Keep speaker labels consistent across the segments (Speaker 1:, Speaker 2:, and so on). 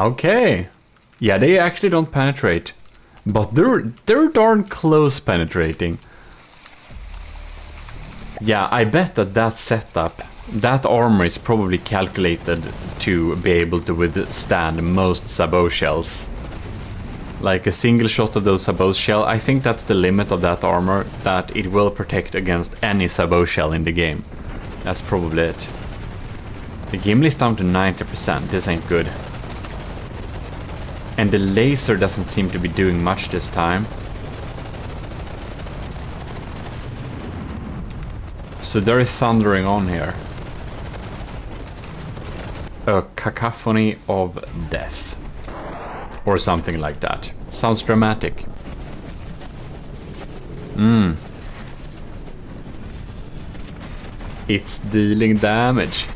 Speaker 1: Okay. Yeah, they actually don't penetrate. But they're darn close penetrating. Yeah, I bet that setup, that armor is probably calculated to be able to withstand most sabot shells. Like a single shot of those sabot shell, I think that's the limit of that armor, that it will protect against any sabot shell in the game. That's probably it. The Gimli's down to 90%, this ain't good. And the laser doesn't seem to be doing much this time. So they're thundering on here. A cacophony of death. Or something like that. Sounds dramatic. It's dealing damage.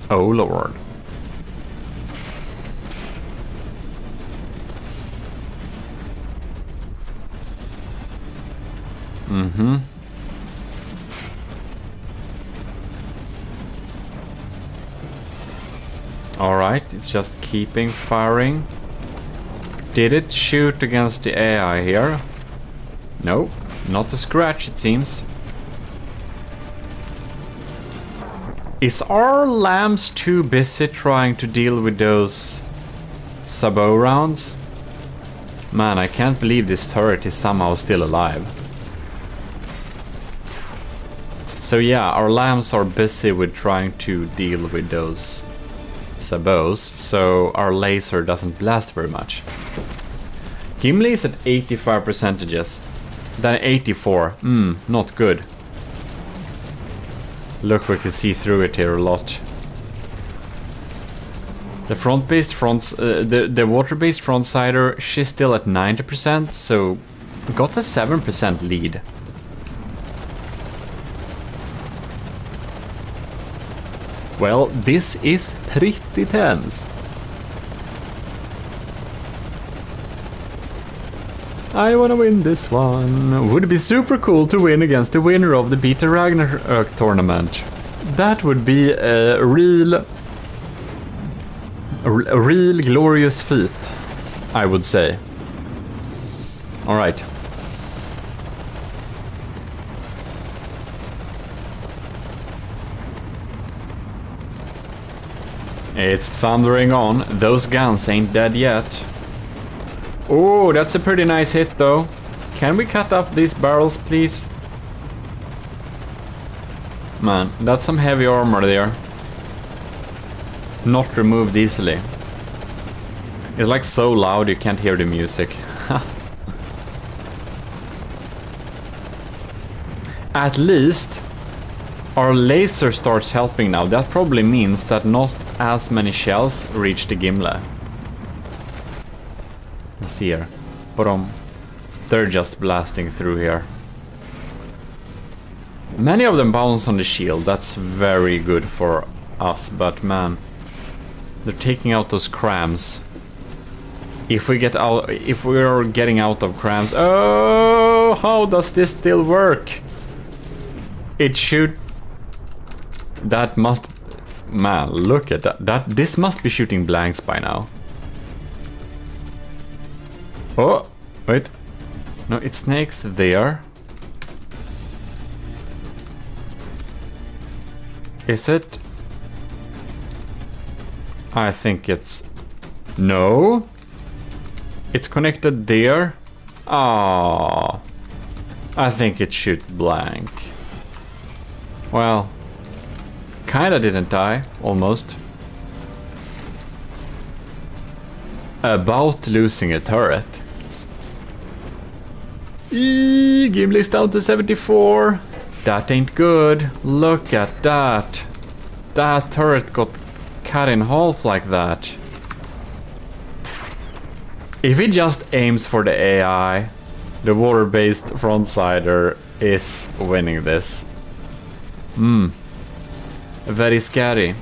Speaker 1: Oh lord. Alright, it's just keeping firing. Did it shoot against the AI here? No, not a scratch it seems. Is our lambs too busy trying to deal with those sabot rounds? Man, I can't believe this turret is somehow still alive. So yeah, our lambs are busy with trying to deal with those sabots, so our laser doesn't blast very much. Gimli is at 85%. Then 84. Not good. Look, we can see through it here a lot. The front-based the water-based front-sider, she's still at 90%, so got a 7% lead. Well, this is pretty tense. I wanna win this one. Would be super cool to win against the winner of the Beta Ragnarök tournament. That would be a real glorious feat, I would say. All right. It's thundering on. Those guns ain't dead yet. Oh, that's a pretty nice hit though. Can we cut off these barrels, please? Man, that's some heavy armor there. Not removed easily. It's like so loud you can't hear the music. At least our laser starts helping now. That probably means that not as many shells reach the Gimli. Let's see here. Boom. They're just blasting through here. Many of them bounce on the shield. That's very good for us, but man, they're taking out those crams. If we are getting out of crams, oh, how does this still work? It shoot. That must, man, look at that. This must be shooting blanks by now. Oh, wait. No, it snakes there. Is it? I think it's... No. It's connected there. Ah, I think it shoot blank. Well, kinda didn't die, almost. About losing a turret. Gimli's down to 74. That ain't good. Look at that. That turret got cut in half like that. If he just aims for the AI, the water-based frontsider is winning this. Very scary.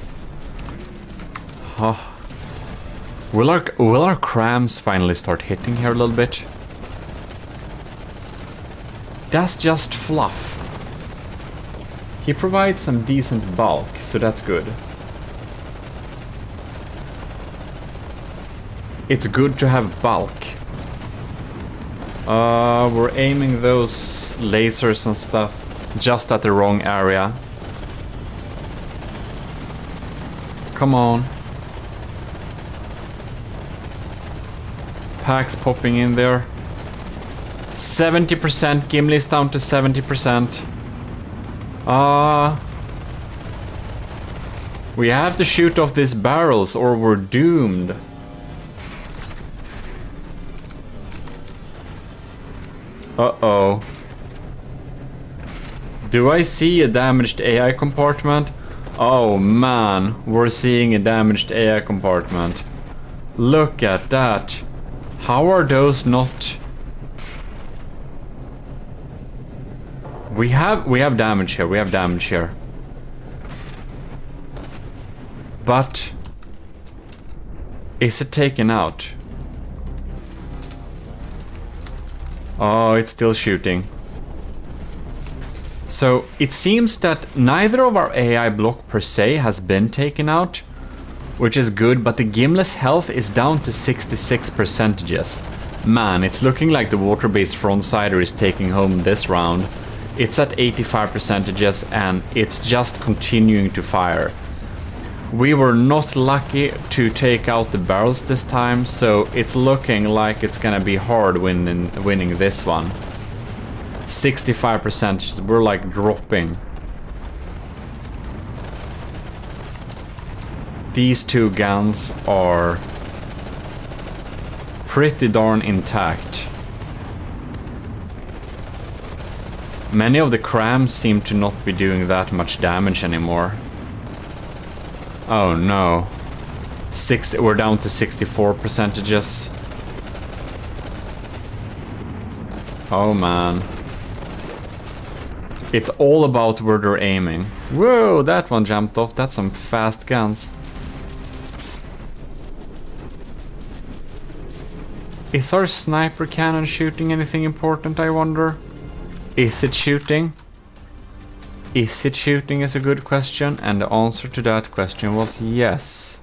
Speaker 1: Oh. Will our crams finally start hitting here a little bit? That's just fluff. He provides some decent bulk, so that's good. It's good to have bulk. We're aiming those lasers and stuff just at the wrong area. Come on. Packs popping in there. 70%. Gimli's down to 70%. We have to shoot off these barrels or we're doomed. Uh-oh. Do I see a damaged AI compartment? Oh man, we're seeing a damaged AI compartment. Look at that. How are those not... We have damage here, we have damage here. But... is it taken out? Oh, it's still shooting. So, it seems that neither of our AI block per se has been taken out, which is good, but the Gimle's health is down to 66%. Man, it's looking like the water-based frontsider is taking home this round. It's at 85% and it's just continuing to fire. We were not lucky to take out the barrels this time, so it's looking like it's gonna be hard winning this one. 65%, we're like dropping. These two guns are pretty darn intact. Many of the crams seem to not be doing that much damage anymore. Oh no. We're down to 64%. Oh man. It's all about where they're aiming. Whoa, that one jumped off. That's some fast guns. Is our sniper cannon shooting anything important, I wonder? Is it shooting? Is it shooting is a good question, and the answer to that question was yes.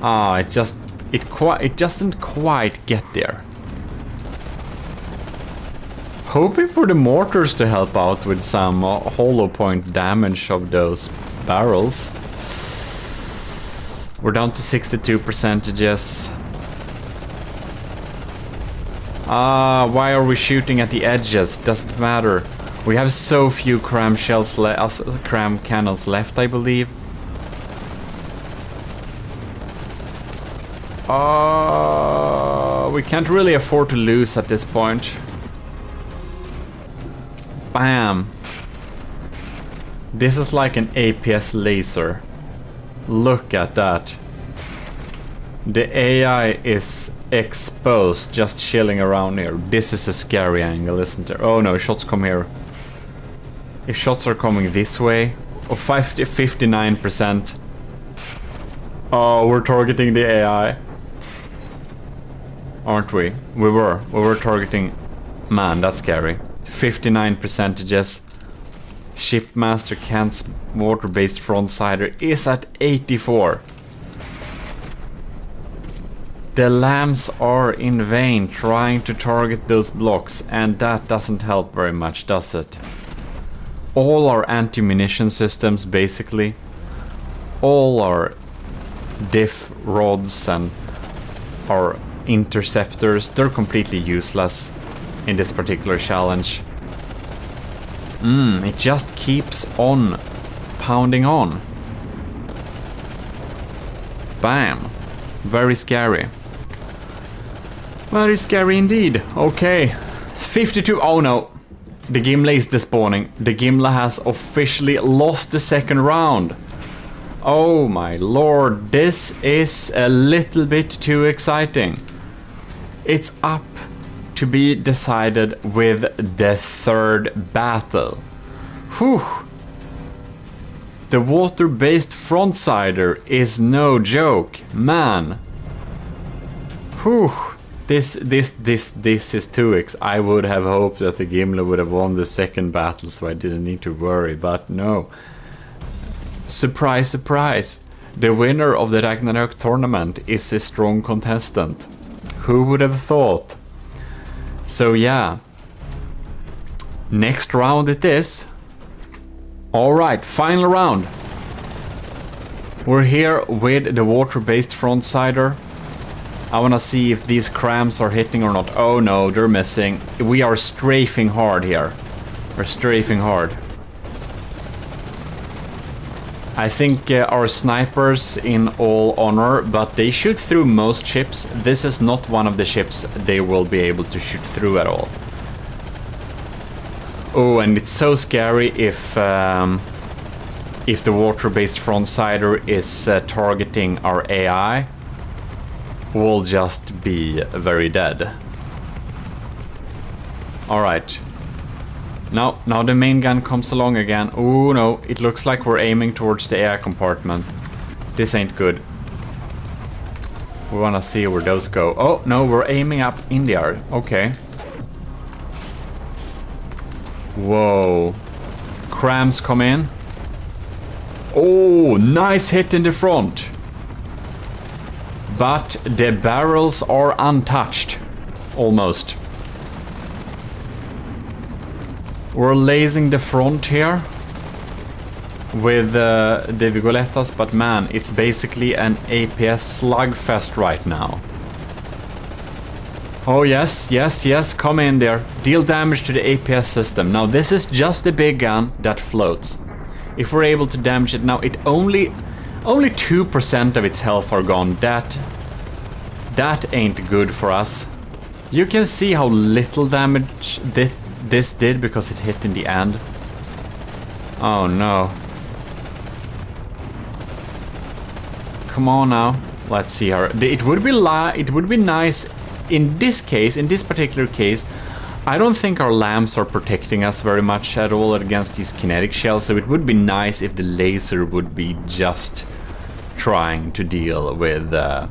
Speaker 1: Ah, it doesn't quite get there. Hoping for the mortars to help out with some hollow point damage of those barrels. We're down to 62%. Why are we shooting at the edges? Doesn't matter. We have so few cram cannons left, I believe. We can't really afford to lose at this point. Bam. This is like an APS laser. Look at that. The AI is exposed, just chilling around here. This is a scary angle, isn't it? Oh no, shots come here. If shots are coming this way, or 59%. Oh, we're targeting the AI. Aren't we? We were targeting... Man, that's scary. 59%. Shipmaster Kent's water-based frontsider is at 84. The lambs are in vain trying to target those blocks, and that doesn't help very much, does it? All our anti-munition systems, basically, all our diff rods and our interceptors, they're completely useless in this particular challenge. It just keeps on pounding on. Bam. Very scary. Very scary indeed. Okay. 52. Oh no. The Gimle is despawning. The Gimle has officially lost the second round. Oh my lord. This is a little bit too exciting. It's up to be decided with the third battle. Whew. The water-based frontsider is no joke. Man. Whew. This is 2x. I would have hoped that the Gimli would have won the second battle, so I didn't need to worry, but no. Surprise, surprise. The winner of the Ragnarök tournament is a strong contestant. Who would have thought? So yeah. Next round it is. Alright, final round. We're here with the water-based frontsider. I wanna see if these crams are hitting or not. Oh no, they're missing. We are strafing hard here. We're strafing hard. I think our snipers, in all honor, but they shoot through most ships. This is not one of the ships they will be able to shoot through at all. Oh, and it's so scary if the water-based frontsider is targeting our AI. We'll just be very dead. Alright. Now the main gun comes along again. Oh no, it looks like we're aiming towards the air compartment. This ain't good. We wanna see where those go. Oh no, we're aiming up in the air. Okay. Whoa. Crams come in. Oh, nice hit in the front. But the barrels are untouched. Almost. We're lasing the front here with the Vigolettas, but man, it's basically an APS slugfest right now. Oh yes, yes, yes, come in there. Deal damage to the APS system. Now this is just a big gun that floats. If we're able to damage it now, it only 2% of its health are gone. That ain't good for us. You can see how little damage this did because it hit in the end. Oh no. Come on now. Let's see her. It would be nice in this case, in this particular case. I don't think our lamps are protecting us very much at all against these kinetic shells, so it would be nice if the laser would be just trying to deal with it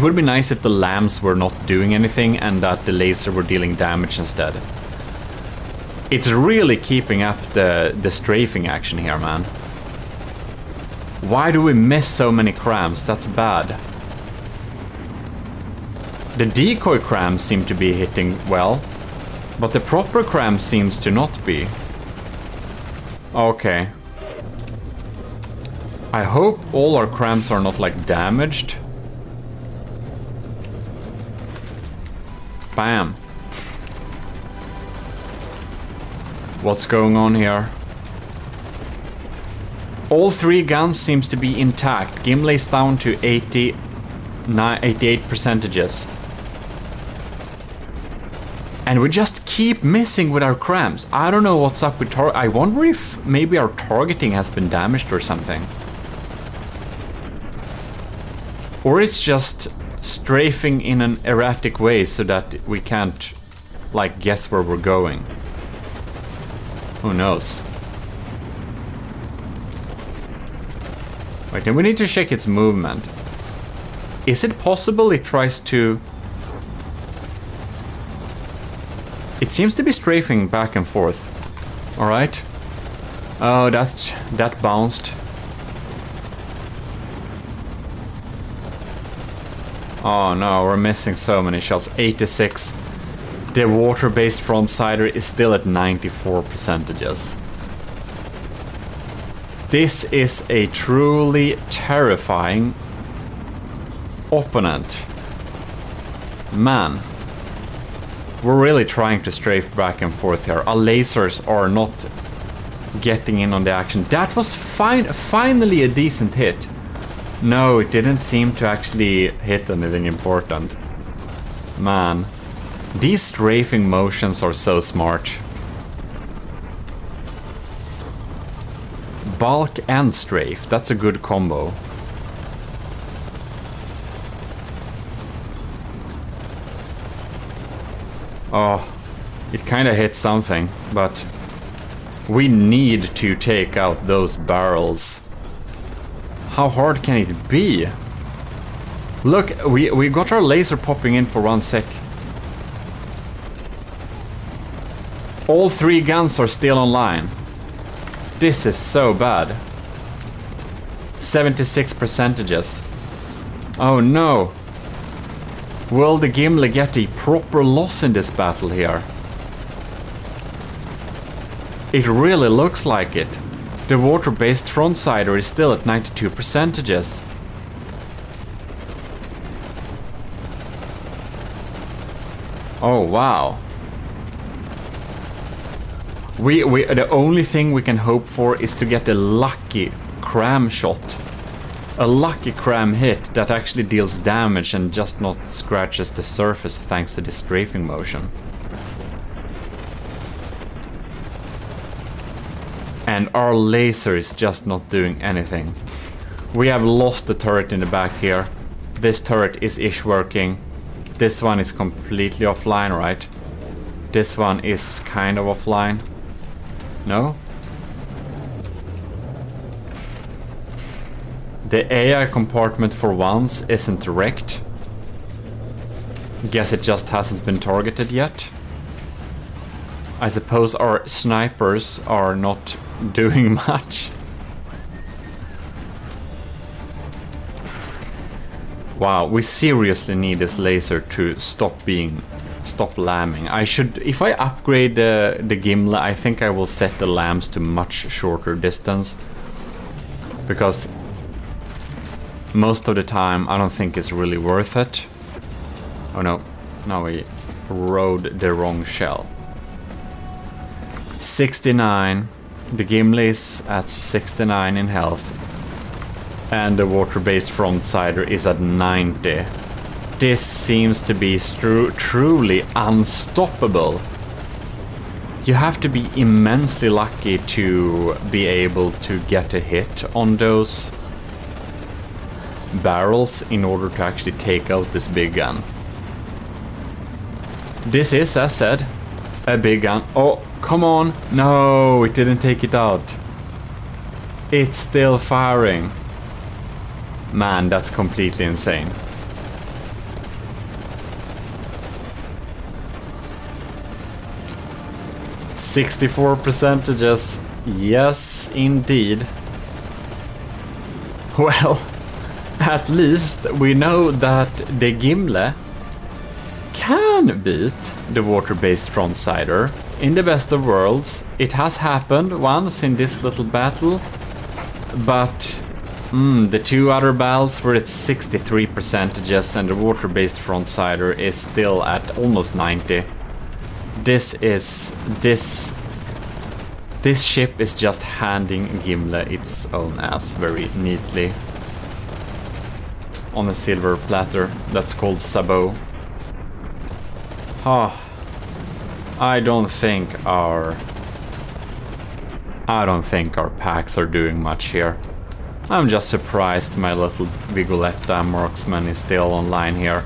Speaker 1: would be nice if the lamps were not doing anything and that the laser were dealing damage instead. It's really keeping up the strafing action here, man. Why do we miss so many crams? That's bad. The decoy crams seem to be hitting well, but the proper cram seems to not be. Okay. I hope all our crams are not like damaged. Bam. What's going on here? All three guns seems to be intact. Gimli's down to 88%. And we just keep missing with our crams. I don't know what's up with I wonder if maybe our targeting has been damaged or something. Or it's just strafing in an erratic way so that we can't, like, guess where we're going. Who knows? Wait, and we need to check its movement. Is it possible it tries to... It seems to be strafing back and forth. Alright. Oh, that bounced. Oh no, we're missing so many shots. 86. The water-based frontsider is still at 94%. This is a truly terrifying opponent. Man. We're really trying to strafe back and forth here. Our lasers are not getting in on the action. That was finally a decent hit. No, it didn't seem to actually hit anything important. Man. These strafing motions are so smart. Bulk and strafe, that's a good combo. Oh, it kind of hit something, but we need to take out those barrels. How hard can it be? Look, we got our laser popping in for 1 sec. All 3 guns are still online. This is so bad. 76%. Oh no. Will the Gimli get a proper loss in this battle here? It really looks like it. The water-based frontsider is still at 92%. Oh wow. The only thing we can hope for is to get a lucky cram shot. A lucky cram hit that actually deals damage and just not scratches the surface thanks to the strafing motion. And our laser is just not doing anything. We have lost the turret in the back here. This turret is ish working. This one is completely offline, right? This one is kind of offline. No? The AI compartment for once isn't wrecked. Guess it just hasn't been targeted yet. I suppose our snipers are not doing much. Wow, we seriously need this laser to stop lambing. If I upgrade the Gimli, I think I will set the lambs to much shorter distance. Because most of the time I don't think it's really worth it. Oh no, now we rode the wrong shell. 69. The Gimli is at 69 in health. And the water-based frontsider is at 90. This seems to be truly unstoppable. You have to be immensely lucky to be able to get a hit on those barrels in order to actually take out this big gun. This is, as said, a big gun. Oh, come on. No, it didn't take it out. It's still firing. Man, that's completely insane. %. Yes, indeed. Well, at least we know that the Gimli can beat the water-based frontsider. In the best of worlds, it has happened once in this little battle, but the 2 other battles were at 63% and the water-based frontsider is still at almost 90. This ship is just handing Gimli its own ass very neatly. On a silver platter that's called sabot. I don't think our packs are doing much here. I'm just surprised my little Vigoletta marksman is still online here.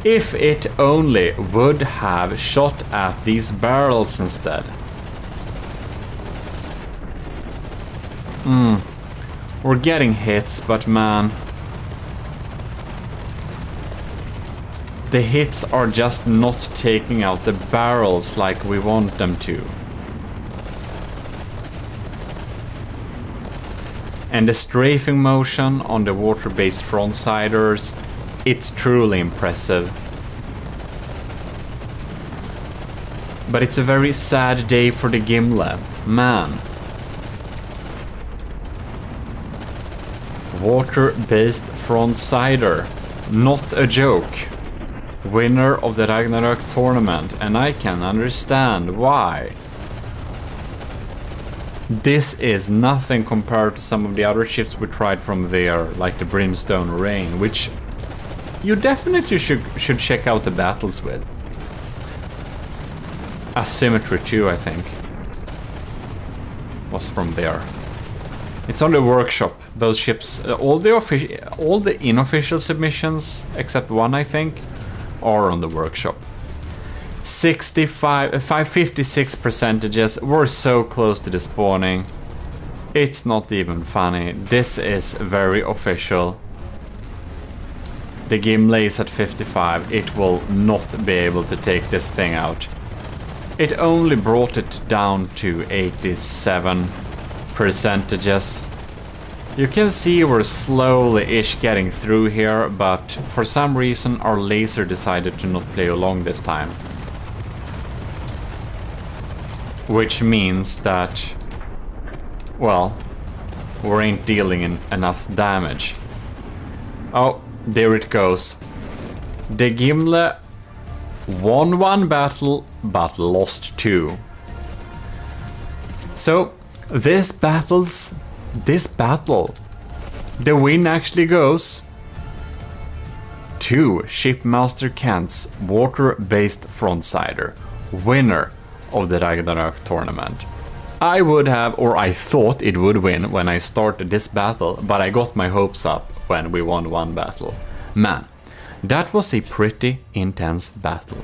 Speaker 1: If it only would have shot at these barrels instead. We're getting hits, but man, the hits are just not taking out the barrels like we want them to. And the strafing motion on the water-based frontsiders, it's truly impressive. But it's a very sad day for the Gimli, man. Water-based frontsider, not a joke. Winner of the Ragnarok tournament, and I can understand why. This is nothing compared to some of the other ships we tried from there, like the Brimstone Rain, which you definitely should check out the battles with. Asymmetry 2, I think, was from there. It's on the workshop. Those ships, all the unofficial submissions, except one, I think, are on the workshop. 56%. We're so close to the spawning. It's not even funny. This is very official. The Gimli is at 55. It will not be able to take this thing out. It only brought it down to 87 percentages. You can see we're slowly-ish getting through here, but for some reason our laser decided to not play along this time. Which means that, well, we ain't dealing enough damage. Oh, there it goes. The Gimli won one battle, but lost two. So, this battle, the win actually goes to Shipmaster Kent's water-based frontsider, winner of the Ragnarok tournament. I would have, or I thought it would win when I started this battle, but I got my hopes up when we won one battle. Man, that was a pretty intense battle.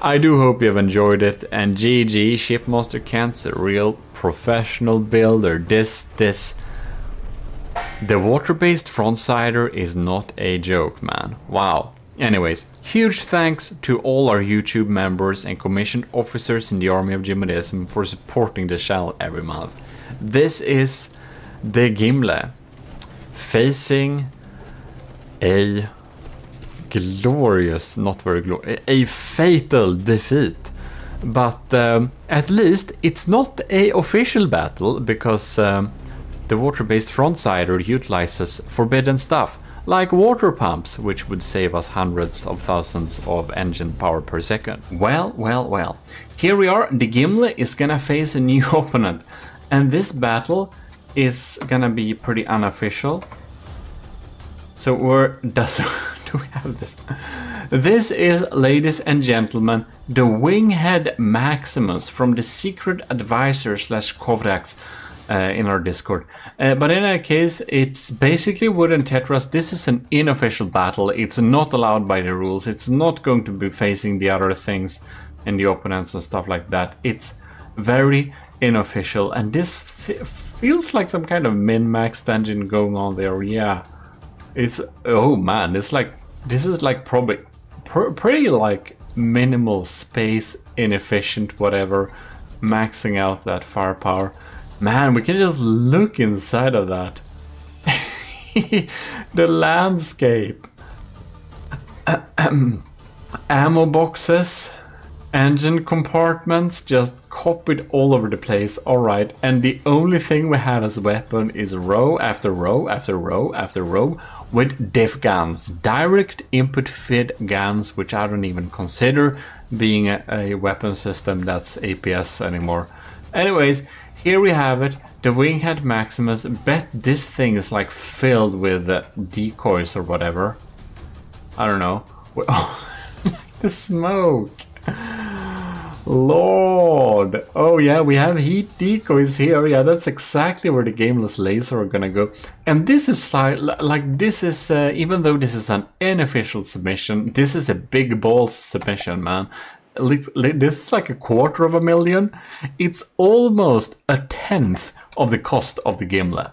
Speaker 1: I do hope you've enjoyed it, and GG, Shipmaster Kent's a real professional builder. The water-based frontsider is not a joke, man. Wow. Anyways, huge thanks to all our YouTube members and commissioned officers in the army of GMODISM for supporting the channel every month. This is the Gimli facing a glorious, not very glorious, a fatal defeat. But at least it's not a official battle, because the water-based frontsider utilizes forbidden stuff, like water pumps, which would save us hundreds of thousands of engine power per second. Well. Here we are. The Gimli is gonna face a new opponent, and this battle is gonna be pretty unofficial. So do we have this? This is, ladies and gentlemen, the Winghead Maximus from the Secret Advisor / Kovrax in our Discord. But in any case, it's basically Wooden Tetras. This is an unofficial battle. It's not allowed by the rules. It's not going to be facing the other things and the opponents and stuff like that. It's very unofficial, and this feels like some kind of min-max dungeon going on there. Yeah, it's, oh man, it's like, this is like probably pretty like minimal space, inefficient, whatever, maxing out that firepower. Man, we can just look inside of that. The landscape. Ammo boxes, engine compartments, just copied all over the place. Alright, and the only thing we have as a weapon is row after row after row after row with diff guns. Direct input feed guns, which I don't even consider being a weapon system that's APS anymore. Anyways, here we have it, the Winghead Maximus. Bet this thing is like filled with decoys or whatever. I don't know. Oh, the smoke. Lord. Oh yeah, we have heat decoys here. Yeah, that's exactly where the gameless laser are gonna go. And this is like this is, even though this is an unofficial submission, this is a big balls submission, man. This is like $250,000. It's almost 1/10 of the cost of the Gimli.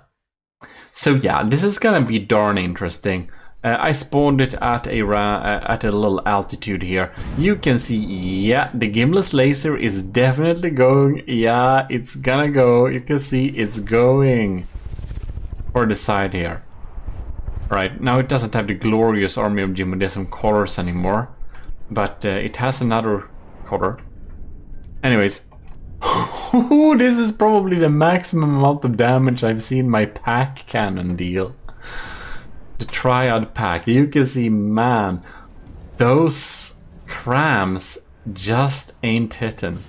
Speaker 1: So yeah, this is gonna be darn interesting. I spawned it at a little altitude here. You can see, yeah, the Gimli's laser is definitely going. Yeah, it's gonna go. You can see it's going for the side here. Right, now it doesn't have the glorious Army of GMODISM colors anymore, but it has another color. Anyways, this is probably the maximum amount of damage I've seen my pack cannon deal. The Triad pack. You can see, man, those crams just ain't hitting.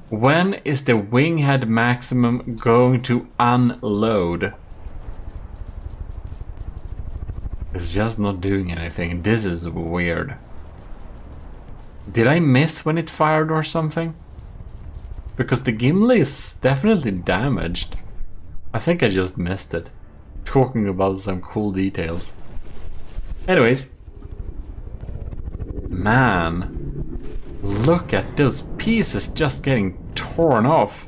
Speaker 1: When is the Winghead Maximum going to unload? It's just not doing anything. This is weird. Did I miss when it fired or something? Because the Gimli is definitely damaged. I think I just missed it. Talking about some cool details. Anyways. Man. Look at those pieces just getting torn off.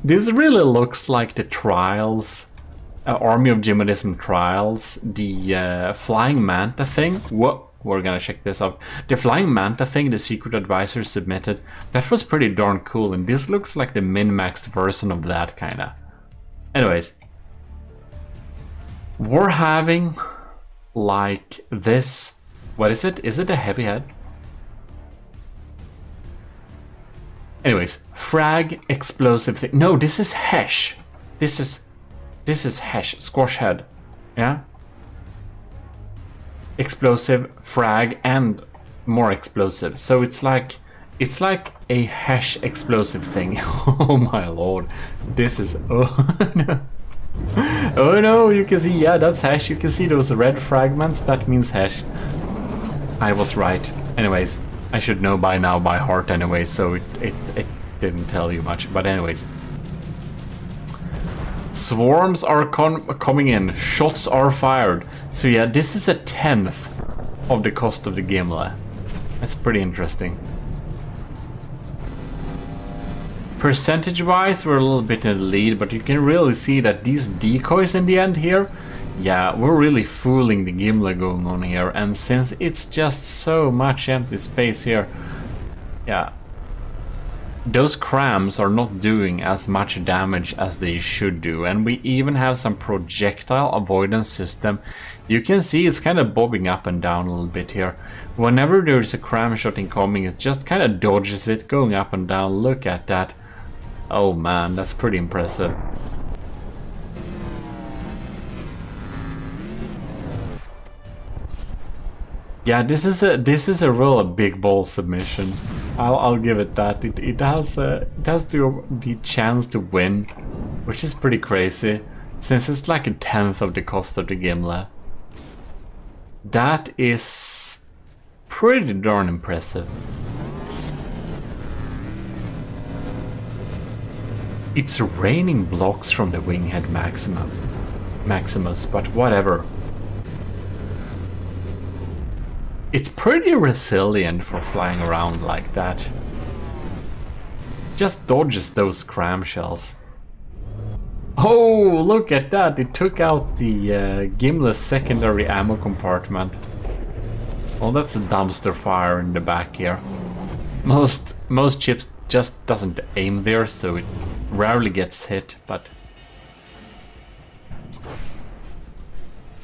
Speaker 1: This really looks like the trials, Army of GMODISM trials, the Flying Manta thing. Whoa, we're gonna check this out. The Flying Manta thing the secret advisor submitted, that was pretty darn cool, and this looks like the min-maxed version of that, kinda. Anyways, we're having like this, what is it? Is it a heavy head? Anyways, frag explosive thing. No, this is Hesh. This is Hesh, squash head. Yeah? Explosive, frag, and more explosive. So it's like a Hesh explosive thing. Oh my lord. This is, oh no. Oh no, you can see, yeah, that's Hesh. You can see those red fragments, that means Hesh. I was right. Anyways, I should know by now by heart anyway, so it didn't tell you much. But anyways. Swarms are coming in. Shots are fired. So yeah, this is a 10th of the cost of the Gimle. That's pretty interesting. Percentage-wise, we're a little bit in the lead, but you can really see that these decoys in the end here, yeah, we're really fooling the Gimle going on here. And since it's just so much empty space here, yeah, those crams are not doing as much damage as they should do. And we even have some projectile avoidance system. You can see it's kind of bobbing up and down a little bit here. Whenever there's a cram shot incoming, it just kind of dodges it, going up and down. Look at that. Oh man, that's pretty impressive. Yeah, this is a real big ball submission. I'll give it that. It has the chance to win, which is pretty crazy, since it's like a 10th of the cost of the Gimle. That is pretty darn impressive. It's raining blocks from the Winghead Maximus, but whatever. It's pretty resilient for flying around like that. Just dodges those cram shells. Oh, look at that! It took out the Gimle's secondary ammo compartment. Oh, that's a dumpster fire in the back here. Most ships just doesn't aim there, so it rarely gets hit, but...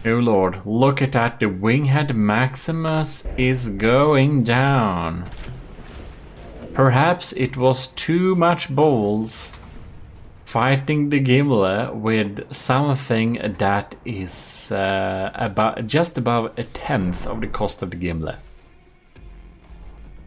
Speaker 1: Oh lord, look at that, the Winghead Maximus is going down. Perhaps it was too much balls fighting the Gimle with something that is just above a 10th of the cost of the Gimle.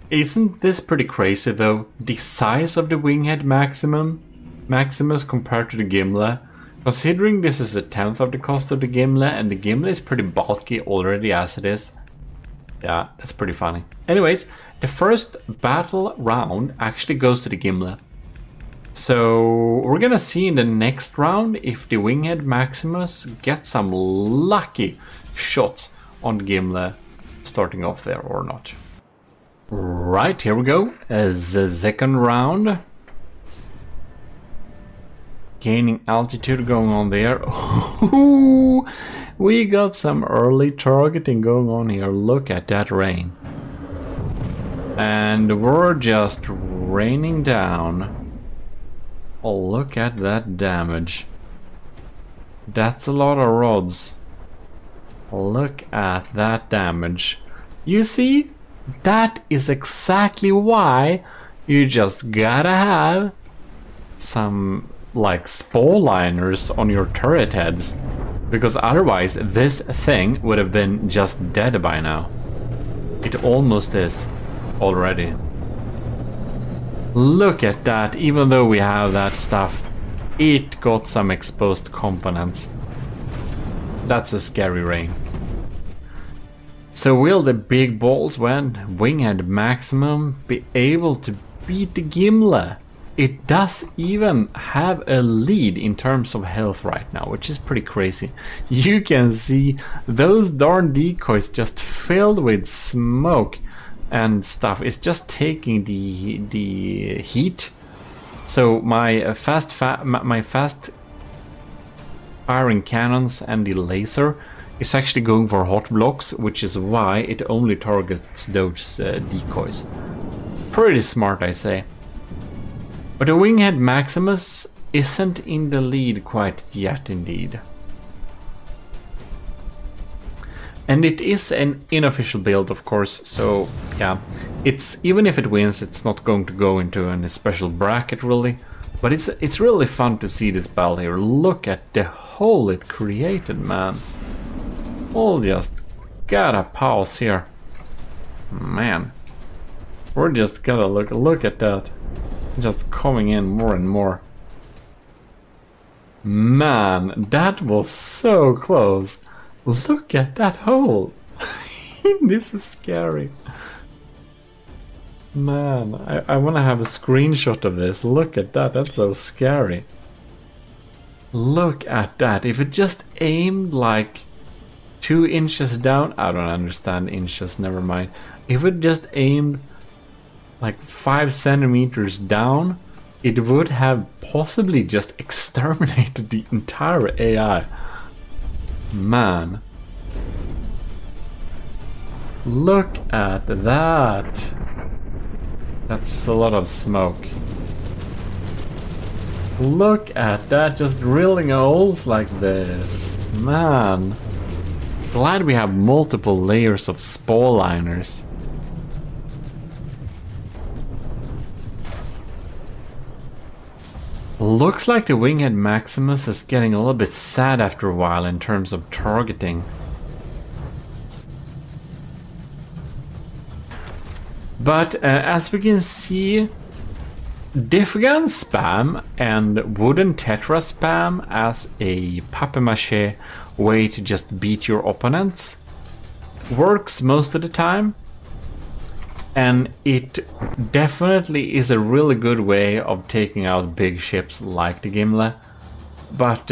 Speaker 1: Isn't this pretty crazy though? The size of the Winghead Maximus compared to the Gimle. Considering this is a 10th of the cost of the Gimle, and the Gimle is pretty bulky already as it is. Yeah, that's pretty funny. Anyways, the first battle round actually goes to the Gimle. So we're gonna see in the next round if the Winghead Maximus gets some lucky shots on Gimle starting off there or not. Right, here we go. As the second round. Gaining altitude going on there. Ooh, we got some early targeting going on here. Look at that rain. And we're just raining down. Oh, look at that damage. That's a lot of rods. Look at that damage. You see? That is exactly why you just gotta have some like spall liners on your turret heads, because otherwise this thing would have been just dead by now. It almost is already. Look at that, even though we have that stuff, it got some exposed components. That's a scary rain. So will the big balls when Winghead Maximum be able to beat the Gimle? It does even have a lead in terms of health right now, which is pretty crazy. You can see those darn decoys just filled with smoke and stuff. It's just taking the heat So my fast firing cannons and the laser is actually going for hot blocks, which is why it only targets those decoys. Pretty smart, I say. But the Winghead Maximus isn't in the lead quite yet, indeed. And it is an unofficial build, of course, so yeah, it's even if it wins, it's not going to go into any special bracket, really. But it's really fun to see this battle here. Look at the hole it created, man. We'll just gotta pause here. Man, we're just gotta look at that. Just coming in more and more. Man, that was so close. Look at that hole. This is scary. Man, I want to have a screenshot of this. Look at that. That's so scary. Look at that. If it just aimed like 2 inches down. I don't understand inches, never mind. If it just aimed like 5 centimeters down, it would have possibly just exterminated the entire AI. Man. Look at that. That's a lot of smoke. Look at that, just drilling holes like this. Man. Glad we have multiple layers of spall liners. Looks like the Winghead Maximus is getting a little bit sad after a while in terms of targeting. But as we can see, Diffgun spam and wooden tetra spam as a papier-mâché way to just beat your opponents works most of the time. And it definitely is a really good way of taking out big ships like the Gimle. But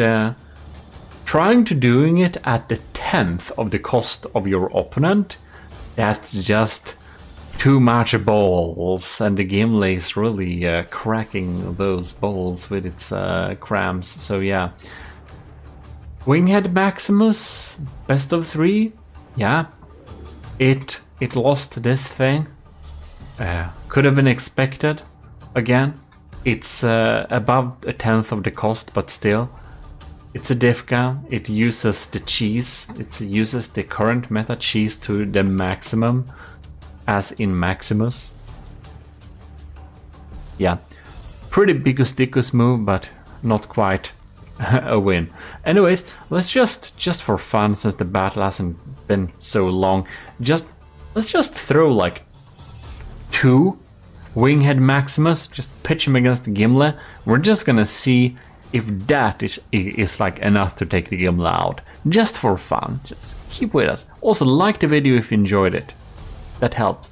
Speaker 1: trying to doing it at the 10th of the cost of your opponent, that's just too much balls. And the Gimle is really cracking those balls with its crams. So yeah. Winghead Maximus, best of 3. Yeah. It lost this thing. Could have been expected. Again, it's above a 10th of the cost, but still, it's a diff gun. It uses the cheese. It uses the current meta cheese to the maximum, as in Maximus. Yeah, pretty biggus dickus move, but not quite a win. Anyways, let's just for fun, since the battle hasn't been so long, let's just throw like 2 Winghead Maximus, just pitch him against the Gimle. We're just gonna see if that is like enough to take the Gimle out. Just for fun. Just keep with us. Also, like the video if you enjoyed it. That helps.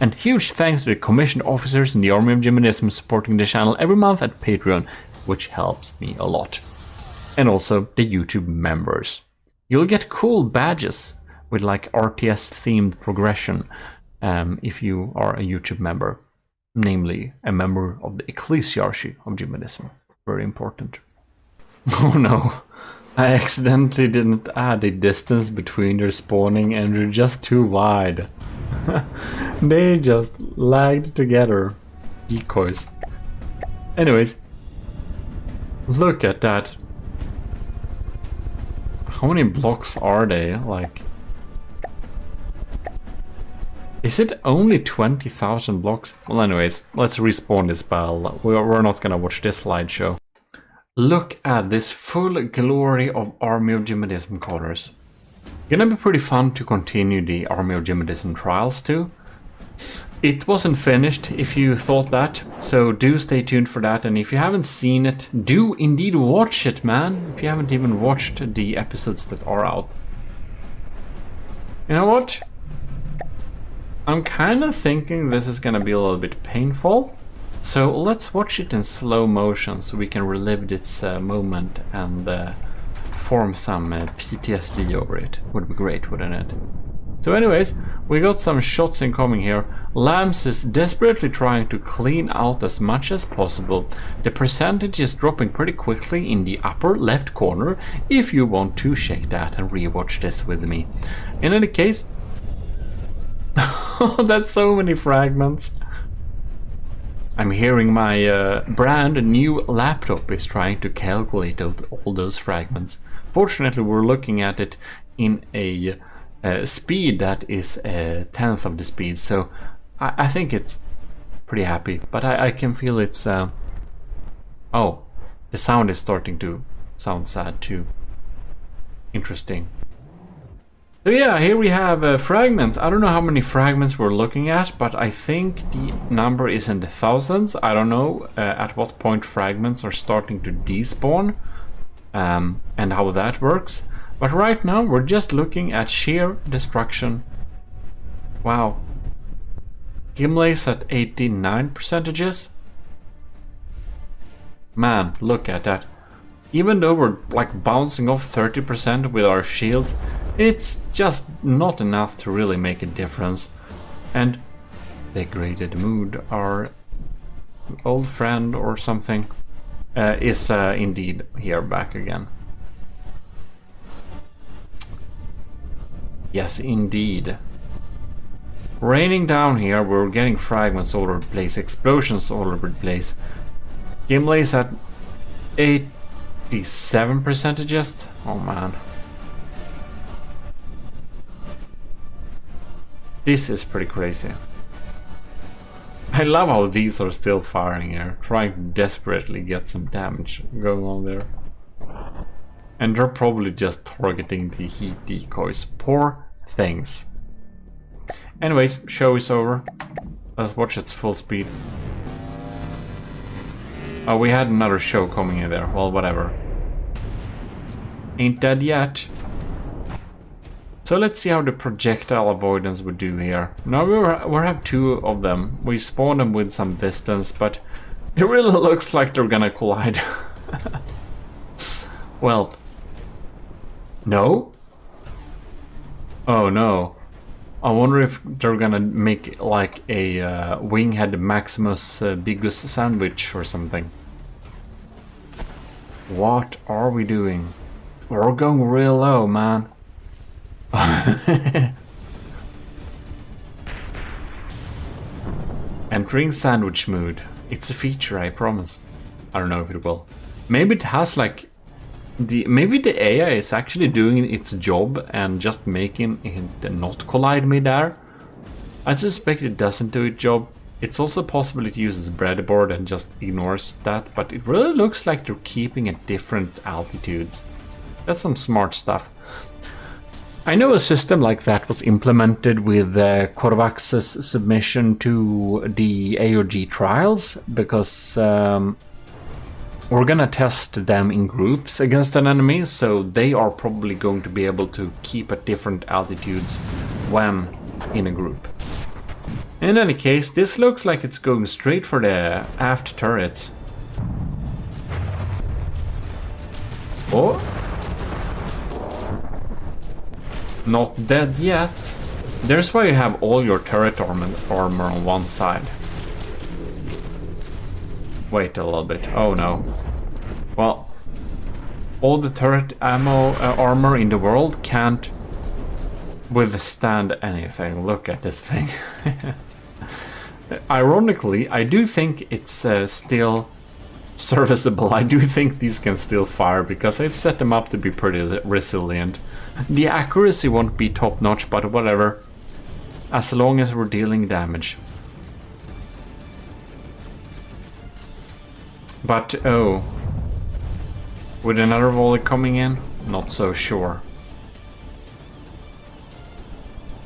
Speaker 1: And huge thanks to the commissioned officers in the Army of GMODIST supporting the channel every month at Patreon, which helps me a lot. And also the YouTube members. You'll get cool badges with like RTS themed progression. If you are a YouTube member, namely a member of the ECCLESIARCHY of GMODIST. Very important. Oh no, I accidentally didn't add a distance between their spawning and they're just too wide. They just lagged together. Decoys. Anyways, look at that. How many blocks are they? Like, is it only 20,000 blocks? Well, anyways, let's respawn this battle. We're not gonna watch this slideshow. Look at this full glory of Army of GMODIST colors. Gonna be pretty fun to continue the Army of GMODIST trials too. It wasn't finished, if you thought that, so do stay tuned for that. And if you haven't seen it, do indeed watch it, man. If you haven't even watched the episodes that are out. You know what? I'm kind of thinking this is gonna be a little bit painful, so let's watch it in slow motion so we can relive this moment and form some PTSD over it. Would be great, wouldn't it? So anyways, we got some shots incoming here. Lambs is desperately trying to clean out as much as possible. The percentage is dropping pretty quickly in the upper left corner if you want to check that and rewatch this with me. In any case, that's so many fragments. I'm hearing my brand new laptop is trying to calculate all those fragments. Fortunately, we're looking at it in a speed that is a tenth of the speed, so I think it's pretty happy. But I can feel it's oh, the sound is starting to sound sad too. Interesting. So yeah, here we have fragments. I don't know how many fragments we're looking at, but I think the number is in the thousands. I don't know at what point fragments are starting to despawn and how that works. But right now we're just looking at sheer destruction. Wow. Gimle's at 89%. Man, look at that. Even though we're like bouncing off 30% with our shields, it's just not enough to really make a difference. And degraded mood, our old friend or something, is indeed here back again. Yes, indeed. Raining down here, we're getting fragments all over the place, explosions all over the place. Gimle's at 87%. Oh man. This is pretty crazy. I love how these are still firing here, trying to desperately get some damage going on there. And they're probably just targeting the heat decoys. Poor things. Anyways, show is over. Let's watch at full speed. Oh, we had another show coming in there. Well, whatever. Ain't dead yet. So let's see how the projectile avoidance would do here. Now we have two of them. We spawn them with some distance, but it really looks like they're gonna collide. Well, no? Oh no. I wonder if they're gonna make like a Winghead Maximus Bigus sandwich or something. What are we doing? We're going real low, man. Entering sandwich mood. It's a feature, I promise. I don't know if it will. Maybe it has like maybe the AI is actually doing its job and just making it not collide mid-air. I suspect it doesn't do its job. It's also possible it uses breadboard and just ignores that, but it really looks like they're keeping at different altitudes. That's some smart stuff. I know a system like that was implemented with Korvax's submission to the AOG trials, because we're gonna test them in groups against an enemy, so they are probably going to be able to keep at different altitudes when in a group. In any case, this looks like it's going straight for the aft turrets. Oh! Not dead yet. There's why you have all your turret armor on one side. Wait a little bit. Oh no. Well, all the turret armor in the world can't withstand anything. Look at this thing. Ironically, I do think it's still serviceable. I do think these can still fire because I've set them up to be pretty resilient. The accuracy won't be top notch, but whatever. As long as we're dealing damage. But oh, with another volley coming in, not so sure.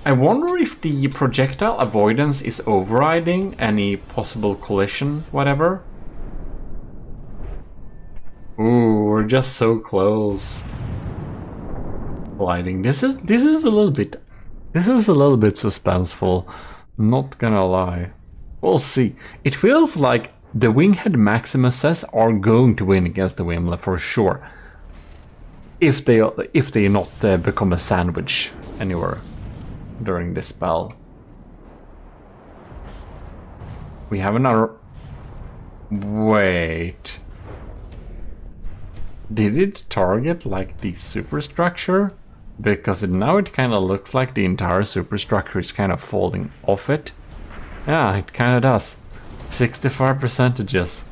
Speaker 1: I wonder if the projectile avoidance is overriding any possible collision, whatever. Ooh, we're just so close. Colliding. This is a little bit suspenseful. Not gonna lie. We'll see. It feels like the Winghead Maximuses are going to win against the Wimla for sure. If they not become a sandwich anywhere. during this spell. We have another... Wait... Did it target like the superstructure? Because now it kind of looks like the entire superstructure is kind of falling off it. Yeah, it kind of does. 65%.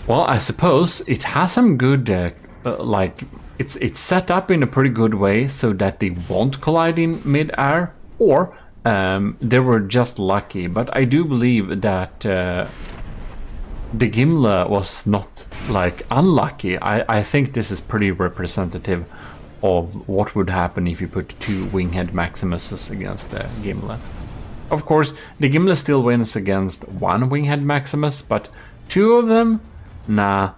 Speaker 1: Well, I suppose it has some good, like, it's set up in a pretty good way so that they won't collide in mid-air, or they were just lucky. But I do believe that the Gimle was not, like, unlucky. I think this is pretty representative of what would happen if you put 2 Winghead Maximuses against the Gimle. Of course, the Gimle still wins against 1 Winghead Maximus, but 2 of them? Nah.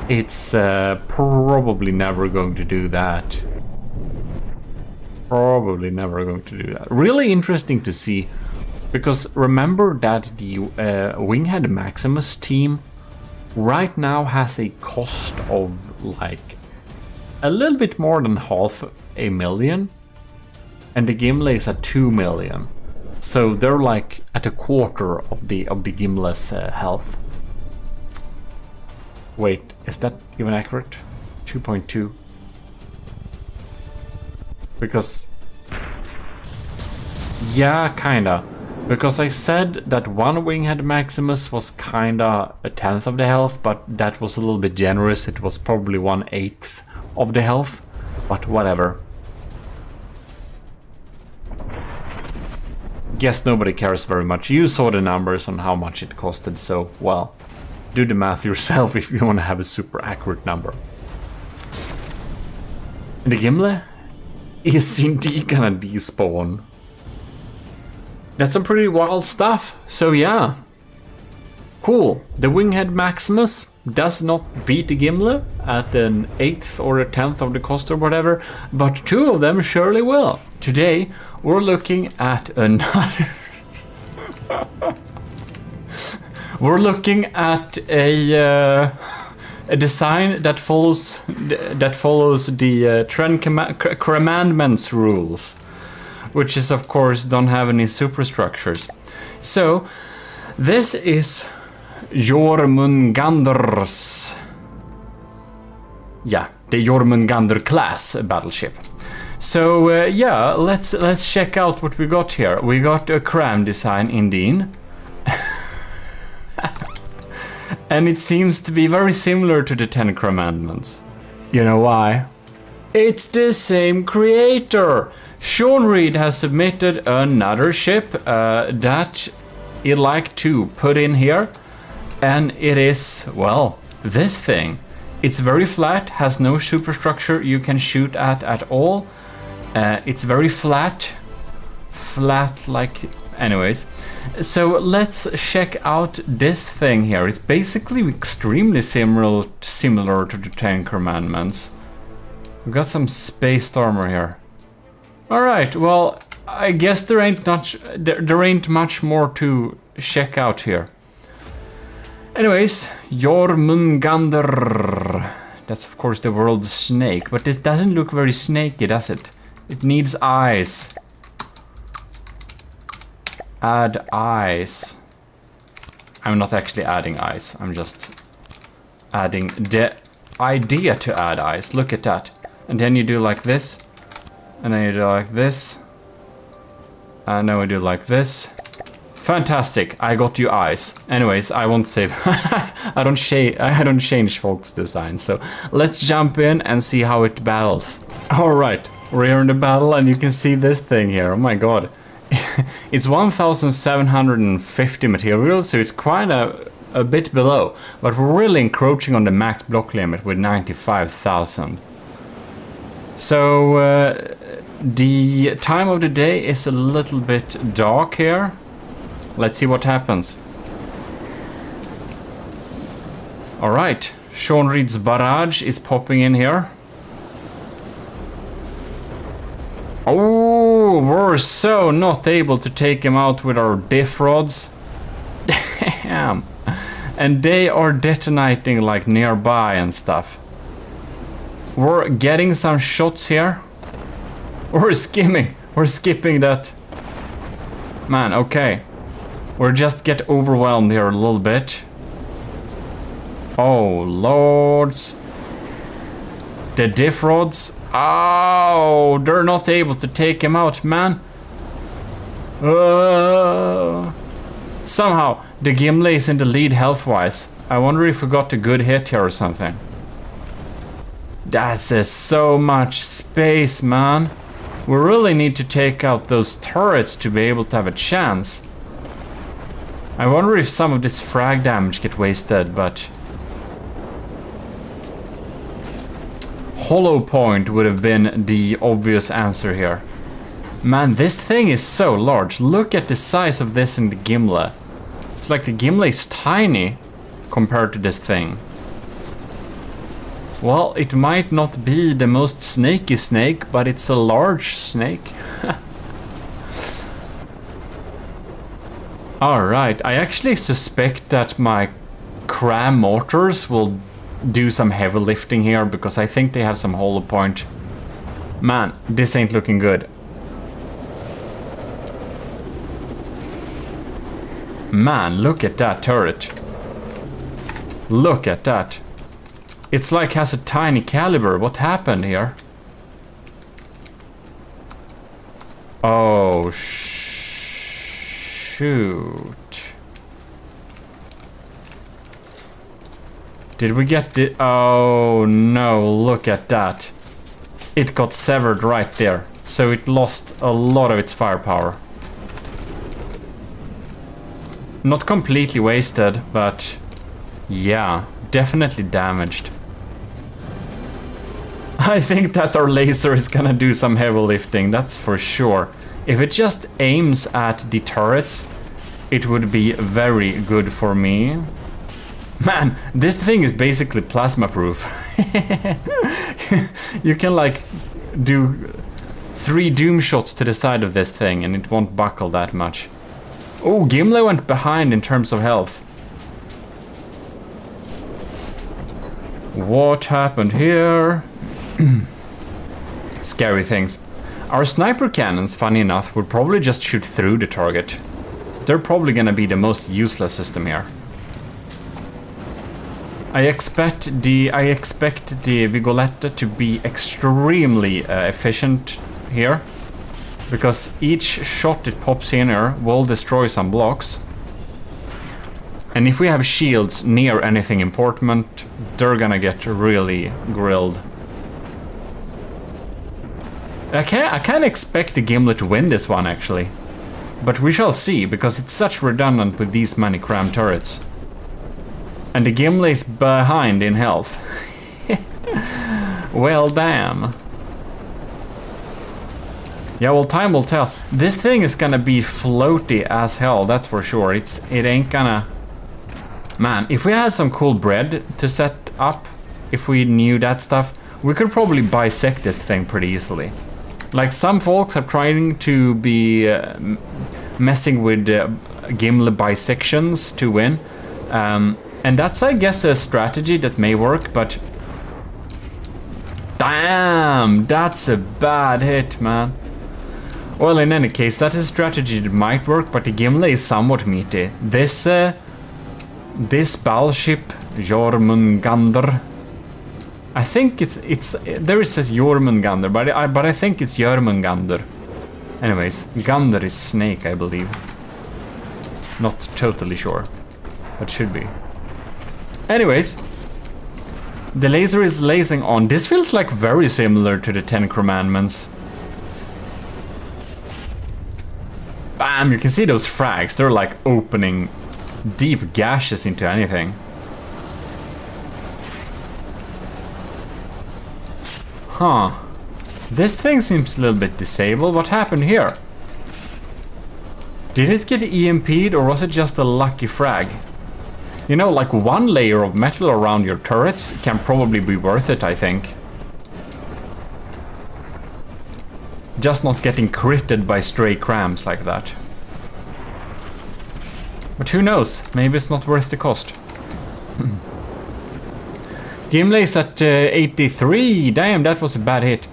Speaker 1: It's probably never going to do that. Probably never going to do that. Really interesting to see, because remember that the Winghead Maximus team right now has a cost of like a little bit more than $500,000, and the Gimle is at 2 million. So they're like at a quarter of the Gimle's health. Wait, is that even accurate? 2.2. Because... yeah, kinda. Because I said that 1 Winghead Maximus was kinda a 10th of the health, but that was a little bit generous. It was probably 1/8 of the health, but whatever. Guess nobody cares very much. You saw the numbers on how much it costed, so, well, do the math yourself if you want to have a super accurate number. And the Gimle is indeed gonna despawn. That's some pretty wild stuff, so yeah. Cool. The Winghead Maximus does not beat the Gimle at an 8th or a 10th of the cost or whatever, but 2 of them surely will. Today, we're looking at another... we're looking at a design that follows the Trend Commandments rules, which is, of course, don't have any superstructures. So, this is Jormungandr's... yeah, the Jormungandr class battleship. So, yeah, let's check out what we got here. We got a cram design indeed. And it seems to be very similar to the 10 Commandments. You know why? It's the same creator! Sean Reed has submitted another ship that he'd like to put in here. And it is, well, this thing. It's very flat, has no superstructure you can shoot at all. It's very flat like... anyways. So let's check out this thing here. It's basically extremely similar to the 10 Commandments. We've got some spaced armor here. Alright, well, I guess there ain't much more to check out here. Anyways, Jormungandr. That's of course the world's snake, but this doesn't look very snaky, does it? It needs eyes. Add eyes. I'm not actually adding eyes, I'm just adding the idea to add eyes. Look at that. And then you do like this. And then you do like this. And then we do like this. Fantastic, I got you eyes. Anyways, I won't save. I don't change folks' design. So let's jump in and see how it battles. Alright, we're here in the battle and you can see this thing here. Oh my god. It's 1,750 material, so it's quite a bit below. But we're really encroaching on the max block limit with 95,000. So the time of the day is a little bit dark here. Let's see what happens. Alright, Sean Reed's barrage is popping in here. Oh, we're so not able to take him out with our diff rods. Damn. And they are detonating like nearby and stuff. We're getting some shots here. We're skipping that. Man, okay. We're just get overwhelmed here a little bit. Oh, lords. The diff rods. Oh, they're not able to take him out, man. Somehow, the Gimli is in the lead health-wise. I wonder if we got a good hit here or something. That's so much space, man. We really need to take out those turrets to be able to have a chance. I wonder if some of this frag damage get wasted, but... Hollow point would have been the obvious answer here. Man, this thing is so large. Look at the size of this in the Gimli. It's like the Gimli is tiny compared to this thing. Well, it might not be the most snaky snake, but it's a large snake. Alright, I actually suspect that my cram mortars will do some heavy lifting here, because I think they have some hollow point. Man, this ain't looking good. Man, look at that turret. Look at that. It's like has a tiny caliber. What happened here? Oh, shoot. Did we get the... Oh, no, look at that. It got severed right there. So it lost a lot of its firepower. Not completely wasted, but... Yeah, definitely damaged. I think that our laser is gonna do some heavy lifting, that's for sure. If it just aims at the turrets, it would be very good for me. Man, this thing is basically plasma proof. You can like do 3 doom shots to the side of this thing and it won't buckle that much. Oh, Gimli went behind in terms of health. What happened here? Scary things. Our sniper cannons, funny enough, would probably just shoot through the target. They're probably gonna be the most useless system here. I expect the Vigoletta to be extremely efficient here, because each shot it pops in here will destroy some blocks. And if we have shields near anything important, they're gonna get really grilled. I can't expect the Gimli to win this one, actually. But we shall see, because it's such redundant with these many cram turrets. And the Gimli is behind in health. Well, damn. Yeah, well, time will tell. This thing is gonna be floaty as hell, that's for sure. It ain't gonna... Man, if we had some cool bread to set up, if we knew that stuff, we could probably bisect this thing pretty easily. Like, some folks are trying to be messing with Gimli bisections to win. And that's, I guess, a strategy that may work, but... Damn! That's a bad hit, man. Well, in any case, that is a strategy that might work, but the Gimli is somewhat meaty. This battleship, Jormungandr. I think it's there it says Jormungandr, but I think it's Jormungandr. Anyways, Gander is snake, I believe. Not totally sure, but should be. Anyways, the laser is lasing on. This feels like very similar to the 10 Commandments. Bam! You can see those frags. They're like opening deep gashes into anything. Huh. This thing seems a little bit disabled. What happened here? Did it get EMP'd or was it just a lucky frag? You know, like one layer of metal around your turrets can probably be worth it, I think. Just not getting critted by stray crams like that. But who knows? Maybe it's not worth the cost. Gimle's at 83. Damn, that was a bad hit.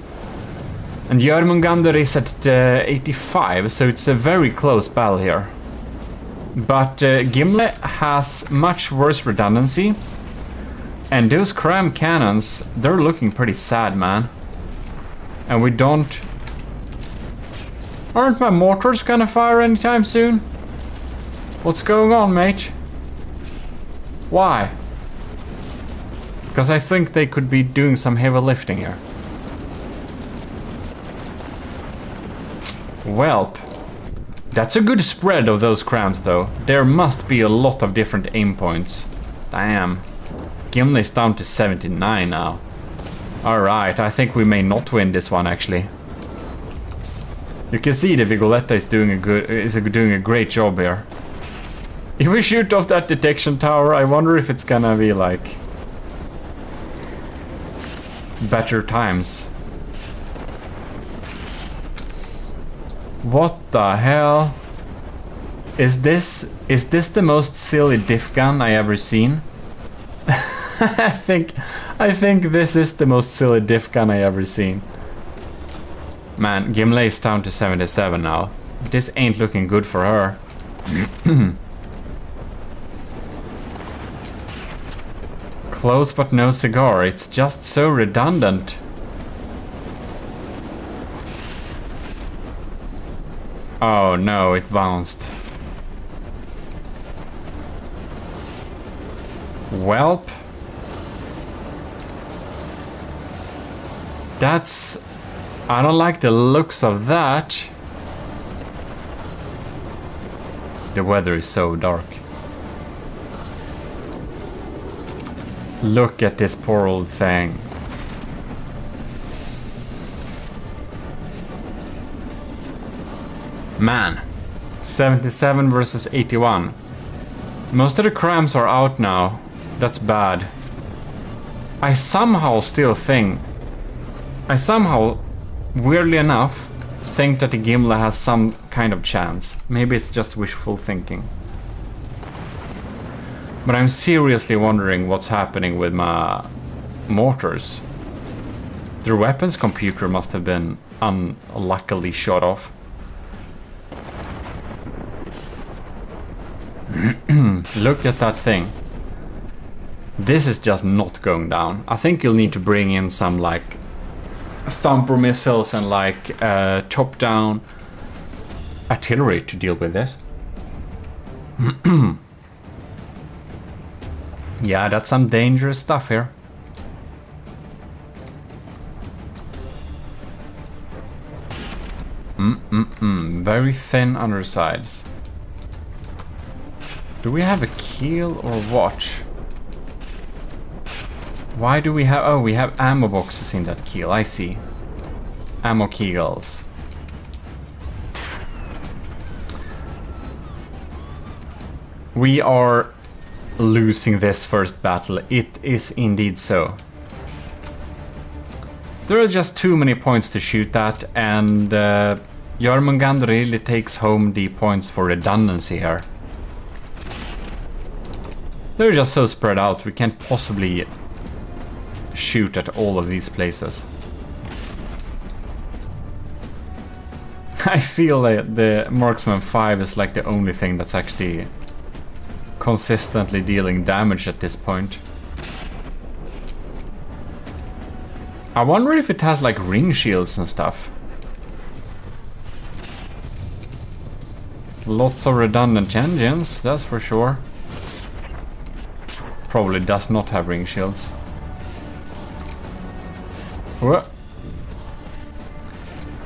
Speaker 1: And Jormungandr is at 85, so it's a very close battle here. But Gimle has much worse redundancy. And those cram cannons, they're looking pretty sad, man. And we don't... Aren't my mortars gonna fire anytime soon? What's going on, mate? Why? Because I think they could be doing some heavy lifting here. Welp. That's a good spread of those crams, though. There must be a lot of different aim points. Damn. Gimle's down to 79 now. Alright, I think we may not win this one, actually. You can see the Vigoletta is doing a great job here. If we shoot off that detection tower, I wonder if it's gonna be like... better times. What the hell? Is this the most silly diff gun I ever seen? I think this is the most silly diff gun I ever seen. Man, Gimle is down to 77 now. This ain't looking good for her. Close but no cigar. It's just so redundant. Oh no, it bounced. Welp. That's... I don't like the looks of that. The weather is so dark. Look at this poor old thing. Man. 77 versus 81. Most of the crams are out now. That's bad. I somehow, weirdly enough, think that the Gimle has some kind of chance. Maybe it's just wishful thinking. But I'm seriously wondering what's happening with my mortars. Their weapons computer must have been unluckily shot off. Look at that thing. This is just not going down. I think you'll need to bring in some like thumper missiles and like top-down artillery to deal with this. Yeah, that's some dangerous stuff here. Very thin undersides. Do we have a keel or what? Why do we have... Oh, we have ammo boxes in that keel, I see. Ammo keels. We are losing this first battle. It is indeed so. There are just too many points to shoot at, and Jormungandr really takes home the points for redundancy here. They're just so spread out, we can't possibly shoot at all of these places. I feel like the Marksman 5 is like the only thing that's actually consistently dealing damage at this point. I wonder if it has like ring shields and stuff. Lots of redundant engines, that's for sure. Probably does not have ring shields. Whoa.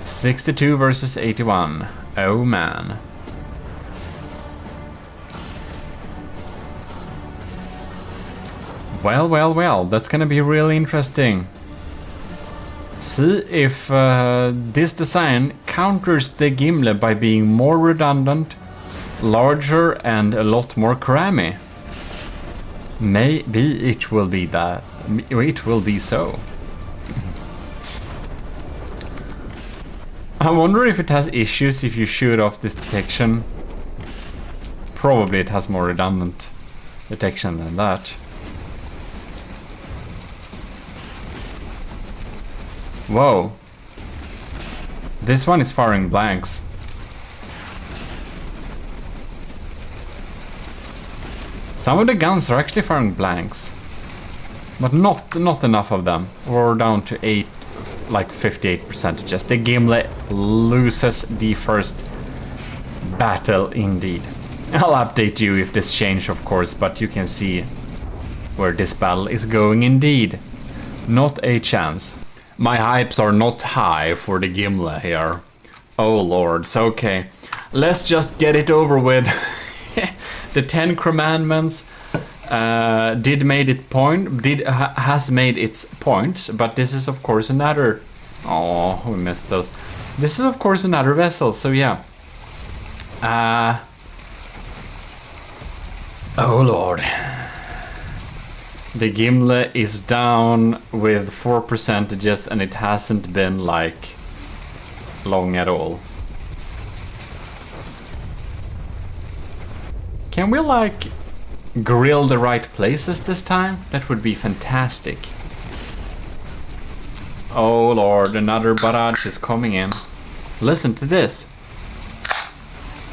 Speaker 1: 62 versus 81. Oh man. Well, well, well, that's gonna be really interesting. See if this design counters the Gimle by being more redundant, larger, and a lot more crammy. Maybe it will be that. It will be so. I wonder if it has issues if you shoot off this detection. Probably it has more redundant detection than that. Whoa. This one is firing blanks. Some of the guns are actually firing blanks. But not enough of them. We're down to 58%. Just the Gimli loses the first battle indeed. I'll update you if this changes, of course, but you can see where this battle is going indeed. Not a chance. My hypes are not high for the Gimli here. Oh lords, okay. Let's just get it over with. The 10 Commandments has made its points, but this is of course another. Oh, we missed those. This is of course another vessel, so yeah. Oh lord. The Gimli is down with 4%, and it hasn't been like long at all. Can we like grill the right places this time? That would be fantastic. Oh lord, another barrage is coming in. Listen to this.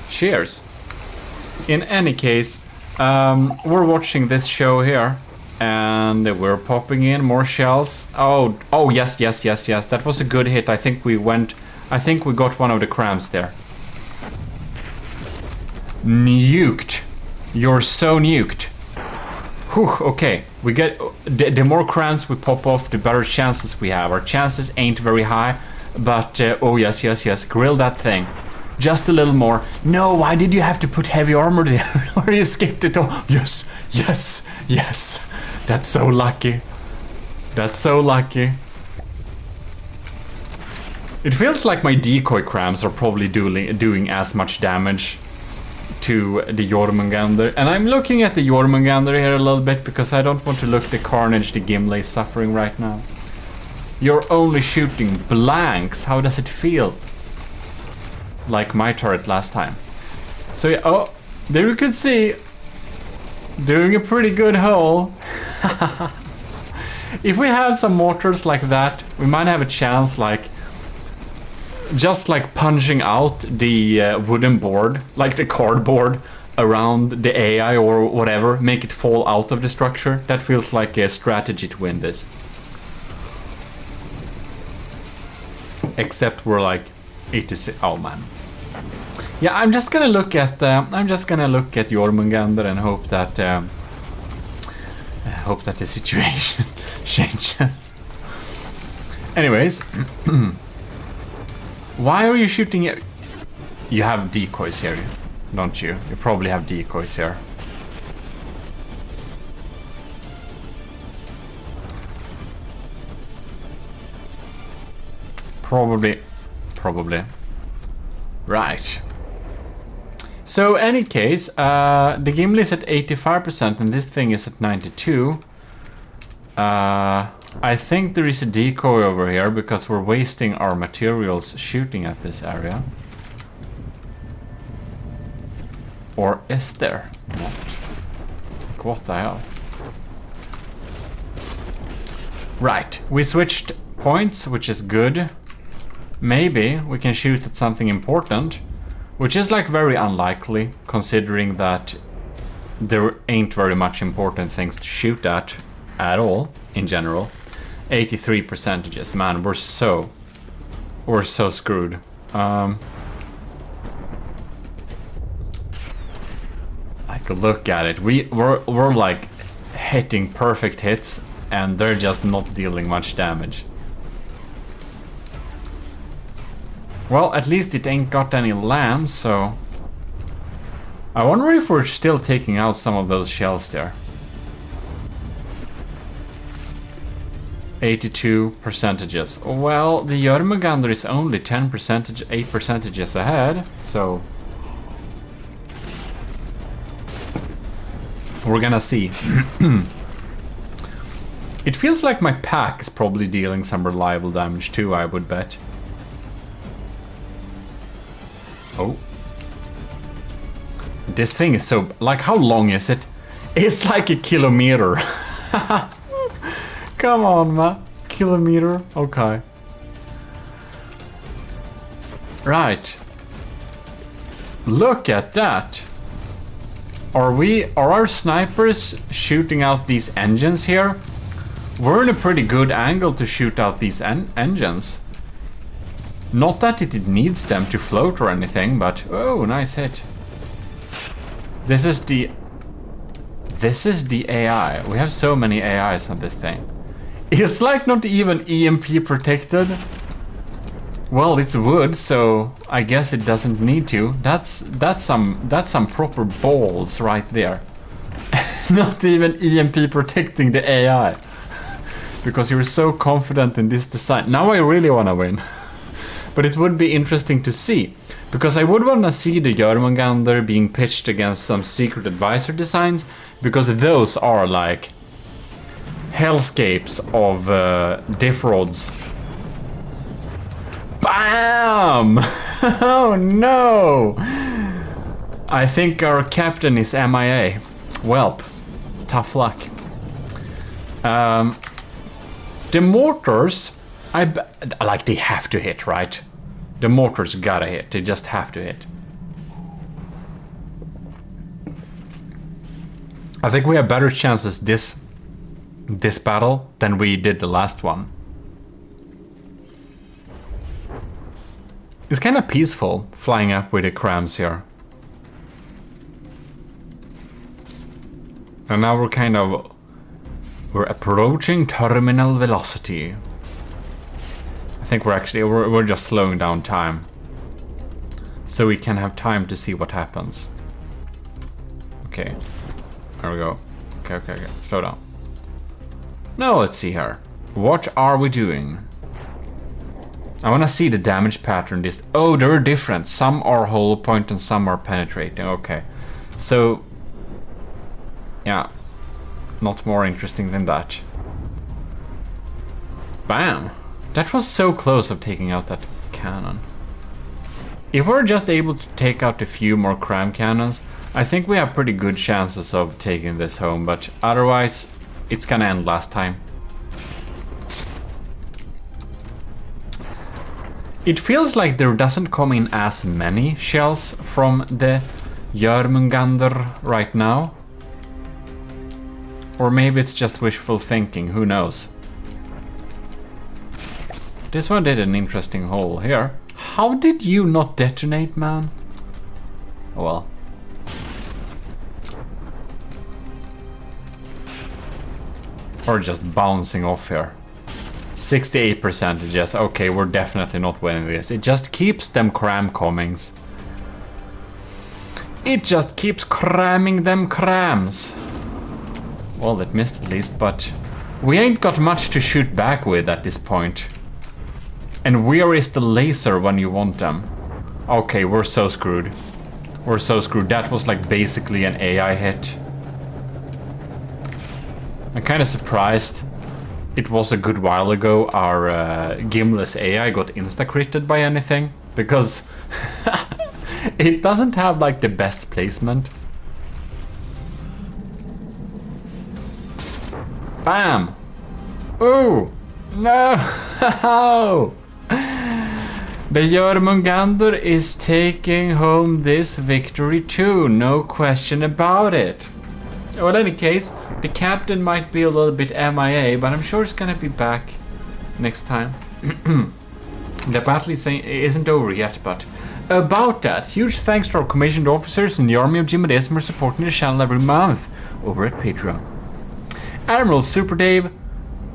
Speaker 1: Cheers. In any case, we're watching this show here. And we're popping in more shells. Oh yes. That was a good hit. I think we got one of the crams there. Nuked. You're so nuked. Whew, okay. We get the more crams we pop off, the better chances we have. Our chances ain't very high, but oh yes. Grill that thing. Just a little more. No, why did you have to put heavy armor there? Or you skipped it all? Yes. That's so lucky. That's so lucky. It feels like my decoy crams are probably doing as much damage to the Jormungandr. And I'm looking at the Jormungandr here a little bit because I don't want to look the carnage the Gimli is suffering right now. You're only shooting blanks. How does it feel? Like my turret last time. So yeah, oh, there you could see. Doing a pretty good hole. If we have some mortars like that, we might have a chance, like just like punching out the wooden board, like the cardboard around the AI or whatever, make it fall out of the structure. That feels like a strategy to win this. Except we're like 86. Oh man. Yeah, I'm just gonna look at Jormungandr and hope that the situation changes. Anyways, why are you shooting it? You have decoys here, don't you? You probably have decoys here. Probably. Right. So, any case, the Gimli is at 85% and this thing is at 92. I think there is a decoy over here because we're wasting our materials shooting at this area. Or is there not? What the hell? Right, we switched points, which is good. Maybe we can shoot at something important, which is like very unlikely considering that there ain't very much important things to shoot at all in general. 83%, man, we're so screwed. Like, look at it. We're like hitting perfect hits and they're just not dealing much damage. Well, at least it ain't got any lambs, so I wonder if we're still taking out some of those shells there. 82%. Well, the Jormungandr is only 8% ahead, so we're gonna see. It feels like my pack is probably dealing some reliable damage too, I would bet. Oh. This thing is so... Like, how long is it? It's like a kilometer. Come on, man. Kilometer? Okay. Right. Look at that. Are our snipers shooting out these engines here? We're in a pretty good angle to shoot out these engines. Not that it needs them to float or anything, but oh, nice hit. This is the AI. We have so many AIs on this thing. It's like not even EMP protected. Well, it's wood, so I guess it doesn't need to. That's some proper balls right there. Not even EMP protecting the AI. Because you're so confident in this design. Now I really want to win. But it would be interesting to see. Because I would want to see the Jormungandr being pitched against some secret advisor designs. Because those are like hellscapes of diff rods. Bam! Oh no! I think our captain is MIA. Welp. Tough luck. The mortars, like they have to hit, right? The mortars gotta hit. They just have to hit. I think we have better chances this battle than we did the last one. It's kind of peaceful flying up with the crams here. And now we're approaching terminal velocity. I think we're just slowing down time. So we can have time to see what happens. Okay. There we go. Okay. Slow down. Now let's see here. What are we doing? I want to see the damage pattern. Oh, they're different. Some are hollow point and some are penetrating. Okay. So, yeah. Not more interesting than that. Bam! That was so close of taking out that cannon. If we're just able to take out a few more cram cannons, I think we have pretty good chances of taking this home, but otherwise, it's gonna end last time. It feels like there doesn't come in as many shells from the Jormungandr right now. Or maybe it's just wishful thinking, who knows. This one did an interesting hole here. How did you not detonate, man? Oh well. Or just bouncing off here. 68%, yes. Okay, we're definitely not winning this. It just keeps them cram comings. It just keeps cramming them crams. Well, it missed at least, but we ain't got much to shoot back with at this point. And where is the laser when you want them? Okay, we're so screwed. We're so screwed. That was like basically an AI hit. I'm kind of surprised. It was a good while ago our Gimless AI got insta-critted by anything. Because it doesn't have like the best placement. Bam! Ooh! No! The Jormungandr is taking home this victory too, no question about it. Well, in any case, the captain might be a little bit MIA, but I'm sure it's gonna be back next time. The battle isn't over yet, but about that, huge thanks to our commissioned officers in the army of GMODIST for supporting the channel every month over at Patreon. Admiral Super Dave,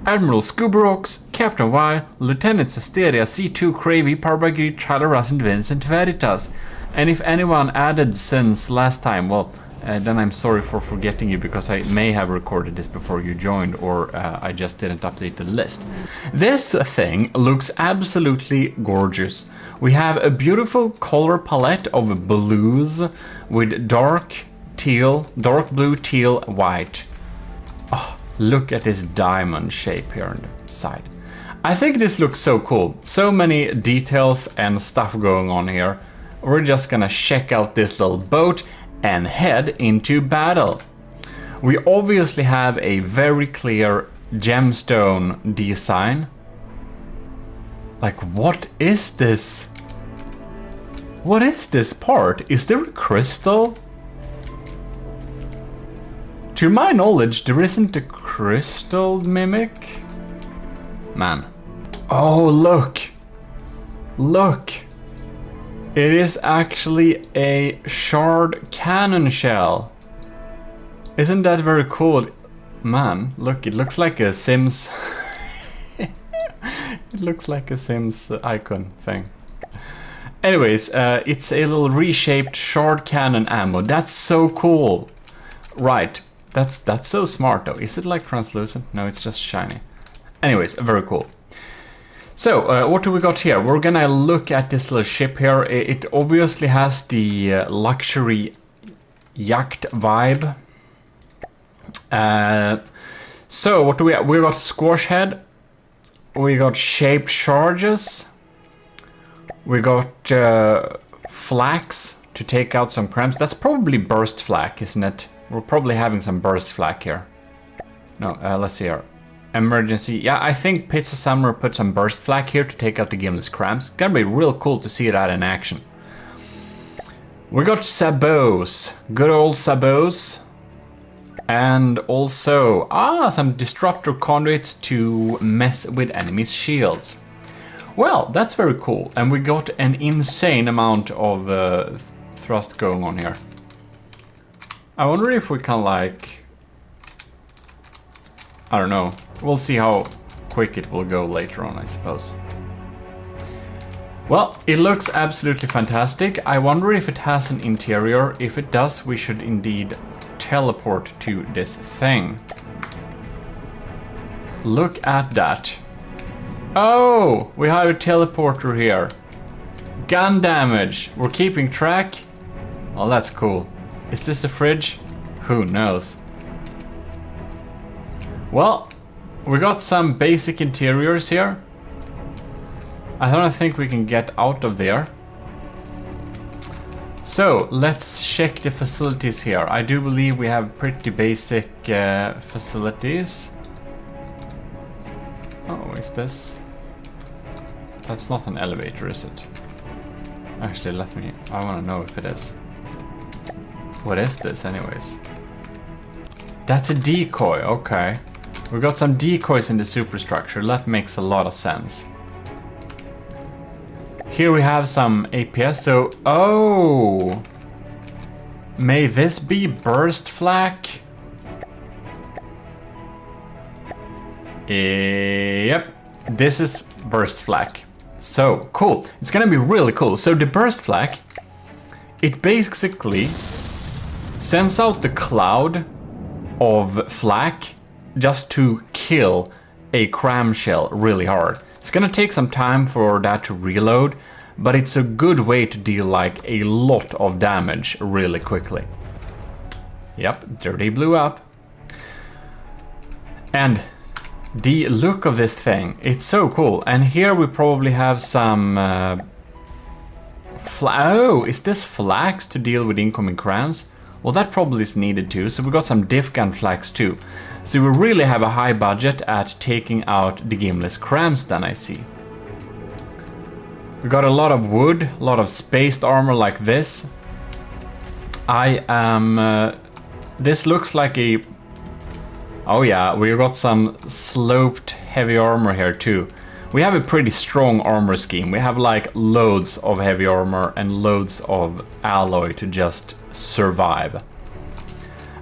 Speaker 1: Admiral Scubarox, Captain Y, Lieutenant Asteria, C2 Cravey, Parbagri, Tralaras and Vincent Veritas. And if anyone added since last time, well, then I'm sorry for forgetting you because I may have recorded this before you joined or I just didn't update the list. This thing looks absolutely gorgeous. We have a beautiful color palette of blues with dark blue, teal, white. Oh, look at this diamond shape here on the side. I think this looks so cool. So many details and stuff going on here. We're just gonna check out this little boat and head into battle. We obviously have a very clear gemstone design. Like, what is this? What is this part? Is there a crystal? To my knowledge, there isn't a crystal mimic. Man. Oh, look. Look. It is actually a shard cannon shell. Isn't that very cool? Man, look, it looks like a Sims. It looks like a Sims icon thing. Anyways, it's a little reshaped shard cannon ammo. That's so cool. Right, that's so smart though. Is it like translucent? No, it's just shiny. Anyways, very cool. So, what do we got here? We're gonna look at this little ship here. It obviously has the luxury yacht vibe. So, what do we have? We got squash head. We got shaped charges. We got flax to take out some cramps. That's probably burst flak, isn't it? We're probably having some burst flak here. No, let's see here. Emergency. Yeah, I think Pizza Samurai put some burst flak here to take out the gimless cramps. Gonna be real cool to see that in action. We got sabots. Good old sabots. And also, some disruptor conduits to mess with enemies' shields. Well, that's very cool. And we got an insane amount of thrust going on here. I wonder if we can, like... I don't know. We'll see how quick it will go later on, I suppose. Well, it looks absolutely fantastic. I wonder if it has an interior. If it does, we should indeed teleport to this thing. Look at that. Oh, we have a teleporter here. Gun damage. We're keeping track. Oh, that's cool. Is this a fridge? Who knows? Well, we got some basic interiors here. I don't think we can get out of there. So, let's check the facilities here. I do believe we have pretty basic facilities. Oh, is this? That's not an elevator, is it? Actually, I want to know if it is. What is this, anyways? That's a decoy, okay. We got some decoys in the superstructure. That makes a lot of sense. Here we have some APS, so... Oh! May this be burst flak? Yep, this is burst flak. So, cool. It's gonna be really cool. So the burst flak, it basically sends out the cloud of flak just to kill a cram shell really hard. It's gonna take some time for that to reload, but it's a good way to deal like a lot of damage really quickly. Yep, there they blew up. And the look of this thing, it's so cool. And here we probably have some... oh, is this flax to deal with incoming crams? Well, that probably is needed too. So we got some diff gun flax too. So we really have a high budget at taking out the gimless crams then, I see. We got a lot of wood, a lot of spaced armor like this. I am... this looks like a... Oh yeah, we got some sloped heavy armor here too. We have a pretty strong armor scheme. We have like loads of heavy armor and loads of alloy to just survive.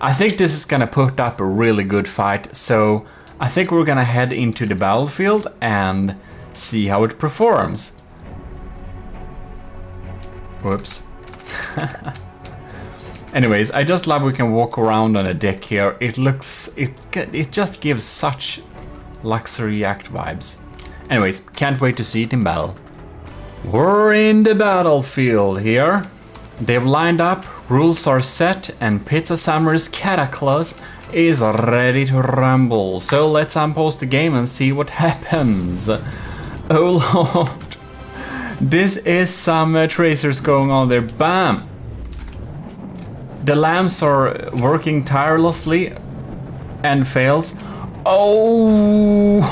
Speaker 1: I think this is gonna put up a really good fight, so I think we're gonna head into the battlefield and see how it performs. Whoops. Anyways, I just love we can walk around on a deck here. It looks... It just gives such luxury act vibes. Anyways, can't wait to see it in battle. We're in the battlefield here. They've lined up, rules are set, and Pizza Samurai's Cataclysm is ready to rumble. So let's unpause the game and see what happens. Oh lord. This is some tracers going on there. Bam! The lamps are working tirelessly and fails. Oh,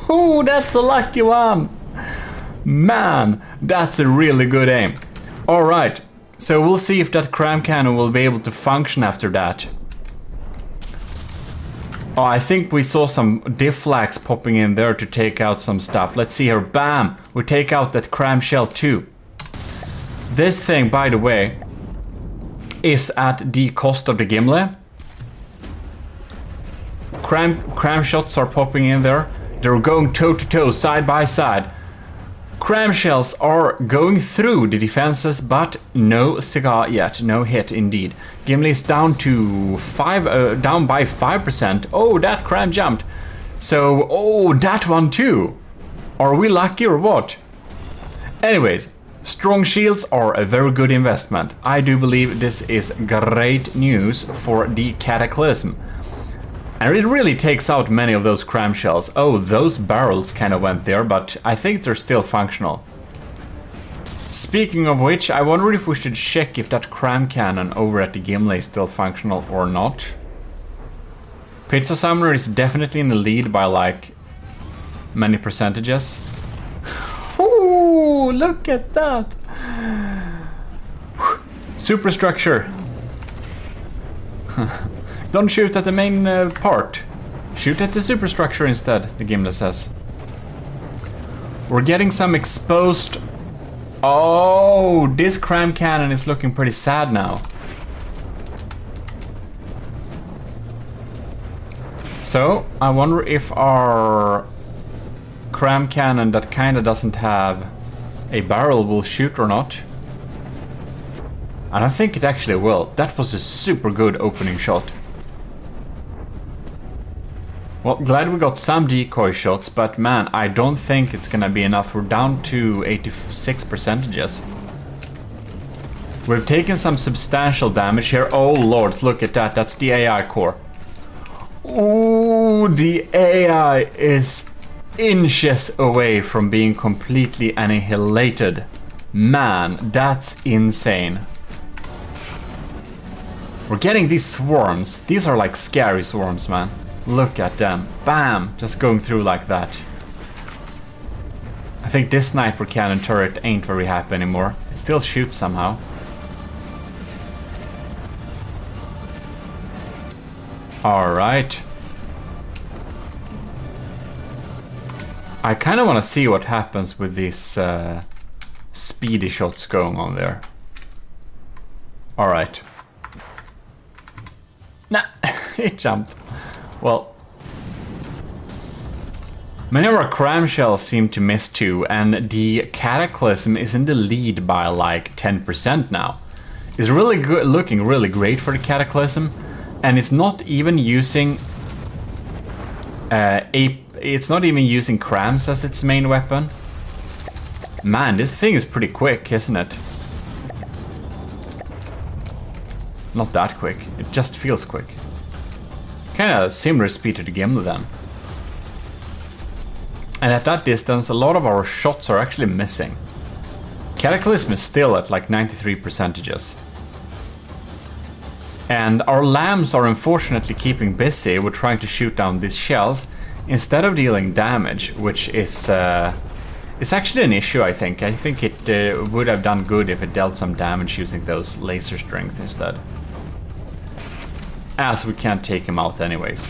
Speaker 1: oh, that's a lucky one. Man, that's a really good aim. Alright, so we'll see if that cram cannon will be able to function after that. Oh, I think we saw some diff flags popping in there to take out some stuff. Let's see here. Bam! We take out that cram shell too. This thing, by the way, is at the cost of the gimlet. Cram shots are popping in there. They're going toe to toe, side by side. Cram shells are going through the defenses, but no cigar yet. No hit indeed. Gimli is down to down by 5%. Oh, that cram jumped. So, oh, that one too. Are we lucky or what? Anyways, strong shields are a very good investment. I do believe this is great news for the Cataclysm. And it really takes out many of those cram shells. Oh, those barrels kind of went there, but I think they're still functional. Speaking of which, I wonder if we should check if that cram cannon over at the Gimli is still functional or not. Pizza Summoner is definitely in the lead by like many percentages. Ooh, look at that! Superstructure. Don't shoot at the main part. Shoot at the superstructure instead, the Gimli says. We're getting some exposed... Oh, this cram cannon is looking pretty sad now. So, I wonder if our cram cannon that kinda doesn't have a barrel will shoot or not. And I think it actually will. That was a super good opening shot. Well, glad we got some decoy shots, but man, I don't think it's gonna be enough. We're down to 86%. We've taken some substantial damage here. Oh lord, look at that. That's the AI core. Ooh, the AI is inches away from being completely annihilated. Man, that's insane. We're getting these swarms. These are like scary swarms, man. Look at them. Bam! Just going through like that. I think this sniper cannon turret ain't very happy anymore. It still shoots somehow. Alright. I kind of want to see what happens with these speedy shots going on there. Alright. Nah, it jumped. Well, many of our cram shells seem to miss too, and the Cataclysm is in the lead by like 10% now. It's really good, looking really great for the Cataclysm, and it's not even using it's not even using crams as its main weapon. Man, this thing is pretty quick, isn't it? Not that quick. It just feels quick. Kinda similar speed to the Gimli then. And at that distance, a lot of our shots are actually missing. Cataclysm is still at like 93%. And our lambs are unfortunately keeping busy with trying to shoot down these shells instead of dealing damage, which is it's actually an issue, I think. I think it would have done good if it dealt some damage using those laser strength instead. As we can't take him out anyways.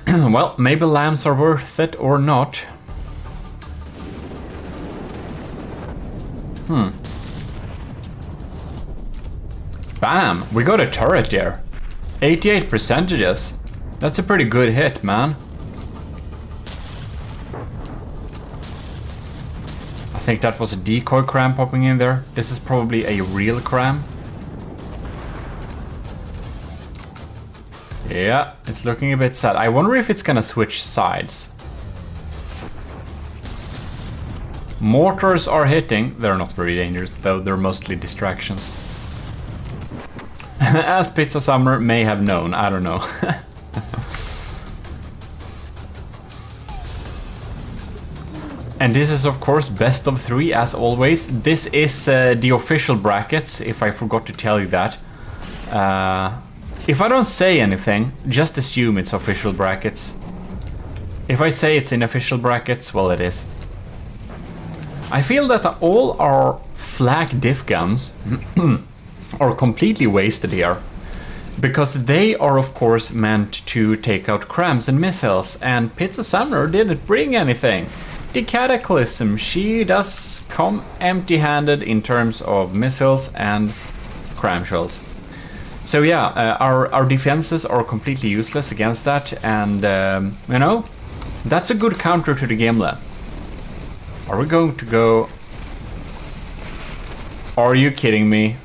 Speaker 1: Well, maybe lambs are worth it or not. Bam! We got a turret there. 88%. That's a pretty good hit, man. I think that was a decoy cram popping in there. This is probably a real cram. Yeah, it's looking a bit sad. I wonder if it's gonna switch sides. Mortars are hitting. They're not very dangerous though, they're mostly distractions. As Pizza Summer may have known, I don't know. And this is of course best of 3 as always. This is the official brackets, if I forgot to tell you that. If I don't say anything, just assume it's official brackets. If I say it's in official brackets, well, it is. I feel that all our flak diff guns are completely wasted here. Because they are of course meant to take out crams and missiles, and Pizza Summoner didn't bring anything. The Cataclysm, she does come empty-handed in terms of missiles and cram shells. So yeah, our defenses are completely useless against that, and you know, that's a good counter to the Gimle. Are we going to go... Are you kidding me?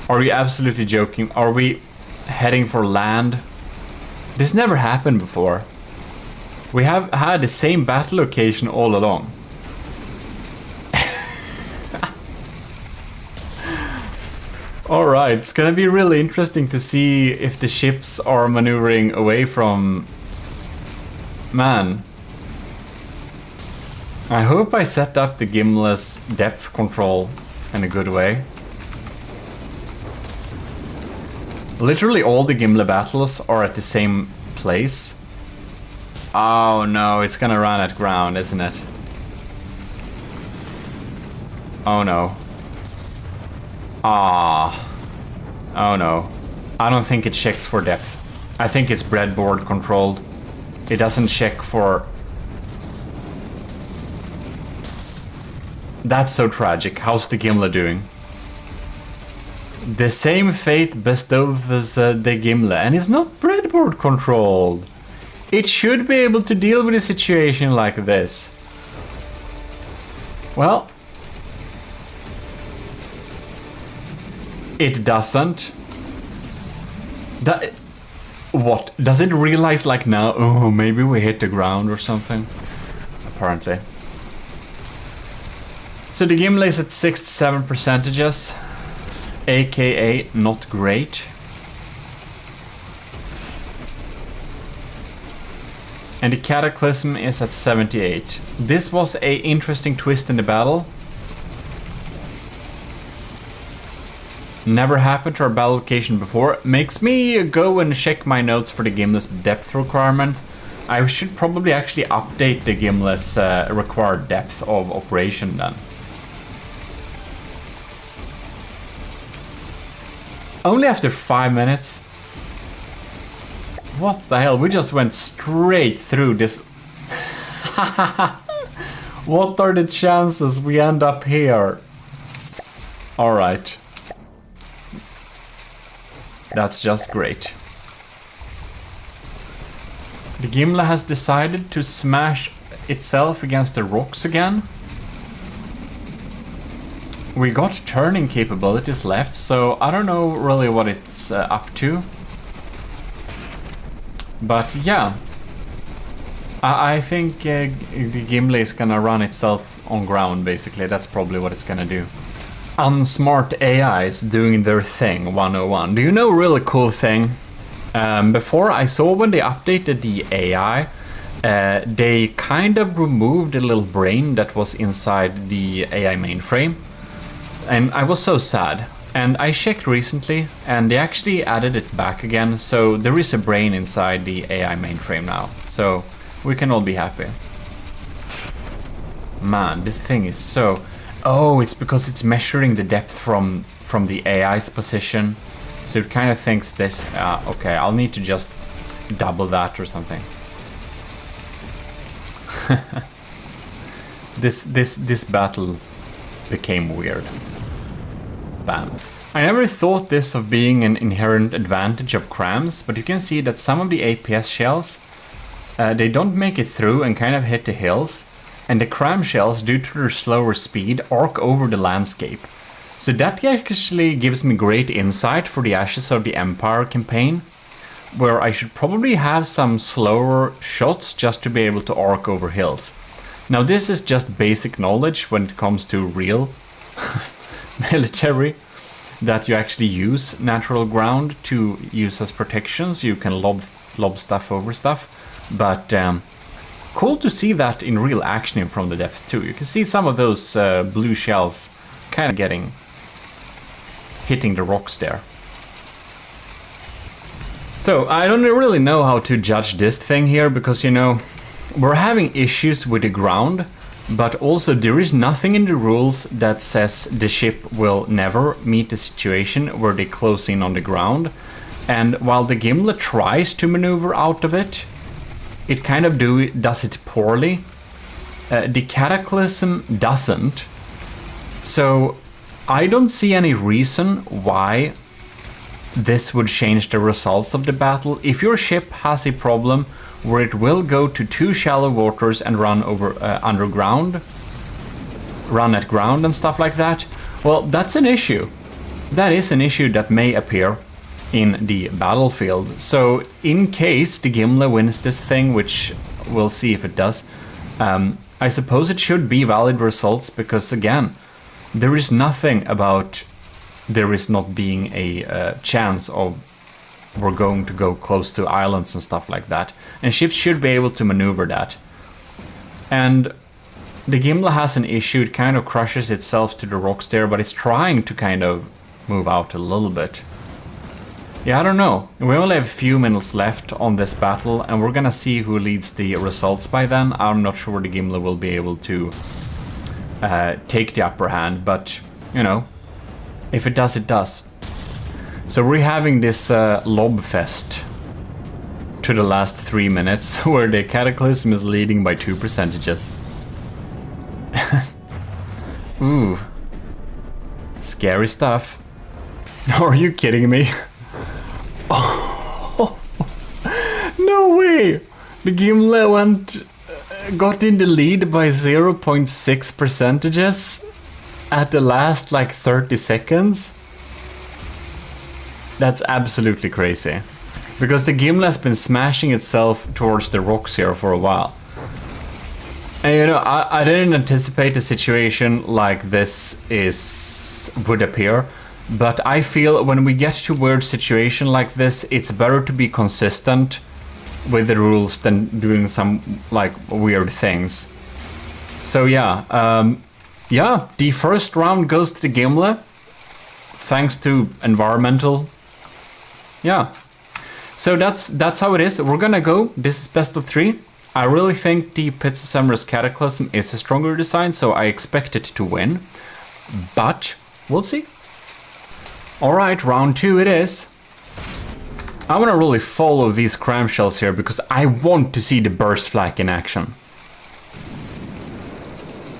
Speaker 1: Are you absolutely joking? Are we heading for land? This never happened before. We have had the same battle location all along. Alright, it's gonna be really interesting to see if the ships are maneuvering away from... Man. I hope I set up the Gimle's depth control in a good way. Literally all the Gimle battles are at the same place. Oh no, it's gonna run at ground, isn't it? Oh no. Ah. Oh no. I don't think it checks for depth. I think it's breadboard controlled. It doesn't check for... That's so tragic. How's the Gimle doing? The same fate bestows the Gimle, and it's not breadboard controlled. It should be able to deal with a situation like this. Well, it doesn't. What? Does it realize like now, oh, maybe we hit the ground or something? Apparently. So the Gimle is at 67%. AKA not great. And the Cataclysm is at 78. This was a interesting twist in the battle. Never happened to our battle location before. Makes me go and check my notes for the Gimle's depth requirement. I should probably actually update the Gimle's required depth of operation then. Only after 5 minutes? What the hell? We just went straight through this. What are the chances we end up here? Alright. That's just great. The Gimle has decided to smash itself against the rocks again. We got turning capabilities left, so I don't know really what it's up to. But yeah, I think the Gimle is gonna run itself on ground, basically. That's probably what it's gonna do. Unsmart AIs doing their thing, 101. Do you know a really cool thing? Before I saw when they updated the AI, they kind of removed a little brain that was inside the AI mainframe. And I was so sad. And I checked recently, and they actually added it back again, so there is a brain inside the AI mainframe now. So we can all be happy. Man, this thing is so... Oh, it's because it's measuring the depth from the AI's position. So it kind of thinks this... okay, I'll need to just double that or something. This battle became weird. Bam. I never thought this of being an inherent advantage of crams, but you can see that some of the APS shells, they don't make it through and kind of hit the hills, and the cram shells, due to their slower speed, arc over the landscape. So that actually gives me great insight for the Ashes of the Empire campaign, where I should probably have some slower shots just to be able to arc over hills. Now this is just basic knowledge when it comes to real military, that you actually use natural ground to use as protections. You can lob stuff over stuff, but cool to see that in real action from the depth too. You can see some of those blue shells kind of hitting the rocks there. So I don't really know how to judge this thing here, because you know, we're having issues with the ground, but also there is nothing in the rules that says the ship will never meet a situation where they close in on the ground. And while the Gimli tries to maneuver out of it, it kind of does it poorly. The Cataclysm doesn't. So I don't see any reason why this would change the results of the battle. If your ship has a problem where it will go to too shallow waters and run over underground, run at ground and stuff like that, well, that's an issue. That is an issue that may appear in the battlefield. So in case the Gimli wins this thing, which we'll see if it does, I suppose it should be valid results, because again, there is nothing about there is not being a chance of we're going to go close to islands and stuff like that. And ships should be able to maneuver that. And the Gimli has an issue, it kind of crushes itself to the rocks there, but it's trying to kind of move out a little bit. Yeah, I don't know. We only have a few minutes left on this battle, and we're gonna see who leads the results by then. I'm not sure the Gimli will be able to take the upper hand, but, you know, if it does, it does. So we're having this lob fest to the last 3 minutes, where the Cataclysm is leading by 2 percentages. Ooh. Scary stuff. Are you kidding me? Oh, no way! The Gimli got in the lead by 0.6 percentages at the last like 30 seconds. That's absolutely crazy. Because the Gimli has been smashing itself towards the rocks here for a while. And you know, I didn't anticipate a situation like this would appear. But I feel when we get to a weird situation like this, it's better to be consistent with the rules than doing some like weird things. So yeah, yeah, the first round goes to the Gimli, thanks to environmental. Yeah, so that's how it is. We're gonna go. This is best of 3. I really think the Pizza Summer's Cataclysm is a stronger design, so I expect it to win. But we'll see. Alright, round 2 it is. I want to really follow these clamshells here because I want to see the burst flak in action.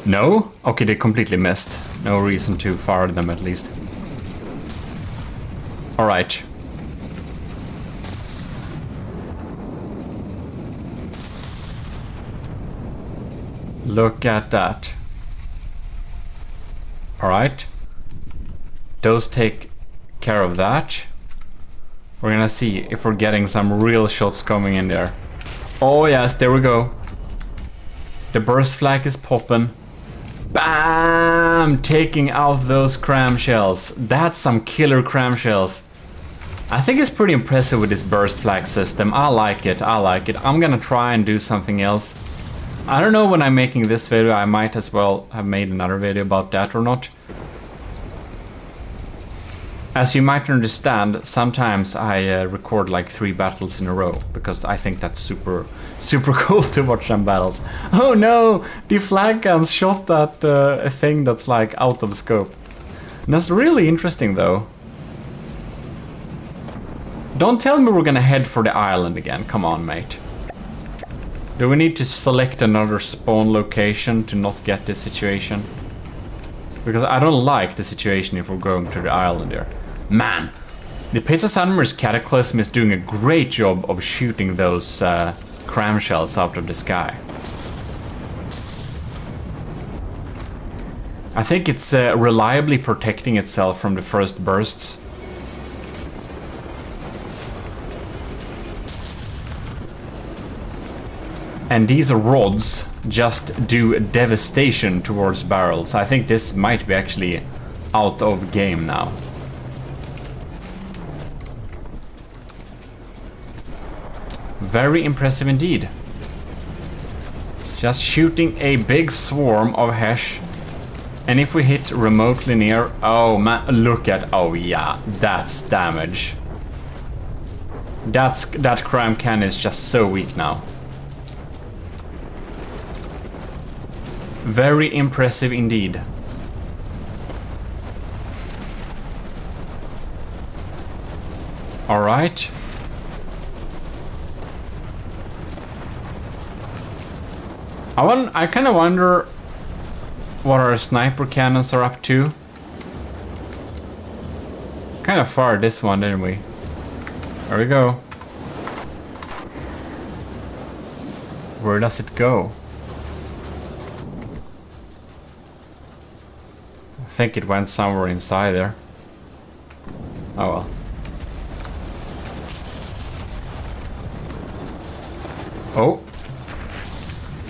Speaker 1: No? Okay, they completely missed. No reason to fire them at least. Alright. Look at that. Alright. Those take care of that. We're gonna see if we're getting some real shots coming in there. Oh yes, there we go. The burst flag is popping. Bam! Taking out those clamshells. That's some killer clamshells. I think it's pretty impressive with this burst flag system. I like it, I like it. I'm gonna try and do something else. I don't know when I'm making this video, I might as well have made another video about that or not. As you might understand, sometimes I record like 3 battles in a row, because I think that's super cool to watch them battles. Oh no! The flag guns shot that a thing that's like out of scope. And that's really interesting though. Don't tell me we're gonna head for the island again, come on mate. Do we need to select another spawn location to not get this situation? Because I don't like the situation if we're going to the island here. Man, the Pizza Sandmer's Cataclysm is doing a great job of shooting those clamshells out of the sky. I think it's reliably protecting itself from the first bursts. And these rods just do devastation towards barrels. I think this might be actually out of game now. Very impressive indeed. Just shooting a big swarm of Hesh. And if we hit remotely near... Oh man, look at... Oh yeah, that's damage. That cram can is just so weak now. Very impressive indeed. All right. I kind of wonder what our sniper cannons are up to. Kind of fired this one, didn't we? There we go. Where does it go? I think it went somewhere inside there. Oh well. Oh.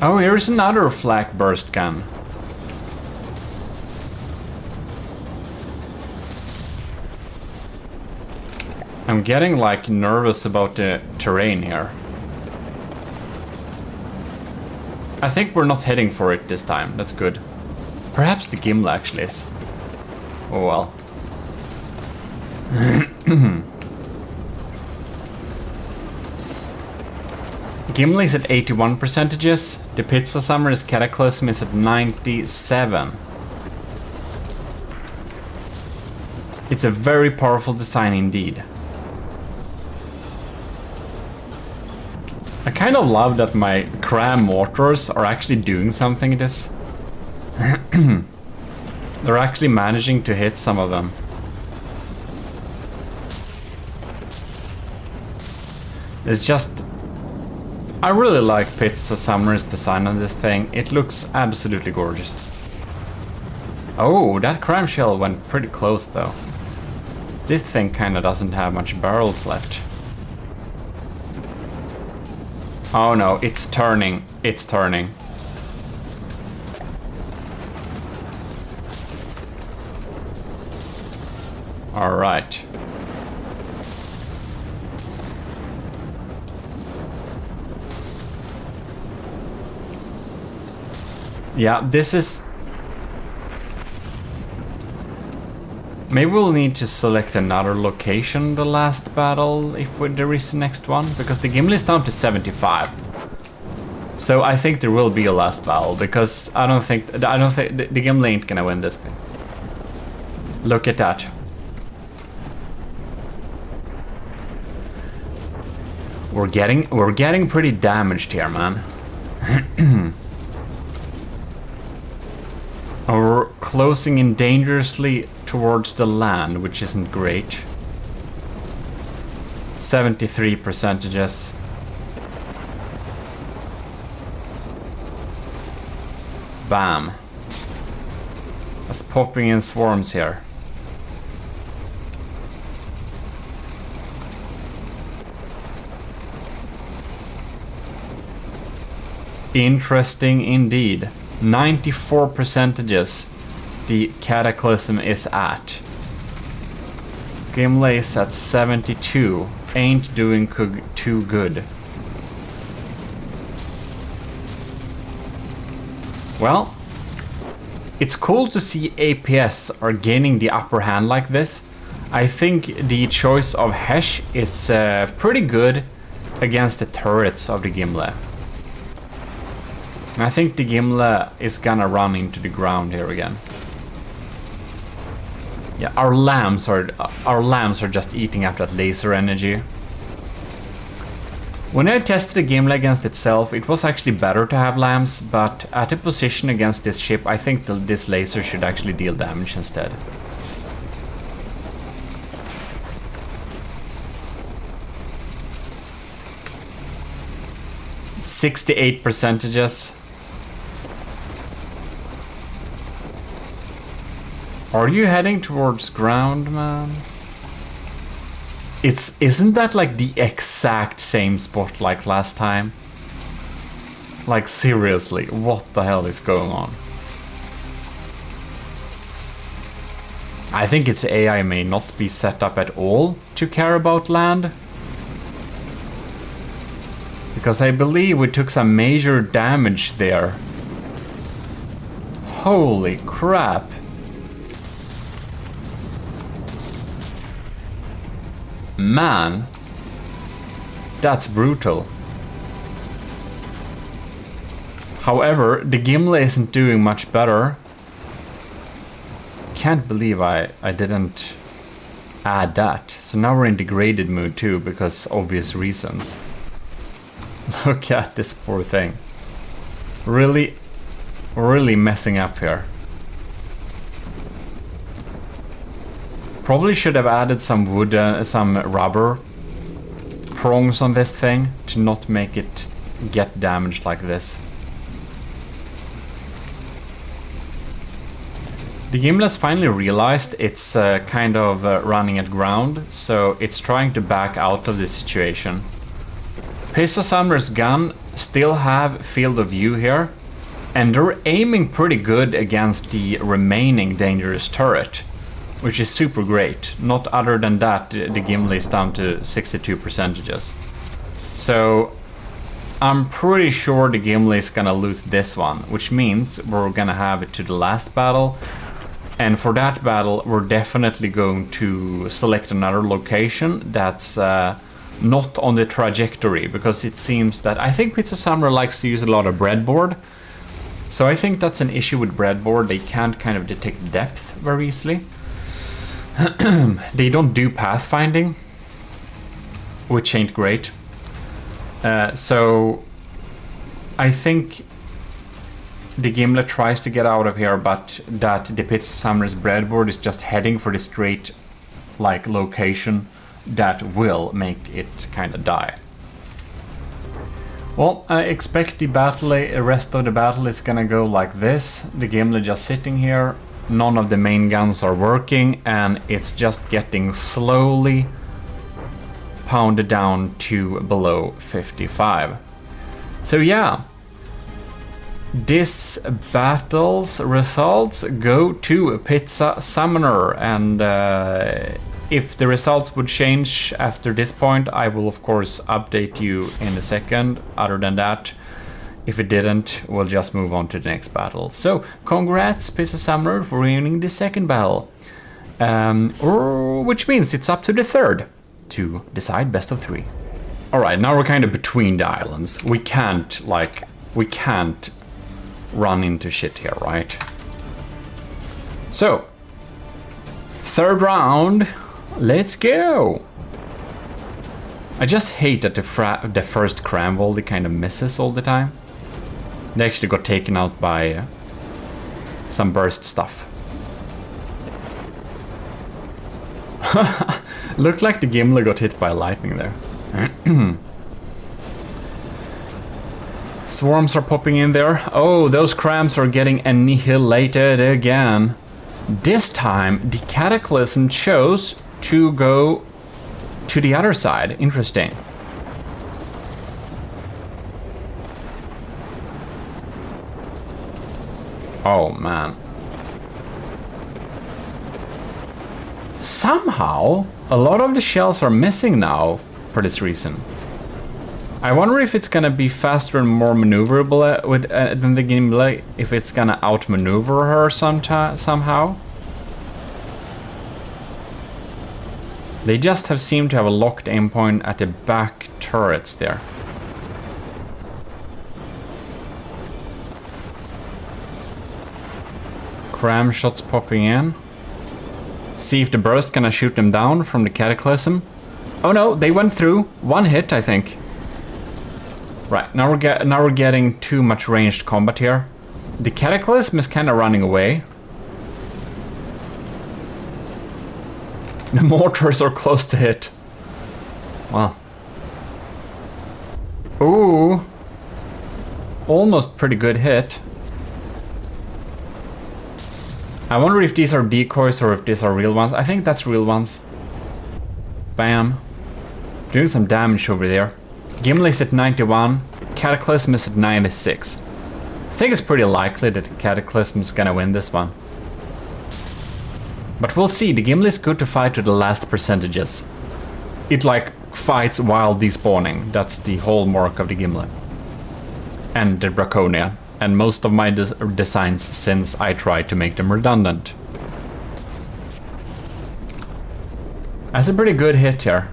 Speaker 1: Oh, here's another flak burst gun. I'm getting like nervous about the terrain here. I think we're not heading for it this time. That's good. Perhaps the Gimli actually is. Oh well. Gimli is at 81 percentages. The Pizza Summer's Cataclysm is at 97. It's a very powerful design indeed. I kind of love that my cram mortars are actually doing something in this. They're actually managing to hit some of them. It's just... I really like Pizza Summer's design on this thing. It looks absolutely gorgeous. Oh, that cram shell went pretty close though. This thing kinda doesn't have much barrels left. Oh no, it's turning. It's turning. Alright. Yeah, this is... Maybe we'll need to select another location the last battle if there is the next one, because the Gimli is down to 75. So I think there will be a last battle, because I don't think the Gimli ain't gonna win this thing. Look at that. We're getting pretty damaged here, man. And we're closing in dangerously towards the land, which isn't great. 73 percentages. Bam. That's popping in swarms here. Interesting indeed. 94 percentages the Cataclysm is at. Gimli is at 72. Ain't doing too good. Well, it's cool to see APS are gaining the upper hand like this. I think the choice of Hesh is pretty good against the turrets of the Gimli. I think the Gimli is gonna run into the ground here again. Yeah, our lambs are just eating up that laser energy. When I tested the Gimli against itself, it was actually better to have lambs, but at a position against this ship, I think this laser should actually deal damage instead. It's 68 percentages. Are you heading towards ground, man? Isn't that like the exact same spot like last time? Like seriously, what the hell is going on? I think its AI may not be set up at all to care about land. Because I believe we took some major damage there. Holy crap. Man, that's brutal. However, the Gimli isn't doing much better. Can't believe I didn't add that. So now we're in degraded mood too, because obvious reasons. Look at this poor thing. Really messing up here. Probably should have added some wood, some rubber prongs on this thing to not make it get damaged like this. The Gimli has finally realized it's kind of running at ground, so it's trying to back out of this situation. Pizza Summer's gun still have field of view here, and they're aiming pretty good against the remaining dangerous turret, which is super great. Not other than that, the Gimli is down to 62%. So I'm pretty sure the Gimli is gonna lose this one, which means we're gonna have it to the last battle. And for that battle, we're definitely going to select another location that's not on the trajectory, because it seems that I think Pizza Summer likes to use a lot of breadboard. So I think that's an issue with breadboard. They can't kind of detect depth very easily. They don't do pathfinding, which ain't great. So I think the Gimli tries to get out of here, but that the Pizza Summer's breadboard is just heading for the straight like location that will make it kind of die. Well, I expect the rest of the battle is gonna go like this. The Gimli just sitting here, none of the main guns are working, and it's just getting slowly pounded down to below 55. So yeah, this battle's results go to Pizza Summoner, and if the results would change after this point, I will of course update you in a second. Other than that, if it didn't, we'll just move on to the next battle. So congrats Pizza Summoner for winning the second battle, which means it's up to the third to decide best of 3. All right, now we're kind of between the islands. We can't run into shit here, right? So, third round, let's go! I just hate that the first Cramvold kind of misses all the time. They actually got taken out by some burst stuff. Looked like the Gimli got hit by lightning there. Swarms are popping in there. Oh, those crams are getting annihilated again. This time, the Cataclysm chose to go to the other side. Interesting. Oh, man. Somehow, a lot of the shells are missing now for this reason. I wonder if it's gonna be faster and more maneuverable than the Gimli, if it's gonna outmaneuver her somehow. They just have seemed to have a locked aim point at the back turrets there. Cram shots popping in. See if the burst gonna shoot them down from the Cataclysm. Oh no, they went through. One hit, I think. Right, now we're getting too much ranged combat here. The Cataclysm is kind of running away. The mortars are close to hit. Well. Ooh. Almost pretty good hit. I wonder if these are decoys or if these are real ones. I think that's real ones. Bam. Doing some damage over there. Gimli's at 91. Cataclysm is at 96. I think it's pretty likely that Cataclysm is gonna win this one. But we'll see. The Gimli is good to fight to the last percentages. It like fights while despawning. That's the hallmark of the Gimli. And the Draconia. And most of my designs since I tried to make them redundant. That's a pretty good hit here.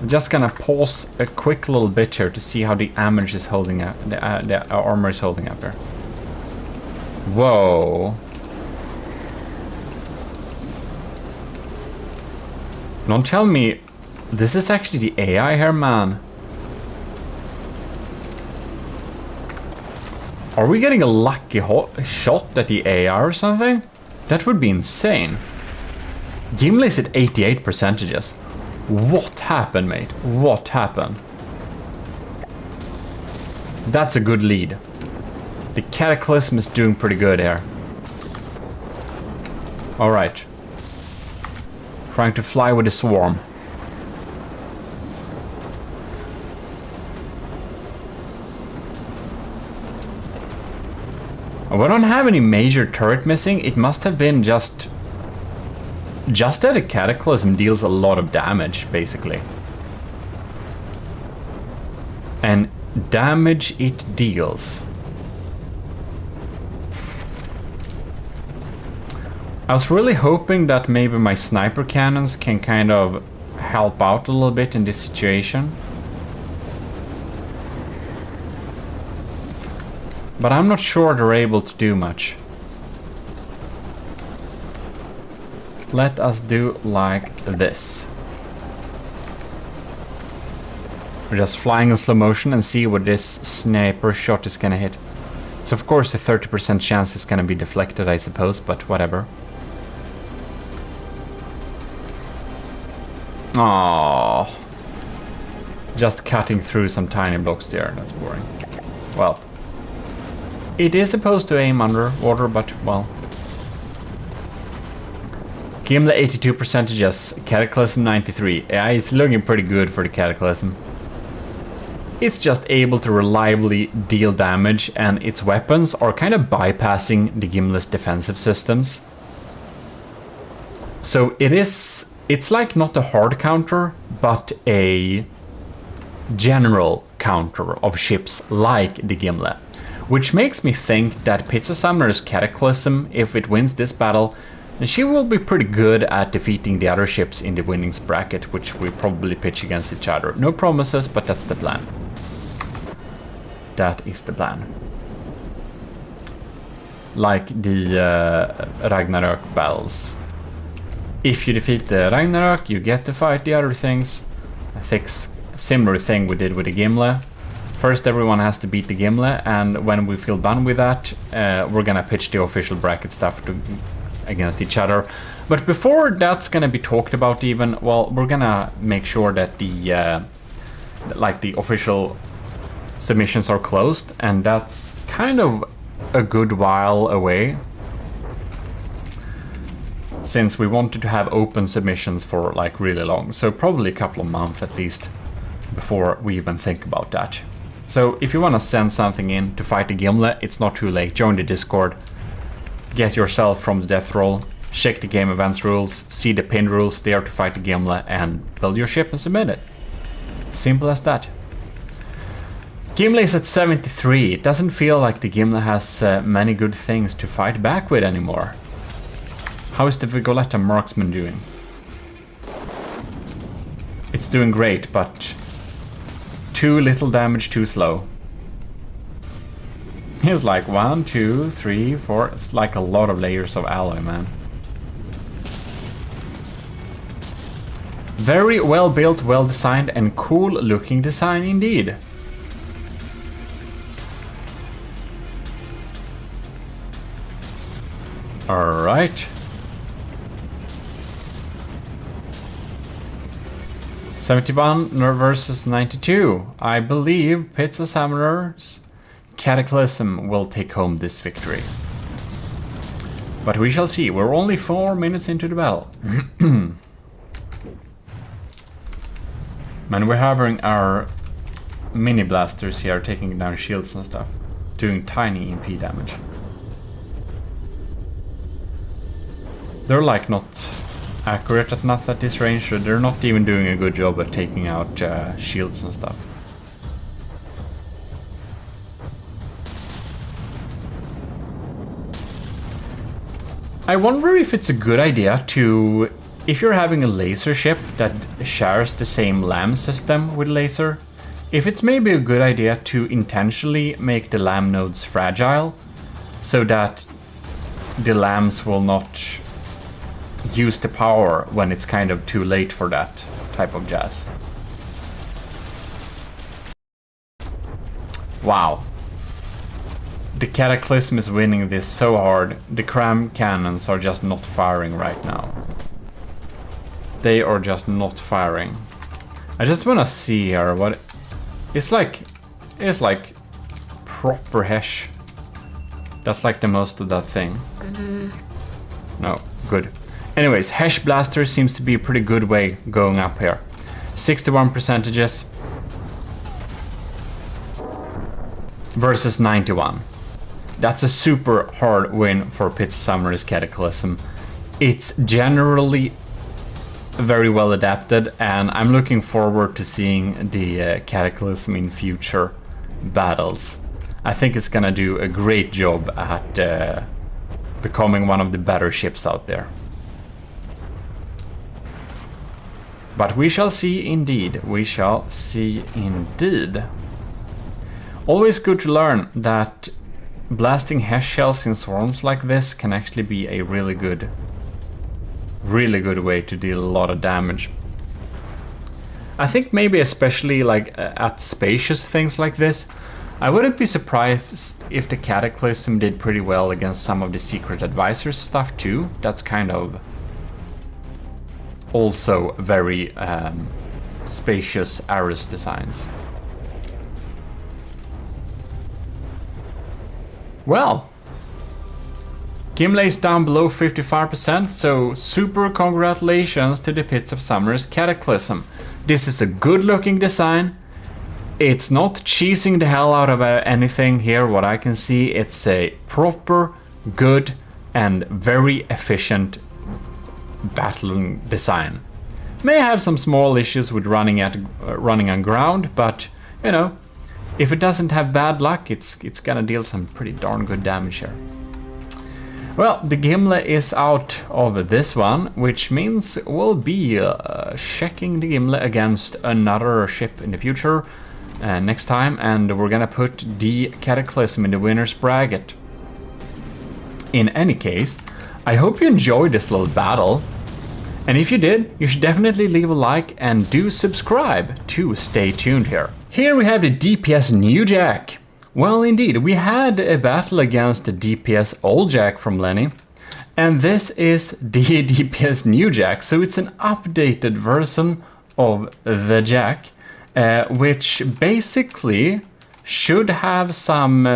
Speaker 1: I'm just gonna pause a quick little bit here to see how the damage is holding up, the armor is holding up here. Whoa. Don't tell me this is actually the AI here, man. Are we getting a lucky shot at the AI or something? That would be insane. Gimli is at 88%. What happened, mate? What happened? That's a good lead. The Cataclysm is doing pretty good here. Alright. Trying to fly with the swarm. We don't have any major turret missing. It must have been just that a Cataclysm deals a lot of damage, basically. And damage it deals. I was really hoping that maybe my sniper cannons can kind of help out a little bit in this situation. But I'm not sure they're able to do much. Let us do like this. We're just flying in slow motion and see what this sniper shot is gonna hit. So of course the 30% chance is gonna be deflected, I suppose, but whatever. Aww. Just cutting through some tiny blocks there, that's boring. Well. It is supposed to aim underwater, but, well. Gimli 82%, yes. Cataclysm 93. Yeah, it's looking pretty good for the Cataclysm. It's just able to reliably deal damage, and its weapons are kind of bypassing the Gimli's defensive systems. So it's like not a hard counter, but a general counter of ships like the Gimli. Which makes me think that Pizza Summoner's Cataclysm, if it wins this battle, she will be pretty good at defeating the other ships in the winnings bracket, which we probably pitch against each other. No promises, but that's the plan. That is the plan. Like the Ragnarök battles. If you defeat the Ragnarök, you get to fight the other things. I think similar thing we did with the Gimli. First, everyone has to beat the Gimli, and when we feel done with that, we're gonna pitch the official bracket stuff against each other. But before that's gonna be talked about even, well, we're gonna make sure that the official submissions are closed, and that's kind of a good while away. Since we wanted to have open submissions for like really long, so probably a couple of months at least before we even think about that. So if you want to send something in to fight the Gimli, it's not too late. Join the Discord, get yourself from the death roll, check the game events rules, see the pinned rules there to fight the Gimli, and build your ship and submit it. Simple as that. Gimli is at 73. It doesn't feel like the Gimli has many good things to fight back with anymore. How is the Vigoletta Marksman doing? It's doing great, but too little damage, too slow. He's like 1, 2, 3, 4. It's like a lot of layers of alloy, man. Very well built, well designed, and cool looking design indeed. Alright. 71 versus 92. I believe Pizza Summoner's Cataclysm will take home this victory. But we shall see. We're only 4 minutes into the battle. Man, we're having our mini blasters here taking down shields and stuff. Doing tiny EMP damage. They're like not accurate enough at this range, so they're not even doing a good job at taking out shields and stuff. I wonder if it's a good idea to if you're having a laser ship that shares the same LAM system with laser, if it's maybe a good idea to intentionally make the LAM nodes fragile so that the LAMs will not use the power when it's kind of too late for that type of jazz. Wow. The Cataclysm is winning this so hard. The cram cannons are just not firing right now. They are just not firing. I just wanna see here what it's like proper Hesh. That's like the most of that thing. No, good. Anyways, Hesh Blaster seems to be a pretty good way going up here. 61 percentages versus 91. That's a super hard win for Pizza Summer's Cataclysm. It's generally very well adapted, and I'm looking forward to seeing the Cataclysm in future battles. I think it's gonna do a great job at becoming one of the better ships out there. But we shall see indeed. We shall see indeed. Always good to learn that blasting Hesh shells in swarms like this can actually be a really good way to deal a lot of damage. I think maybe especially like at spacious things like this, I wouldn't be surprised if the Cataclysm did pretty well against some of the Secret Advisors stuff too. That's kind of also very spacious Ares designs. Well, Gimle is down below 55%, so super congratulations to the Pits of Summer's Cataclysm. This is a good looking design. It's not cheesing the hell out of anything here, what I can see. It's a proper, good, and very efficient battling design. May have some small issues with running on ground, but you know, if it doesn't have bad luck, it's gonna deal some pretty darn good damage here. Well, the Gimle is out of this one, which means we'll be checking the Gimle against another ship in the future next time, and we're gonna put the Cataclysm in the winner's bracket. In any case, I hope you enjoyed this little battle. And if you did, you should definitely leave a like and do subscribe to stay tuned here. Here we have the DPS New Jack. Well, indeed, we had a battle against the DPS Old Jack from Lenny. And this is the DPS New Jack, so it's an updated version of the Jack, which basically should have some,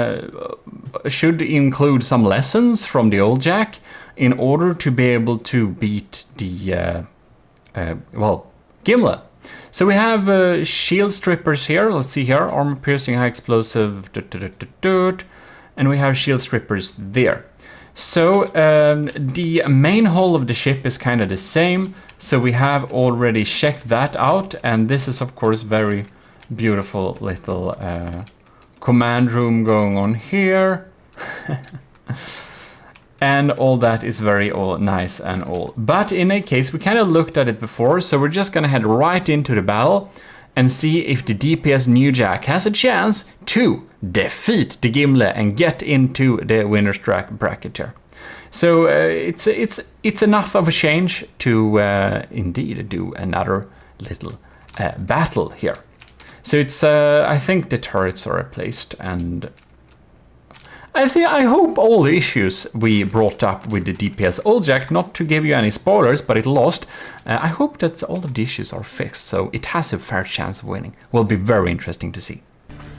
Speaker 1: should include some lessons from the Old Jack in order to be able to beat the, well, Gimle. So we have shield strippers here. Let's see here, armor piercing, high explosive, and we have shield strippers there. So the main hull of the ship is kind of the same. So we have already checked that out, and this is of course very beautiful little command room going on here. And all that is very all nice and all. But in any case, we kind of looked at it before, so we're just gonna head right into the battle and see if the DPS New Jack has a chance to defeat the Gimle and get into the winner's bracket here. So it's enough of a change to indeed do another little battle here. So it's I think the turrets are replaced, and I hope all the issues we brought up with the DPS Old Jack, not to give you any spoilers, but it lost. I hope that all of the issues are fixed, so it has a fair chance of winning. Will be very interesting to see.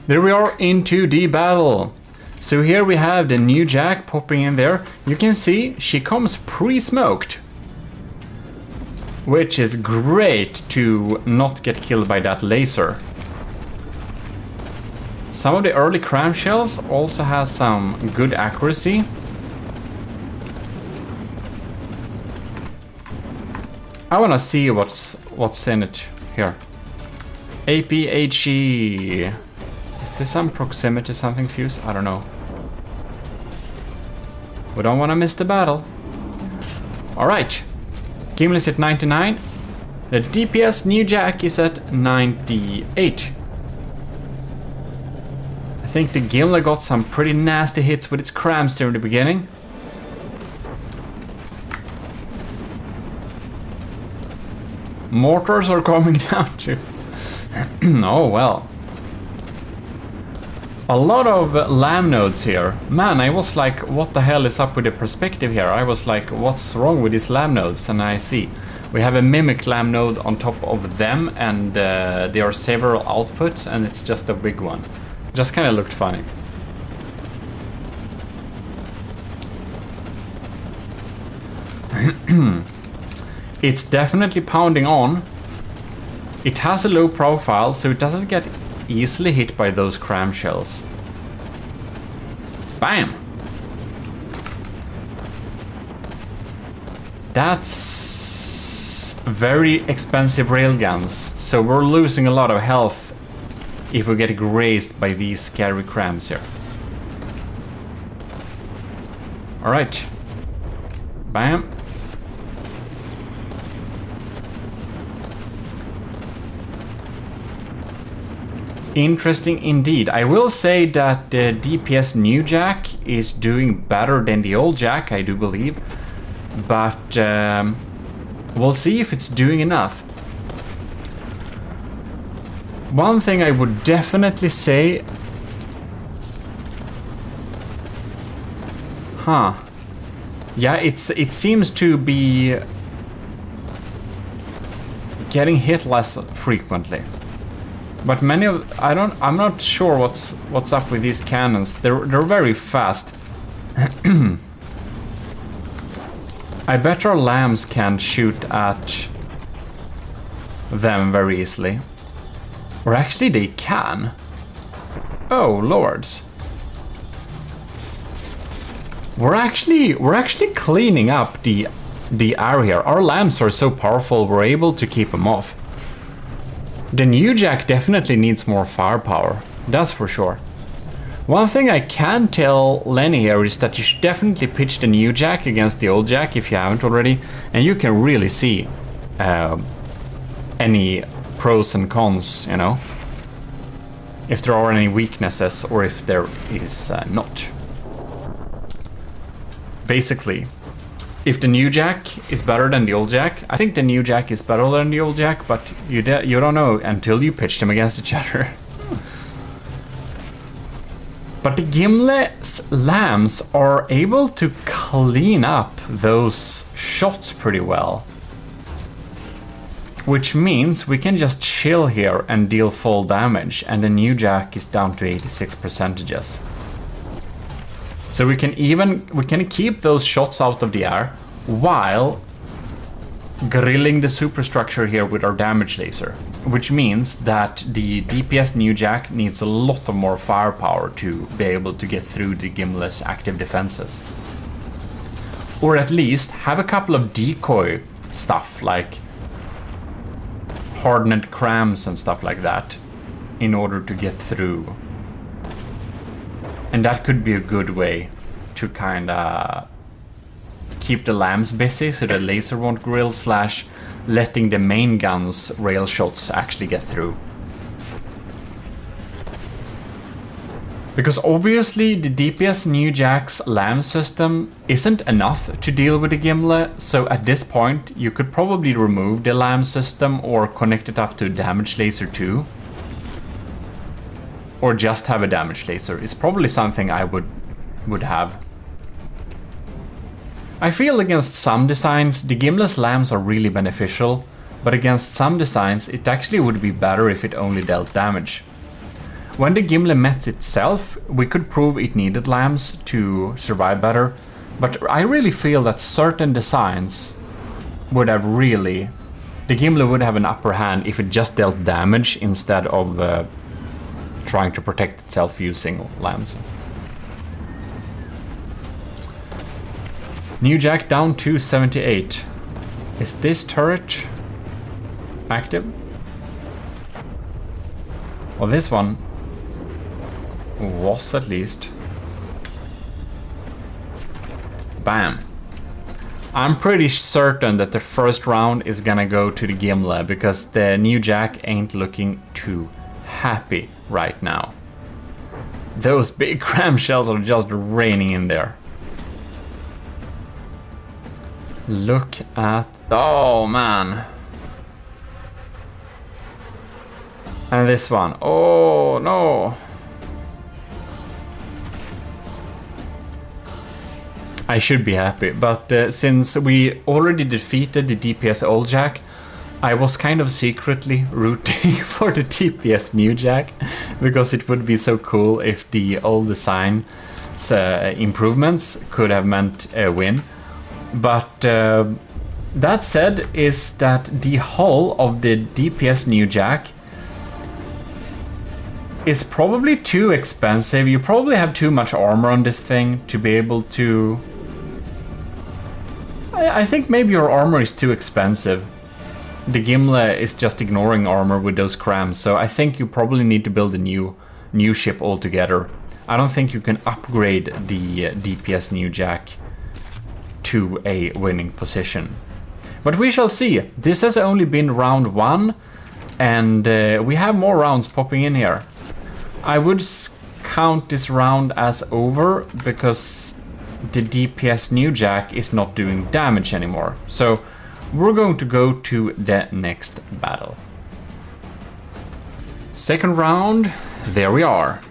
Speaker 1: There we are into the battle. So here we have the New Jack popping in there. You can see she comes pre-smoked, which is great to not get killed by that laser. Some of the early cram shells also has some good accuracy. I wanna see what's in it here. APHE. Is this some proximity something fuse? I don't know. We don't wanna miss the battle. Alright. Gimli is at 99. The DPS new Jack is at 98. I think the Gimli got some pretty nasty hits with its crams there in the beginning. Mortars are coming down too. Oh well. A lot of lamb nodes here. Man, I was like, what the hell is up with the perspective here? I was like, what's wrong with these lamb nodes? And I see. We have a mimic lamb node on top of them, and there are several outputs, and it's just a big one. Just kind of looked funny. It's definitely pounding on. It has a low profile, so it doesn't get easily hit by those cram shells. Bam! That's very expensive railguns, so we're losing a lot of health if we get grazed by these scary crams here. Alright. Bam. Interesting indeed. I will say that the DPS new Jack is doing better than the old Jack, I do believe. But we'll see if it's doing enough. One thing I would definitely say... Yeah, it seems to be getting hit less frequently. But many of I'm not sure what's up with these cannons. They're very fast. I bet our lambs can shoot at them very easily. Or actually they can. Oh lords. We're actually cleaning up the air here. Our lambs are so powerful we're able to keep them off. The new Jack definitely needs more firepower, that's for sure. One thing I can tell Lenny here is that you should definitely pitch the new Jack against the old Jack if you haven't already, and you can really see any pros and cons, you know, if there are any weaknesses or if there is not. Basically, if the new Jack is better than the old Jack, I think the new Jack is better than the old Jack, but you don't know until you pitch them against each other. But the Gimli's lambs are able to clean up those shots pretty well. Which means we can just chill here and deal full damage, and the new Jack is down to 86%. So we can keep those shots out of the air while grilling the superstructure here with our damage laser, which means that the DPS new Jack needs a lot of more firepower to be able to get through the Gimli's active defenses. Or at least have a couple of decoy stuff like hardened crams and stuff like that in order to get through. And that could be a good way to kinda keep the lambs busy so the laser won't grill / letting the main gun's rail shots actually get through. Because obviously the DPS new Jack's lamb system isn't enough to deal with the Gimli, so at this point you could probably remove the lamb system or connect it up to a damage laser too. Or just have a damage laser. It's probably something I would have. I feel against some designs the Gimli's lambs are really beneficial, but against some designs it actually would be better if it only dealt damage. When the Gimli met itself, we could prove it needed lambs to survive better, but I really feel that certain designs would have really... The Gimli would have an upper hand if it just dealt damage instead of trying to protect itself using lambs. New Jack down to 78. Is this turret active? Well, this one was at least. Bam. I'm pretty certain that the first round is gonna go to the Gimle because the new Jack ain't looking too happy right now. Those big cram shells are just raining in there. Look at... oh man. And this one. Oh no. I should be happy, but since we already defeated the DPS old Jack, I was kind of secretly rooting for the DPS new Jack, because it would be so cool if the old design improvements could have meant a win. But that said, is that the hull of the DPS new Jack is probably too expensive. You probably have too much armor on this thing to be able to... I think maybe your armor is too expensive. The Gimle is just ignoring armor with those crams, so I think you probably need to build a new ship altogether. I don't think you can upgrade the DPS new Jack to a winning position. But we shall see. This has only been round 1, and we have more rounds popping in here. I would count this round as over because the DPS new Jack is not doing damage anymore. So we're going to go to the next battle. Second round, there we are.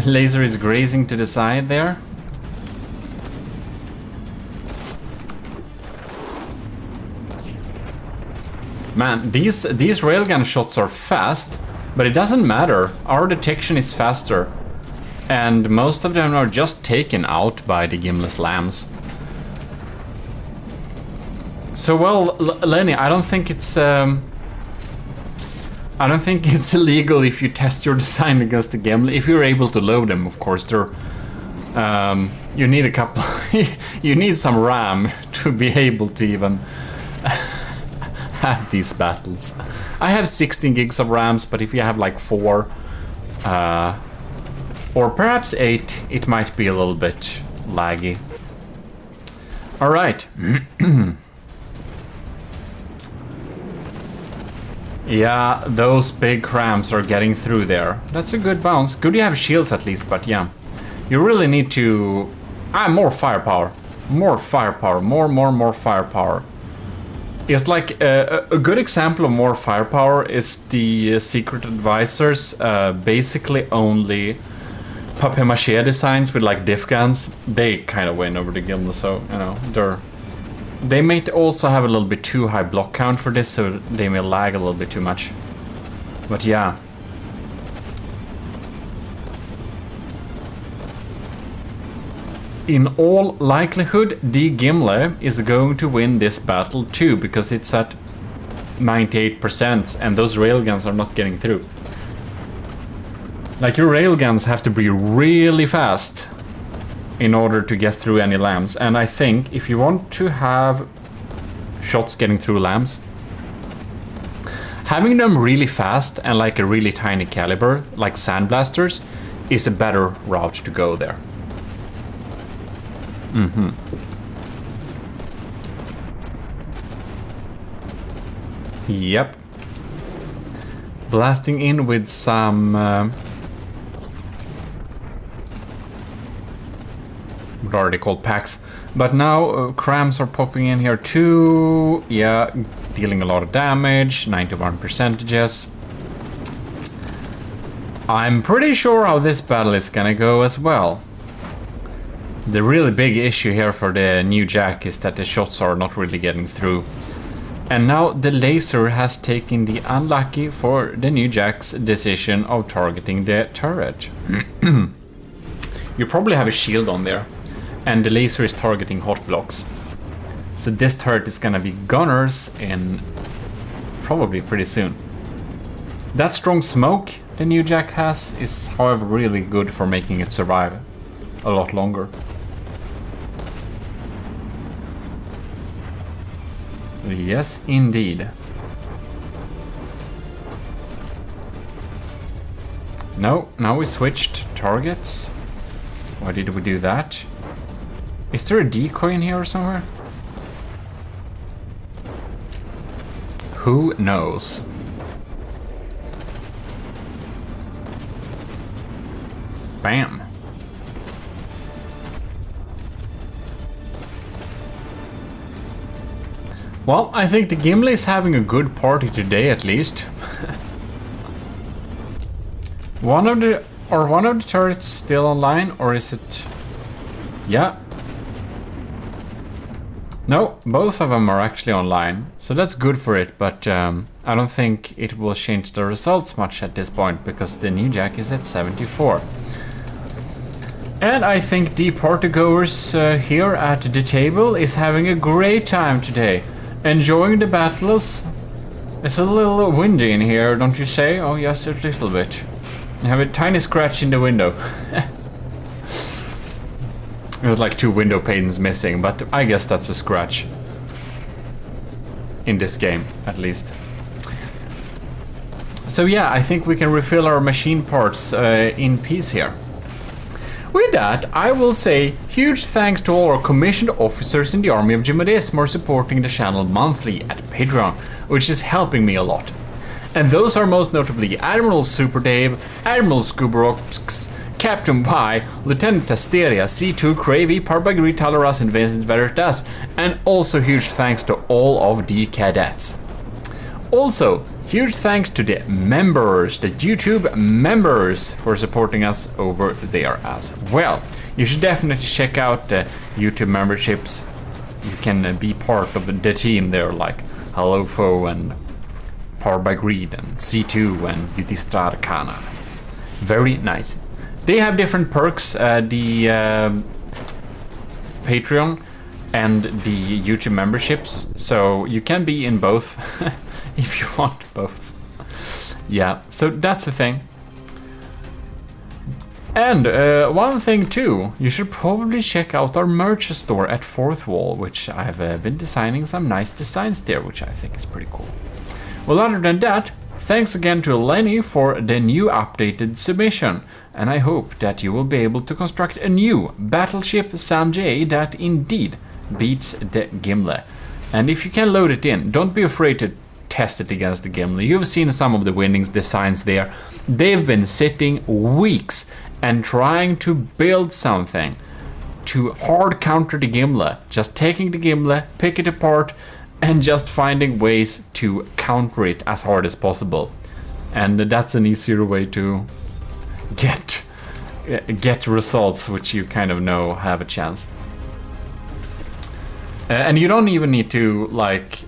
Speaker 1: Laser is grazing to the side there. Man, these railgun shots are fast, but it doesn't matter. Our detection is faster. And most of them are just taken out by the Gimle's lambs. So well, Lenny, I don't think it's illegal if you test your design against the Gimle. If you're able to load them, of course. They're you need a couple. You need some RAM to be able to even have these battles. I have 16 gigs of RAMs, but if you have like 4 or perhaps 8, it might be a little bit laggy. All right. Yeah, those big crams are getting through there. That's a good bounce. Good you have shields at least, but yeah. You really need to... more firepower. More firepower. More firepower. It's like a good example of more firepower is the Secret Advisors basically only papier-mâché designs with like diff guns. They kind of win over the Gimle, so you know they may also have a little bit too high block count for this, so they may lag a little bit too much. But yeah. In all likelihood, the Gimle is going to win this battle too, because it's at 98% and those railguns are not getting through. Like, your railguns have to be really fast in order to get through any lambs. And I think if you want to have shots getting through lambs, having them really fast and like a really tiny caliber, like sandblasters, is a better route to go there. Yep. Blasting in with some... what are they called? Packs. But now crams are popping in here too. Yeah, dealing a lot of damage. 91%. I'm pretty sure how this battle is gonna go as well. The really big issue here for the new Jack is that the shots are not really getting through. And now the laser has taken the unlucky for the new Jack's decision of targeting the turret. You probably have a shield on there, and the laser is targeting hot blocks. So this turret is gonna be gunners in probably pretty soon. That strong smoke the new Jack has is, however, really good for making it survive a lot longer. Yes, indeed. No, now we switched targets. Why did we do that? Is there a decoy in here somewhere? Who knows? Bam. Well, I think the Gimli is having a good party today, at least. One of the turrets still online, or is it? Yeah. No, both of them are actually online, so that's good for it, but I don't think it will change the results much at this point, because the new jack is at 74. And I think the partygoers here at the table is having a great time today, enjoying the battles. It's a little windy in here, don't you say? Oh yes, a little bit. I have a tiny scratch in the window. There's like 2 window panes missing, but I guess that's a scratch. In this game, at least. So yeah, I think we can refill our machine parts in peace here. With that, I will say huge thanks to all our commissioned officers in the army of GMODIST who are supporting the channel monthly at Patreon, which is helping me a lot. And those are most notably Admiral Super Dave, Admiral Skubarox, Captain Y, Lieutenant Asteria, C2, Cravey, Parbagri, Talaras, and Vincent Veritas, and also huge thanks to all of the cadets. Also, huge thanks to the members, the YouTube members, who are supporting us over there as well. You should definitely check out the YouTube memberships. You can be part of the team there, like Halofo and Parbagreed and C2 and Yudhisthira Kana. Very nice. They have different perks, the Patreon and the YouTube memberships, so you can be in both if you want both. Yeah, so that's the thing. And one thing too, you should probably check out our merch store at Fourth Wall, which I've been designing some nice designs there, which I think is pretty cool. Well, other than that, thanks again to Lenny for the new updated submission, and I hope that you will be able to construct a new battleship Sam J that indeed beats the Gimli. And if you can load it in, don't be afraid to test it against the Gimli. You've seen some of the winnings designs there. They've been sitting weeks and trying to build something to hard counter the Gimli, just taking the Gimli, pick it apart, and just finding ways to counter it as hard as possible. And that's an easier way to get results, which you kind of know have a chance. And you don't even need to like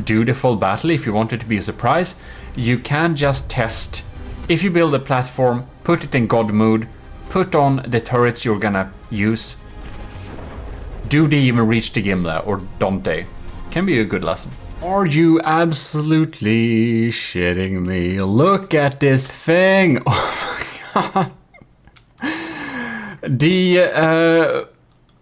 Speaker 1: do the full battle if you want it to be a surprise. You can just test. If you build a platform, put it in God mode, put on the turrets you're gonna use. Do they even reach the Gimli, or don't they? Can be a good lesson. Are you absolutely shitting me? Look at this thing! Oh my god! The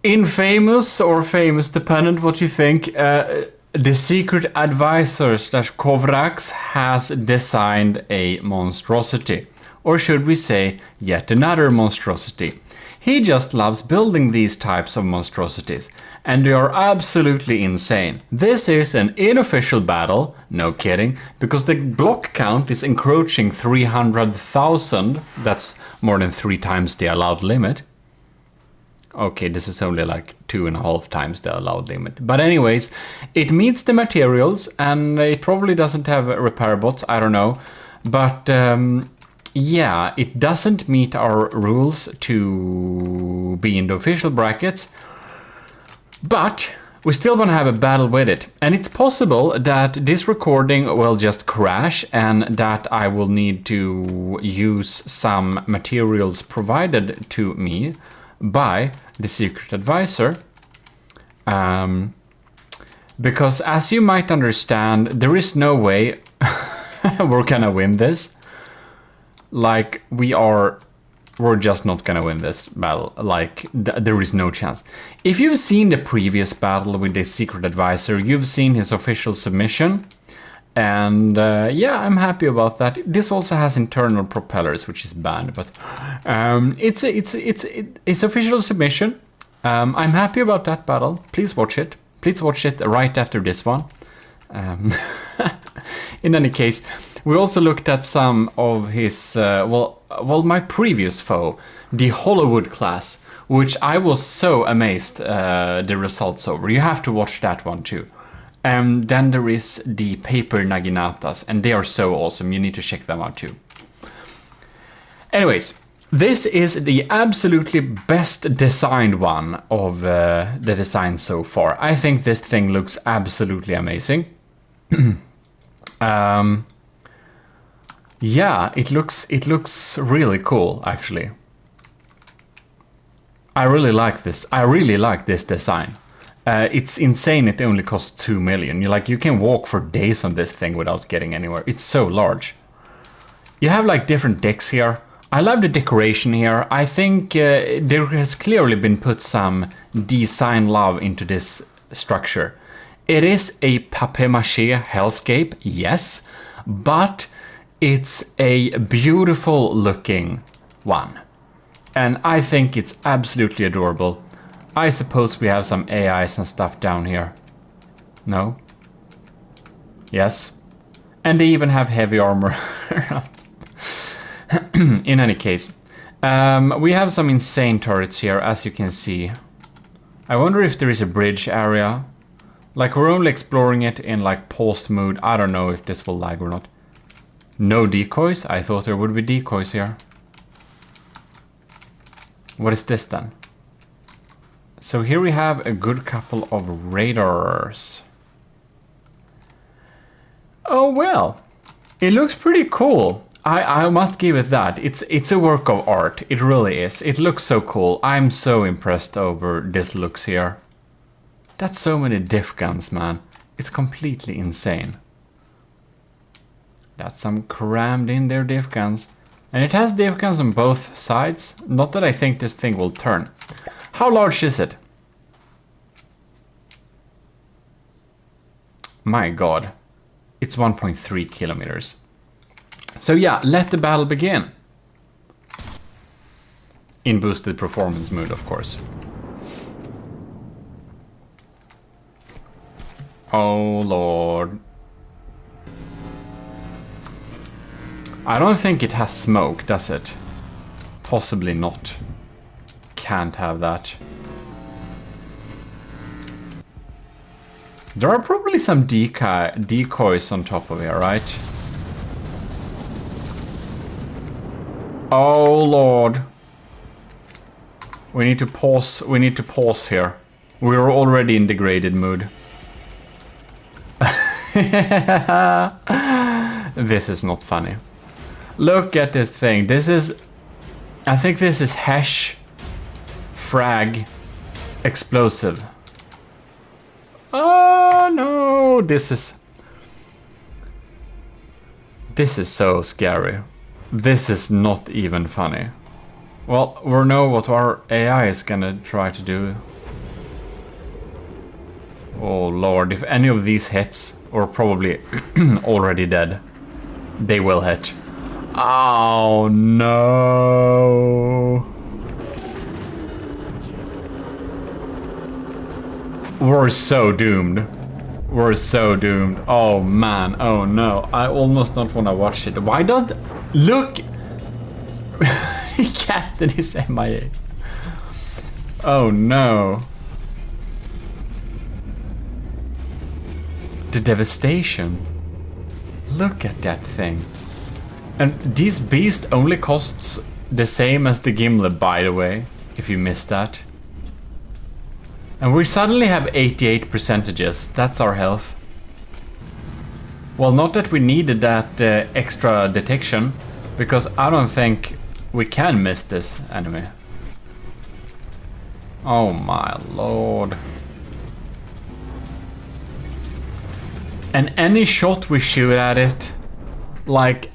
Speaker 1: infamous or famous, dependent what you think, the secret advisor / Kovrax has designed a monstrosity. Or should we say, yet another monstrosity. He just loves building these types of monstrosities, and they are absolutely insane. This is an unofficial battle, no kidding, because the block count is encroaching 300,000. That's more than 3 times the allowed limit. Okay, this is only like 2.5 times the allowed limit. But anyways, it meets the materials, and it probably doesn't have repair bots, I don't know. But yeah, it doesn't meet our rules to be in the official brackets, but we still want to have a battle with it. And it's possible that this recording will just crash and that I will need to use some materials provided to me by the secret advisor. Because as you might understand, there is no way we're gonna win this. Like, we're just not gonna win this battle. Like, there is no chance. If you've seen the previous battle with the secret advisor, you've seen his official submission. And yeah, I'm happy about that. This also has internal propellers, which is banned, but it's official submission. I'm happy about that battle. Please watch it. Please watch it right after this one. In any case, we also looked at some of his, my previous foe, the Hollywood class, which I was so amazed the results over. You have to watch that one too. And then there is the Paper Naginatas, and they are so awesome. You need to check them out too. Anyways, this is the absolutely best designed one of the designs so far. I think this thing looks absolutely amazing. Yeah, it looks really cool actually. I really like this. I really like this design. It's insane. It only costs 2 million. You can walk for days on this thing without getting anywhere. It's so large. You have like different decks here. I love the decoration here. I think there has clearly been put some design love into this structure. It is a papier-mâché hellscape, yes, but it's a beautiful looking one. And I think it's absolutely adorable. I suppose we have some AIs and stuff down here. No? Yes? And they even have heavy armor. In any case, we have some insane turrets here, as you can see. I wonder if there is a bridge area. Like, we're only exploring it in like pause mode. I don't know if this will lag or not. No decoys? I thought there would be decoys here. What is this then? So here we have a good couple of radars. Oh well, it looks pretty cool. I must give it that. It's a work of art. It really is. It looks so cool. I'm so impressed over this looks here. That's so many diff guns, man. It's completely insane. That's some crammed in there diff guns. And it has diff guns on both sides. Not that I think this thing will turn. How large is it? My god. It's 1.3 kilometers. So yeah, let the battle begin. In boosted performance mode, of course. Oh lord. I don't think it has smoke, does it? Possibly not. Can't have that. There are probably some decoys on top of here, right? Oh lord. We need to pause here. We're already in degraded mood. This is not funny. Look at this thing. I think this is hash frag explosive. Oh no, this is so scary. This is not even funny. Well, we know what our AI is gonna try to do. Oh lord, if any of these hits, or probably already dead, they will hit. Oh no. We're so doomed. We're so doomed. Oh man, oh no. I almost don't want to watch it. Why don't... Look! Captain is MIA. Oh no. The devastation. Look at that thing. And this beast only costs the same as the gimlet, by the way, if you missed that. And we suddenly have 88 percentages. That's our health. Well, not that we needed that extra detection, because I don't think we can miss this enemy. Oh my lord. And any shot we shoot at it, like,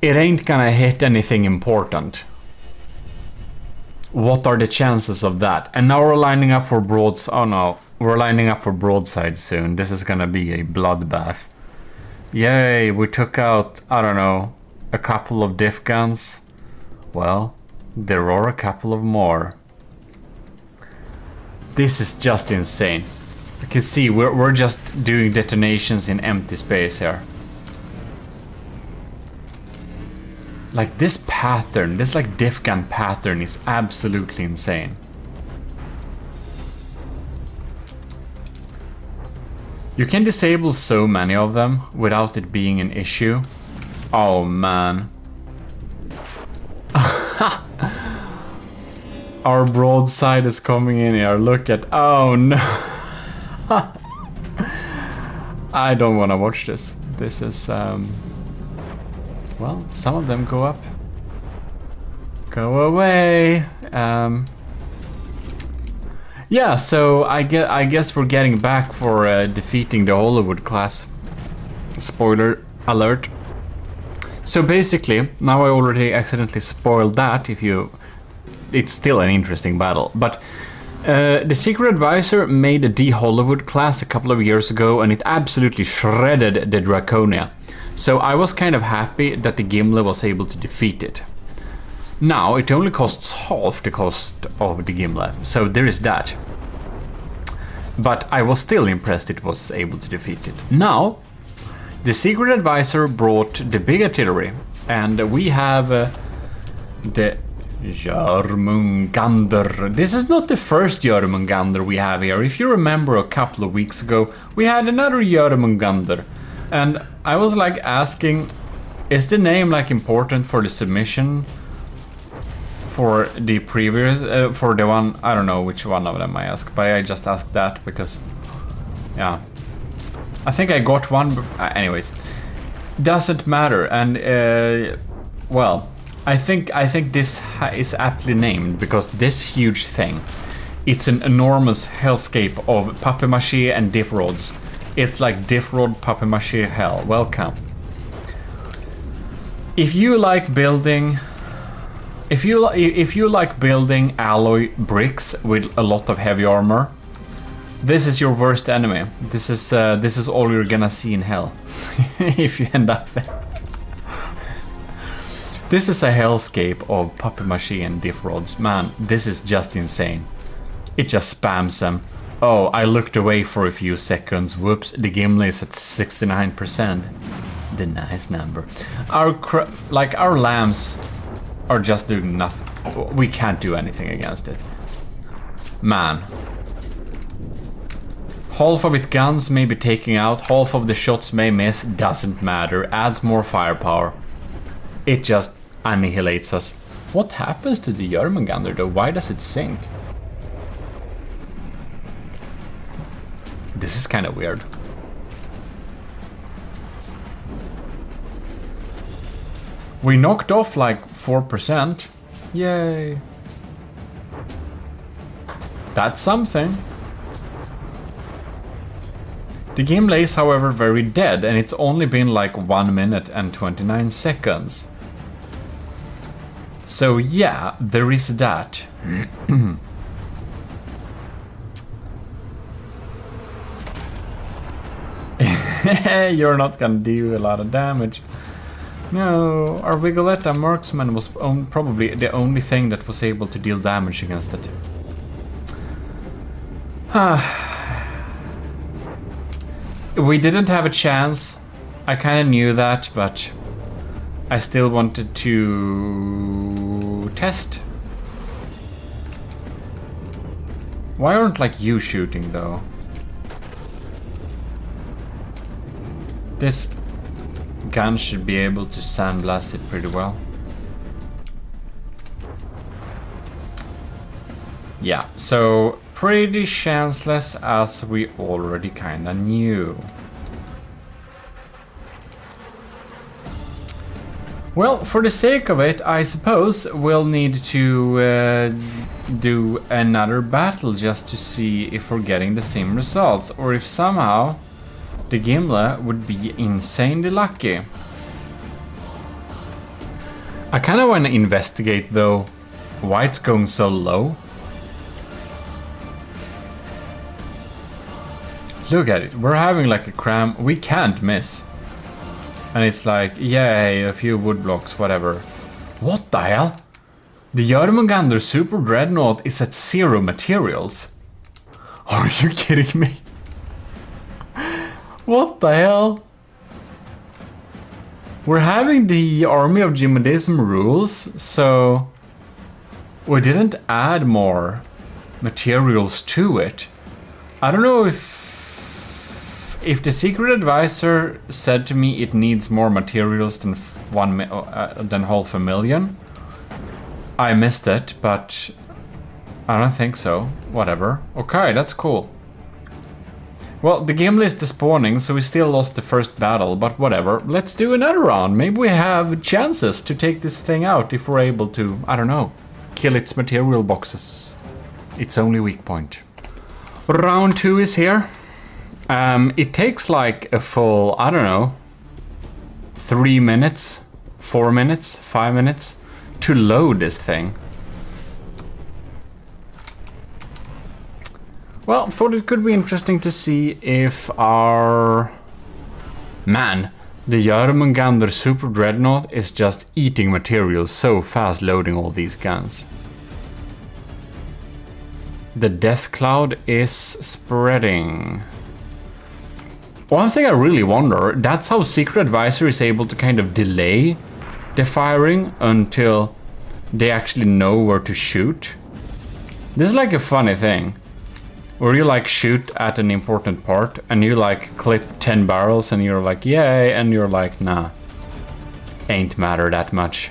Speaker 1: it ain't gonna hit anything important. What are the chances of that? And now we're lining up for broads. Oh no, we're lining up for broadside soon. This is gonna be a bloodbath. Yay, we took out, I don't know, a couple of diff guns. Well, there are a couple of more. This is just insane. You can see we're just doing detonations in empty space here. Like this pattern, this like diff gun pattern is absolutely insane. You can disable so many of them without it being an issue. Oh man. Our broadside is coming in here. Look at... Oh no. I don't want to watch this. This is... Well, some of them go up. Go away. Yeah, so I guess we're getting back for defeating the Hollywood class. Spoiler alert. So basically, now I already accidentally spoiled that. It's still an interesting battle, but the Secret Advisor made a D-Hollywood class a couple of years ago, and it absolutely shredded the Draconia. So I was kind of happy that the Gimli was able to defeat it. Now it only costs half the cost of the Gimli, so there is that. But I was still impressed it was able to defeat it. Now, the Secret Advisor brought the big artillery, and we have the Jörmungandr. This is not the first Jörmungandr we have here. If you remember a couple of weeks ago, we had another Jörmungandr. And I was like asking, is the name like important for the submission? For the previous, for the one, I don't know which one of them I asked, but I just asked that because, yeah. I think I got one, but anyways. Doesn't matter, and well, I think this is aptly named because this huge thing, it's an enormous hellscape of papier-mâché and diff rods. It's like diff rod papier-mâché hell. Welcome. If you like building, if you like building alloy bricks with a lot of heavy armor, this is your worst enemy. This is all you're gonna see in hell if you end up there. This is a hellscape of papier-mâché and diff rods. Man, this is just insane. It just spams them. Oh, I looked away for a few seconds. Whoops, the Gimli is at 69%. The nice number. Our lambs are just doing nothing. We can't do anything against it. Man. Half of its guns may be taken out, half of the shots may miss, doesn't matter. Adds more firepower. It just annihilates us. What happens to the Jörmungandr though? Why does it sink? This is kind of weird. We knocked off like 4%. Yay. That's something. The Gimli is however very dead, and it's only been like 1 minute and 29 seconds. So yeah, there is that. You're not gonna do a lot of damage. No, our Vigoletta marksman was probably the only thing that was able to deal damage against it. We didn't have a chance. I kind of knew that, but I still wanted to test. Why aren't like you shooting though? This gun should be able to sandblast it pretty well. Yeah, so pretty chanceless as we already kinda knew. Well, for the sake of it, I suppose we'll need to do another battle just to see if we're getting the same results, or if somehow the Gimli would be insanely lucky. I kind of want to investigate though why it's going so low. Look at it, we're having like a cram, we can't miss. And it's like, yay, a few wood blocks, whatever. What the hell? The Jörmungandr Super Dreadnought is at 0 materials. Are you kidding me? What the hell? We're having the Army of GMODISM rules, so we didn't add more materials to it. I don't know if the secret advisor said to me it needs more materials than half a million. I missed it, but I don't think so. Whatever. Okay, that's cool. Well, the game list is spawning, so we still lost the first battle, but whatever. Let's do another round. Maybe we have chances to take this thing out if we're able to, I don't know, kill its material boxes. Its only weak point. Round 2 is here. It takes like a full, I don't know, 3 minutes, 4 minutes, 5 minutes to load this thing. Well, thought it could be interesting to see if our... Man, the Jormungandr Super Dreadnought is just eating materials so fast loading all these guns. The death cloud is spreading. One thing I really wonder, that's how Secret Advisor is able to kind of delay the firing until they actually know where to shoot. This is like a funny thing. Where you like shoot at an important part and you like clip 10 barrels and you're like, yay, and you're like, nah, ain't matter that much.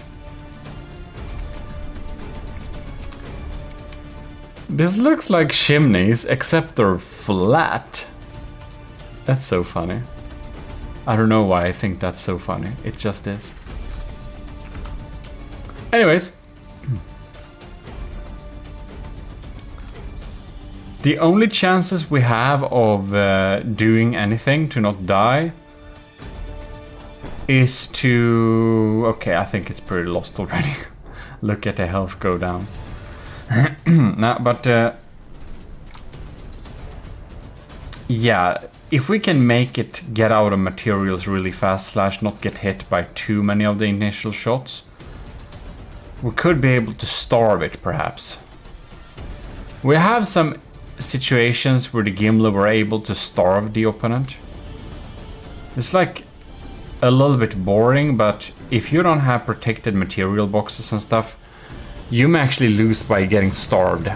Speaker 1: This looks like chimneys, except they're flat. That's so funny. I don't know why I think that's so funny. It just is. Anyways. The only chances we have of doing anything to not die is to... Okay, I think it's pretty lost already. Look at the health go down. No, but... yeah, if we can make it get out of materials really fast / not get hit by too many of the initial shots, we could be able to starve it, perhaps. We have some situations where the Gimli were able to starve the opponent. It's like a little bit boring, but if you don't have protected material boxes and stuff, you may actually lose by getting starved.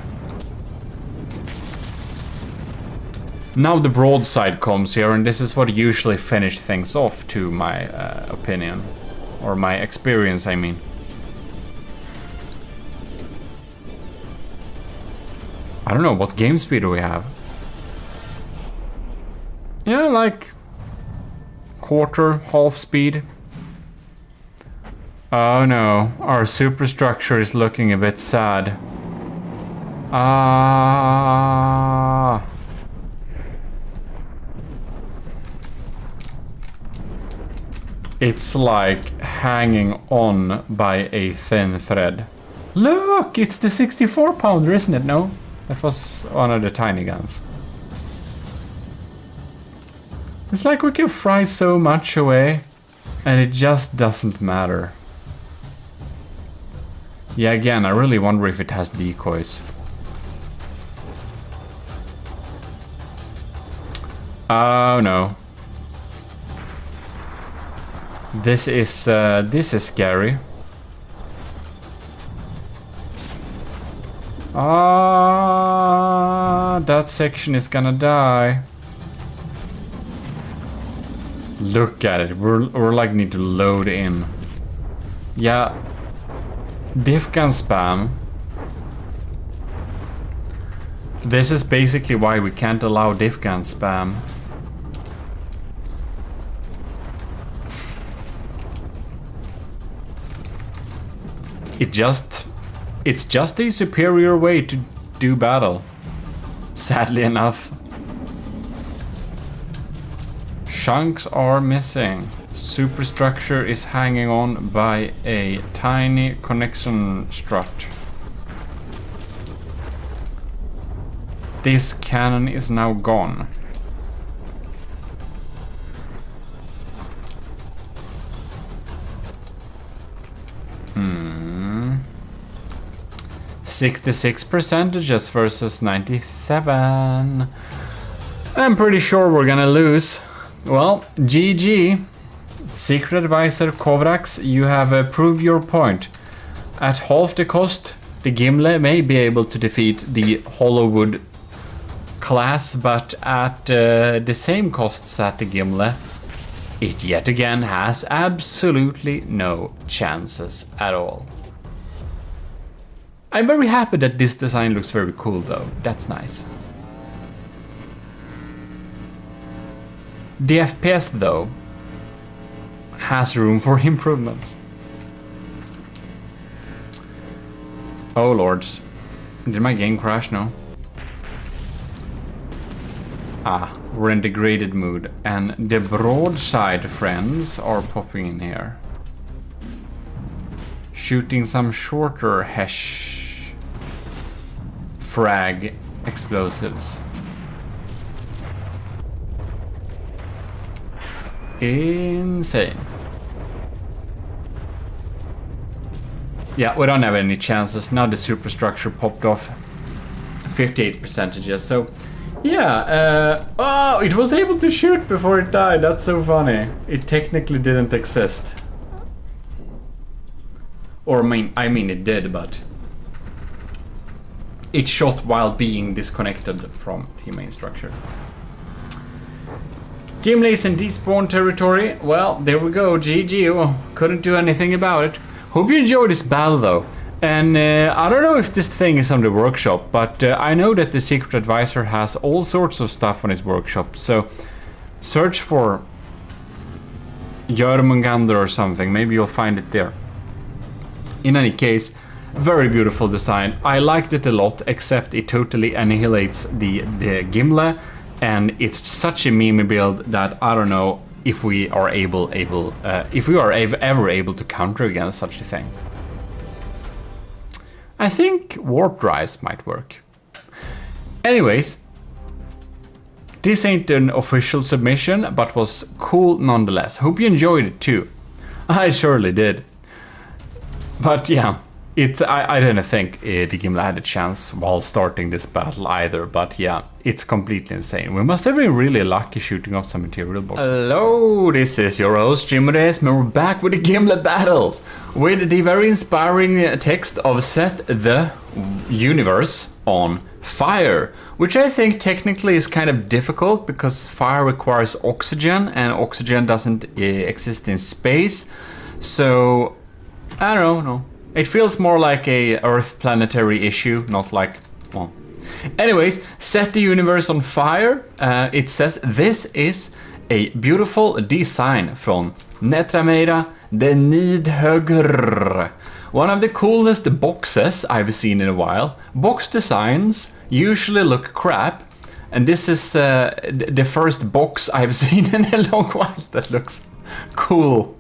Speaker 1: Now the broadside comes here, and this is what usually finishes things off, to my opinion. Or my experience, I mean. I don't know, what game speed do we have? Yeah, like quarter, half speed. Oh no, our superstructure is looking a bit sad. Ah. It's like hanging on by a thin thread. Look, it's the 64 pounder, isn't it? No? That was one of the tiny guns. It's like we can fry so much away, and it just doesn't matter. Yeah, again, I really wonder if it has decoys. Oh no. This is scary. Ah, that section is gonna die. Look at it. We're like need to load in. Yeah. Diff gun spam. This is basically why we can't allow diff gun spam. It's just a superior way to do battle. Sadly enough. Chunks are missing. Superstructure is hanging on by a tiny connection strut. This cannon is now gone. 66% versus 97. I'm pretty sure we're gonna lose. Well, GG. Secret Advisor Kovrax, you have proved your point. At half the cost, the Gimli may be able to defeat the Hollowwood class, but at the same costs at the Gimli, it yet again has absolutely no chances at all. I'm very happy that this design looks very cool though, that's nice. The FPS though has room for improvements. Oh lords, did my game crash now? Ah, we're in degraded mood, and the broadside friends are popping in here. Shooting some shorter Hesh frag explosives. Insane. Yeah, we don't have any chances. Now the superstructure popped off 58%, so yeah, oh, it was able to shoot before it died. That's so funny. It technically didn't exist. Or I mean it did, but it shot while being disconnected from the main structure. Gimli's in despawn territory. Well, there we go. GG. Oh, couldn't do anything about it. Hope you enjoyed this battle though. And I don't know if this thing is on the workshop, but I know that the Secret Advisor has all sorts of stuff on his workshop. So search for Jörmungandr or something. Maybe you'll find it there. In any case, very beautiful design. I liked it a lot, except it totally annihilates the Gimli. And it's such a meme build that I don't know if we are ever able to counter against such a thing. I think warp drives might work. Anyways, this ain't an official submission, but was cool nonetheless. Hope you enjoyed it too. I surely did. But yeah, I didn't think the Gimli had a chance while starting this battle either, but yeah, it's completely insane. We must have been really lucky shooting off some material boxes. Hello, this is your host GMODIST, and we're back with the Gimli battles with the very inspiring text of Set the Universe on Fire, which I think technically is kind of difficult because fire requires oxygen and oxygen doesn't exist in space, so I don't know. It feels more like a Earth planetary issue, not like, well. Anyways, Set the Universe on Fire. It says this is a beautiful design from Netrameira de Nidhögr. One of the coolest boxes I've seen in a while. Box designs usually look crap, and this is the first box I've seen in a long while that looks cool.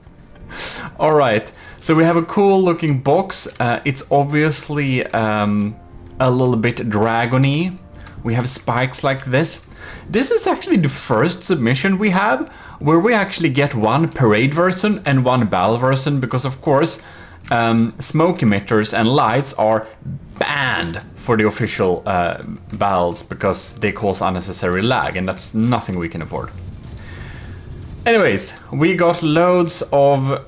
Speaker 1: All right. So we have a cool looking box. It's obviously a little bit dragony. We have spikes like this. This is actually the first submission we have where we actually get one parade version and one battle version, because of course smoke emitters and lights are banned for the official battles because they cause unnecessary lag, and that's nothing we can afford. Anyways, we got loads of...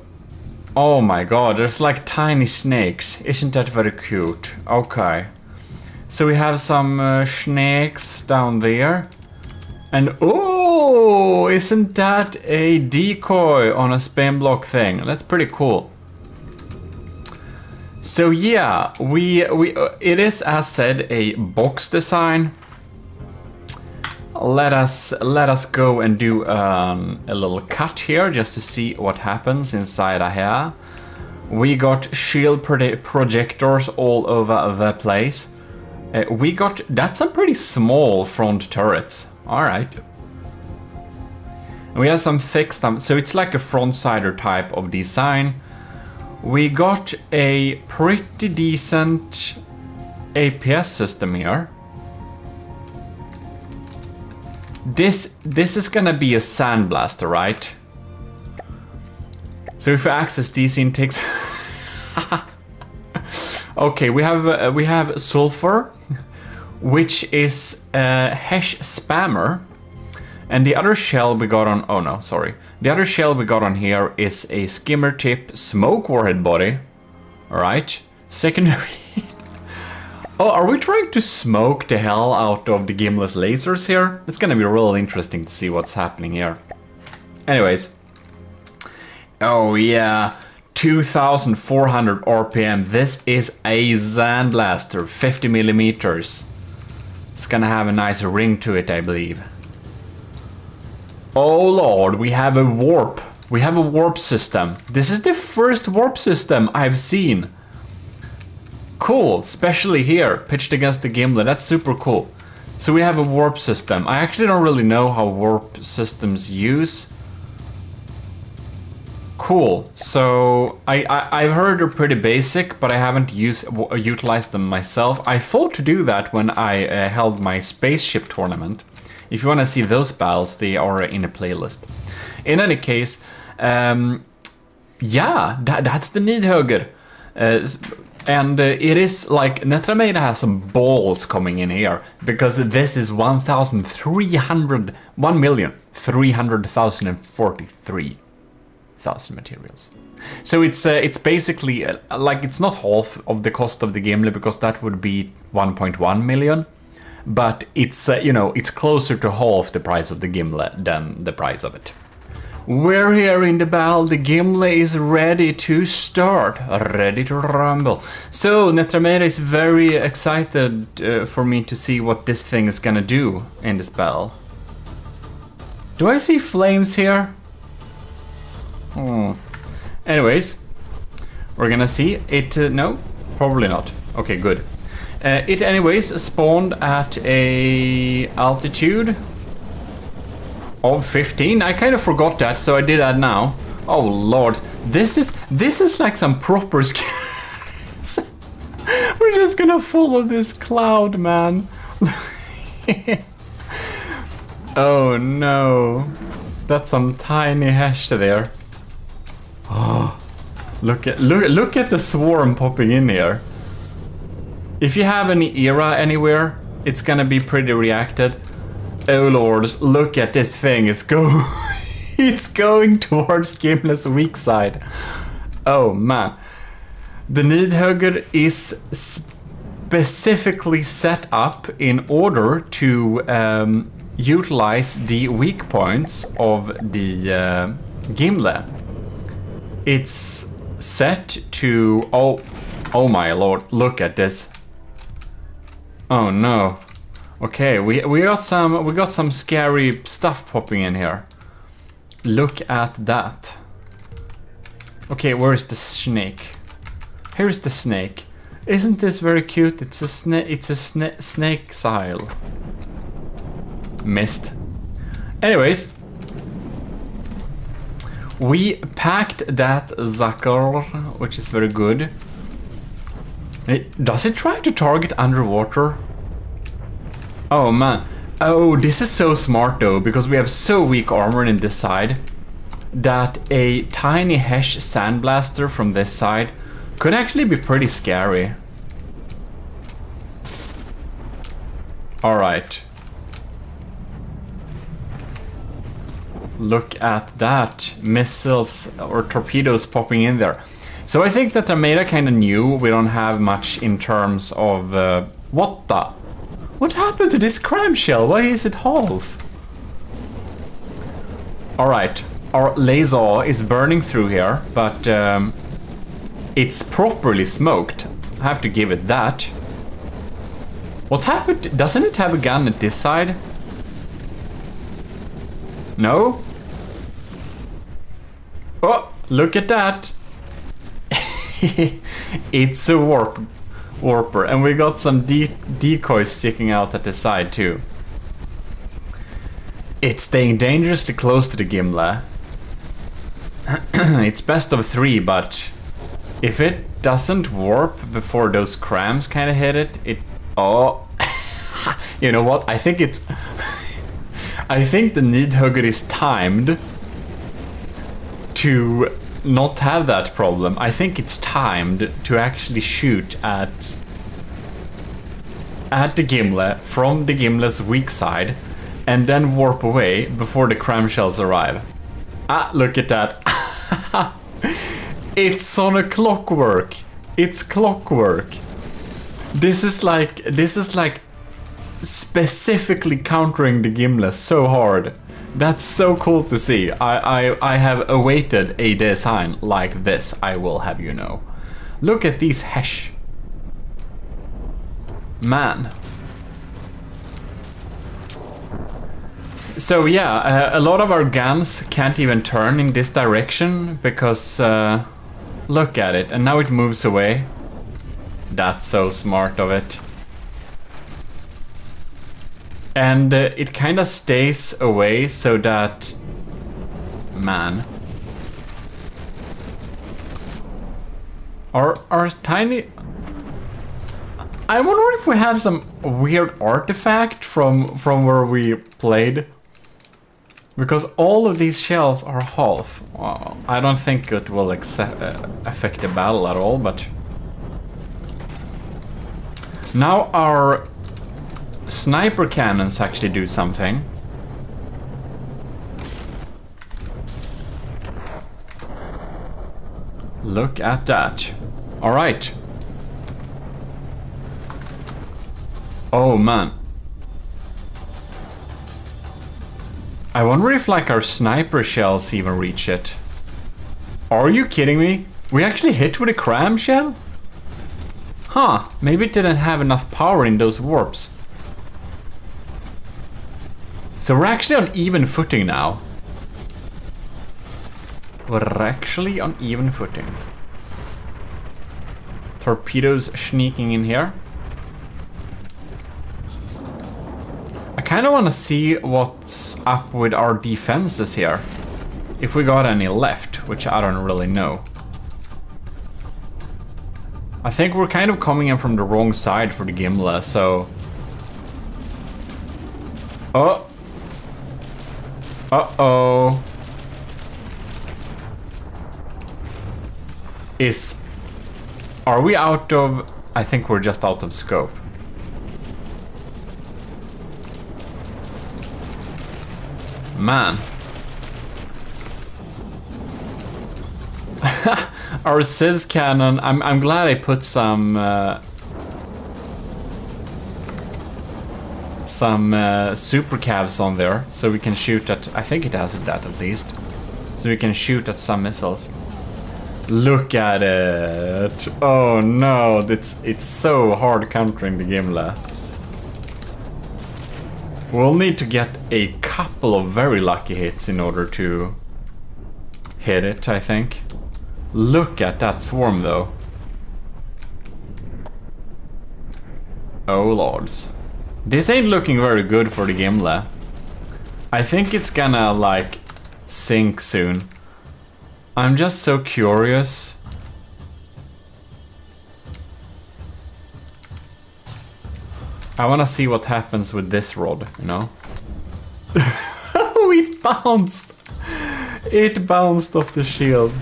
Speaker 1: Oh my god, there's like tiny snakes. Isn't that very cute? Okay. So we have some snakes down there. And oh, isn't that a decoy on a spam block thing? That's pretty cool. So yeah, it is, as said, a box design. Let us go and do a little cut here just to see what happens inside here. We got shield projectors all over the place. That's some pretty small front turrets. All right. We have some thick stuff, so it's like a front-sider type of design. We got a pretty decent APS system here. This is gonna be a sandblaster, right? So if we access these intakes... Okay, we have sulfur, which is Hesh spammer, and the other shell we got on. Oh no, sorry. The other shell we got on here is a skimmer tip smoke warhead body. All right, secondary. Oh, are we trying to smoke the hell out of the gimless lasers here? It's gonna be real interesting to see what's happening here. Anyways. Oh yeah, 2400 RPM. This is a Sandblaster, 50 millimeters. It's gonna have a nice ring to it, I believe. Oh lord, we have a warp. We have a warp system. This is the first warp system I've seen. Cool, especially here, pitched against the gimlet. That's super cool. So we have a warp system. I actually don't really know how warp systems use. Cool. So I've heard they're pretty basic, but I haven't utilized them myself. I thought to do that when I held my spaceship tournament. If you want to see those battles, they are in a playlist. In any case, yeah, that's the Nidhugger. And it is like Netrameda has some balls coming in here, because this is 1,343,043,000 materials. So it's basically like it's not half of the cost of the Gimli, because that would be 1.1 million. But it's you know, it's closer to half the price of the Gimli than the price of it. We're here in the battle. The Gimli is ready to start, ready to rumble. So Netrameda is very excited for me to see what this thing is gonna do in this battle. Do I see flames here? Anyways, we're gonna see it. No, probably not. Okay, good. It anyways spawned at a altitude of 15. I kind of forgot that, so I did that now. Oh lord, this is like some proper We're just gonna follow this cloud, man. Oh no, that's some tiny hash there. Oh, look at the swarm popping in here. If you have any era anywhere, it's gonna be pretty reacted. Oh lords, look at this thing. It's going towards Gimle's weak side. Oh man. The Nidhugger is specifically set up in order to utilize the weak points of the Gimle. It's set to oh my lord, look at this. Oh no. Okay, we got some scary stuff popping in here. Look at that. Okay, where is the snake? Here's the snake. Isn't this very cute? It's a snake style. Missed. Anyways, we packed that Zacker, which is very good. Does it try to target underwater? Oh man. Oh, this is so smart though, because we have so weak armor in this side that a tiny Hesh sandblaster from this side could actually be pretty scary. Alright. Look at that. Missiles or torpedoes popping in there. So I think that Armada kind of knew we don't have much in terms of... what the... What happened to this cram shell? Why is it half? Alright, our laser is burning through here, but it's properly smoked. I have to give it that. What happened? Doesn't it have a gun at this side? No? Oh, look at that. It's a warper, and we got some decoys sticking out at the side too. It's staying dangerously close to the Gimle. It's best of 3, but if it doesn't warp before those crams kind of hit it, oh, you know what? I think it's I think the Nidhugger is timed to not have that problem. I think it's timed to actually shoot at the Gimle from the Gimle's weak side and then warp away before the cram shells arrive. Ah, look at that. It's on a clockwork. It's clockwork. This is like specifically countering the Gimle so hard. That's so cool to see. I have awaited a design like this, I will have you know. Look at these hesh. Man. So yeah, a lot of our guns can't even turn in this direction because look at it, and now it moves away. That's so smart of it. And it kind of stays away so that... Man. Our tiny... I wonder if we have some weird artifact from where we played. Because all of these shells are half. Well, I don't think it will affect the battle at all, but... Now our sniper cannons actually do something. Look at that. Alright. Oh man. I wonder if like our sniper shells even reach it. Are you kidding me? We actually hit with a cram shell? Huh, maybe it didn't have enough power in those warps. So we're actually on even footing now. We're actually on even footing. Torpedoes sneaking in here. I kind of want to see what's up with our defenses here. If we got any left, which I don't really know. I think we're kind of coming in from the wrong side for the Gimle, so... Oh! Uh-oh! Are we out of... I think we're just out of scope. Man. Our Civs cannon, I'm glad I put some super cavs on there, so we can shoot at, I think it has that at least, so we can shoot at some missiles. Look at it! Oh no, it's so hard countering the Gimle. We'll need to get a couple of very lucky hits in order to hit it, I think. Look at that swarm though. Oh lords. This ain't looking very good for the Gimle. I think it's gonna like sink soon. I'm just so curious. I wanna see what happens with this rod, you know? Oh, it bounced! It bounced off the shield.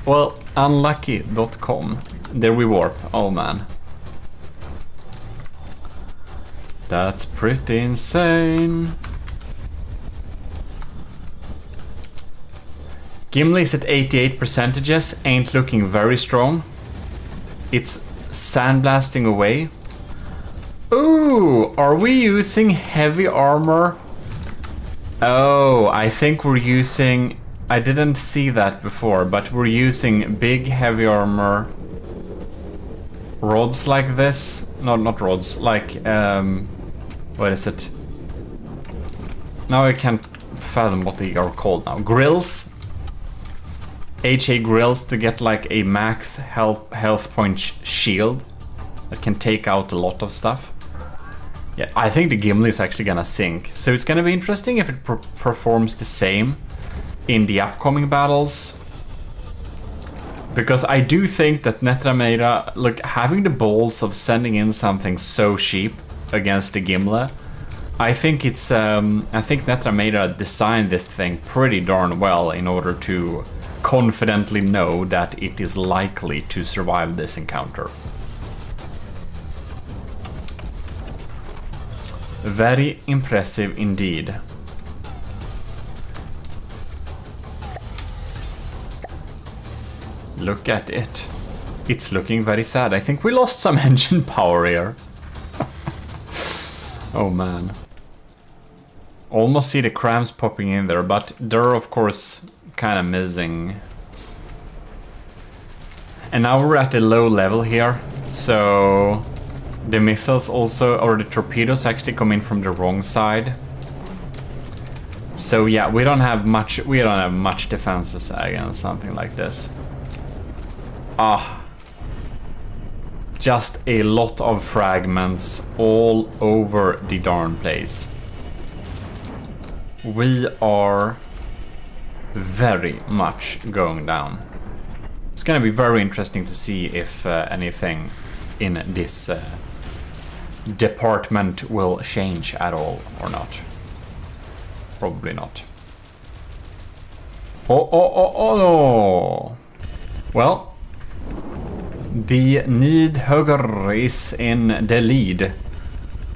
Speaker 1: Well, unlucky.com. There we warp. Oh man. That's pretty insane. Gimle's at 88%, ain't looking very strong. It's sandblasting away. Ooh, are we using heavy armor? Oh, I think we're using... I didn't see that before, but we're using big heavy armor rods like this. No, not rods, like, what is it? Now I can't fathom what they are called now. Grills? HA grills to get like a max health point shield that can take out a lot of stuff. Yeah, I think the Gimle is actually gonna sink. So it's gonna be interesting if it performs the same in the upcoming battles. Because I do think that Netrameira, look, having the balls of sending in something so cheap against the Gimle, I think Netrameira designed this thing pretty darn well in order to confidently know that it is likely to survive this encounter. Very impressive indeed. Look at it. It's looking very sad. I think we lost some engine power here. Oh man. Almost see the crams popping in there, but they're of course kind of missing. And now we're at a low level here, so the missiles also, or the torpedoes actually come in from the wrong side. So yeah, we don't have much defenses against something like this. Just a lot of fragments all over the darn place. We are very much going down. It's gonna be very interesting to see if anything in this department will change at all or not. Probably not. Oh. Well, the Nidhögg is in the lead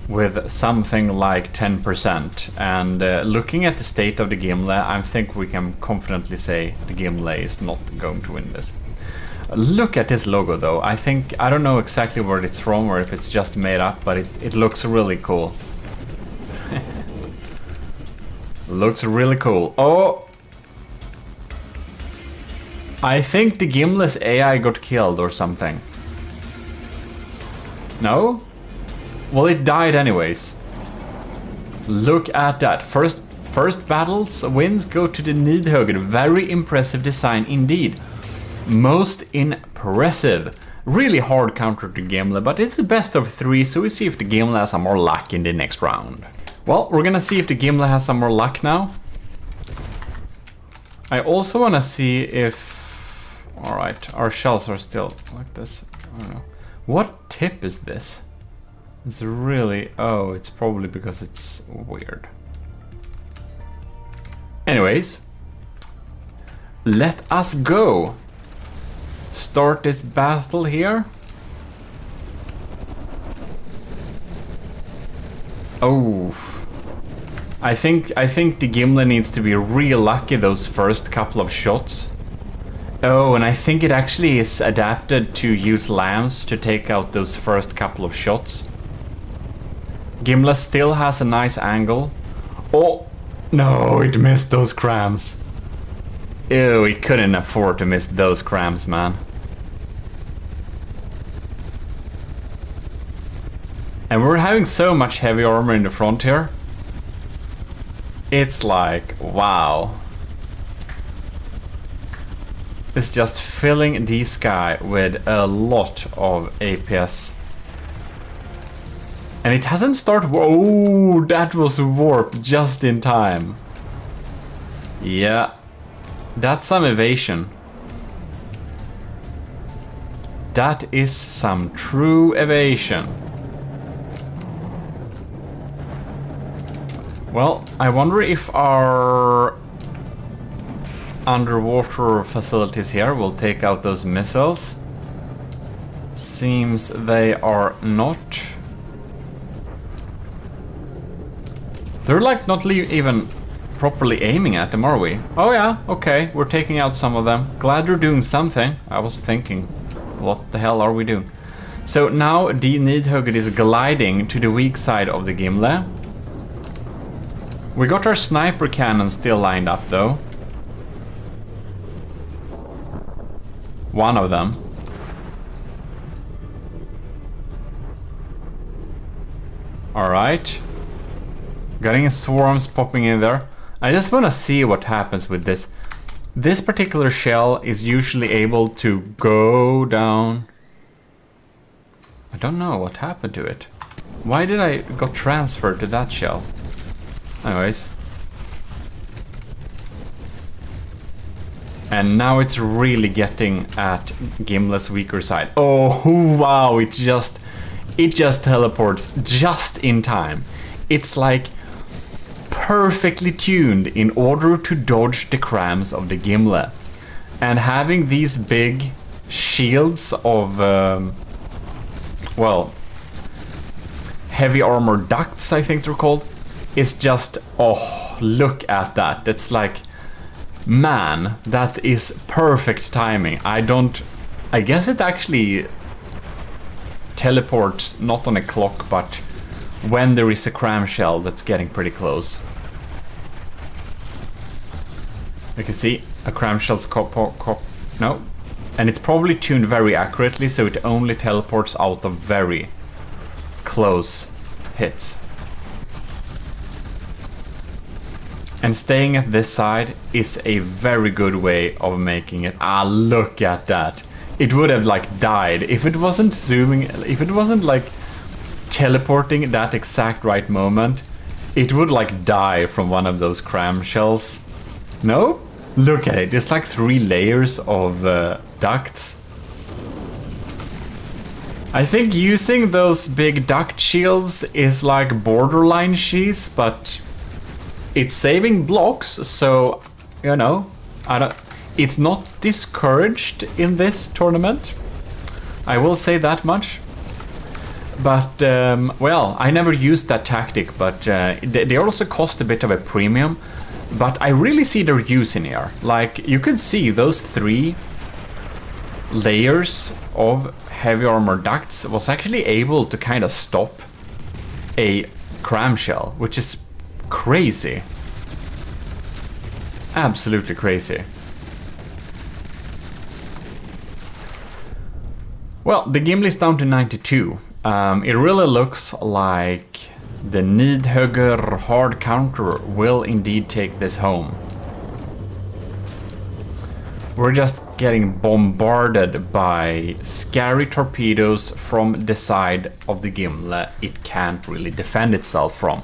Speaker 1: with something like 10%, and looking at the state of the Gimle, I think we can confidently say the Gimle is not going to win this. Look at this logo though. I don't know exactly where it's from or if it's just made up, but it looks really cool. Looks really cool. Oh! I think the Gimle's AI got killed or something. No? Well, it died anyways. Look at that. First battles wins go to the Nidhögg. Very impressive design indeed. Most impressive. Really hard counter to Gimle, but it's the best of 3, so we see if the Gimle has some more luck in the next round. Well, we're gonna see if the Gimle has some more luck now. I also wanna see if... Alright, our shells are still like this. I don't know. What tip is this? It's really... Oh, it's probably because it's weird. Anyways. Let us go. Start this battle here. Oh. I think the Gimle needs to be real lucky those first couple of shots. Oh, and I think it actually is adapted to use lambs to take out those first couple of shots. Gimle still has a nice angle. Oh, no, it missed those crams. Ew, it couldn't afford to miss those crams, man. And we're having so much heavy armor in the front here. It's like, wow. It's just filling the sky with a lot of APS. And it hasn't started. Oh, that was warped just in time. Yeah, that's some evasion. That is some true evasion. Well, I wonder if our underwater facilities here will take out those missiles. Seems they are not. They're like not even properly aiming at them, are we? Oh yeah, okay, we're taking out some of them. Glad they're doing something. I was thinking, what the hell are we doing? So now the Nidhögg is gliding to the weak side of the Gimle. We got our sniper cannon still lined up though. One of them. Alright. Getting swarms popping in there. I just want to see what happens with this. This particular shell is usually able to go down. I don't know what happened to it. Why did I got transferred to that shell? Anyways. And now it's really getting at Gimle's weaker side. Oh wow, it just teleports just in time. It's like perfectly tuned in order to dodge the crams of the Gimle. And having these big shields of, well, heavy armor ducts, I think they're called, is just, oh, look at that. It's like, man, that is perfect timing. I guess it actually teleports not on a clock, but when there is a cram shell that's getting pretty close. You can see a cram shell's no, and it's probably tuned very accurately, so it only teleports out of very close hits. And staying at this side is a very good way of making it. Ah, look at that. It would have like died if it wasn't zooming, if it wasn't like teleporting that exact right moment. It would like die from one of those cram shells. No? Look at it. It's like 3 layers of ducts. I think using those big duct shields is like borderline cheese, but it's saving blocks, so, you know, it's not discouraged in this tournament. I will say that much. But, well, I never used that tactic, but they also cost a bit of a premium. But I really see their use in here. Like, you could see those 3 layers of heavy armor ducts was actually able to kind of stop a cram shell, which is crazy. Absolutely crazy. Well, the Gimli is down to 92. It really looks like the Nidhugger hard counter will indeed take this home. We're just getting bombarded by scary torpedoes from the side of the Gimli it can't really defend itself from.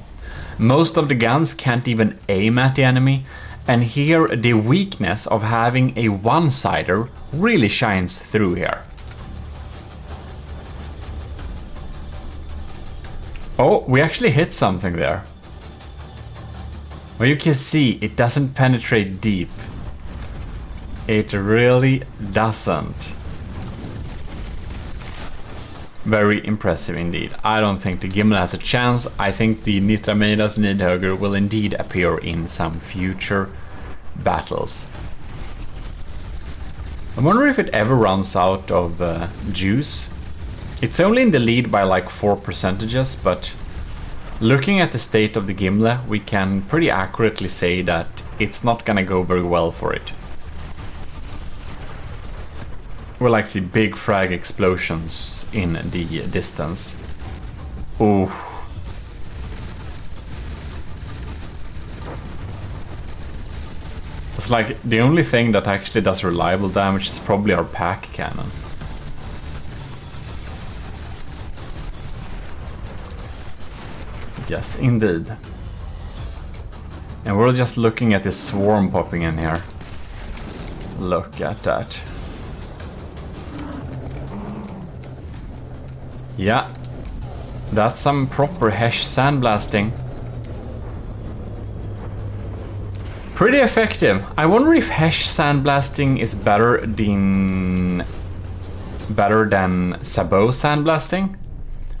Speaker 1: Most of the guns can't even aim at the enemy, and here the weakness of having a one-sider really shines through here. Oh, we actually hit something there. Well, you can see it doesn't penetrate deep. It really doesn't. Very impressive indeed. I don't think the Gimli has a chance. I think the Nitrameiras Nidhugger will indeed appear in some future battles. I wonder if it ever runs out of juice. It's only in the lead by like 4%, but looking at the state of the Gimli, we can pretty accurately say that it's not gonna go very well for it. We'll like see big frag explosions in the distance. Ooh. It's like the only thing that actually does reliable damage is probably our pack cannon. Yes, indeed. And we're just looking at this swarm popping in here. Look at that. Yeah, that's some proper Hesh sandblasting. Pretty effective. I wonder if Hesh sandblasting is better than Sabot sandblasting.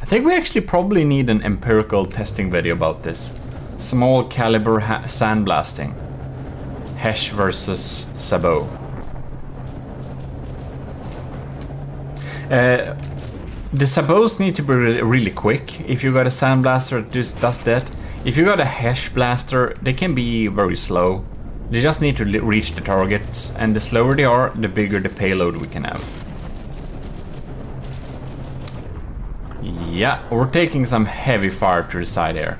Speaker 1: I think we actually probably need an empirical testing video about this. Small caliber sandblasting. Hesh versus Sabot. The Sabots need to be really quick. If you got a sandblaster that just does that. If you got a Hesh blaster, they can be very slow. They just need to reach the targets, and the slower they are, the bigger the payload we can have. Yeah, we're taking some heavy fire to the side here.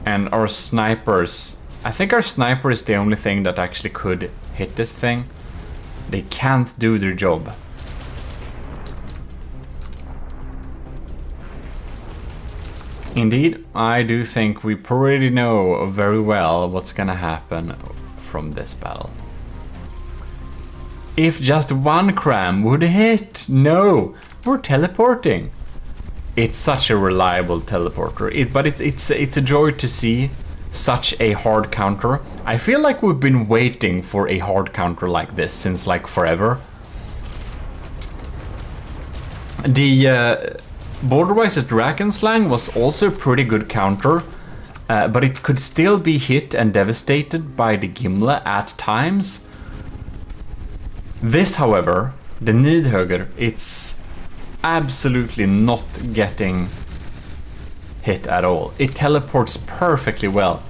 Speaker 1: And our snipers... I think our sniper is the only thing that actually could hit this thing. They can't do their job. Indeed, I do think we pretty know very well what's gonna happen from this battle. If just one cram would hit! No! We're teleporting! It's such a reliable teleporter, but it's a joy to see such a hard counter. I feel like we've been waiting for a hard counter like this since like forever. The Borderwise's Dragon Slang was also a pretty good counter, but it could still be hit and devastated by the Gimle at times. This, however, the Nidhugger, it's absolutely not getting hit at all. It teleports perfectly well,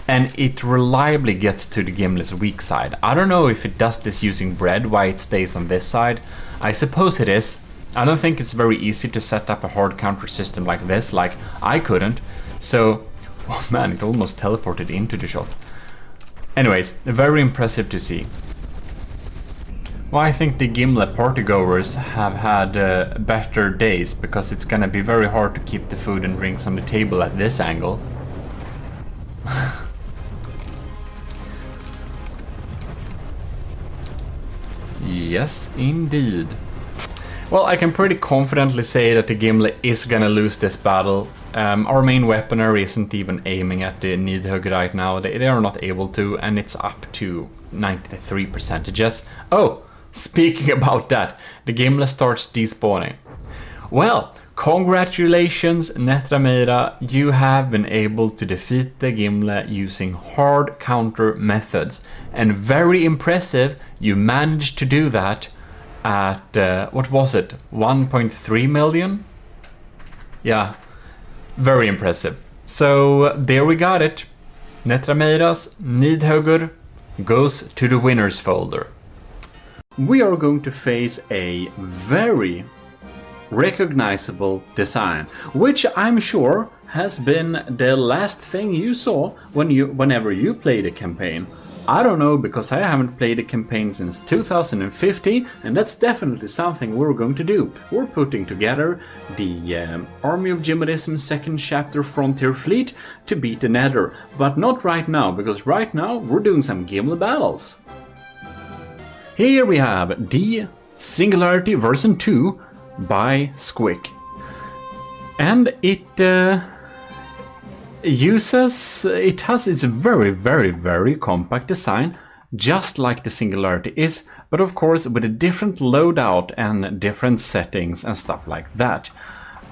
Speaker 1: and it reliably gets to the Gimle's weak side. I don't know if it does this using bread, why it stays on this side. I suppose it is. I don't think it's very easy to set up a hard counter system like this, like I couldn't. So, oh man, it almost teleported into the shot. Anyways, very impressive to see. Well, I think the Gimle partygoers have had better days, because it's gonna be very hard to keep the food and drinks on the table at this angle. Yes, indeed. Well, I can pretty confidently say that the Gimle is gonna lose this battle. Our main weaponry isn't even aiming at the Nidhugg right now. They are not able to, and it's up to 93%. Oh, speaking about that, the Gimle starts despawning. Well, congratulations, Netrameira, you have been able to defeat the Gimle using hard counter methods. And very impressive, you managed to do that at, what was it, 1.3 million? Yeah, very impressive. So there we got it. Netrameira's Nidhugger goes to the winners folder. We are going to face a very recognizable design, which I'm sure has been the last thing you saw whenever you played a campaign. I don't know, because I haven't played a campaign since 2015, and that's definitely something we're going to do. We're putting together the Army of GMODISM second chapter Frontier Fleet to beat the Nether, but not right now, because right now we're doing some Gimle battles. Here we have the Singularity version 2 by Squick, and it has its very compact design, just like the Singularity is, but of course with a different loadout and different settings and stuff like that.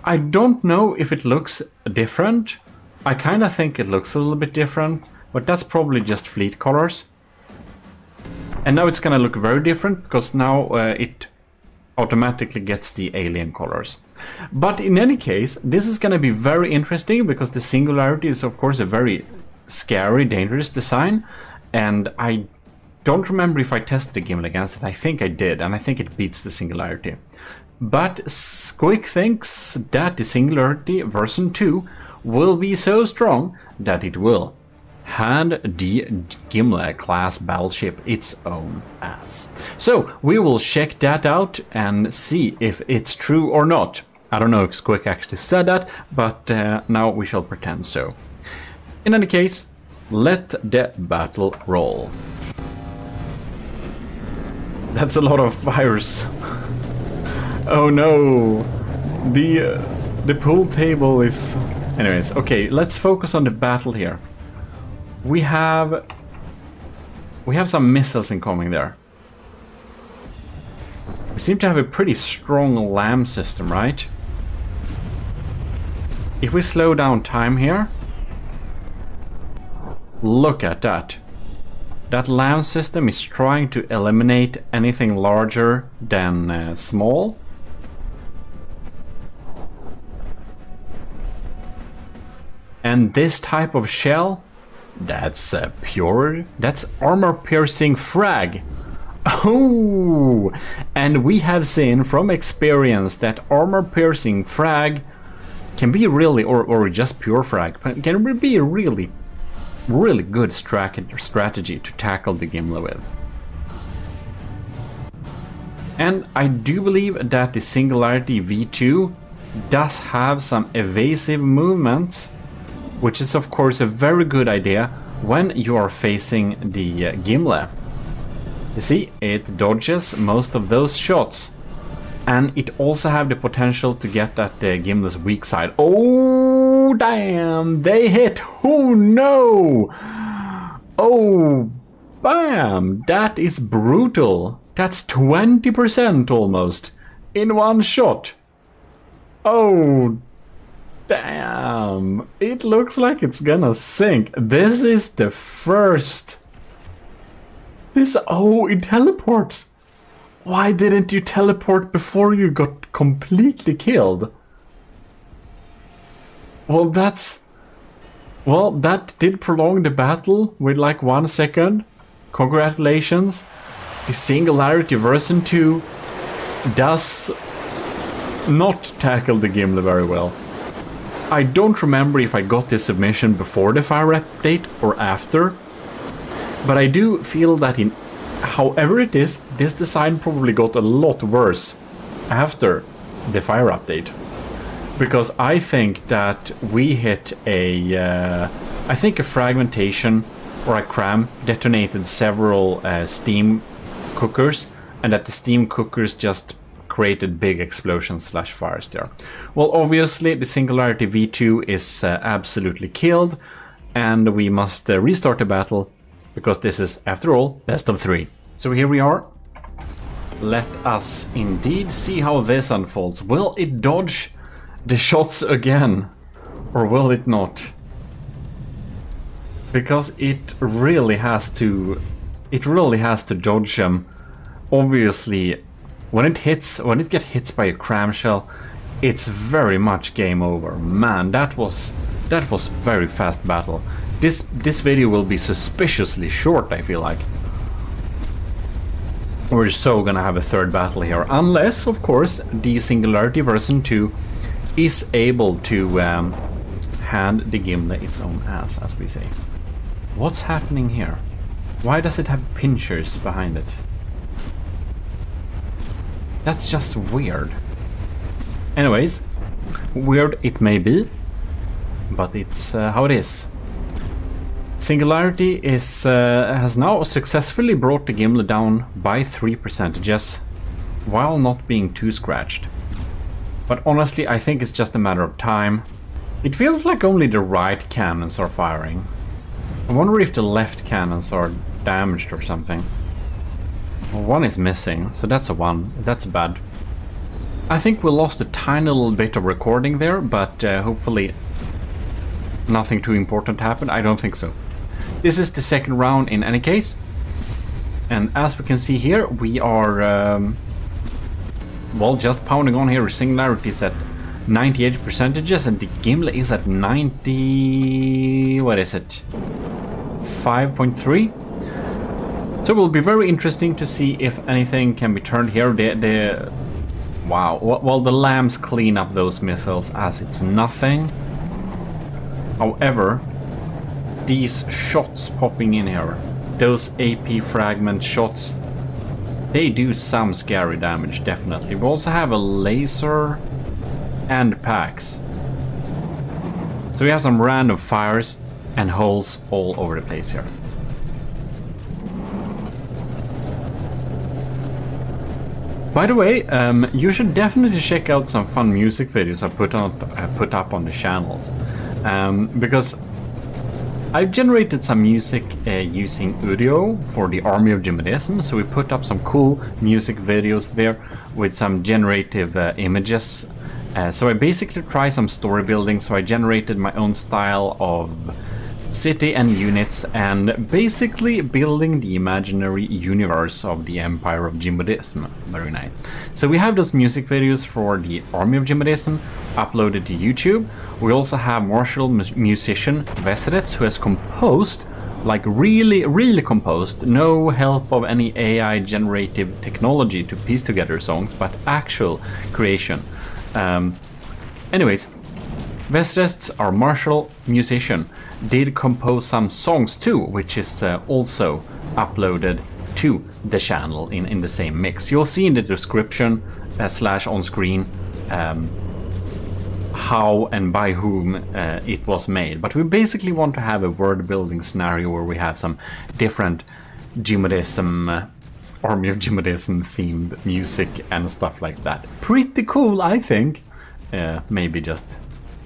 Speaker 1: I don't know if it looks different. I kind of think it looks a little bit different, but that's probably just fleet colors. And now it's gonna look very different, because now it automatically gets the alien colors. But in any case, this is gonna be very interesting, because the Singularity is of course a very scary, dangerous design, and I don't remember if I tested the Gimle against it. I think I did, and I think it beats the Singularity. But Squick thinks that the Singularity version 2 will be so strong that it will hand the Gimle class battleship its own ass. So we will check that out and see if it's true or not. I don't know if Squick actually said that, but now we shall pretend so. In any case, let the battle roll. That's a lot of fires. Oh no, the pool table is... Anyways, okay, let's focus on the battle here. We have some missiles incoming there. We seem to have a pretty strong LAM system, right? If we slow down time here, look at that. That LAM system is trying to eliminate anything larger than small. And this type of shell, that's that's armor-piercing frag. Oh! And we have seen from experience that armor-piercing frag can be really, or just pure frag, can be a really good strategy to tackle the Gimle with. And I do believe that the Singularity V2 does have some evasive movements, which is of course a very good idea when you are facing the Gimle. You see, it dodges most of those shots, and it also have the potential to get at the Gimle's weak side. Oh Oh, damn! They hit! Oh, no! Oh, bam! That is brutal. That's 20% almost in one shot. Oh, damn. It looks like it's gonna sink. This is the first. Oh, it teleports. Why didn't you teleport before you got completely killed? Well, that did prolong the battle with like 1 second. Congratulations. The Singularity version 2 does not tackle the Gimli very well. I don't remember if I got this submission before the Fire update or after, but I do feel that however it is, this design probably got a lot worse after the Fire update. Because I think that we hit a fragmentation or a cram detonated several steam cookers, and that the steam cookers just created big explosions / fires there. Well, obviously the Singularity V2 is absolutely killed, and we must restart the battle, because this is, after all, best of 3. So here we are. Let us indeed see how this unfolds. Will it dodge the shots again, or will it not? Because it really has to dodge them. Obviously, when it gets hit by a cram shell, it's very much game over. Man, that was very fast battle. This video will be suspiciously short, I feel like. We're so gonna have a third battle here, unless, of course, the Singularity version 2 is able to hand the Gimli its own ass, as we say. What's happening here? Why does it have pinchers behind it? That's just weird. Anyways, weird it may be, but it's how it is. Singularity has now successfully brought the Gimli down by 3%, while not being too scratched. But honestly, I think it's just a matter of time. It feels like only the right cannons are firing. I wonder if the left cannons are damaged or something. Well, one is missing, so that's a 1. That's bad. I think we lost a tiny little bit of recording there, but hopefully nothing too important happened. I don't think so. This is the second round in any case. And as we can see here, we are well, just pounding on here. Singularity is at 98%, and the Gimli is at 90... what is it? 5.3. So it will be very interesting to see if anything can be turned here. Wow. Well, the lambs clean up those missiles as it's nothing. However, these shots popping in here, those AP fragment shots, they do some scary damage, definitely. We also have a laser and packs. So we have some random fires and holes all over the place here. By the way, you should definitely check out some fun music videos I put up on the channels, because I've generated some music using Udio for the Army of GMODISM, so we put up some cool music videos there with some generative images. So I basically try some story building, so I generated my own style of city and units, and basically building the imaginary universe of the Empire of GMODISM. Very nice. So we have those music videos for the Army of GMODISM uploaded to YouTube. We also have martial musician Vesrets, who has composed, like really composed, no help of any AI generative technology to piece together songs, but actual creation. Anyways, Vesrets, our martial musician, did compose some songs too, which is also uploaded to the channel in the same mix. You'll see in the description / on screen how and by whom it was made. But we basically want to have a world building scenario where we have some different GMODISM, Army of GMODISM themed music and stuff like that. Pretty cool, I think. Maybe just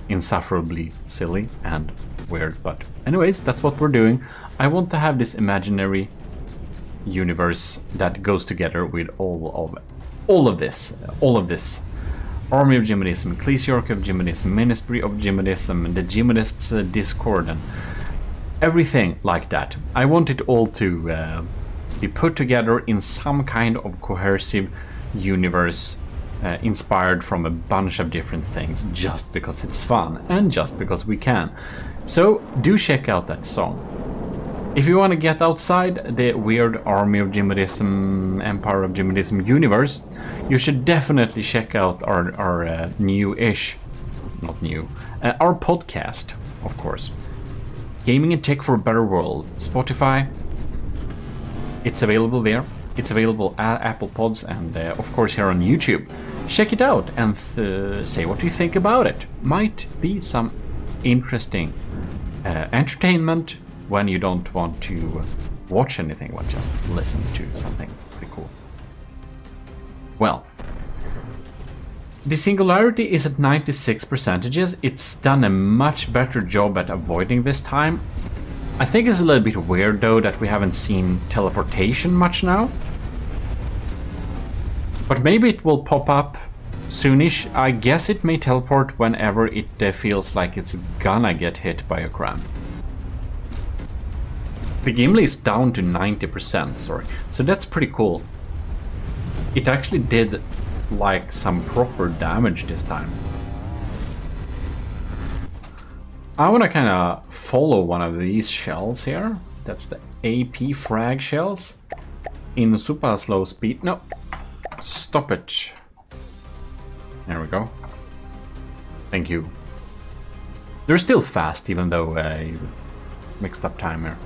Speaker 1: insufferably silly and weird, but anyways, that's what we're doing. I want to have this imaginary universe that goes together with all of this. Army of GMODism, Ecclesiarchy of GMODism, Ministry of GMODism, the GMODIST's Discord, and everything like that. I want it all to be put together in some kind of cohesive universe inspired from a bunch of different things, just because it's fun and just because we can. So do check out that song. If you want to get outside the weird Army of GMODism, Empire of GMODism universe, you should definitely check out our new-ish, not new, our podcast, of course. Gaming and Tech for a Better World. Spotify, it's available there. It's available at Apple Pods and of course here on YouTube. Check it out and say what you think about it. Might be some interesting entertainment when you don't want to watch anything, but just listen to something pretty cool. Well, the Singularity is at 96%. It's done a much better job at avoiding this time. I think it's a little bit weird though that we haven't seen teleportation much now. But maybe it will pop up soonish. I guess it may teleport whenever it feels like it's gonna get hit by a cram. The Gimli is down to 90%, sorry. So that's pretty cool. It actually did like some proper damage this time. I want to kind of follow one of these shells here. That's the AP frag shells. In super slow speed. No. Stop it. There we go. Thank you. They're still fast even though you mixed up time here.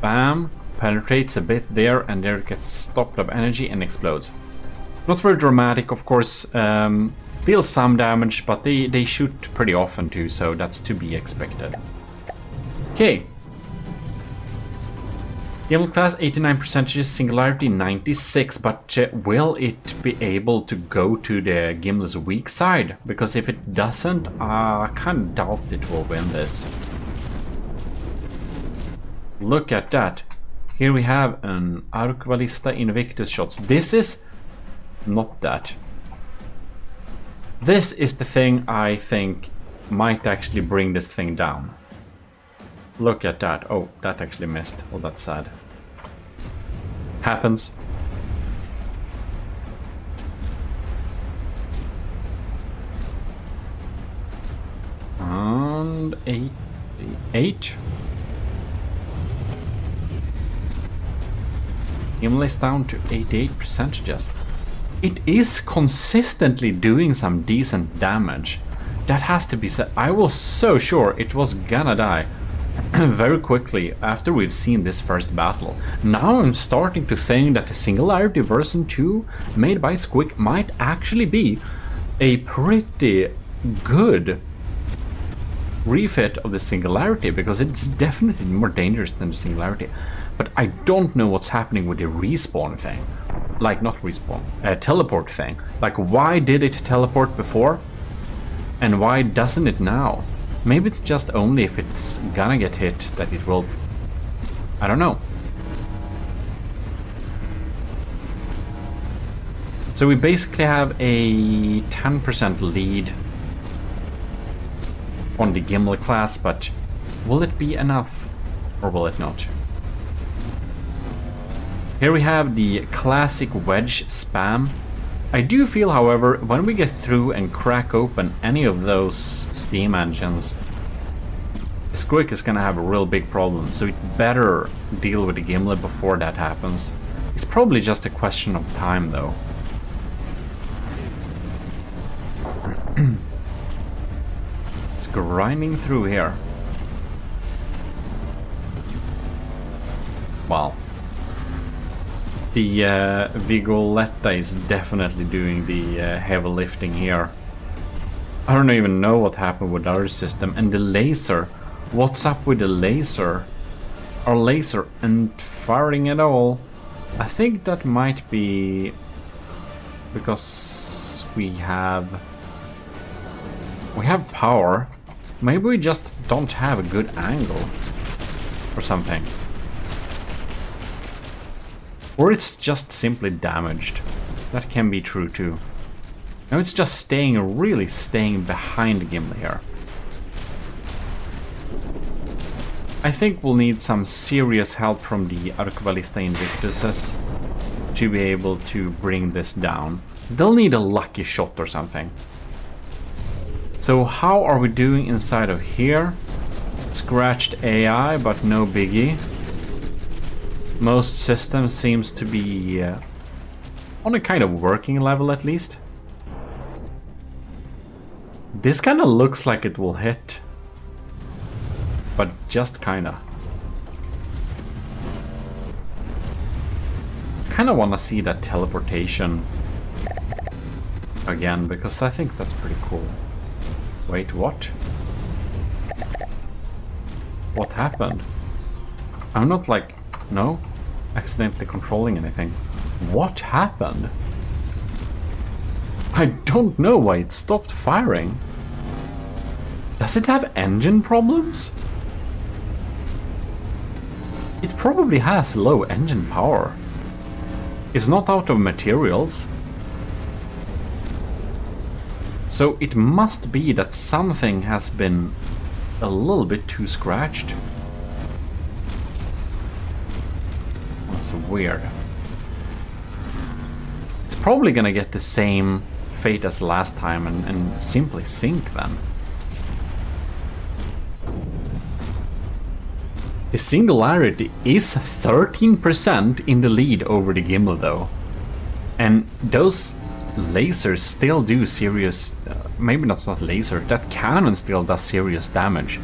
Speaker 1: Bam. Penetrates a bit there and there it gets stopped of energy and explodes. Not very dramatic, of course. Deals some damage, but they shoot pretty often too, so that's to be expected. Okay. Gimli class 89%, Singularity 96, but will it be able to go to the Gimli's weak side? Because if it doesn't, I kind of doubt it will win this. Look at that. Here we have an Arqueballista Invictus shots. This is not that. This is the thing I think might actually bring this thing down. Look at that. Oh, that actually missed. Oh, that's sad. Happens. And 88. Gimli's down to 88%. It is consistently doing some decent damage. That has to be said. I was so sure it was gonna die very quickly after we've seen this first battle. Now I'm starting to think that the Singularity version 2 made by Squick might actually be a pretty good refit of the Singularity, because it's definitely more dangerous than the Singularity. But I don't know what's happening with the respawn thing. Like, not respawn, teleport thing. Like, why did it teleport before? And why doesn't it now? Maybe it's just only if it's gonna get hit that it will... I don't know. So we basically have a 10% lead on the Gimli class, but will it be enough? Or will it not? Here we have the classic wedge spam. I do feel, however, when we get through and crack open any of those steam engines, Squick is gonna have a real big problem, so it better deal with the Gimli before that happens. It's probably just a question of time, though. It's grinding through here. Wow. The Vigoletta is definitely doing the heavy lifting here. I don't even know what happened with our system. And the laser. What's up with the laser? Our laser ain't firing at all. I think that might be because we have power. Maybe we just don't have a good angle or something. Or it's just simply damaged. That can be true too. Now it's just really staying behind Gimli here. I think we'll need some serious help from the Arqueballista Invictuses to be able to bring this down. They'll need a lucky shot or something. So how are we doing inside of here? Scratched AI, but no biggie. Most systems seems to be on a kind of working level at least. This kind of looks like it will hit. But just kinda. Kinda wanna see that teleportation again, because I think that's pretty cool. Wait, what? What happened? I'm not like, no, accidentally controlling anything. What happened? I don't know why it stopped firing. Does it have engine problems? It probably has low engine power. It's not out of materials. So it must be that something has been a little bit too scratched. That's weird. It's probably gonna get the same fate as last time and simply sink then. The Singularity is 13% in the lead over the Gimli though. And those lasers still do serious... maybe not laser, that cannon still does serious damage.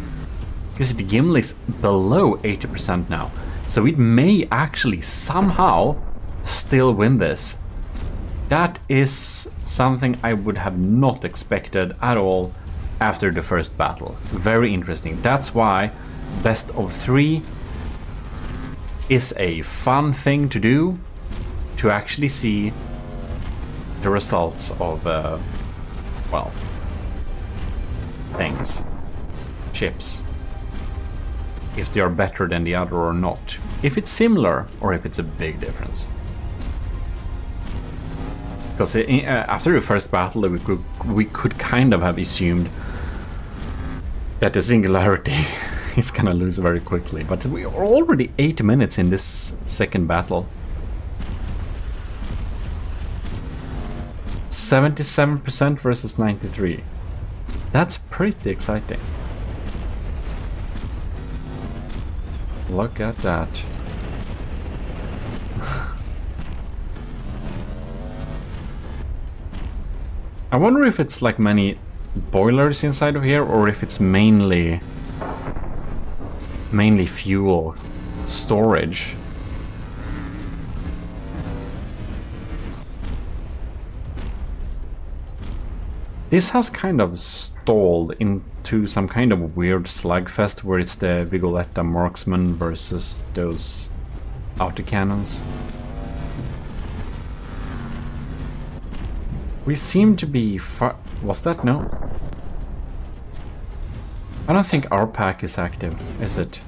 Speaker 1: Because the Gimli is below 80% now. So it may actually somehow still win this. That is something I would have not expected at all after the first battle. Very interesting. That's why best of 3 is a fun thing to do, to actually see the results of, well, things, ships, if they are better than the other or not, if it's similar or if it's a big difference. Because after the first battle we could kind of have assumed that the Singularity is gonna lose very quickly, but we are already 8 minutes in this second battle. 77% versus 93. That's pretty exciting. Look at that. I wonder if it's like many boilers inside of here, or if it's mainly fuel storage. This has kind of stalled into some kind of weird slugfest where it's the Vigoletta marksman versus those autocannons. We seem to be far... Was that? No? I don't think our pack is active, is it?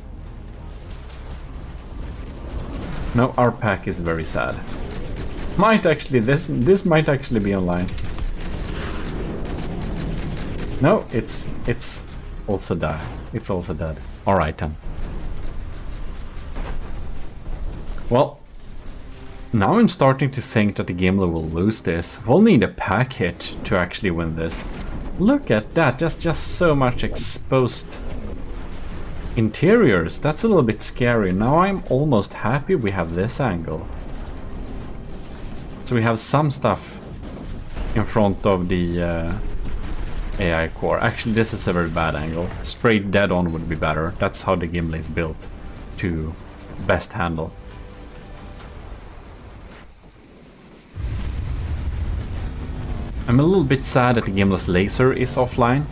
Speaker 1: No, our pack is very sad. Might actually... This might actually be online. No, it's also dead. It's also dead. Alright then. Well, now I'm starting to think that the Gimli will lose this. We'll need a pack hit to actually win this. Look at that, that's just so much exposed interiors. That's a little bit scary. Now I'm almost happy we have this angle. So we have some stuff in front of the AI core. Actually, this is a very bad angle. Straight dead on would be better. That's how the Gimli is built to best handle. I'm a little bit sad that the Gimli's laser is offline.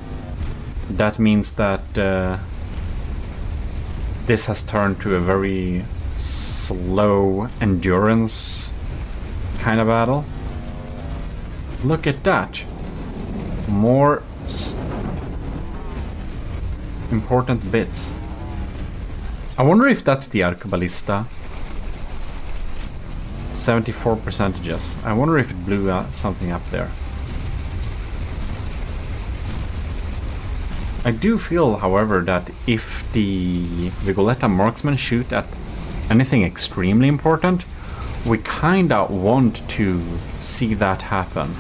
Speaker 1: That means that this has turned to a very slow endurance kind of battle. Look at that. More important bits. I wonder if that's the Arcaballista. 74%. I wonder if it blew something up there. I do feel, however, that if the Vigoletta marksmen shoot at anything extremely important, we kinda want to see that happen.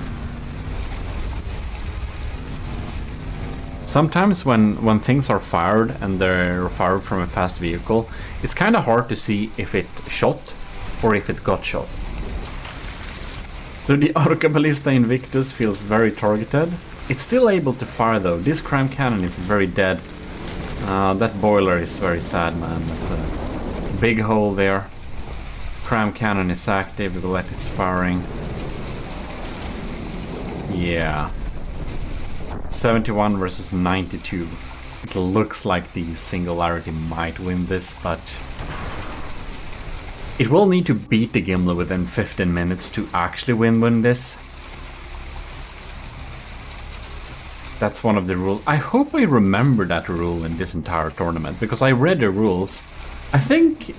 Speaker 1: Sometimes when things are fired and they're fired from a fast vehicle, it's kinda hard to see if it shot or if it got shot. So the Arcaballista Invictus feels very targeted. It's still able to fire though. This cram cannon is very dead. That boiler is very sad, man. There's a big hole there. Cram cannon is active, Vigoletta is firing. Yeah. 71 versus 92. It looks like the Singularity might win this, but it will need to beat the Gimli within 15 minutes to actually win this. That's one of the rules. I hope I remember that rule in this entire tournament, because I read the rules. I think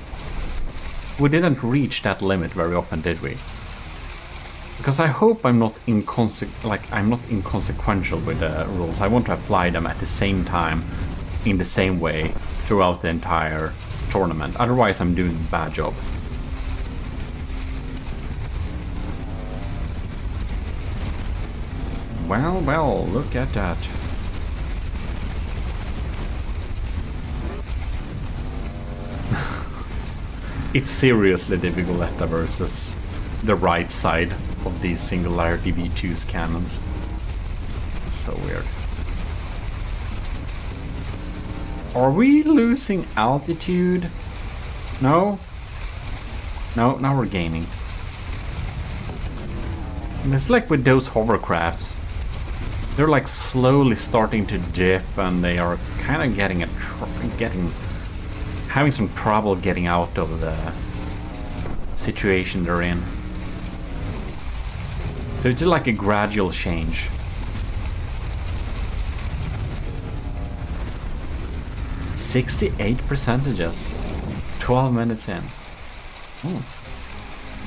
Speaker 1: we didn't reach that limit very often, did we? Because I hope I'm not inconsequential with the rules. I want to apply them at the same time, in the same way, throughout the entire tournament. Otherwise, I'm doing a bad job. Well, well, look at that. It's seriously the Vigoletta versus the right side of these Singularity V2's cannons. It's so weird. Are we losing altitude? No? No, now we're gaining. And it's like with those hovercrafts. They're like slowly starting to dip, and they are kind of having some trouble getting out of the situation they're in. So it's like a gradual change. %68%. 12 minutes in.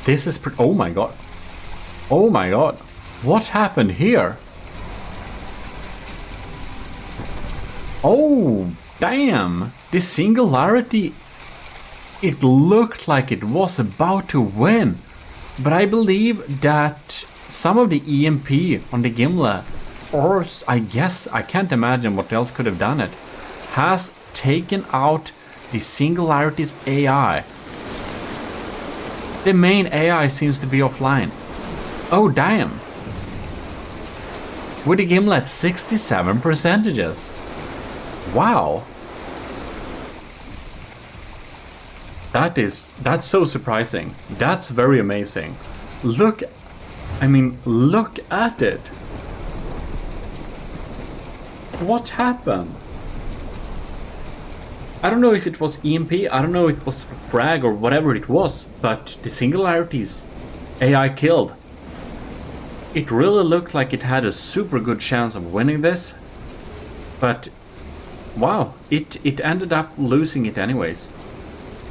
Speaker 1: This is oh my god. Oh my god. What happened here? Oh, damn! The Singularity, it looked like it was about to win. But I believe that some of the EMP on the Gimli, or I guess, I can't imagine what else could have done it, has taken out the Singularity's AI. The main AI seems to be offline. Oh, damn! With the Gimli at 67%. Wow. That's so surprising. That's very amazing. Look at it. What happened? I don't know if it was EMP, I don't know if it was frag or whatever it was, but the Singularity's AI killed. It really looked like it had a super good chance of winning this, but wow, it ended up losing it anyways.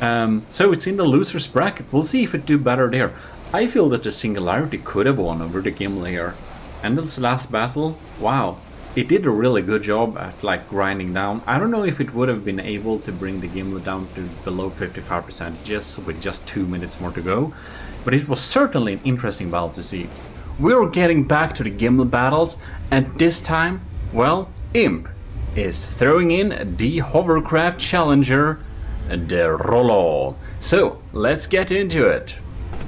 Speaker 1: So it's in the loser's bracket. We'll see if it do better there. I feel that the Singularity could have won over the Gimli here. And this last battle, wow, it did a really good job at like grinding down. I don't know if it would have been able to bring the Gimli down to below 55% just with just 2 minutes more to go, but it was certainly an interesting battle to see. We're getting back to the Gimli battles, and this time, well, Imp is throwing in the hovercraft challenger, the Rollo. So let's get into it.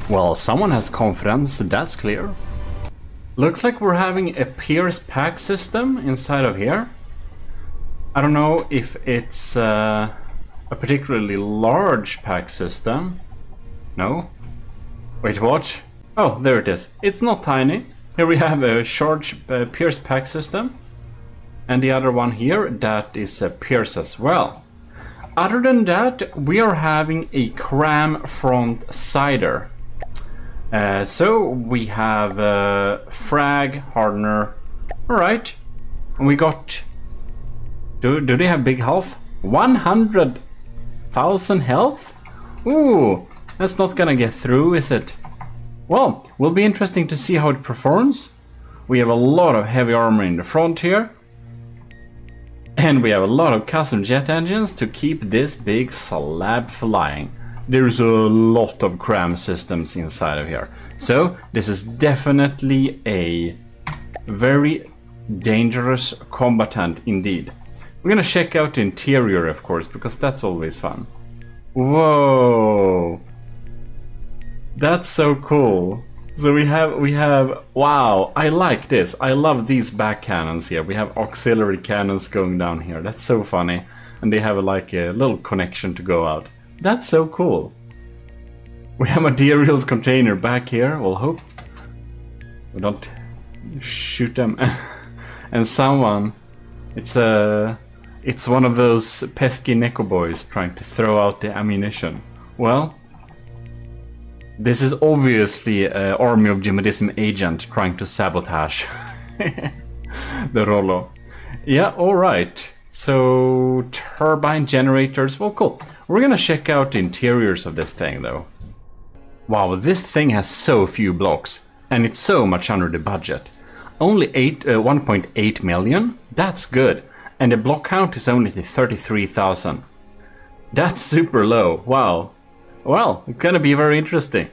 Speaker 1: Well, someone has confidence, that's clear. Looks like we're having a Pierce pack system inside of here. I don't know if it's a particularly large pack system. No? Wait, what? Oh, there it is. It's not tiny. Here we have a short Pierce pack system. And the other one here, that is a Pierce as well. Other than that, we are having a Cram front sider. So we have frag, hardener. Alright. And we got... Do they have big health? 100,000 health? Ooh, that's not gonna get through, is it? Well, will be interesting to see how it performs. We have a lot of heavy armor in the front here. And we have a lot of custom jet engines to keep this big slab flying. There's a lot of cram systems inside of here. So this is definitely a very dangerous combatant indeed. We're gonna check out the interior, of course, because that's always fun. Whoa! That's so cool. So we have wow, I like this. I love these back cannons here. We have auxiliary cannons going down here. That's so funny. And they have like a little connection to go out. That's so cool. We have materials container back here. We'll hope we don't shoot them. And someone, it's one of those pesky Neko boys trying to throw out the ammunition. Well, this is obviously an army of GMODISM agent trying to sabotage the Rollo. Yeah, alright. So, turbine generators. Well, cool. We're gonna check out the interiors of this thing, though. Wow, this thing has so few blocks. And it's so much under the budget. Only 1.8 million? That's good. And the block count is only 33,000. That's super low. Wow. Well, it's gonna be very interesting.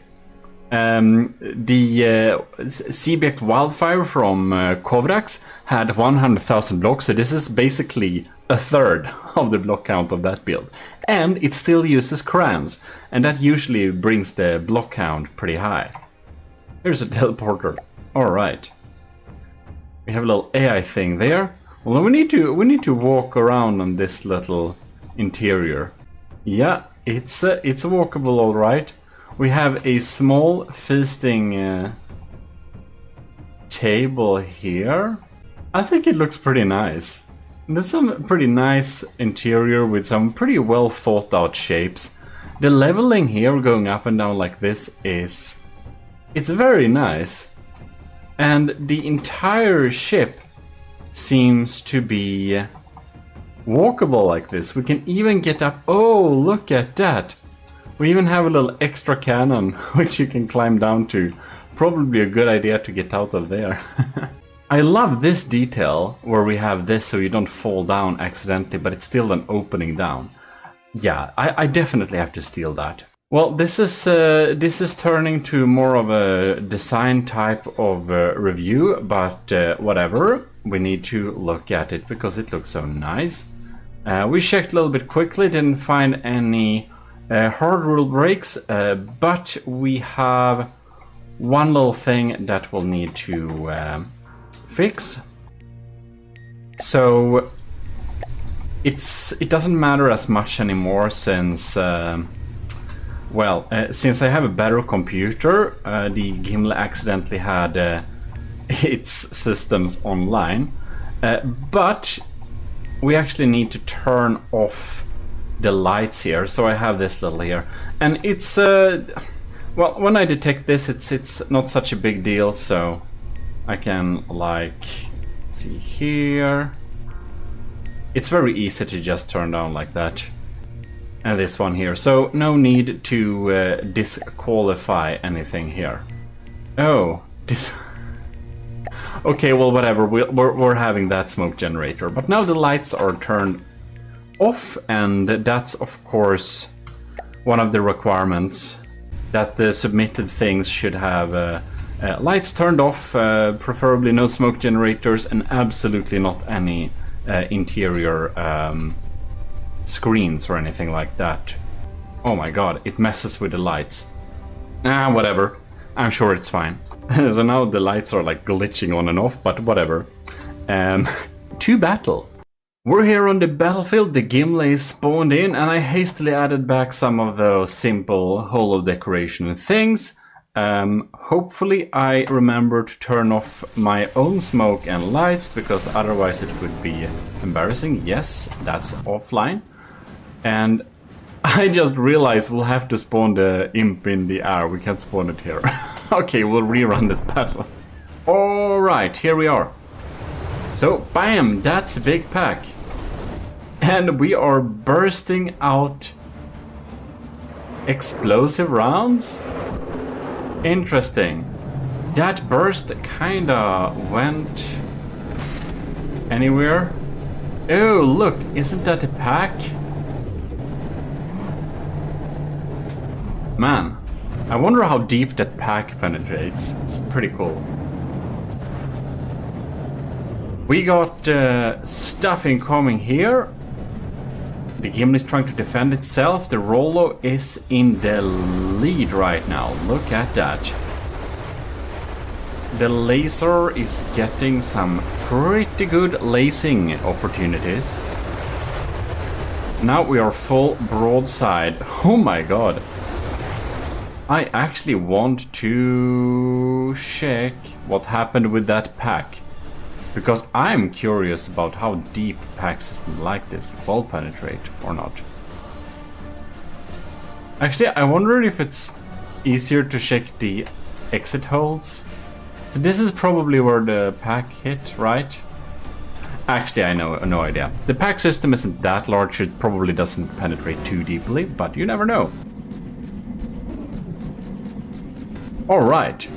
Speaker 1: The Seabeck Wildfire from Kovrax had 100,000 blocks, so this is basically a third of the block count of that build. And it still uses crams, and that usually brings the block count pretty high. Here's a teleporter. Alright. We have a little AI thing there. Well, we need to walk around on this little interior. Yeah. It's walkable, all right. We have a small feasting table here. I think it looks pretty nice. There's some pretty nice interior with some pretty well thought out shapes. The leveling here going up and down like this it's very nice. And the entire ship seems to be walkable like this. We can even get up. Oh, look at that. We even have a little extra cannon which you can climb down to. Probably a good idea to get out of there. I love this detail where we have this so you don't fall down accidentally, but it's still an opening down. Yeah, I definitely have to steal that. Well, this is turning to more of a design type of review, but whatever. We need to look at it because it looks so nice. We checked a little bit quickly, didn't find any hard rule breaks, but we have one little thing that we'll need to fix. So it doesn't matter as much anymore since since I have a better computer. The Gimli accidentally had its systems online, but we actually need to turn off the lights here. So I have this little here, and it's well, when I detect this, it's not such a big deal. So I can like see here. It's very easy to just turn down like that. And this one here. So no need to disqualify anything here. Oh, this. Okay, well, whatever. We're having that smoke generator, but now the lights are turned off, and that's of course one of the requirements, that the submitted things should have lights turned off, preferably no smoke generators, and absolutely not any interior screens or anything like that. Oh my god, it messes with the lights. Whatever. I'm sure it's fine. So now the lights are like glitching on and off, but whatever. To battle. We're here on the battlefield, the Gimli is spawned in, and I hastily added back some of those simple holo decoration and things. Hopefully I remember to turn off my own smoke and lights, because otherwise it would be embarrassing. Yes, that's offline. And I just realized we'll have to spawn the imp in the air. We can't spawn it here. Okay, we'll rerun this battle. Alright, here we are. So, bam, that's a big pack. And we are bursting out explosive rounds? Interesting. That burst kinda went anywhere. Oh, look, isn't that a pack? Man, I wonder how deep that pack penetrates. It's pretty cool. We got stuff incoming here. The Gimli is trying to defend itself. The Rollo is in the lead right now. Look at that. The laser is getting some pretty good lacing opportunities. Now we are full broadside. Oh my god. I actually want to check what happened with that pack. Because I'm curious about how deep pack systems like this will penetrate or not. Actually, I wonder if it's easier to check the exit holes. So this is probably where the pack hit, right? Actually, I know, no idea. The pack system isn't that large, it probably doesn't penetrate too deeply, but you never know. Alright.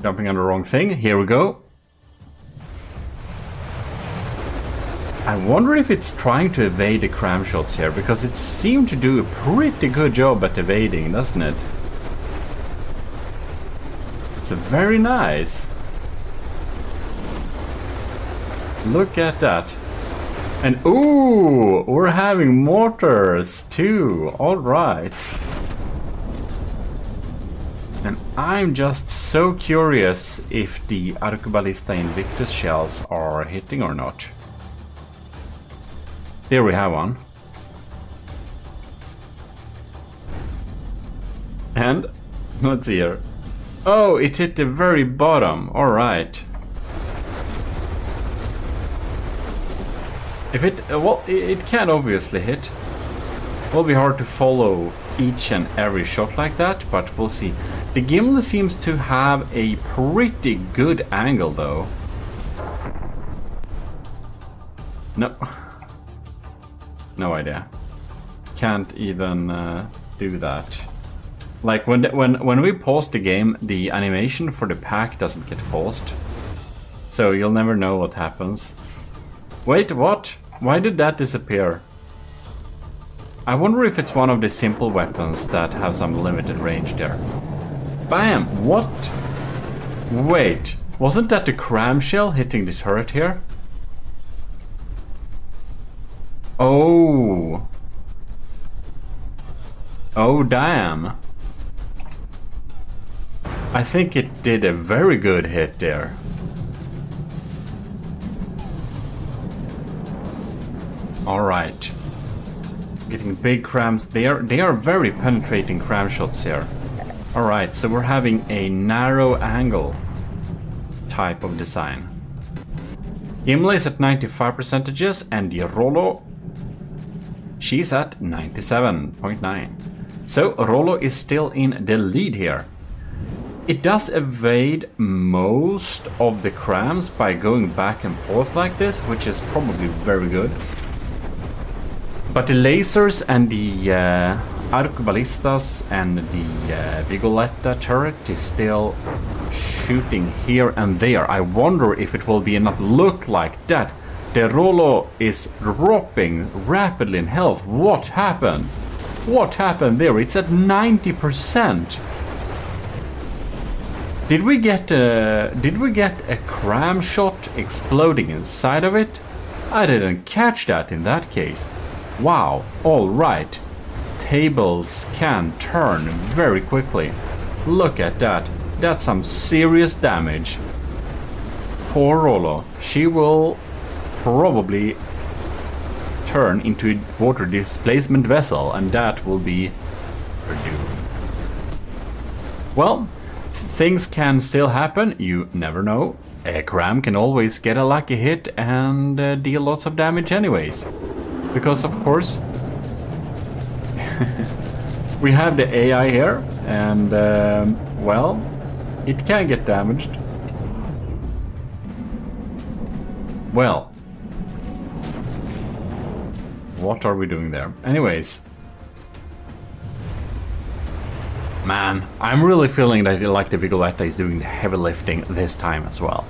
Speaker 1: Jumping on the wrong thing. Here we go. I wonder if it's trying to evade the cram shots here, because it seemed to do a pretty good job at evading, doesn't it? It's very nice. Look at that. And ooh, we're having mortars too. All right. And I'm just so curious if the Arquebalista Invictus shells are hitting or not. There we have one. And let's see here. Oh, it hit the very bottom. All right. If it, well, it can obviously hit. Will be hard to follow each and every shot like that, but we'll see. The Gimli seems to have a pretty good angle, though. No. No idea. Can't even do that. Like when we pause the game, the animation for the pack doesn't get paused. So you'll never know what happens. Wait, what? Why did that disappear? I wonder if it's one of the simple weapons that have some limited range there. Bam! What? Wait, wasn't that the cram shell hitting the turret here? Oh. Oh, damn. I think it did a very good hit there. Alright. Getting big crams. They are very penetrating cram shots here. Alright, so we're having a narrow angle type of design. Gimli is at 95% and the Rollo, she's at 97.9. So Rollo is still in the lead here. It does evade most of the crams by going back and forth like this, which is probably very good. But the lasers and the Arquebalistas and the Vigoletta turret is still shooting here and there. I wonder if it will be enough. Look like that. The Rollo is dropping rapidly in health. What happened? What happened there? It's at 90%. Did we get a cram shot exploding inside of it? I didn't catch that in that case. Wow, alright. Tables can turn very quickly. Look at that. That's some serious damage. Poor Rollo. She will probably turn into a water displacement vessel, and that will be her doom. Well, things can still happen. You never know. A cram can always get a lucky hit and deal lots of damage anyways. Because, of course, We have the AI here, and well, it can get damaged. Well, what are we doing there? Anyways, man, I'm really feeling that like the Vigoletta is doing the heavy lifting this time as well.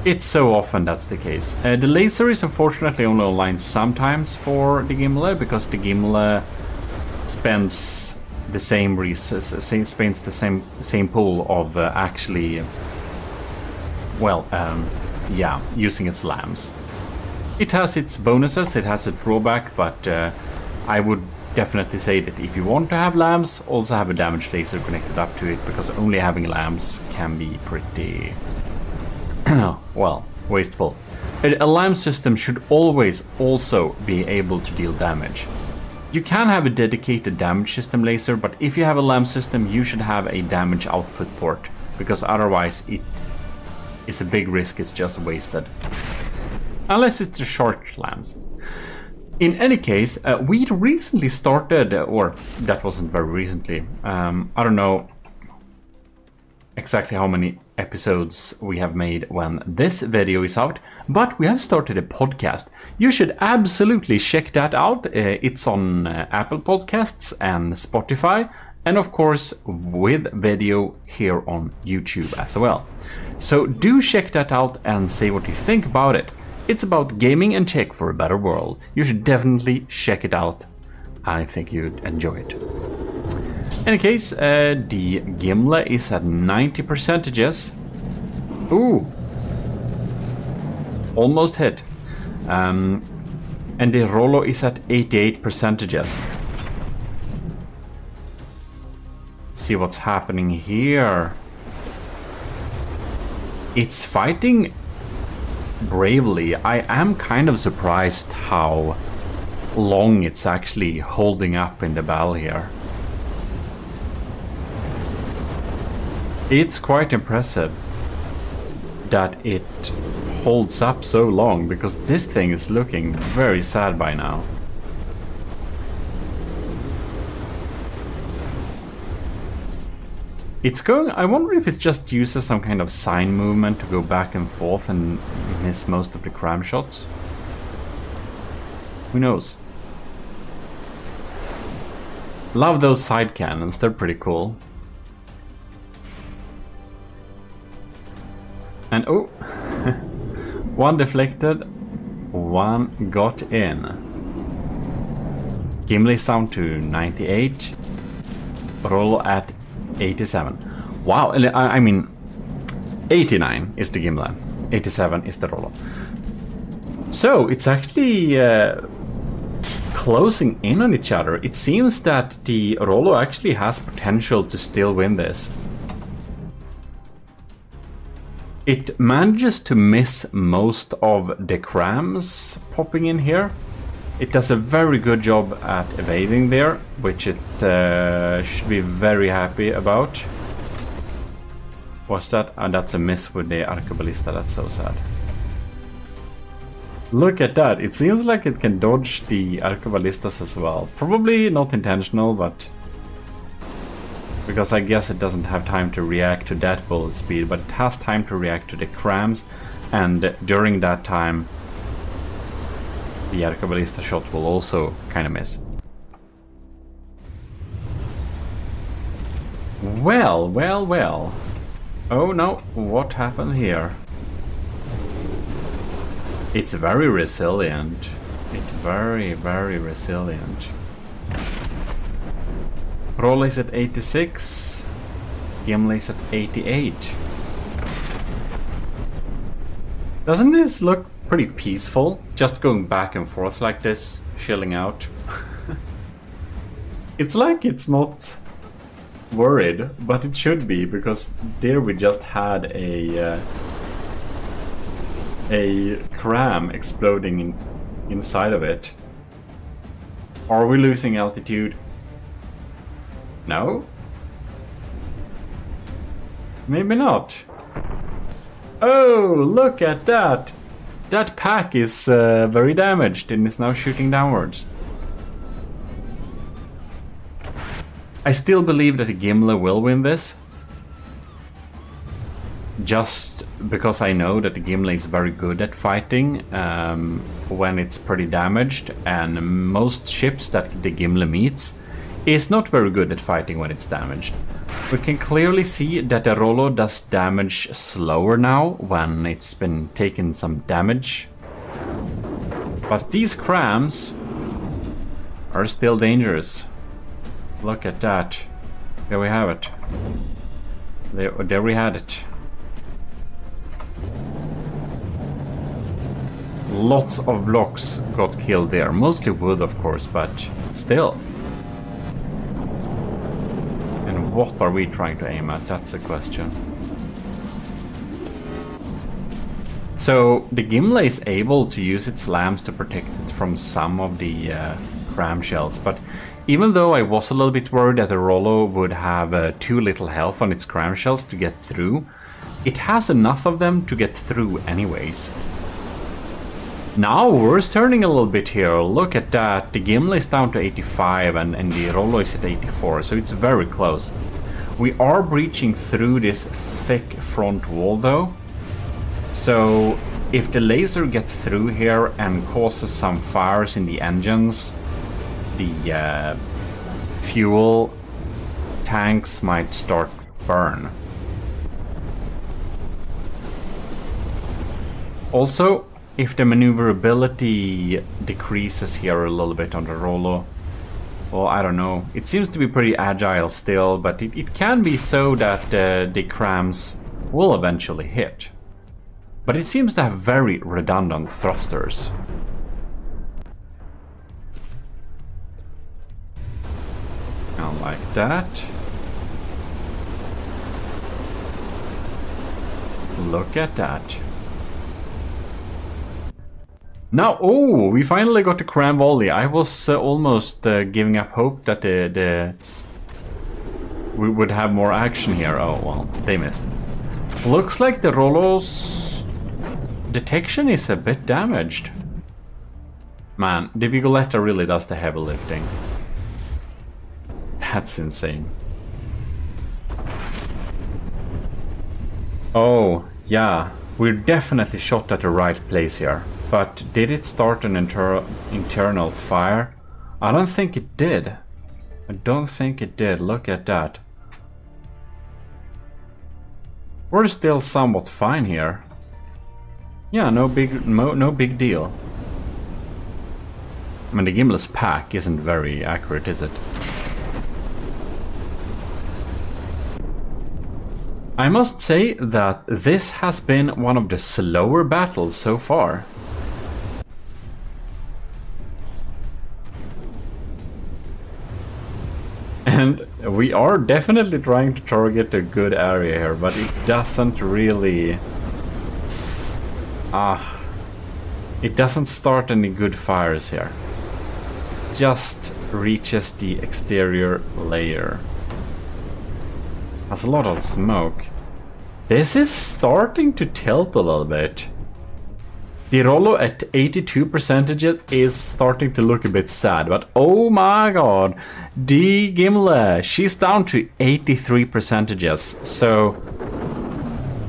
Speaker 1: It's so often that's the case. The laser is unfortunately only online sometimes for the Gimle, because the Gimle spends the same resources, spends the same pool of actually, well, yeah, using its lambs. It has its bonuses, it has its drawback, but I would definitely say that if you want to have lambs, also have a damage laser connected up to it, because only having lambs can be pretty, well, wasteful. A lamb system should always also be able to deal damage. You can have a dedicated damage system laser, but if you have a lamb system, you should have a damage output port, because otherwise it is a big risk, it's just wasted. Unless it's the short lambs. In any case, we recently started, or that wasn't very recently, I don't know exactly how many episodes we have made when this video is out, but we have started a podcast. You should absolutely check that out. It's on Apple Podcasts and Spotify, and of course with video here on YouTube as well. So do check that out and say what you think about it. It's about gaming and tech for a better world. You should definitely check it out. I think you'd enjoy it. In any case, the Gimle is at 90%. Ooh! Almost hit. And the Rollo is at 88%. Let's see what's happening here. It's fighting bravely. I am kind of surprised how long it's actually holding up in the battle here. It's quite impressive that it holds up so long, because this thing is looking very sad by now. It's going, I wonder if it just uses some kind of sign movement to go back and forth and miss most of the cram shots. Who knows? Love those side cannons, they're pretty cool. And oh, one deflected, one got in. Gimle's down to 98, Rollo at 87. Wow, I mean, 89 is the Gimle, 87 is the Rollo. So it's actually closing in on each other. It seems that the Rollo actually has potential to still win this. It manages to miss most of the crams popping in here. It does a very good job at evading there, which it should be very happy about. What's that? And that's a miss with the Arquebalista, that's so sad. Look at that, it seems like it can dodge the Arquebalistas as well. Probably not intentional, but because I guess it doesn't have time to react to that bullet speed, but it has time to react to the crams, and during that time the Arquebalista shot will also kind of miss. Well, well, well. Oh no, what happened here? It's very resilient. It's very, very resilient. Rollo is at 86. Gimle is at 88. Doesn't this look pretty peaceful? Just going back and forth like this, chilling out. It's like it's not worried, but it should be, because there we just had a cram exploding inside of it. Are we losing altitude? No? Maybe not. Oh, look at that! That pack is very damaged and is now shooting downwards. I still believe that the Gimli will win this. Just because I know that the Gimli is very good at fighting when it's pretty damaged, and most ships that the Gimli meets is not very good at fighting when it's damaged. We can clearly see that the Rollo does damage slower now when it's been taking some damage. But these crams are still dangerous. Look at that. There we have it. There we had it. Lots of blocks got killed there. Mostly wood, of course, but still. And what are we trying to aim at? That's a question. So the Gimli is able to use its lambs to protect it from some of the cram shells, but even though I was a little bit worried that the Rollo would have too little health on its cram shells to get through, it has enough of them to get through anyways. Now we're turning a little bit here. Look at that. The Gimli is down to 85 and the Rollo is at 84, so it's very close. We are breaching through this thick front wall though. So if the laser gets through here and causes some fires in the engines, the fuel tanks might start burn. Also, if the maneuverability decreases here a little bit on the Rollo, well, I don't know. It seems to be pretty agile still, but it can be so that the crams will eventually hit. But it seems to have very redundant thrusters. Now like that. Look at that. Now, oh, we finally got the cram volley. I was almost giving up hope that we would have more action here. Oh, well, they missed. Looks like the Rollo's detection is a bit damaged. Man, the Vigoletta really does the heavy lifting. That's insane. Oh, yeah, we're definitely shot at the right place here. But did it start an internal fire? I don't think it did. I don't think it did. Look at that. We're still somewhat fine here. Yeah, no big deal. I mean, the Gimli's pack isn't very accurate, is it? I must say that this has been one of the slower battles so far. And we are definitely trying to target a good area here, but it doesn't really... it doesn't start any good fires here. Just reaches the exterior layer. Has a lot of smoke. This is starting to tilt a little bit. The Rollo at 82% is starting to look a bit sad, but oh my god, the Gimli, she's down to 83%. So,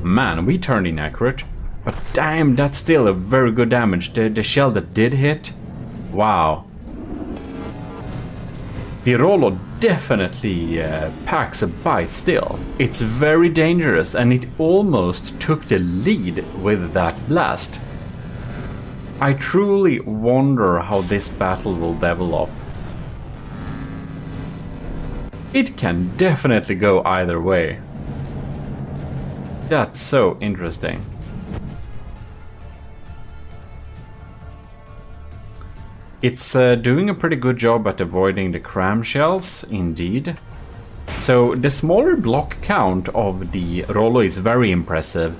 Speaker 1: man, we turned inaccurate, but damn, that's still a very good damage. The shell that did hit, wow. The Rollo definitely packs a bite still. It's very dangerous, and it almost took the lead with that blast. I truly wonder how this battle will develop. It can definitely go either way. That's so interesting. It's doing a pretty good job at avoiding the cram shells, indeed. So the smaller block count of the Rollo is very impressive.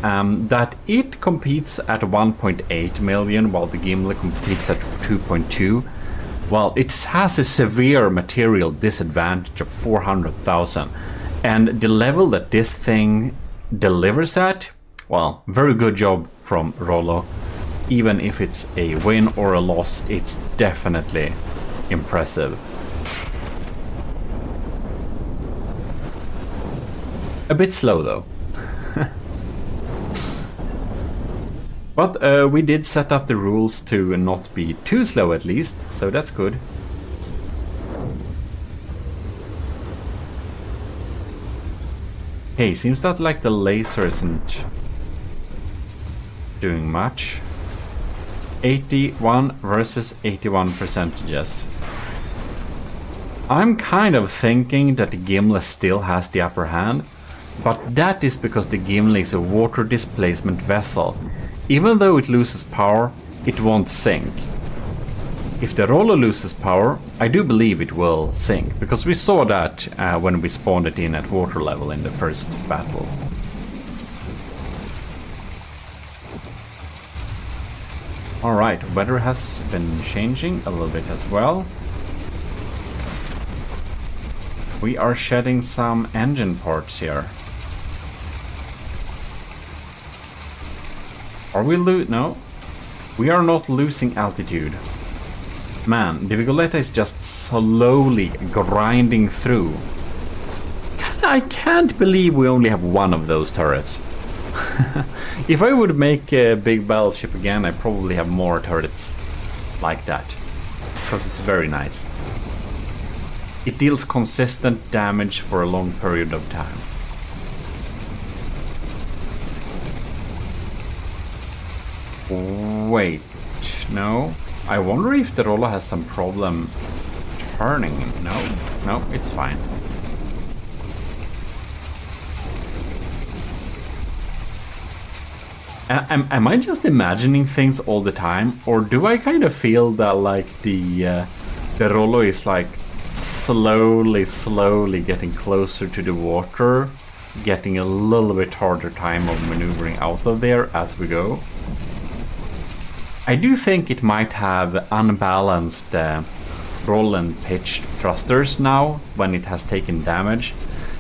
Speaker 1: That it competes at 1.8 million while the Gimli competes at 2.2. Well, it has a severe material disadvantage of 400,000. And the level that this thing delivers at, well, very good job from Rollo. Even if it's a win or a loss, it's definitely impressive. A bit slow though. But we did set up the rules to not be too slow at least, so that's good. Okay, seems that like the laser isn't doing much. 81 versus 81 percentages. I'm kind of thinking that the Gimli still has the upper hand, but that is because the Gimli is a water displacement vessel. Even though it loses power, it won't sink. If the Rollo loses power, I do believe it will sink, because we saw that when we spawned it in at water level in the first battle. Alright, weather has been changing a little bit as well. We are shedding some engine parts here. Are we no? We are not losing altitude. Man, the Vigoletta is just slowly grinding through. I can't believe we only have one of those turrets. If I would make a big battleship again, I probably have more turrets like that. Because it's very nice. It deals consistent damage for a long period of time. Wait, no. I wonder if the Rollo has some problem turning. No, it's fine. Am I just imagining things all the time, or do I kind of feel that like the Rollo is like slowly getting closer to the water, getting a little bit harder time of maneuvering out of there as we go? I do think it might have unbalanced roll and pitch thrusters now when it has taken damage,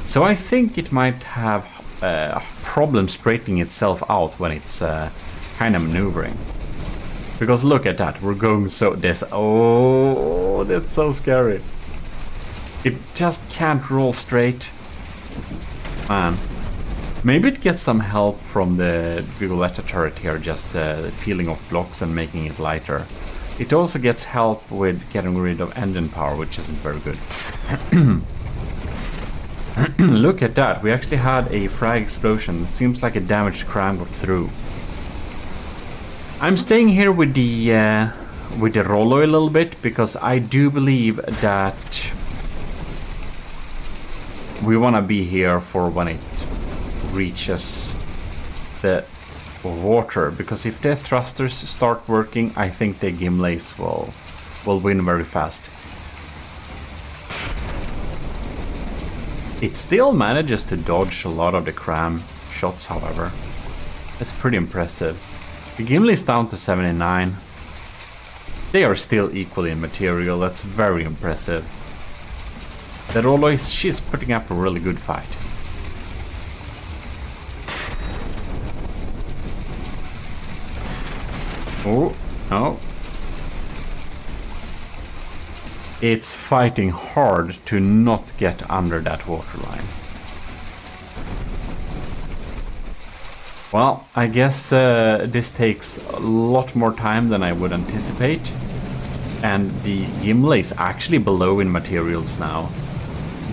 Speaker 1: so I think it might have a problem straightening itself out when it's kind of maneuvering. Because look at that, we're going so oh, that's so scary. It just can't roll straight. Man. Maybe it gets some help from the Vigoletta turret here, just peeling off blocks and making it lighter. It also gets help with getting rid of engine power, which isn't very good. Look at that, we actually had a frag explosion. It seems like a damaged cram got through. I'm staying here with the Rollo a little bit, because I do believe that we want to be here for when it reaches the water, because if the thrusters start working, I think the Gimlis will win very fast. It still manages to dodge a lot of the cram shots, however. That's pretty impressive. The Gimli is down to 79. They are still equal in material, that's very impressive. The Rollo she's putting up a really good fight. Oh, no. It's fighting hard to not get under that waterline. Well, I guess this takes a lot more time than I would anticipate. And the Gimli is actually below in materials now.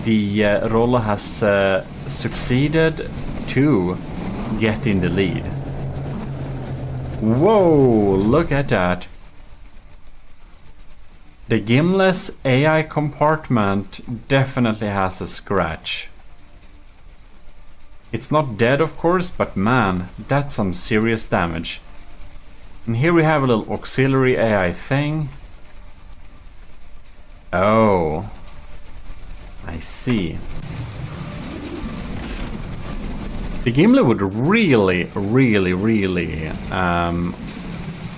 Speaker 1: The Rollo has succeeded to get in the lead. Whoa, look at that. The Gimli's AI compartment definitely has a scratch. It's not dead, of course, but man, that's some serious damage. And here we have a little auxiliary AI thing. Oh, I see. The Gimli would really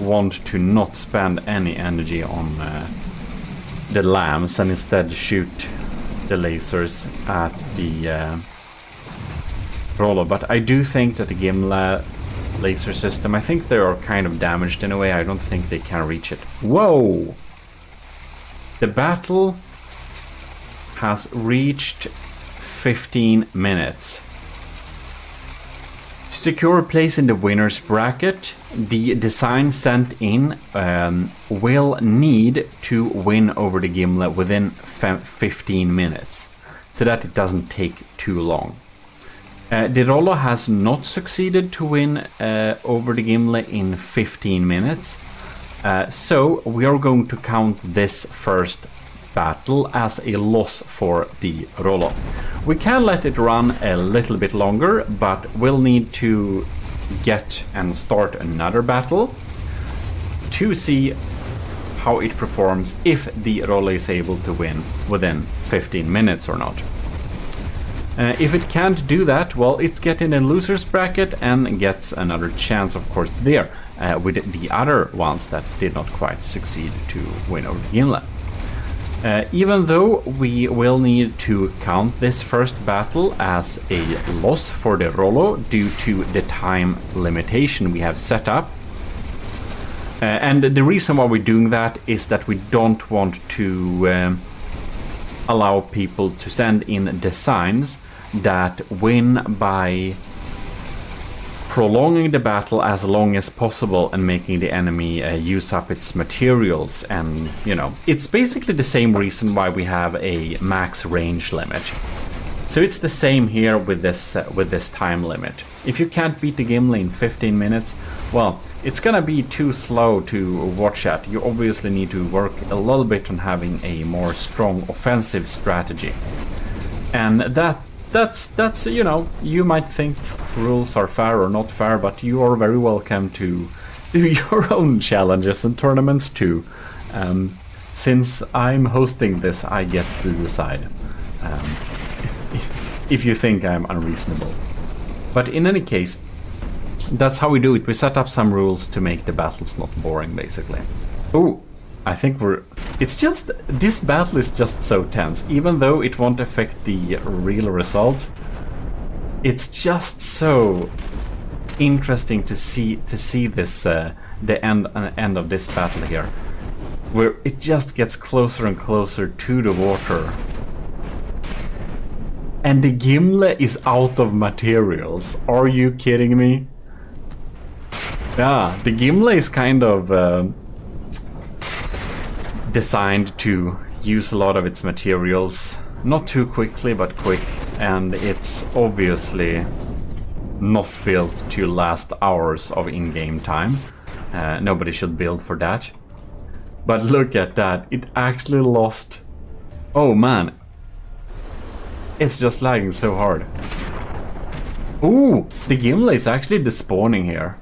Speaker 1: want to not spend any energy on the lambs and instead shoot the lasers at the Rollo. But I do think that the Gimli laser system, I think they are kind of damaged in a way. I don't think they can reach it. Whoa! The battle has reached 15 minutes. secure a place in the winner's bracket, the design sent in will need to win over the Gimle within 15 minutes, so that it doesn't take too long. The Rollo has not succeeded to win over the Gimle in 15 minutes, so we are going to count this first battle as a loss for the Rollo. We can let it run a little bit longer, but we'll need to get and start another battle to see how it performs, if the Rollo is able to win within 15 minutes or not. If it can't do that, well, it's getting a loser's bracket and gets another chance, of course, there with the other ones that did not quite succeed to win over the Gimle. Even though we will need to count this first battle as a loss for the Rollo due to the time limitation we have set up. And the reason why we're doing that is that we don't want to allow people to send in designs that win by prolonging the battle as long as possible and making the enemy use up its materials. And, you know, it's basically the same reason why we have a max range limit. So it's the same here with this time limit. If you can't beat the Gimle in 15 minutes, well, it's gonna be too slow to watch at. You obviously need to work a little bit on having a more strong offensive strategy. And that's you know, you might think rules are fair or not fair, but you are very welcome to do your own challenges and tournaments too. Since I'm hosting this, I get to decide if you think I'm unreasonable. But in any case, that's how we do it. We set up some rules to make the battles not boring, basically. Oh, I think it's just, this battle is just so tense. Even though it won't affect the real results, it's just so interesting to see this the end of this battle here, where it just gets closer and closer to the water. And the Gimle is out of materials. Are you kidding me? Yeah, the Gimle is kind of designed to use a lot of its materials, not too quickly but quick, and it's obviously not built to last hours of in-game time. Nobody should build for that. But look at that, it actually lost. Oh man, it's just lagging so hard. Ooh, the Gimle is actually despawning here.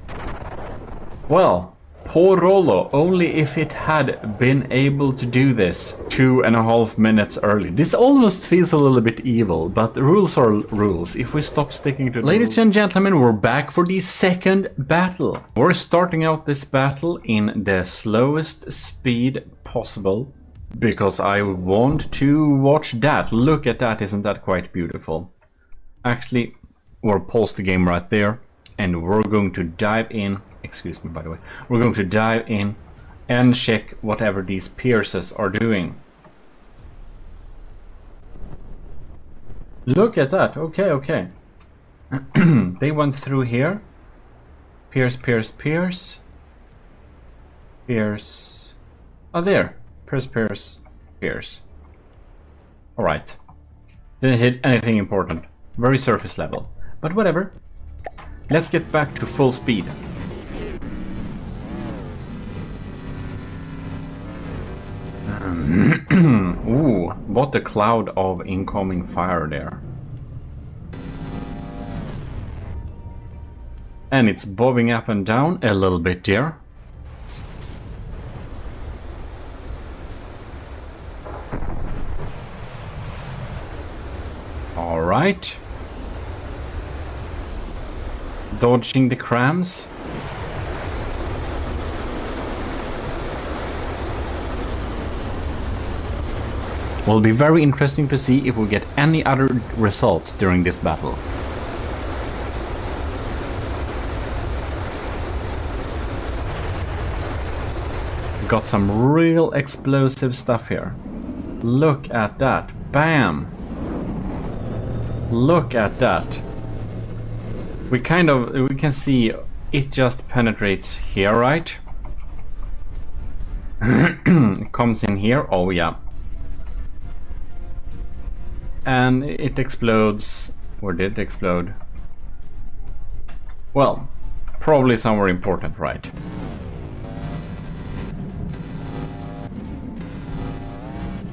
Speaker 1: Well, poor Rollo, only if it had been able to do this 2.5 minutes early. This almost feels a little bit evil, but rules are rules. If we stop sticking to the Ladies and gentlemen, we're back for the second battle. We're starting out this battle in the slowest speed possible, because I want to watch that. Look at that, isn't that quite beautiful? Actually, we'll pause the game right there, and we're going to dive in. Excuse me, by the way. We're going to dive in and check whatever these pierces are doing. Look at that. Okay, okay. They went through here. Pierce, pierce, pierce. Pierce. Oh, there. Pierce, pierce, pierce. Alright. Didn't hit anything important. Very surface level. But whatever. Let's get back to full speed. Ooh, what a cloud of incoming fire there. And it's bobbing up and down a little bit there. Alright. Dodging the crams. Will be very interesting to see if we get any other results during this battle. Got some real explosive stuff here. Look at that. Bam! Look at that. We can see it just penetrates here, right? It comes in here, oh yeah. And it explodes. Where did it explode? Well, probably somewhere important, right?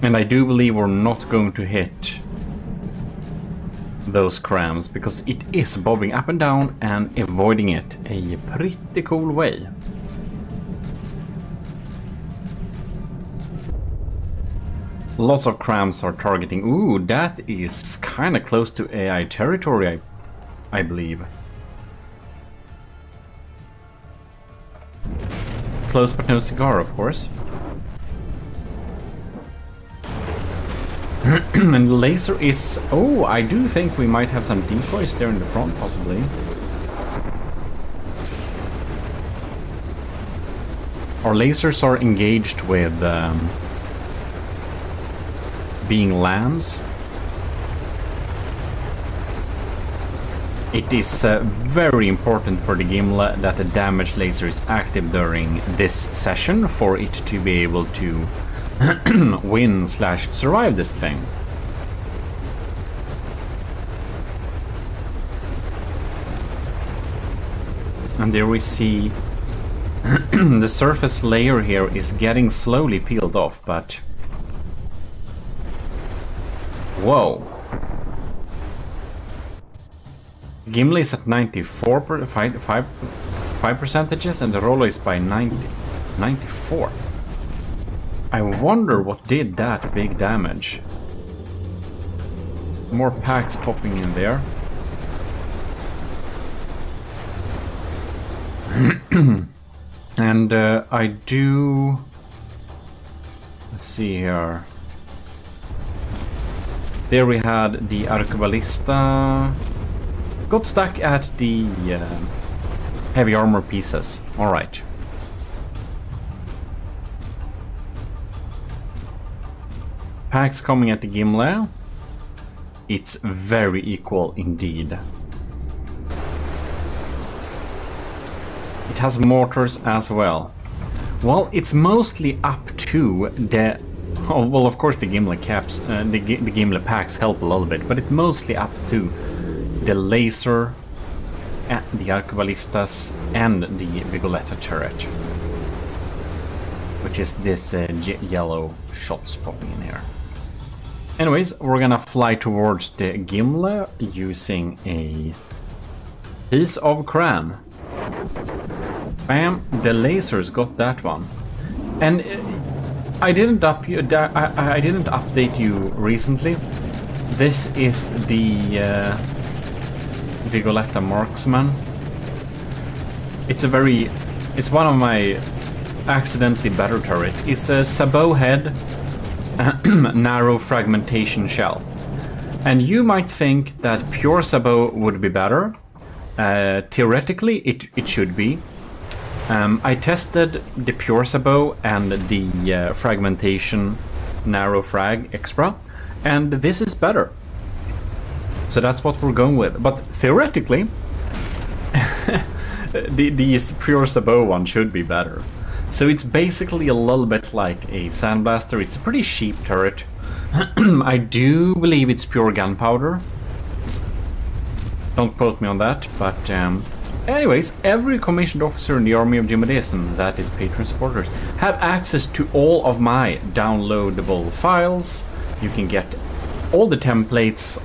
Speaker 1: And I do believe we're not going to hit those crams because it is bobbing up and down and avoiding it a pretty cool way. Lots of crams are targeting. Ooh, that is kind of close to AI territory, I believe. Close but no cigar, of course. And the laser is... Oh, I do think we might have some decoys there in the front, possibly. Our lasers are engaged with being lambs. It is very important for the game that the damage laser is active during this session for it to be able to win/survive this thing. And there we see the surface layer here is getting slowly peeled off, but whoa. Gimli is at 94.5% and the roller is by 94. I wonder what did that big damage. More packs popping in there. And I do... Let's see here. There we had the Arquebalista. Got stuck at the heavy armor pieces. Alright. Packs coming at the Gimli. It's very equal indeed. It has mortars as well. Well, it's mostly up to the... Oh, well, of course the Gimli caps, the Gimli packs help a little bit, but it's mostly up to the laser, the Arquebalistas, and the Vigoletta turret. Which is this yellow shots popping in here. Anyways, we're gonna fly towards the Gimli using a piece of cram. Bam! The lasers got that one. And I didn't update you recently. This is the Vigoletta Marksman. It's one of my accidentally better turret. It's a sabot head, narrow fragmentation shell. And you might think that pure sabot would be better. Theoretically, it should be. I tested the pure sabot and the fragmentation narrow frag extra, and this is better. So that's what we're going with. But theoretically, the pure sabot one should be better. So it's basically a little bit like a sandblaster. It's a pretty cheap turret. I do believe it's pure gunpowder. Don't quote me on that, but anyways, every commissioned officer in the army of GMODIST, that is patron supporters, have access to all of my downloadable files. You can get all the templates,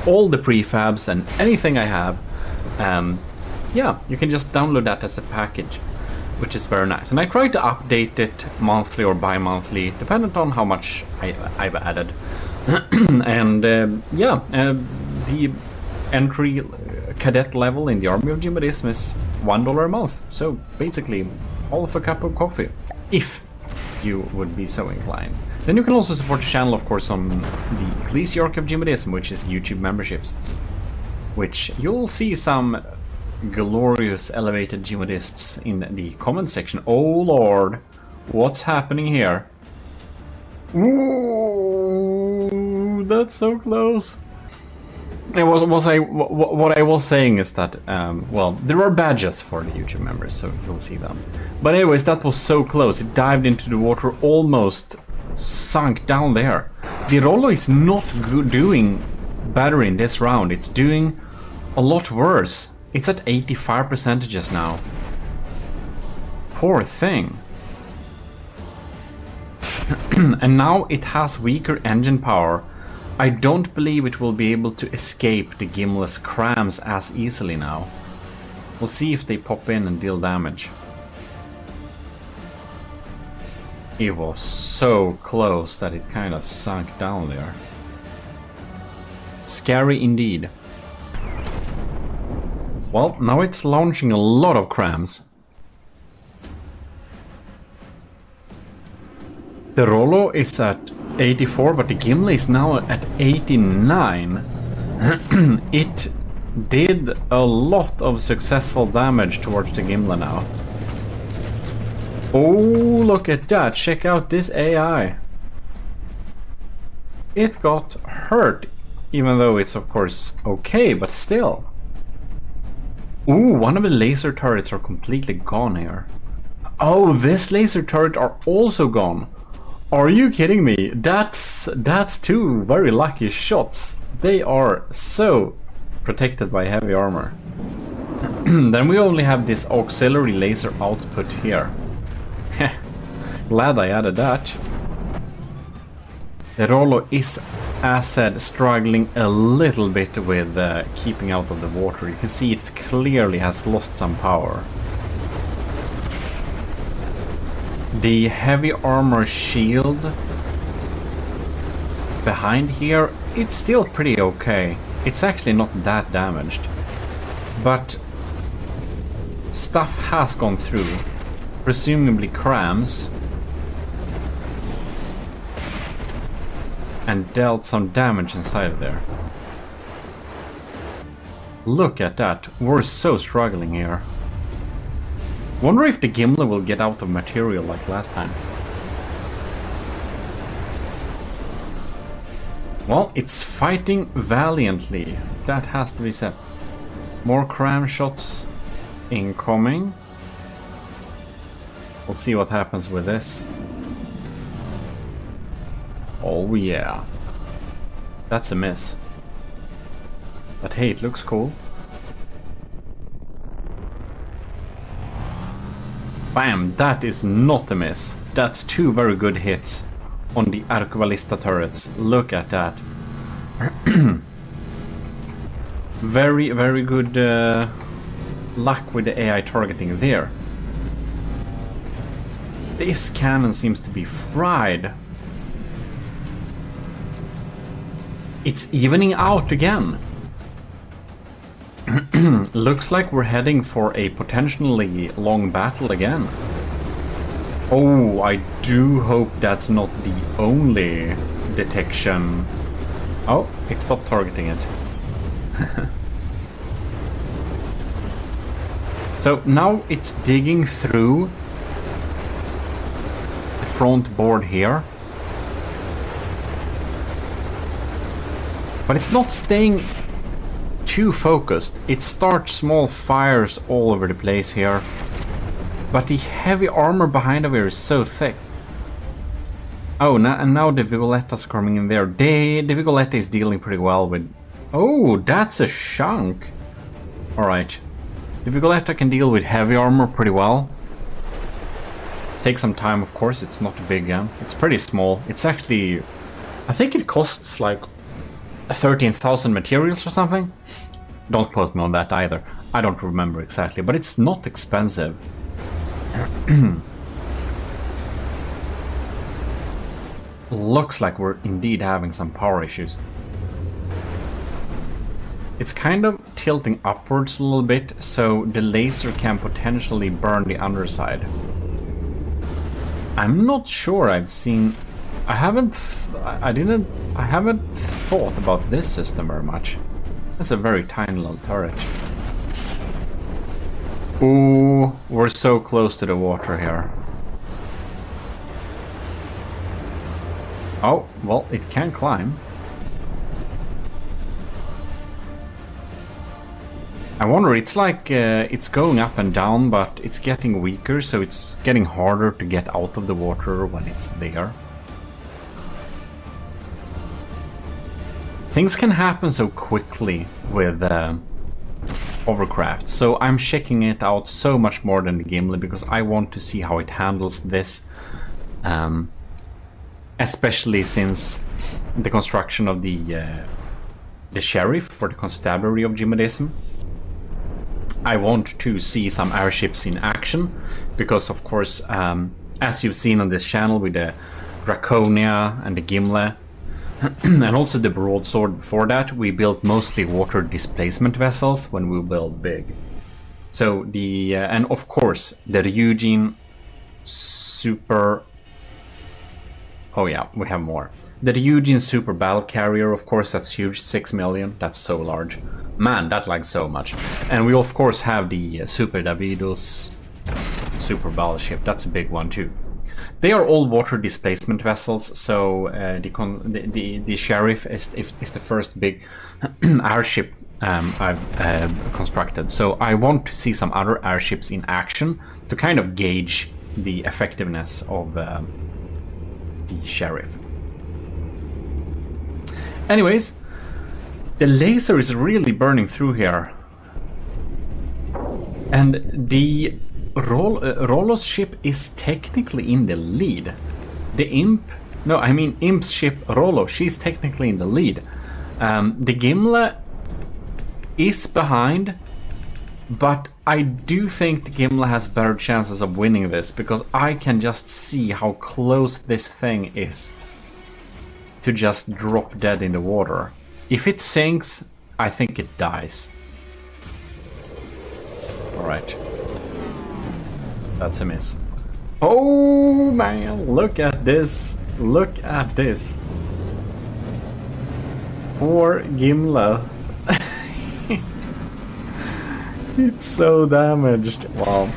Speaker 1: all the prefabs, and anything I have. Yeah, you can just download that as a package, which is very nice. And I try to update it monthly or bi-monthly, depending on how much I've added. And yeah, the entry cadet level in the army of GMODIST is $1 a month. So basically, all of a cup of coffee, if you would be so inclined. Then you can also support the channel, of course, on the ECCLESIARCHY of GMODIST, which is YouTube memberships, which you'll see some glorious elevated GMODists in the comment section. Oh lord, what's happening here? Ooh, that's so close. What I was saying is that, well, there are badges for the YouTube members, so you'll see them. But anyways, that was so close. It dived into the water, almost sunk down there. The Rollo is not doing better in this round. It's doing a lot worse. It's at 85% now. Poor thing. And now it has weaker engine power. I don't believe it will be able to escape the gimless crams as easily now. We'll see if they pop in and deal damage. It was so close that it kind of sunk down there. Scary indeed. Well, now it's launching a lot of crams. The Rollo is at 84, but the Gimli is now at 89. It did a lot of successful damage towards the Gimli now. Oh, look at that. Check out this AI. It got hurt, even though it's of course okay, but still. Ooh, one of the laser turrets are completely gone here. Oh, this laser turret are also gone. Are you kidding me? That's two very lucky shots. They are so protected by heavy armor. Then we only have this auxiliary laser output here. Glad I added that. The Rollo is, as said, struggling a little bit with keeping out of the water. You can see it clearly has lost some power. The heavy armor shield behind here, it's still pretty okay. It's actually not that damaged. But stuff has gone through. Presumably crams. And dealt some damage inside of there. Look at that. We're so struggling here. Wonder if the Gimli will get out of material like last time. Well, it's fighting valiantly. That has to be said. More cram shots incoming. We'll see what happens with this. Oh yeah. That's a miss. But hey, it looks cool. Bam, that is not a miss. That's two very good hits on the Arquebalista turrets. Look at that. Very, very good luck with the AI targeting there. This cannon seems to be fried. It's evening out again. Looks like we're heading for a potentially long battle again. Oh, I do hope that's not the only detection. Oh, it stopped targeting it. So now it's digging through the front board here. But it's not staying too focused. It starts small fires all over the place here. But the heavy armor behind of here is so thick. Oh, and now the Vigolettas are coming in there. The Vigoletta is dealing pretty well with... Oh, that's a chunk. Alright. The Vigoletta can deal with heavy armor pretty well. Takes some time, of course. It's not a big gun. It's pretty small. It's actually... I think it costs like 13,000 materials or something. Don't quote me on that either. I don't remember exactly, but it's not expensive. Looks like we're indeed having some power issues. It's kind of tilting upwards a little bit, so the laser can potentially burn the underside. I'm not sure I've seen... I haven't thought about this system very much. That's a very tiny little turret. Ooh, we're so close to the water here. Oh, well, it can climb. I wonder, it's like it's going up and down, but it's getting weaker, so it's getting harder to get out of the water when it's there. Things can happen so quickly with hovercraft, so I'm checking it out so much more than the Gimli because I want to see how it handles this, especially since the construction of the sheriff for the constabulary of GMODISM. I want to see some airships in action because, of course, as you've seen on this channel with the Draconia and the Gimli, and also the broadsword before that, we built mostly water displacement vessels when we build big. So the and of course the Ryujin super. Oh yeah, we have more. The Ryujin super battle carrier, of course, that's huge, 6 million. That's so large, man. That like so much. And we of course have the Super Davidos super battleship. That's a big one too. They are all water displacement vessels, so the Sheriff is the first big airship I've constructed. So I want to see some other airships in action to kind of gauge the effectiveness of the Sheriff. Anyways, the laser is really burning through here. And the Rollo's ship is technically in the lead. The Imp's ship Rollo, she's technically in the lead. The Gimli is behind, but I do think the Gimli has better chances of winning this because I can just see how close this thing is to just drop dead in the water. If it sinks, I think it dies. Alright. That's a miss. Oh man, look at this. Look at this. Poor Gimli. It's so damaged. Wow.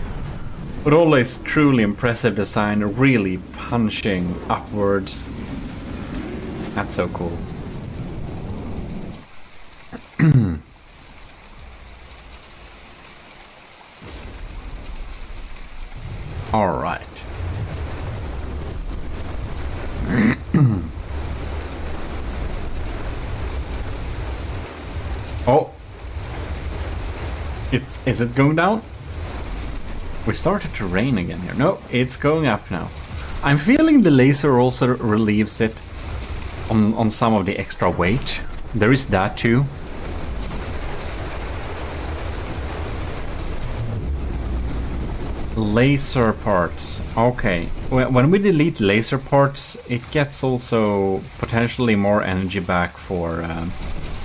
Speaker 1: Rollo is truly impressive design, really punching upwards. That's so cool. All right. Oh. Is it going down? We started to rain again here. No, it's going up now. I'm feeling the laser also relieves it on some of the extra weight. There is that too. Laser parts. Okay. When we delete laser parts, it gets also potentially more energy back for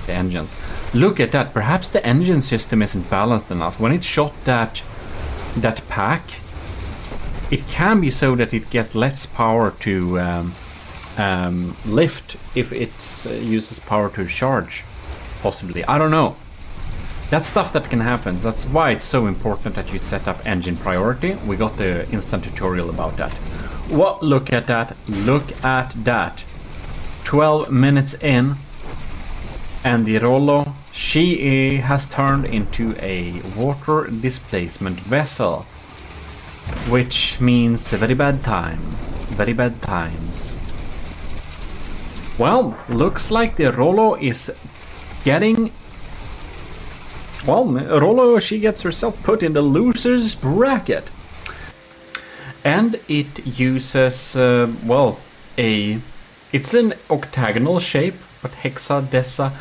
Speaker 1: the engines. Look at that. Perhaps the engine system isn't balanced enough. When it shot that pack, it can be so that it gets less power to lift if it uses power to charge. Possibly. I don't know. That's stuff that can happen. That's why it's so important that you set up engine priority. We got the instant tutorial about that. What? Look at that. Look at that. 12 minutes in. And the Rollo, she has turned into a water displacement vessel. Which means a very bad time. Very bad times. Well, looks like the Rollo is getting... Well, Rollo, she gets herself put in the loser's bracket. And it uses, well, it's an octagonal shape, but hexadesa.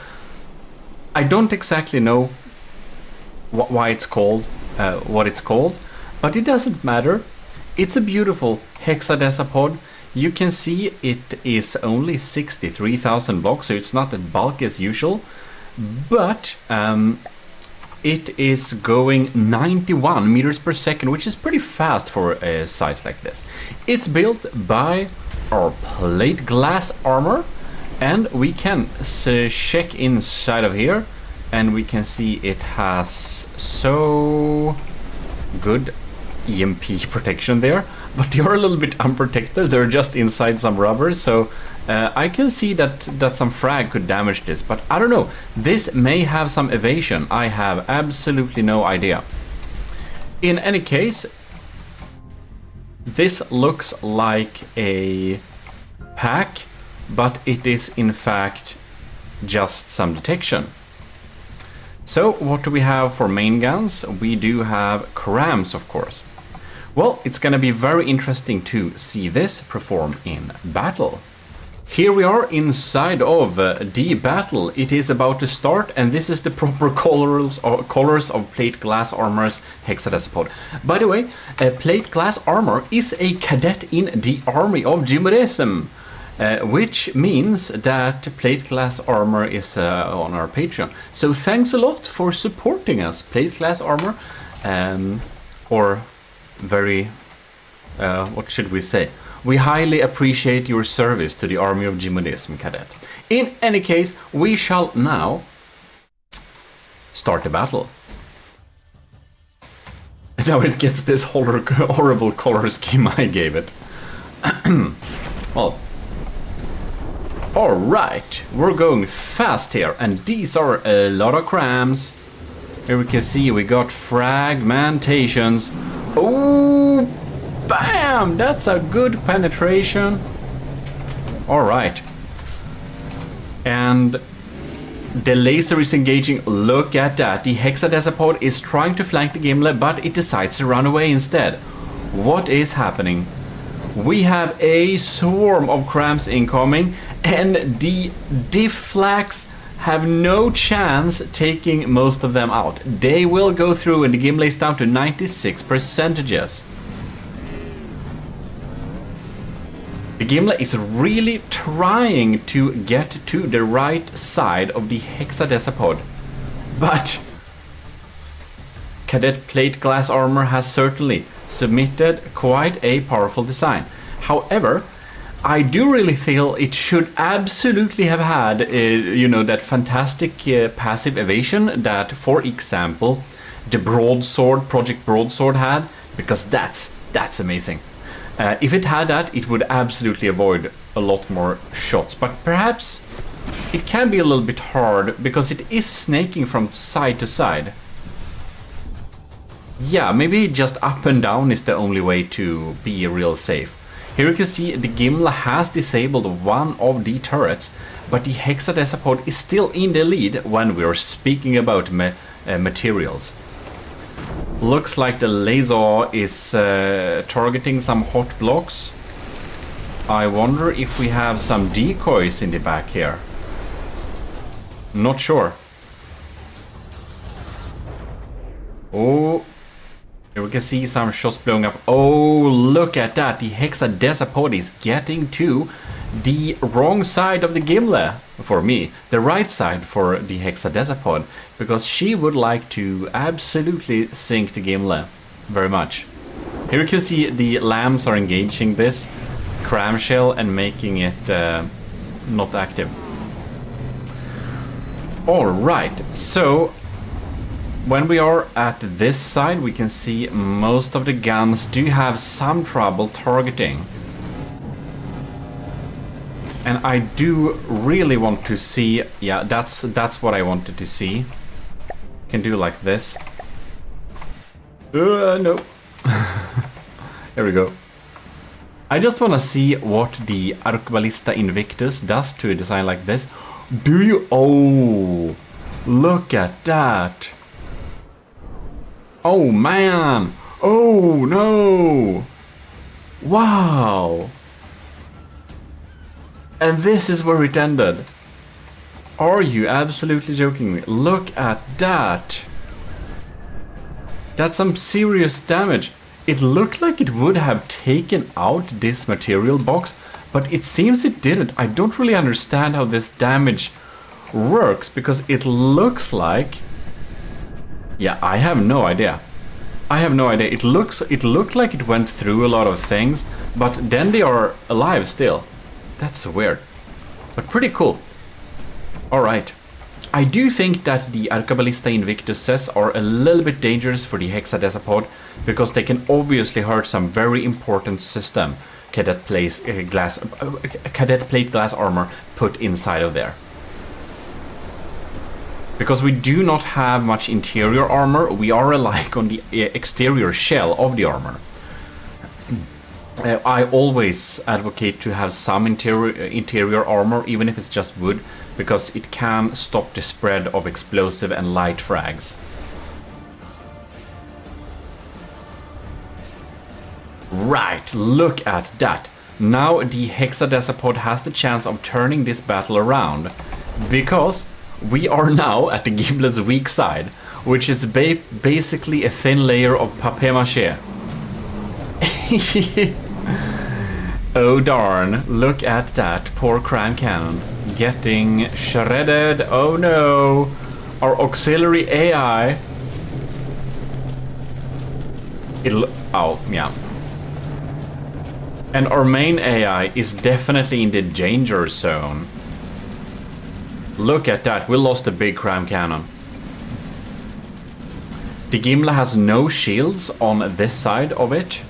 Speaker 1: I don't exactly know why it's called, what it's called, but it doesn't matter. It's a beautiful hexadecapod. You can see it is only 63,000 blocks, so it's not as bulky as usual, but it is going 91 meters per second, which is pretty fast for a size like this. It's built by our plate glass armor, and we can check inside of here, and we can see it has so good EMP protection there. but they are a little bit unprotected. They're just inside some rubber, so I can see that some frag could damage this, but I don't know. This may have some evasion. I have absolutely no idea. In any case, this looks like a pack, but it is in fact just some detection. So what do we have for main guns? We do have crams, of course. Well, it's gonna be very interesting to see this perform in battle. Here we are inside of the battle. It is about to start, and this is the proper colors of plate glass armor's hexadecipod. By the way, plate glass armor is a cadet in the army of GMODISM, which means that plate glass armor is on our Patreon. So thanks a lot for supporting us, plate glass armor, or very, what should we say? We highly appreciate your service to the army of GMODISM, cadet. In any case, we shall now start the battle. Now it gets this horrible color scheme I gave it. Well, alright, we're going fast here, and these are a lot of crams. Here we can see we got fragmentations. Oh, bam! That's a good penetration. Alright. And the laser is engaging. Look at that. The hexadecipod is trying to flank the gimlet, but it decides to run away instead. What is happening? We have a swarm of crams incoming, and the difflax have no chance taking most of them out. They will go through, and the gimlet is down to 96%. The gimlet is really trying to get to the right side of the hexadecipod, but Cadet Plate Glass Armor has certainly submitted quite a powerful design. However, I do really feel it should absolutely have had, you know, that fantastic passive evasion that, for example, the Broadsword, Project Broadsword had, because that's amazing. If it had that, it would absolutely avoid a lot more shots, but perhaps it can be a little bit hard because it is snaking from side to side. Yeah, maybe just up and down is the only way to be real safe. Here you can see the Gimla has disabled one of the turrets, but the hexadecipod is still in the lead when we are speaking about materials. Looks like the laser is targeting some hot blocks. I wonder if we have some decoys in the back here. Not sure. Oh, here we can see some shots blowing up. Oh, look at that. The hexadecipod is getting to the wrong side of the Gimle for me. The right side for the hexadecipod, because she would like to absolutely sink the Gimle very much. Here you can see the lambs are engaging this cramshell and making it not active. Alright, so when we are at this side, we can see most of the guns do have some trouble targeting. And I do really want to see, yeah, that's what I wanted to see. Can do like this. No. There we go. I just want to see what the Arqueballista Invictus does to a design like this. Do you? Oh, look at that. Oh man! Oh no! Wow! And this is where it ended. Are you absolutely joking me? Look at that! That's some serious damage. It looked like it would have taken out this material box, but it seems it didn't. I don't really understand how this damage works, because it looks like... Yeah, I have no idea. I have no idea. It looked like it went through a lot of things, but then they are alive still. That's weird, but pretty cool. Alright, I do think that the Arcaballista Invictuses are a little bit dangerous for the Hexadecapod because they can obviously hurt some very important system cadet plate glass armor put inside of there. Because we do not have much interior armor, we are relying on the exterior shell of the armor. I always advocate to have some interior armor, even if it's just wood, because it can stop the spread of explosive and light frags. Right, look at that. Now the Hexadecapod has the chance of turning this battle around, because we are now at the Gimle's weak side, which is basically a thin layer of papier-mâché. Oh darn, look at that poor cram cannon getting shredded. Oh no, our auxiliary AI. Oh yeah. And our main AI is definitely in the danger zone. Look at that, we lost a big cram cannon. The Gimle has no shields on this side of it.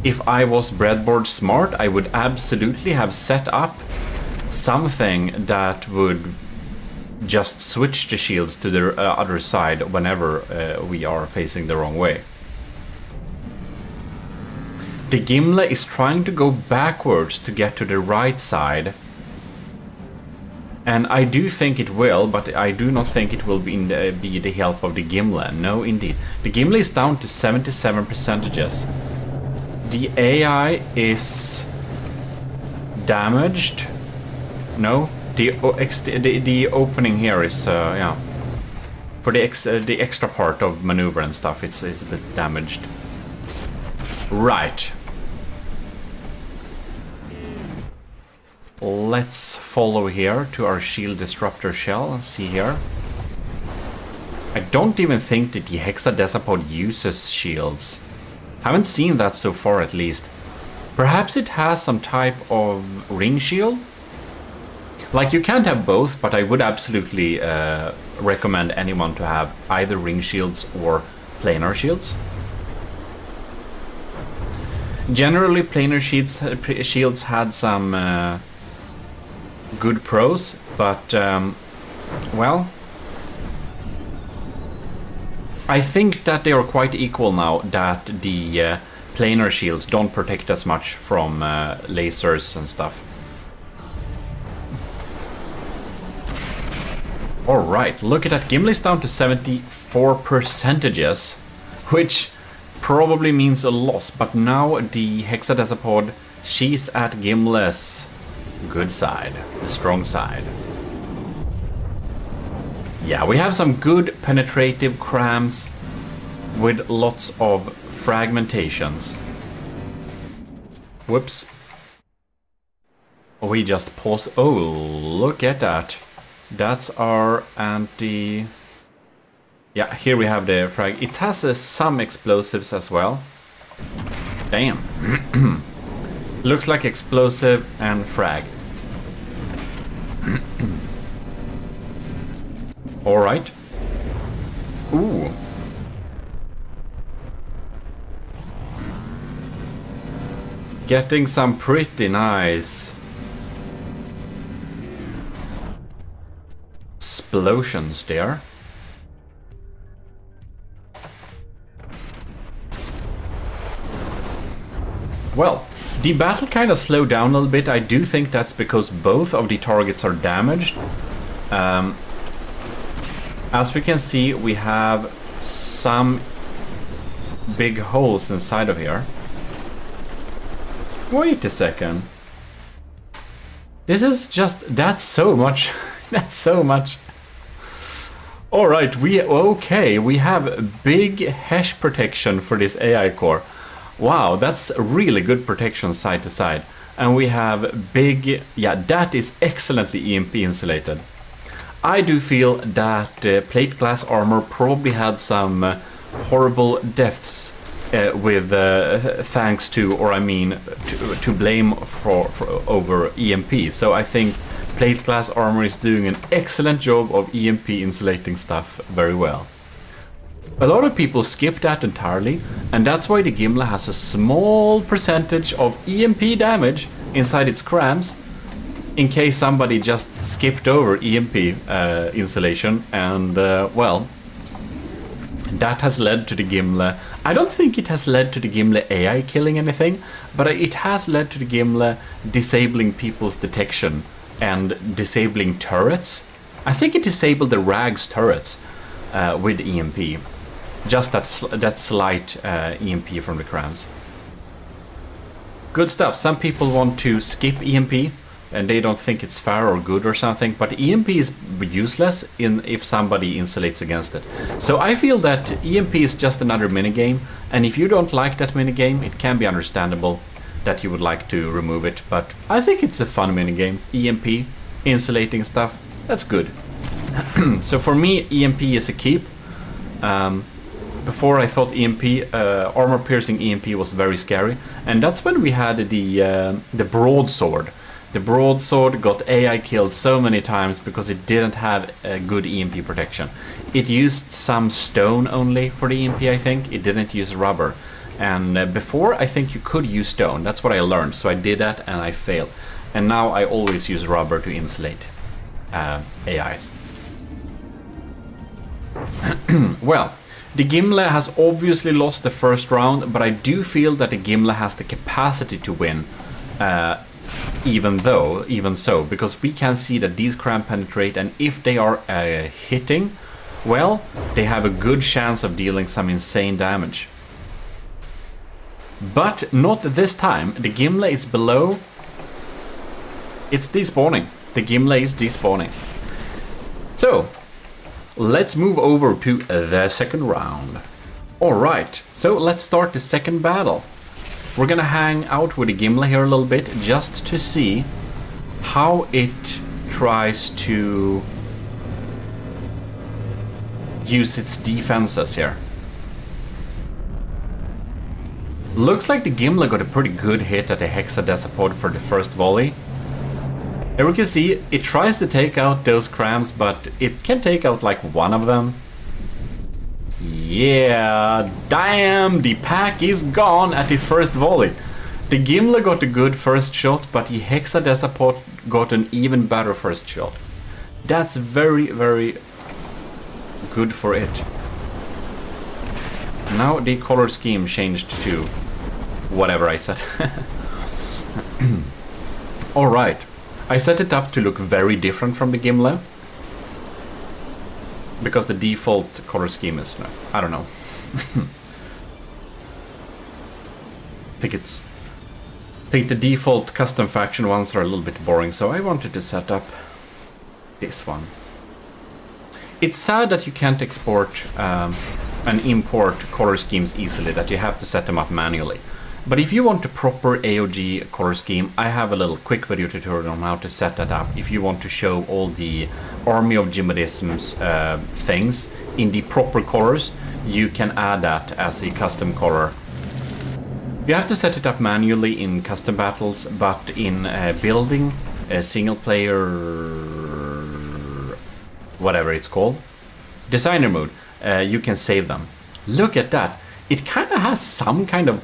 Speaker 1: If I was breadboard smart, I would absolutely have set up something that would just switch the shields to the other side whenever we are facing the wrong way. The Gimle is trying to go backwards to get to the right side. And I do think it will, but I do not think it will be the help of the Gimle. No, indeed. The Gimle is down to 77%. The AI is damaged. No, the opening here is yeah. For the extra part of maneuver and stuff, it's a bit damaged. Right. Let's follow here to our shield disruptor shell and see here. I don't even think that the Hexadecapod uses shields. Haven't seen that so far at least. Perhaps it has some type of ring shield? Like, you can't have both, but I would absolutely recommend anyone to have either ring shields or planar shields. Generally, planar shields had some good pros, but well, I think that they are quite equal now, that the planar shields don't protect as much from lasers and stuff. Alright, look at that. Gimle's down to 74%, which probably means a loss, but now the Hexadecapod, she's at Gimle's good side, the strong side. Yeah, we have some good penetrative crams with lots of fragmentations. Whoops. We just paused. Oh, look at that. That's our anti... Yeah, here we have the frag. It has some explosives as well. Damn. Looks like explosive and frag. Alright. Ooh. Getting some pretty nice explosions there. Well, the battle kind of slowed down a little bit. I do think that's because both of the targets are damaged. As we can see, we have some big holes inside of here. Wait a second. This is just... That's so much. That's so much. Alright, we have big hash protection for this AI core. Wow, that's really good protection side to side. And we have big... Yeah, that is excellently EMP insulated. I do feel that plate glass armor probably had some horrible deaths with thanks to, or I mean, to blame for over EMP. So I think Plate glass armor is doing an excellent job of EMP insulating stuff very well. A lot of people skip that entirely, and that's why the Gimle has a small percentage of EMP damage inside its crams, in case somebody just skipped over EMP insulation, and well, that has led to the Gimle. I don't think it has led to the Gimle AI killing anything, but it has led to the Gimle disabling people's detection and disabling turrets. I think it disabled the Rags turrets with EMP. Just that slight EMP from the crams. Good stuff. Some people want to skip EMP and they don't think it's fair or good or something, but EMP is useless if somebody insulates against it. So I feel that EMP is just another minigame, and if you don't like that minigame, it can be understandable that you would like to remove it, but I think it's a fun minigame. EMP, insulating stuff, that's good. So for me, EMP is a keep. Before I thought EMP, armor-piercing EMP was very scary, and that's when we had the broadsword. The broadsword got AI killed so many times because it didn't have a good EMP protection. It used some stone only for the EMP, I think. It didn't use rubber. And before, I think you could use stone. That's what I learned. So I did that and I failed. And now I always use rubber to insulate AIs. Well, the Gimle has obviously lost the first round, but I do feel that the Gimle has the capacity to win. Even so, because we can see that these cram penetrate, and if they are hitting, well, they have a good chance of dealing some insane damage. But not this time. The Gimle is below. It's despawning. The Gimle is despawning. So, let's move over to the second round. Alright, so let's start the second battle. We're gonna hang out with the Gimle here a little bit just to see how it tries to use its defenses here. Looks like the Gimle got a pretty good hit at the hexadecapod for the first volley. Here we can see it tries to take out those crams, but it can take out like one of them. Yeah, damn, the pack is gone at the first volley. The Gimle got a good first shot, but the hexadecapod got an even better first shot. That's very, very good for it. Now the color scheme changed to whatever I said. Alright, I set it up to look very different from the Gimle. Because the default color scheme is no, I don't know. I think the default custom faction ones are a little bit boring, so I wanted to set up this one. It's sad that you can't export and import color schemes easily, that you have to set them up manually. But if you want a proper AOG color scheme, I have a little quick video tutorial on how to set that up. If you want to show all the army of GMODISM's things in the proper colors, you can add that as a custom color. You have to set it up manually in custom battles, but in building, single player, whatever it's called, designer mode, you can save them. Look at that. It kind of has some kind of,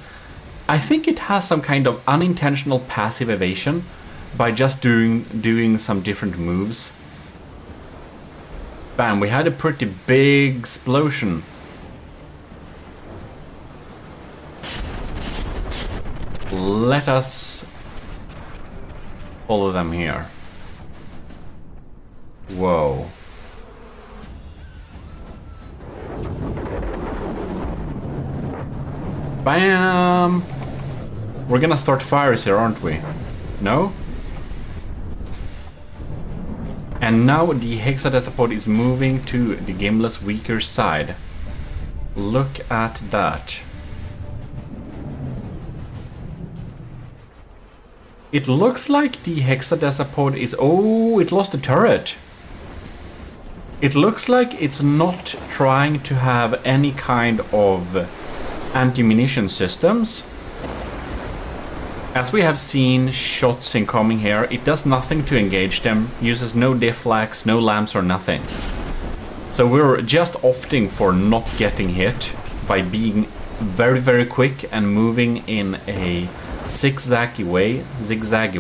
Speaker 1: I think it has some kind of unintentional passive evasion by just doing some different moves. Bam, we had a pretty big explosion. Let us follow them here. Whoa. Bam! We're gonna start fires here, aren't we? No? And now the hexadecapod is moving to the Gimle's weaker side. Look at that. It looks like the hexadecapod is... Oh, it lost a turret. It looks like it's not trying to have any kind of anti-munition systems. As we have seen shots incoming here, it does nothing to engage them, uses no deflags, no lamps or nothing. So we're just opting for not getting hit by being very, very quick and moving in a zigzaggy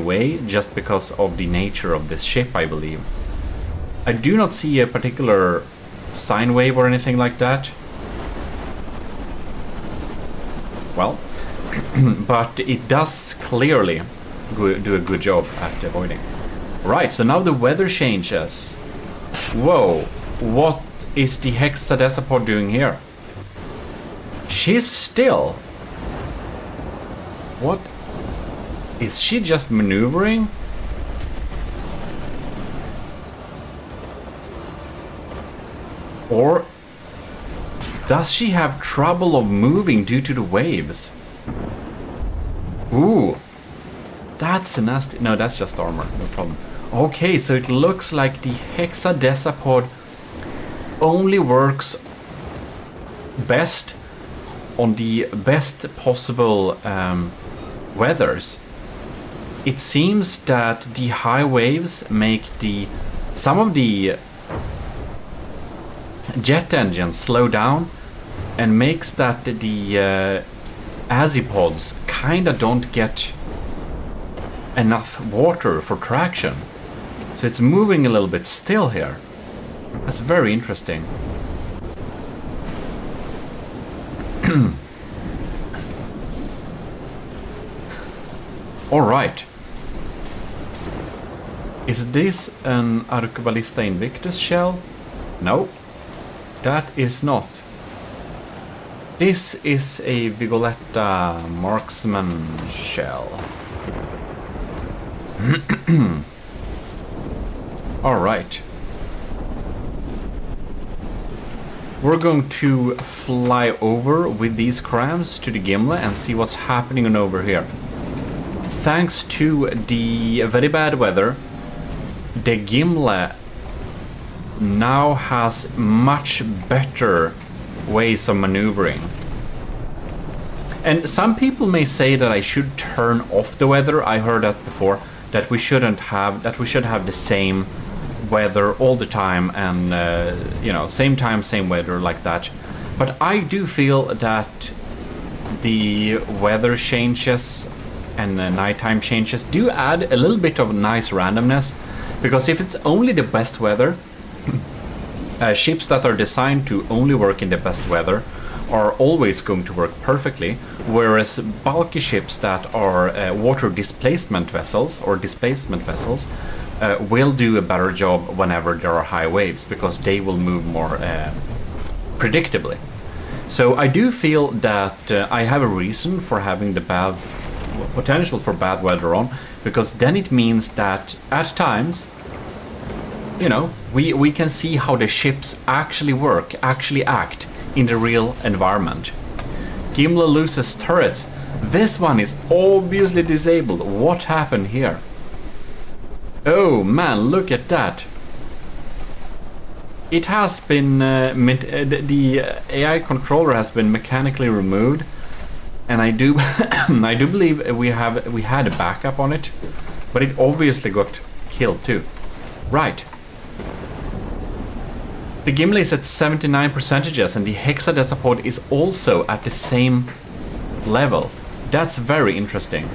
Speaker 1: way, just because of the nature of this ship, I believe. I do not see a particular sine wave or anything like that. Well, but it does clearly do a good job at avoiding. Right, so now the weather changes. Whoa, what is the hexadecapod doing here? She's still... What? Is she just maneuvering? Or does she have trouble of moving due to the waves? Ooh, that's a nasty... No, that's just armor, no problem. Okay, so it looks like the hexadecapod only works best on the best possible weathers. It seems that the high waves make some of the jet engines slow down and makes that the azipods kinda don't get enough water for traction. So it's moving a little bit still here. That's very interesting. Alright. Is this an Arquebalista Invictus shell? No, that is not. This is a Vigoletta Marksman shell. Alright. We're going to fly over with these crams to the Gimle and see what's happening on over here. Thanks to the very bad weather, the Gimle now has much better ways of maneuvering. And some people may say that I should turn off the weather. I heard that before, that we should have the same weather all the time, and you know, same time, same weather, like that. But I do feel that the weather changes and nighttime changes do add a little bit of nice randomness, because if it's only the best weather, ships that are designed to only work in the best weather are always going to work perfectly, whereas bulky ships that are water displacement vessels will do a better job whenever there are high waves, because they will move more predictably. So I do feel that I have a reason for having the potential for bad weather on, because then it means that at times, you know, we can see how the ships actually work, actually act in the real environment. Gimle loses turrets. This one is obviously disabled. What happened here? Oh man, look at that. It has been the AI controller has been mechanically removed, and I do I do believe we had a backup on it, but it obviously got killed too. Right. The Gimle is at 79%, and the hexadecapod is also at the same level. That's very interesting.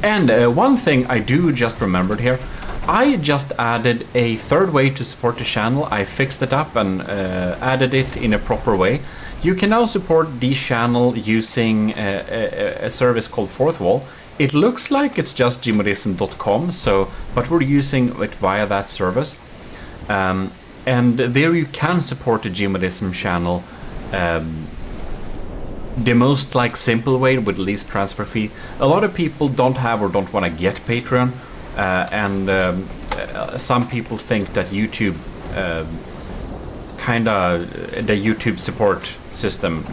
Speaker 1: And one thing I do just remembered here, I just added a third way to support the channel. I fixed it up and added it in a proper way. You can now support the channel using a service called Fourth Wall. It looks like it's just gmodism.com, but we're using it via that service. And there you can support the GMODIST channel the most simple way with least transfer fee. A lot of people don't have or don't want to get Patreon, and some people think that YouTube the YouTube support system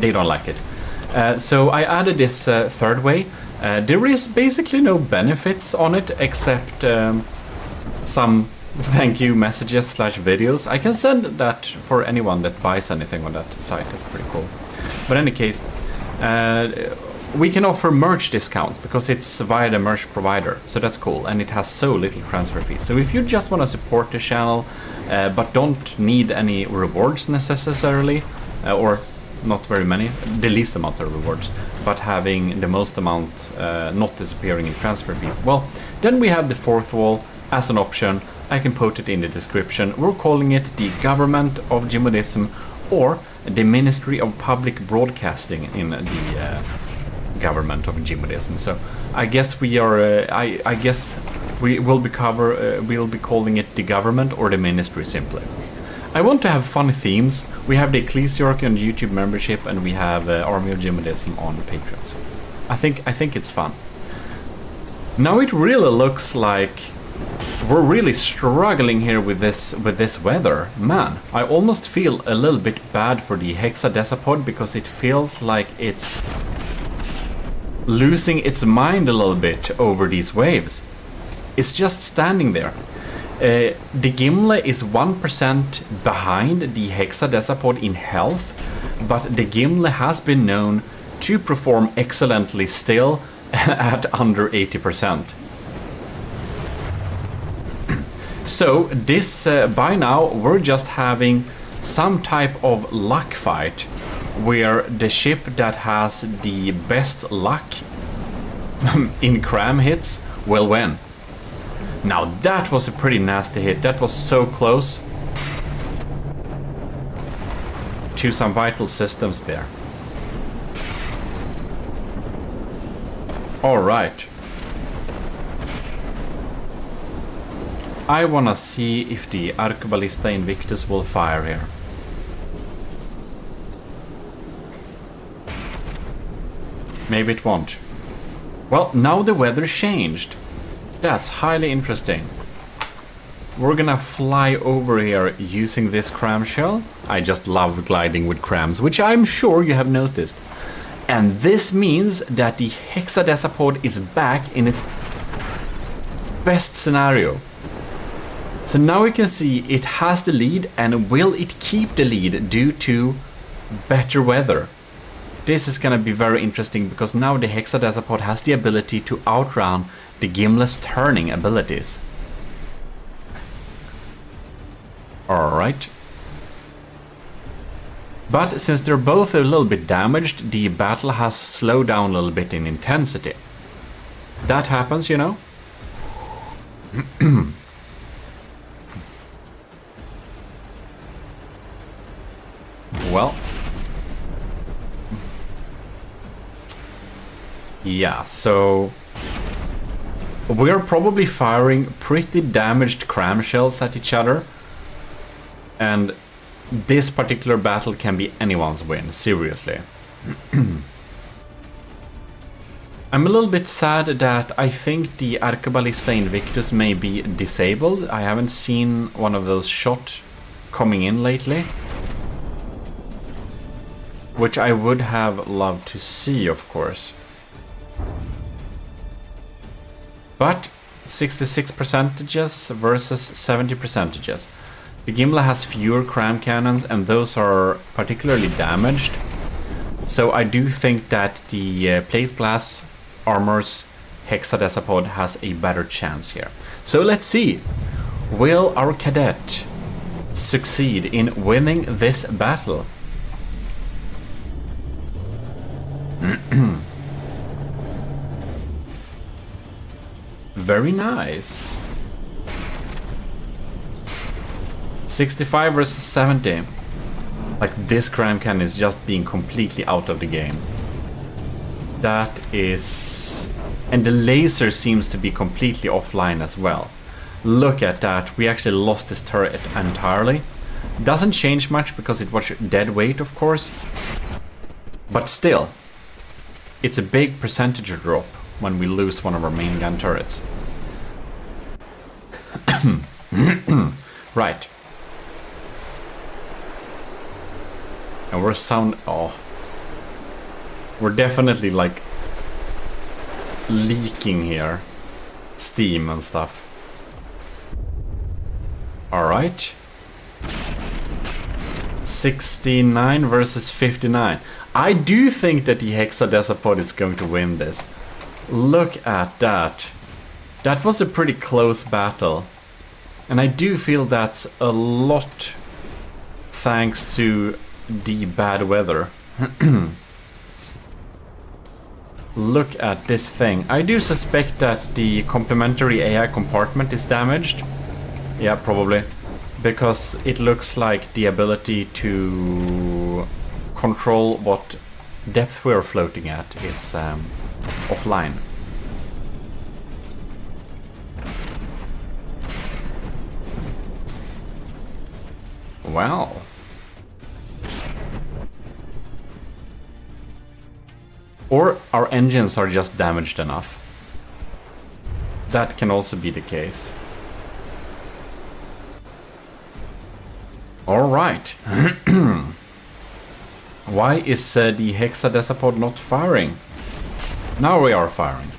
Speaker 1: they don't like it. So I added this third way. There is basically no benefits on it except some thank you messages / videos. I can send that for anyone that buys anything on that site. It's pretty cool. But in any case, we can offer merch discounts because it's via the merch provider, so that's cool, and it has so little transfer fees. So if you just want to support the channel but don't need any rewards necessarily, or not very many, the least amount of rewards, but having the most amount not disappearing in transfer fees, well, then we have the fourth wall as an option. I can put it in the description. We're calling it the Government of GMODISM, or the Ministry of Public Broadcasting in the Government of GMODISM. So I guess we are. I guess we will we'll be calling it the government or the ministry simply. I want to have fun themes. We have the ECCLESIARCHY on YouTube membership, and we have Army of GMODISM on Patreon. So I think it's fun. Now it really looks like we're really struggling here with this weather. Man, I almost feel a little bit bad for the hexadecapod because it feels like it's losing its mind a little bit over these waves. It's just standing there. The Gimle is 1% behind the hexadecapod in health, but the Gimle has been known to perform excellently still at under 80%. So this, by now, we're just having some type of luck fight where the ship that has the best luck in cram hits will win. Now that was a pretty nasty hit. That was so close to some vital systems there. All right. I wanna see if the Arqueballista Invictus will fire here. Maybe it won't. Well, now the weather changed. That's highly interesting. We're gonna fly over here using this cram shell. I just love gliding with crams, which I'm sure you have noticed. And this means that the hexadecapod is back in its best scenario. So now we can see it has the lead, and will it keep the lead due to better weather? This is gonna be very interesting because now the hexadecapod has the ability to outrun the Gimle's turning abilities. Alright. But since they're both a little bit damaged, the battle has slowed down a little bit in intensity. That happens, you know. Well. Yeah, so we're probably firing pretty damaged cram shells at each other. And this particular battle can be anyone's win, seriously. I'm a little bit sad that I think the Arqueballista Invictus may be disabled. I haven't seen one of those shot coming in lately, which I would have loved to see, of course. But 66% versus 70%. The Gimle has fewer cram cannons, and those are particularly damaged. So I do think that the plate glass armor's hexadecapod has a better chance here. So let's see. Will our cadet succeed in winning this battle? Very nice. 65 versus 70. Like, this cram cannon is just being completely out of the game. That is... And the laser seems to be completely offline as well. Look at that. We actually lost this turret entirely. Doesn't change much because it was dead weight, of course. But still, it's a big percentage drop when we lose one of our main gun turrets. Right. And we're we're definitely like leaking here. Steam and stuff. Alright. 69 versus 59. I do think that the hexadecapod is going to win this. Look at that. That was a pretty close battle. And I do feel that's a lot thanks to the bad weather. Look at this thing. I do suspect that the complementary AI compartment is damaged. Yeah, probably. Because it looks like the ability to control what depth we're floating at is offline. Well. Or our engines are just damaged enough. That can also be the case. Alright. Why is the hexadecapod not firing? Now we are firing.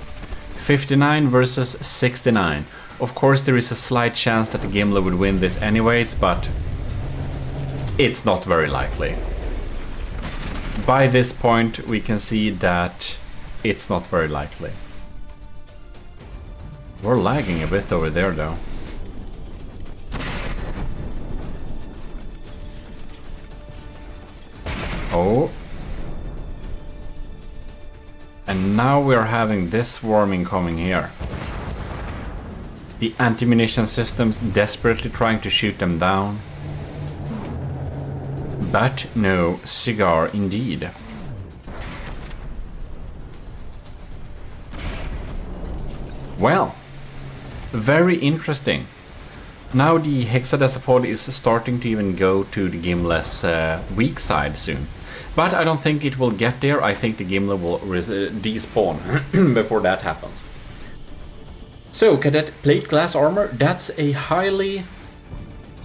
Speaker 1: 59 versus 69. Of course there is a slight chance that the Gimli would win this anyways, but it's not very likely. By this point we can see that it's not very likely. We're lagging a bit over there though. Oh. And now we're having this swarming coming here. The anti-munition systems desperately trying to shoot them down. But no cigar indeed. Well, very interesting. Now the hexadecapod is starting to even go to the Gimli's weak side soon. But I don't think it will get there. I think the Gimli will despawn before that happens. So, Cadet Plate Glass Armor, that's a highly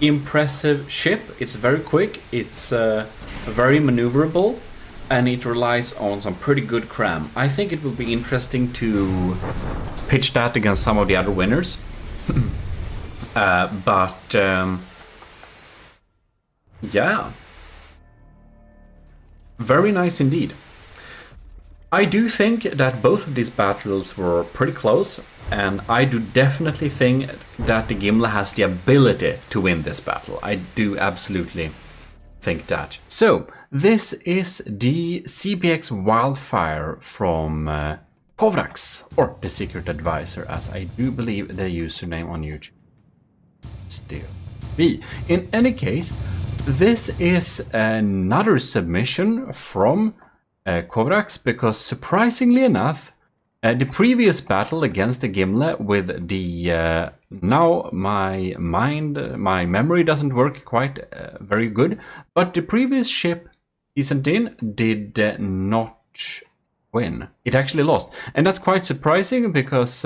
Speaker 1: impressive ship. It's very quick, it's very maneuverable, and it relies on some pretty good cram. I think it will be interesting to pitch that against some of the other winners. Yeah. Very nice indeed. I do think that both of these battles were pretty close, and I do definitely think that the Gimli has the ability to win this battle. I do absolutely think that. So, this is the CBX Wildfire from Kovrax, or the Secret Advisor, as I do believe the username on YouTube still be. In any case, this is another submission from Kovrax, because surprisingly enough, the previous battle against the Gimli with the now my memory doesn't work quite very good, but the previous ship he sent in did not win. It actually lost, and that's quite surprising because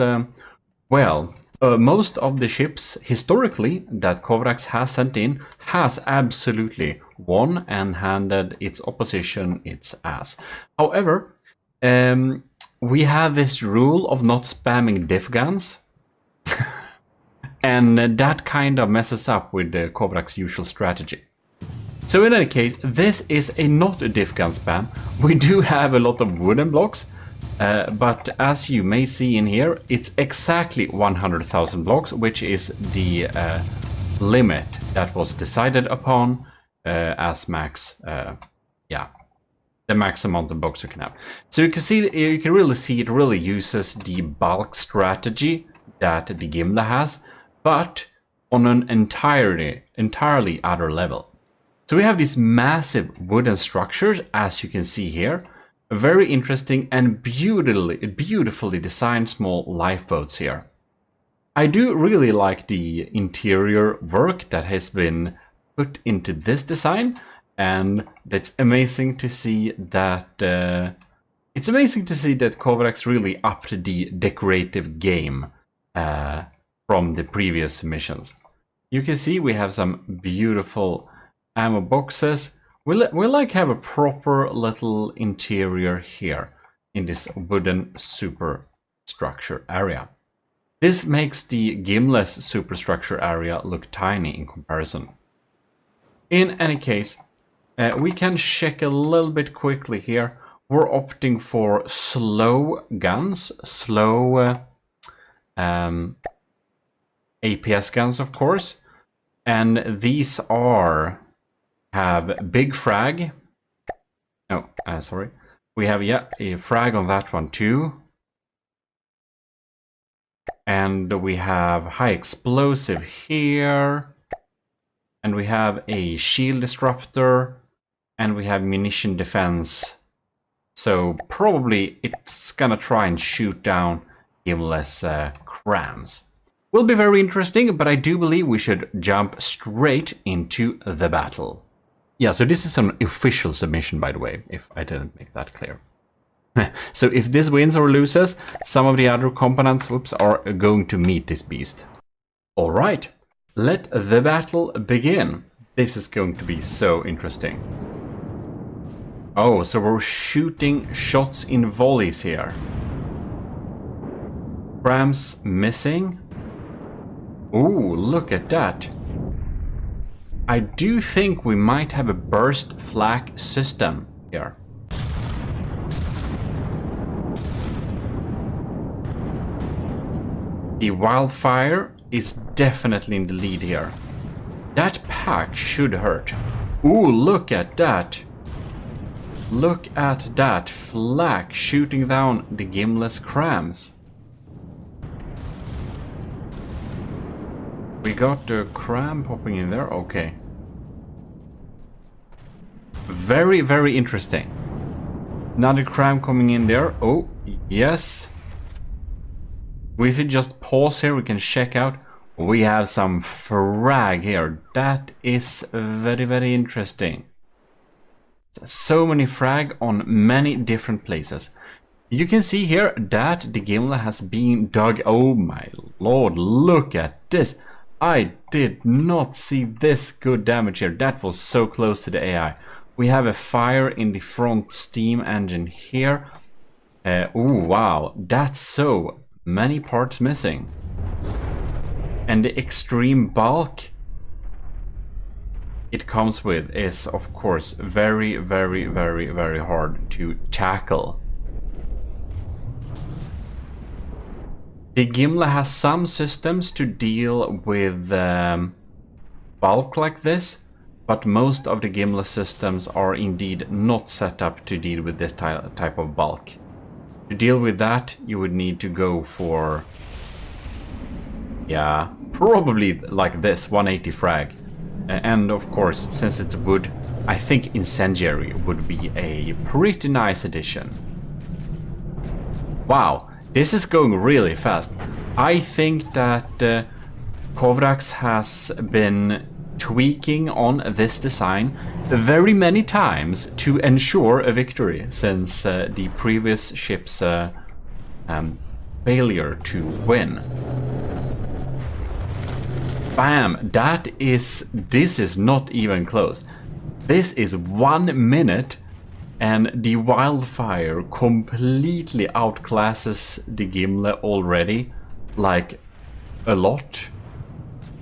Speaker 1: most of the ships historically that Kovrax has sent in has absolutely won and handed its opposition its ass. However, we have this rule of not spamming diff guns, and that kind of messes up with the Kovrax's usual strategy. So in any case, this is not a diff gun spam. We do have a lot of wooden blocks, but as you may see in here, it's exactly 100,000 blocks, which is the limit that was decided upon as max. The max amount of blocks you can have. So you can really see it really uses the bulk strategy that the Gimli has, but on an entirely other level. So we have these massive wooden structures, as you can see here. Very interesting and beautifully designed small lifeboats here. I do really like the interior work that has been put into this design, and it's amazing to see that Kovrax really upped the decorative game from the previous missions. You can see we have some beautiful ammo boxes. We like have a proper little interior here in this wooden superstructure area. This makes the Gimli's superstructure area look tiny in comparison. In any case, We can check a little bit quickly here. We're opting for slow guns, slow APS guns, of course. And these have big frag. Oh, sorry. We have, yeah, a frag on that one too. And we have high explosive here. And we have a shield disruptor. And we have munition defense. So probably it's gonna try and shoot down Gimle's crams. Will be very interesting, but I do believe we should jump straight into the battle. Yeah, so this is an official submission, by the way, if I didn't make that clear. So if this wins or loses, some of the other components, whoops, are going to meet this beast. Alright, let the battle begin. This is going to be so interesting. Oh, so we're shooting shots in volleys here. Crams missing. Ooh, look at that. I do think we might have a burst flak system here. The wildfire is definitely in the lead here. That pack should hurt. Ooh, look at that. Look at that flak shooting down the Gimle's crams. We got the cram popping in there, okay. Very, very interesting. Another cram coming in there. Oh, yes. If we just pause here, we can check out. We have some frag here. That is very, very interesting. So many frag on many different places. You can see here that the Gimle has been dug. Oh my lord, look at this. I did not see this good damage here. That was so close to the AI. We have a fire in the front steam engine here. Oh wow, that's so many parts missing. And the extreme bulk it comes with is, of course, very, very, very, very hard to tackle. The Gimle has some systems to deal with bulk like this, but most of the Gimle systems are indeed not set up to deal with this type of bulk. To deal with that, you would need to go for, yeah, probably like this, 180 frag. And of course, since it's wood, I think incendiary would be a pretty nice addition. Wow. This is going really fast. I think that Kovrax has been tweaking on this design very many times to ensure a victory since the previous ship's failure to win. Bam! This is not even close. This is 1 minute. And the wildfire completely outclasses the Gimle already, like a lot.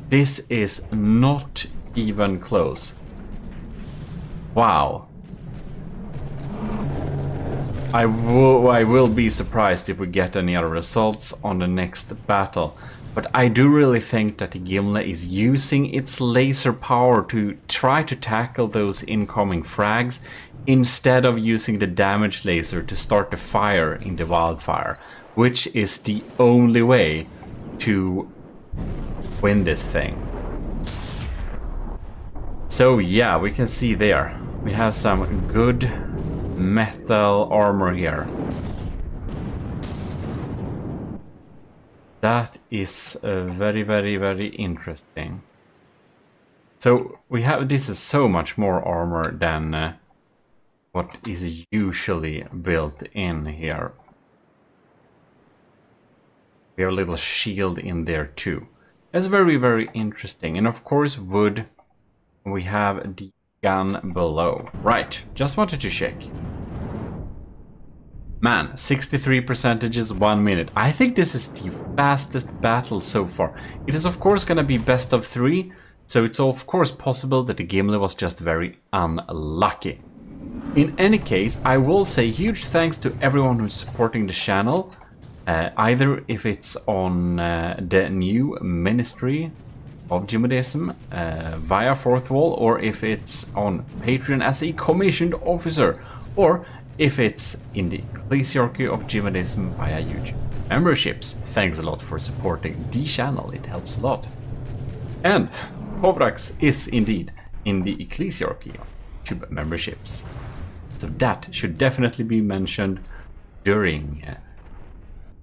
Speaker 1: This is not even close. Wow. I will be surprised if we get any other results on the next battle. But I do really think that the Gimle is using its laser power to try to tackle those incoming frags instead of using the damage laser to start the fire in the wildfire, which is the only way to win this thing. So yeah, we can see there. We have some good metal armor here. That is very, very, very interesting. So we have, this is so much more armor than what is usually built in here. We have a little shield in there too. That's very, very interesting. And of course, wood. We have the gun below. Right, just wanted to check. Man, 63% is 1 minute. I think this is the fastest battle so far. It is of course gonna be best of 3, so it's of course possible that the Gimli was just very unlucky. In any case, I will say huge thanks to everyone who's supporting the channel, either if it's on the new Ministry of GMODISM via Fourth Wall, or if it's on Patreon as a commissioned officer, or if it's in the Ecclesiarchy of GMODISM via YouTube memberships. Thanks a lot for supporting the channel, it helps a lot. And Kovrax is indeed in the Ecclesiarchy of YouTube memberships. So that should definitely be mentioned during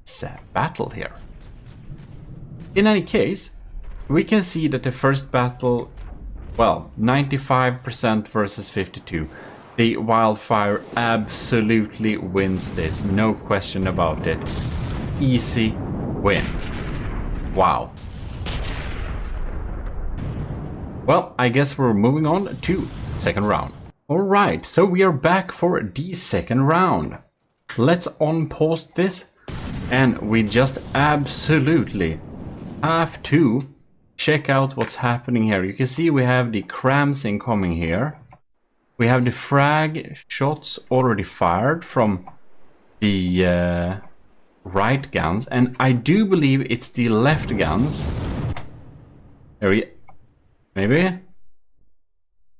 Speaker 1: this battle here. In any case, we can see that the first battle, well, 95% versus 52. The Wildfire absolutely wins this, no question about it. Easy win. Wow. Well, I guess we're moving on to second round. Alright, so we are back for the second round. Let's unpause this, and we just absolutely have to check out what's happening here. You can see we have the crams incoming here. We have the frag shots already fired from the right guns, and I do believe it's the left guns. Maybe?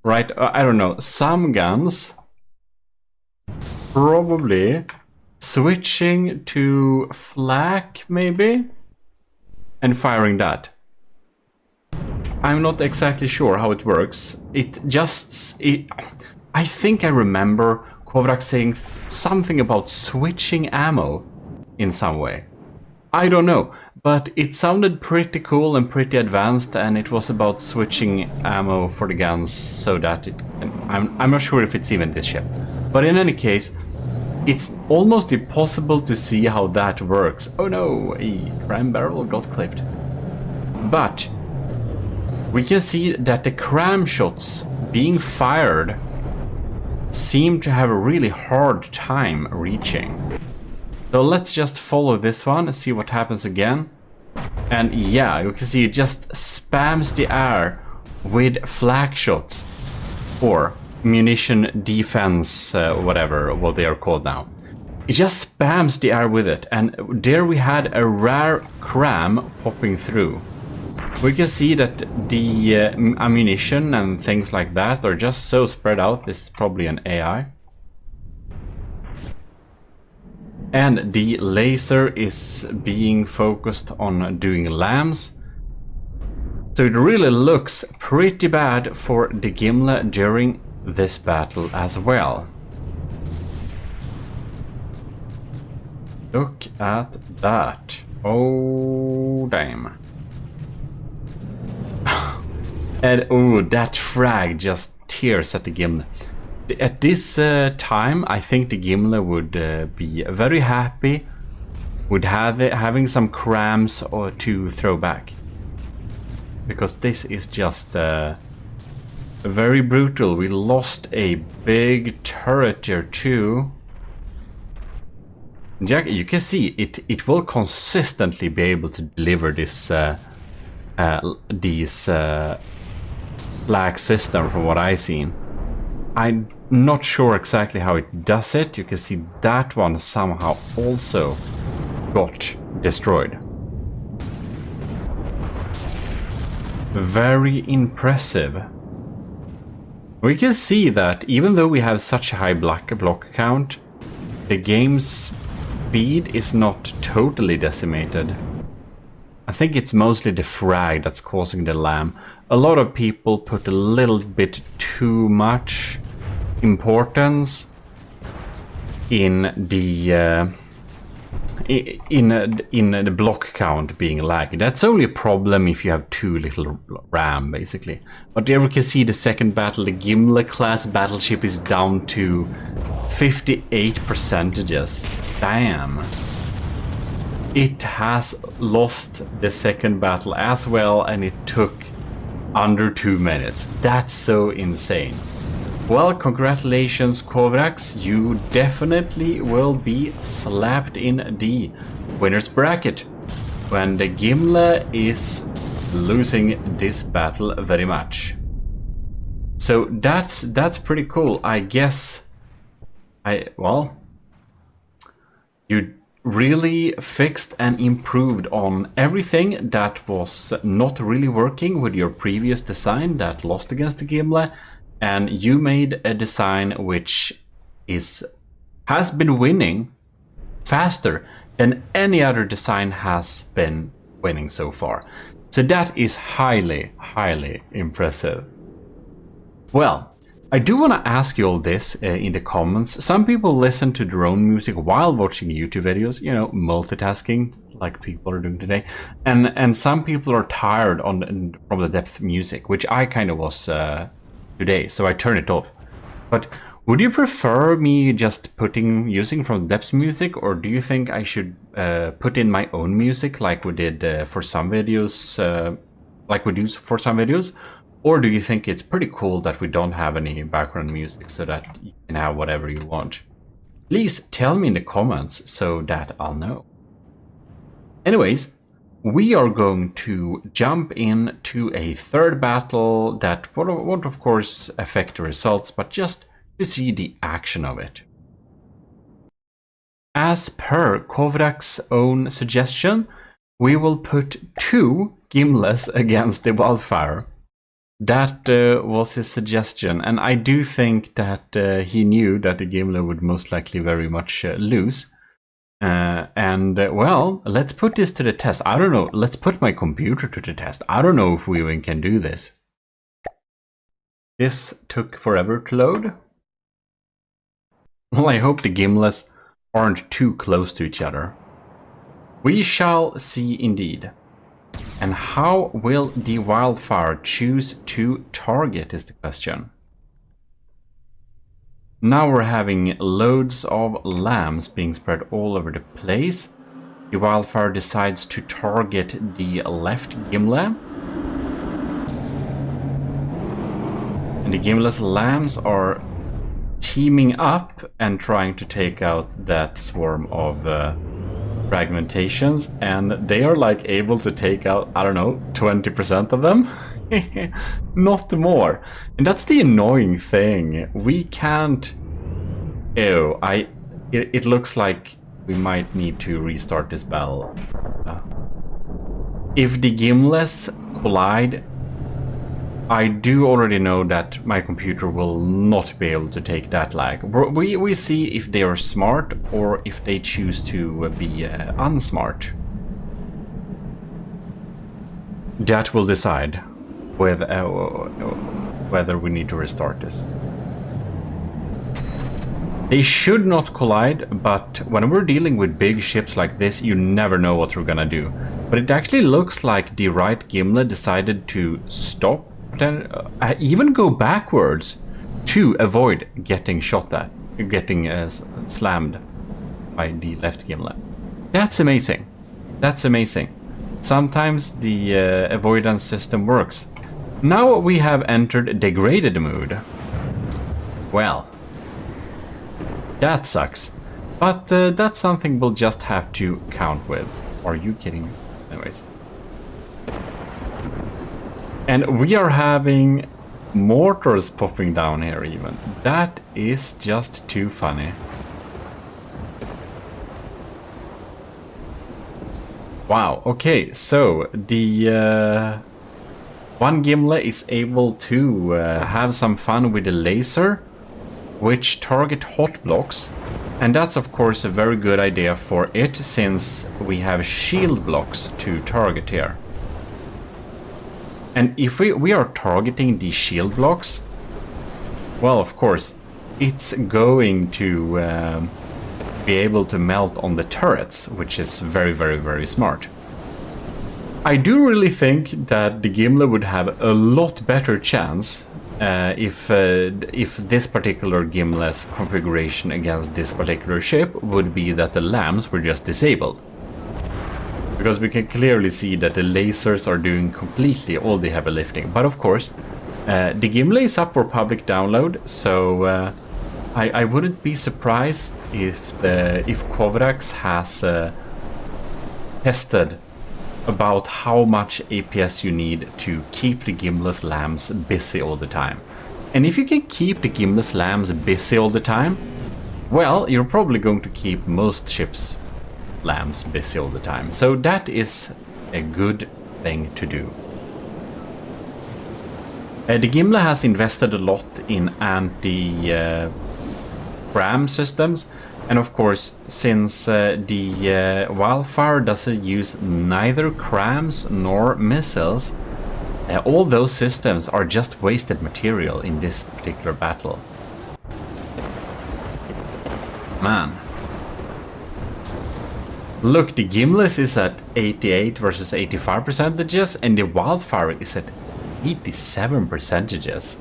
Speaker 1: Right, I don't know. Some guns probably switching to flak, maybe? And firing that. I'm not exactly sure how it works. I think I remember Kovrak saying something about switching ammo in some way. I don't know, but it sounded pretty cool and pretty advanced, and it was about switching ammo for the guns so that I'm not sure if it's even this ship. But in any case, it's almost impossible to see how that works. Oh no, a cram barrel got clipped. But we can see that the cram shots being fired seem to have a really hard time reaching. So let's just follow this one and see what happens again. And yeah, you can see it just spams the air with flak shots, or munition defense, whatever what they are called now. It just spams the air with it, and there we had a rare cram popping through. We can see that the ammunition and things like that are just so spread out. This is probably an AI. And the laser is being focused on doing lambs. So it really looks pretty bad for the Gimli during this battle as well. Look at that. Oh, damn. And oh, that frag just tears at the Gimli. At this time, I think the Gimli would be very happy with having some crams or to throw back. Because this is just very brutal. We lost a big turret here too. Jack, you can see it will consistently be able to deliver this these flag system from what I've seen. I'm not sure exactly how it does it. You can see that one somehow also got destroyed. Very impressive. We can see that even though we have such a high block count, the game's speed is not totally decimated. I think it's mostly the frag that's causing the lamb. A lot of people put a little bit too much importance in the the block count being laggy. That's only a problem if you have too little RAM, basically. But there we can see the second battle. The Gimli class battleship is down to 58%. Damn. It has lost the second battle as well, and it took under 2 minutes. That's so insane. Well, congratulations, Kovrax. You definitely will be slapped in the winner's bracket when the Gimli is losing this battle very much. So that's pretty cool. I guess well, you really fixed and improved on everything that was not really working with your previous design that lost against the Gimle, and you made a design which has been winning faster than any other design has been winning so far. So that is highly, highly impressive. Well, I do want to ask you all this in the comments. Some people listen to their own music while watching YouTube videos, you know, multitasking like people are doing today. And some people are tired from the depth music, which I kind of was today, so I turned it off. But would you prefer me just using from depth music, or do you think I should put in my own music like we did for some videos, like we do for some videos? Or do you think it's pretty cool that we don't have any background music so that you can have whatever you want? Please tell me in the comments so that I'll know. Anyways, we are going to jump into a third battle that won't of course affect the results, but just to see the action of it. As per Kovrak's own suggestion, we will put 2 Gimles against the Wildfire. That was his suggestion, and I do think that he knew that the Gimle would most likely very much lose. Well, let's put this to the test. I don't know, let's put my computer to the test. I don't know if we even can do this. This took forever to load. Well, I hope the Gimles aren't too close to each other. We shall see indeed. And how will the Wildfire choose to target is the question. Now we're having loads of lambs being spread all over the place. The Wildfire decides to target the left Gimle. And the Gimle's lambs are teaming up and trying to take out that swarm of fragmentations, and they are like able to take out, I don't know, 20% of them. Not more. And that's the annoying thing. We can't... Ew, it looks like we might need to restart this battle. If the Gimles collide, I do already know that my computer will not be able to take that lag. We see if they are smart or if they choose to be unsmart. That will decide whether we need to restart this. They should not collide, but when we're dealing with big ships like this, you never know what we're gonna do. But it actually looks like the right Gimle decided to stop, then even go backwards to avoid getting shot at, getting slammed by the left Gimle. That's amazing. That's amazing. Sometimes the avoidance system works. Now we have entered degraded mood. Well, that sucks. But that's something we'll just have to count with. Are you kidding me? Anyways. And we are having mortars popping down here even. That is just too funny. Wow, okay, so the one Gimle is able to have some fun with the laser, which target hot blocks. And that's of course a very good idea for it, since we have shield blocks to target here. And if we are targeting the shield blocks, well, of course, it's going to be able to melt on the turrets, which is very, very, very smart. I do really think that the Gimle would have a lot better chance if this particular Gimle's configuration against this particular ship would be that the lambs were just disabled. Because we can clearly see that the lasers are doing completely all the heavy lifting. But of course, the Gimle is up for public download, so I wouldn't be surprised if Kovrax has tested about how much APS you need to keep the gimless lambs busy all the time. And if you can keep the gimless lambs busy all the time, well, you're probably going to keep most ships' lambs busy all the time. So that is a good thing to do. The Gimle has invested a lot in anti-ram systems, and of course, since the Wildfire doesn't use neither crams nor missiles, all those systems are just wasted material in this particular battle. Man. Look, the Gimlet is at 88 versus 85%, and the Wildfire is at 87%.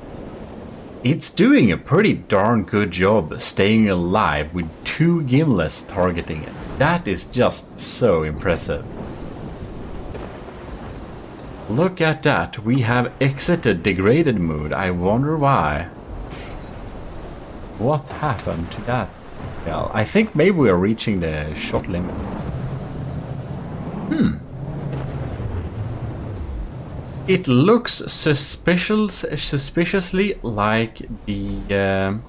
Speaker 1: It's doing a pretty darn good job staying alive with 2 Gimlets targeting it. That is just so impressive. Look at that, we have exited degraded mode. I wonder why. What happened to that? Well, I think maybe we are reaching the shot limit. It looks suspiciously like the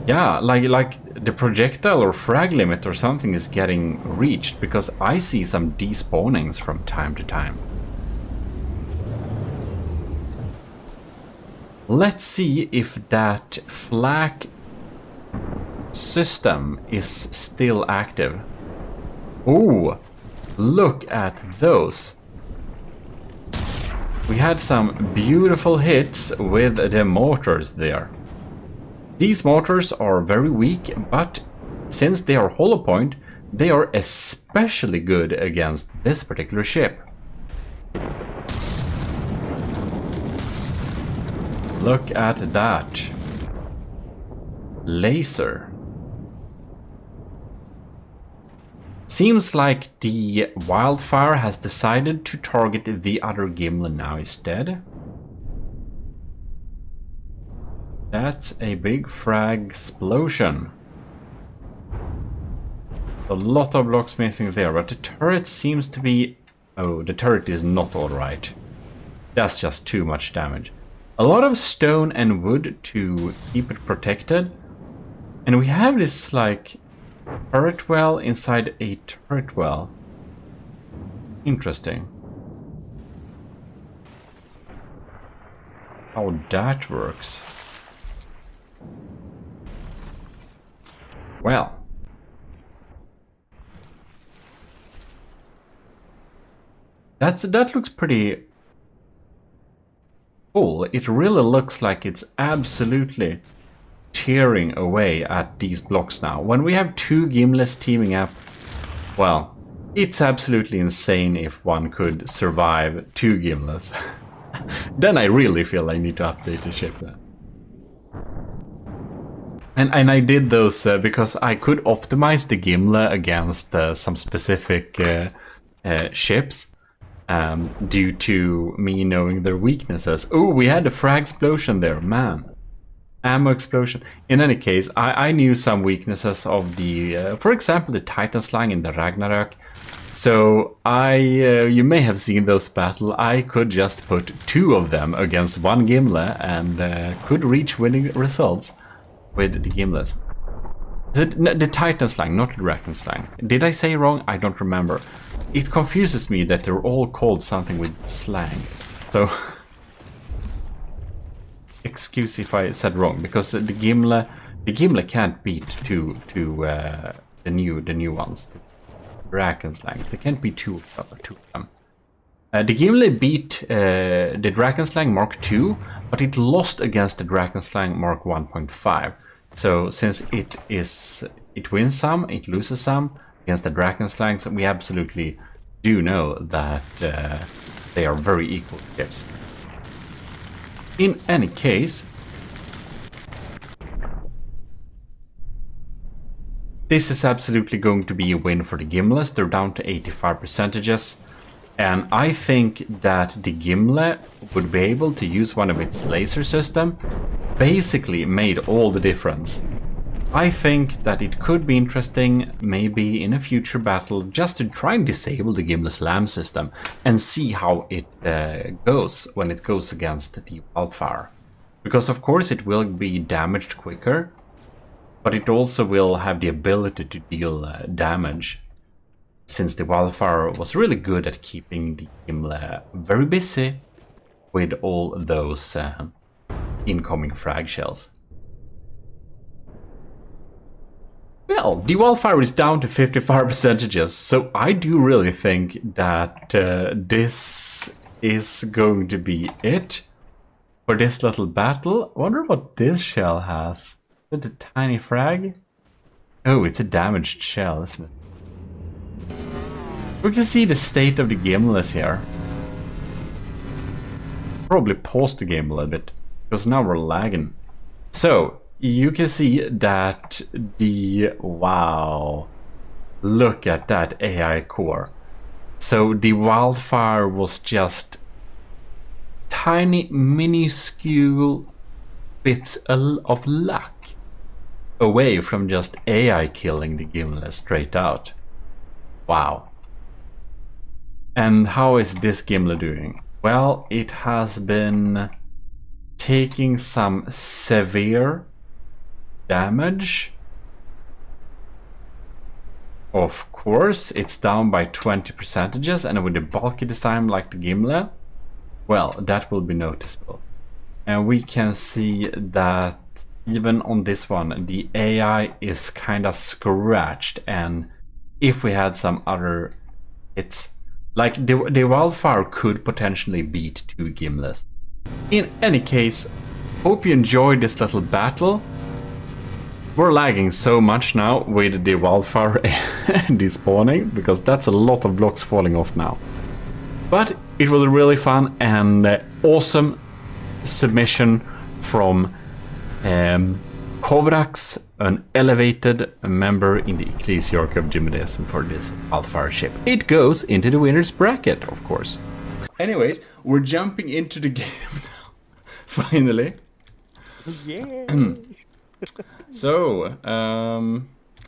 Speaker 1: yeah, like the projectile or frag limit or something is getting reached, because I see some despawnings from time to time. Let's see if that flak system is still active. Oh, look at those. We had some beautiful hits with the mortars there. These mortars are very weak, but since they are hollow point, they are especially good against this particular ship. Look at that. Laser. Seems like the Wildfire has decided to target the other Gimle now instead. That's a big frag explosion. A lot of blocks missing there, but the turret seems to be... Oh, the turret is not alright. That's just too much damage. A lot of stone and wood to keep it protected. And we have this, like, turret well inside a turret well. Interesting. How that works. Well. That looks pretty cool. It really looks like it's absolutely tearing away at these blocks now. When we have 2 Gimlets teaming up, well, it's absolutely insane if one could survive 2 Gimlets. Then I really feel I need to update the ship then. And I did those because I could optimize the Gimle against some specific ships due to me knowing their weaknesses. Oh, we had a frag explosion there, man. Ammo explosion. In any case, I knew some weaknesses of the, for example, the Titan Slang in the Ragnarok. So you may have seen those battles. I could just put 2 of them against 1 Gimle and could reach winning results with the Gimlets. The Titan Slang, not the Dragon Slang. Did I say wrong? I don't remember. It confuses me that they're all called something with slang. So excuse if I said wrong, because the Gimle can't beat the new ones, the Dragon Slang. There can't be 2 of them. The Gimle beat the Dragon Slang Mark II, but it lost against the Dragon Slang Mark 1.5. So since it wins some, it loses some against the Dragon Slangs, we absolutely do know that they are very equal ships. In any case, this is absolutely going to be a win for the Gimlets. They're down to 85%. And I think that the Gimle would be able to use one of its laser system. Basically made all the difference. I think that it could be interesting, maybe in a future battle, just to try and disable the Gimli Slam system and see how it goes when it goes against the wildfire. Because of course it will be damaged quicker, but it also will have the ability to deal damage, since the wildfire was really good at keeping the Gimli very busy with all those incoming frag shells. Well, the wildfire is down to 55%, so I do really think that this is going to be it for this little battle. I wonder what this shell has. Is it a tiny frag? Oh, it's a damaged shell, isn't it? We can see the state of the Gimlis here. Probably pause the game a little bit, because now we're lagging. So, you can see that the... Wow. Look at that AI core. So the wildfire was just tiny, minuscule bits of luck away from just AI killing the Gimli straight out. Wow. And how is this Gimli doing? Well, it has been taking some severe damage. Of course, it's down by 20%, and with the bulky design like the Gimli, well, that will be noticeable. And we can see that even on this one, the AI is kind of scratched, and if we had some other hits, like the wildfire could potentially beat 2 Gimlis. In any case, hope you enjoyed this little battle. We're lagging so much now with the wildfire despawning, because that's a lot of blocks falling off now. But it was really fun and awesome submission from Kovrax, an elevated member in the Ecclesiarchy of GMODIST for this wildfire ship. It goes into the winner's bracket, of course. Anyways, we're jumping into the game now. Finally.
Speaker 2: Yeah.
Speaker 1: So,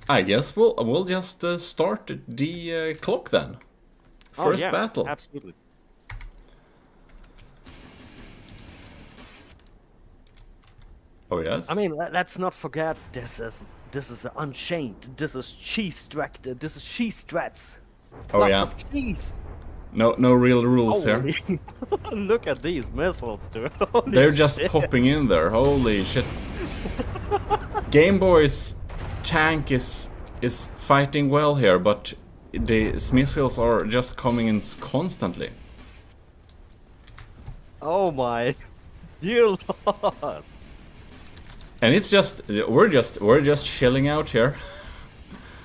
Speaker 1: I guess we'll just start the clock then. First battle.
Speaker 2: Absolutely.
Speaker 1: Oh yes.
Speaker 2: I mean, let's not forget this is Unchained. This is cheese strats. This is cheese strats.
Speaker 1: Oh
Speaker 2: Lots
Speaker 1: yeah.
Speaker 2: of cheese.
Speaker 1: No real rules here.
Speaker 2: Look at these missiles, dude. Holy
Speaker 1: They're just
Speaker 2: shit.
Speaker 1: popping in there. Holy shit. Game Boy's tank is fighting well here, but the missiles are just coming in constantly.
Speaker 2: Oh my dear lord.
Speaker 1: And it's just we're just chilling out here.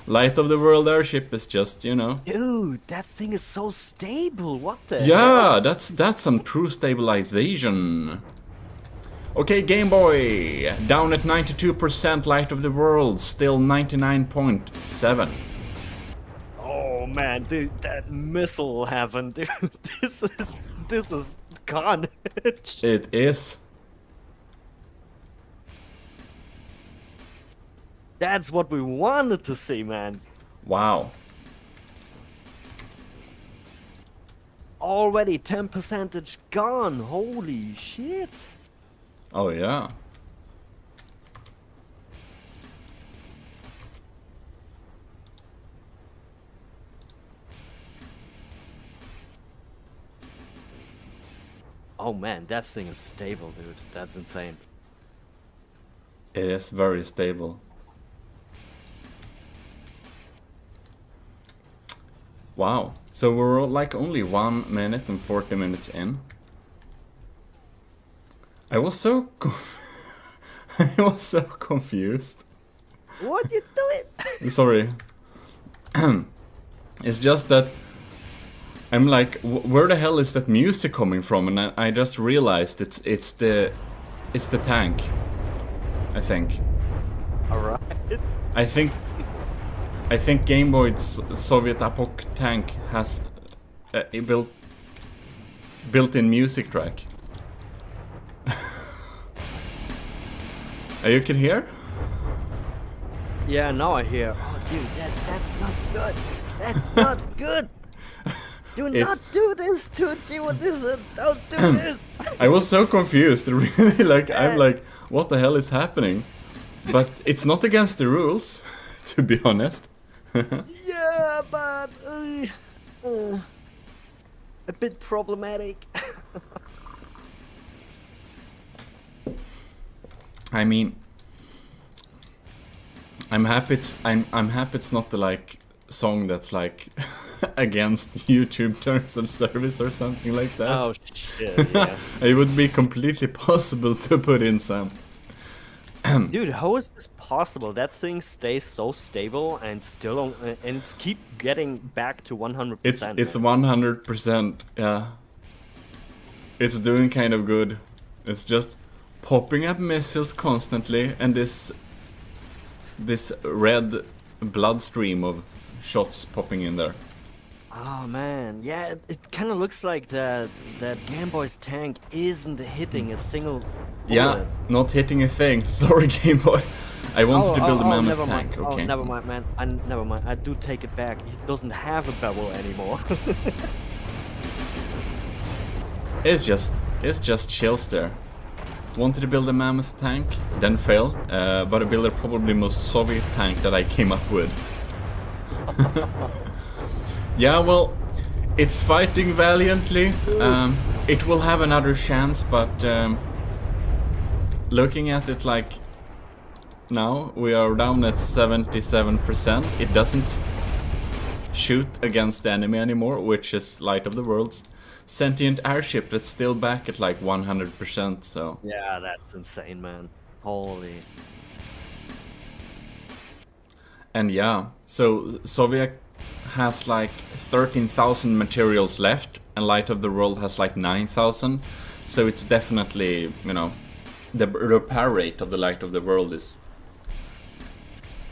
Speaker 1: Light of the World airship is just, you know.
Speaker 2: Dude, that thing is so stable. What the
Speaker 1: Yeah, that's some true stabilization. Okay, Game Boy, down at 92%, Light of the World, still 99.7.
Speaker 2: Oh man, dude, that missile heaven, dude. This is carnage.
Speaker 1: It is.
Speaker 2: That's what we wanted to see, man.
Speaker 1: Wow.
Speaker 2: Already 10% gone. Holy shit.
Speaker 1: Oh yeah.
Speaker 2: Oh man, that thing is stable, dude. That's insane.
Speaker 1: It is very stable. Wow. So we're like only 1 minute and 40 minutes in. I was so I was so confused.
Speaker 2: What you doing?
Speaker 1: Sorry. It's just that I'm like, where the hell is that music coming from? And I just realized it's the tank. I think.
Speaker 2: All right.
Speaker 1: I think Game Boy's Soviet Apoc tank has a built-in music track. You can hear?
Speaker 2: Yeah, now I hear. Oh, dude, that's not good. That's not good. Do not do this to GMODIST. Don't do this.
Speaker 1: I was so confused, really, like, I'm like, what the hell is happening? But it's not against the rules, to be honest.
Speaker 2: Yeah, but a bit problematic.
Speaker 1: I mean, I'm happy it's not the like song that's like against YouTube terms of service or something like that.
Speaker 2: Oh shit! Yeah.
Speaker 1: It would be completely possible to put in some.
Speaker 2: Dude, how is this possible? That thing stays so stable and still and it's keep getting back to 100%.
Speaker 1: It's 100%. Yeah. It's doing kind of good. It's just popping up missiles constantly, and this red bloodstream of shots popping in there.
Speaker 2: Oh man, yeah, it kind of looks like that Game Boy's tank isn't hitting a single bullet.
Speaker 1: Yeah, not hitting a thing. Sorry, Game Boy. I wanted to build a mammoth
Speaker 2: never
Speaker 1: tank.
Speaker 2: mind.
Speaker 1: Okay.
Speaker 2: Oh, never mind, man. Never mind. I do take it back. It doesn't have a barrel anymore.
Speaker 1: It's just chills there. Wanted to build a mammoth tank, then failed, but I built probably the most Soviet tank that I came up with. Yeah, well, it's fighting valiantly. It will have another chance, but looking at it like now, we are down at 77%. It doesn't shoot against the enemy anymore, which is Light of the World's sentient airship that's still back at like 100%, so...
Speaker 2: Yeah, that's insane, man. Holy...
Speaker 1: And yeah, so Soviet has like 13,000 materials left, and Light of the World has like 9,000, so it's definitely, you know, the repair rate of the Light of the World is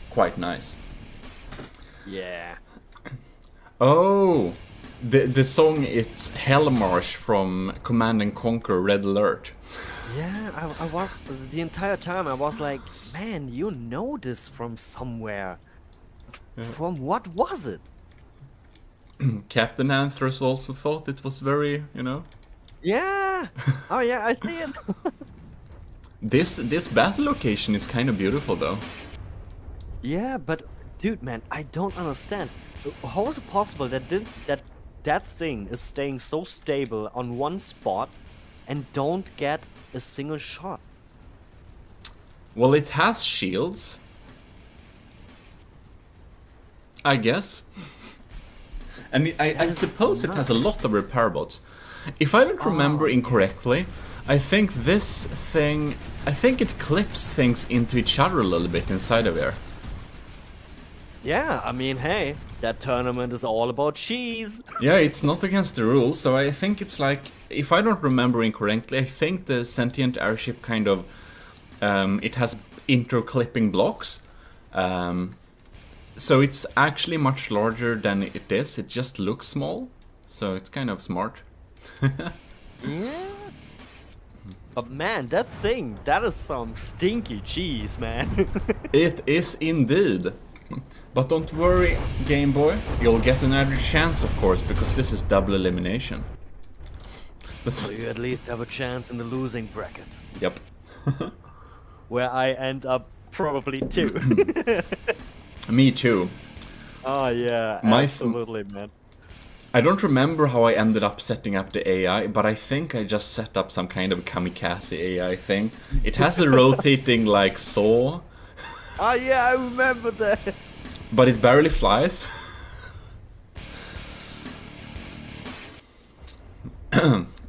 Speaker 1: quite nice.
Speaker 2: Yeah.
Speaker 1: Oh! The song is Hellmarsh from Command and Conquer Red Alert.
Speaker 2: Yeah, I was the entire time I was like, man, you know this from somewhere. From what was it?
Speaker 1: Captain Anthros also thought it was very, you know.
Speaker 2: Yeah. Oh yeah, I see it.
Speaker 1: This battle location is kind of beautiful though.
Speaker 2: Yeah, but dude, man, I don't understand. How is it possible that that thing is staying so stable on one spot and don't get a single shot?
Speaker 1: Well, it has shields, I guess. And I suppose it has a lot of repair bots. If I don't remember incorrectly, I think this thing... I think it clips things into each other a little bit inside of here.
Speaker 2: Yeah, I mean, hey, that tournament is all about cheese.
Speaker 1: Yeah, it's not against the rules, so I think it's like... If I don't remember incorrectly, I think the sentient airship kind of... it has interclipping blocks. So it's actually much larger than it is. It just looks small. So it's kind of smart.
Speaker 2: Yeah. But man, that thing, that is some stinky cheese, man.
Speaker 1: It is indeed. But don't worry, Game Boy. You'll get another chance, of course, because this is double elimination.
Speaker 2: So you at least have a chance in the losing bracket.
Speaker 1: Yep.
Speaker 2: Where I end up probably too.
Speaker 1: Me too.
Speaker 2: Oh yeah, absolutely, man.
Speaker 1: I don't remember how I ended up setting up the AI, but I think I just set up some kind of kamikaze AI thing. It has a rotating like saw.
Speaker 2: Oh yeah, I remember that.
Speaker 1: But it barely flies.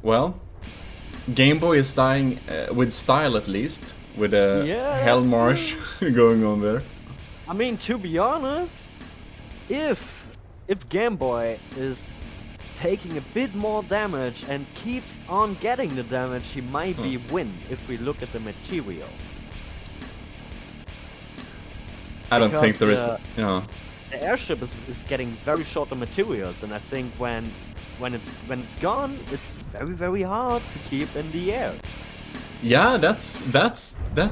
Speaker 1: Well, Game Boy is dying with style at least, with a Hellmarsh going on there.
Speaker 2: I mean, to be honest, if Game Boy is taking a bit more damage and keeps on getting the damage, he might be win if we look at the materials.
Speaker 1: I don't think there is, you know.
Speaker 2: The airship is getting very short on materials, and I think when it's gone, it's very hard to keep in the air.
Speaker 1: Yeah, that's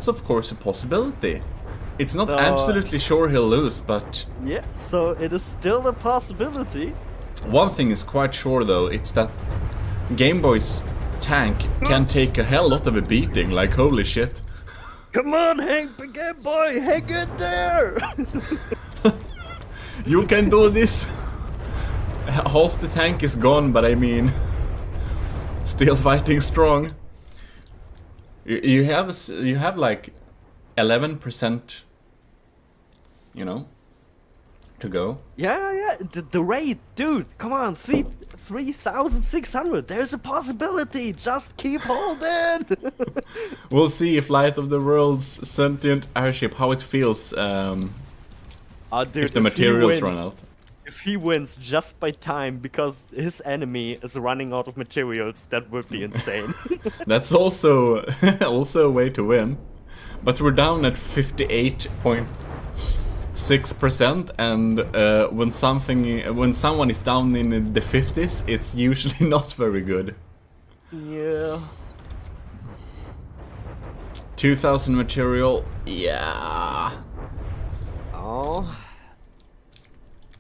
Speaker 1: of course a possibility. It's not
Speaker 2: So,
Speaker 1: absolutely sure he'll lose, but
Speaker 2: yeah, so it is still a possibility.
Speaker 1: one thing is quite sure though, it's that Game Boy's tank can take a hell lot of a beating, like holy shit.
Speaker 2: Come on, Hank, Game Boy, hang in there!
Speaker 1: You can do this! Half the tank is gone, but I mean, still fighting strong. You have like 11%, you know, to go.
Speaker 2: Yeah, the rate, dude, come on, 3,600, there's a possibility, just keep holding!
Speaker 1: We'll see if Light of the World's sentient airship, how it feels
Speaker 2: Dude,
Speaker 1: if the materials run out.
Speaker 2: If he wins just by time because his enemy is running out of materials, that would be insane.
Speaker 1: That's also also a way to win. But we're down at 58.6%, and when someone is down in the 50s, it's usually not very good.
Speaker 2: Yeah.
Speaker 1: 2,000 material, yeah.
Speaker 2: Oh.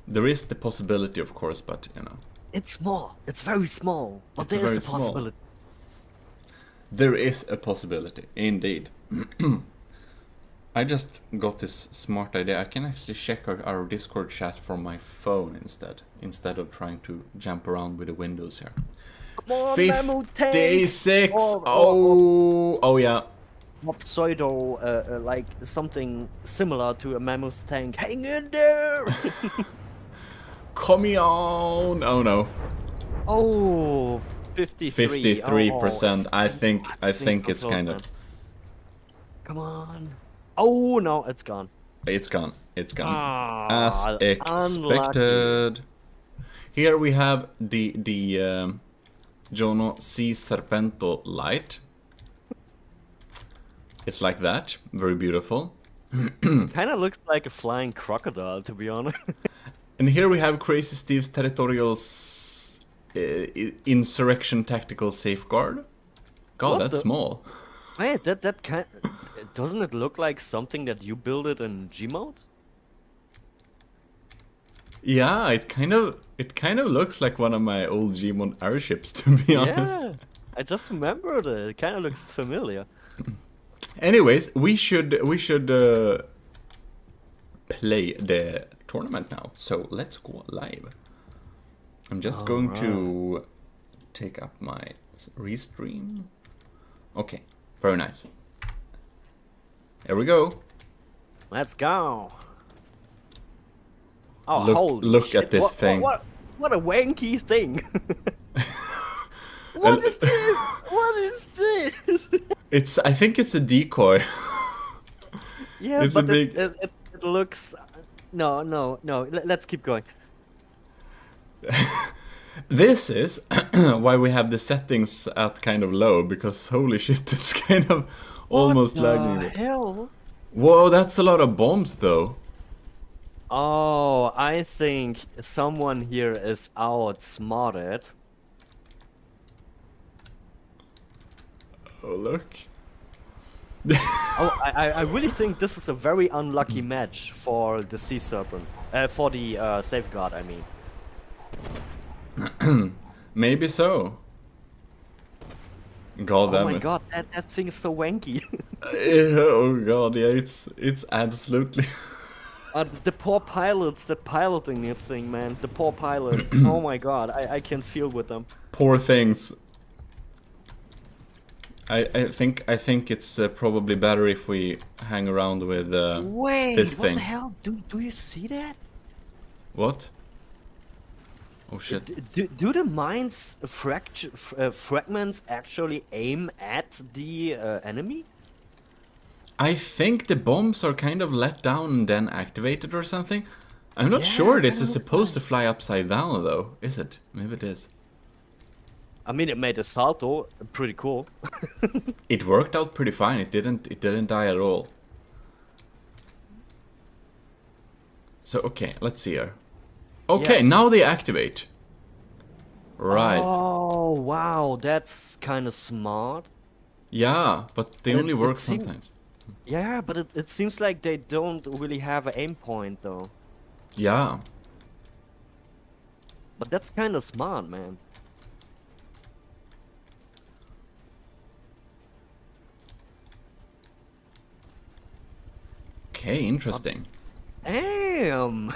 Speaker 1: There is the possibility, of course, but you know.
Speaker 2: It's small. It's very small. But
Speaker 1: It's
Speaker 2: there's
Speaker 1: very
Speaker 2: the
Speaker 1: small.
Speaker 2: possibility.
Speaker 1: There is a possibility, indeed. I just got this smart idea. I can actually check our Discord chat from my phone instead of trying to jump around with the windows here.
Speaker 2: Come on, Mammoth Tank!
Speaker 1: 56! Oh yeah.
Speaker 2: Pseudo, like something similar to a mammoth tank. Hang in there!
Speaker 1: Come on! Oh no.
Speaker 2: Oh, 53.
Speaker 1: 53%. I think it's
Speaker 2: close,
Speaker 1: kind
Speaker 2: man.
Speaker 1: of.
Speaker 2: Come on. Oh no, it's gone.
Speaker 1: It's gone. It's gone.
Speaker 2: Ah,
Speaker 1: As expected. Here we have the Jono C Serpento light. It's like that. Very beautiful.
Speaker 2: Kind of looks like a flying crocodile, to be honest.
Speaker 1: And here we have Crazy Steve's Territorial Insurrection Tactical Safeguard. God,
Speaker 2: What
Speaker 1: that's
Speaker 2: the-
Speaker 1: small.
Speaker 2: Wait, that kind. Doesn't it look like something that you build it in Gmod?
Speaker 1: Yeah, it kind of looks like one of my old Gmod airships, to be honest.
Speaker 2: Yeah, I just remembered it. It kind of looks familiar.
Speaker 1: Anyways, we should play the tournament now. So let's go live. I'm just going to take up my restream. Okay, very nice. Here we go.
Speaker 2: Let's go. Oh, holy
Speaker 1: Look
Speaker 2: shit.
Speaker 1: at this thing.
Speaker 2: What a wanky thing. What is this? What is this?
Speaker 1: I think it's a decoy.
Speaker 2: Yeah,
Speaker 1: It's
Speaker 2: but
Speaker 1: a big-
Speaker 2: it looks... No. Let's keep going.
Speaker 1: This is why we have the settings at kind of low, because holy shit, it's kind of almost lagging.
Speaker 2: What the hell?
Speaker 1: Whoa, that's a lot of bombs though.
Speaker 2: Oh, I think someone here is outsmarted.
Speaker 1: Oh, look.
Speaker 2: Oh, I really think this is a very unlucky match for the Sea Serpent. For the Safeguard, I mean.
Speaker 1: Maybe so. God
Speaker 2: Oh
Speaker 1: damn
Speaker 2: my
Speaker 1: it.
Speaker 2: god, that thing is so wanky.
Speaker 1: Oh god, yeah, it's absolutely.
Speaker 2: The poor pilots that piloting that thing, man. The poor pilots. Oh my god, I can feel with them.
Speaker 1: Poor things. I think it's probably better if we hang around with
Speaker 2: Wait,
Speaker 1: this
Speaker 2: what
Speaker 1: thing.
Speaker 2: the hell? Do you see that?
Speaker 1: What? Oh shit.
Speaker 2: Do the mine's fragments actually aim at the enemy?
Speaker 1: I think the bombs are kind of let down and then activated or something. I'm not
Speaker 2: Yeah,
Speaker 1: sure this
Speaker 2: kinda
Speaker 1: is
Speaker 2: looks
Speaker 1: supposed to fly upside down though, is it? Maybe it is.
Speaker 2: I mean, it made a salto, pretty cool.
Speaker 1: It worked out pretty fine. It didn't die at all. So okay, let's see here. Okay,
Speaker 2: Yeah.
Speaker 1: now they activate. Right.
Speaker 2: Oh wow, that's kind of smart.
Speaker 1: Yeah, but they
Speaker 2: And
Speaker 1: only
Speaker 2: it
Speaker 1: work
Speaker 2: seem-
Speaker 1: sometimes.
Speaker 2: Yeah, but it seems like they don't really have an aim point though.
Speaker 1: Yeah.
Speaker 2: But that's kind of smart, man.
Speaker 1: Okay, interesting.
Speaker 2: Damn!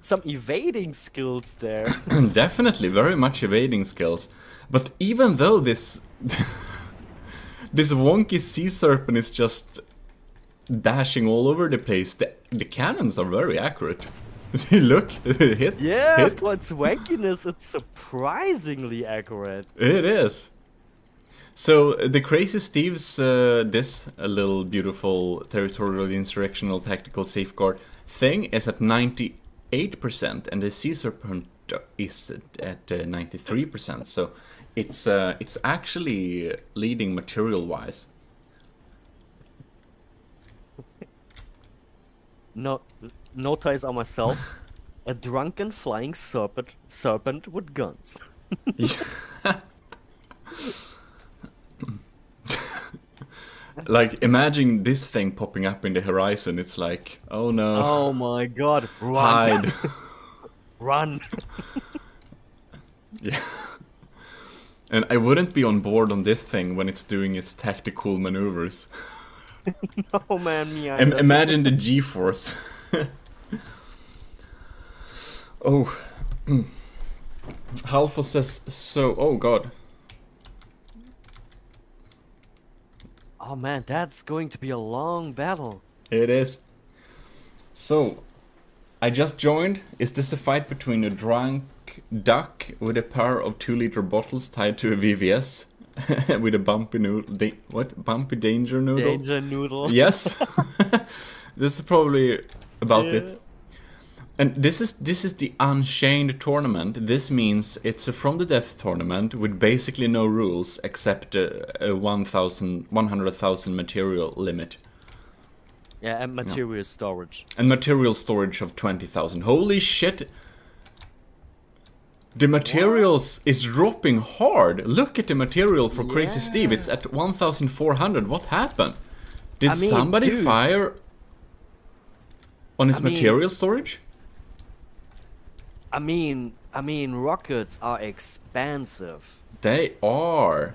Speaker 2: Some evading skills there.
Speaker 1: Definitely, very much evading skills. But even though this this wonky sea serpent is just dashing all over the place, the cannons are very accurate. Look, hit.
Speaker 2: Yeah,
Speaker 1: hit.
Speaker 2: for its wankiness, it's surprisingly accurate.
Speaker 1: It is. So the Crazy Steve's this a little beautiful territorial insurrectional tactical safeguard thing is at 98%, and the Sea Serpent is at 93%. So it's actually leading material wise.
Speaker 2: No, notice on myself, a drunken flying serpent with guns.
Speaker 1: Like, imagine this thing popping up in the horizon. It's like, oh no.
Speaker 2: Oh my god, run!
Speaker 1: Hide.
Speaker 2: Run!
Speaker 1: Yeah. And I wouldn't be on board on this thing when it's doing its tactical maneuvers.
Speaker 2: No man, me either.
Speaker 1: Imagine the G-force. Oh. Halfo says so. Oh god.
Speaker 2: Oh man, that's going to be a long battle.
Speaker 1: It is. So, I just joined. Is this a fight between a drunk duck with a pair of 2-liter bottles tied to a VVS? With a bumpy noodle. What? Bumpy danger noodle?
Speaker 2: Danger noodle.
Speaker 1: Yes. This is probably about
Speaker 2: Yeah.
Speaker 1: it. And this is the Unchained tournament. This means it's a from the depth tournament with basically no rules except a 100,000 material limit.
Speaker 2: Yeah, and material storage.
Speaker 1: And material storage of 20,000. Holy shit! The materials is dropping hard. Look at the material for Crazy Steve. It's at 1,400. What happened? Did
Speaker 2: I mean,
Speaker 1: somebody
Speaker 2: dude.
Speaker 1: fire on its
Speaker 2: I mean-
Speaker 1: material storage?
Speaker 2: I mean, rockets are expensive.
Speaker 1: They are.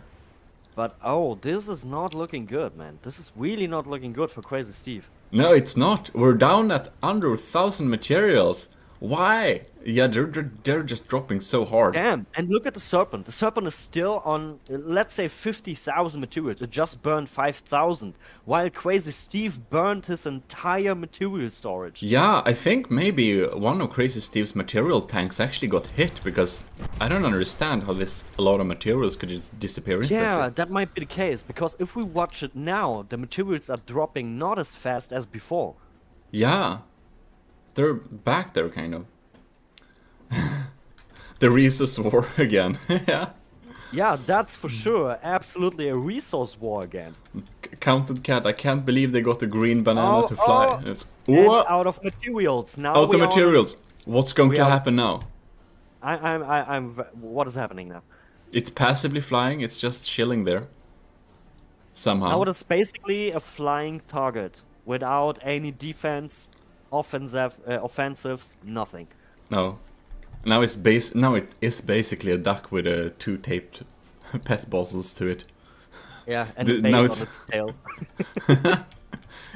Speaker 2: But oh, this is not looking good, man. This is really not looking good for Crazy Steve.
Speaker 1: No, it's not. We're down at under 1,000 materials. Why? Yeah, they're just dropping so hard.
Speaker 2: Damn, and look at the Serpent. The Serpent is still on, let's say, 50,000 materials. It just burned 5,000, while Crazy Steve burned his entire material storage.
Speaker 1: Yeah, I think maybe one of Crazy Steve's material tanks actually got hit, because I don't understand how a lot of materials could just disappear instantly.
Speaker 2: Yeah, that might be the case, because if we watch it now, the materials are dropping not as fast as before.
Speaker 1: Yeah. They're back there, kind of. The resource war again. Yeah.
Speaker 2: Yeah, that's for sure. Absolutely a resource war again.
Speaker 1: Counted cat, I can't believe they got a green banana
Speaker 2: Oh,
Speaker 1: to fly.
Speaker 2: oh.
Speaker 1: It's
Speaker 2: And
Speaker 1: oh,
Speaker 2: out of materials. Now
Speaker 1: out
Speaker 2: we
Speaker 1: of
Speaker 2: are on-
Speaker 1: materials. What's going
Speaker 2: we
Speaker 1: to
Speaker 2: are-
Speaker 1: happen now?
Speaker 2: What is happening now?
Speaker 1: It's passively flying, it's just chilling there. Somehow.
Speaker 2: Now it is basically a flying target without any defense, offensives, nothing.
Speaker 1: No. Now it is basically a duck with 2 taped pet bottles to it.
Speaker 2: Yeah, and
Speaker 1: The-
Speaker 2: a bait
Speaker 1: now
Speaker 2: on
Speaker 1: it's-
Speaker 2: its tail.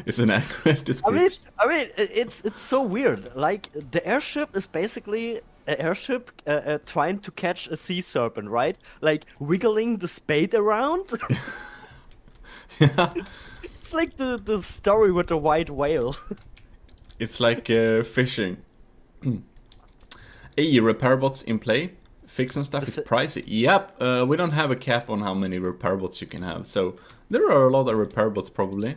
Speaker 1: It's an accurate
Speaker 2: I
Speaker 1: description.
Speaker 2: mean, it's so weird. Like the airship is basically an airship trying to catch a sea serpent, right? Like wiggling the spade around.
Speaker 1: Yeah.
Speaker 2: It's like the story with the white whale.
Speaker 1: It's like fishing. Hey, repair bots in play? Fix and stuff is
Speaker 2: Is it-
Speaker 1: pricey. Yep, we don't have a cap on how many repair bots you can have, so there are a lot of repair bots probably.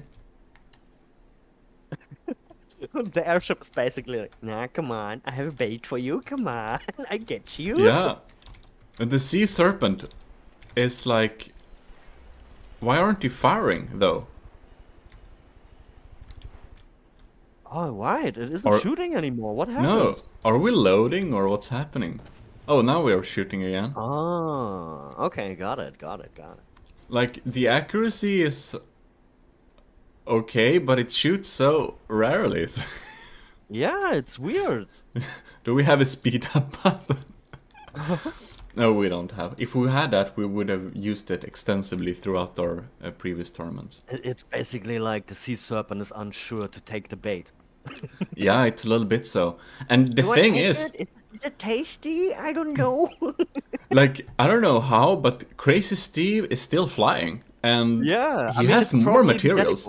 Speaker 2: The airship is basically like, nah, come on, I have a bait for you, come on, I get you.
Speaker 1: Yeah. And the sea serpent is like... Why aren't you firing, though?
Speaker 2: Oh, right, it isn't
Speaker 1: Or-
Speaker 2: shooting anymore. What happened?
Speaker 1: No. Are we loading, or what's happening? Oh, now we are shooting again.
Speaker 2: Oh, okay, got it.
Speaker 1: Like, the accuracy is okay, but it shoots so rarely.
Speaker 2: Yeah, it's weird.
Speaker 1: Do we have a speed up button? No, we don't have. If we had that, we would have used it extensively throughout our previous tournaments.
Speaker 2: It's basically like the sea serpent is unsure to take the bait.
Speaker 1: Yeah, it's a little bit so. And the thing is,
Speaker 2: is it tasty? I don't know.
Speaker 1: like, I don't know how, but Crazy Steve is still flying. And
Speaker 2: Yeah,
Speaker 1: he has more materials.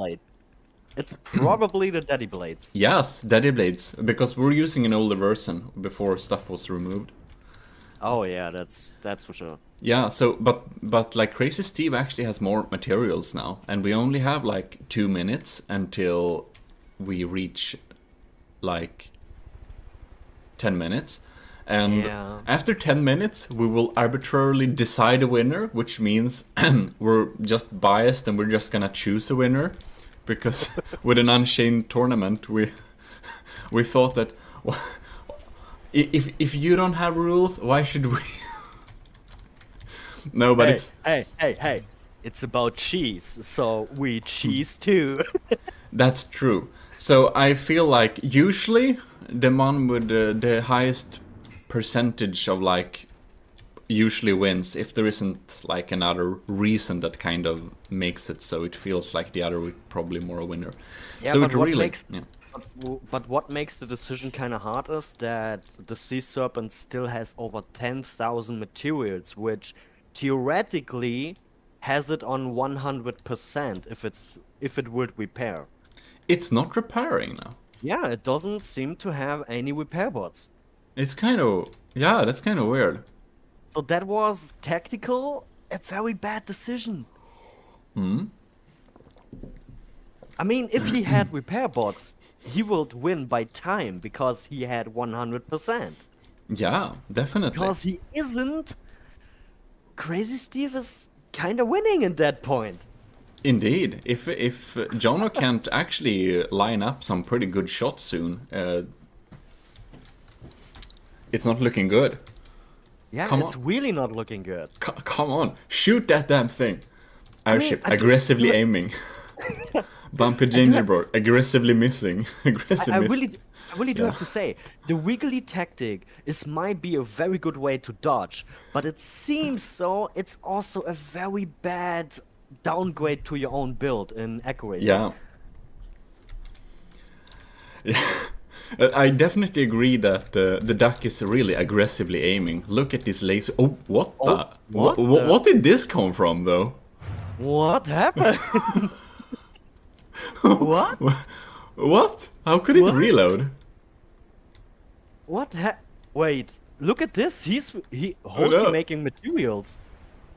Speaker 2: It's probably the daddy blades.
Speaker 1: Yes, Daddy Blades, because we're using an older version before stuff was removed.
Speaker 2: Oh yeah, that's for sure.
Speaker 1: Yeah, so but like Crazy Steve actually has more materials now, and we only have like 2 minutes until we reach like 10 minutes. And
Speaker 2: Yeah.
Speaker 1: after 10 minutes, we will arbitrarily decide a winner, which means we're just biased and we're just gonna choose a winner. Because with an Unchained tournament, we thought that if you don't have rules, why should we? No, but it's
Speaker 2: Hey! It's about cheese, so we cheese too.
Speaker 1: that's true. So I feel like usually the one with the highest percentage of like usually wins if there isn't like another reason that kind of makes it so it feels like the other would probably more a winner.
Speaker 2: Yeah,
Speaker 1: So
Speaker 2: but
Speaker 1: it
Speaker 2: what
Speaker 1: really
Speaker 2: makes but what makes the decision kind of hard is that the sea serpent still has over 10,000 materials, which theoretically has it on 100% if it would repair.
Speaker 1: it's not repairing now.
Speaker 2: Yeah, it doesn't seem to have any repair bots.
Speaker 1: It's kind of yeah, that's kind of weird.
Speaker 2: So that was tactical a very bad decision. I mean, if he had repair bots, he would win by time because he had 100%.
Speaker 1: Yeah, definitely.
Speaker 2: Because he isn't, Crazy Steve is kind of winning at that point.
Speaker 1: Indeed, if Jono can't actually line up some pretty good shots soon, it's not looking good.
Speaker 2: Yeah,
Speaker 1: Come
Speaker 2: it's
Speaker 1: on.
Speaker 2: really not looking good.
Speaker 1: Come on, shoot that damn thing. Airship,
Speaker 2: I do-
Speaker 1: aggressively
Speaker 2: do-
Speaker 1: aiming. Bumpy gingerbread, aggressively missing. Aggressive
Speaker 2: I
Speaker 1: miss.
Speaker 2: really do have to say, the wiggly tactic might be a very good way to dodge, but it seems so it's also a very bad downgrade to your own build in accuracy.
Speaker 1: Yeah. Yeah. I definitely agree that the duck is really aggressively aiming. Look at this laser. Oh, what the?
Speaker 2: what the-
Speaker 1: What did this come from, though?
Speaker 2: What happened? What?
Speaker 1: What? How could it
Speaker 2: What?
Speaker 1: reload?
Speaker 2: Wait, look at this. How's
Speaker 1: no.
Speaker 2: he making materials?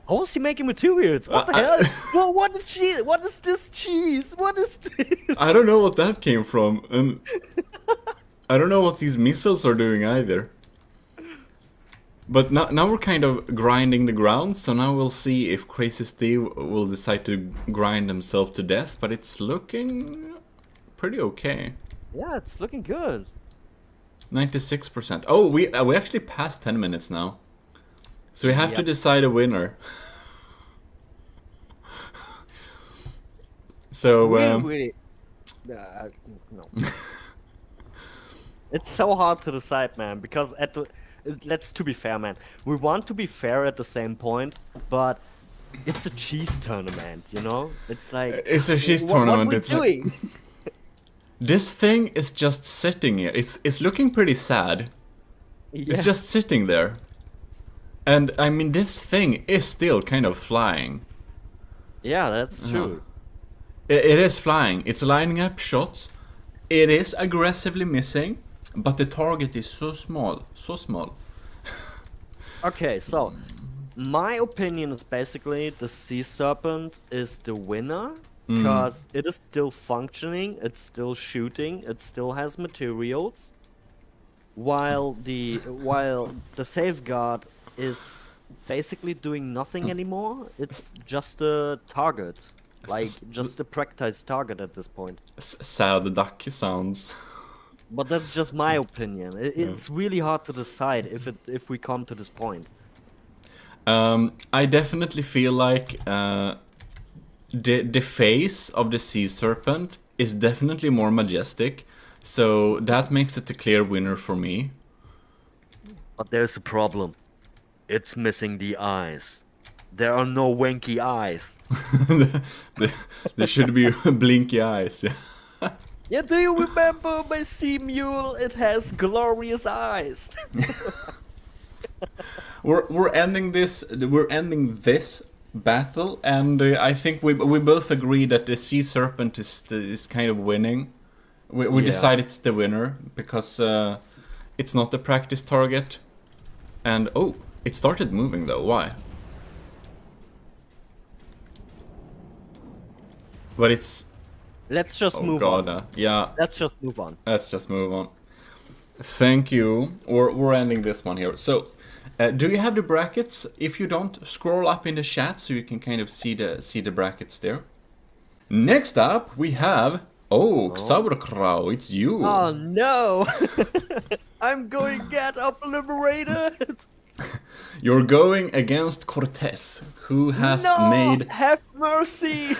Speaker 2: How is he making materials? What the
Speaker 1: I-
Speaker 2: hell? Whoa, what the cheese? What is this cheese? What is this?
Speaker 1: I don't know what that came from, and I don't know what these missiles are doing either. But now we're kind of grinding the ground, so now we'll see if Crazy Steve will decide to grind himself to death, but it's looking pretty okay.
Speaker 2: Yeah, it's looking good.
Speaker 1: 96%. Oh, we actually passed 10 minutes now. So we have to
Speaker 2: Yep.
Speaker 1: decide a winner. So,
Speaker 2: Really, no. It's so hard to decide, man, because let's to be fair, man. We want to be fair at the same point, but it's a cheese tournament, you know? It's like
Speaker 1: it's a cheese
Speaker 2: what
Speaker 1: tournament.
Speaker 2: we
Speaker 1: It's like,
Speaker 2: doing?
Speaker 1: this thing is just sitting here. It's looking pretty sad.
Speaker 2: Yeah.
Speaker 1: It's just sitting there. And I mean, this thing is still kind of flying.
Speaker 2: Yeah, that's true.
Speaker 1: It is flying. It's lining up shots. It is aggressively missing, but the target is so small, so small.
Speaker 2: Okay, so my opinion is basically the sea serpent is the winner because it is still functioning, it's still shooting, it still has materials, while the safeguard is basically doing nothing anymore. It's just a target, like just a practice target at this point.
Speaker 1: Sad duck sounds.
Speaker 2: But that's just my opinion. It's really hard to decide if we come to this point.
Speaker 1: I definitely feel like the face of the sea serpent is definitely more majestic, so that makes it a clear winner for me.
Speaker 2: But there's a problem. It's missing the eyes. There are no winky eyes.
Speaker 1: There should be blinky eyes. Yeah.
Speaker 2: Yeah, do you remember my sea mule? It has glorious eyes.
Speaker 1: We're ending this. We're ending this battle, and I think we both agree that the sea serpent is kind of winning. We
Speaker 2: Yeah.
Speaker 1: decide it's the winner because it's not the practice target. And oh, it started moving though. Why? But it's
Speaker 2: Let's just
Speaker 1: oh
Speaker 2: move
Speaker 1: god,
Speaker 2: on.
Speaker 1: yeah.
Speaker 2: Let's just move on.
Speaker 1: Let's just move on. Thank you. We're ending this one here. So, do you have the brackets? If you don't, scroll up in the chat so you can kind of see the brackets there. Next up, we have Sauerkraut. It's you.
Speaker 2: Oh no! I'm going to get obliterated.
Speaker 1: You're going against Cortez, who has
Speaker 2: No!
Speaker 1: made.
Speaker 2: Have mercy!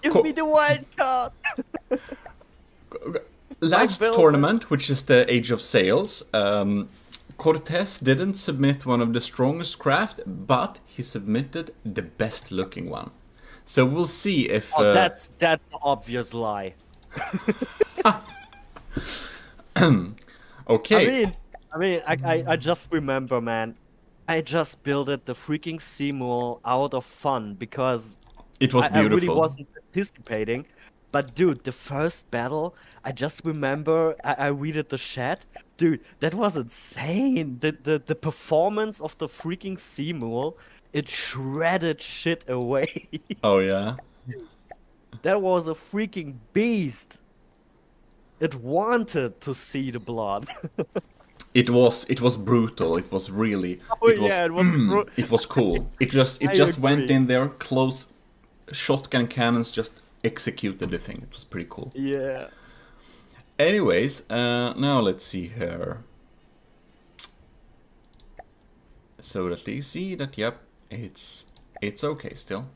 Speaker 2: Give me the wild card.
Speaker 1: Last
Speaker 2: build-
Speaker 1: tournament, which is the Age of Sails, Cortez didn't submit one of the strongest craft, but he submitted the best looking one. So we'll see if...
Speaker 2: Oh, that's an obvious lie.
Speaker 1: Okay.
Speaker 2: I just remember, man. I just built it the freaking Seymour out of fun because
Speaker 1: It was
Speaker 2: I
Speaker 1: beautiful.
Speaker 2: really wasn't anticipating. But dude, the first battle, I just remember I read the chat. Dude, that was insane. The performance of the freaking Seymour, it shredded shit away.
Speaker 1: Oh yeah.
Speaker 2: That was a freaking beast. It wanted to see the blood.
Speaker 1: It was brutal. It was really.
Speaker 2: Oh,
Speaker 1: it was,
Speaker 2: yeah, it was
Speaker 1: it was cool. It
Speaker 2: I
Speaker 1: just went
Speaker 2: agree.
Speaker 1: in there, close shotgun cannons just executed the thing. It was pretty cool.
Speaker 2: Yeah.
Speaker 1: Anyways, now let's see here. So that you see that, yep, it's okay still.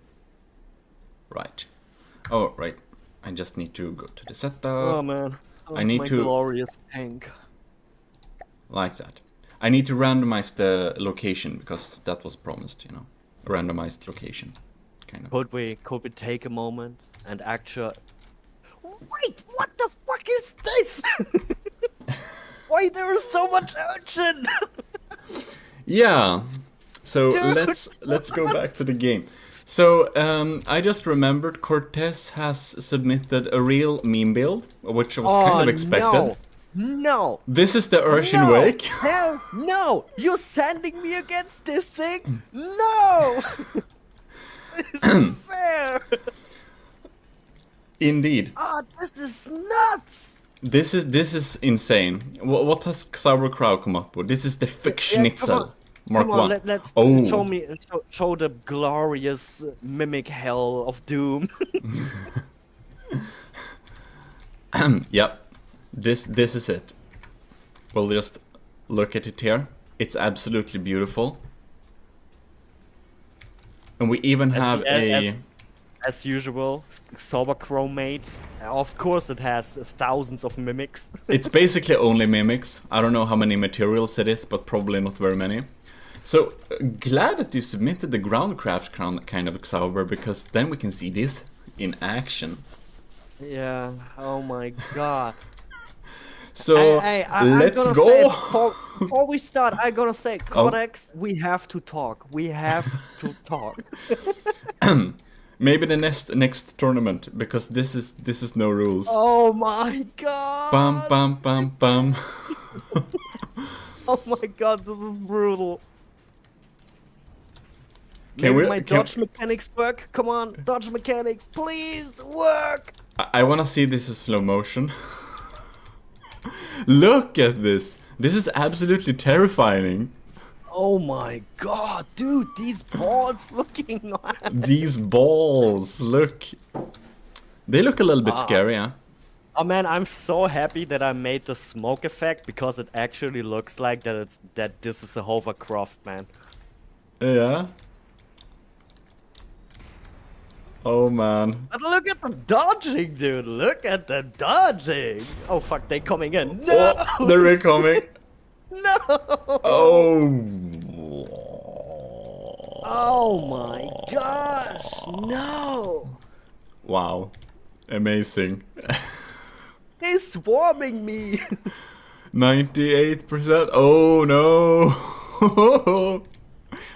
Speaker 1: Right. Oh, right. I just need to go to the setup.
Speaker 2: Oh man.
Speaker 1: I need
Speaker 2: my
Speaker 1: to-
Speaker 2: glorious tank.
Speaker 1: Like that. I need to randomize the location because that was promised, you know. A randomized location. Kind of.
Speaker 2: Could we take a moment and actually... Wait, what the fuck is this? Why there is so much urchin?
Speaker 1: Yeah. So
Speaker 2: Dude.
Speaker 1: let's go back to the game. So I just remembered Cortez has submitted a real meme build, which was kind of expected.
Speaker 2: No.
Speaker 1: This is the Urshin
Speaker 2: No.
Speaker 1: Wake.
Speaker 2: Hell no. You're sending me against this thing? No. This isn't fair.
Speaker 1: Indeed.
Speaker 2: Ah, this is nuts.
Speaker 1: This is insane. What has Sauerkraut come up with? This is the Fick
Speaker 2: Yeah, come
Speaker 1: Schnitzel
Speaker 2: on.
Speaker 1: Mark
Speaker 2: Come on,
Speaker 1: 1.
Speaker 2: let's
Speaker 1: Oh.
Speaker 2: show the glorious mimic hell of doom.
Speaker 1: Yep. This is it. We'll just look at it here. It's absolutely beautiful. And we even have
Speaker 2: as usual, Sauerkraut. Of course, it has thousands of mimics.
Speaker 1: It's basically only mimics. I don't know how many materials it is, but probably not very many. So, glad that you submitted the groundcraft kind of Xauber, because then we can see this in action.
Speaker 2: Yeah. Oh my god.
Speaker 1: So,
Speaker 2: I'm
Speaker 1: let's
Speaker 2: gonna
Speaker 1: go!
Speaker 2: say, before we start, I'm gonna say, Codex, we have to talk. We have to talk.
Speaker 1: Maybe the next tournament, because this is no rules.
Speaker 2: Oh my god.
Speaker 1: Bum bum bum bum.
Speaker 2: Oh my god, this is brutal.
Speaker 1: Can
Speaker 2: Maybe
Speaker 1: we-
Speaker 2: my
Speaker 1: can-
Speaker 2: dodge mechanics work? Come on, dodge mechanics, please work!
Speaker 1: I wanna see this in slow motion. Look at this! This is absolutely terrifying.
Speaker 2: Oh my god, dude, these balls looking on.
Speaker 1: These balls, look. They look a little bit scary, huh?
Speaker 2: Oh man, I'm so happy that I made the smoke effect because it actually looks like that this is a hovercraft, man.
Speaker 1: Yeah. Oh man.
Speaker 2: But look at the dodging, dude. Look at the dodging. Oh fuck, they coming in. No.
Speaker 1: Oh, they're coming.
Speaker 2: No.
Speaker 1: Oh.
Speaker 2: Oh my gosh. No.
Speaker 1: Wow. Amazing.
Speaker 2: He's swarming me.
Speaker 1: 98%. Oh no.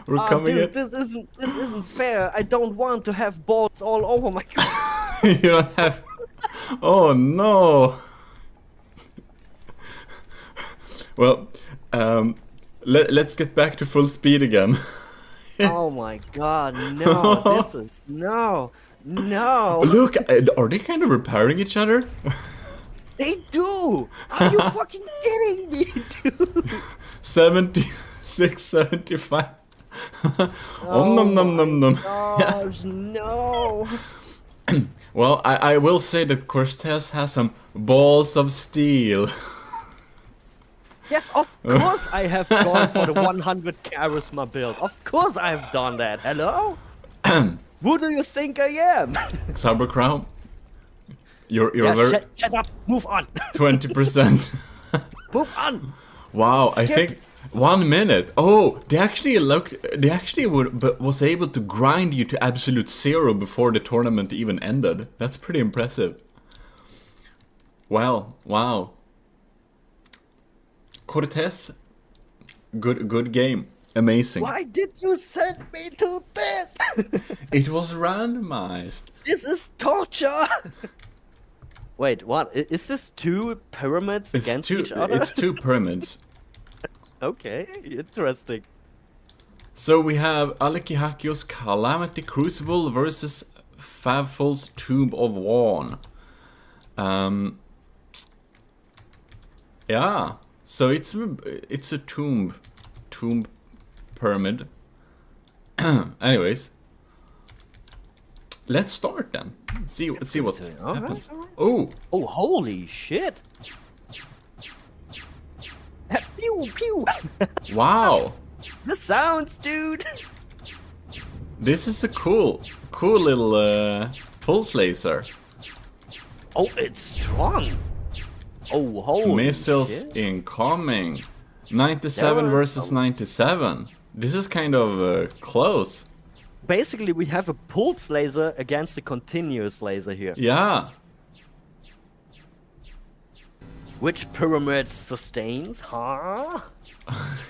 Speaker 1: We're coming
Speaker 2: dude,
Speaker 1: in.
Speaker 2: this isn't fair. I don't want to have balls all over my.
Speaker 1: You don't have. Oh no. Well, let's get back to full speed again.
Speaker 2: Oh my god, no! This is no.
Speaker 1: Look, are they kind of repairing each other?
Speaker 2: They do. Are you fucking kidding me, dude?
Speaker 1: 76, 75. Om nom nom nom nom.
Speaker 2: Gosh, no.
Speaker 1: Well, I will say that Cortez has some balls of steel.
Speaker 2: Yes, of course I have gone for the 100 charisma build. Of course I have done that. Hello? Who do you think I am?
Speaker 1: Cybercrown, you're
Speaker 2: Yeah,
Speaker 1: very
Speaker 2: shut up. Move on.
Speaker 1: 20%.
Speaker 2: Move on.
Speaker 1: Wow,
Speaker 2: Skip.
Speaker 1: I think 1 minute. Oh, they actually was able to grind you to absolute zero before the tournament even ended. That's pretty impressive. Wow. Cortez, good game. Amazing.
Speaker 2: Why did you send me to this?
Speaker 1: It was randomized.
Speaker 2: This is torture. Wait, what? Is this two pyramids against each other?
Speaker 1: It's two pyramids.
Speaker 2: Okay, interesting.
Speaker 1: So we have Alekihakios Calamity Crucible versus Favfol's Tomb of Warn. Yeah. So it's a tomb pyramid. Anyways, let's start then. See what happens.
Speaker 2: Alright. Oh, holy shit! Pew pew.
Speaker 1: Wow.
Speaker 2: The sounds, dude.
Speaker 1: This is a cool little pulse laser.
Speaker 2: Oh, it's strong. Oh, holy
Speaker 1: Missiles
Speaker 2: shit.
Speaker 1: incoming. 97
Speaker 2: There was
Speaker 1: versus
Speaker 2: some-
Speaker 1: 97. This is kind of close.
Speaker 2: Basically, we have a pulse laser against a continuous laser here.
Speaker 1: Yeah.
Speaker 2: Which pyramid sustains, huh?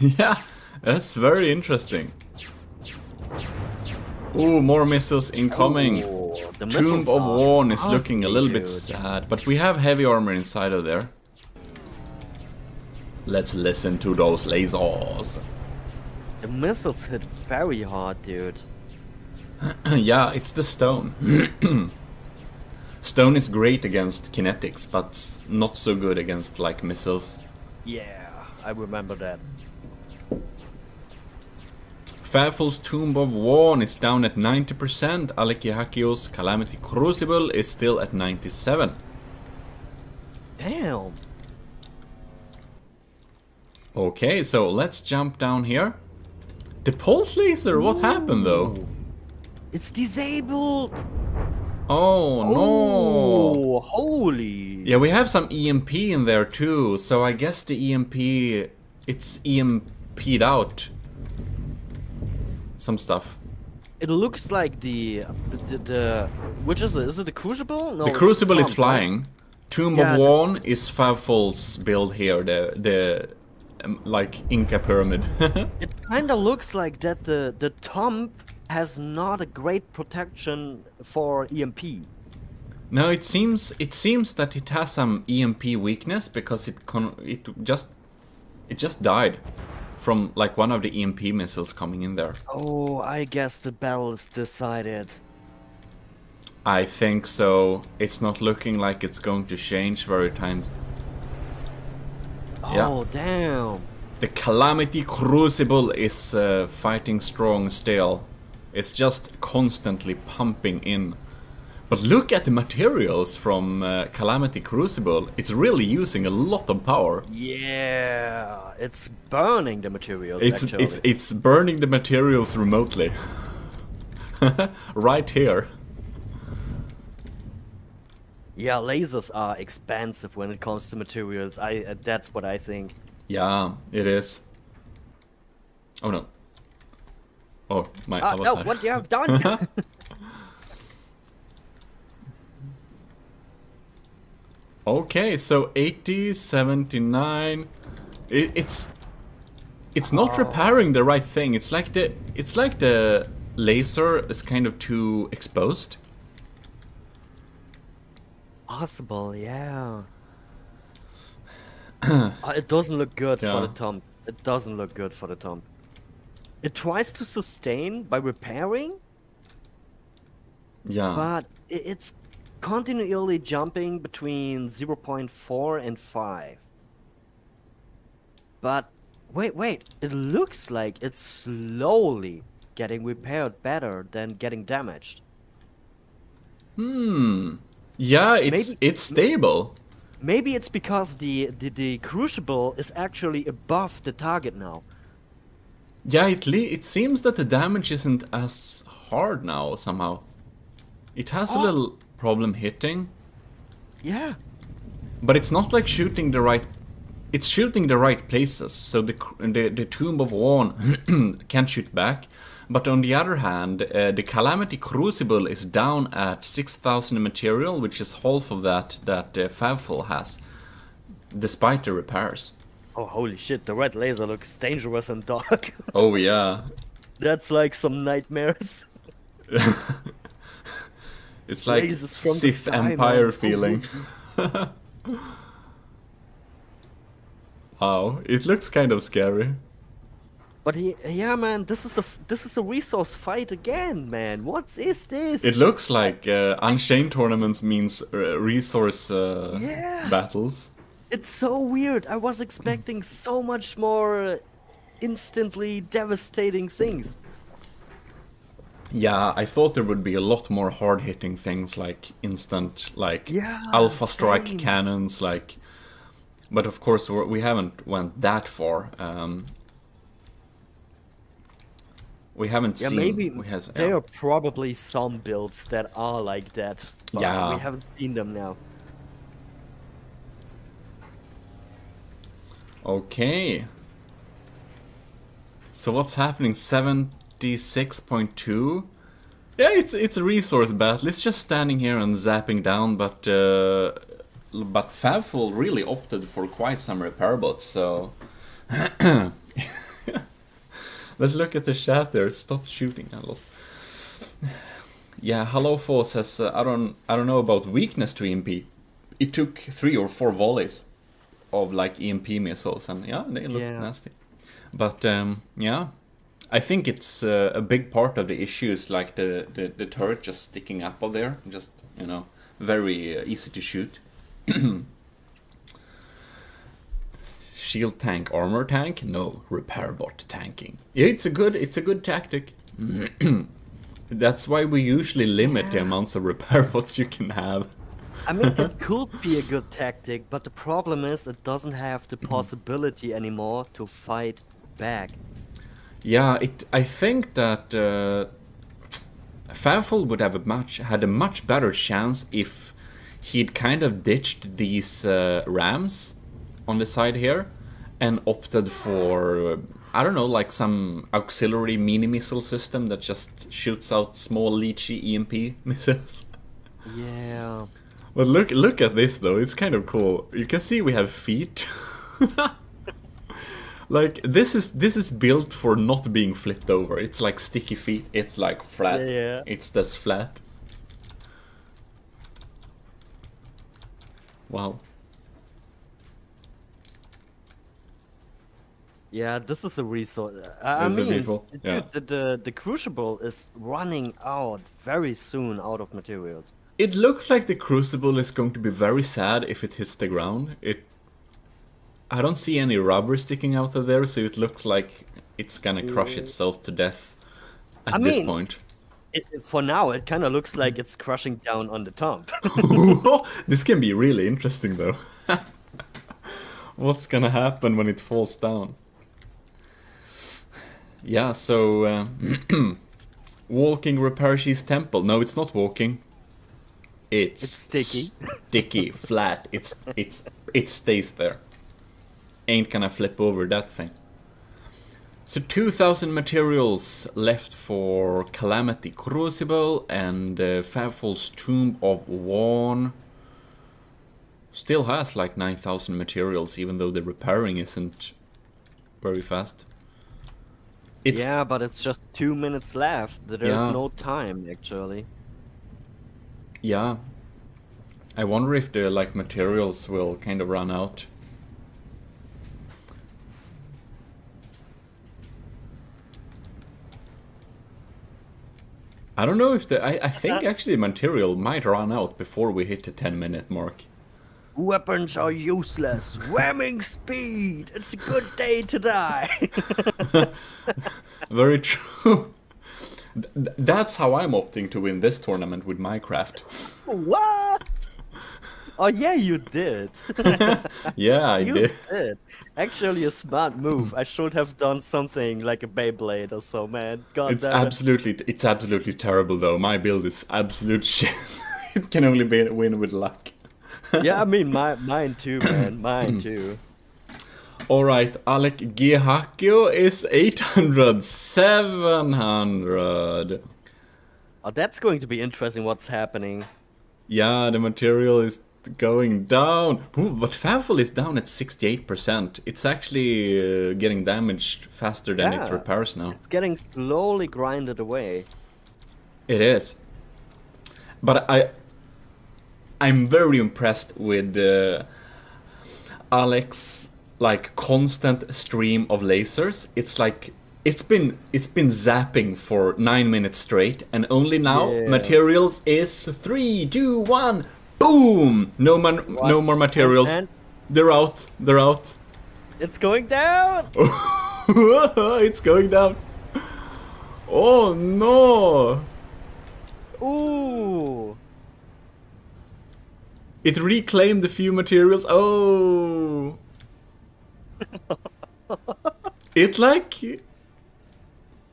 Speaker 1: Yeah, that's very interesting. Ooh, more missiles incoming.
Speaker 2: Oh, the
Speaker 1: Tomb
Speaker 2: missiles
Speaker 1: of
Speaker 2: are
Speaker 1: Warn is looking a little
Speaker 2: ugly,
Speaker 1: bit
Speaker 2: dude.
Speaker 1: sad, but we have heavy armor inside of there. Let's listen to those lasers.
Speaker 2: The missiles hit very hard, dude.
Speaker 1: Yeah, it's the stone. Stone is great against kinetics, but not so good against like missiles.
Speaker 2: Yeah, I remember that.
Speaker 1: Favfol's Tomb of Warn is down at 90%. Alekihakios Calamity Crucible is still at 97.
Speaker 2: Damn.
Speaker 1: Okay, so let's jump down here. The pulse laser, what happened though?
Speaker 2: It's disabled.
Speaker 1: Oh no.
Speaker 2: Oh, holy.
Speaker 1: Yeah, we have some EMP in there too, so I guess the EMP, it's EMP'd out some stuff.
Speaker 2: It looks like the which is it? Is it the crucible? No,
Speaker 1: The
Speaker 2: it's
Speaker 1: Crucible is
Speaker 2: Tomb,
Speaker 1: flying.
Speaker 2: right?
Speaker 1: Tomb
Speaker 2: Yeah,
Speaker 1: of
Speaker 2: the-
Speaker 1: Warn is Favfol's build here, the like Inca pyramid.
Speaker 2: It kind of looks like that the tomb has not a great protection for EMP.
Speaker 1: No, it seems that it has some EMP weakness because it just died from like one of the EMP missiles coming in there.
Speaker 2: Oh, I guess the battle is decided.
Speaker 1: I think so. It's not looking like it's going to change very time. Yeah.
Speaker 2: Oh, damn.
Speaker 1: The Calamity Crucible is fighting strong still. It's just constantly pumping in. But look at the materials from Calamity Crucible. It's really using a lot of power.
Speaker 2: Yeah, it's burning the materials. Actually.
Speaker 1: It's burning the materials remotely. Right here.
Speaker 2: Yeah, lasers are expensive when it comes to materials. That's what I think.
Speaker 1: Yeah, it is. Oh no. Oh, my
Speaker 2: No,
Speaker 1: avatar.
Speaker 2: what you have done?
Speaker 1: Okay, so 80, 79. It's not repairing the right thing. It's like the laser is kind of too exposed.
Speaker 2: Possible, yeah. It doesn't look good for the
Speaker 1: Yeah.
Speaker 2: Tom. It doesn't look good for the Tom. It tries to sustain by repairing,
Speaker 1: Yeah.
Speaker 2: but it's continually jumping between 0.4 and 5. But wait, it looks like it's slowly getting repaired better than getting damaged.
Speaker 1: Yeah, it's stable.
Speaker 2: Maybe it's because the crucible is actually above the target now.
Speaker 1: Yeah, it seems that the damage isn't as hard now somehow. It has a little problem hitting,
Speaker 2: Yeah.
Speaker 1: but it's not like shooting the right. It's shooting the right places, so the Tomb of Warn can't shoot back. But on the other hand, the Calamity Crucible is down at 6,000 material, which is half of that Favful has, despite the repairs.
Speaker 2: Oh, holy shit, the red laser looks dangerous and dark.
Speaker 1: Oh yeah,
Speaker 2: That's like some nightmares.
Speaker 1: it's like
Speaker 2: Lasers from the
Speaker 1: Sith
Speaker 2: sky,
Speaker 1: Empire
Speaker 2: man.
Speaker 1: feeling. Wow, it looks kind of scary.
Speaker 2: But yeah, man, this is a resource fight again, man. What is this?
Speaker 1: It looks like Unchained tournaments means resource
Speaker 2: Yeah.
Speaker 1: battles.
Speaker 2: It's so weird. I was expecting so much more instantly devastating things.
Speaker 1: Yeah, I thought there would be a lot more hard-hitting things like instant, like
Speaker 2: Yeah,
Speaker 1: alpha strike
Speaker 2: same.
Speaker 1: cannons, like. But of course, we haven't went that far. We haven't
Speaker 2: Yeah,
Speaker 1: seen.
Speaker 2: maybe
Speaker 1: There
Speaker 2: there are probably some builds that are like that, but
Speaker 1: Yeah.
Speaker 2: we haven't seen them now.
Speaker 1: Okay. So what's happening? 76.2. Yeah, it's a resource battle. It's just standing here and zapping down, but Favful really opted for quite some repair bots. So let's look at the chat there. Stop shooting, I lost. Yeah, Hello Fo says I don't know about weakness to EMP. It took 3 or 4 volleys of like EMP missiles, and yeah, they look nasty. But yeah, I think it's a big part of the issue is like the turret just sticking up of there, just very easy to shoot. Shield tank, armor tank? No, repair bot tanking. Yeah, it's a good tactic. That's why we usually limit the amounts of repair bots you can have.
Speaker 2: I mean, it could be a good tactic, but the problem is it doesn't have the possibility anymore to fight back.
Speaker 1: Yeah, I think that Favful would have had a much better chance if he'd kind of ditched these rams on the side here and opted for I don't know, like some auxiliary mini missile system that just shoots out small leechy EMP missiles.
Speaker 2: Yeah.
Speaker 1: But look at this though, it's kind of cool. You can see we have feet. Like this is built for not being flipped over. It's like sticky feet. It's like flat.
Speaker 2: Yeah.
Speaker 1: It's this flat. Wow.
Speaker 2: Yeah, this is a resource. I
Speaker 1: This is a
Speaker 2: mean,
Speaker 1: refill, yeah.
Speaker 2: the crucible is running out very soon out of materials.
Speaker 1: It looks like the crucible is going to be very sad if it hits the ground. I don't see any rubber sticking out of there, so it looks like it's gonna crush itself to death at this point.
Speaker 2: For now, it kind of looks like it's crushing down on the top.
Speaker 1: This can be really interesting though. What's gonna happen when it falls down? Yeah, so walking repair she's temple. No, it's not walking. It's
Speaker 2: sticky.
Speaker 1: Sticky, flat. It stays there. Ain't gonna flip over that thing. So 2,000 materials left for Calamity Crucible and Favfol's Tomb of Warn. Still has like 9,000 materials, even though the repairing isn't very fast.
Speaker 2: Yeah, but it's just 2 minutes left. There's
Speaker 1: Yeah.
Speaker 2: no time, actually.
Speaker 1: Yeah. I wonder if the like materials will kind of run out. I don't know if I think actually material might run out before we hit the 10-minute mark.
Speaker 2: Weapons are useless. Whamming speed. It's a good day to die.
Speaker 1: Very true. That's how I'm opting to win this tournament with Minecraft.
Speaker 2: What? Oh yeah, you did.
Speaker 1: Yeah, I
Speaker 2: You
Speaker 1: did.
Speaker 2: did. Actually, a smart move. I should have done something like a Beyblade or so, man. God
Speaker 1: It's
Speaker 2: damn it.
Speaker 1: absolutely terrible though. My build is absolute shit. It can only be a win with luck.
Speaker 2: Yeah, I mean, mine too, man. Mine too.
Speaker 1: Alright, Alec Gehakio is 800, 700.
Speaker 2: Oh, that's going to be interesting. What's happening?
Speaker 1: Yeah, the material is going down. Ooh, but Favful is down at 68%. It's actually getting damaged faster than it
Speaker 2: Yeah.
Speaker 1: repairs now.
Speaker 2: It's getting slowly grinded away.
Speaker 1: It is. But I'm very impressed with Alex like constant stream of lasers. It's like it's been zapping for 9 minutes straight, and only now
Speaker 2: Yeah.
Speaker 1: materials is 3, 2, 1, boom! No more materials.
Speaker 2: And
Speaker 1: They're out. They're out.
Speaker 2: it's going down.
Speaker 1: It's going down. Oh no!
Speaker 2: Ooh.
Speaker 1: It reclaimed a few materials. Oh! It like...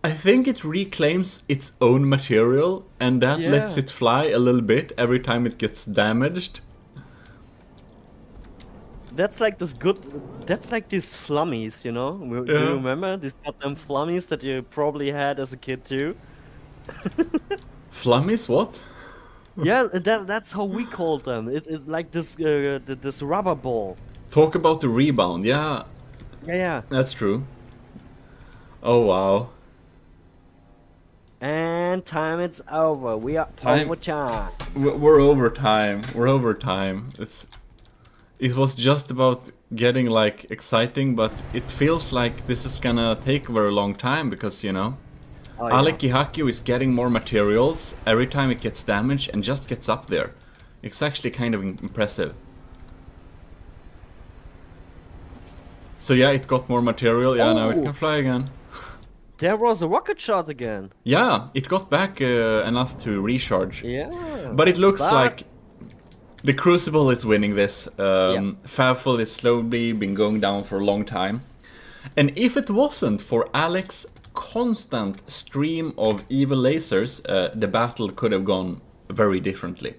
Speaker 1: I think it reclaims its own material, and that lets
Speaker 2: Yeah.
Speaker 1: it fly a little bit every time it gets damaged.
Speaker 2: That's like this good. That's like these flummies, you know? Do
Speaker 1: Yeah.
Speaker 2: you remember these goddamn flummies that you probably had as a kid too?
Speaker 1: Flummies, what?
Speaker 2: Yeah, that's how we called them. It like this this rubber ball.
Speaker 1: Talk about the rebound, yeah,
Speaker 2: Yeah.
Speaker 1: that's true. Oh wow.
Speaker 2: And time it's over. We are
Speaker 1: Time-
Speaker 2: overtime.
Speaker 1: We're over time. We're over time. It was just about getting like exciting, but it feels like this is gonna take a very long time because, you know,
Speaker 2: Oh, yeah.
Speaker 1: Alec Gehakio is getting more materials every time it gets damaged and just gets up there. It's actually kind of impressive. So yeah, it got more material. Yeah, now it
Speaker 2: Oh.
Speaker 1: can fly again.
Speaker 2: There was a rocket shot again.
Speaker 1: Yeah, it got back enough to recharge.
Speaker 2: Yeah.
Speaker 1: But it looks
Speaker 2: But-
Speaker 1: like the Crucible is winning this.
Speaker 2: Yeah.
Speaker 1: Favful is slowly been going down for a long time. And if it wasn't for Alex's constant stream of evil lasers, the battle could have gone very differently.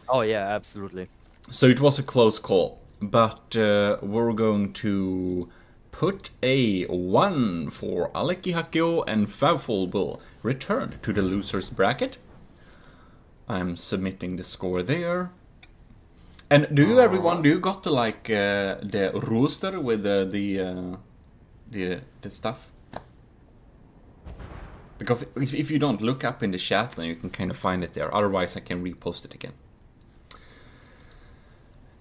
Speaker 2: Oh yeah, absolutely.
Speaker 1: So it was a close call. But we're going to put a 1 for Alec Gehakio, and Favful will return to the loser's bracket. I'm submitting the score there. And do you everyone, do you got to like the rooster with the stuff? Because if you don't look up in the chat, then you can kind of find it there. Otherwise, I can repost it again.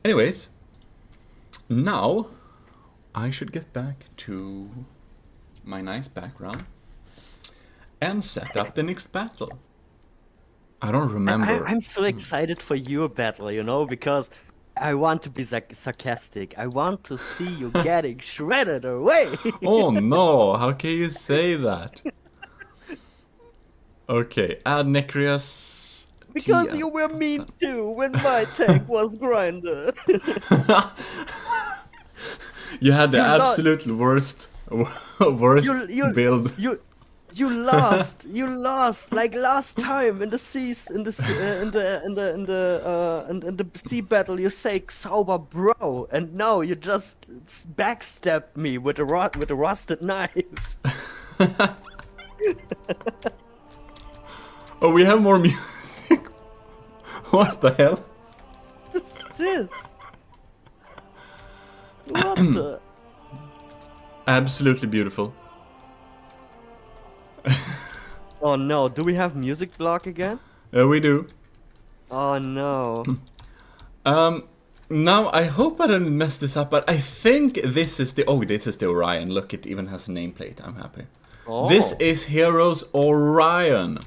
Speaker 1: Anyways, now I should get back to my nice background and set up the next battle. I don't remember.
Speaker 2: I'm so excited for your battle, you know, because I want to be sarcastic. I want to see you getting shredded away.
Speaker 1: Oh no, how can you say that? Okay, add Necrius.
Speaker 2: Because
Speaker 1: Tia.
Speaker 2: you were mean too when my tank was grinded.
Speaker 1: You had the
Speaker 2: You're not-
Speaker 1: absolute worst
Speaker 2: you,
Speaker 1: build.
Speaker 2: You lost. You lost. Like last time in the seas, in the in the sea battle, you say "Sauber, bro," and now you just backstabbed me with a rusted knife.
Speaker 1: Oh, we have more music. What the hell?
Speaker 2: What's this? What the?
Speaker 1: Absolutely beautiful.
Speaker 2: Oh no, do we have music block again?
Speaker 1: We do.
Speaker 2: Oh no.
Speaker 1: Now I hope I didn't mess this up, but I think this is the... Oh, this is the Orion. Look, it even has a nameplate. I'm happy.
Speaker 2: Oh.
Speaker 1: This is Heroes Orion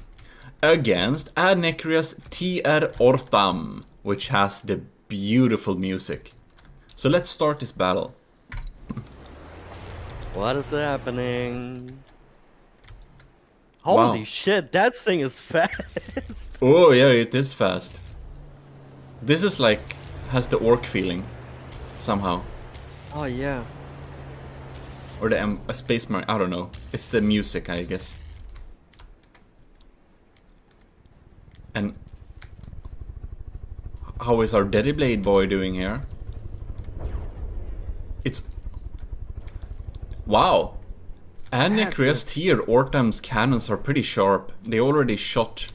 Speaker 1: against Adnecrius TR Ortam, which has the beautiful music. So let's start this battle.
Speaker 2: What is happening? Holy
Speaker 1: Wow.
Speaker 2: shit, that thing is fast.
Speaker 1: Oh yeah, it is fast. This is like, has the orc feeling, somehow.
Speaker 2: Oh yeah.
Speaker 1: Or the a space marine, I don't know. It's the music, I guess. And how is our Daddy Blade boy doing here? It's... Wow! Adnecrius here, Ortam's cannons are pretty sharp. They already shot.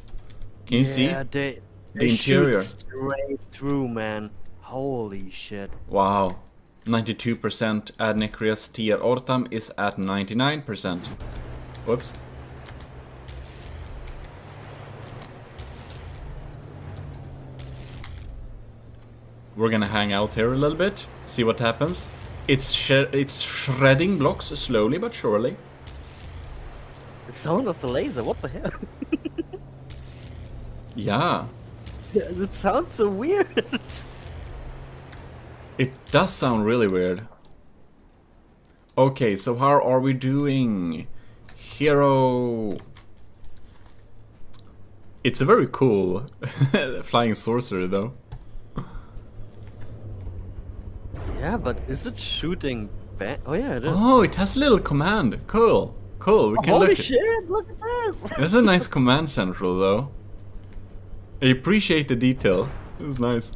Speaker 1: Can you see?
Speaker 2: Yeah, they
Speaker 1: interior.
Speaker 2: shoot straight through, man. Holy shit.
Speaker 1: Wow. 92% Adnecrius TR Ortam is at 99%. Whoops. We're gonna hang out here a little bit, see what happens. It's shredding blocks slowly but surely.
Speaker 2: The sound of the laser, what the hell?
Speaker 1: Yeah,
Speaker 2: It sounds so weird.
Speaker 1: it does sound really weird. Okay, so how are we doing? Hero... It's a very cool flying sorcerer though.
Speaker 2: Yeah, but is it shooting back? Oh yeah, it is.
Speaker 1: Oh, it has a little command. Cool. Cool, we can
Speaker 2: Holy
Speaker 1: look
Speaker 2: shit, look at this!
Speaker 1: That's a nice command central though. I appreciate the detail. This is nice.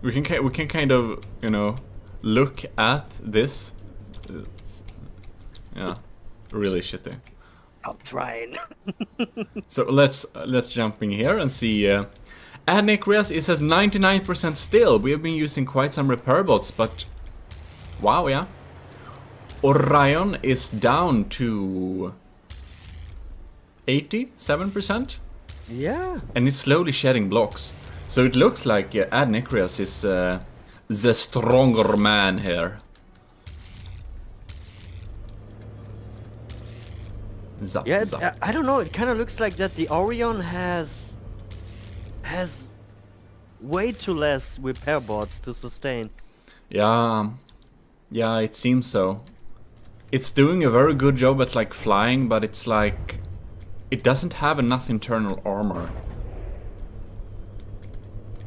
Speaker 1: We can kind of, you know, look at this. It's, yeah, really shitty.
Speaker 2: I'm trying.
Speaker 1: So let's jump in here and see. Adnecrius is at 99% still. We have been using quite some repair bots, but wow, yeah. Orion is down to 87%.
Speaker 2: Yeah.
Speaker 1: And it's slowly shedding blocks. So it looks like Adnecrius is the stronger man here. Zap,
Speaker 2: Yeah,
Speaker 1: zap.
Speaker 2: I don't know, it kind of looks like that the Orion has way too less repair bots to sustain.
Speaker 1: Yeah, yeah, it seems so. It's doing a very good job at like flying, but it's like it doesn't have enough internal armor.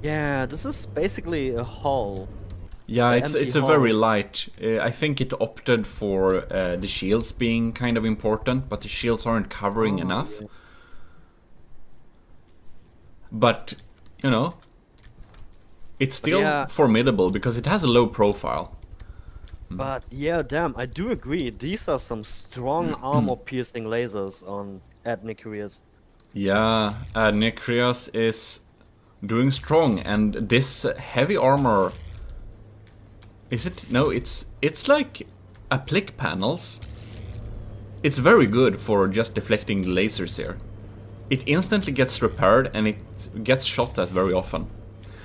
Speaker 2: Yeah, this is basically a hull.
Speaker 1: Yeah,
Speaker 2: The
Speaker 1: it's
Speaker 2: empty
Speaker 1: a very
Speaker 2: hull.
Speaker 1: light. I think it opted for the shields being kind of important, but the shields aren't covering enough.
Speaker 2: Yeah.
Speaker 1: But you know, it's still
Speaker 2: yeah.
Speaker 1: formidable because it has a low profile.
Speaker 2: But yeah, damn, I do agree. These are some strong armor-piercing lasers on Adnecrius.
Speaker 1: Yeah, Adnecrius is doing strong, and this heavy armor. Is it? No, it's like applique panels. It's very good for just deflecting the lasers here. It instantly gets repaired and it gets shot at very often.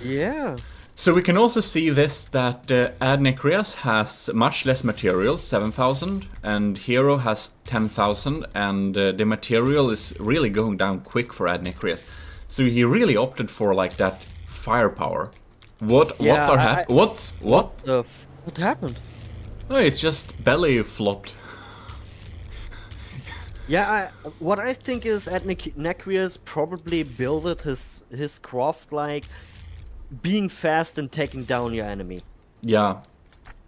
Speaker 2: Yeah.
Speaker 1: So we can also see this that Adnecrius has much less material, 7,000, and Hero has 10,000, and the material is really going down quick for Adnecrius. So he really opted for like that firepower. What
Speaker 2: happened?
Speaker 1: Oh, it's just belly flopped.
Speaker 2: Yeah, what I think is Adnecrius probably built his craft like being fast and taking down your enemy.
Speaker 1: Yeah,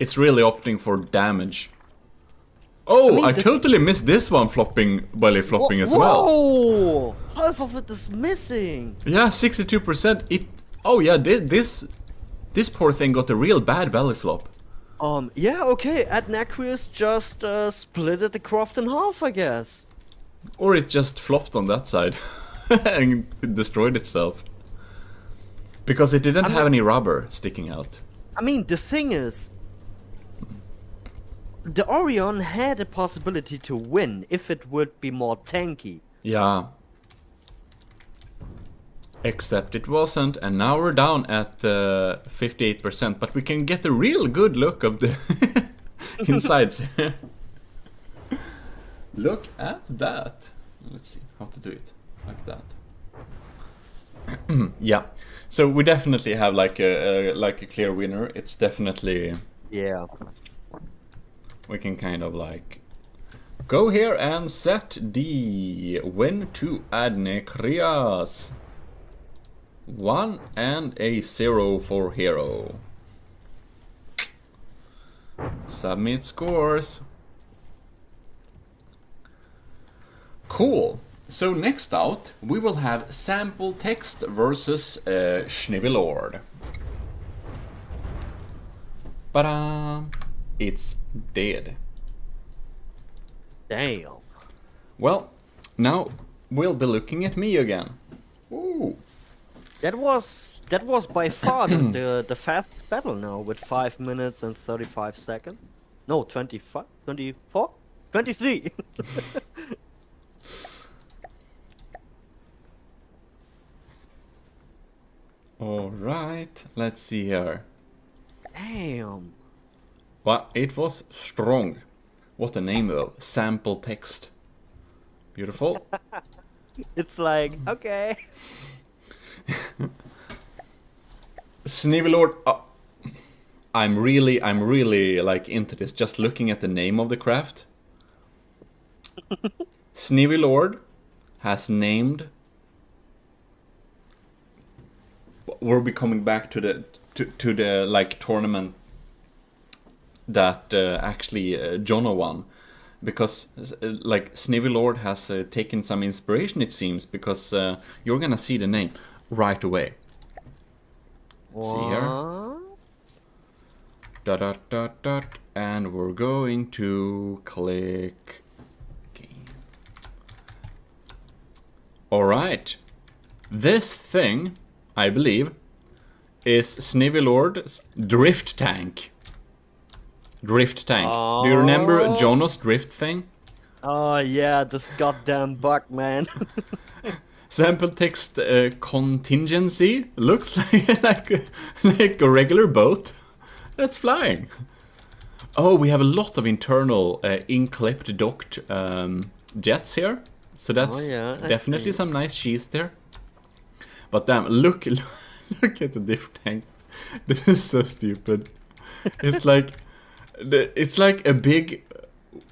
Speaker 1: it's really opting for damage. Oh,
Speaker 2: mean,
Speaker 1: I totally missed this one flopping, belly flopping as well.
Speaker 2: Whoa! Half of it is missing.
Speaker 1: Yeah, 62%. Oh yeah, this poor thing got a real bad belly flop.
Speaker 2: Yeah, okay. Adnacreus just split the craft in half, I guess.
Speaker 1: Or it just flopped on that side and it destroyed itself. Because it didn't have any rubber sticking out.
Speaker 2: I mean, the thing is, the Orion had a possibility to win if it would be more tanky.
Speaker 1: Yeah. Except it wasn't, and now we're down at 58%, but we can get a real good look of the insides. Look at that. Let's see how to do it like that. Yeah, so we definitely have like a clear winner. It's definitely,
Speaker 2: Yeah.
Speaker 1: we can kind of like go here and set the win to Adnacreus. 1 and a 0 for hero. Submit scores. Cool. So next out, we will have sample text versus Schnivelord. But it's dead.
Speaker 2: Damn.
Speaker 1: Well, now we'll be looking at me again. Ooh.
Speaker 2: That was by far the fastest battle now with 5 minutes and 35 seconds. No, 25, 24, 23.
Speaker 1: Alright, let's see here.
Speaker 2: Damn.
Speaker 1: Well, it was strong. What a name though. Sample text. Beautiful.
Speaker 2: It's like, okay.
Speaker 1: Snivelord. I'm really like into this. Just looking at the name of the craft. Snivelord has named. We'll be coming back to the like tournament that actually Jono won, because like Snivelord has taken some inspiration, it seems, because you're gonna see the name right away. See here. Dot dot dot dot, and we're going to click. Okay. All right, this thing, I believe, is Snivelord's drift tank. Drift tank. Do you remember Jono's drift thing?
Speaker 2: Oh yeah, this goddamn bug, man.
Speaker 1: Sample text contingency looks like a regular boat that's flying. Oh, we have a lot of internal in-clipped docked jets here, so that's definitely some nice cheese there. But damn, look at the drift tank. This is so stupid. It's like a big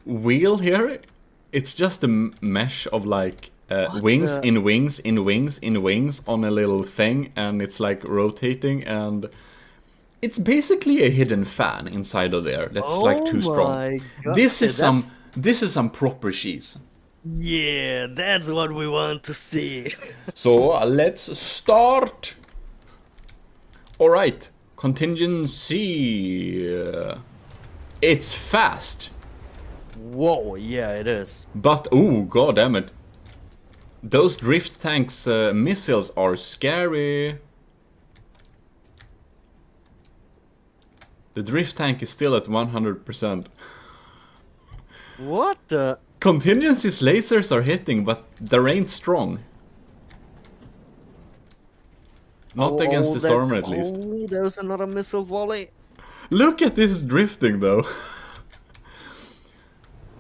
Speaker 1: wheel here. It's just a mesh of like wings in wings in wings in wings on a little thing, and it's like rotating, and it's basically a hidden fan inside of there that's like too strong.
Speaker 2: God.
Speaker 1: This is some proper cheese.
Speaker 2: Yeah, that's what we want to see.
Speaker 1: So let's start. All right, contingency. It's fast.
Speaker 2: Whoa, yeah, it is.
Speaker 1: But oh god damn it, those drift tanks missiles are scary. The drift tank is still at 100%.
Speaker 2: What the?
Speaker 1: Contingency's lasers are hitting, but they ain't strong. Not against this armor, at least.
Speaker 2: Oh, there's another missile volley.
Speaker 1: Look at this drifting, though.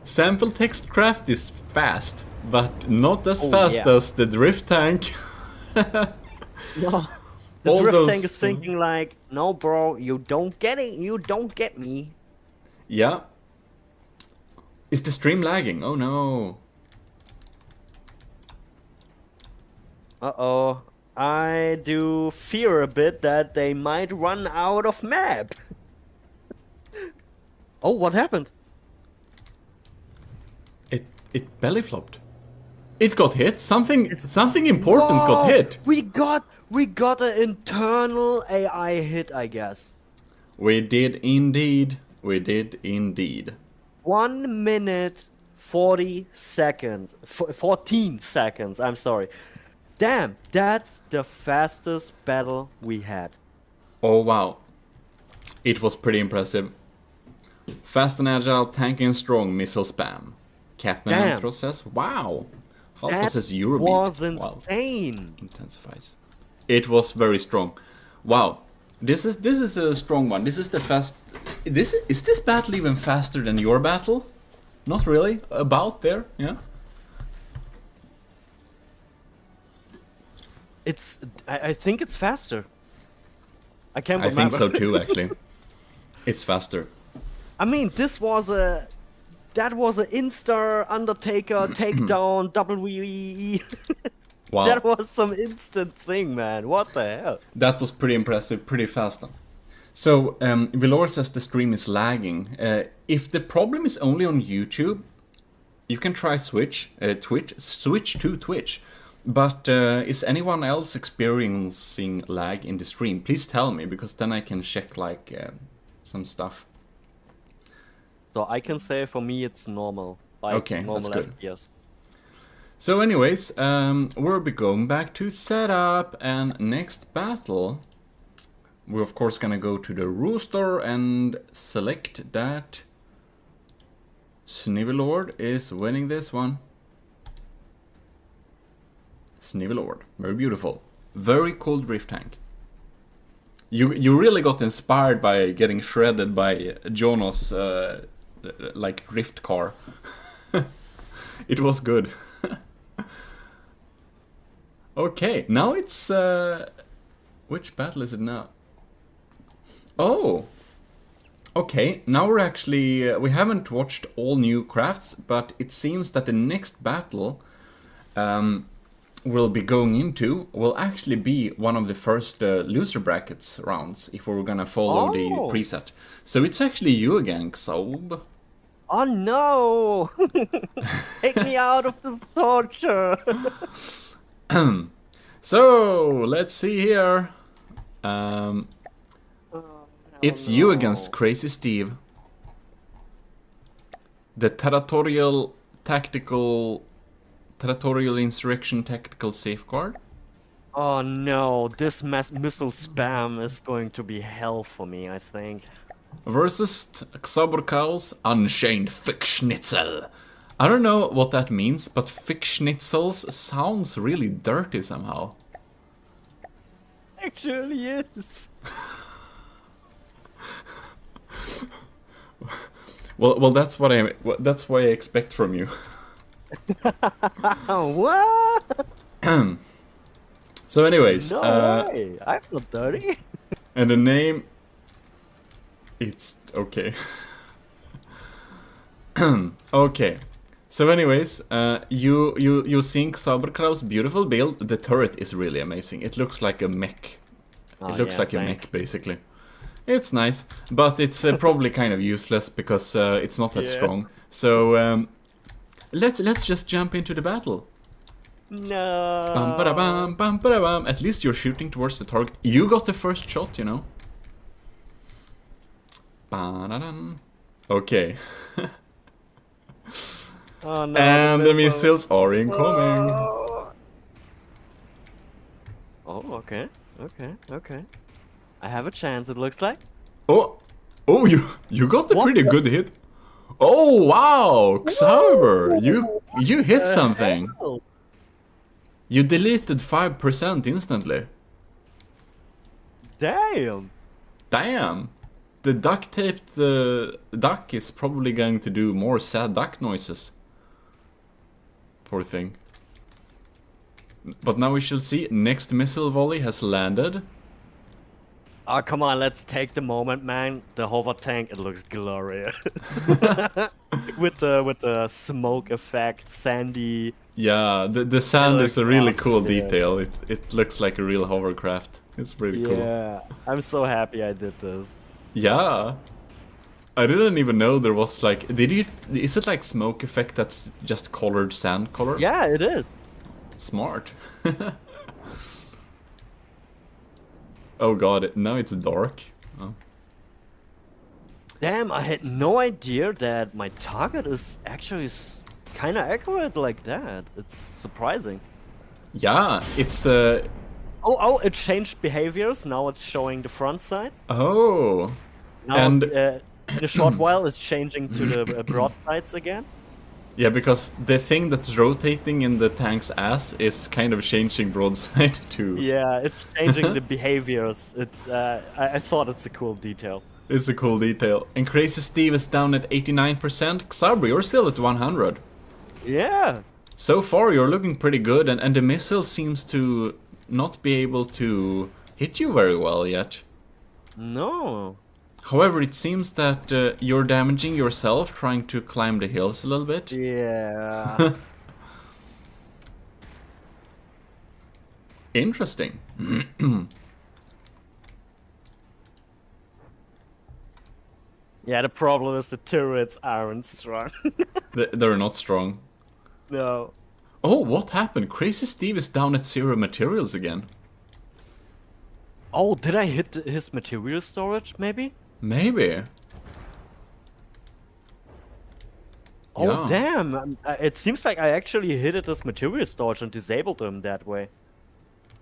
Speaker 1: Sample text craft is fast, but not as fast as the drift tank.
Speaker 2: No. The drift tank is thinking like, no bro, you don't get it, you don't get me.
Speaker 1: Yeah. Is the stream lagging? Oh no.
Speaker 2: Uh-oh. I do fear a bit that they might run out of map. Oh, what happened?
Speaker 1: It belly flopped. It got hit. Something important got hit.
Speaker 2: We got an internal AI hit, I guess.
Speaker 1: We did indeed. We did indeed.
Speaker 2: 1 minute 40 seconds. 14 seconds. I'm sorry. Damn, that's the fastest battle we had.
Speaker 1: Oh wow. It was pretty impressive. Fast and agile, tanky and strong missile spam. Captain Antros says, wow. Half says Eurobeat.
Speaker 2: That was insane.
Speaker 1: Wow. Intensifies. It was very strong. Wow. This is a strong one. This is the fast. Is this battle even faster than your battle? Not really. About there, yeah.
Speaker 2: I think it's faster. I can't remember.
Speaker 1: I think so too, actually. It's faster.
Speaker 2: I mean, that was an Insta Undertaker takedown WEE.
Speaker 1: Wow.
Speaker 2: That was some instant thing, man. What the hell?
Speaker 1: That was pretty impressive, pretty fast. So, Vilor says the stream is lagging. If the problem is only on YouTube, you can try switch to Twitch. But is anyone else experiencing lag in the stream? Please tell me, because then I can check like some stuff.
Speaker 2: So I can say for me it's normal. Like
Speaker 1: okay,
Speaker 2: normal
Speaker 1: that's good.
Speaker 2: FPS.
Speaker 1: So anyways, we'll be going back to setup, and next battle, we're of course gonna go to the rooster and select that Snivelord is winning this one. Snivelord, very beautiful. Very cool drift tank. You really got inspired by getting shredded by Jonas like drift car. It was good. Okay, now it's which battle is it now? Oh, okay. Now we're actually we haven't watched all new crafts, but it seems that the next battle we'll be going into will actually be one of the first loser brackets rounds if we're gonna follow the preset. So it's actually you again, Xob.
Speaker 2: Oh no! Take me out of this torture!
Speaker 1: So, let's see here. It's you against Crazy Steve. The territorial insurrection tactical safeguard.
Speaker 2: Oh no, this missile spam is going to be hell for me, I think.
Speaker 1: Versus Xaberkaus Unchained Fickschnitzel. I don't know what that means, but Fickschnitzels sounds really dirty somehow.
Speaker 2: Actually is.
Speaker 1: Well, that's what I expect from you.
Speaker 2: What?
Speaker 1: So, anyways,
Speaker 2: No way. I'm not dirty.
Speaker 1: And the name, it's okay. Okay. So, anyways, you think Sauberkraut's beautiful build. The turret is really amazing. It looks like a mech. It looks like a mech, basically. It's nice, but it's probably kind of useless because it's not as strong. So let's just jump into the battle.
Speaker 2: No.
Speaker 1: Bum, ba-da-bum, bum, ba-da-bum. At least you're shooting towards the target. You got the first shot, you know. Ba-da-dum. Okay.
Speaker 2: Oh, no,
Speaker 1: and the missiles are incoming.
Speaker 2: Oh, okay. I have a chance, it looks like.
Speaker 1: Oh, you got a pretty good hit. Oh wow, Xaver, you hit something.
Speaker 2: Hell?
Speaker 1: You deleted 5% instantly.
Speaker 2: Damn.
Speaker 1: The duct taped duck is probably going to do more sad duck noises. Poor thing. But now we shall see. Next missile volley has landed.
Speaker 2: Oh, come on, let's take the moment, man. The hover tank, it looks glorious. with the smoke effect, sandy.
Speaker 1: Yeah, the sand is a really cool detail. It looks like a real hovercraft. It's pretty cool.
Speaker 2: Yeah, I'm so happy I did this.
Speaker 1: Yeah. I didn't even know there was like... Is it like smoke effect that's just colored sand color?
Speaker 2: Yeah, it is.
Speaker 1: Smart. Oh god, now it's dark. Oh.
Speaker 2: Damn, I had no idea that my target is actually kind of accurate like that. It's surprising.
Speaker 1: Yeah, it's...
Speaker 2: Oh, it changed behaviors. Now it's showing the front side.
Speaker 1: Oh.
Speaker 2: Now,
Speaker 1: And...
Speaker 2: in a short while, it's changing to the broad sides again.
Speaker 1: Yeah, because the thing that's rotating in the tank's ass is kind of changing broadside to...
Speaker 2: Yeah, it's changing the behaviors. It's I thought it's a cool detail.
Speaker 1: It's a cool detail. And Crazy Steve is down at 89%. Xabri, you're still at 100.
Speaker 2: Yeah.
Speaker 1: So far, you're looking pretty good, and the missile seems to not be able to hit you very well yet.
Speaker 2: No.
Speaker 1: However, it seems that you're damaging yourself trying to climb the hills a little bit.
Speaker 2: Yeah.
Speaker 1: Interesting.
Speaker 2: Yeah, the problem is the turrets aren't strong.
Speaker 1: They're not strong.
Speaker 2: No.
Speaker 1: Oh, what happened? Crazy Steve is down at 0 materials again.
Speaker 2: Oh, did I hit his material storage, maybe?
Speaker 1: Maybe.
Speaker 2: Oh,
Speaker 1: Yeah.
Speaker 2: damn. It seems like I actually hit at his material storage and disabled him that way.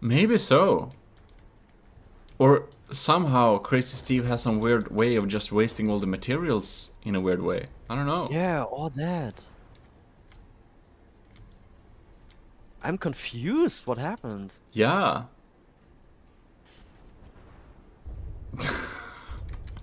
Speaker 1: Maybe so. Or somehow Crazy Steve has some weird way of just wasting all the materials in a weird way. I don't know.
Speaker 2: Yeah, all that. I'm confused. What happened?
Speaker 1: Yeah.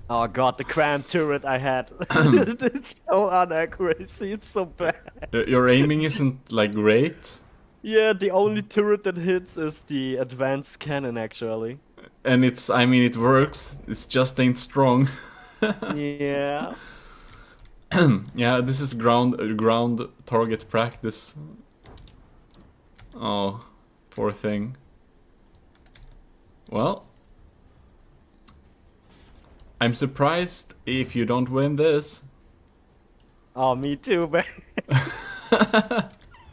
Speaker 2: Oh god, the cram turret I had. It's so inaccuracy. It's so bad.
Speaker 1: Your aiming isn't like great.
Speaker 2: Yeah, the only turret that hits is the advanced cannon, actually.
Speaker 1: And it's, I mean, it works. It's just ain't strong.
Speaker 2: Yeah.
Speaker 1: Yeah, this is ground target practice. Oh, poor thing. Well, I'm surprised if you don't win this.
Speaker 2: Oh, me too, man.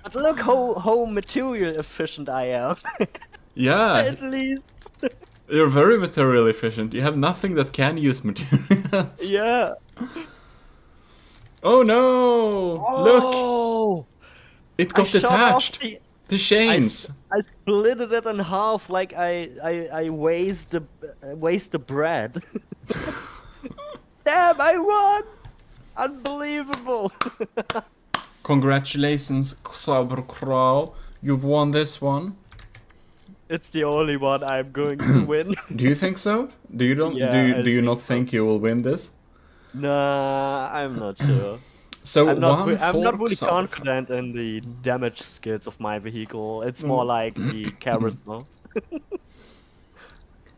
Speaker 2: But look how material efficient I am.
Speaker 1: Yeah,
Speaker 2: At least.
Speaker 1: you're very material efficient. You have nothing that can use materials.
Speaker 2: Yeah.
Speaker 1: Oh no! Look!
Speaker 2: Oh!
Speaker 1: It got
Speaker 2: I shot off
Speaker 1: detached! The chains!
Speaker 2: I split it in half like I waste the bread. Damn, I won! Unbelievable!
Speaker 1: Congratulations, Sauerkraut. You've won this one.
Speaker 2: It's the only one I'm going to win.
Speaker 1: Do you think so? Do you don't?
Speaker 2: Yeah,
Speaker 1: do you
Speaker 2: I
Speaker 1: not
Speaker 2: think so.
Speaker 1: think you will win this?
Speaker 2: Nah, I'm not sure.
Speaker 1: So
Speaker 2: I'm not
Speaker 1: for
Speaker 2: really
Speaker 1: Sauerkraut.
Speaker 2: confident in the damage skills of my vehicle. It's more like the charisma.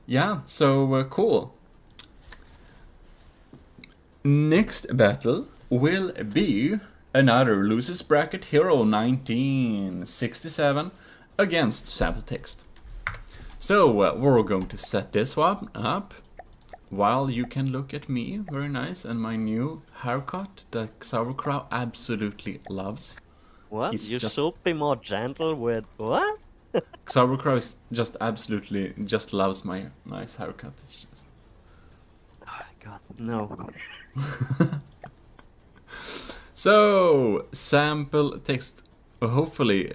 Speaker 1: Yeah. So cool. Next battle will be another losers bracket hero 1967 against sample text. So we're going to set this one up while you can look at me, very nice, and my new haircut that Sauerkraut absolutely loves.
Speaker 2: What?
Speaker 1: He's
Speaker 2: You
Speaker 1: just-
Speaker 2: should be more gentle with what?
Speaker 1: Sauerkraut is just absolutely just loves my nice haircut. It's just
Speaker 2: Oh god, no.
Speaker 1: so sample text. Hopefully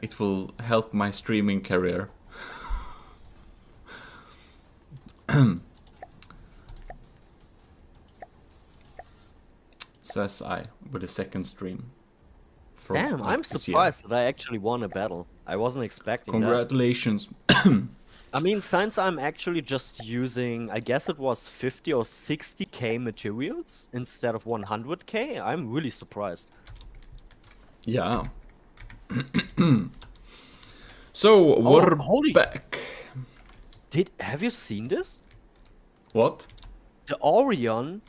Speaker 1: it will help my streaming career. Says I with a second stream. for
Speaker 2: Damn, I'm
Speaker 1: this year.
Speaker 2: surprised that I actually won a battle. I wasn't expecting that.
Speaker 1: Congratulations.
Speaker 2: I mean, since I'm actually just using, I guess it was 50 or 60k materials instead of 100k, I'm really surprised.
Speaker 1: Yeah. So we're
Speaker 2: holy-
Speaker 1: back.
Speaker 2: Have you seen this?
Speaker 1: What?
Speaker 2: The Orion,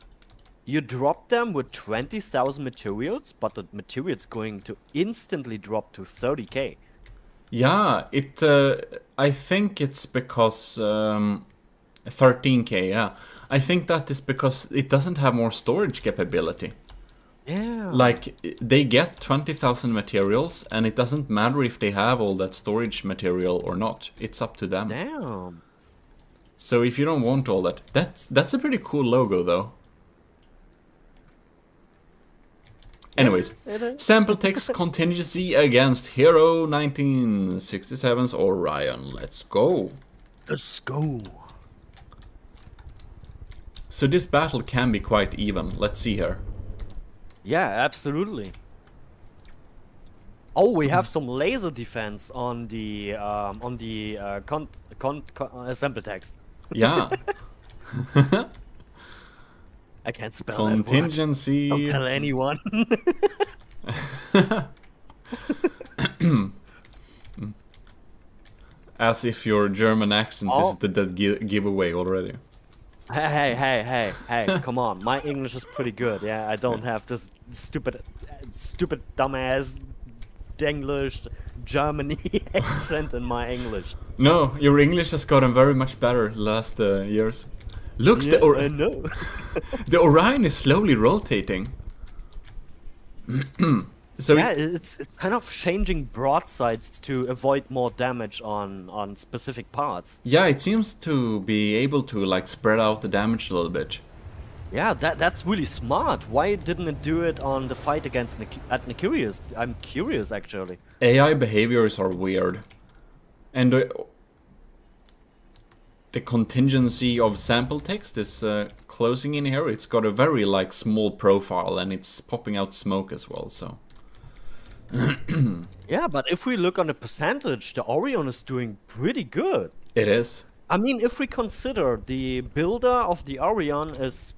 Speaker 2: you drop them with 20,000 materials, but the materials going to instantly drop to 30k.
Speaker 1: Yeah, it. I think it's because 13k, yeah. I think that is because it doesn't have more storage capability.
Speaker 2: Yeah.
Speaker 1: Like, they get 20,000 materials, and it doesn't matter if they have all that storage material or not. It's up to them.
Speaker 2: Damn.
Speaker 1: So if you don't want all that, that's a pretty cool logo, though. Anyways,
Speaker 2: It is.
Speaker 1: sample text contingency against Hero 1967's Orion. Let's go.
Speaker 2: Let's go.
Speaker 1: So this battle can be quite even. Let's see here.
Speaker 2: Yeah, absolutely. Oh, we have some laser defense on the sample text.
Speaker 1: Yeah.
Speaker 2: I can't spell that word.
Speaker 1: Contingency.
Speaker 2: Don't tell anyone.
Speaker 1: As if your German accent
Speaker 2: Oh.
Speaker 1: is the dead giveaway already.
Speaker 2: Hey, come on. My English is pretty good, yeah? I don't have this stupid dumbass Denglish Germany accent in my English.
Speaker 1: No, your English has gotten very much better last years. Looks,
Speaker 2: Yeah, I know.
Speaker 1: the Orion is slowly rotating. So
Speaker 2: Yeah, it's kind of changing broadsides to avoid more damage on specific parts.
Speaker 1: yeah, it seems to be able to like spread out the damage a little bit.
Speaker 2: Yeah, that's really smart. Why didn't it do it on the fight against at Nicurius? I'm curious, actually.
Speaker 1: AI behaviors are weird. And the contingency of sample text is closing in here. It's got a very like small profile and it's popping out smoke as well, so.
Speaker 2: Yeah, but if we look on the percentage, the Orion is doing pretty good.
Speaker 1: It is.
Speaker 2: I mean, if we consider the builder of the Orion is,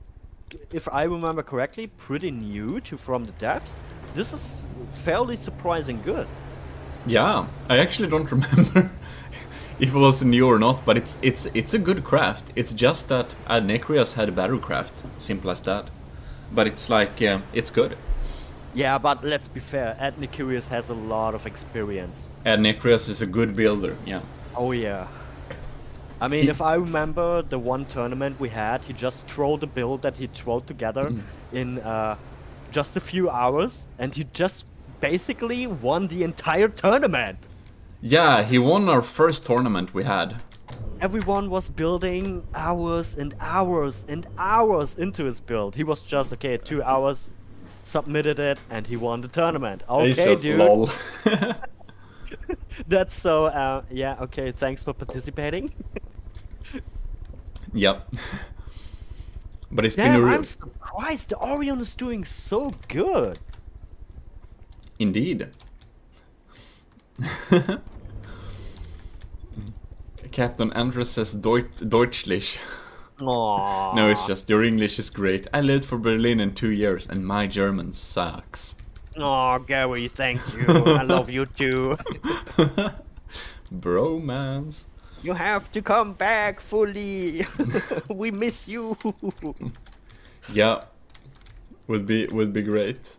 Speaker 2: if I remember correctly, pretty new to From the Depths, this is fairly surprising good.
Speaker 1: Yeah, I actually don't remember if it was new or not, but it's a good craft. It's just that Adnecrius had a better craft, simple as that. But it's like, it's good.
Speaker 2: Yeah, but let's be fair, Ed Nicurius has a lot of experience.
Speaker 1: Adnecrius is a good builder, yeah.
Speaker 2: Oh yeah. I mean, if I remember the one tournament we had, he just threw the build that he threw together in just a few hours, and he just basically won the entire tournament.
Speaker 1: Yeah, he won our first tournament we had.
Speaker 2: Everyone was building hours and hours and hours into his build. He was just, okay, 2 hours, submitted it, and he won the tournament. Okay, dude.
Speaker 1: Lol.
Speaker 2: That's so, yeah, okay, thanks for participating.
Speaker 1: Yep. But it's been
Speaker 2: Damn,
Speaker 1: a real...
Speaker 2: I'm surprised the Orion is doing so good.
Speaker 1: Indeed. Captain Andres says Deutschlich.
Speaker 2: Aww.
Speaker 1: No, it's just your English is great. I lived for Berlin in 2 years and my German sucks.
Speaker 2: Aw, Gary, thank you. I love you too.
Speaker 1: Bromance.
Speaker 2: You have to come back fully. We miss you.
Speaker 1: Yeah. Would be great.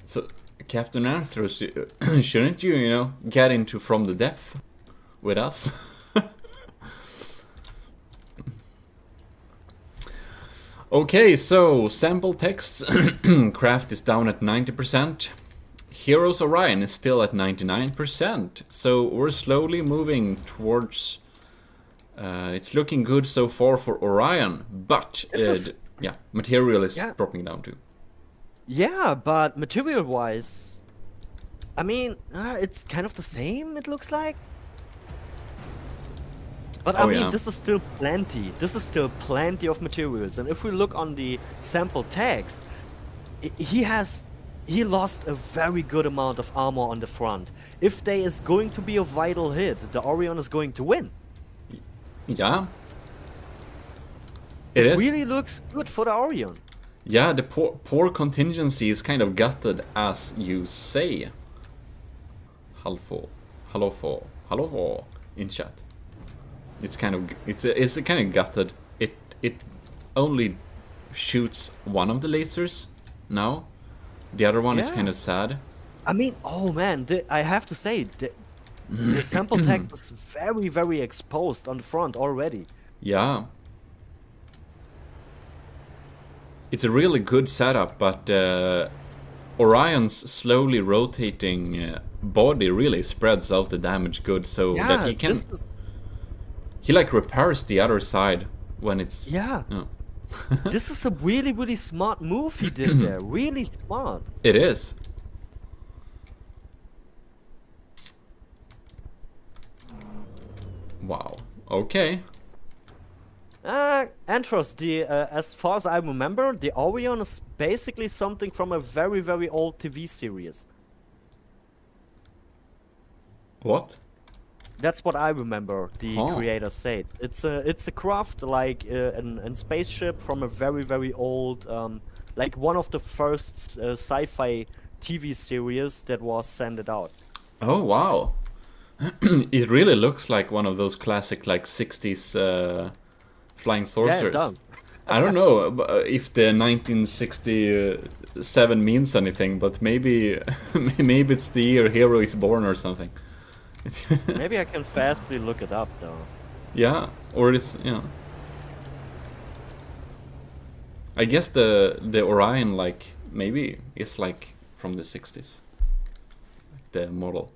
Speaker 1: So, Captain Arthros, shouldn't you, get into From the Depth with us? Okay, so sample text craft is down at 90%. Heroes Orion is still at 99%. So we're slowly moving towards. It's looking good so far for Orion, but yeah, material is dropping down too.
Speaker 2: Yeah, but material-wise, I mean, it's kind of the same, it looks like. But I mean, this is still plenty. This is still plenty of materials. And if we look on the sample text, he lost a very good amount of armor on the front. If there is going to be a vital hit, the Orion is going to win.
Speaker 1: Yeah. It
Speaker 2: really looks good for the Orion.
Speaker 1: Yeah, the poor contingency is kind of gutted, as you say. Hello for in chat. It's kind of gutted. It only shoots one of the lasers now. The other one is kind of sad.
Speaker 2: I mean, oh man, I have to say, the sample text is very, very exposed on the front already.
Speaker 1: Yeah. It's a really good setup, but Orion's slowly rotating body really spreads out the damage good, so that he can... He like repairs the other side when it's...
Speaker 2: Yeah.
Speaker 1: Oh.
Speaker 2: This is a really, really smart move he did there. Really smart.
Speaker 1: It is. Wow. Okay.
Speaker 2: Antros, as far as I remember, the Orion is basically something from a very, very old TV series.
Speaker 1: What?
Speaker 2: That's what I remember the creator said. It's a craft like an spaceship from a very, very old, like one of the first sci-fi TV series that was sent out.
Speaker 1: Oh, wow. It really looks like one of those classic like 60s flying sorcerers.
Speaker 2: Yeah, it does.
Speaker 1: I don't know if the 1967 means anything, but maybe maybe it's the year Hero is born or something.
Speaker 2: Maybe I can fastly look it up though.
Speaker 1: Yeah, or it's, yeah. I guess the Orion like maybe is like from the 60s. Like the model.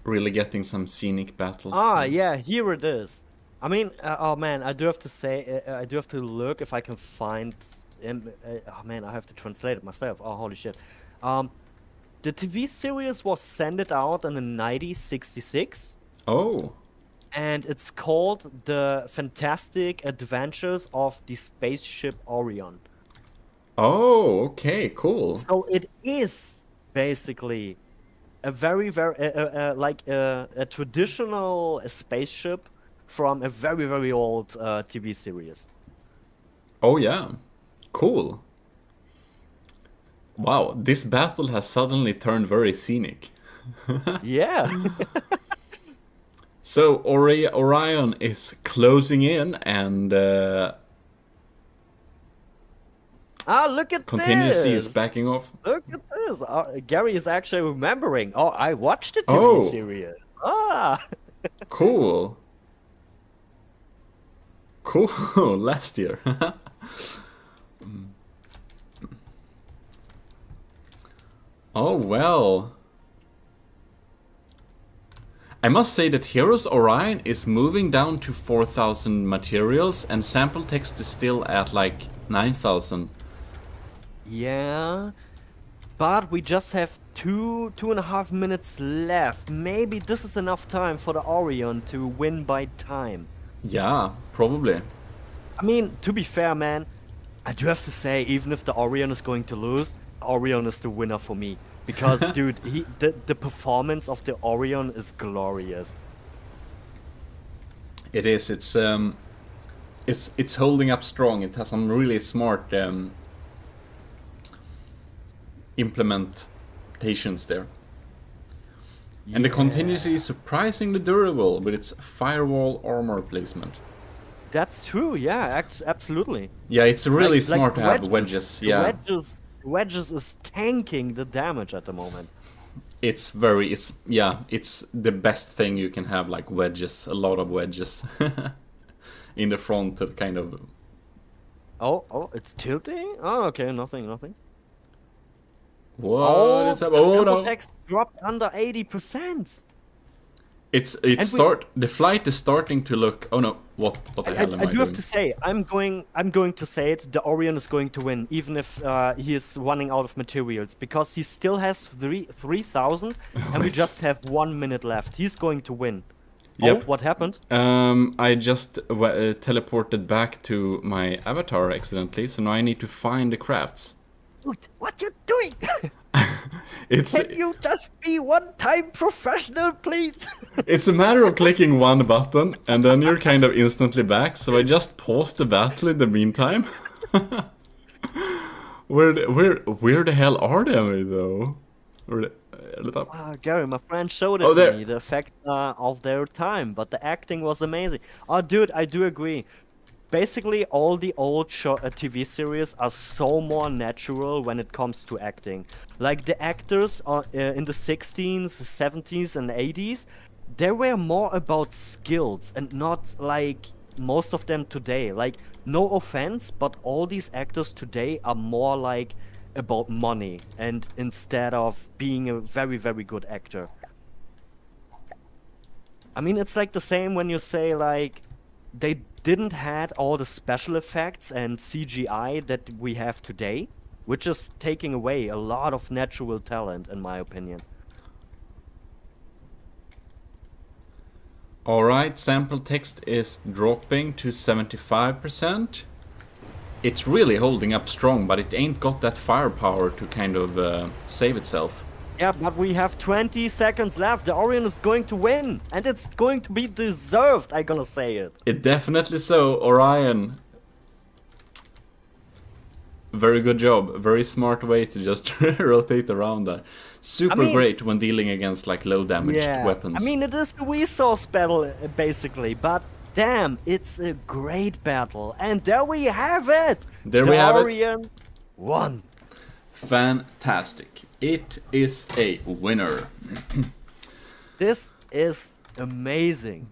Speaker 1: Really getting some scenic battles.
Speaker 2: Ah, yeah, here it is. I mean, oh man, I do have to say, I do have to look if I can find. Oh man, I have to translate it myself. Oh, holy shit. The TV series was sent out in 1966.
Speaker 1: Oh.
Speaker 2: And it's called The Fantastic Adventures of the Spaceship Orion.
Speaker 1: Oh, okay, cool.
Speaker 2: So it is basically a very, very, like a traditional spaceship from a very, very old TV series.
Speaker 1: Oh yeah, cool. Wow, this battle has suddenly turned very scenic.
Speaker 2: Yeah.
Speaker 1: So Orion is closing in and
Speaker 2: Look at
Speaker 1: Contingency
Speaker 2: this!
Speaker 1: is backing off.
Speaker 2: Look at this! Gary is actually remembering. Oh, I watched the TV series. Ah!
Speaker 1: Cool. Cool, last year. Oh, well. I must say that Heroes Orion is moving down to 4,000 materials and sample text is still at like 9,000.
Speaker 2: Yeah, but we just have two and a half minutes left. Maybe this is enough time for the Orion to win by time.
Speaker 1: Yeah, probably.
Speaker 2: I mean, to be fair, man, I do have to say, even if the Orion is going to lose, Orion is the winner for me. Because, dude, the performance of the Orion is glorious.
Speaker 1: It is. It's holding up strong. It has some really smart implementations there. Yeah. And the contingency is surprisingly durable with its firewall armor placement.
Speaker 2: That's true, yeah, absolutely.
Speaker 1: Yeah, it's really smart
Speaker 2: like
Speaker 1: to have wedges. Yeah,
Speaker 2: wedges is tanking the damage at the moment.
Speaker 1: It's the best thing you can have, like wedges, a lot of wedges in the front to kind of.
Speaker 2: Oh, it's tilting? Oh, okay, nothing.
Speaker 1: What is happening?
Speaker 2: Oh no! Text dropped under 80%.
Speaker 1: The flight is starting to look. Oh no! What the hell am I doing?
Speaker 2: I do have to say, I'm going to say it. The Orion is going to win, even if he is running out of materials, because he still has 3,000, and we just have 1 minute left. He's going to win. Yep. Oh, what happened?
Speaker 1: I just teleported back to my avatar accidentally, so now I need to find the crafts.
Speaker 2: What you doing? Can you just be one-time professional, please?
Speaker 1: It's a matter of clicking one button, and then you're kind of instantly back, so I just paused the battle in the meantime. Where the hell are they, though?
Speaker 2: Gary, my friend showed it
Speaker 1: Oh,
Speaker 2: to
Speaker 1: there.
Speaker 2: me. The effects are of their time, but the acting was amazing. Oh, dude, I do agree. Basically, all the old TV series are so more natural when it comes to acting. Like the actors are, in the 60s, 70s, and 80s, they were more about skills and not like most of them today. Like, no offense, but all these actors today are more like about money and instead of being a very, very good actor. I mean, it's like the same when you say like they didn't had all the special effects and CGI that we have today, which is taking away a lot of natural talent, in my opinion.
Speaker 1: Alright, sample text is dropping to 75%. It's really holding up strong, but it ain't got that firepower to kind of save itself.
Speaker 2: Yeah, but we have 20 seconds left. The Orion is going to win, and it's going to be deserved, I'm gonna say it.
Speaker 1: It definitely so, Orion. Very good job. Very smart way to just rotate around there. Super great when dealing against like low damage weapons.
Speaker 2: I mean, it is the resource battle, basically, but damn, it's a great battle. And there we have it!
Speaker 1: There we have it.
Speaker 2: The Orion won.
Speaker 1: Fantastic. It is a winner.
Speaker 2: This is amazing.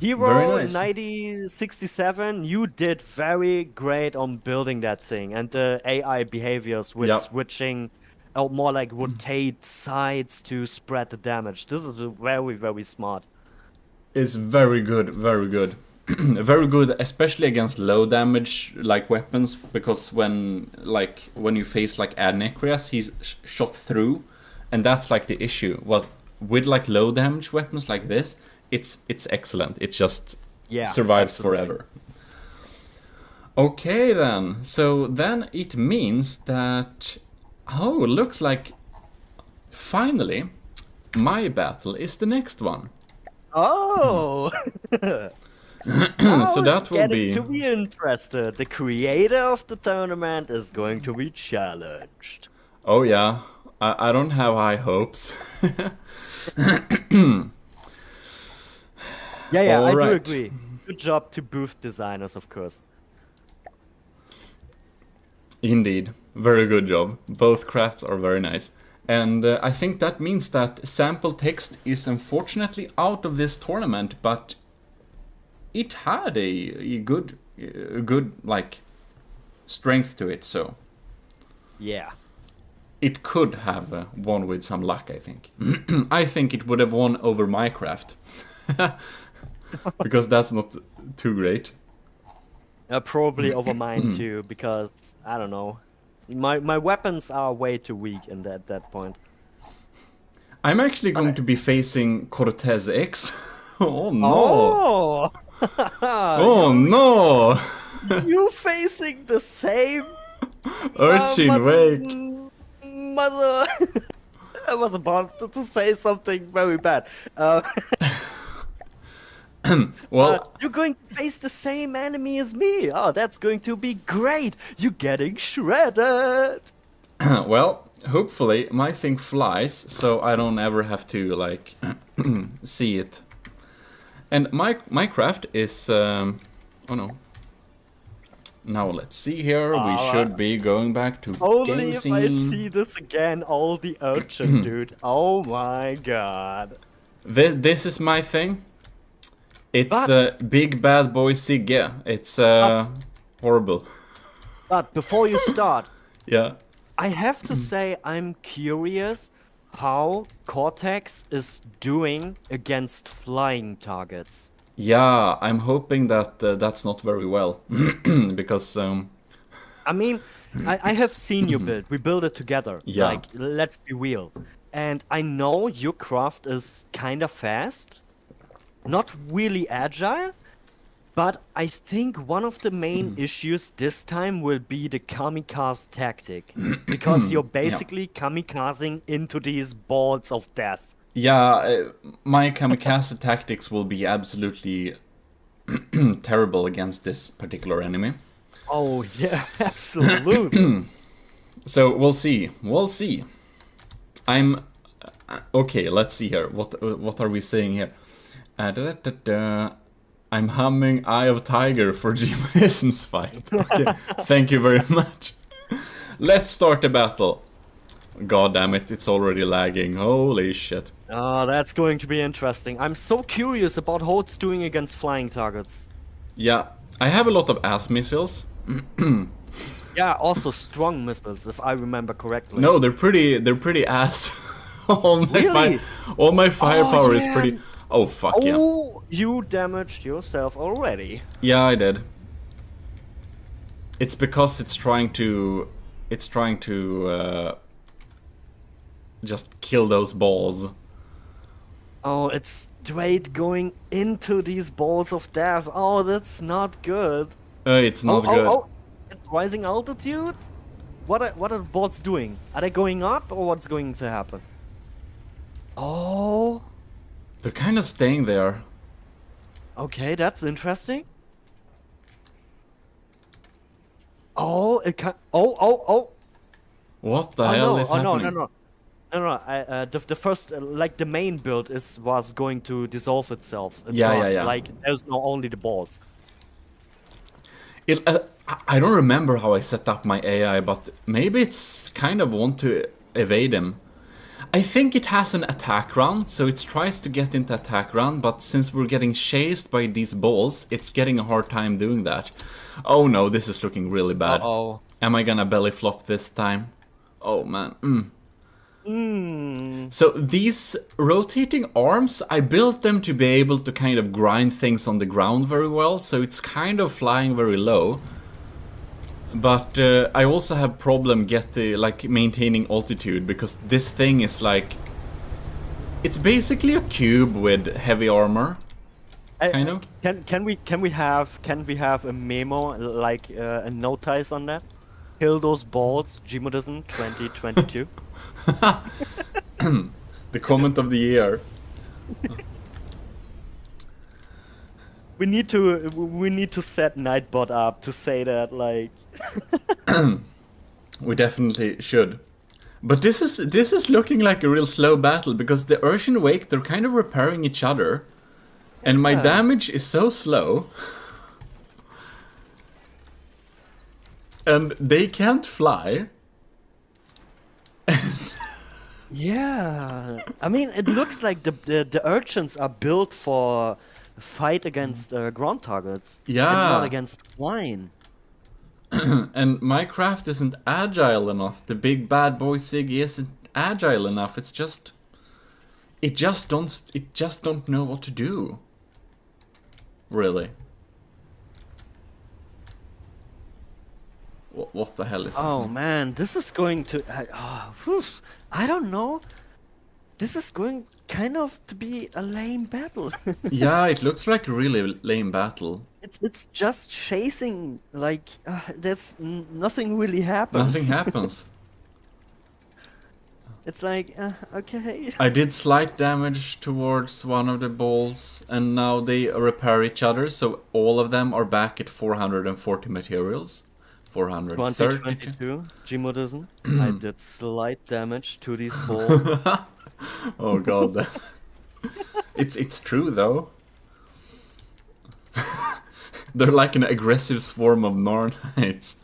Speaker 1: Very
Speaker 2: Hero
Speaker 1: nice.
Speaker 2: 9067, you did very great on building that thing, and the AI behaviors with switching, or more like rotate sides to spread the damage. This is very, very smart.
Speaker 1: It's very good, very good. Very good, especially against low damage like weapons, because when you face like Adnecrias, he's shot through, and that's like the issue. Well, with like low damage weapons like this, it's excellent. It just survives forever. Okay then, so then it means that looks like finally my battle is the next one.
Speaker 2: Oh.
Speaker 1: So that will be
Speaker 2: to be interested. The creator of the tournament is going to be challenged.
Speaker 1: Oh yeah, I don't have high hopes.
Speaker 2: Yeah,
Speaker 1: All
Speaker 2: I
Speaker 1: right.
Speaker 2: do agree. Good job to booth designers, of course.
Speaker 1: Indeed, very good job. Both crafts are very nice. And I think that means that sample text is unfortunately out of this tournament, but it had a good like strength to it, so
Speaker 2: yeah,
Speaker 1: it could have won with some luck. I think. I think it would have won over my craft, because that's not too great.
Speaker 2: probably over mine too, because I don't know, my weapons are way too weak in that point.
Speaker 1: I'm actually going to be facing Cortez X. Oh no! Oh no!
Speaker 2: You facing the same
Speaker 1: Urchin Wake.
Speaker 2: Mother. I was about to say something very bad.
Speaker 1: Well,
Speaker 2: you're going to face the same enemy as me. Oh, that's going to be great. You're getting shredded.
Speaker 1: well, hopefully my thing flies, so I don't ever have to like see it. And my craft is oh no. Now let's see here. We should be going back to
Speaker 2: only
Speaker 1: game
Speaker 2: if
Speaker 1: scene.
Speaker 2: I see this again, all the urchin, dude. Oh my god.
Speaker 1: This is my thing. It's big bad boy Sigge. It's horrible.
Speaker 2: But before you start,
Speaker 1: Yeah.
Speaker 2: I have to say I'm curious how Cortex is doing against flying targets.
Speaker 1: Yeah, I'm hoping that that's not very well, because
Speaker 2: I mean, I have seen you build. We build it together.
Speaker 1: Yeah.
Speaker 2: Like, let's be real. And I know your craft is kind of fast, not really agile, but I think one of the main issues this time will be the kamikaze tactic, because you're basically kamikazing into these balls of death.
Speaker 1: yeah, my kamikaze tactics will be absolutely terrible against this particular enemy.
Speaker 2: Oh yeah, absolutely.
Speaker 1: So we'll see. We'll see. I'm okay. Let's see here. What are we saying here? I'm humming "Eye of Tiger" for GMODISM's fight. Okay, thank you very much. Let's start the battle. God damn it! It's already lagging. Holy shit!
Speaker 2: Oh, that's going to be interesting. I'm so curious about how it's doing against flying targets.
Speaker 1: Yeah, I have a lot of ass missiles.
Speaker 2: Yeah, also strong missiles, if I remember correctly.
Speaker 1: No, they're pretty ass. all my
Speaker 2: Really?
Speaker 1: all my firepower is
Speaker 2: yeah.
Speaker 1: pretty. Oh fuck yeah!
Speaker 2: Oh, you damaged yourself already.
Speaker 1: Yeah, I did. It's because it's trying to just kill those balls.
Speaker 2: Oh, it's straight going into these balls of death. Oh, that's not good.
Speaker 1: It's not good.
Speaker 2: Oh, it's rising altitude? What are the bots doing? Are they going up or what's going to happen? Oh,
Speaker 1: They're kind of staying there.
Speaker 2: okay, that's interesting. Oh, it can. Oh.
Speaker 1: What the
Speaker 2: Oh
Speaker 1: hell
Speaker 2: no!
Speaker 1: is
Speaker 2: Oh no!
Speaker 1: happening?
Speaker 2: No! The first like the main build was going to dissolve itself. It's
Speaker 1: Yeah,
Speaker 2: gone.
Speaker 1: yeah.
Speaker 2: Like there's no only the balls.
Speaker 1: I don't remember how I set up my AI, but maybe it's kind of want to evade him. I think it has an attack run, so it tries to get into attack run, but since we're getting chased by these balls, it's getting a hard time doing that. Oh no, this is looking really bad.
Speaker 2: Uh-oh.
Speaker 1: Am I gonna belly flop this time? Oh man.
Speaker 2: Hmm.
Speaker 1: So these rotating arms, I built them to be able to kind of grind things on the ground very well, so it's kind of flying very low. But I also have problem maintaining altitude, because this thing is like, it's basically a cube with heavy armor, kind of.
Speaker 2: Can we have a memo like a notice on that? Kill those balls, GMODISM 2022.
Speaker 1: The comment of the year.
Speaker 2: We need to set Nightbot up to say that, like.
Speaker 1: We definitely should. But this is looking like a real slow battle, because the Urchin Wake, they're kind of repairing each other, and my
Speaker 2: Yeah.
Speaker 1: damage is so slow. And they can't fly.
Speaker 2: Yeah, I mean, it looks like the urchins are built for fight against ground targets, and
Speaker 1: Yeah.
Speaker 2: not against flying.
Speaker 1: And my craft isn't agile enough. The big bad boy Siggy isn't agile enough. It just don't know what to do. Really. What the hell is
Speaker 2: Oh
Speaker 1: happening?
Speaker 2: man, this is going to. I don't know. This is going kind of to be a lame battle.
Speaker 1: Yeah, it looks like a really lame battle.
Speaker 2: It's just chasing, like there's nothing really happens.
Speaker 1: Nothing happens.
Speaker 2: It's like okay.
Speaker 1: I did slight damage towards one of the balls, and now they repair each other, so all of them are back at 440 materials. 430.
Speaker 2: 2022 GMODISM. I did slight damage to these balls.
Speaker 1: Oh god. It's true though. They're like an aggressive swarm of Narnites.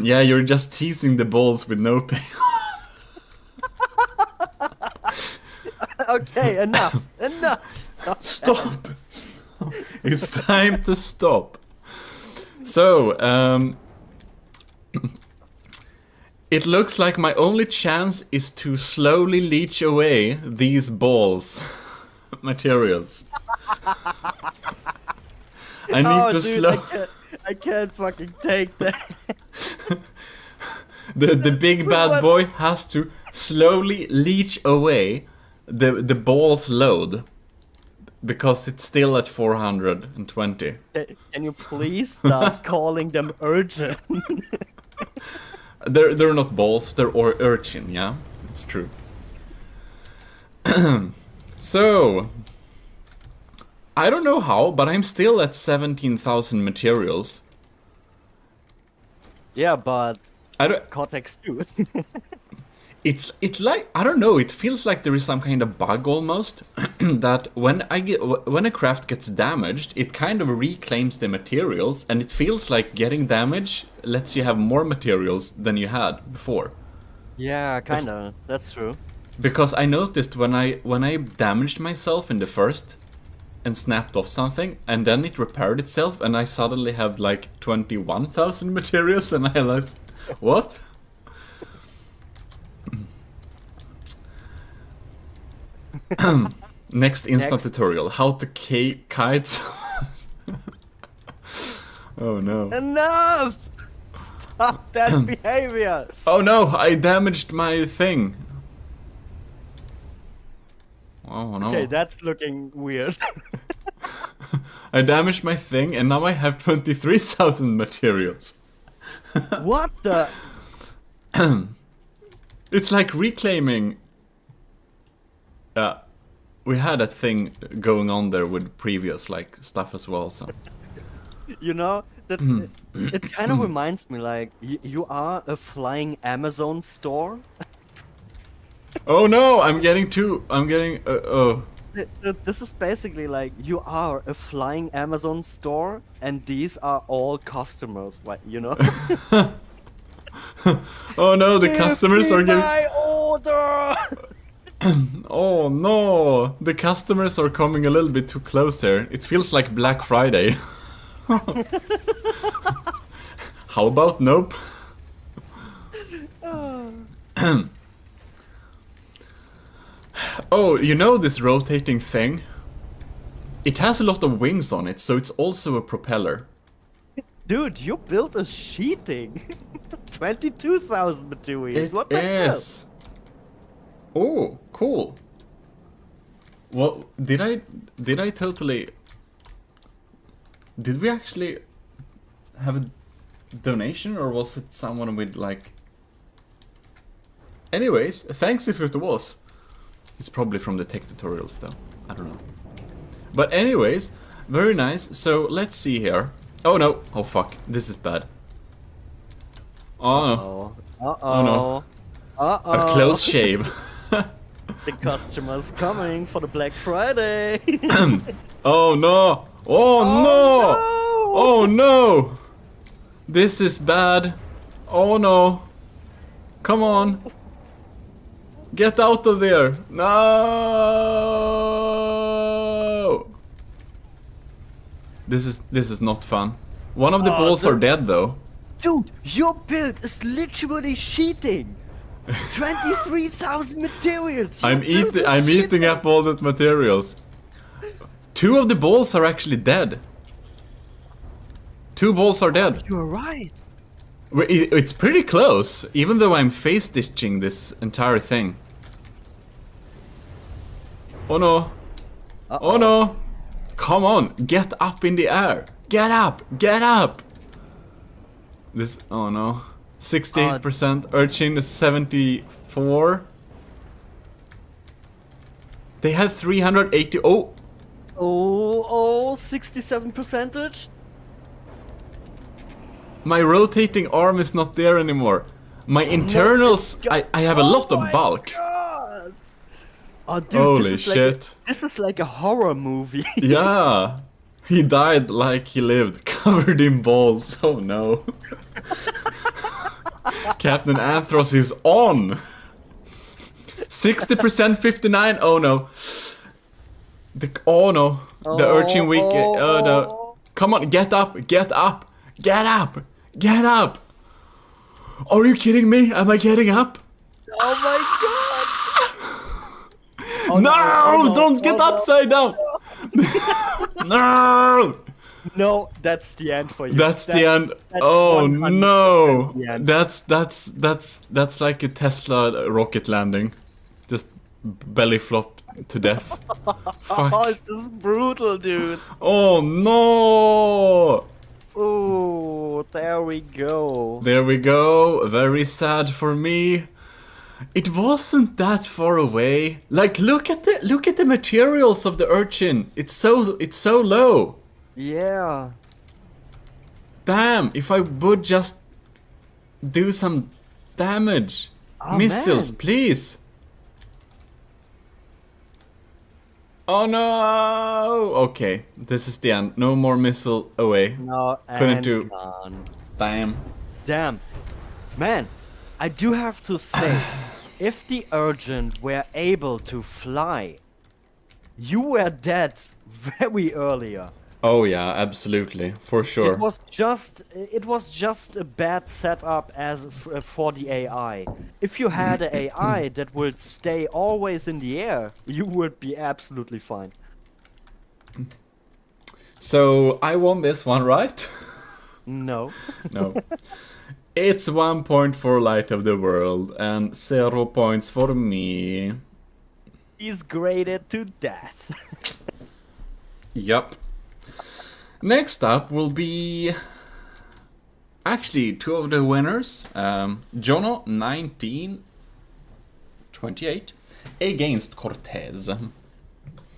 Speaker 1: Yeah, you're just teasing the balls with no pain.
Speaker 2: Okay, enough.
Speaker 1: Stop! It's time to stop. So, it looks like my only chance is to slowly leech away these balls. Materials. I need to
Speaker 2: Dude, I can't fucking take that.
Speaker 1: The big
Speaker 2: So
Speaker 1: bad
Speaker 2: what-
Speaker 1: boy has to slowly leech away the ball's load, because it's still at 420.
Speaker 2: Can you please stop calling them urgent?
Speaker 1: They're not balls, they're urchin, yeah? It's true. So, I don't know how, but I'm still at 17,000 materials.
Speaker 2: Yeah, but
Speaker 1: I don't.
Speaker 2: Cortex 2.
Speaker 1: It's like, I don't know. It feels like there is some kind of bug almost that when a craft gets damaged, it kind of reclaims the materials, and it feels like getting damage lets you have more materials than you had before.
Speaker 2: Yeah, kinda. That's true.
Speaker 1: Because I noticed when I damaged myself in the first and snapped off something, and then it repaired itself, and I suddenly have like 21,000 materials, and I realized, what? Next instant tutorial: how to kite. Oh no!
Speaker 2: Enough! Stop that behavior!
Speaker 1: Oh no! I damaged my thing. Oh no!
Speaker 2: Okay, that's looking weird.
Speaker 1: I damaged my thing, and now I have 23,000 materials.
Speaker 2: What the?
Speaker 1: It's like reclaiming. We had a thing going on there with previous like stuff as well. So
Speaker 2: You know that it kind of reminds me like you are a flying Amazon store.
Speaker 1: oh no! I'm getting. Oh.
Speaker 2: This is basically like you are a flying Amazon store, and these are all customers. Like you know.
Speaker 1: Oh no! The customers are getting.
Speaker 2: My order.
Speaker 1: Oh no! The customers are coming a little bit too close here. It feels like Black Friday. How about nope? Oh, you know this rotating thing? It has a lot of wings on it, so it's also a propeller.
Speaker 2: Dude, you built a sheeting. 22,000 materials. What the hell?
Speaker 1: Oh, cool. Well, did I totally... Did we actually have a donation, or was it someone with like... Anyways, thanks if it was. It's probably from the tech tutorials though. I don't know. But anyways, very nice. So let's see here. Oh no. Oh fuck. This is bad. Oh no. Oh no. A close shave.
Speaker 2: The customers coming for the Black Friday.
Speaker 1: Oh no. Oh no. Oh no. This is bad. Oh no. Come on. Get out of there. No. This is not fun. One of the balls are dead though.
Speaker 2: Dude, your build is literally cheating. 23,000 materials.
Speaker 1: I'm eating up all that materials. 2 of the balls are actually dead. 2 balls are dead.
Speaker 2: You're right.
Speaker 1: It's pretty close, even though I'm face stitching this entire thing. Oh no. Oh no. Come on, get up in the air. Get up, get up. This, oh no. 68%, Urchin is 74. They have 380, oh.
Speaker 2: Oh, 67%.
Speaker 1: My rotating arm is not there anymore. My internals, I have a lot of bulk.
Speaker 2: God. Oh, dude,
Speaker 1: Holy shit.
Speaker 2: This is like a horror movie.
Speaker 1: Yeah. He died like he lived, covered in balls. Oh no. Captain Anthros is on. 60%, 59. Oh no. Oh no. The urchin weak. Oh no. Come on, get up, get up, get up, get up. Are you kidding me? Am I getting up?
Speaker 2: Oh my god. Oh,
Speaker 1: no, don't get upside down. No.
Speaker 2: No, that's the end for you.
Speaker 1: That's the end. Oh no.
Speaker 2: The end.
Speaker 1: That's like a Tesla rocket landing. Just belly flop to death. Fuck.
Speaker 2: Oh, this is brutal, dude.
Speaker 1: Oh no.
Speaker 2: Oh, there we go.
Speaker 1: There we go. Very sad for me. It wasn't that far away. Like look at the materials of the urchin. It's so low.
Speaker 2: Yeah.
Speaker 1: Damn, if I would just do some damage.
Speaker 2: Oh,
Speaker 1: Missiles,
Speaker 2: man.
Speaker 1: please. Oh no! Okay, this is the end. No more missile away.
Speaker 2: No,
Speaker 1: Couldn't
Speaker 2: and
Speaker 1: do.
Speaker 2: gone.
Speaker 1: Damn.
Speaker 2: Damn. Man, I do have to say, if the Urgent were able to fly, you were dead very earlier.
Speaker 1: Oh yeah, absolutely, for sure.
Speaker 2: It was just a bad setup for the AI. If you had an AI that would stay always in the air, you would be absolutely fine.
Speaker 1: So I won this one, right?
Speaker 2: No.
Speaker 1: No. It's 1 point for Light of the World and 0 points for me.
Speaker 2: He's graded to death.
Speaker 1: Yup. Next up will be actually two of the winners. Jono 1928 against Cortez.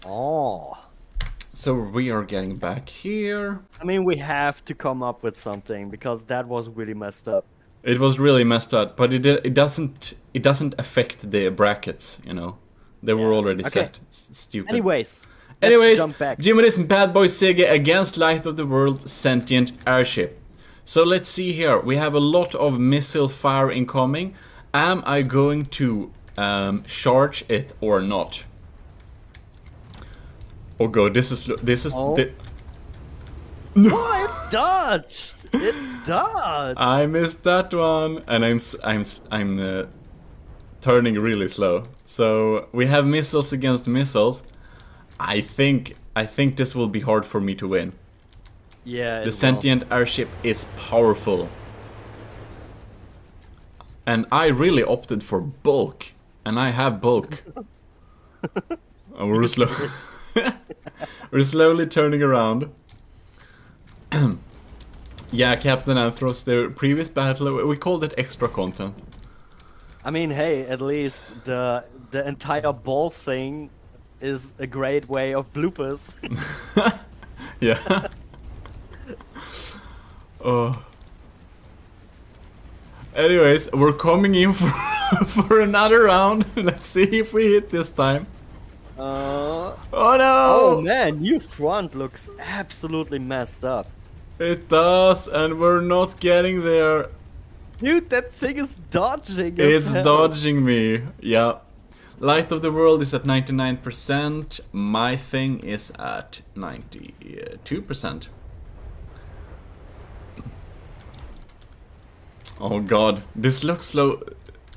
Speaker 2: Oh.
Speaker 1: So we are getting back here.
Speaker 2: I mean, we have to come up with something because that was really messed up.
Speaker 1: It was really messed up, but it doesn't affect the brackets, you know. They were already
Speaker 2: Okay.
Speaker 1: set. Stupid.
Speaker 2: Anyways,
Speaker 1: Anyways,
Speaker 2: let's jump back.
Speaker 1: GMODIST Bad Boy Sega against Light of the World Sentient Airship. So let's see here. We have a lot of missile fire incoming. Am I going to charge it or not? Oh god, this is
Speaker 2: Oh.
Speaker 1: No,
Speaker 2: Oh, it dodged! It dodged!
Speaker 1: I missed that one, and I'm turning really slow. So we have missiles against missiles. I think this will be hard for me to win.
Speaker 2: Yeah,
Speaker 1: The sentient airship is powerful. And I really opted for bulk. And I have bulk. And we're we're slowly turning around. Yeah, Captain Anthros, the previous battle, we called it extra content.
Speaker 2: I mean, hey, at least the entire ball thing is a great way of bloopers.
Speaker 1: Yeah. Oh. Anyways, we're coming in for another round. Let's see if we hit this time. Oh no!
Speaker 2: Oh man, new front looks absolutely messed up.
Speaker 1: It does, and we're not getting there.
Speaker 2: Dude, that thing is dodging.
Speaker 1: It's
Speaker 2: as hell.
Speaker 1: dodging me. Yeah. Light of the World is at 99%. My thing is at 92%. Oh god, this looks slow.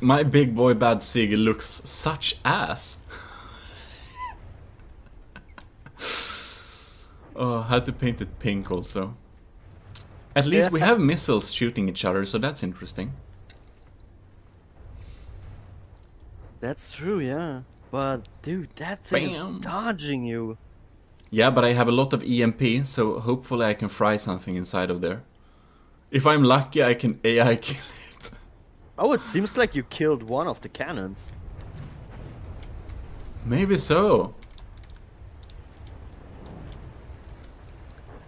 Speaker 1: My big boy Bad Sig looks such ass. Oh, I had to paint it pink also. At least we have missiles shooting each other, so that's interesting.
Speaker 2: That's true, yeah. But dude, that thing
Speaker 1: Bam.
Speaker 2: is dodging you.
Speaker 1: Yeah, but I have a lot of EMP, so hopefully I can fry something inside of there. If I'm lucky, I can AI kill it.
Speaker 2: Oh, it seems like you killed one of the cannons.
Speaker 1: Maybe so.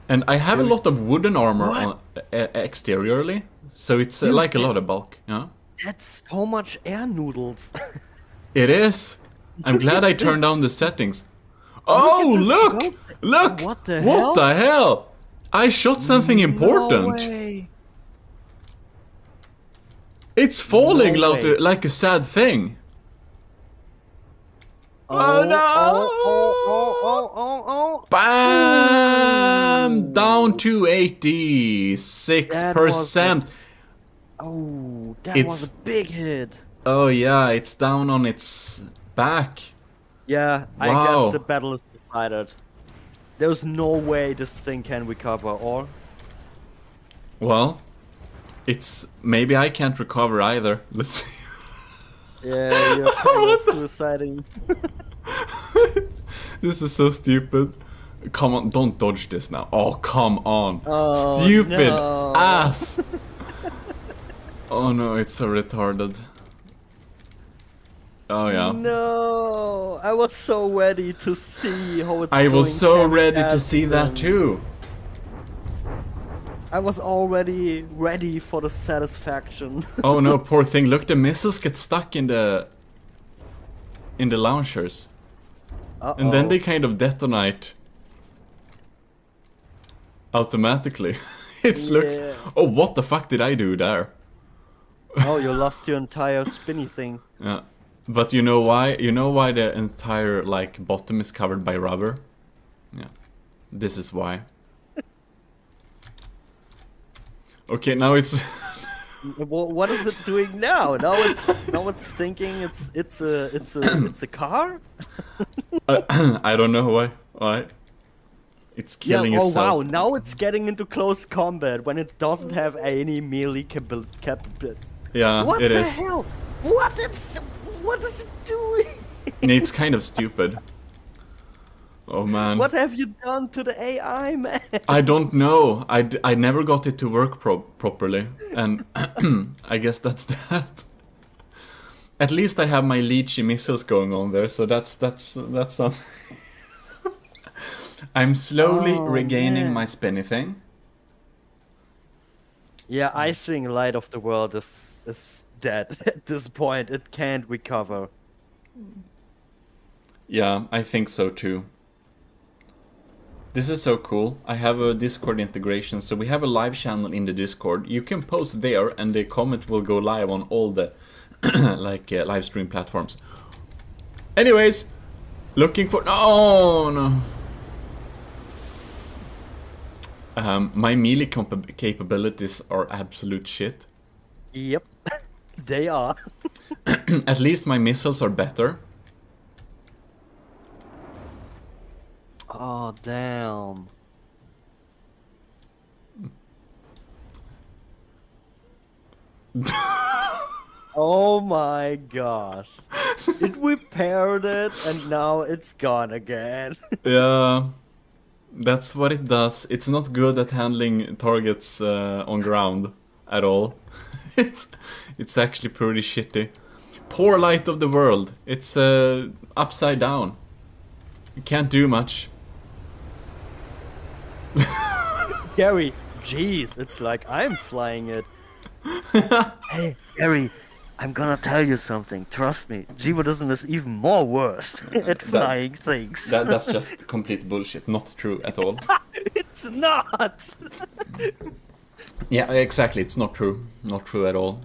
Speaker 1: And I have a lot of wooden armor on exteriorly, so it's
Speaker 2: Dude,
Speaker 1: like a lot of bulk. Yeah,
Speaker 2: That's so much air noodles.
Speaker 1: it is. I'm glad I turned down the settings. Oh,
Speaker 2: the
Speaker 1: look!
Speaker 2: scope.
Speaker 1: Look!
Speaker 2: What the
Speaker 1: What
Speaker 2: hell?
Speaker 1: the hell? I shot something important.
Speaker 2: No way.
Speaker 1: It's falling
Speaker 2: No
Speaker 1: like,
Speaker 2: way.
Speaker 1: like a sad thing. Oh, no!
Speaker 2: Oh.
Speaker 1: Bam!
Speaker 2: Ooh.
Speaker 1: Down to 86%.
Speaker 2: Oh, that
Speaker 1: It's-
Speaker 2: was a big hit.
Speaker 1: Oh yeah, it's down on its back.
Speaker 2: Yeah, I
Speaker 1: Wow.
Speaker 2: guess the battle is decided. There's no way this thing can recover, or?
Speaker 1: Well, it's maybe I can't recover either. Let's see.
Speaker 2: Yeah, you're kind of suiciding.
Speaker 1: This is so stupid. Come on, don't dodge this now. Oh, come on.
Speaker 2: Oh,
Speaker 1: Stupid
Speaker 2: no.
Speaker 1: ass. Oh no, it's so retarded. Oh yeah.
Speaker 2: No, I was so ready to see how it's
Speaker 1: I was
Speaker 2: going
Speaker 1: so ready to
Speaker 2: kamikaze
Speaker 1: see that
Speaker 2: then.
Speaker 1: too.
Speaker 2: I was already ready for the satisfaction.
Speaker 1: Oh no, poor thing. Look, the missiles get stuck in the launchers. And then they kind of detonate automatically. Looks... Oh, what the fuck did I do there?
Speaker 2: Oh, you lost your entire spinny thing.
Speaker 1: Yeah. But you know why? You know why the entire, like, bottom is covered by rubber? Yeah. This is why. Okay, now it's...
Speaker 2: What is it doing now? Now it's thinking it's a car?
Speaker 1: I don't know why. It's killing itself.
Speaker 2: Oh wow, now it's getting into close combat when it doesn't have any melee capability.
Speaker 1: Yeah,
Speaker 2: What
Speaker 1: it
Speaker 2: the
Speaker 1: is.
Speaker 2: hell? What is it doing?
Speaker 1: It's kind of stupid. Oh man.
Speaker 2: What have you done to the AI, man?
Speaker 1: I don't know. I never got it to work properly, and I guess that's that. At least I have my leechy missiles going on there, so that's something. I'm slowly regaining my spinny thing.
Speaker 2: Yeah, I think Light of the World is dead at this point. It can't recover.
Speaker 1: Yeah, I think so too. This is so cool. I have a Discord integration, so we have a live channel in the Discord. You can post there, and the comment will go live on all the like live stream platforms. Anyways, looking for... Oh no. My melee capabilities are absolute shit.
Speaker 2: Yep, they are.
Speaker 1: At least my missiles are better.
Speaker 2: Oh, damn. Oh my gosh. It repaired it and now it's gone again.
Speaker 1: Yeah, that's what it does. It's not good at handling targets on ground at all. It's actually pretty shitty. Poor Light of the World. It's upside down. You can't do much.
Speaker 2: Gary, jeez, it's like I'm flying it. Hey, Gary, I'm gonna tell you something. Trust me, GMODIST is even more worse at flying things.
Speaker 1: That's just complete bullshit. Not true at all.
Speaker 2: It's not!
Speaker 1: Yeah, exactly. It's not true. Not true at all.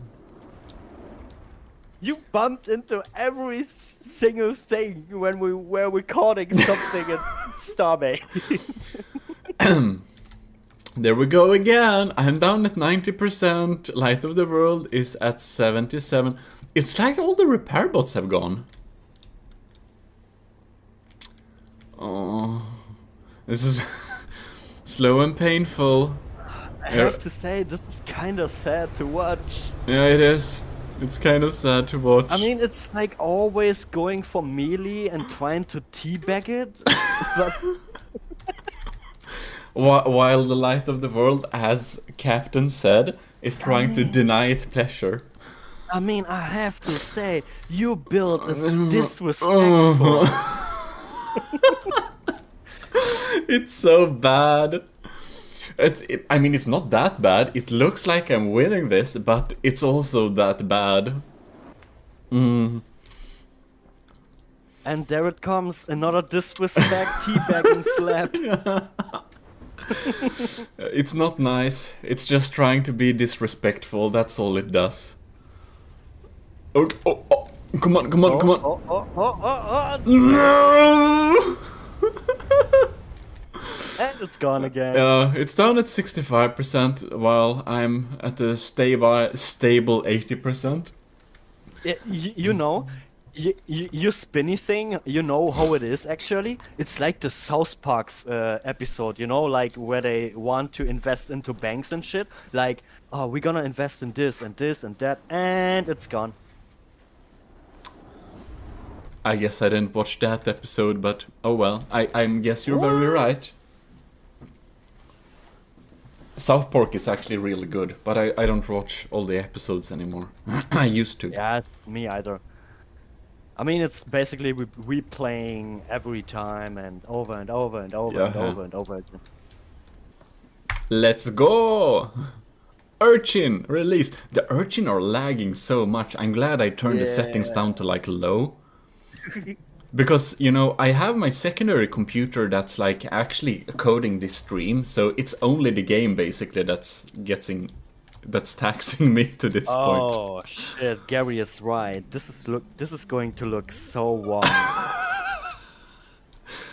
Speaker 2: You bumped into every single thing when we were recording something at Starbase.
Speaker 1: There we go again. I'm down at 90%. Light of the World is at 77. It's like all the repair bots have gone. Oh, this is slow and painful.
Speaker 2: I have to say, this is kind of sad to watch.
Speaker 1: Yeah, it is. It's kind of sad to watch.
Speaker 2: I mean, it's like always going for melee and trying to teabag it, but...
Speaker 1: While the Light of the World, as Captain said, is trying to deny it pleasure.
Speaker 2: I mean, I have to say, your build is disrespectful.
Speaker 1: It's so bad. I mean, it's not that bad. It looks like I'm winning this, but it's also that bad.
Speaker 2: And there it comes, another disrespect teabagging slap.
Speaker 1: It's not nice. It's just trying to be disrespectful. That's all it does. Okay. Oh, come on, come on, come on. No!
Speaker 2: And it's gone again.
Speaker 1: It's down at 65%, while I'm at a stable 80%.
Speaker 2: You know, your spinny thing, you know how it is actually? It's like the South Park episode, you know, like where they want to invest into banks and shit. Like, oh, we're gonna invest in this and this and that, and it's gone.
Speaker 1: I guess I didn't watch that episode, but oh well. I guess you're very right. South Park is actually really good, but I don't watch all the episodes anymore. I used to.
Speaker 2: Yeah, me either. I mean, it's basically replaying every time and over and over and over and over and over again.
Speaker 1: Let's go! Urchin, release! The urchin are lagging so much. I'm glad I turned the settings down to like low. Because, you know, I have my secondary computer that's like actually coding this stream, so it's only the game basically that's taxing me to this point.
Speaker 2: Oh shit, Gary is right. This is going to look so wrong.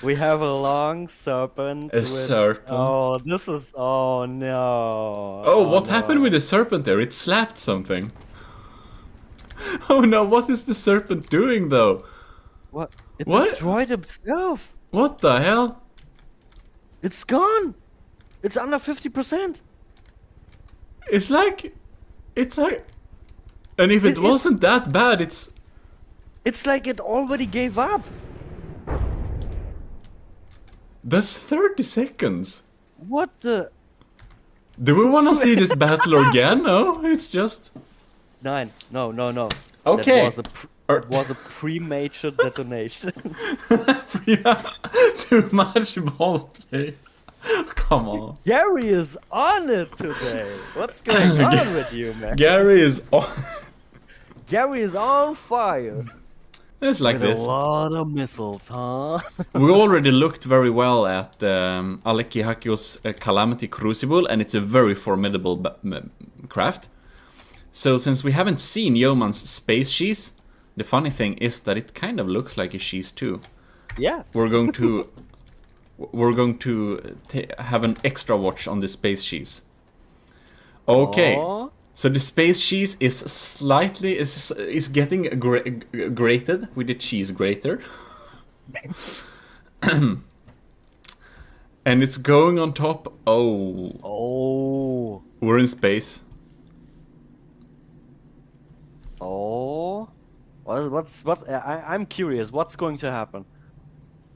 Speaker 2: We have a long serpent.
Speaker 1: A serpent.
Speaker 2: Oh, this is. Oh no.
Speaker 1: Oh, what happened with the serpent there? It slapped something. Oh no, what is the serpent doing though?
Speaker 2: What? It
Speaker 1: What?
Speaker 2: destroyed itself.
Speaker 1: What the hell?
Speaker 2: It's gone. It's under 50%.
Speaker 1: It's like... And if it wasn't that bad, it's...
Speaker 2: It's like it already gave up.
Speaker 1: That's 30 seconds.
Speaker 2: What the?
Speaker 1: Do we want to see this battle again? No, it's just...
Speaker 2: No.
Speaker 1: Okay.
Speaker 2: That was a premature detonation.
Speaker 1: Too much ball play. Come on.
Speaker 2: Gary is on it today. What's going on with you, man?
Speaker 1: Gary is on...
Speaker 2: Gary is on fire.
Speaker 1: It's like
Speaker 2: With
Speaker 1: this.
Speaker 2: a lot of missiles, huh?
Speaker 1: We already looked very well at Aleki Hakio's Calamity Crucible, and it's a very formidable craft. So since we haven't seen Yeoman's Space Sheath, the funny thing is that it kind of looks like a sheath too.
Speaker 2: Yeah.
Speaker 1: We're going to have an extra watch on the Space Sheath. Okay.
Speaker 2: Aww.
Speaker 1: So the Space Cheese is slightly is getting grated with the cheese grater. And it's going on top. Oh.
Speaker 2: Oh.
Speaker 1: We're in space.
Speaker 2: Oh. I'm curious. What's going to happen?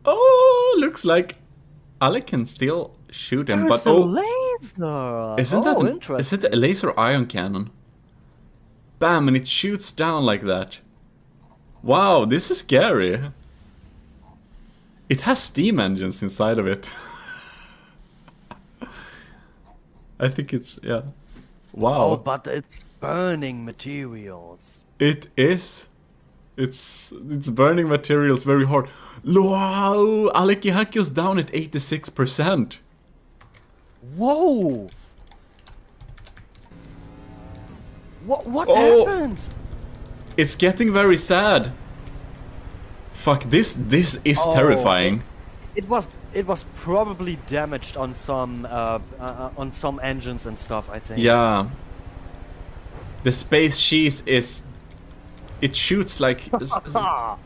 Speaker 1: Oh, looks like Alec can still shoot him,
Speaker 2: There's
Speaker 1: but
Speaker 2: a laser.
Speaker 1: isn't that
Speaker 2: interesting.
Speaker 1: is it a laser ion cannon? Bam, and it shoots down like that. Wow, this is scary. It has steam engines inside of it. I think it's, yeah. Wow.
Speaker 2: Oh, but it's burning materials.
Speaker 1: It is. It's burning materials very hard. Wow, Aleki Hakio's down at 86%.
Speaker 2: Whoa! What
Speaker 1: Oh.
Speaker 2: happened?
Speaker 1: It's getting very sad. Fuck, this is terrifying.
Speaker 2: It was probably damaged on some engines and stuff, I think.
Speaker 1: Yeah. The space cheese is... It shoots like...
Speaker 2: The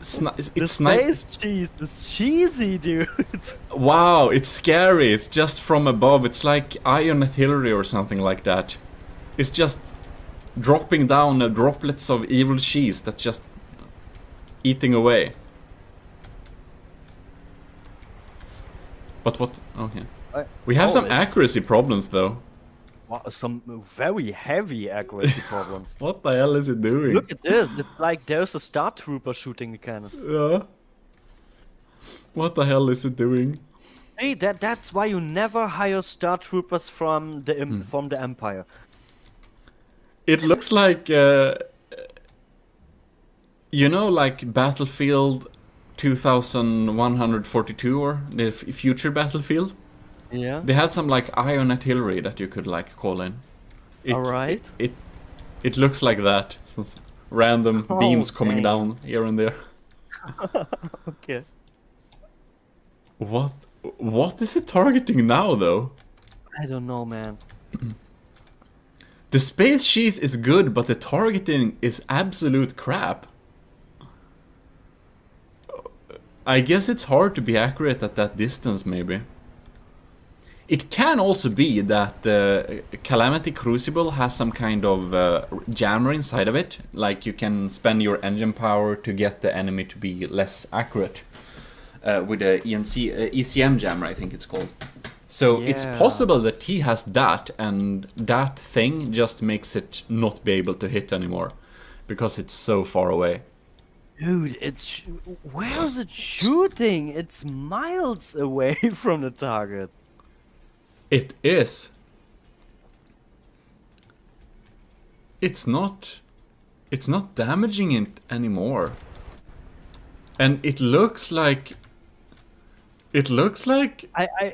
Speaker 1: it's
Speaker 2: space cheese is cheesy, dude.
Speaker 1: Wow, it's scary. It's just from above. It's like ion artillery or something like that. It's just dropping down droplets of evil cheese that's just eating away. But what? Okay. We have some accuracy problems though.
Speaker 2: Wow, some very heavy accuracy problems.
Speaker 1: What the hell is it doing?
Speaker 2: Look at this. It's like there's a Star Trooper shooting a cannon.
Speaker 1: Yeah. What the hell is it doing?
Speaker 2: Hey, that's why you never hire Star Troopers from the Empire.
Speaker 1: It looks like, you know, like Battlefield 2142 or the future Battlefield.
Speaker 2: Yeah.
Speaker 1: They had some like ion artillery that you could like call in.
Speaker 2: Alright.
Speaker 1: It looks like that. Some random beams coming down here and there.
Speaker 2: Okay.
Speaker 1: What is it targeting now though?
Speaker 2: I don't know, man.
Speaker 1: The space cheese is good, but the targeting is absolute crap. I guess it's hard to be accurate at that distance, maybe. It can also be that Calamity Crucible has some kind of jammer inside of it. Like you can spend your engine power to get the enemy to be less accurate. With the ECM jammer, I think it's called. So it's possible that he has that, and that thing just makes it not be able to hit anymore. Because it's so far away.
Speaker 2: Dude, where is it shooting? It's miles away from the target.
Speaker 1: It is. it's not damaging it anymore. And it looks like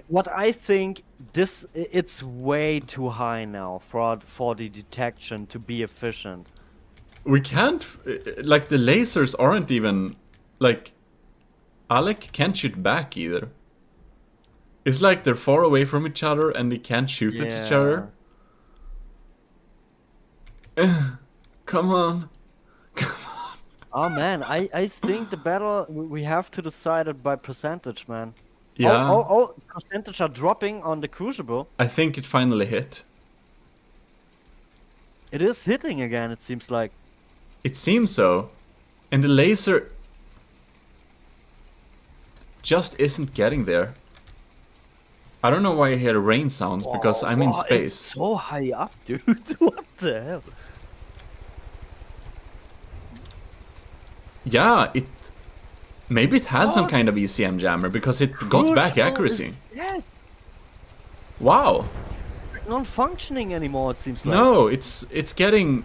Speaker 2: what I think it's way too high now for the detection to be efficient.
Speaker 1: we can't, like, the lasers aren't even, like, Alec can't shoot back either. It's like they're far away from each other and they can't shoot at each other. Come on.
Speaker 2: Oh man, I think the battle, we have to decide it by percentage, man.
Speaker 1: Yeah.
Speaker 2: Oh, percentage are dropping on the Crucible.
Speaker 1: I think it finally hit.
Speaker 2: It is hitting again, it seems like.
Speaker 1: It seems so. And the laser just isn't getting there. I don't know why I hear rain sounds, because I'm in space.
Speaker 2: It's so high up, dude. What the hell?
Speaker 1: Yeah, maybe it had some kind of ECM jammer, because it got back accuracy. Wow.
Speaker 2: Non-functioning anymore, it seems like.
Speaker 1: No, it's getting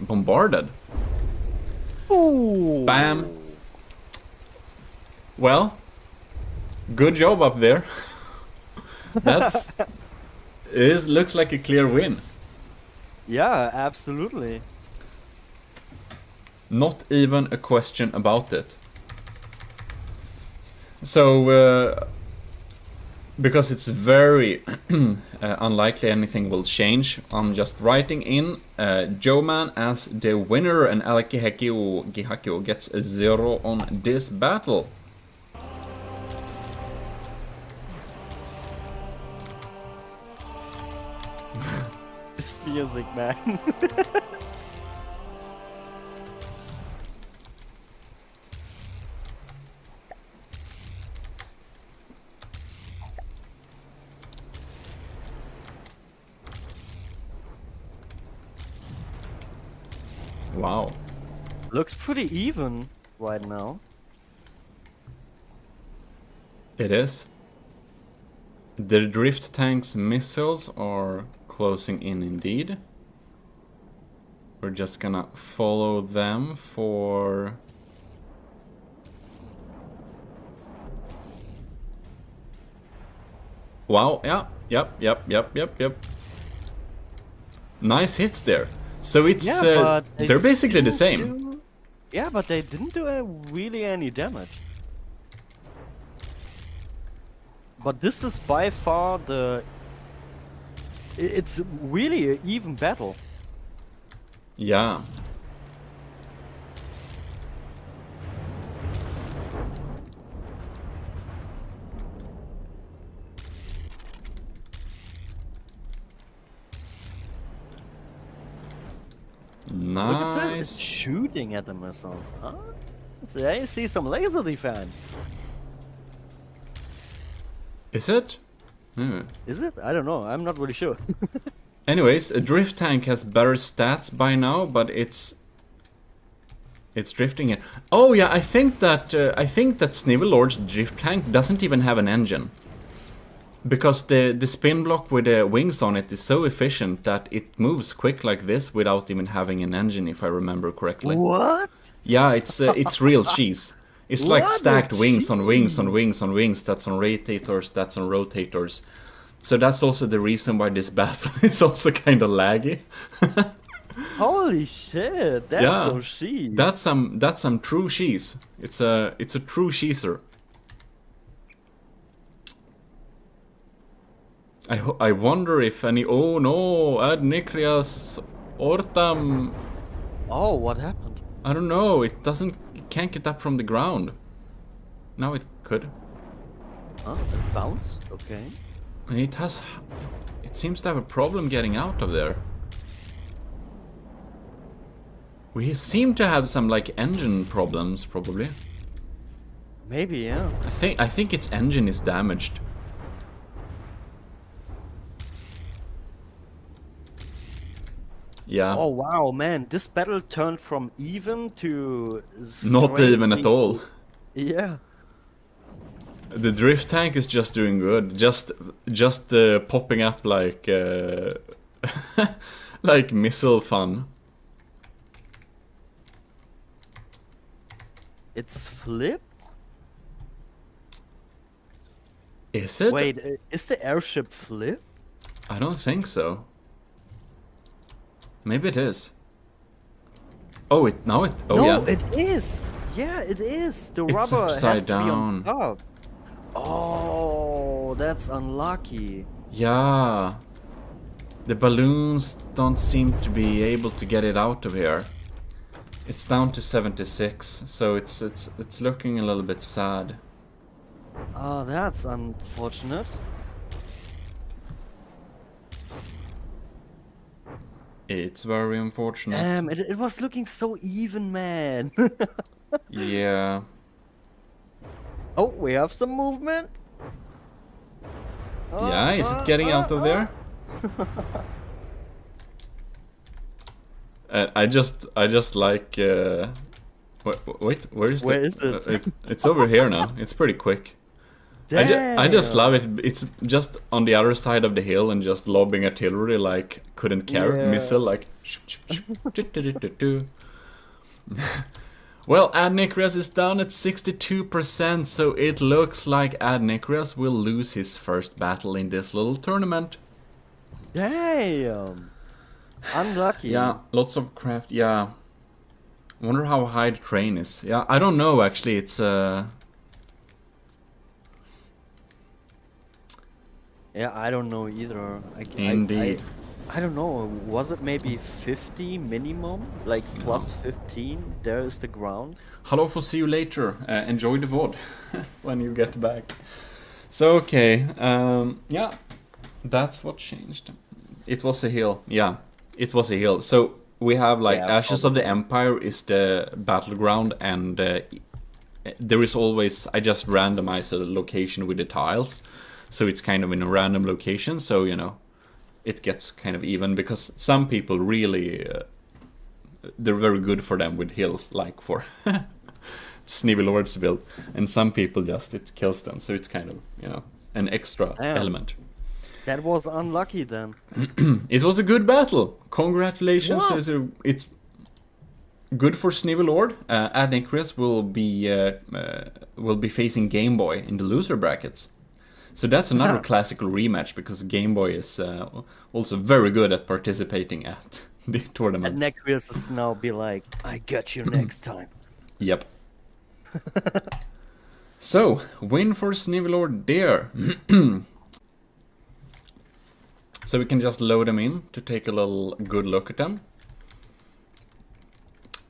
Speaker 1: bombarded.
Speaker 2: Ooh.
Speaker 1: Bam. Well, good job up there. Looks like a clear win.
Speaker 2: Yeah, absolutely.
Speaker 1: Not even a question about it. So, because it's very unlikely anything will change, I'm just writing in Joe-Man as the winner, and Alec Gihakio gets a 0 on this battle.
Speaker 2: This music, man.
Speaker 1: Wow.
Speaker 2: Looks pretty even right now.
Speaker 1: It is. The drift tank's missiles are closing in indeed. We're just gonna follow them for... Wow, yeah, yep. Nice hits there. So it's, they're basically the same.
Speaker 2: Yeah, but they didn't do really any damage. But this is by far it's really an even battle.
Speaker 1: Yeah. Nice.
Speaker 2: Look at that, it's shooting at the missiles. Huh? So I see some laser defense.
Speaker 1: Is it?
Speaker 2: Is it? I don't know. I'm not really sure.
Speaker 1: Anyways, a drift tank has better stats by now, but it's drifting it. Oh yeah, I think that Snivel Lord's drift tank doesn't even have an engine, because the spin block with the wings on it is so efficient that it moves quick like this without even having an engine, if I remember correctly.
Speaker 2: What?
Speaker 1: Yeah, it's real cheese. It's like stacked wings on wings on wings on wings. That's on rotators. That's on rotators. So that's also the reason why this battle is also kind of laggy.
Speaker 2: Holy shit! That's so cheese.
Speaker 1: That's some true cheese. It's a true cheeser. I wonder if any. Oh no! Ad Nicrias Ortam.
Speaker 2: Oh, what happened?
Speaker 1: I don't know. It can't get up from the ground. Now it could.
Speaker 2: Huh? It bounced? Okay.
Speaker 1: It seems to have a problem getting out of there. We seem to have some like engine problems, probably.
Speaker 2: Maybe, yeah.
Speaker 1: I think its engine is damaged. Yeah.
Speaker 2: Oh wow, man, this battle turned from even to
Speaker 1: not even at all.
Speaker 2: Yeah.
Speaker 1: The drift tank is just doing good, just popping up like Like missile fun.
Speaker 2: It's flipped?
Speaker 1: Is it?
Speaker 2: Wait, is the airship flipped?
Speaker 1: I don't think so. Maybe it is. Oh,
Speaker 2: No,
Speaker 1: yeah.
Speaker 2: it is! Yeah, it is! The
Speaker 1: It's
Speaker 2: rubber
Speaker 1: upside
Speaker 2: has to be on
Speaker 1: down.
Speaker 2: top. Oh, that's unlucky.
Speaker 1: Yeah. The balloons don't seem to be able to get it out of here. It's down to 76, so it's looking a little bit sad.
Speaker 2: Oh, that's unfortunate.
Speaker 1: It's very unfortunate.
Speaker 2: It was looking so even, man.
Speaker 1: Yeah.
Speaker 2: Oh, we have some movement.
Speaker 1: Yeah, is it getting out of there? I just like. Wait, where is
Speaker 2: Where is it?
Speaker 1: It's over here now. It's pretty quick. I just love it. It's just on the other side of the hill and just lobbing artillery like couldn't care.
Speaker 2: Yeah.
Speaker 1: Missile like. Well, Adnikrias is down at 62%, so it looks like Adnikrias will lose his first battle in this little tournament.
Speaker 2: Damn. Unlucky.
Speaker 1: Yeah, lots of craft. Yeah. Wonder how high the train is. Yeah, I don't know actually. It's
Speaker 2: Yeah, I don't know either.
Speaker 1: Indeed.
Speaker 2: I don't know. Was it maybe 50 minimum? Like plus 15? There is the ground.
Speaker 1: Hello, for see you later. Enjoy the VOD when you get back. So okay, yeah, that's what changed. It was a hill. Yeah, it was a hill. So we have like
Speaker 2: Yeah,
Speaker 1: Ashes of the Empire is the battleground, and there is always, I just randomize a location with the tiles, so it's kind of in a random location. So you know, it gets kind of even because some people really they're very good for them with hills, like for Sneevy Lords build, and some people just it kills them. So it's kind of, you know, an extra
Speaker 2: Damn.
Speaker 1: element.
Speaker 2: That was unlucky then.
Speaker 1: It was a good battle. Congratulations!
Speaker 2: Was.
Speaker 1: It's good for Sneevy Lord. Adnikrias will be facing Game Boy in the loser brackets. So that's another classical rematch because Game Boy is also very good at participating at the tournaments.
Speaker 2: And Necrius is now be like, I got you next time.
Speaker 1: Yep. So, win for Sneevy Lord there. So we can just load them in to take a little good look at them.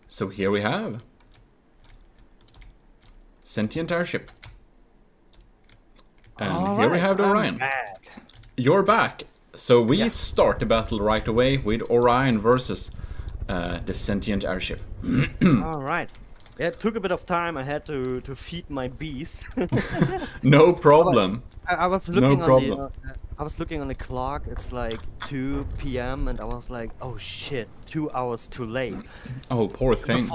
Speaker 1: So here we have Sentient Airship. And here we have the Orion. You're back. So we start the battle right away with Orion versus the Sentient Airship.
Speaker 2: Alright. It took a bit of time. I had to feed my beast.
Speaker 1: No problem.
Speaker 2: I was looking
Speaker 1: No
Speaker 2: on the
Speaker 1: problem.
Speaker 2: I was looking on the clock. It's like 2 p.m. and I was like, "Oh shit, 2 hours too late."
Speaker 1: Oh, poor thing.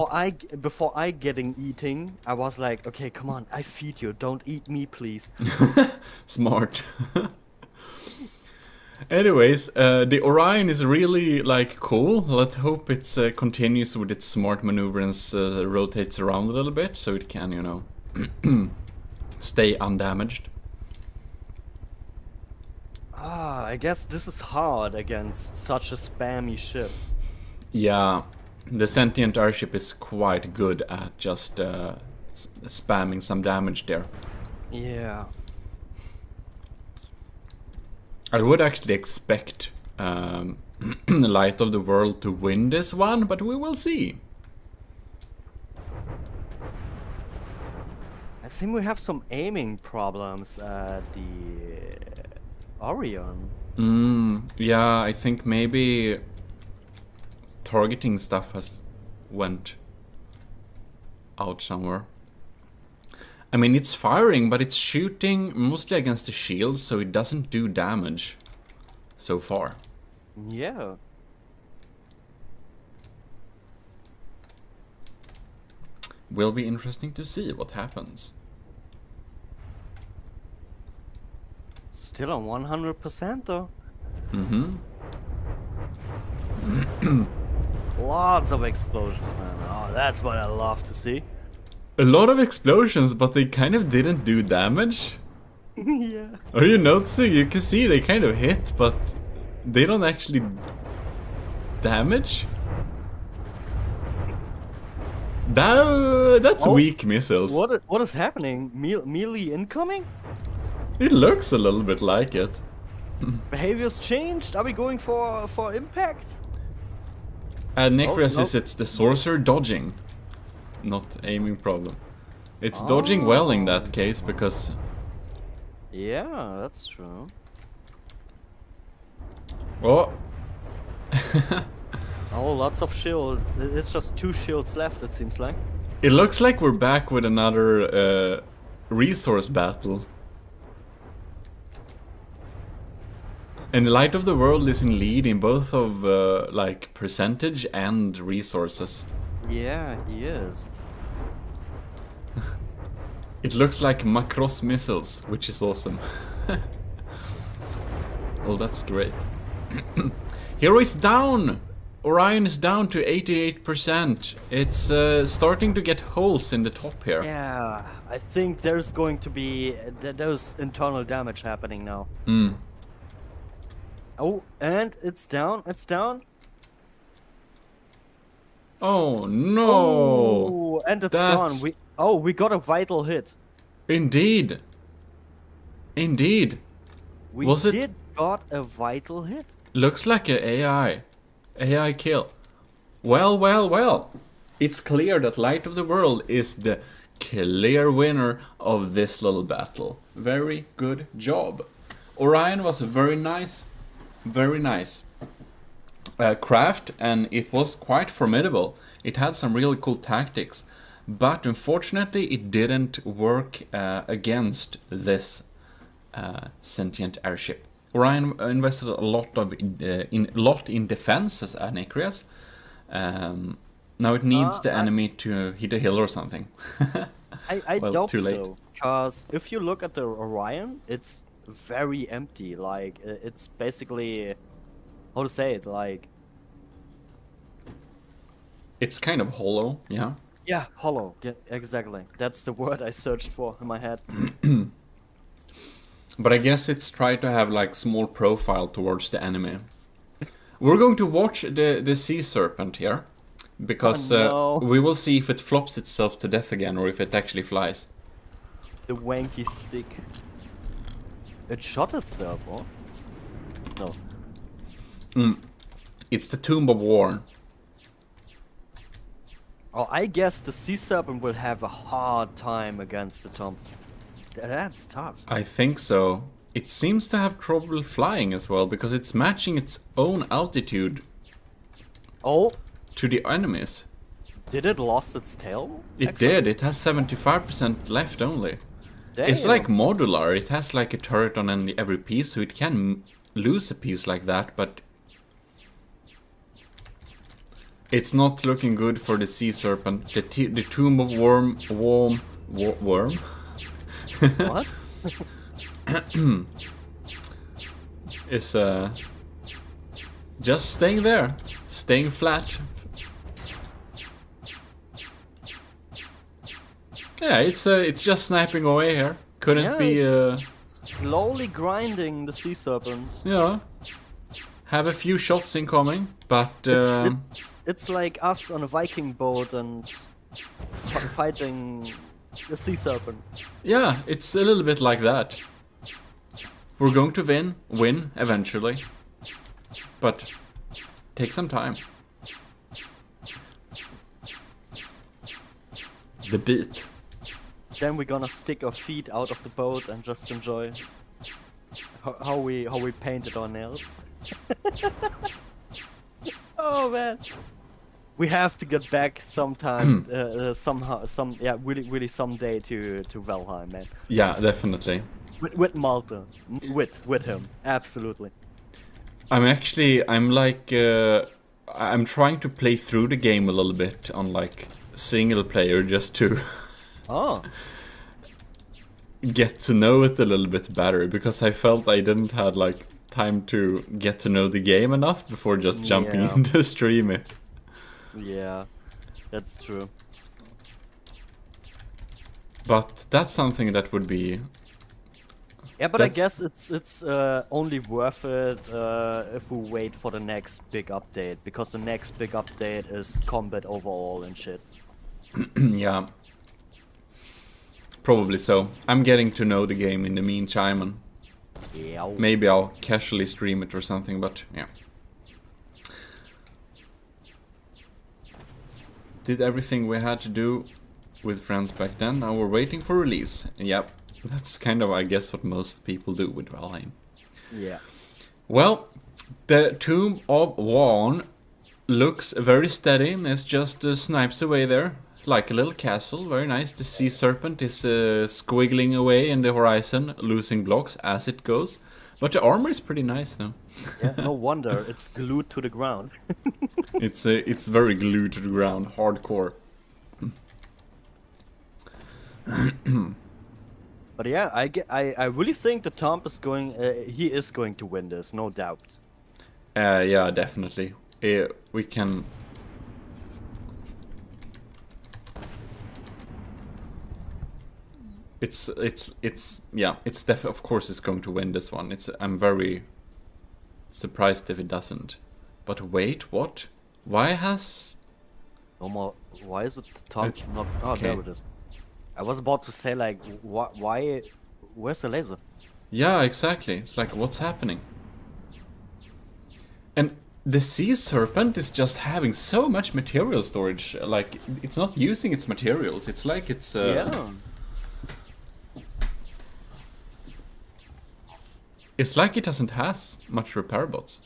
Speaker 2: Before I getting eating, I was like, "Okay, come on, I feed you. Don't eat me, please."
Speaker 1: Smart. Anyways, the Orion is really like cool. Let's hope it continues with its smart maneuver and rotates around a little bit so it can, you know, stay undamaged.
Speaker 2: I guess this is hard against such a spammy ship.
Speaker 1: Yeah, the Sentient Airship is quite good at just spamming some damage there.
Speaker 2: Yeah.
Speaker 1: I would actually expect Light of the World to win this one, but we will see.
Speaker 2: I think we have some aiming problems at the Orion.
Speaker 1: Yeah, I think maybe targeting stuff has went out somewhere. I mean, it's firing, but it's shooting mostly against the shields, so it doesn't do damage so far.
Speaker 2: Yeah.
Speaker 1: Will be interesting to see what happens.
Speaker 2: Still on 100% though. Lots of explosions, man. Oh, that's what I love to see.
Speaker 1: A lot of explosions, but they kind of didn't do damage.
Speaker 2: Yeah.
Speaker 1: Are you noticing? You can see they kind of hit, but they don't actually damage. That's weak missiles.
Speaker 2: What is happening? Melee incoming?
Speaker 1: It looks a little bit like it.
Speaker 2: Behavior's changed? Are we going for impact?
Speaker 1: Necros
Speaker 2: nope.
Speaker 1: is it's the sorcerer dodging, not aiming problem. It's dodging well in that case because...
Speaker 2: Yeah, that's true.
Speaker 1: Oh!
Speaker 2: Oh, lots of shields. It's just 2 shields left, it seems like.
Speaker 1: It looks like we're back with another resource battle. And the Light of the World is in lead in both of like percentage and resources.
Speaker 2: Yeah, he is.
Speaker 1: It looks like Macross missiles, which is awesome. Well, that's great. Hero is down! Orion is down to 88%. It's starting to get holes in the top here.
Speaker 2: Yeah, I think there's going to be those internal damage happening now.
Speaker 1: Hmm.
Speaker 2: Oh, and it's down, it's down.
Speaker 1: Oh no!
Speaker 2: Oh, and it's gone. We got a vital hit.
Speaker 1: Indeed. Indeed.
Speaker 2: We
Speaker 1: Was it?
Speaker 2: did got a vital hit.
Speaker 1: Looks like a AI kill. Well, well, well. It's clear that Light of the World is the clear winner of this little battle. Very good job. Orion was a very nice craft, and it was quite formidable. It had some really cool tactics, but unfortunately it didn't work against this sentient airship. Orion invested a lot in defense as Anacreas. Now it needs the enemy to hit a hill or something.
Speaker 2: I
Speaker 1: well,
Speaker 2: doubt
Speaker 1: too late.
Speaker 2: so, because if you look at the Orion, it's very empty. Like, it's basically, how to say it, like...
Speaker 1: It's kind of hollow, yeah.
Speaker 2: Yeah, hollow. Yeah, exactly. That's the word I searched for in my head.
Speaker 1: But I guess it's tried to have like small profile towards the enemy. We're going to watch the sea serpent here, because we will see if it flops itself to death again or if it actually flies.
Speaker 2: The wanky stick. It shot itself, or? No.
Speaker 1: It's the Tomb of War.
Speaker 2: Oh, I guess the sea serpent will have a hard time against the tomb. That's tough.
Speaker 1: I think so. It seems to have trouble flying as well, because it's matching its own altitude
Speaker 2: Oh,
Speaker 1: to the enemies.
Speaker 2: did it lost its tail?
Speaker 1: It did. It has 75% left only.
Speaker 2: Damn.
Speaker 1: It's like modular. It has like a turret on every piece, so it can lose a piece like that, but it's not looking good for the sea serpent. The Tomb of Worm.
Speaker 2: What?
Speaker 1: Is just staying there, staying flat. Yeah, it's just sniping away here. Couldn't be
Speaker 2: slowly grinding the sea serpent.
Speaker 1: yeah. Have a few shots incoming, but
Speaker 2: It's like us on a Viking boat and fighting the sea serpent.
Speaker 1: yeah, it's a little bit like that. We're going to win eventually, but take some time. The beat.
Speaker 2: Then we're gonna stick our feet out of the boat and just enjoy how we painted our nails. Oh man, we have to get back sometime, really someday to Valheim, man.
Speaker 1: Yeah, definitely.
Speaker 2: With Malta, with him, absolutely.
Speaker 1: I'm like, I'm trying to play through the game a little bit on like single player just to
Speaker 2: Oh,
Speaker 1: get to know it a little bit better, because I felt I didn't have like time to get to know the game enough before just jumping
Speaker 2: Yeah.
Speaker 1: in to stream it.
Speaker 2: Yeah, that's true.
Speaker 1: But that's something that would be...
Speaker 2: Yeah, but I
Speaker 1: That's-
Speaker 2: guess it's only worth it if we wait for the next big update, because the next big update is combat overall and shit.
Speaker 1: Yeah. Probably so. I'm getting to know the game in the meantime, and
Speaker 2: Yeah.
Speaker 1: maybe I'll casually stream it or something, but yeah. Did everything we had to do with friends back then. Now we're waiting for release. Yep, that's kind of, I guess, what most people do with Valheim.
Speaker 2: Yeah.
Speaker 1: Well, the Tomb of Warn looks very steady. It's just snipes away there, like a little castle. Very nice. The sea serpent is squiggling away in the horizon, losing blocks as it goes. But the armor is pretty nice, though.
Speaker 2: Yeah, no wonder it's glued to the ground.
Speaker 1: It's very glued to the ground, hardcore.
Speaker 2: But yeah, I really think the Tomb is going. He is going to win this, no doubt.
Speaker 1: Yeah, definitely. We can. Of course it's going to win this one. I'm very surprised if it doesn't. But wait, what? Why has...
Speaker 2: No more. Why is it Tomb not? Oh,
Speaker 1: okay.
Speaker 2: there it is. I was about to say like, why? Where's the laser?
Speaker 1: Yeah, exactly. It's like, what's happening? And the sea serpent is just having so much material storage. Like, it's not using its materials. It's like it's...
Speaker 2: Yeah.
Speaker 1: It's like it doesn't has much repair bots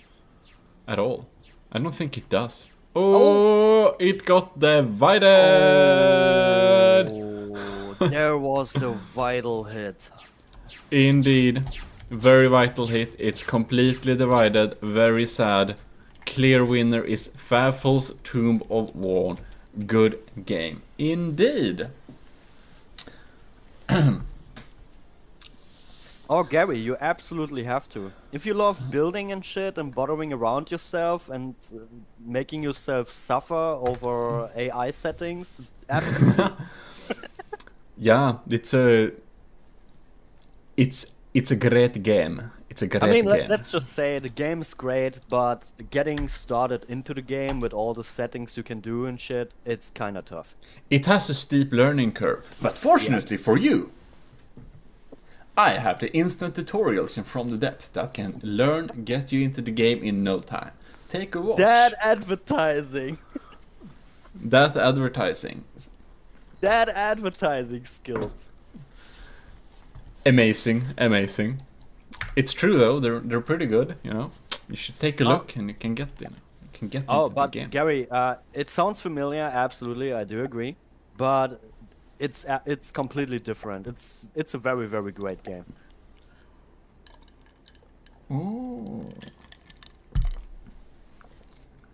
Speaker 1: at all. I don't think it does. Oh, it got divided!
Speaker 2: Oh, there was the vital hit.
Speaker 1: Indeed. Very vital hit. It's completely divided. Very sad. Clear winner is Faful's Tomb of Warn. Good game. Indeed.
Speaker 2: Oh, Gary, you absolutely have to. If you love building and shit and bothering around yourself and making yourself suffer over AI settings, absolutely.
Speaker 1: Yeah, it's a great game. It's a great game.
Speaker 2: Let's just say the game is great, but getting started into the game with all the settings you can do and shit, it's kind of tough.
Speaker 1: It has a steep learning curve, but fortunately for you, I have the instant tutorials in From the Depth that can get you into the game in no time. Take a watch.
Speaker 2: That advertising!
Speaker 1: That advertising.
Speaker 2: That advertising skills.
Speaker 1: Amazing, amazing. It's true though, they're pretty good, you know. You should take a look and you can get in. You can get into the game.
Speaker 2: Gary, it sounds familiar, absolutely, I do agree. But it's completely different. It's a very, very great game.
Speaker 1: Ooh.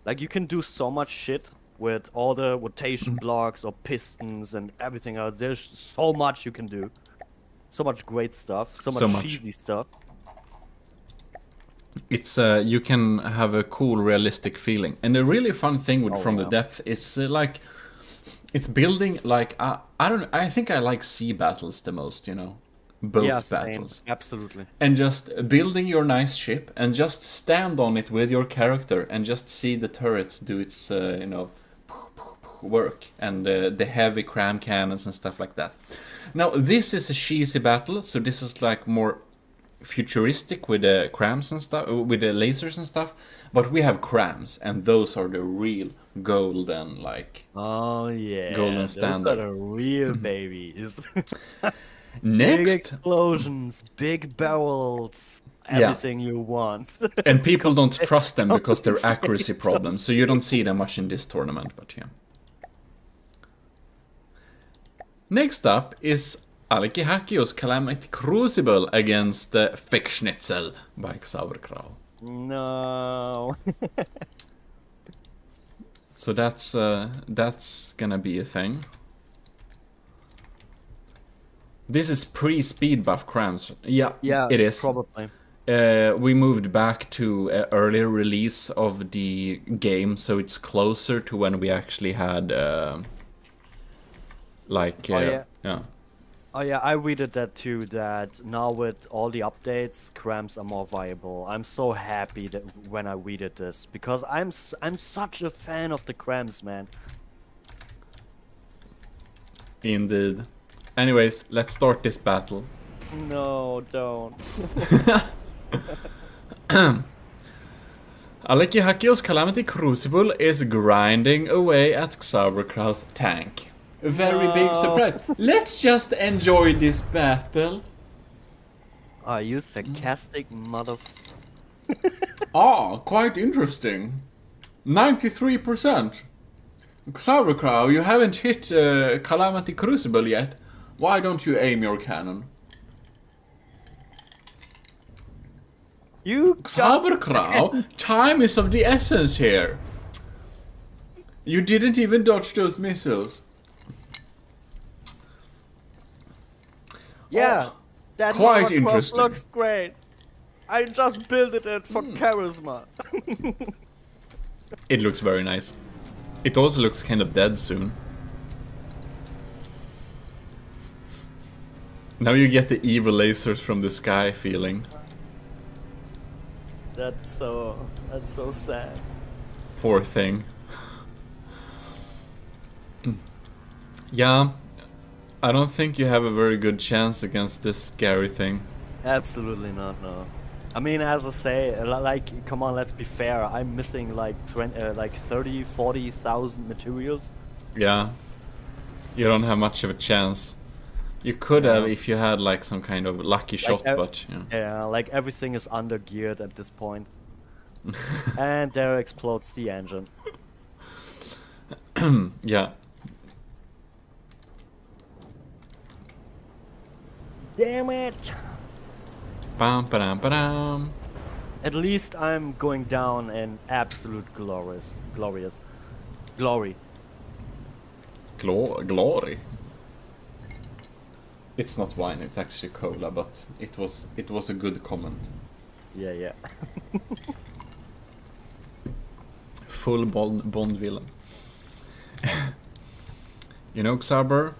Speaker 2: Like, you can do so much shit with all the rotation blocks or pistons and everything else. There's so much you can do. So much great stuff. So much cheesy stuff.
Speaker 1: It's you can have a cool, realistic feeling. And the really fun thing with From the Depth is like... It's building like I think I like sea battles the most, you know, boat battles.
Speaker 2: Same. Absolutely.
Speaker 1: And just building your nice ship and just stand on it with your character and just see the turrets do its work and the heavy cram cannons and stuff like that. Now this is a cheesy battle, so this is like more futuristic with the crams and stuff, with the lasers and stuff. But we have crams, and those are the real golden, like...
Speaker 2: Oh, yeah.
Speaker 1: Golden standard.
Speaker 2: Those are the real babies.
Speaker 1: Next...
Speaker 2: Big explosions, big barrels, everything you want.
Speaker 1: And people don't trust them because they're accuracy problems, so you don't see them much in this tournament, but yeah. Next up is Alki Hakio's Calamity Crucible against Fickschnitzel by Xauerkrau.
Speaker 2: No.
Speaker 1: So that's gonna be a thing. This is pre-speed buff crams. Yeah, it is.
Speaker 2: Probably.
Speaker 1: we moved back to an earlier release of the game, so it's closer to when we actually had
Speaker 2: yeah.
Speaker 1: yeah.
Speaker 2: Oh yeah, I read that too, that now with all the updates, crams are more viable. I'm so happy that when I read this, because I'm such a fan of the crams, man.
Speaker 1: Indeed. Anyways, let's start this battle.
Speaker 2: No, don't.
Speaker 1: Aleki Calamity Crucible is grinding away at Xaverkrau's tank. A very big surprise. Let's just enjoy this battle.
Speaker 2: Are you sarcastic, mother?
Speaker 1: Quite interesting. 93%. Xaverkrau, you haven't hit Calamity Crucible yet. Why don't you aim your cannon?
Speaker 2: You
Speaker 1: Xaverkrau, time is of the essence here. You didn't even dodge those missiles.
Speaker 2: Yeah, that
Speaker 1: quite
Speaker 2: hovercraft
Speaker 1: interesting.
Speaker 2: looks great. I just built it for charisma.
Speaker 1: It looks very nice. It also looks kind of dead soon. Now you get the evil lasers from the sky feeling.
Speaker 2: That's so sad.
Speaker 1: Poor thing. Yeah, I don't think you have a very good chance against this scary thing.
Speaker 2: Absolutely not, no. I mean, as I say, like, come on, let's be fair. I'm missing like 30, 40,000 materials.
Speaker 1: Yeah, you don't have much of a chance. You could have if you had like some kind of lucky shot, but yeah.
Speaker 2: Yeah, like everything is under geared at this point. And there explodes the engine.
Speaker 1: Yeah.
Speaker 2: Damn it!
Speaker 1: Bam, ba-dam, ba-dam.
Speaker 2: At least I'm going down in absolute glory.
Speaker 1: Glory. It's not wine, it's actually cola, but it was a good comment.
Speaker 2: Yeah, yeah.
Speaker 1: Full Bond villain. You know, Xaber,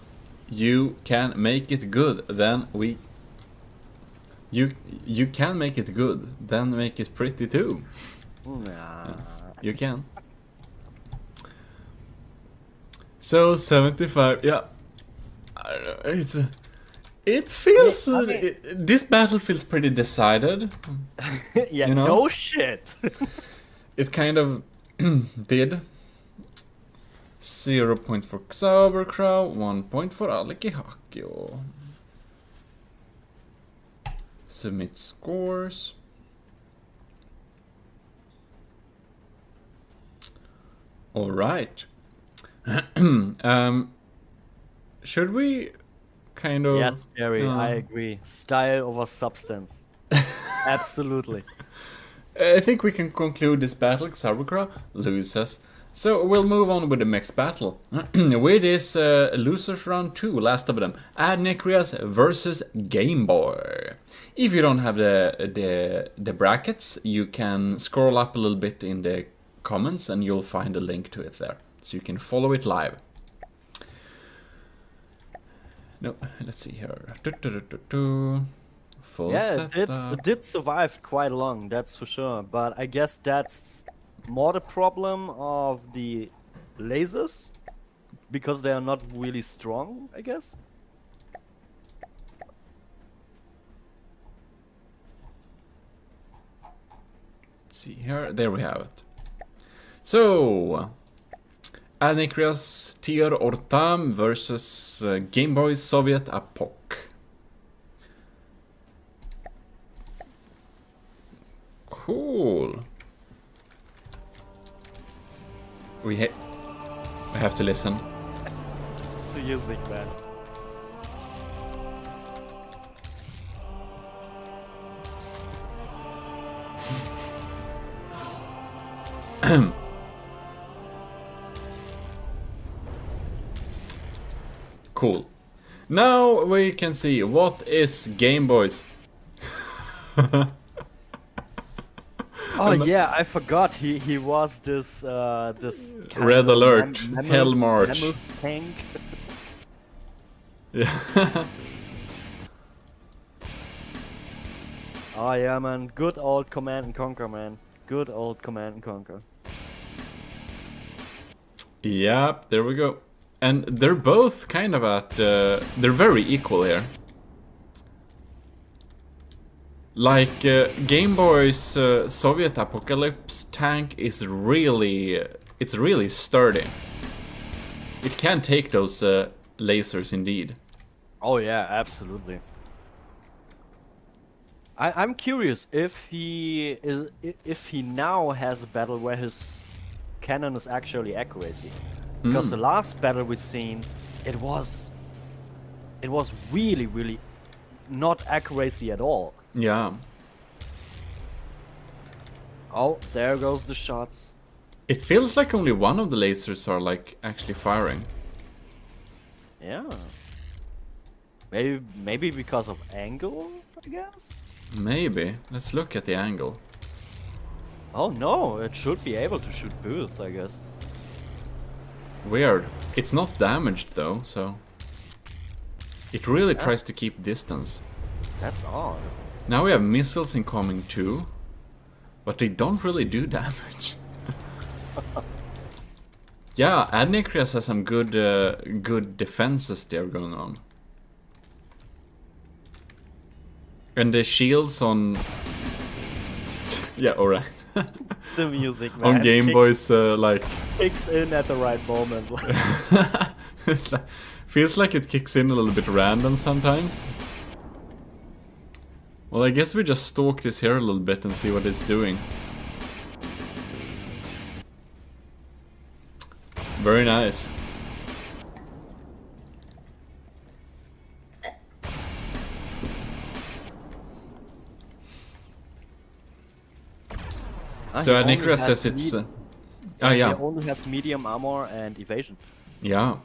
Speaker 1: you can make it good, then we... You can make it good, then make it pretty too.
Speaker 2: Nah.
Speaker 1: You can. So 75, yeah. I don't know, it feels
Speaker 2: I mean,
Speaker 1: this battle feels pretty decided.
Speaker 2: Yeah,
Speaker 1: you know?
Speaker 2: no shit.
Speaker 1: It kind of did. 0 point for Xaverkrau, 1 point for Aleki. Submit scores. All right. Should we kind of...
Speaker 2: Yes, Gary, I agree. Style over substance. Absolutely.
Speaker 1: I think we can conclude this battle. Xaverkrau loses. So we'll move on with the next battle. With this losers round 2, last of them. Adnikrias versus Game Boy. If you don't have the brackets, you can scroll up a little bit in the comments and you'll find a link to it there. So you can follow it live. No, let's see here. Full setup.
Speaker 2: It did survive quite long, that's for sure. But I guess that's more the problem of the lasers, because they are not really strong, I guess.
Speaker 1: Let's see here. There we have it. So, Adnikrias Tier Ortam versus Game Boy Soviet Apok. Cool. We have to listen.
Speaker 2: It's the music, man.
Speaker 1: Cool. Now we can see what is Game Boy's.
Speaker 2: Oh yeah, I forgot he was this this kind
Speaker 1: Red
Speaker 2: of
Speaker 1: alert, Hell March.
Speaker 2: mammoth tank.
Speaker 1: Yeah.
Speaker 2: Oh yeah, man, good old Command and Conquer, man. Good old Command and Conquer.
Speaker 1: Yep, there we go. And they're both kind of at... they're very equal here. Like, Game Boy's Soviet Apocalypse tank is really... it's really sturdy. It can take those lasers indeed.
Speaker 2: Oh yeah, absolutely. I'm curious if he now has a battle where his cannon is actually accuracy, because the last battle we've seen, it was really not accuracy at all.
Speaker 1: Yeah.
Speaker 2: Oh, there goes the shots.
Speaker 1: It feels like only one of the lasers are like actually firing.
Speaker 2: Yeah. Maybe because of angle, I guess.
Speaker 1: Maybe. Let's look at the angle.
Speaker 2: Oh no, it should be able to shoot both, I guess.
Speaker 1: Weird. It's not damaged though, so... it really tries to keep distance.
Speaker 2: That's odd.
Speaker 1: Now we have missiles incoming too, but they don't really do damage. Yeah, Adnikrias has some good defenses there going on. And the shields on... yeah, alright.
Speaker 2: The music, man.
Speaker 1: On Game Boys, like...
Speaker 2: kicks in at the right moment.
Speaker 1: It's like, feels like it kicks in a little bit random sometimes. Well, I guess we just stalk this here a little bit and see what it's doing. Very nice. So Nikra says it's...
Speaker 2: yeah.
Speaker 1: yeah.
Speaker 2: He only has medium armor and evasion.
Speaker 1: Yeah.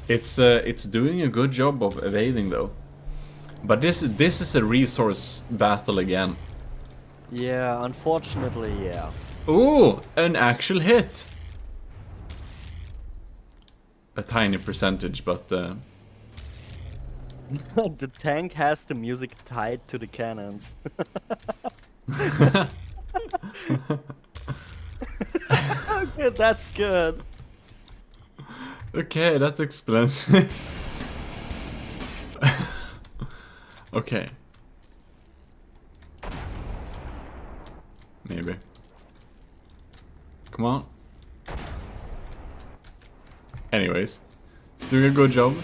Speaker 1: It's doing a good job of evading though. But this is a resource battle again.
Speaker 2: Yeah, unfortunately, yeah.
Speaker 1: Ooh, an actual hit. A tiny percentage, but
Speaker 2: The tank has the music tied to the cannons. Okay, that's good.
Speaker 1: okay, that explains it. Okay. Maybe. Come on. Anyways, it's doing a good job.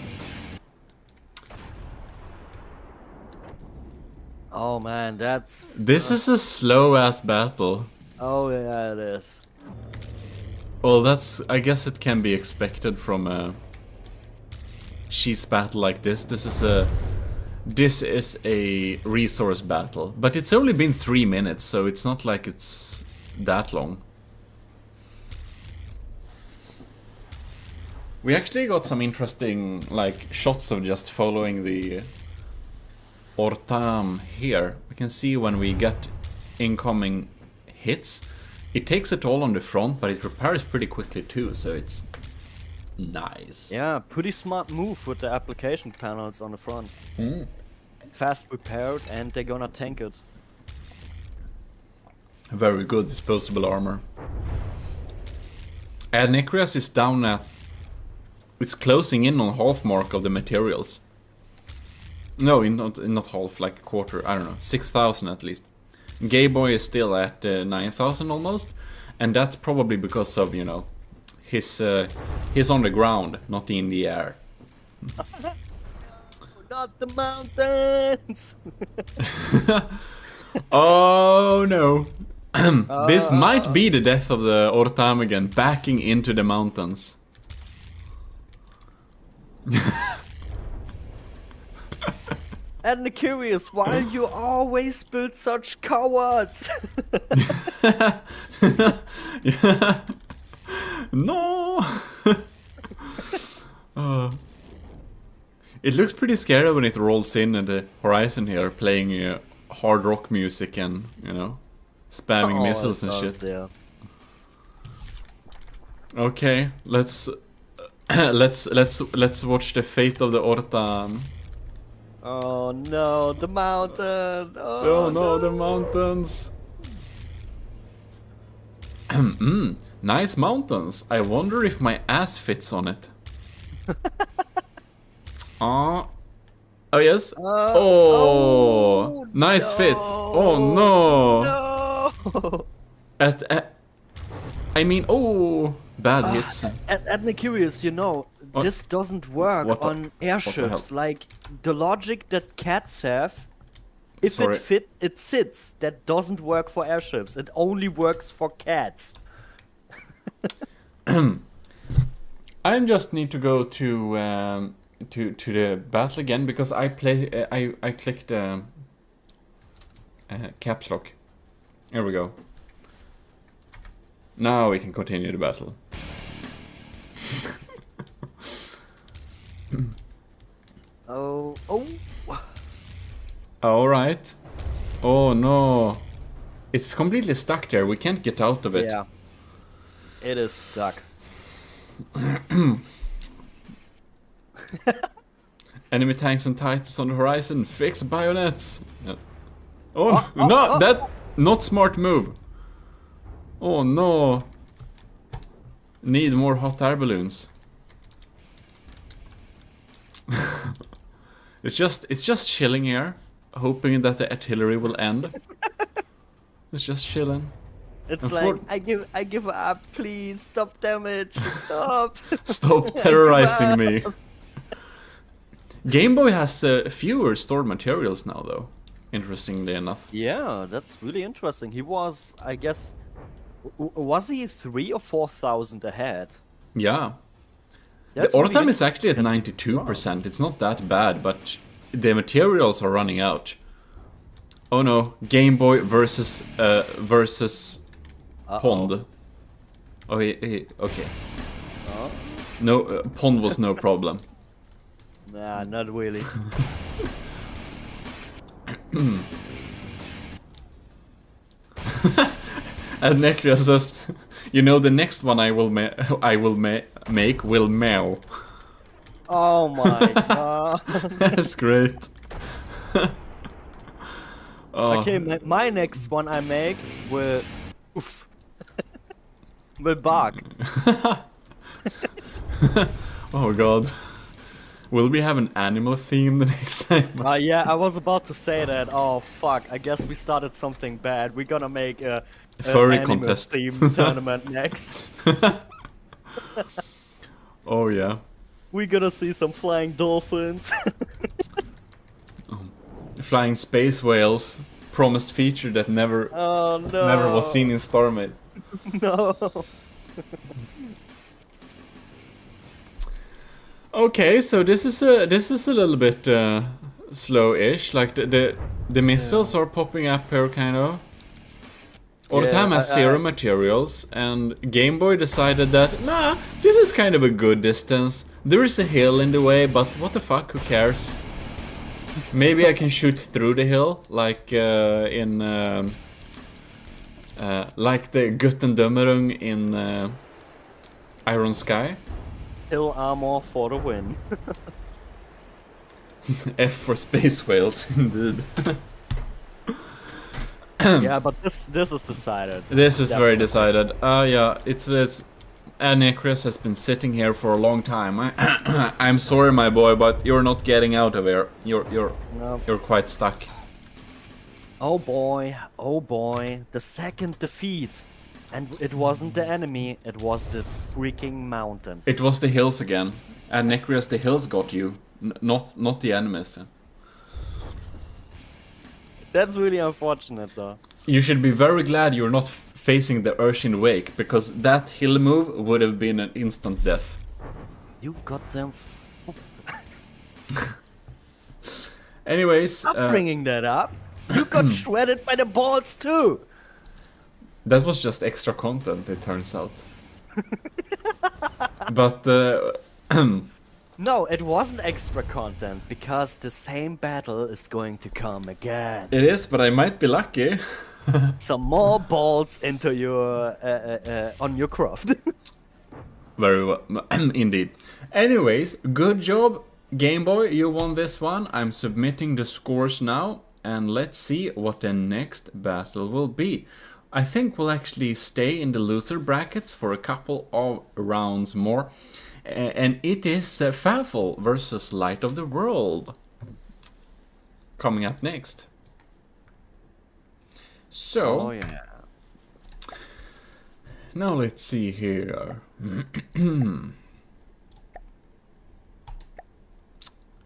Speaker 2: Oh man, that's...
Speaker 1: This is a slow-ass battle.
Speaker 2: Oh yeah, it is.
Speaker 1: Well, that's... I guess it can be expected from a... cheese battle like this. This is a resource battle. But it's only been 3 minutes, so it's not like it's that long. We actually got some interesting, like, shots of just following the Ortam here. We can see when we get incoming hits. It takes it all on the front, but it repairs pretty quickly too, so it's nice.
Speaker 2: Yeah, pretty smart move with the application panels on the front. Fast repaired, and they're gonna tank it.
Speaker 1: Very good disposable armor. And Nicrias is down at... it's closing in on half mark of the materials. No, not half, like a quarter, I don't know, 6,000 at least. Game Boy is still at 9,000 almost, and that's probably because of, you know, he's on the ground, not in the air.
Speaker 2: Not the mountains!
Speaker 1: Oh no. This might be the death of the Ortam again, backing into the mountains.
Speaker 2: And the curious, why you always build such cowards?
Speaker 1: Yeah. No. It looks pretty scary when it rolls in at the horizon here, playing hard rock music and, you know, spamming missiles and shit.
Speaker 2: Yeah.
Speaker 1: Okay, let's let's watch the fate of the Orta.
Speaker 2: Oh no, the mountain!
Speaker 1: Oh no, the mountains! Nice mountains. I wonder if my ass fits on it. Oh yes. Oh, nice
Speaker 2: no,
Speaker 1: fit. Oh no.
Speaker 2: No!
Speaker 1: I mean, oh, bad hits.
Speaker 2: And curious, you know,
Speaker 1: What?
Speaker 2: this doesn't work on airships.
Speaker 1: hell?
Speaker 2: Like the logic that cats have, if
Speaker 1: Sorry.
Speaker 2: it sits. That doesn't work for airships. It only works for cats.
Speaker 1: I just need to go to the battle again because I clicked caps lock. Here we go. Now we can continue the battle.
Speaker 2: Oh.
Speaker 1: All right. Oh no, it's completely stuck there. We can't get out of it.
Speaker 2: Yeah. It is stuck.
Speaker 1: Enemy tanks and titans on the horizon. Fix bayonets. Yeah. Oh, no, that not smart move. Oh no. Need more hot air balloons. It's just chilling here, hoping that the artillery will end. It's just chilling.
Speaker 2: It's
Speaker 1: And
Speaker 2: like I give up. Please stop damage. Stop.
Speaker 1: Stop terrorizing me. Game Boy has fewer stored materials now, though. Interestingly enough.
Speaker 2: Yeah, that's really interesting. He was, I guess, was he 3,000 or 4,000 ahead?
Speaker 1: Yeah.
Speaker 2: That's
Speaker 1: the
Speaker 2: really
Speaker 1: Ortam is actually at
Speaker 2: interesting.
Speaker 1: 92%. It's not that bad, but the materials are running out. Oh no, Game Boy versus Pond. Oh, okay.
Speaker 2: Oh.
Speaker 1: No, Pond was no problem.
Speaker 2: Nah, not really.
Speaker 1: And Necria says, you know, the next one I will make will meow.
Speaker 2: Oh my god.
Speaker 1: That's great. Oh.
Speaker 2: Okay, my next one I make will oof. Will bark.
Speaker 1: Oh god. Will we have an animal theme the next time?
Speaker 2: Yeah, I was about to say that. Oh fuck! I guess we started something bad. We're gonna make a
Speaker 1: Furry
Speaker 2: anime
Speaker 1: contest
Speaker 2: theme tournament next.
Speaker 1: Oh yeah.
Speaker 2: We're gonna see some flying dolphins.
Speaker 1: Flying space whales. Promised feature that never was seen in Starmade.
Speaker 2: No.
Speaker 1: Okay, so this is a little bit slow-ish. Like the missiles are popping up here, kind of. Ortam has zero materials, and Game Boy decided that nah, this is kind of a good distance. There is a hill in the way, but what the fuck? Who cares? Maybe I can shoot through the hill, like in like the Göttendömerung in Iron Sky.
Speaker 2: Hill armor for the win.
Speaker 1: F for space whales, indeed.
Speaker 2: Yeah, but this is decided.
Speaker 1: This is very
Speaker 2: Definitely.
Speaker 1: decided. Yeah, it's Necris has been sitting here for a long time. I'm sorry, my boy, but you're not getting out of here. You're quite stuck.
Speaker 2: Oh boy, the second defeat. And it wasn't the enemy, it was the freaking mountain.
Speaker 1: It was the hills again, and Necris, the hills got you, not the enemies.
Speaker 2: That's really unfortunate though.
Speaker 1: You should be very glad you're not facing the Urshin Wake, because that hill move would have been an instant death.
Speaker 2: You got them.
Speaker 1: Anyways,
Speaker 2: Stop bringing that up. You got shredded by the balls too.
Speaker 1: that was just extra content, it turns out. But
Speaker 2: No, it wasn't extra content because the same battle is going to come again.
Speaker 1: It is, but I might be lucky.
Speaker 2: Some more bolts into your on your craft.
Speaker 1: Very well, indeed. Anyways, good job, Game Boy. You won this one. I'm submitting the scores now, and let's see what the next battle will be. I think we'll actually stay in the loser brackets for a couple of rounds more. And it is Favol versus Light of the World coming up next. So,
Speaker 2: Oh yeah.
Speaker 1: now let's see here.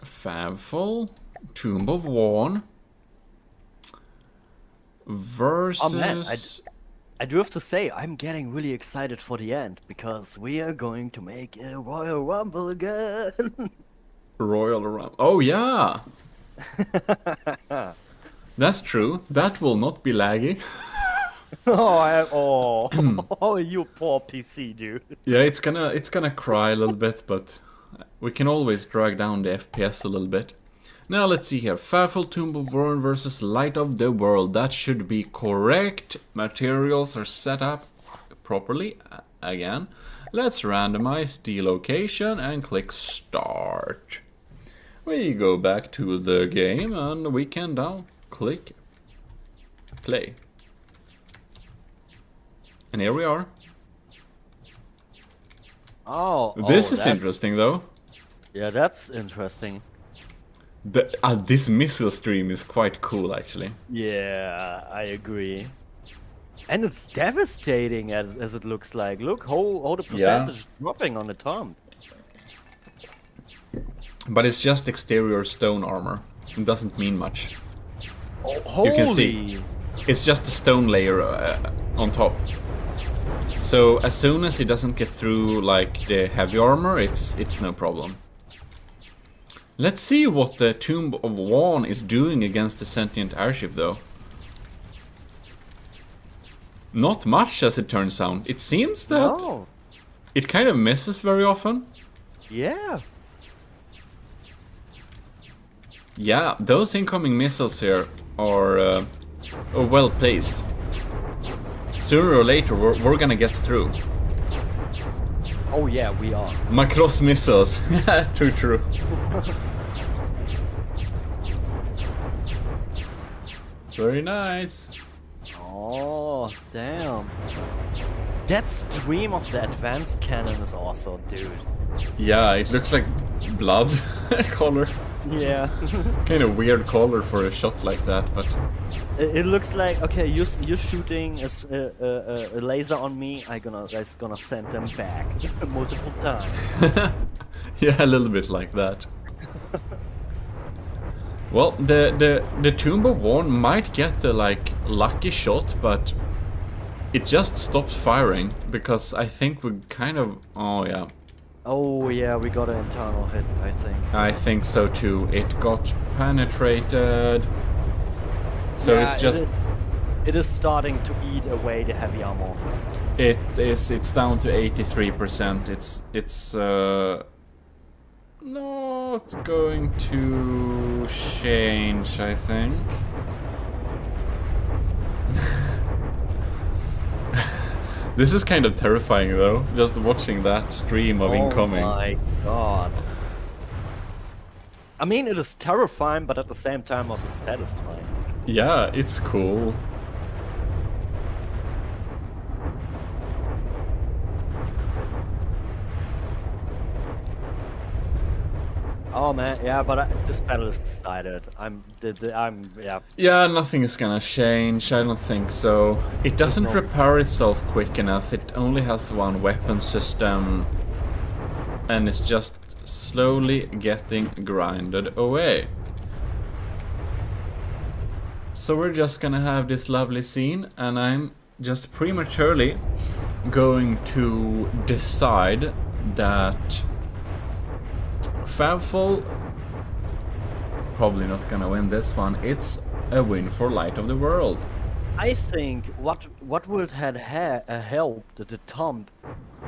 Speaker 1: Favol, Tomb of Warn versus...
Speaker 2: Oh man, I do have to say, I'm getting really excited for the end, because we are going to make a Royal Rumble again!
Speaker 1: Royal Rumble. Oh yeah! That's true. That will not be laggy.
Speaker 2: Oh, you poor PC dude.
Speaker 1: Yeah, it's gonna cry a little bit, but we can always drag down the FPS a little bit. Now let's see here. Favol, Tomb of Warn versus Light of the World. That should be correct. Materials are set up properly. Again, let's randomize the location and click start. We go back to the game and we can now click play. And here we are. This is interesting though.
Speaker 2: Yeah, that's interesting.
Speaker 1: This missile stream is quite cool actually.
Speaker 2: Yeah, I agree. And it's devastating as it looks like. Look how the percentage is dropping on the tomb.
Speaker 1: But it's just exterior stone armor. It doesn't mean much.
Speaker 2: Oh,
Speaker 1: you can see. It's just a stone layer on top. So as soon as it doesn't get through like the heavy armor, it's no problem. Let's see what the Tomb of Warn is doing against the sentient airship though. Not much as it turns out. It seems that it kind of misses very often.
Speaker 2: Yeah.
Speaker 1: Yeah, those incoming missiles here are well placed. Sooner or later we're gonna get through.
Speaker 2: Oh yeah, we are.
Speaker 1: Macross missiles. True. Very nice.
Speaker 2: Oh, damn. That stream of the advanced cannon is awesome, dude.
Speaker 1: Yeah, it looks like blood color.
Speaker 2: Yeah.
Speaker 1: Kind of weird color for a shot like that, but...
Speaker 2: It looks like, okay, you're shooting a laser on me, I'm gonna send them back multiple times.
Speaker 1: Yeah, a little bit like that. Well, the Tomb of Warn might get the like lucky shot, but it just stops firing because I think we kind of... Oh yeah.
Speaker 2: Oh yeah, we got an internal hit, I think.
Speaker 1: I think so too. It got penetrated. So
Speaker 2: yeah,
Speaker 1: it's just...
Speaker 2: It is starting to eat away the heavy armor.
Speaker 1: It's down to 83%. It's not going to change, I think. This is kind of terrifying though, just watching that stream of incoming.
Speaker 2: Oh my god. I mean, it is terrifying, but at the same time also satisfying.
Speaker 1: Yeah, it's cool.
Speaker 2: Oh man, yeah, but this battle is decided. Yeah.
Speaker 1: Yeah, nothing is gonna change, I don't think so. It doesn't repair itself quick enough, it only has one weapon system. And it's just slowly getting grinded away. So we're just gonna have this lovely scene, and I'm just prematurely going to decide that Favol probably not gonna win this one. It's a win for Light of the World.
Speaker 2: I think what would have helped the Tomb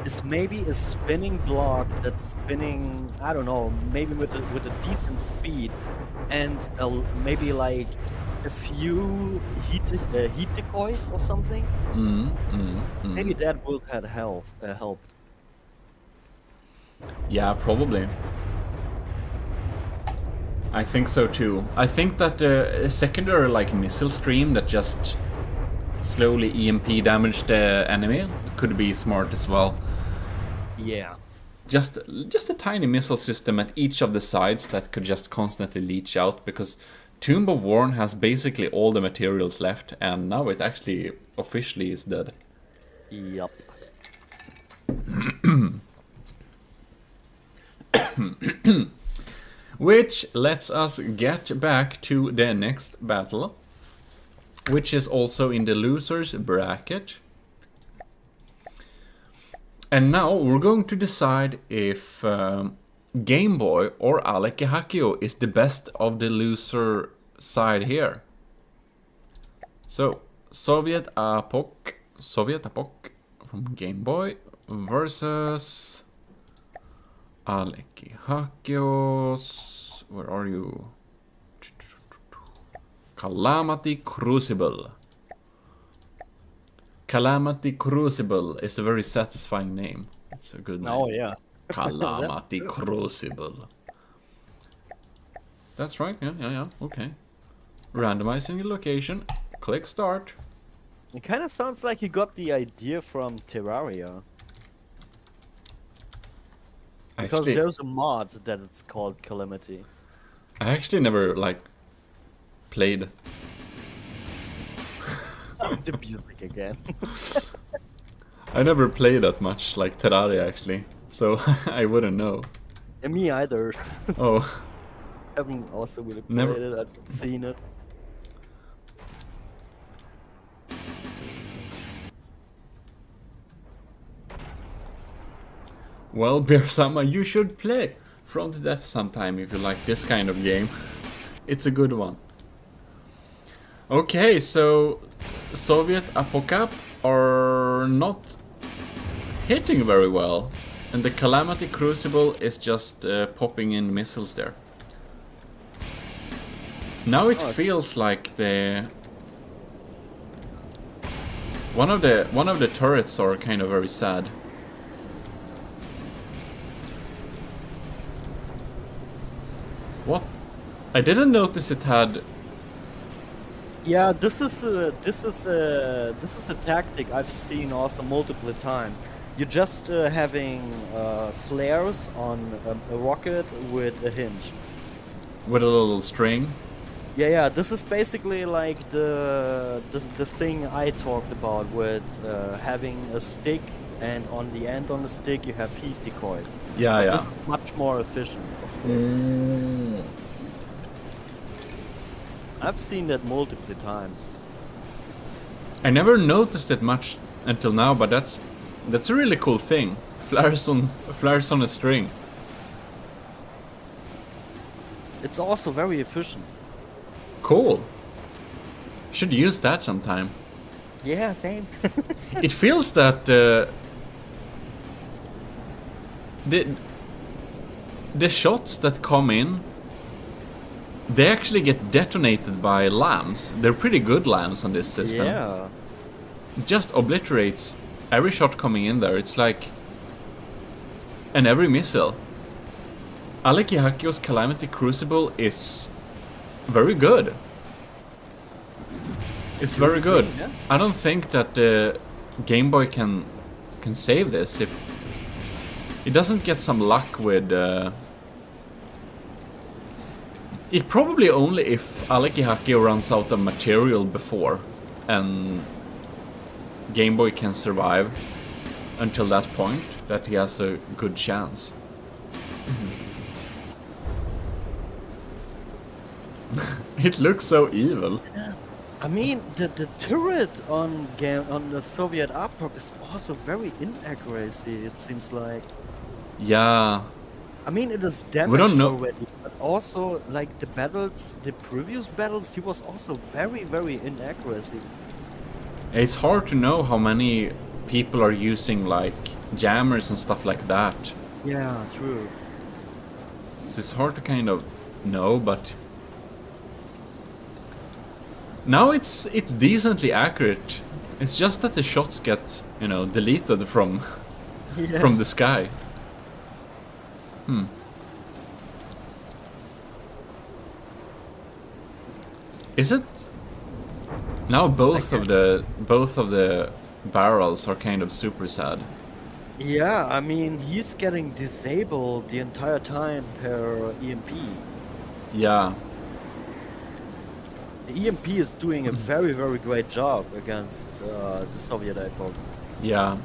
Speaker 2: is maybe a spinning block that's spinning, I don't know, maybe with a decent speed, and maybe like a few heat decoys or something. Maybe that would have helped.
Speaker 1: Yeah, probably. I think so too. I think that a secondary like missile stream that just slowly EMP damage the enemy could be smart as well.
Speaker 2: Yeah.
Speaker 1: Just a tiny missile system at each of the sides that could just constantly leach out, because Tomb of Warren has basically all the materials left, and now it actually officially is dead.
Speaker 2: Yup.
Speaker 1: Which lets us get back to the next battle, which is also in the losers bracket. And now we're going to decide if Game Boy or ECCLESIARCHY is the best of the loser side here. So, Soviet Epoch from Game Boy versus ECCLESIARCHY. Where are you? Calamity Crucible. Calamity Crucible is a very satisfying name. It's a good name.
Speaker 2: Oh yeah.
Speaker 1: Calamity Crucible. That's right. Yeah. Okay. Randomizing the location. Click start.
Speaker 2: It kind of sounds like he got the idea from Terraria. Because
Speaker 1: Actually,
Speaker 2: there's a mod that it's called Calamity.
Speaker 1: I actually never like played.
Speaker 2: The music again.
Speaker 1: I never played that much like Terraria actually, so I wouldn't know.
Speaker 2: And me either.
Speaker 1: Oh,
Speaker 2: Haven't also really played
Speaker 1: Never-
Speaker 2: it. I've seen it.
Speaker 1: well, Beersama, you should play From the Death sometime if you like this kind of game. It's a good one. Okay, so Soviet Apocalypse are not hitting very well, and the Calamity Crucible is just popping in missiles there. Now it feels like the one of the turrets are kind of very sad. What? I didn't notice it had.
Speaker 2: Yeah, this is a tactic I've seen also multiple times. You're just having flares on a rocket with a hinge.
Speaker 1: With a little string.
Speaker 2: Yeah. This is basically like the thing I talked about with having a stick, and on the end on the stick you have heat decoys.
Speaker 1: Yeah, yeah.
Speaker 2: This is much more efficient, of course. I've seen that multiple times.
Speaker 1: I never noticed it much until now, but that's a really cool thing. Flares on a string.
Speaker 2: It's also very efficient.
Speaker 1: Cool. Should use that sometime.
Speaker 2: Yeah, same.
Speaker 1: It feels that the shots that come in, they actually get detonated by lambs. They're pretty good lambs on this system.
Speaker 2: Yeah.
Speaker 1: Just obliterates every shot coming in there. It's like, and every missile. ECCLESIARCHY's Calamity Crucible is very good. It's very good.
Speaker 2: Yeah.
Speaker 1: I don't think that the Game Boy can save this if it doesn't get some luck with. It probably only if ECCLESIARCHY runs out of material before, and Game Boy can survive until that point, that he has a good chance. It looks so evil.
Speaker 2: I mean, the turret on the Soviet Epoch is also very inaccuracy. It seems like.
Speaker 1: Yeah.
Speaker 2: I mean, it is
Speaker 1: We
Speaker 2: damaged
Speaker 1: don't know.
Speaker 2: already, but also like the battles, the previous battles, he was also very inaccuracy.
Speaker 1: It's hard to know how many people are using like jammers and stuff like that.
Speaker 2: Yeah, true.
Speaker 1: So it's hard to kind of know, but now it's decently accurate. It's just that the shots get, you know, deleted from from the sky. Is it now both of the barrels are kind of super sad?
Speaker 2: Yeah, I mean, he's getting disabled the entire time per EMP.
Speaker 1: Yeah.
Speaker 2: The EMP is doing a very, very great job against the Soviet airport.
Speaker 1: Yeah.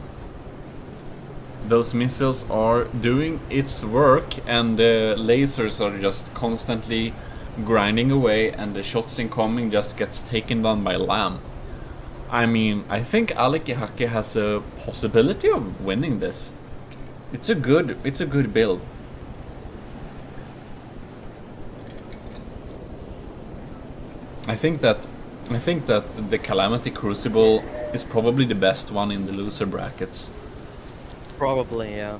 Speaker 1: Those missiles are doing its work, and the lasers are just constantly grinding away, and the shots incoming just gets taken down by lamb. I mean, I think ECCLESIARCHY has a possibility of winning this. It's a good build. I think that the Calamity Crucible is probably the best one in the loser brackets.
Speaker 2: Probably, yeah.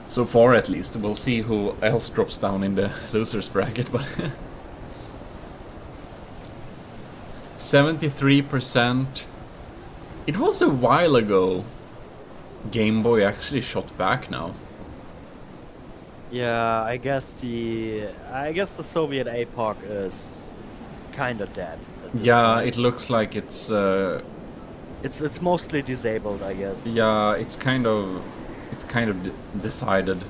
Speaker 1: So far, at least. We'll see who else drops down in the losers bracket, but 73%. It was a while ago. Game Boy actually shot back now.
Speaker 2: Yeah, I guess the Soviet APOC is kind of dead. At this point.
Speaker 1: It looks like it's
Speaker 2: It's mostly disabled, I guess.
Speaker 1: yeah, it's kind of decided.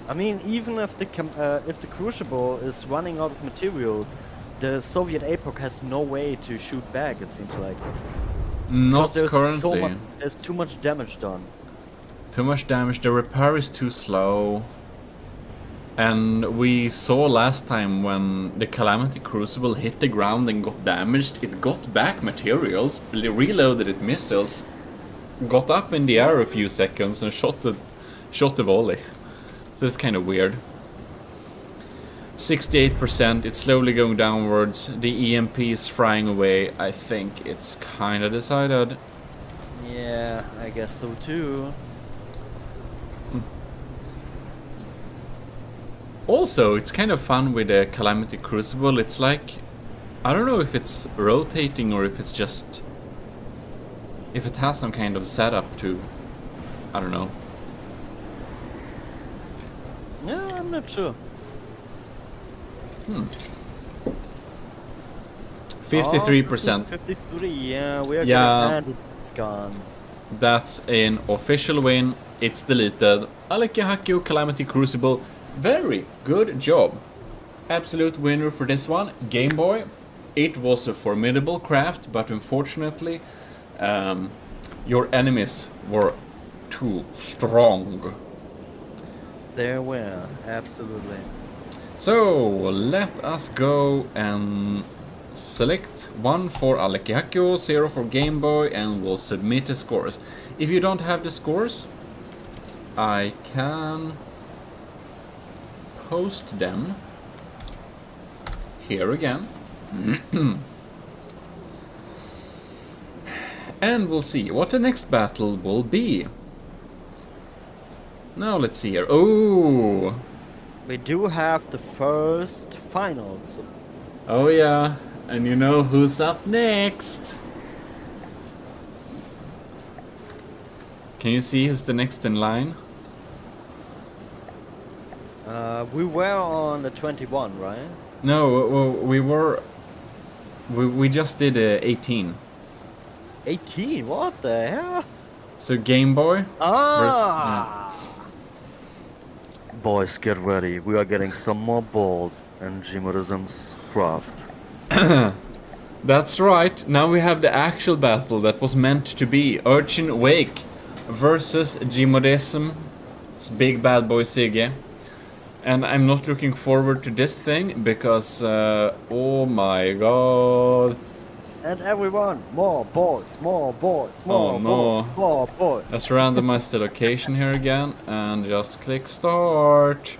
Speaker 2: I mean, even if the Crucible is running out of materials, the Soviet APOC has no way to shoot back. It seems like.
Speaker 1: Not
Speaker 2: Because
Speaker 1: currently.
Speaker 2: there's too much damage done.
Speaker 1: Too much damage. The repair is too slow. And we saw last time when the Calamity Crucible hit the ground and got damaged, it got back materials, reloaded its missiles, got up in the air a few seconds and shot the volley. So it's kind of weird. 68%, it's slowly going downwards. The EMP is frying away. I think it's kind of decided.
Speaker 2: Yeah, I guess so too.
Speaker 1: Also, it's kind of fun with the Calamity Crucible. It's like, I don't know if it's rotating or if it's just, if it has some kind of setup to, I don't know.
Speaker 2: Yeah, I'm not sure.
Speaker 1: 53%.
Speaker 2: 53, yeah, we are
Speaker 1: Yeah.
Speaker 2: gonna end it's gone.
Speaker 1: That's an official win. It's deleted. ECCLESIARCHY Calamity Crucible. Very good job. Absolute winner for this one. Game Boy. It was a formidable craft, but unfortunately, your enemies were too strong.
Speaker 2: They were, absolutely.
Speaker 1: So, let us go and select 1 for ECCLESIARCHY, 0 for Game Boy, and we'll submit the scores. If you don't have the scores, I can post them here again. And we'll see what the next battle will be. Now let's see here. Oh!
Speaker 2: We do have the first finals.
Speaker 1: Oh yeah, and you know who's up next? Can you see who's the next in line?
Speaker 2: We were on the 21, right?
Speaker 1: No, we just did 18.
Speaker 2: 18? What the hell?
Speaker 1: So Game Boy.
Speaker 2: Boys, get ready. We are getting some more bold and GMODISM's craft.
Speaker 1: That's right. Now we have the actual battle that was meant to be Urchin Wake versus GMODISM. It's big bad boy Sigge. And I'm not looking forward to this thing because, oh my god.
Speaker 2: And everyone, more boards, more boards, more
Speaker 1: Oh, no.
Speaker 2: boards, more boards.
Speaker 1: Let's randomize the location here again and just click start.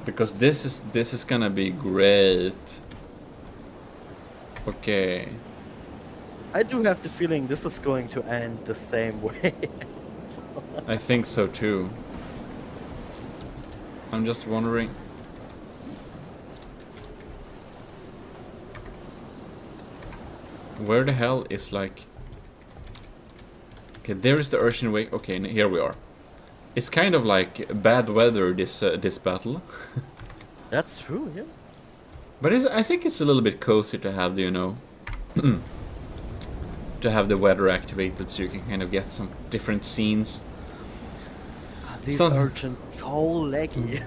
Speaker 1: Because this is gonna be great. Okay.
Speaker 2: I do have the feeling this is going to end the same way.
Speaker 1: I think so too. I'm just wondering. Where the hell is like... Okay, there is the Urchin Wake. Okay, here we are. It's kind of like bad weather, this battle.
Speaker 2: That's true, yeah.
Speaker 1: But I think it's a little bit cozy to have the, you know... to have the weather activated so you can kind of get some different scenes.
Speaker 2: These urchins so laggy.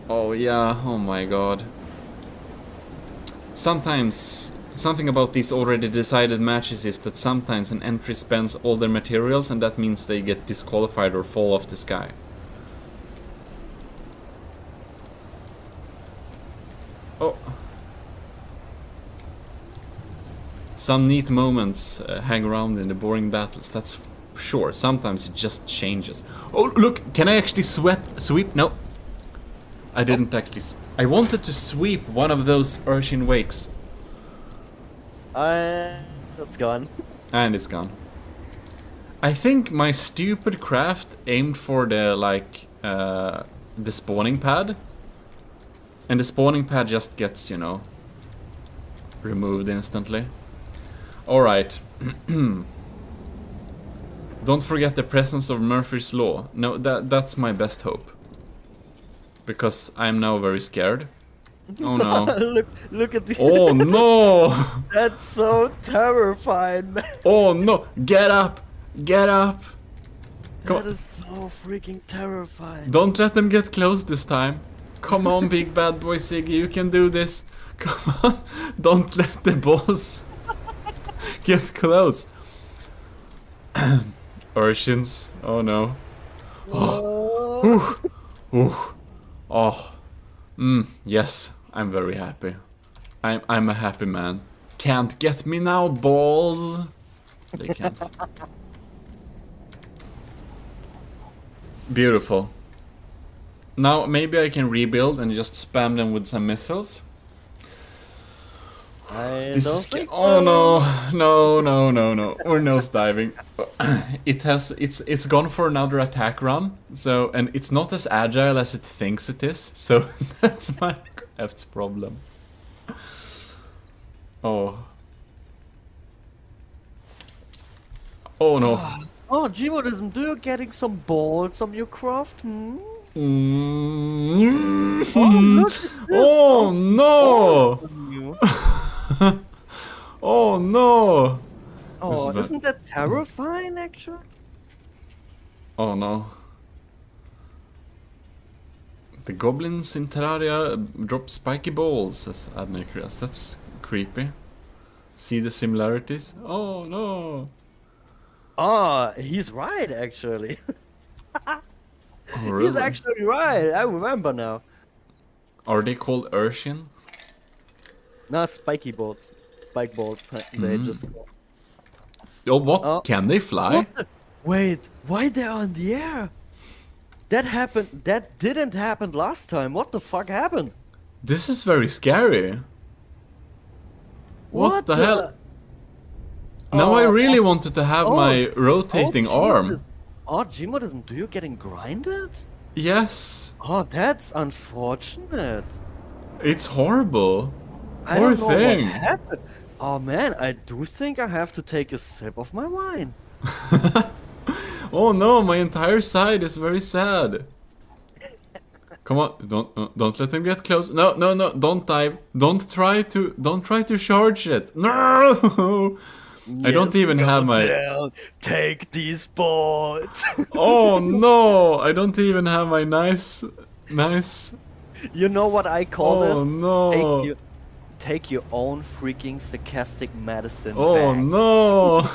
Speaker 1: Oh yeah, oh my god. Sometimes, something about these already decided matches is that sometimes an entry spends all their materials and that means they get disqualified or fall off the sky. Oh. Some neat moments hang around in the boring battles, that's sure. Sometimes it just changes. Oh, look! Can I actually sweep? No. I didn't actually... I wanted to sweep one of those Urchin Wakes.
Speaker 2: That's gone.
Speaker 1: And it's gone. I think my stupid craft aimed for the, like, the spawning pad. And the spawning pad just gets, you know, removed instantly. Alright. Don't forget the presence of Murphy's Law. No, that's my best hope. Because I'm now very scared. Oh no.
Speaker 2: look at the...
Speaker 1: Oh no!
Speaker 2: That's so terrifying, man.
Speaker 1: Oh no! Get up! Get up!
Speaker 2: That is so freaking terrifying.
Speaker 1: Don't let them get close this time. Come on, big bad boy Siggy, you can do this. Come on. Don't let the boss get close. Urchins. Oh no. Oh. Ooh. Oh. Yes. I'm very happy. I'm a happy man. Can't get me now, balls. They can't. Beautiful. Now maybe I can rebuild and just spam them with some missiles. Oh no. We're nose diving. It's gone for another attack run. So, and it's not as agile as it thinks it is. So that's my craft's problem. Oh. Oh no.
Speaker 2: Oh, GMODISM, do you getting some balls on your craft? Hmm?
Speaker 1: Oh,
Speaker 2: look at this.
Speaker 1: oh no! Oh no!
Speaker 2: Oh, isn't that terrifying, actually?
Speaker 1: Oh no. The goblins in Terraria drop spiky balls, says Adnikras. That's creepy. See the similarities? Oh no!
Speaker 2: Oh, he's right, actually.
Speaker 1: Oh, really?
Speaker 2: He's actually right, I remember now.
Speaker 1: Are they called Urchin?
Speaker 2: No, spiky bolts. Spike bolts, they just...
Speaker 1: Oh, what?
Speaker 2: Oh.
Speaker 1: Can they fly?
Speaker 2: What the? Wait, why they're on the air? That happened, that didn't happen last time. What the fuck happened?
Speaker 1: This is very scary. What the hell? Now I really wanted to have my rotating arm.
Speaker 2: Oh, GMODISM, do you getting grinded?
Speaker 1: Yes.
Speaker 2: Oh, that's unfortunate.
Speaker 1: It's horrible.
Speaker 2: I
Speaker 1: Poor
Speaker 2: don't know
Speaker 1: thing.
Speaker 2: what happened. Oh man, I do think I have to take a sip of my wine.
Speaker 1: Oh no, my entire side is very sad. Come on, don't let them get close. No, don't dive. Don't try to charge it. No. I don't even have my...
Speaker 2: Take these balls.
Speaker 1: Oh no, I don't even have my nice...
Speaker 2: You know what I call this?
Speaker 1: Oh no.
Speaker 2: Take your own freaking sarcastic medicine
Speaker 1: Oh
Speaker 2: back.
Speaker 1: no.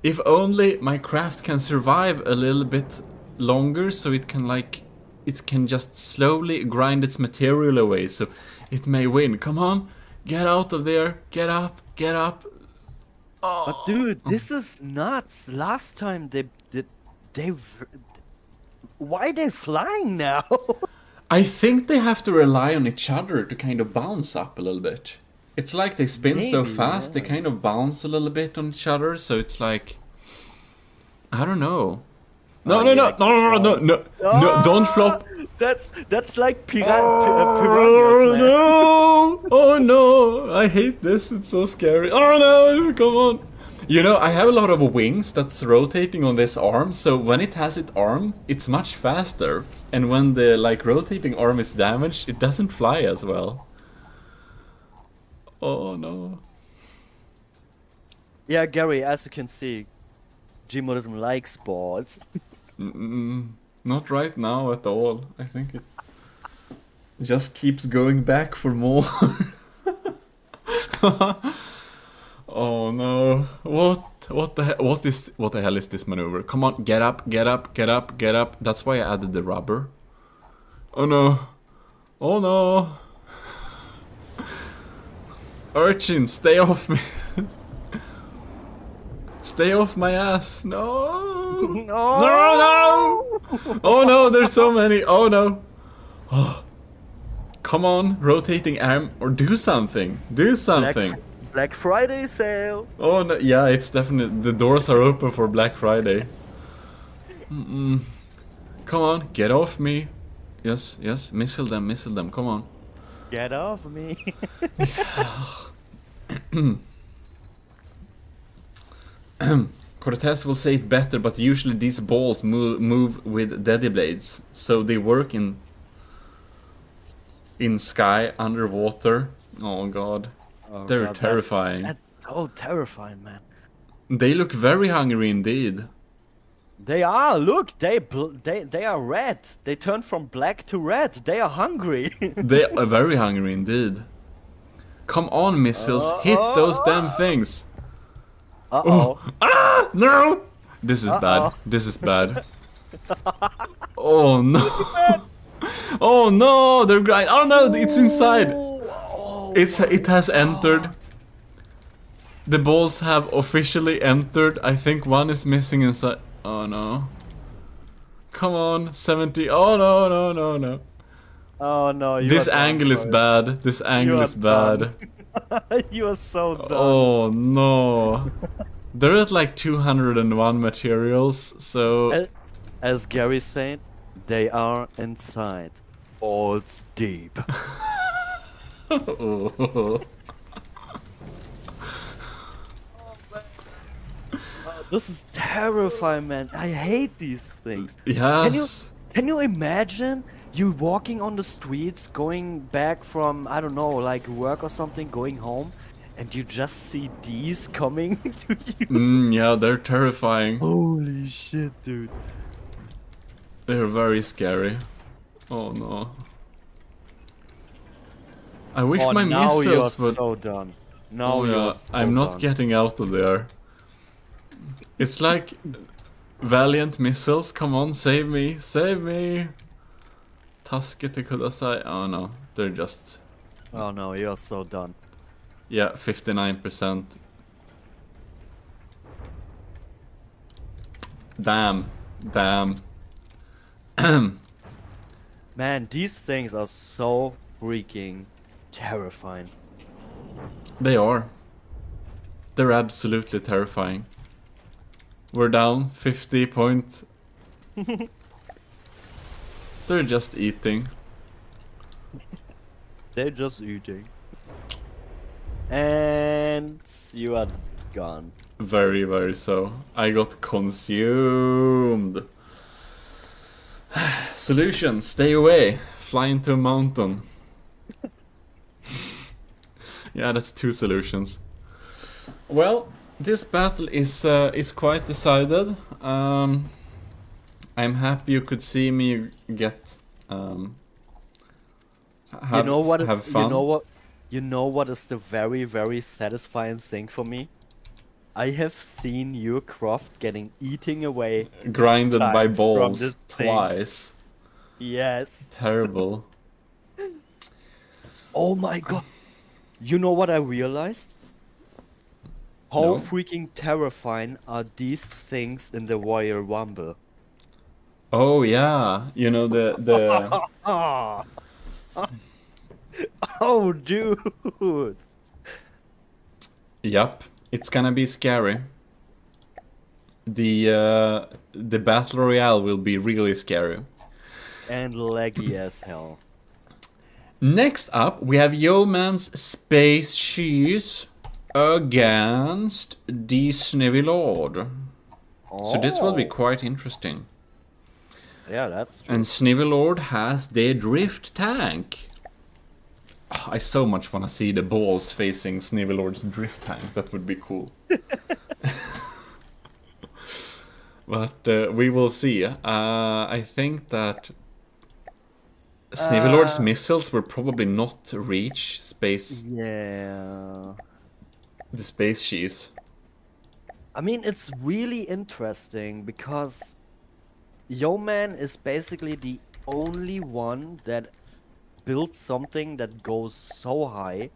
Speaker 1: If only my craft can survive a little bit longer, so it can just slowly grind its material away, so it may win. Come on, get out of there, get up. Oh.
Speaker 2: But dude, this is nuts. Last time they Why are they flying now?
Speaker 1: I think they have to rely on each other to kind of bounce up a little bit. It's like they spin so
Speaker 2: Maybe,
Speaker 1: fast, they
Speaker 2: yeah.
Speaker 1: kind of bounce a little bit on each other, so it's like... I don't know. No,
Speaker 2: Oh,
Speaker 1: no,
Speaker 2: yeah.
Speaker 1: no, no, no, no, no, no, don't flop.
Speaker 2: That's like piranhas,
Speaker 1: Oh
Speaker 2: man.
Speaker 1: no! Oh no! I hate this, it's so scary. Oh no! Come on! You know, I have a lot of wings that's rotating on this arm, so when it has its arm, it's much faster. And when the like rotating arm is damaged, it doesn't fly as well. Oh no.
Speaker 2: Yeah, Gary, as you can see, gmodism likes balls.
Speaker 1: Not right now at all. I think it just keeps going back for more. Oh no! What the hell is this maneuver? Come on, get up, get up, get up, get up. That's why I added the rubber. Oh no! Oh no! Urchin, stay off me! Stay off my ass! No! No! No! Oh no! There's so many! Oh no! Oh. Come on, rotating arm, or do something! Do something!
Speaker 2: Black Friday sale.
Speaker 1: Oh no, yeah, it's definitely the doors are open for Black Friday. Come on, get off me. Yes, yes, missile them, come on.
Speaker 2: Get off me.
Speaker 1: Cortez will say it better, but usually these balls move with daddy blades, so they work in sky, underwater. Oh god.
Speaker 2: Oh,
Speaker 1: They're
Speaker 2: God,
Speaker 1: terrifying.
Speaker 2: That's so terrifying, man.
Speaker 1: They look very hungry indeed.
Speaker 2: They are. Look, they are red. They turn from black to red. They are hungry.
Speaker 1: They are very hungry indeed. Come on, missiles, hit those damn things.
Speaker 2: Uh-oh.
Speaker 1: Ah, no! This is bad. This is bad. Oh no. Oh no, they're grind. Oh no, it's inside.
Speaker 2: Oh,
Speaker 1: It has entered. The balls have officially entered. I think one is missing inside. Oh no. Come on, 70. Oh no, no, no, no.
Speaker 2: oh no, you
Speaker 1: This
Speaker 2: are done,
Speaker 1: angle is
Speaker 2: boys.
Speaker 1: bad. This angle
Speaker 2: are
Speaker 1: is bad.
Speaker 2: done. You are so done.
Speaker 1: Oh no. They're at like 201 materials, so...
Speaker 2: As Gary said, they are inside. Balls deep.
Speaker 1: Oh.
Speaker 2: This is terrifying, man. I hate these things.
Speaker 1: Yes.
Speaker 2: Can you imagine you walking on the streets, going back from, I don't know, like work or something, going home, and you just see these coming to you?
Speaker 1: Yeah, they're terrifying.
Speaker 2: Holy shit, dude.
Speaker 1: They're very scary. Oh no. I wish my
Speaker 2: now you're
Speaker 1: missiles would...
Speaker 2: so done. Now
Speaker 1: Oh
Speaker 2: you're
Speaker 1: yeah,
Speaker 2: so
Speaker 1: I'm not
Speaker 2: done.
Speaker 1: getting out of there. It's like Valiant missiles, come on, save me, save me! Taskete kudasai. Oh no, they're just...
Speaker 2: Oh no, you're so done.
Speaker 1: Yeah, 59%. Damn, damn.
Speaker 2: Man, these things are so freaking terrifying.
Speaker 1: They are. They're absolutely terrifying. We're down 50 point. They're just eating.
Speaker 2: They're just eating. And you are gone.
Speaker 1: Very, very so. I got consumed. Solution, stay away. Fly into a mountain. Yeah, that's 2 solutions. Well, this battle is quite decided. I'm happy you could see me get have,
Speaker 2: You know what?
Speaker 1: have fun.
Speaker 2: You know what? You know what is the very, very satisfying thing for me? I have seen your Croft getting eating away.
Speaker 1: Grinded by
Speaker 2: times from
Speaker 1: balls
Speaker 2: this things.
Speaker 1: twice.
Speaker 2: Yes.
Speaker 1: Terrible.
Speaker 2: Oh my god. You know what I realized? How
Speaker 1: No.
Speaker 2: freaking terrifying are these things in the Royal Rumble?
Speaker 1: Oh yeah, you know the
Speaker 2: Oh, dude.
Speaker 1: Yup, it's gonna be scary. The battle royale will be really scary.
Speaker 2: And laggy as hell.
Speaker 1: Next up, we have Yeoman's Space Cheese against the Snivy Lord. So this will be
Speaker 2: Oh.
Speaker 1: quite interesting.
Speaker 2: Yeah, that's true.
Speaker 1: And Snivy Lord has the drift tank. Oh, I so much want to see the balls facing Snivy Lord's drift tank. That would be cool. But we will see. I think that Snivy Lord's missiles will probably not reach space.
Speaker 2: Yeah.
Speaker 1: The space cheese.
Speaker 2: I mean, it's really interesting because Yeoman is basically the only one that built something that goes so high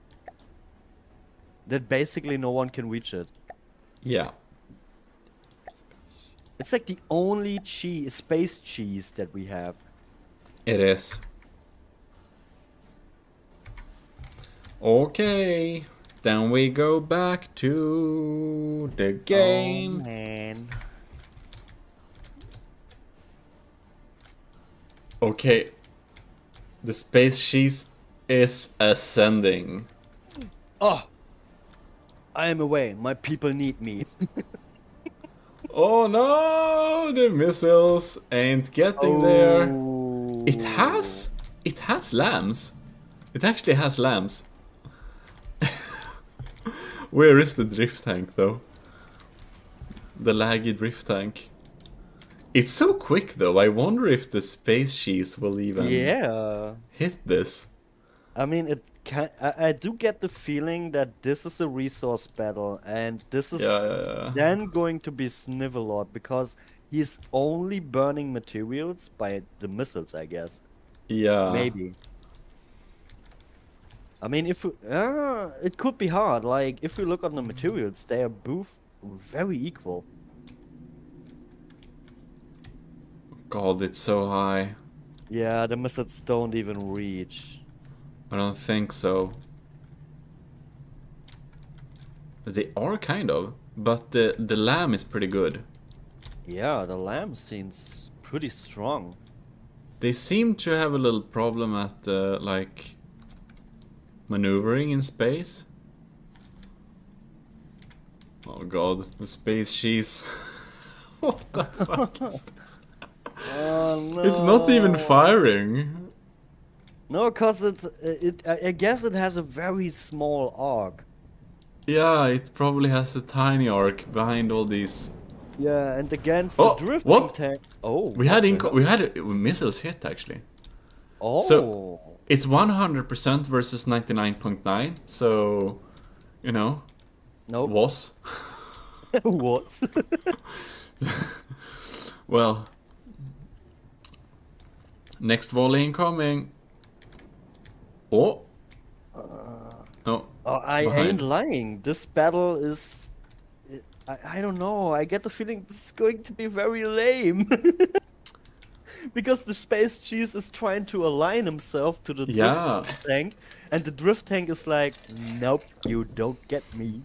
Speaker 2: that basically no one can reach it.
Speaker 1: Yeah.
Speaker 2: It's like the only space cheese that we have.
Speaker 1: It is. Okay. Then we go back to the game.
Speaker 2: Oh, man.
Speaker 1: Okay. The space cheese is ascending.
Speaker 2: Oh! I am away. My people need me.
Speaker 1: Oh no! The missiles ain't getting there. It has lambs. It actually has lambs. Where is the drift tank though? The laggy drift tank. It's so quick though. I wonder if the space cheese will even hit this.
Speaker 2: I mean, it can. I do get the feeling that this is a resource battle, and this is then going to be Snivelord because he's only burning materials by the missiles, I guess.
Speaker 1: Yeah.
Speaker 2: Maybe. I mean, if we, it could be hard. Like, if we look on the materials, they are both very equal.
Speaker 1: God, it's so high.
Speaker 2: Yeah, the missiles don't even reach.
Speaker 1: I don't think so. They are kind of, but the lamb is pretty good.
Speaker 2: Yeah, the lamb seems pretty strong.
Speaker 1: They seem to have a little problem at like maneuvering in space. Oh god, the space cheese. What the fuck is this?
Speaker 2: Oh no!
Speaker 1: It's not even firing.
Speaker 2: No, cause I guess it has a very small arc.
Speaker 1: Yeah, it probably has a tiny arc behind all these.
Speaker 2: Yeah, and against the drifting tank. Oh,
Speaker 1: we had missiles hit actually.
Speaker 2: Oh.
Speaker 1: So it's 100% versus 99.9. So, you know.
Speaker 2: Nope.
Speaker 1: Was.
Speaker 2: Was.
Speaker 1: Well. Next volley incoming. Oh. No.
Speaker 2: Oh, I ain't lying. This battle is. I don't know. I get the feeling this is going to be very lame. Because the space cheese is trying to align himself to the drift tank, and the drift tank is like, nope, you don't get me.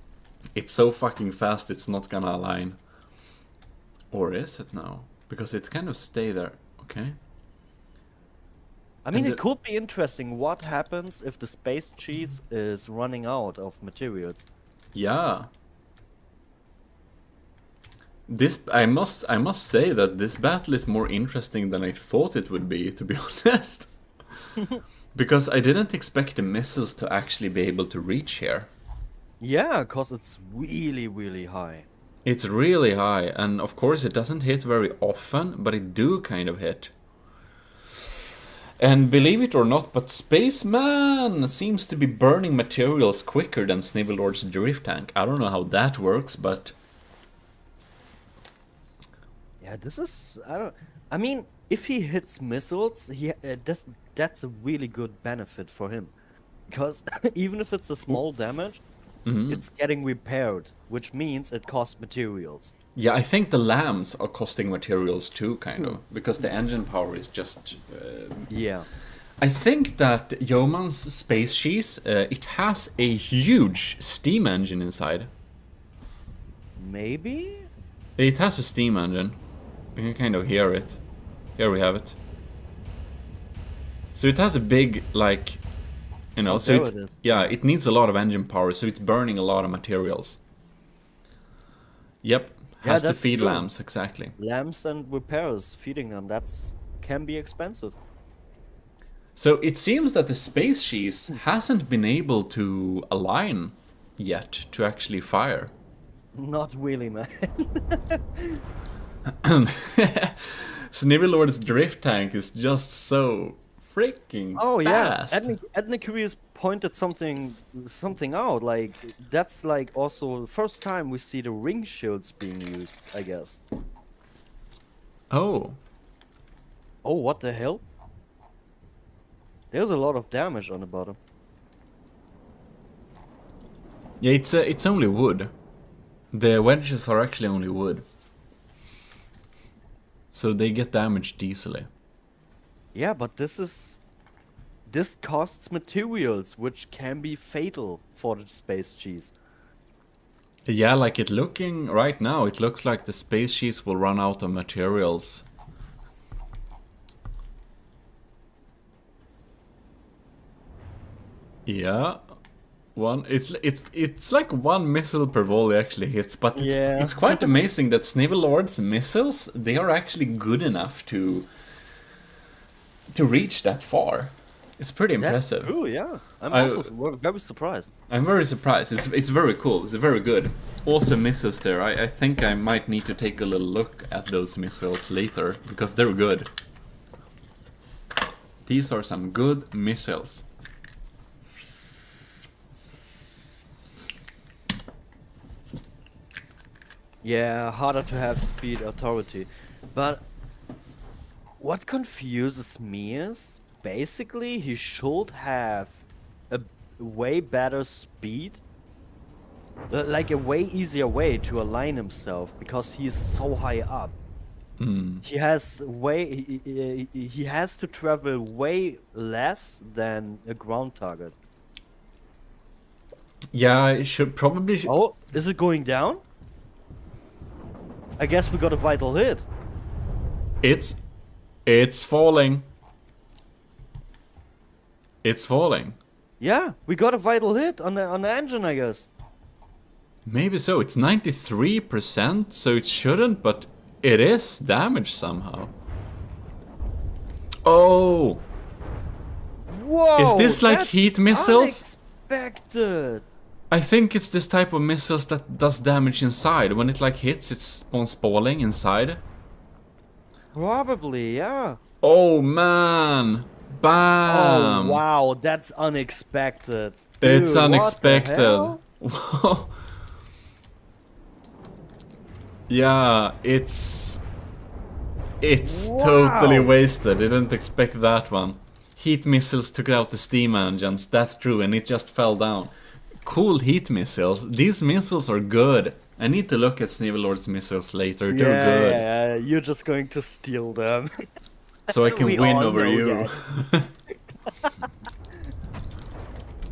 Speaker 1: It's so fucking fast, it's not gonna align. Or is it now? Because it kind of stay there. Okay.
Speaker 2: I mean, it could be interesting. What happens if the space cheese is running out of materials?
Speaker 1: Yeah. This I must say that this battle is more interesting than I thought it would be, to be honest. Because I didn't expect the missiles to actually be able to reach here.
Speaker 2: Yeah, cause it's really, really high.
Speaker 1: It's really high, and of course it doesn't hit very often, but it do kind of hit. And believe it or not, but Spaceman seems to be burning materials quicker than Snivelord's drift tank. I don't know how that works, but
Speaker 2: yeah, this is I mean, if he hits missiles, that's a really good benefit for him, because even if it's a small damage, it's getting repaired, which means it costs materials.
Speaker 1: Yeah, I think the lambs are costing materials too, kind of, because the engine power is just...
Speaker 2: Yeah.
Speaker 1: I think that Yeoman's Space Cheese, it has a huge steam engine inside.
Speaker 2: Maybe?
Speaker 1: It has a steam engine. You can kind of hear it. Here we have it. So it has a big, like, you know, so it's, yeah, it needs a lot of engine power, so it's burning a lot of materials. Yep, has to feed lambs, exactly.
Speaker 2: Lambs and repairs, feeding them, can be expensive.
Speaker 1: So it seems that the Space Cheese hasn't been able to align yet to actually fire.
Speaker 2: Not really, man.
Speaker 1: Snivelord's drift tank is just so freaking fast.
Speaker 2: Edna Curious pointed something out. Like, that's like also the first time we see the ring shields being used, I guess.
Speaker 1: Oh.
Speaker 2: Oh, what the hell? There's a lot of damage on the bottom.
Speaker 1: Yeah, it's only wood. The wedges are actually only wood. So they get damaged easily.
Speaker 2: Yeah, but this costs materials, which can be fatal for the Space Cheese.
Speaker 1: Yeah, like it looking right now, it looks like the Space Cheese will run out of materials. Yeah, it's like one missile per volley actually hits, but it's quite amazing that Snivelord's missiles, they are actually good enough to reach that far. It's pretty impressive.
Speaker 2: That's true, yeah. I'm also very surprised.
Speaker 1: I'm very surprised. It's very cool. It's very good. Awesome missiles there. I think I might need to take a little look at those missiles later because they're good. These are some good missiles.
Speaker 2: Yeah, harder to have speed authority. But what confuses me is basically he should have a way better speed. Like a way easier way to align himself because he is so high up. He has he has to travel way less than a ground target.
Speaker 1: Yeah, it should probably...
Speaker 2: Oh, is it going down? I guess we got a vital hit.
Speaker 1: It's falling. It's falling.
Speaker 2: Yeah, we got a vital hit on the engine, I guess.
Speaker 1: Maybe so. It's 93%, so it shouldn't, but it is damaged somehow. Oh!
Speaker 2: Whoa!
Speaker 1: Is this like heat missiles?
Speaker 2: Unexpected.
Speaker 1: I think it's this type of missiles that does damage inside. When it like hits, it spawns falling inside.
Speaker 2: Probably, yeah.
Speaker 1: Oh man! Bam!
Speaker 2: Oh wow, that's unexpected. Dude,
Speaker 1: it's unexpected. Yeah, it's totally wasted. I didn't expect that one. Heat missiles took out the steam engines, that's true, and it just fell down. Cool heat missiles. These missiles are good. I need to look at Snivelord's missiles later. They're good.
Speaker 2: Yeah, you're just going to steal them.
Speaker 1: So I can win over you.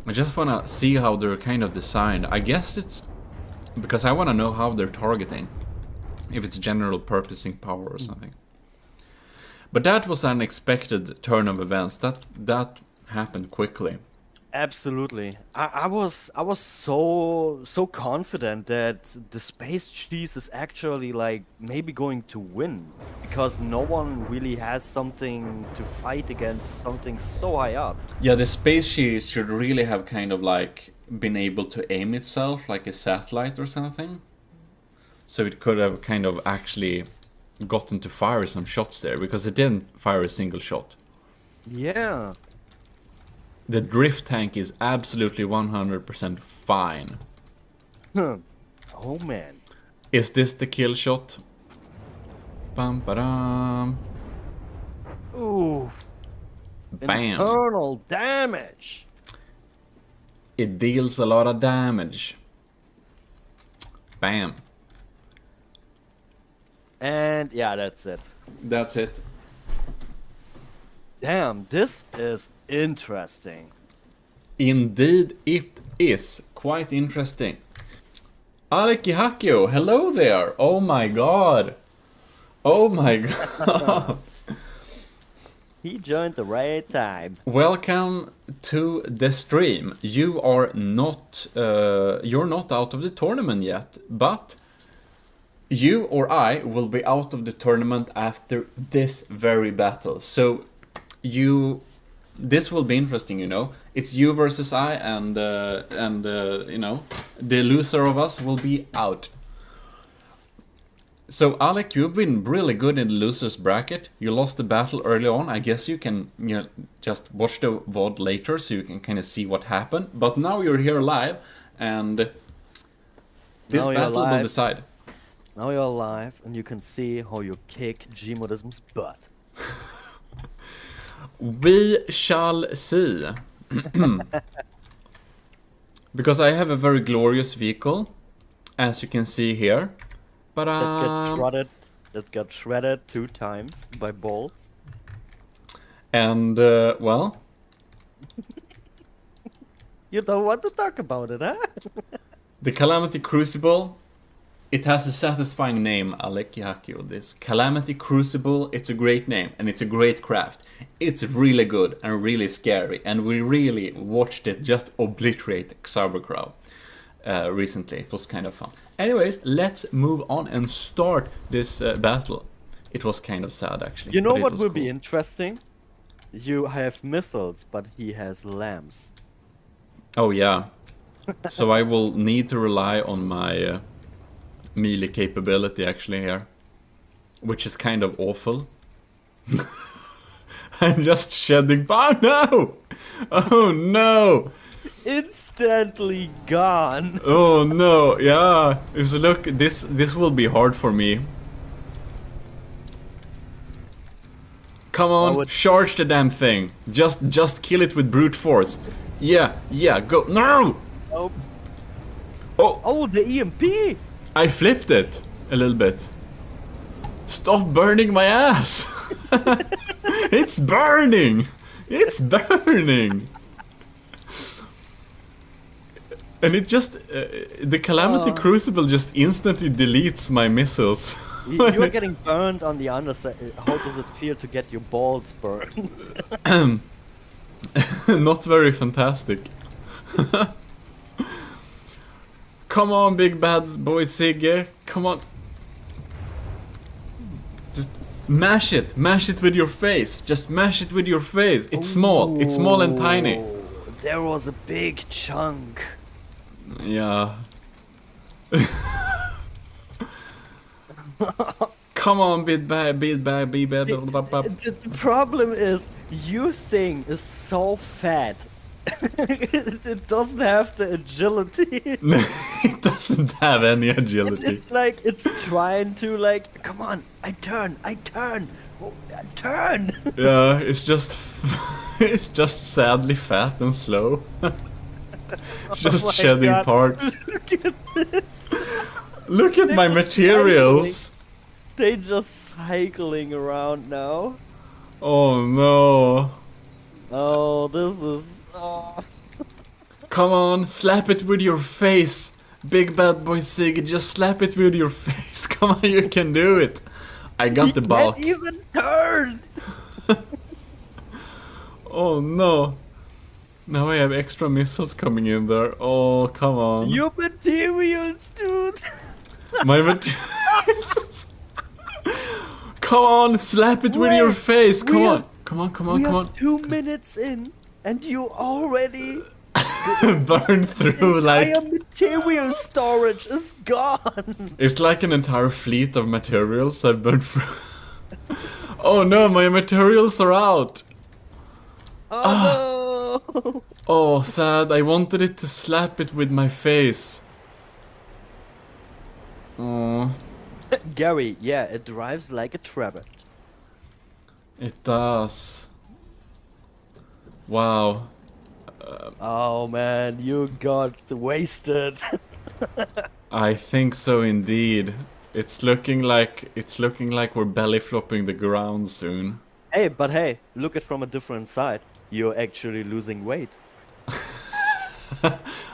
Speaker 1: I just wanna see how they're kind of designed. I guess it's because I wanna know how they're targeting. If it's general purposing power or something. But that was an unexpected turn of events. That happened quickly.
Speaker 2: Absolutely. I was so confident that the Space Cheese is actually like maybe going to win because no one really has something to fight against something so high up.
Speaker 1: Yeah, the Space Cheese should really have kind of like been able to aim itself like a satellite or something. So it could have kind of actually gotten to fire some shots there because it didn't fire a single shot.
Speaker 2: Yeah.
Speaker 1: The drift tank is absolutely 100% fine.
Speaker 2: Oh man.
Speaker 1: Is this the kill shot? Bam ba-dam.
Speaker 2: Ooh.
Speaker 1: Bam.
Speaker 2: Internal damage.
Speaker 1: It deals a lot of damage. Bam.
Speaker 2: And yeah, that's it.
Speaker 1: That's it.
Speaker 2: Damn, this is interesting.
Speaker 1: Indeed it is. Quite interesting. Aleki Hakio, hello there. Oh my god. Oh my god.
Speaker 2: He joined the right time.
Speaker 1: Welcome to the stream. You are not you're not out of the tournament yet, but you or I will be out of the tournament after this very battle. So this will be interesting, you know. It's you versus I, and you know, the loser of us will be out. So Alec, you've been really good in the losers bracket. You lost the battle early on. I guess you can, you know, just watch the VOD later so you can kind of see what happened. But now you're here live, and this battle will decide.
Speaker 2: Now you're live, and you can see how you kick GMODISM's butt.
Speaker 1: We shall see. Because I have a very glorious vehicle, as you can see here. But
Speaker 2: that got shredded 2 times by bolts.
Speaker 1: And well,
Speaker 2: you don't want to talk about it, huh?
Speaker 1: The Calamity Crucible, it has a satisfying name, Alec Yakio. This Calamity Crucible, it's a great name and it's a great craft. It's really good and really scary, and we really watched it just obliterate Xarbercrow recently. It was kind of fun. Anyways, let's move on and start this battle. It was kind of sad, actually.
Speaker 2: You know what will be interesting? You have missiles, but he has lambs.
Speaker 1: Oh yeah. So I will need to rely on my melee capability actually here, which is kind of awful. I'm just shedding. Oh no! Oh no!
Speaker 2: Instantly gone.
Speaker 1: Oh no! Yeah. Look, this will be hard for me. Come on, charge the damn thing. Just kill it with brute force. Yeah, go. No!
Speaker 2: Nope.
Speaker 1: Oh,
Speaker 2: the EMP!
Speaker 1: I flipped it a little bit. Stop burning my ass! It's burning! It's burning! And it just... the Calamity Crucible just instantly deletes my missiles.
Speaker 2: You're getting burned on the underside. How does it feel to get your balls burned?
Speaker 1: Not very fantastic. Come on, big bad boy Sigge. Come on. Just mash it. Mash it with your face. Just mash it with your face. It's small. It's small and tiny.
Speaker 2: There was a big chunk.
Speaker 1: Yeah. Come on, big bad.
Speaker 2: The problem is, your thing is so fat. It doesn't have the agility.
Speaker 1: It doesn't have any agility.
Speaker 2: It's like it's trying to like, come on, I turn, oh, I turn.
Speaker 1: Yeah, it's just sadly fat and slow. It's just shedding parts.
Speaker 2: Look at this.
Speaker 1: Look at my materials.
Speaker 2: They just cycling around now.
Speaker 1: Oh no.
Speaker 2: Oh, this is... Oh.
Speaker 1: Come on, slap it with your face. Big bad boy Siggy, just slap it with your face. Come on, you can do it. I got the ball.
Speaker 2: Can't even turn.
Speaker 1: Oh no. Now I have extra missiles coming in there. Oh, come on.
Speaker 2: Your materials, dude.
Speaker 1: My materials. Come on, slap it with your face. Come on. Come on.
Speaker 2: We are 2 minutes in, and you already
Speaker 1: burn through like...
Speaker 2: entire material storage is gone.
Speaker 1: It's like an entire fleet of materials I've burned through. Oh no, my materials are out.
Speaker 2: Oh no.
Speaker 1: Oh, sad. I wanted it to slap it with my face. Oh.
Speaker 2: Gary, yeah, it drives like a Trabant.
Speaker 1: It does. Wow.
Speaker 2: Oh man, you got wasted.
Speaker 1: I think so indeed. It's looking like we're belly flopping the ground soon.
Speaker 2: Hey, but hey, look at from a different side. You're actually losing weight.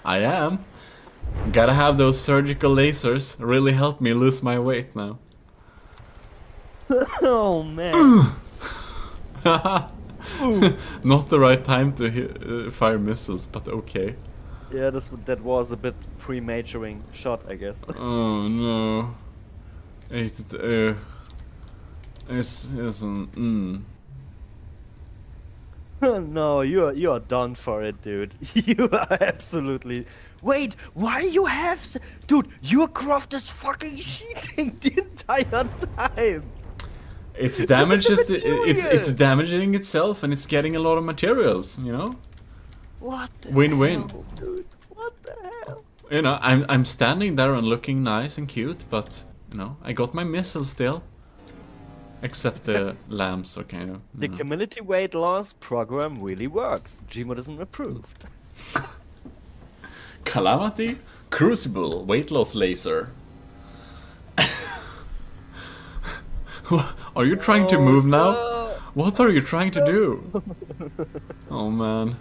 Speaker 1: I am. Gotta have those surgical lasers. Really help me lose my weight now.
Speaker 2: Oh man.
Speaker 1: Not the right time to fire missiles, but okay.
Speaker 2: Yeah, that was a bit prematuring shot, I guess.
Speaker 1: Oh no.
Speaker 2: No, you're done for it, dude. You are absolutely. Wait, why you have to... Dude, your craft is fucking cheating the entire time.
Speaker 1: It's damages it's
Speaker 2: material.
Speaker 1: damaging itself, and it's getting a lot of materials, you know?
Speaker 2: What the
Speaker 1: Win-win.
Speaker 2: hell, dude? What the hell?
Speaker 1: You know, I'm standing there and looking nice and cute, but you know, I got my missile still. Except the lamps, okay.
Speaker 2: The community weight loss program really works. GMODism approved.
Speaker 1: Calamity? Crucible, weight loss laser. Are you trying to move now?
Speaker 2: No.
Speaker 1: What are you trying to do? Oh man.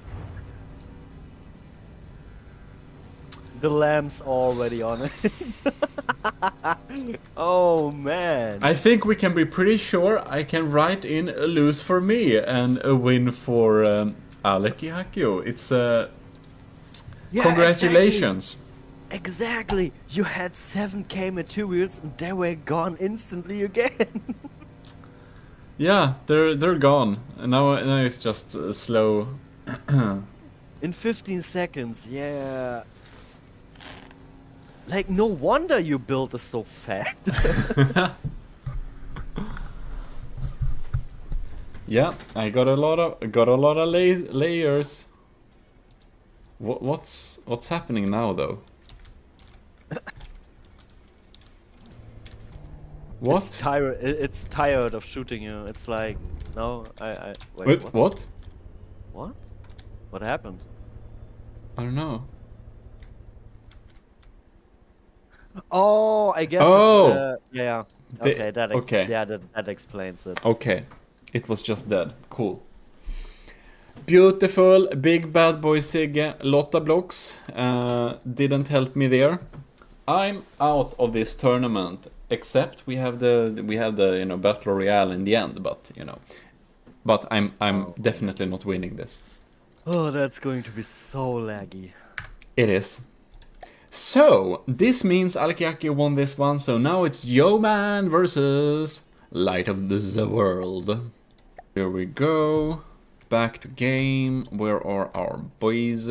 Speaker 2: The lamp's already on it. Oh man.
Speaker 1: I think we can be pretty sure I can write in a lose for me and a win for ECCLESIARCHY. It's
Speaker 2: Yeah,
Speaker 1: congratulations.
Speaker 2: Exactly. You had 7k materials and they were gone instantly again.
Speaker 1: Yeah, they're gone. And now it's just slow.
Speaker 2: In 15 seconds, yeah. Like, no wonder you built this so fast.
Speaker 1: Yeah, I got a lot of layers. What's happening now though? What?
Speaker 2: It's tired of shooting you. It's like, no, wait,
Speaker 1: Wait, what?
Speaker 2: What? What happened?
Speaker 1: I don't know.
Speaker 2: Oh, I guess.
Speaker 1: Oh!
Speaker 2: Yeah.
Speaker 1: The-
Speaker 2: Okay,
Speaker 1: okay.
Speaker 2: yeah, that explains it.
Speaker 1: Okay, it was just dead. Cool. Beautiful, big bad boy Sigge, Lotta blocks. Didn't help me there. I'm out of this tournament. Except we have the battle royale in the end, but but I'm definitely not winning this.
Speaker 2: Oh, that's going to be so laggy.
Speaker 1: It is. So this means ECCLESIARCHY won this one. So now it's Yo Man versus Light of the World. Here we go. Back to game. Where are our boys?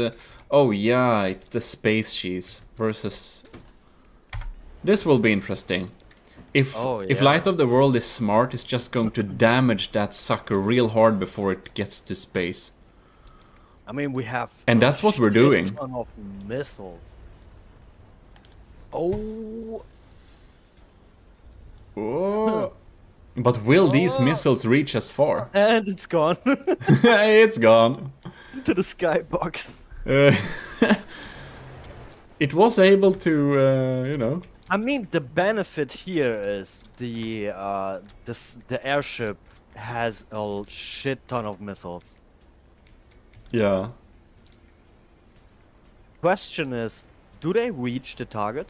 Speaker 1: Oh yeah, it's the space cheese versus. This will be interesting. If Light of the World is smart, it's just going to damage that sucker real hard before it gets to space.
Speaker 2: I mean, we have.
Speaker 1: And that's what we're doing.
Speaker 2: Ton of missiles. Oh.
Speaker 1: Oh. But will these missiles reach as far?
Speaker 2: And it's gone.
Speaker 1: It's gone.
Speaker 2: To the skybox.
Speaker 1: It was able to,
Speaker 2: I mean, the benefit here is the airship has a shit ton of missiles.
Speaker 1: Yeah.
Speaker 2: Question is, do they reach the target?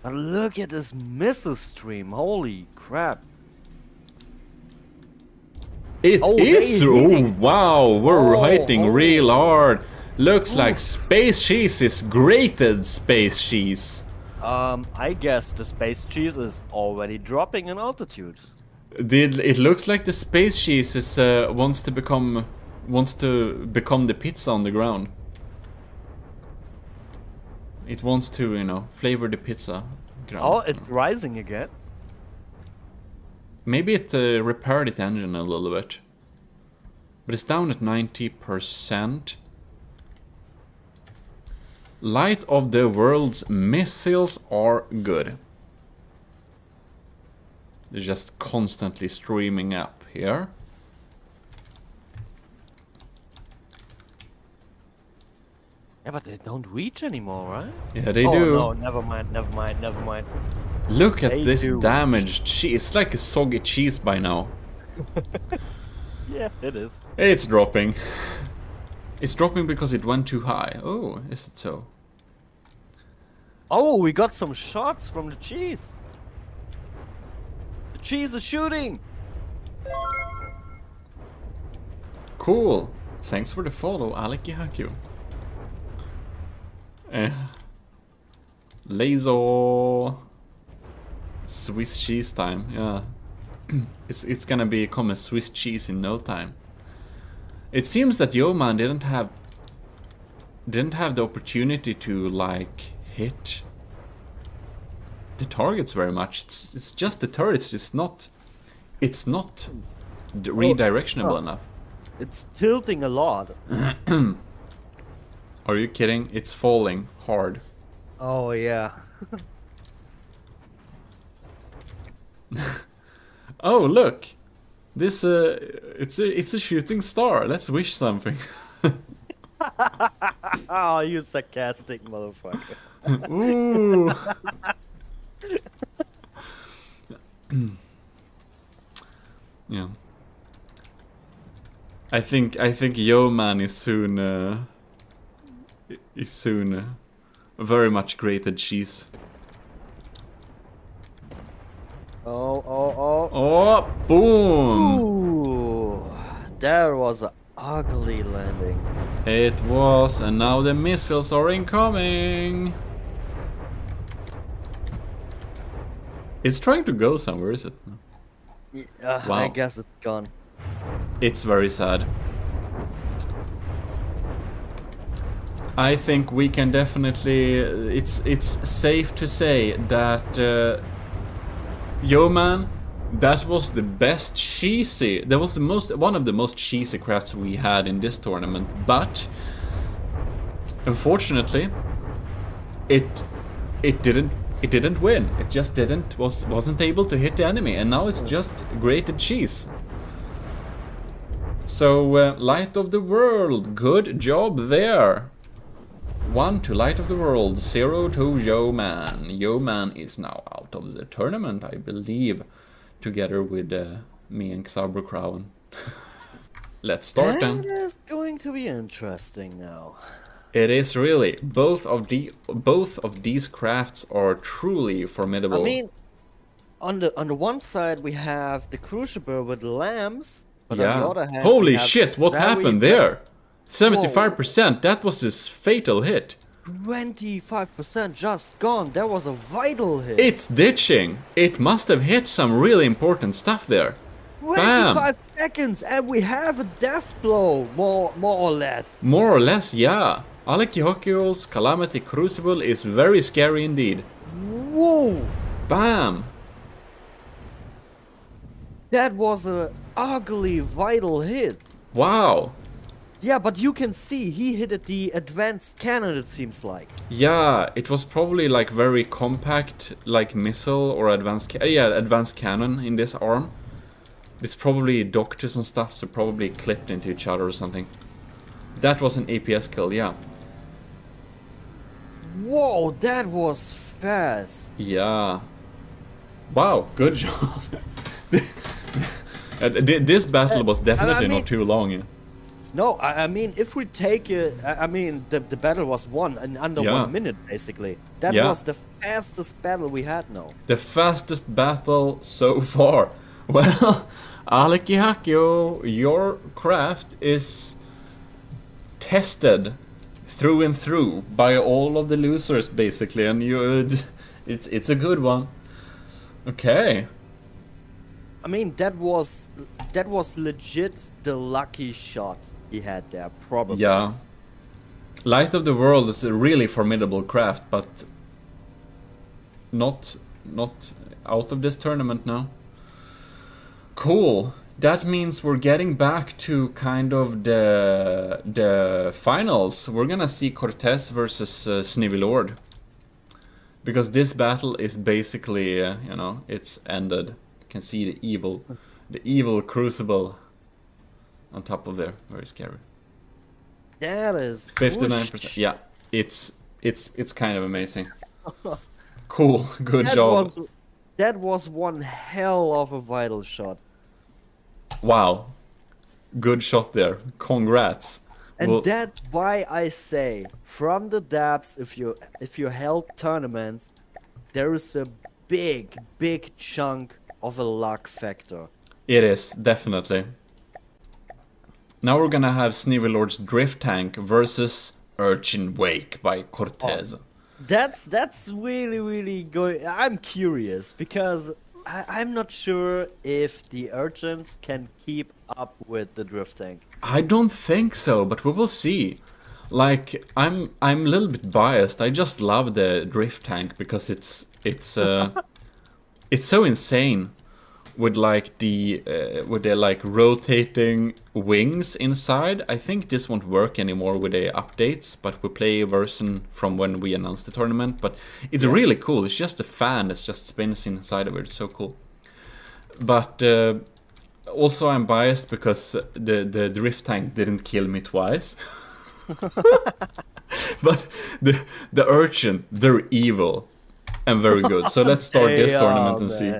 Speaker 2: And look at this missile stream! Holy crap!
Speaker 1: It
Speaker 2: Oh,
Speaker 1: is.
Speaker 2: they
Speaker 1: Oh
Speaker 2: hitting.
Speaker 1: wow, we're
Speaker 2: Oh,
Speaker 1: hitting
Speaker 2: oh.
Speaker 1: real hard. Looks like space cheese is grated space cheese.
Speaker 2: I guess the space cheese is already dropping in altitude.
Speaker 1: It looks like the space cheese is wants to become the pizza on the ground. It wants to, flavor the pizza ground.
Speaker 2: Oh, it's rising again.
Speaker 1: Maybe it repaired its engine a little bit. But it's down at 90%. Light of the World's missiles are good. They're just constantly streaming up here.
Speaker 2: Yeah, but they don't reach anymore, right?
Speaker 1: Yeah, they
Speaker 2: oh,
Speaker 1: do.
Speaker 2: no, never mind, never mind, never mind.
Speaker 1: Look at
Speaker 2: They
Speaker 1: this
Speaker 2: do.
Speaker 1: damaged cheese. It's like a soggy cheese by now.
Speaker 2: Yeah, it is.
Speaker 1: It's dropping. It's dropping because it went too high. Oh, is it so?
Speaker 2: Oh, we got some shots from the cheese. The cheese is shooting.
Speaker 1: Cool. Thanks for the follow, Alekihaku. Laser. Swiss cheese time, yeah. It's gonna become a Swiss cheese in no time. It seems that Yeoman didn't have the opportunity to like hit the targets very much. It's just the turrets. It's not redirectionable enough.
Speaker 2: It's tilting a lot.
Speaker 1: Are you kidding? It's falling hard.
Speaker 2: Oh yeah.
Speaker 1: Oh look, this it's a shooting star. Let's wish something.
Speaker 2: Oh, you sarcastic motherfucker.
Speaker 1: Ooh. Yeah. I think Yeoman is soon very much grated cheese.
Speaker 2: Oh.
Speaker 1: Oh, boom!
Speaker 2: Ooh, that was an ugly landing.
Speaker 1: It was, and now the missiles are incoming. It's trying to go somewhere, is it?
Speaker 2: Yeah,
Speaker 1: Wow.
Speaker 2: I guess it's gone.
Speaker 1: It's very sad. I think we can definitely. It's safe to say that Yeoman, that was the best cheesy. That was one of the most cheesy crafts we had in this tournament. But unfortunately, it didn't win. It just wasn't able to hit the enemy, and now it's just grated cheese. So Light of the World, good job there. 1 to Light of the World, 0 to Yeoman. Yeoman is now out of the tournament, I believe, together with me and Xabro Crown. Let's start then.
Speaker 2: That is going to be interesting now.
Speaker 1: It is really. Both of these crafts are truly formidable.
Speaker 2: I mean, on the one side we have the Crucible with the lamps, but on the other hand,
Speaker 1: holy
Speaker 2: we have
Speaker 1: shit! What
Speaker 2: very
Speaker 1: happened there? 75%. That was his fatal hit.
Speaker 2: 25% just gone. That was a vital hit.
Speaker 1: It's ditching. It must have hit some really important stuff there.
Speaker 2: 25 seconds, and we have a death blow, more or less.
Speaker 1: More or less, yeah. Alekihokyol's Calamity Crucible is very scary indeed.
Speaker 2: Whoa!
Speaker 1: Bam!
Speaker 2: That was a ugly vital hit.
Speaker 1: Wow.
Speaker 2: Yeah, but you can see he hit at the advanced cannon, it seems like.
Speaker 1: Yeah, it was probably like very compact, like missile or advanced cannon in this arm. It's probably doctors and stuff, so probably clipped into each other or something. That was an APS kill, yeah.
Speaker 2: Whoa, that was fast.
Speaker 1: Yeah. Wow, good job. This battle was definitely not too long. Yeah.
Speaker 2: No, I mean, if we take it, I mean, the battle was won in under 1 minute, basically. That was the fastest battle we had now.
Speaker 1: The fastest battle so far. Well, Alekihakio, your craft is tested through and through by all of the losers, basically, and it's a good one. Okay.
Speaker 2: I mean, that was legit the lucky shot he had there, probably.
Speaker 1: Yeah. Light of the World is a really formidable craft, but not out of this tournament now. Cool. That means we're getting back to kind of the finals. We're gonna see Cortez versus Snivy Lord. Because this battle is basically, you know, it's ended. You can see the evil crucible on top of there. Very scary.
Speaker 2: That is
Speaker 1: 59%. Yeah. it's kind of amazing. Cool, good job.
Speaker 2: That was one hell of a vital shot.
Speaker 1: Wow, good shot there. Congrats.
Speaker 2: And
Speaker 1: Well,
Speaker 2: that's why I say, from the depths, if you held tournaments, there is a big chunk of a luck factor.
Speaker 1: it is definitely. Now we're gonna have Sneevelord's Drift Tank versus Urchin Wake by Cortez.
Speaker 2: That's really going. I'm curious because I'm not sure if the urchins can keep up with the drift tank.
Speaker 1: I don't think so, but we will see. Like, I'm a little bit biased. I just love the drift tank because it's so insane with like the like rotating wings inside. I think this won't work anymore with the updates, but we play a version from when we announced the tournament. But it's really cool. It's just a fan that just spins inside of it. It's so cool. But also I'm biased because the drift tank didn't kill me twice. But the urchin, they're evil and very good. So let's start this tournament and see.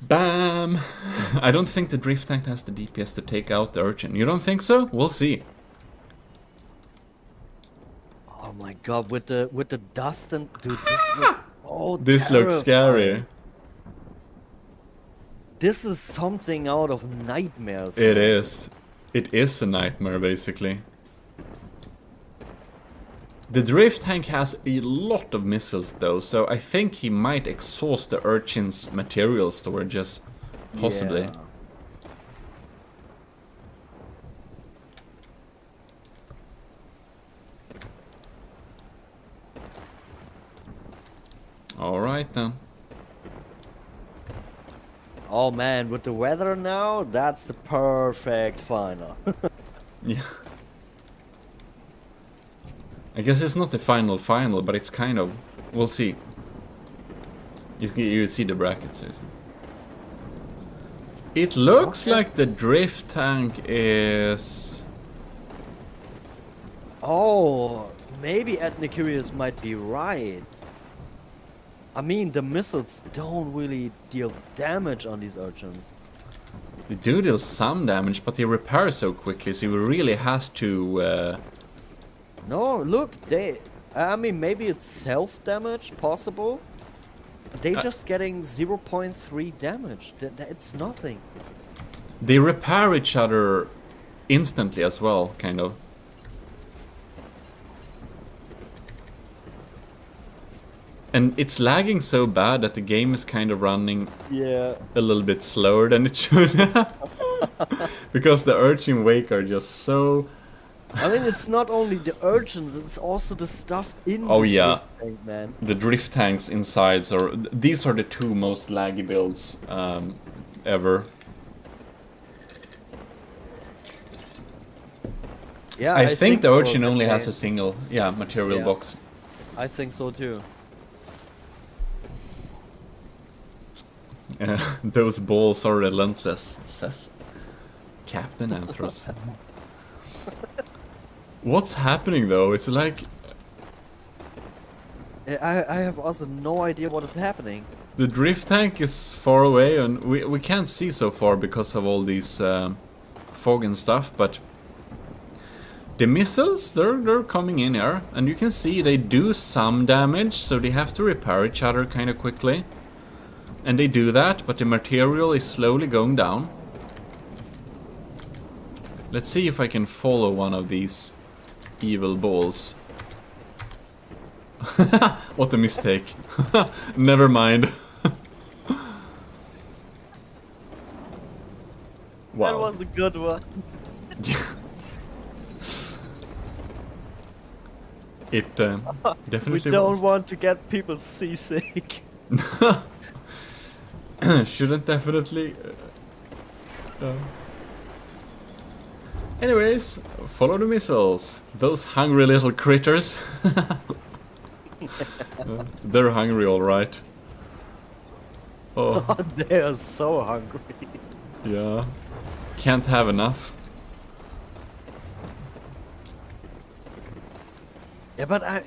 Speaker 1: Bam! I don't think the drift tank has the DPS to take out the urchin. You don't think so? We'll see.
Speaker 2: Oh my god, with the dust and dude, this looks so
Speaker 1: This looks scary.
Speaker 2: This is something out of nightmares.
Speaker 1: It is. It is a nightmare, basically. The drift tank has a lot of missiles, though, so I think he might exhaust the urchin's material storages. Possibly.
Speaker 2: Yeah.
Speaker 1: Alright then.
Speaker 2: Oh man, with the weather now, that's the perfect final.
Speaker 1: Yeah. I guess it's not the final, but it's kind of. We'll see. You see the brackets. It looks like the drift tank is.
Speaker 2: Oh, maybe Ethnicurious might be right. I mean, the missiles don't really deal damage on these urchins.
Speaker 1: They do deal some damage, but they repair so quickly, so he really has to.
Speaker 2: No, look, I mean, maybe it's self-damage, possible. They just getting 0.3 damage. It's nothing.
Speaker 1: They repair each other instantly as well, kind of. And it's lagging so bad that the game is kind of running
Speaker 2: Yeah.
Speaker 1: a little bit slower than it should. Because the urchin wake are just so.
Speaker 2: I mean, it's not only the urchins, it's also the stuff in
Speaker 1: Oh
Speaker 2: the
Speaker 1: yeah,
Speaker 2: drift tank, man.
Speaker 1: the drift tanks inside are. These are the two most laggy builds ever.
Speaker 2: Yeah,
Speaker 1: I think the
Speaker 2: so,
Speaker 1: urchin only has
Speaker 2: okay.
Speaker 1: a single, material
Speaker 2: Yeah.
Speaker 1: box.
Speaker 2: I think so too.
Speaker 1: Those balls are relentless, says Captain Anthros. What's happening though? It's like
Speaker 2: I have also no idea what is happening.
Speaker 1: the drift tank is far away and we can't see so far because of all these fog and stuff, but the missiles, they're coming in here and you can see they do some damage, so they have to repair each other kind of quickly. And they do that, but the material is slowly going down. Let's see if I can follow one of these evil balls. What a mistake. Never mind. Wow.
Speaker 2: That was a good one.
Speaker 1: It definitely
Speaker 2: We don't
Speaker 1: was.
Speaker 2: want to get people seasick.
Speaker 1: Shouldn't definitely. Anyways, follow the missiles. Those hungry little critters. They're hungry, all right. Oh,
Speaker 2: They are so hungry.
Speaker 1: yeah. Can't have enough.
Speaker 2: Yeah, but I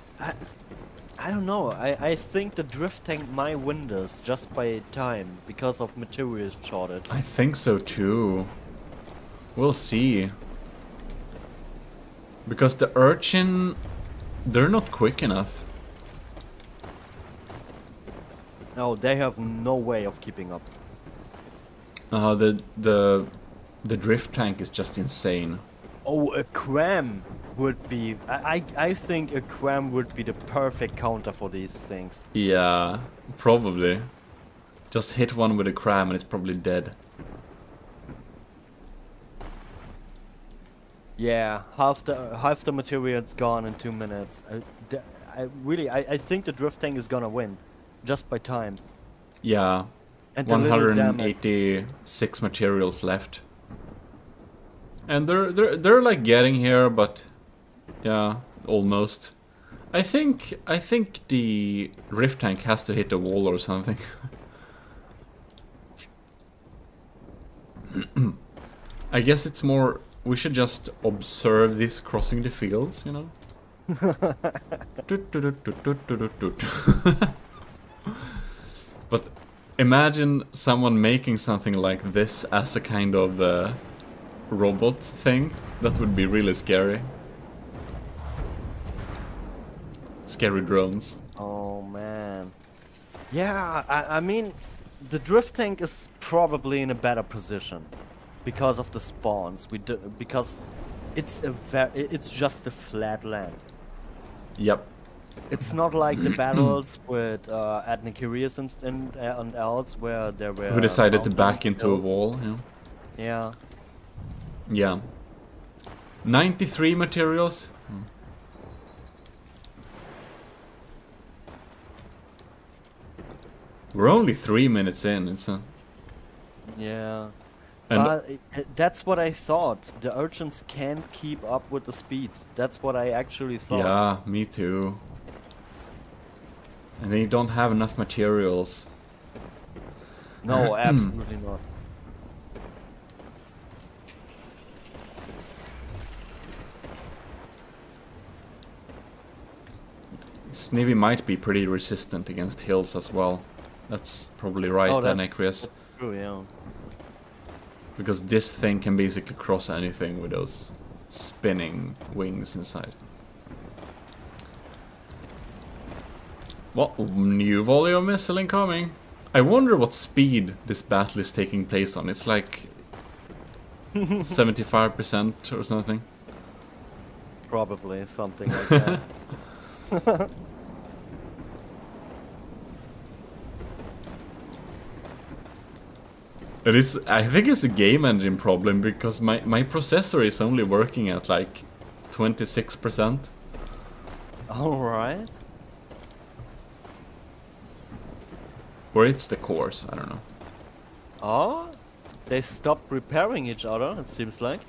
Speaker 2: don't know. I think the drift tank might win this just by time because of materials shortage.
Speaker 1: I think so too. We'll see. Because the urchin, they're not quick enough.
Speaker 2: No, they have no way of keeping up.
Speaker 1: The drift tank is just insane.
Speaker 2: Oh, a cram would be... I think a cram would be the perfect counter for these things.
Speaker 1: Yeah, probably. Just hit one with a cram and it's probably dead.
Speaker 2: Yeah, half the material's gone in 2 minutes. I think the drift tank is gonna win, just by time.
Speaker 1: Yeah,
Speaker 2: And the little damage.
Speaker 1: 186 materials left. And they're like getting here, but yeah, almost. I think the rift tank has to hit a wall or something. I guess it's more, we should just observe this crossing the fields, you know? But imagine someone making something like this as a kind of robot thing. That would be really scary. Scary drones.
Speaker 2: Oh man. Yeah, I mean, the drift tank is probably in a better position because of the spawns. Because it's just a flat land.
Speaker 1: Yep.
Speaker 2: It's not like the battles with Adnikirius and else where there were...
Speaker 1: Who decided to back into a
Speaker 2: hills.
Speaker 1: wall, you know?
Speaker 2: Yeah.
Speaker 1: Yeah. 93 materials. We're only 3 minutes in, it's a...
Speaker 2: Yeah.
Speaker 1: And
Speaker 2: But that's what I thought. The urchins can't keep up with the speed. That's what I actually thought.
Speaker 1: yeah, me too. And they don't have enough materials.
Speaker 2: No, absolutely not.
Speaker 1: Snivy might be pretty resistant against hills as well. That's probably right,
Speaker 2: Oh,
Speaker 1: then,
Speaker 2: that's
Speaker 1: Acreus.
Speaker 2: true, yeah.
Speaker 1: Because this thing can basically cross anything with those spinning wings inside. Well, new volume missile incoming. I wonder what speed this battle is taking place on. It's like 75% or something.
Speaker 2: Probably something like that.
Speaker 1: It is. I think it's a game engine problem because my processor is only working at like 26%.
Speaker 2: Alright.
Speaker 1: Or it's the cores, I don't know.
Speaker 2: Oh, they stopped repairing each other, it seems like.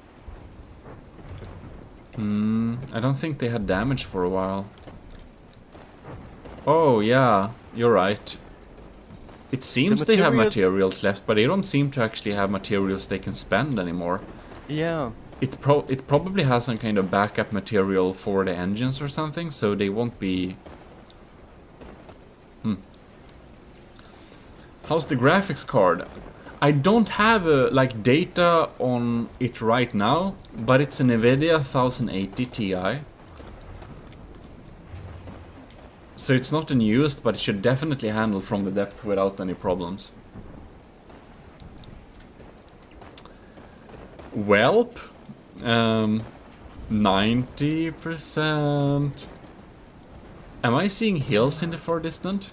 Speaker 1: I don't think they had damage for a while. Oh yeah, you're right. It seems they have materials left, but they don't seem to actually have materials they can spend anymore.
Speaker 2: Yeah.
Speaker 1: It probably has some kind of backup material for the engines or something, so they won't be... How's the graphics card? I don't have like data on it right now, but it's an NVIDIA 1080 Ti. So it's not the newest, but it should definitely handle from the depth without any problems. Welp, 90%. Am I seeing hills in the far distant?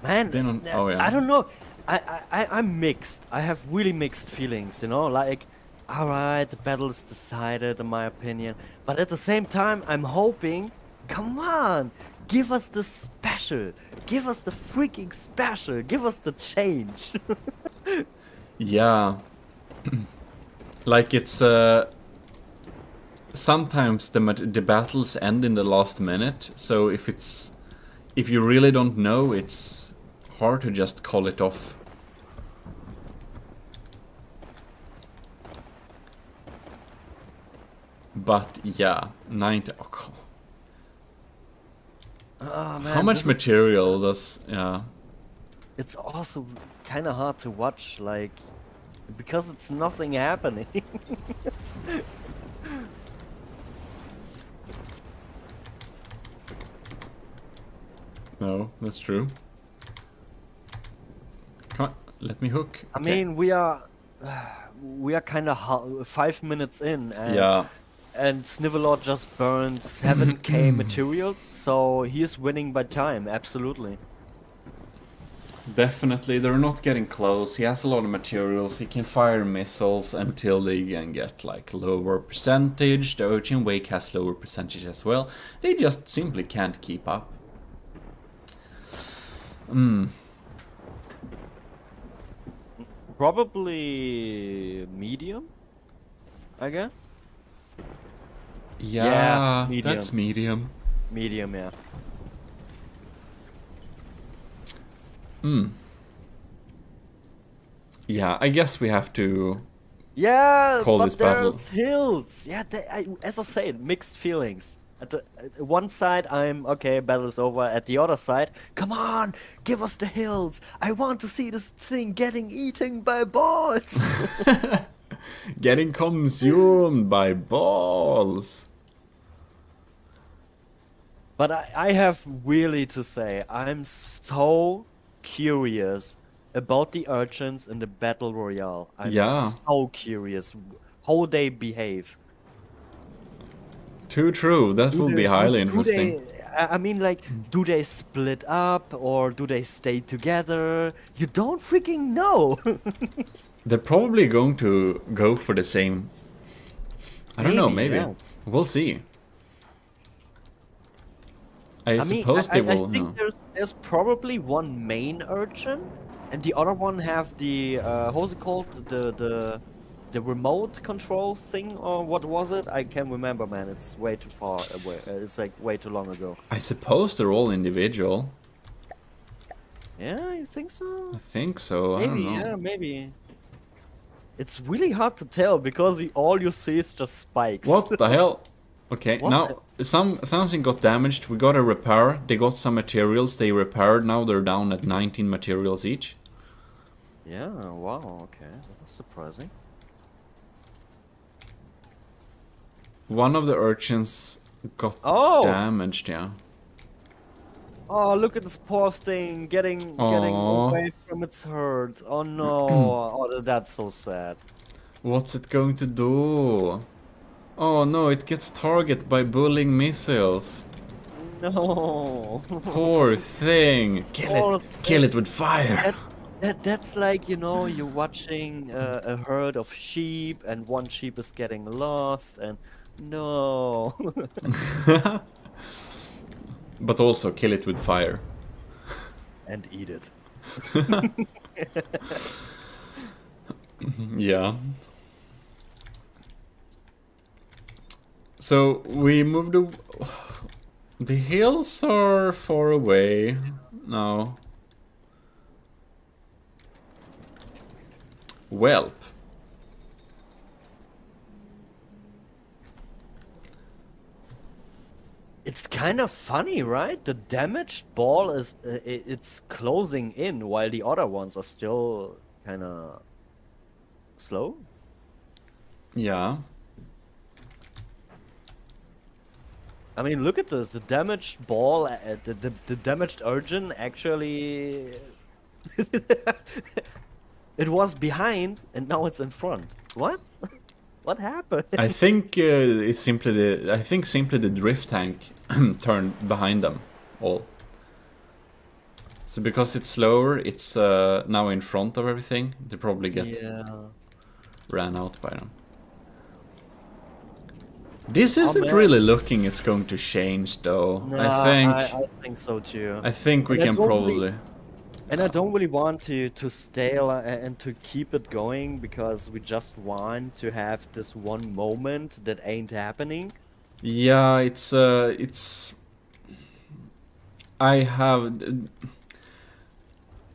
Speaker 2: Man,
Speaker 1: oh, yeah.
Speaker 2: I don't know. I'm mixed. I have really mixed feelings, you know? Like, alright, the battle is decided, in my opinion. But at the same time, I'm hoping, come on, give us the special. Give us the freaking special. Give us the change.
Speaker 1: Yeah. Like it's... sometimes the battles end in the last minute, so if you really don't know, it's hard to just call it off. But yeah, 90. Oh, God.
Speaker 2: Oh, man,
Speaker 1: How much material does... Yeah.
Speaker 2: It's also kind of hard to watch, like, because it's nothing happening.
Speaker 1: No, that's true. Come on, let me hook.
Speaker 2: I
Speaker 1: Okay.
Speaker 2: mean, we are kind of 5 minutes in, and
Speaker 1: Yeah.
Speaker 2: and Snivelord just burned 7k materials, so he is winning by time, absolutely.
Speaker 1: Definitely, they're not getting close. He has a lot of materials. He can fire missiles until they can get like lower percentage. The Urchin Wake has lower percentage as well. They just simply can't keep up.
Speaker 2: Probably medium, I guess.
Speaker 1: Yeah,
Speaker 2: medium.
Speaker 1: that's medium.
Speaker 2: Medium, yeah.
Speaker 1: Yeah, I guess we have to
Speaker 2: Yeah,
Speaker 1: call
Speaker 2: but
Speaker 1: this battle.
Speaker 2: there's hills. Yeah, as I said, mixed feelings. At one side, I'm okay, battle is over. At the other side, come on, give us the hills. I want to see this thing getting eaten by bots.
Speaker 1: Getting consumed by balls.
Speaker 2: But I have really to say, I'm so curious about the urchins in the battle royale. I'm
Speaker 1: Yeah.
Speaker 2: so curious how they behave.
Speaker 1: Too true. That will be highly interesting.
Speaker 2: I mean, like, do they split up or do they stay together? You don't freaking know.
Speaker 1: They're probably going to go for the same. I don't know, maybe.
Speaker 2: Yeah.
Speaker 1: We'll see. I suppose they will.
Speaker 2: I think there's probably one main urchin, and the other one have the how's it called, the remote control thing, or what was it? I can't remember, man. It's way too far away. It's like way too long ago.
Speaker 1: I suppose they're all individual.
Speaker 2: Yeah, you think so?
Speaker 1: I think so. I
Speaker 2: Maybe,
Speaker 1: don't know.
Speaker 2: yeah, maybe. It's really hard to tell because all you see is just spikes.
Speaker 1: What the hell? Okay,
Speaker 2: What
Speaker 1: now something got damaged. We got a repair. They got some materials. They repaired. Now they're down at 19 materials each.
Speaker 2: Yeah, wow, okay. That's surprising.
Speaker 1: One of the urchins got
Speaker 2: Oh!
Speaker 1: damaged. Yeah.
Speaker 2: Oh, look at this poor thing getting
Speaker 1: Aw.
Speaker 2: away from its herd. Oh no. Oh, that's so sad.
Speaker 1: What's it going to do? Oh no, it gets targeted by bullying missiles.
Speaker 2: No.
Speaker 1: Poor thing.
Speaker 2: Poor
Speaker 1: Kill it with fire.
Speaker 2: That's like, you know, you're watching a herd of sheep and one sheep is getting lost and no.
Speaker 1: But also kill it with fire.
Speaker 2: And eat it.
Speaker 1: Yeah. So we moved. The hills are far away. No. Welp.
Speaker 2: It's kind of funny, right? The damaged ball is it's closing in while the other ones are still kind of slow.
Speaker 1: Yeah.
Speaker 2: I mean, look at this. The damaged ball, the damaged Urchin actually it was behind and now it's in front. What? What happened?
Speaker 1: I think it's simply the drift tank turned behind them all. So because it's slower, it's now in front of everything. They probably get ran out by them. This isn't really looking it's going to change though.
Speaker 2: No, I think so too.
Speaker 1: I think we can probably.
Speaker 2: And I don't really want to stay and to keep it going because we just want to have this one moment that ain't happening.
Speaker 1: Yeah, I have.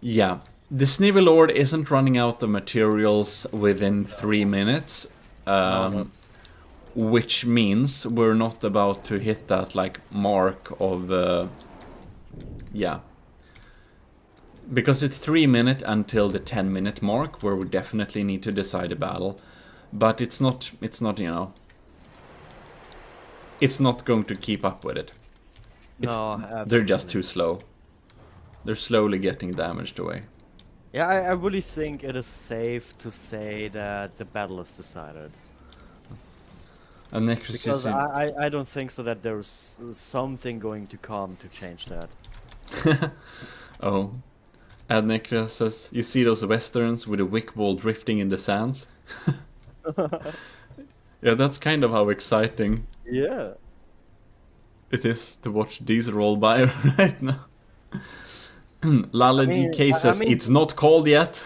Speaker 1: Yeah, the Snivelord isn't running out of materials within 3 minutes. which means we're not about to hit that like mark of yeah, because it's 3 minutes until the 10-minute mark where we definitely need to decide a battle, but it's not you know, it's not going to keep up with it.
Speaker 2: No, absolutely.
Speaker 1: They're just too slow. They're slowly getting damaged away.
Speaker 2: Yeah, I really think it is safe to say that the battle is decided.
Speaker 1: And next
Speaker 2: Because I don't think so that there's something going to come to change that.
Speaker 1: Oh. Adnecra says, you see those westerns with a wick ball drifting in the sands? Yeah, that's kind of how exciting
Speaker 2: Yeah.
Speaker 1: it is to watch these roll by right now. Lala DK says, it's not called yet.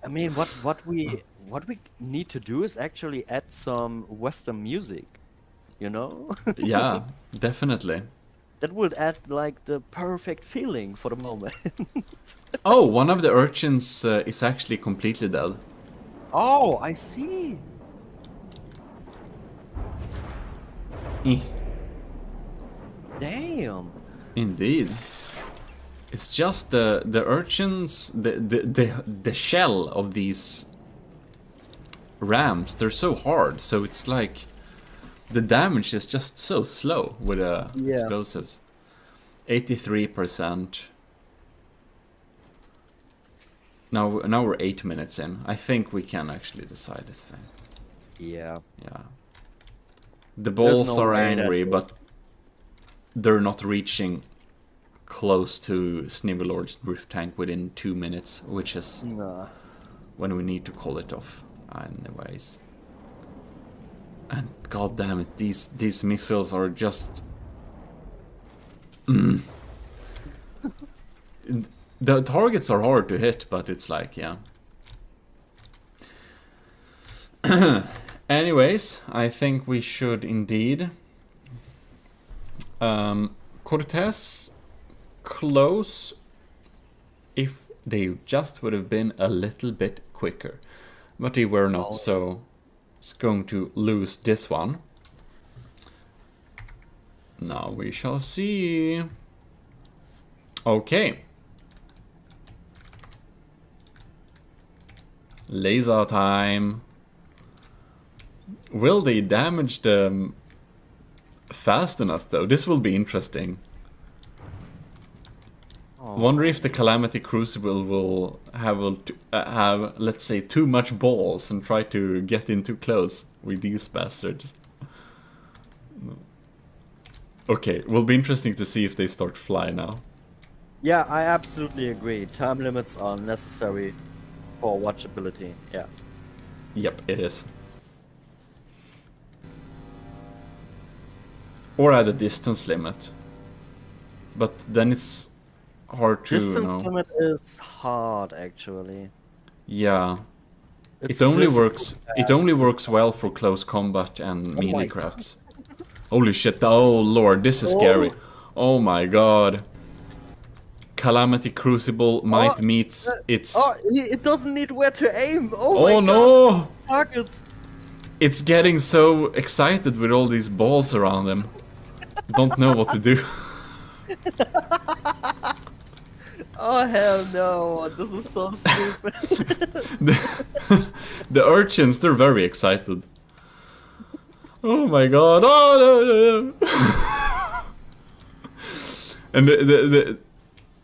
Speaker 2: I mean, what we need to do is actually add some Western music, you know?
Speaker 1: Yeah, definitely.
Speaker 2: That would add like the perfect feeling for the moment.
Speaker 1: Oh, one of the urchins is actually completely dead.
Speaker 2: Oh, I see.
Speaker 1: Eh,
Speaker 2: Damn.
Speaker 1: indeed. It's just the urchins, the shell of these rams, they're so hard, so it's like the damage is just so slow with explosives. 83%. Now we're 8 minutes in. I think we can actually decide this thing.
Speaker 2: Yeah.
Speaker 1: Yeah. The balls
Speaker 2: no
Speaker 1: are
Speaker 2: way that
Speaker 1: angry,
Speaker 2: we-
Speaker 1: but they're not reaching close to Snivelord's drift tank within 2 minutes, which is
Speaker 2: Nah.
Speaker 1: when we need to call it off. Anyways. And god damn it, these missiles are just the targets are hard to hit, but it's like, yeah. Anyways, I think we should indeed Cortez close if they just would have been a little bit quicker, but they were not, so it's going to lose this one. Now we shall see. Okay. Laser time. Will they damage them fast enough though? This will be interesting. Wonder if the Calamity Crucible will have, let's say, too much balls and try to get in too close with these bastards. No. Okay, will be interesting to see if they start fly now.
Speaker 2: Yeah, I absolutely agree. Time limits are necessary for watchability. Yeah.
Speaker 1: Yep, it is. Or add a distance limit. But then it's hard to
Speaker 2: Distance limit is hard, actually.
Speaker 1: Yeah.
Speaker 2: It's
Speaker 1: It only
Speaker 2: difficult
Speaker 1: works.
Speaker 2: to
Speaker 1: It
Speaker 2: ask
Speaker 1: only
Speaker 2: this
Speaker 1: works
Speaker 2: time.
Speaker 1: well for close combat and
Speaker 2: my
Speaker 1: melee crafts. Holy shit! Oh lord, this is
Speaker 2: Oh.
Speaker 1: scary. Oh my god. Calamity Crucible might meet its.
Speaker 2: Oh, it doesn't need where to aim. Oh,
Speaker 1: Oh
Speaker 2: my
Speaker 1: no!
Speaker 2: God. Targets.
Speaker 1: It's getting so excited with all these balls around him. Don't know what to do.
Speaker 2: Oh hell no! This is so stupid.
Speaker 1: The urchins, they're very excited. Oh my god! Oh no! No. And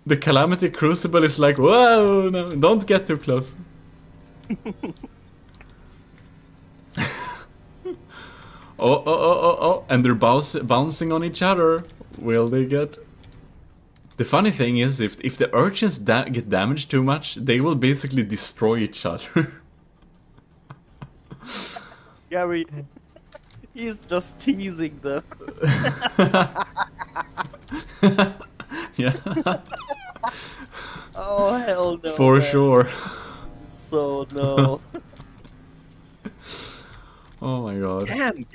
Speaker 1: the Calamity Crucible is like, whoa! No, don't get too close. Oh! And they're bouncing on each other. Will they get? The funny thing is, if the urchins get damaged too much, they will basically destroy each other.
Speaker 2: Gary, he's just teasing them.
Speaker 1: Yeah,
Speaker 2: Oh hell no!
Speaker 1: for
Speaker 2: man.
Speaker 1: sure.
Speaker 2: So no.
Speaker 1: Oh my god.
Speaker 2: Damn!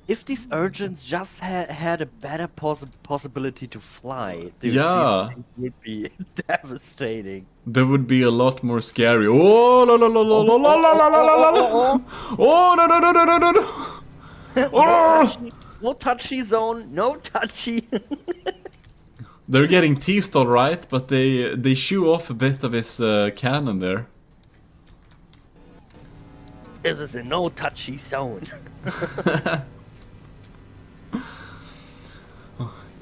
Speaker 2: If these urchins just had a better possibility to fly, dude,
Speaker 1: Yeah.
Speaker 2: these things would be devastating.
Speaker 1: That would be a lot more scary. Oh la la la la la la la la la la la. Oh no no no no no no no. Oh!
Speaker 2: No touchy zone, no touchy.
Speaker 1: They're getting teased all right, but they shoo off a bit of his cannon there.
Speaker 2: This is a no touchy zone.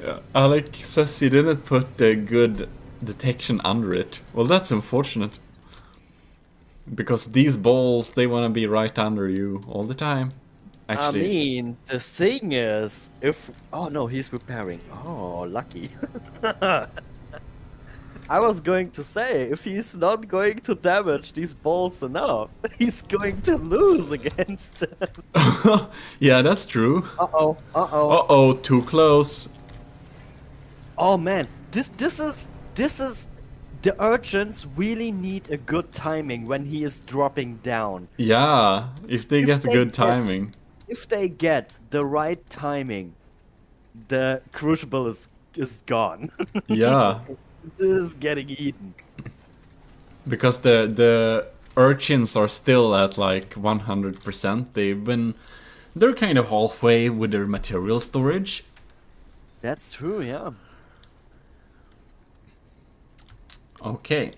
Speaker 1: Yeah. Alec says he didn't put the good detection under it. Well, that's unfortunate. Because these balls, they want to be right under you all the time. Actually.
Speaker 2: I mean, the thing is, if... Oh no, he's repairing. Oh, lucky. I was going to say, if he's not going to damage these balls enough, he's going to lose against them.
Speaker 1: Yeah, that's true.
Speaker 2: Uh-oh, uh-oh.
Speaker 1: Uh-oh, too close.
Speaker 2: Oh man, this is... The urchins really need a good timing when he is dropping down.
Speaker 1: Yeah, if they get
Speaker 2: they
Speaker 1: good
Speaker 2: get-
Speaker 1: timing.
Speaker 2: If they get the right timing, the crucible is gone.
Speaker 1: Yeah.
Speaker 2: This is getting eaten.
Speaker 1: Because the urchins are still at like 100%. They're kind of halfway with their material storage.
Speaker 2: That's true, yeah.
Speaker 1: Okay.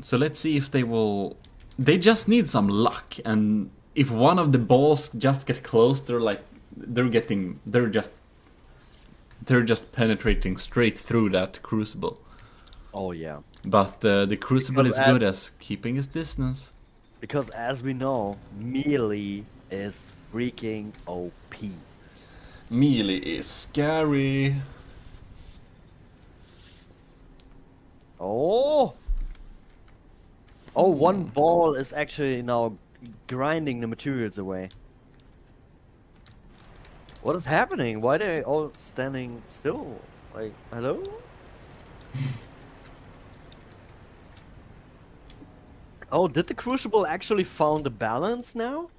Speaker 1: So let's see if they will... They just need some luck, and if one of the balls just get close, they're just penetrating straight through that crucible.
Speaker 2: Oh yeah.
Speaker 1: But the crucible
Speaker 2: Because
Speaker 1: is good as keeping its distance.
Speaker 2: Because as we know, melee is freaking OP.
Speaker 1: Melee is scary.
Speaker 2: Oh! Oh, one ball is actually now grinding the materials away. What is happening? Why are they all standing still? Like, hello? Oh, did the crucible actually found the balance now?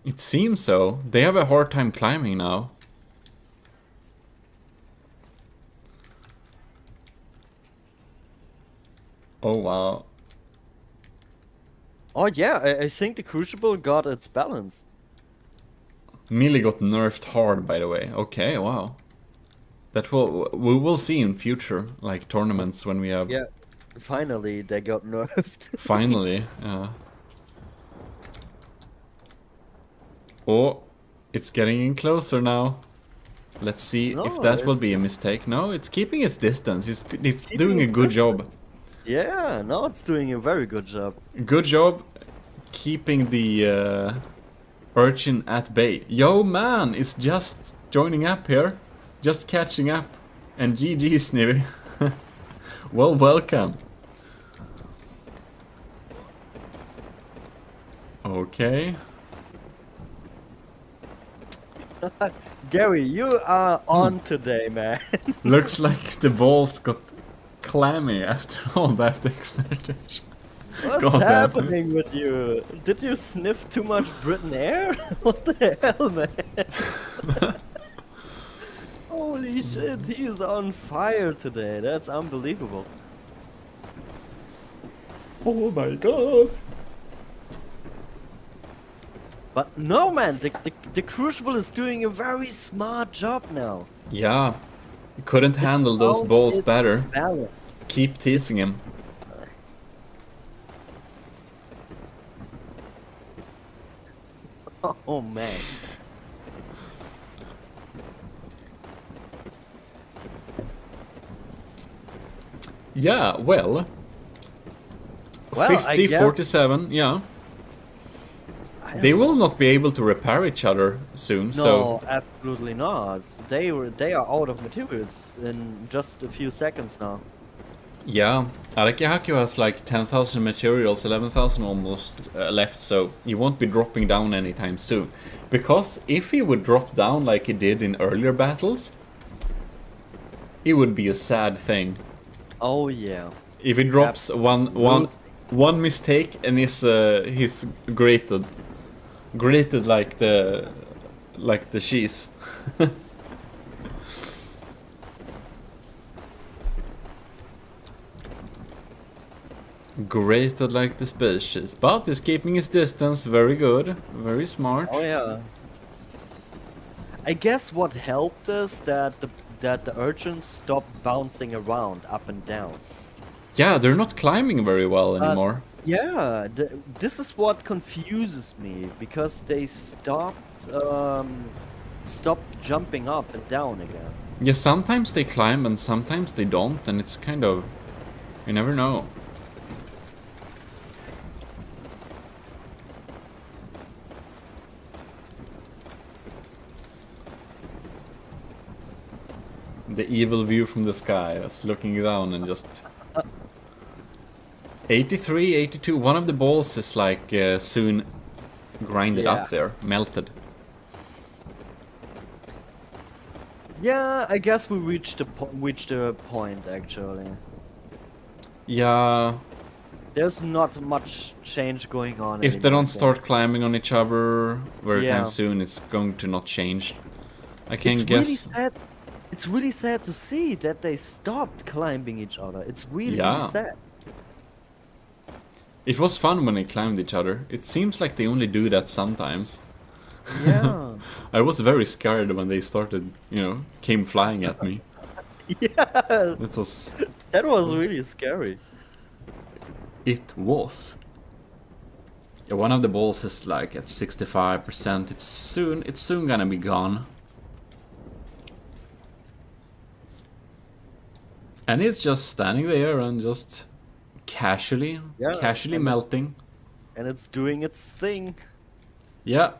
Speaker 1: It seems so. They have a hard time climbing now. Oh wow.
Speaker 2: Oh yeah, I think the crucible got its balance.
Speaker 1: Melee got nerfed hard, by the way. Okay, wow. We will see in future like tournaments when we have.
Speaker 2: Yeah, finally they got nerfed.
Speaker 1: Finally, Oh, it's getting in closer now. Let's see
Speaker 2: No,
Speaker 1: if that will be a mistake. No, it's keeping its distance. It's doing a
Speaker 2: its
Speaker 1: good job.
Speaker 2: Yeah, now it's doing a very good job.
Speaker 1: Good job keeping the urchin at bay. Yo man, it's just joining up here. Just catching up. And GG Snivy. Well, welcome. Okay.
Speaker 2: Gary, you are on today, man.
Speaker 1: Looks like the balls got clammy after all that exertion.
Speaker 2: What's
Speaker 1: God damn.
Speaker 2: happening with you? Did you sniff too much Britain air? What the hell, man? Holy shit, he's on fire today. That's unbelievable.
Speaker 1: Oh my god.
Speaker 2: But no, man, the crucible is doing a very smart job now.
Speaker 1: Yeah. Couldn't handle those
Speaker 2: found
Speaker 1: balls
Speaker 2: its
Speaker 1: better.
Speaker 2: balance.
Speaker 1: Keep teasing him.
Speaker 2: Oh man.
Speaker 1: Yeah, well.
Speaker 2: Well, I
Speaker 1: 50,
Speaker 2: guess-
Speaker 1: 47, yeah. They will not be able to repair each other soon,
Speaker 2: No,
Speaker 1: so...
Speaker 2: absolutely not. They are out of materials in just a few seconds now.
Speaker 1: Yeah, Arakihaki has like 10,000 materials, 11,000 almost left, so he won't be dropping down anytime soon. Because if he would drop down like he did in earlier battles, it would be a sad thing.
Speaker 2: Oh yeah.
Speaker 1: If he drops one mistake and he's grated like the cheese. Grated like the space cheese, but he's keeping his distance. Very good, very smart.
Speaker 2: Oh yeah. I guess what helped is that the urchins stopped bouncing around up and down.
Speaker 1: Yeah, they're not climbing very well anymore.
Speaker 2: Yeah, this is what confuses me because they stopped jumping up and down again.
Speaker 1: Yeah, sometimes they climb and sometimes they don't, and it's kind of... You never know. The evil view from the sky, us looking down and just... 83, 82, one of the balls is like soon grinded
Speaker 2: Yeah.
Speaker 1: up there, melted.
Speaker 2: Yeah, I guess we reached the point actually.
Speaker 1: Yeah,
Speaker 2: There's not much change going on.
Speaker 1: if they
Speaker 2: anymore,
Speaker 1: don't start climbing on each other very
Speaker 2: Yeah.
Speaker 1: time soon, it's going to not change. I
Speaker 2: It's
Speaker 1: can
Speaker 2: really
Speaker 1: guess...
Speaker 2: sad. It's really sad to see that they stopped climbing each other. It's really,
Speaker 1: Yeah.
Speaker 2: really sad.
Speaker 1: It was fun when they climbed each other. It seems like they only do that sometimes.
Speaker 2: Yeah.
Speaker 1: I was very scared when they started, you know, came flying at me.
Speaker 2: Yeah.
Speaker 1: It was...
Speaker 2: That was really scary.
Speaker 1: It was. Yeah, one of the balls is like at 65%. It's soon gonna be gone. And it's just standing there and just casually
Speaker 2: and
Speaker 1: melting.
Speaker 2: And it's doing its thing.
Speaker 1: Yeah.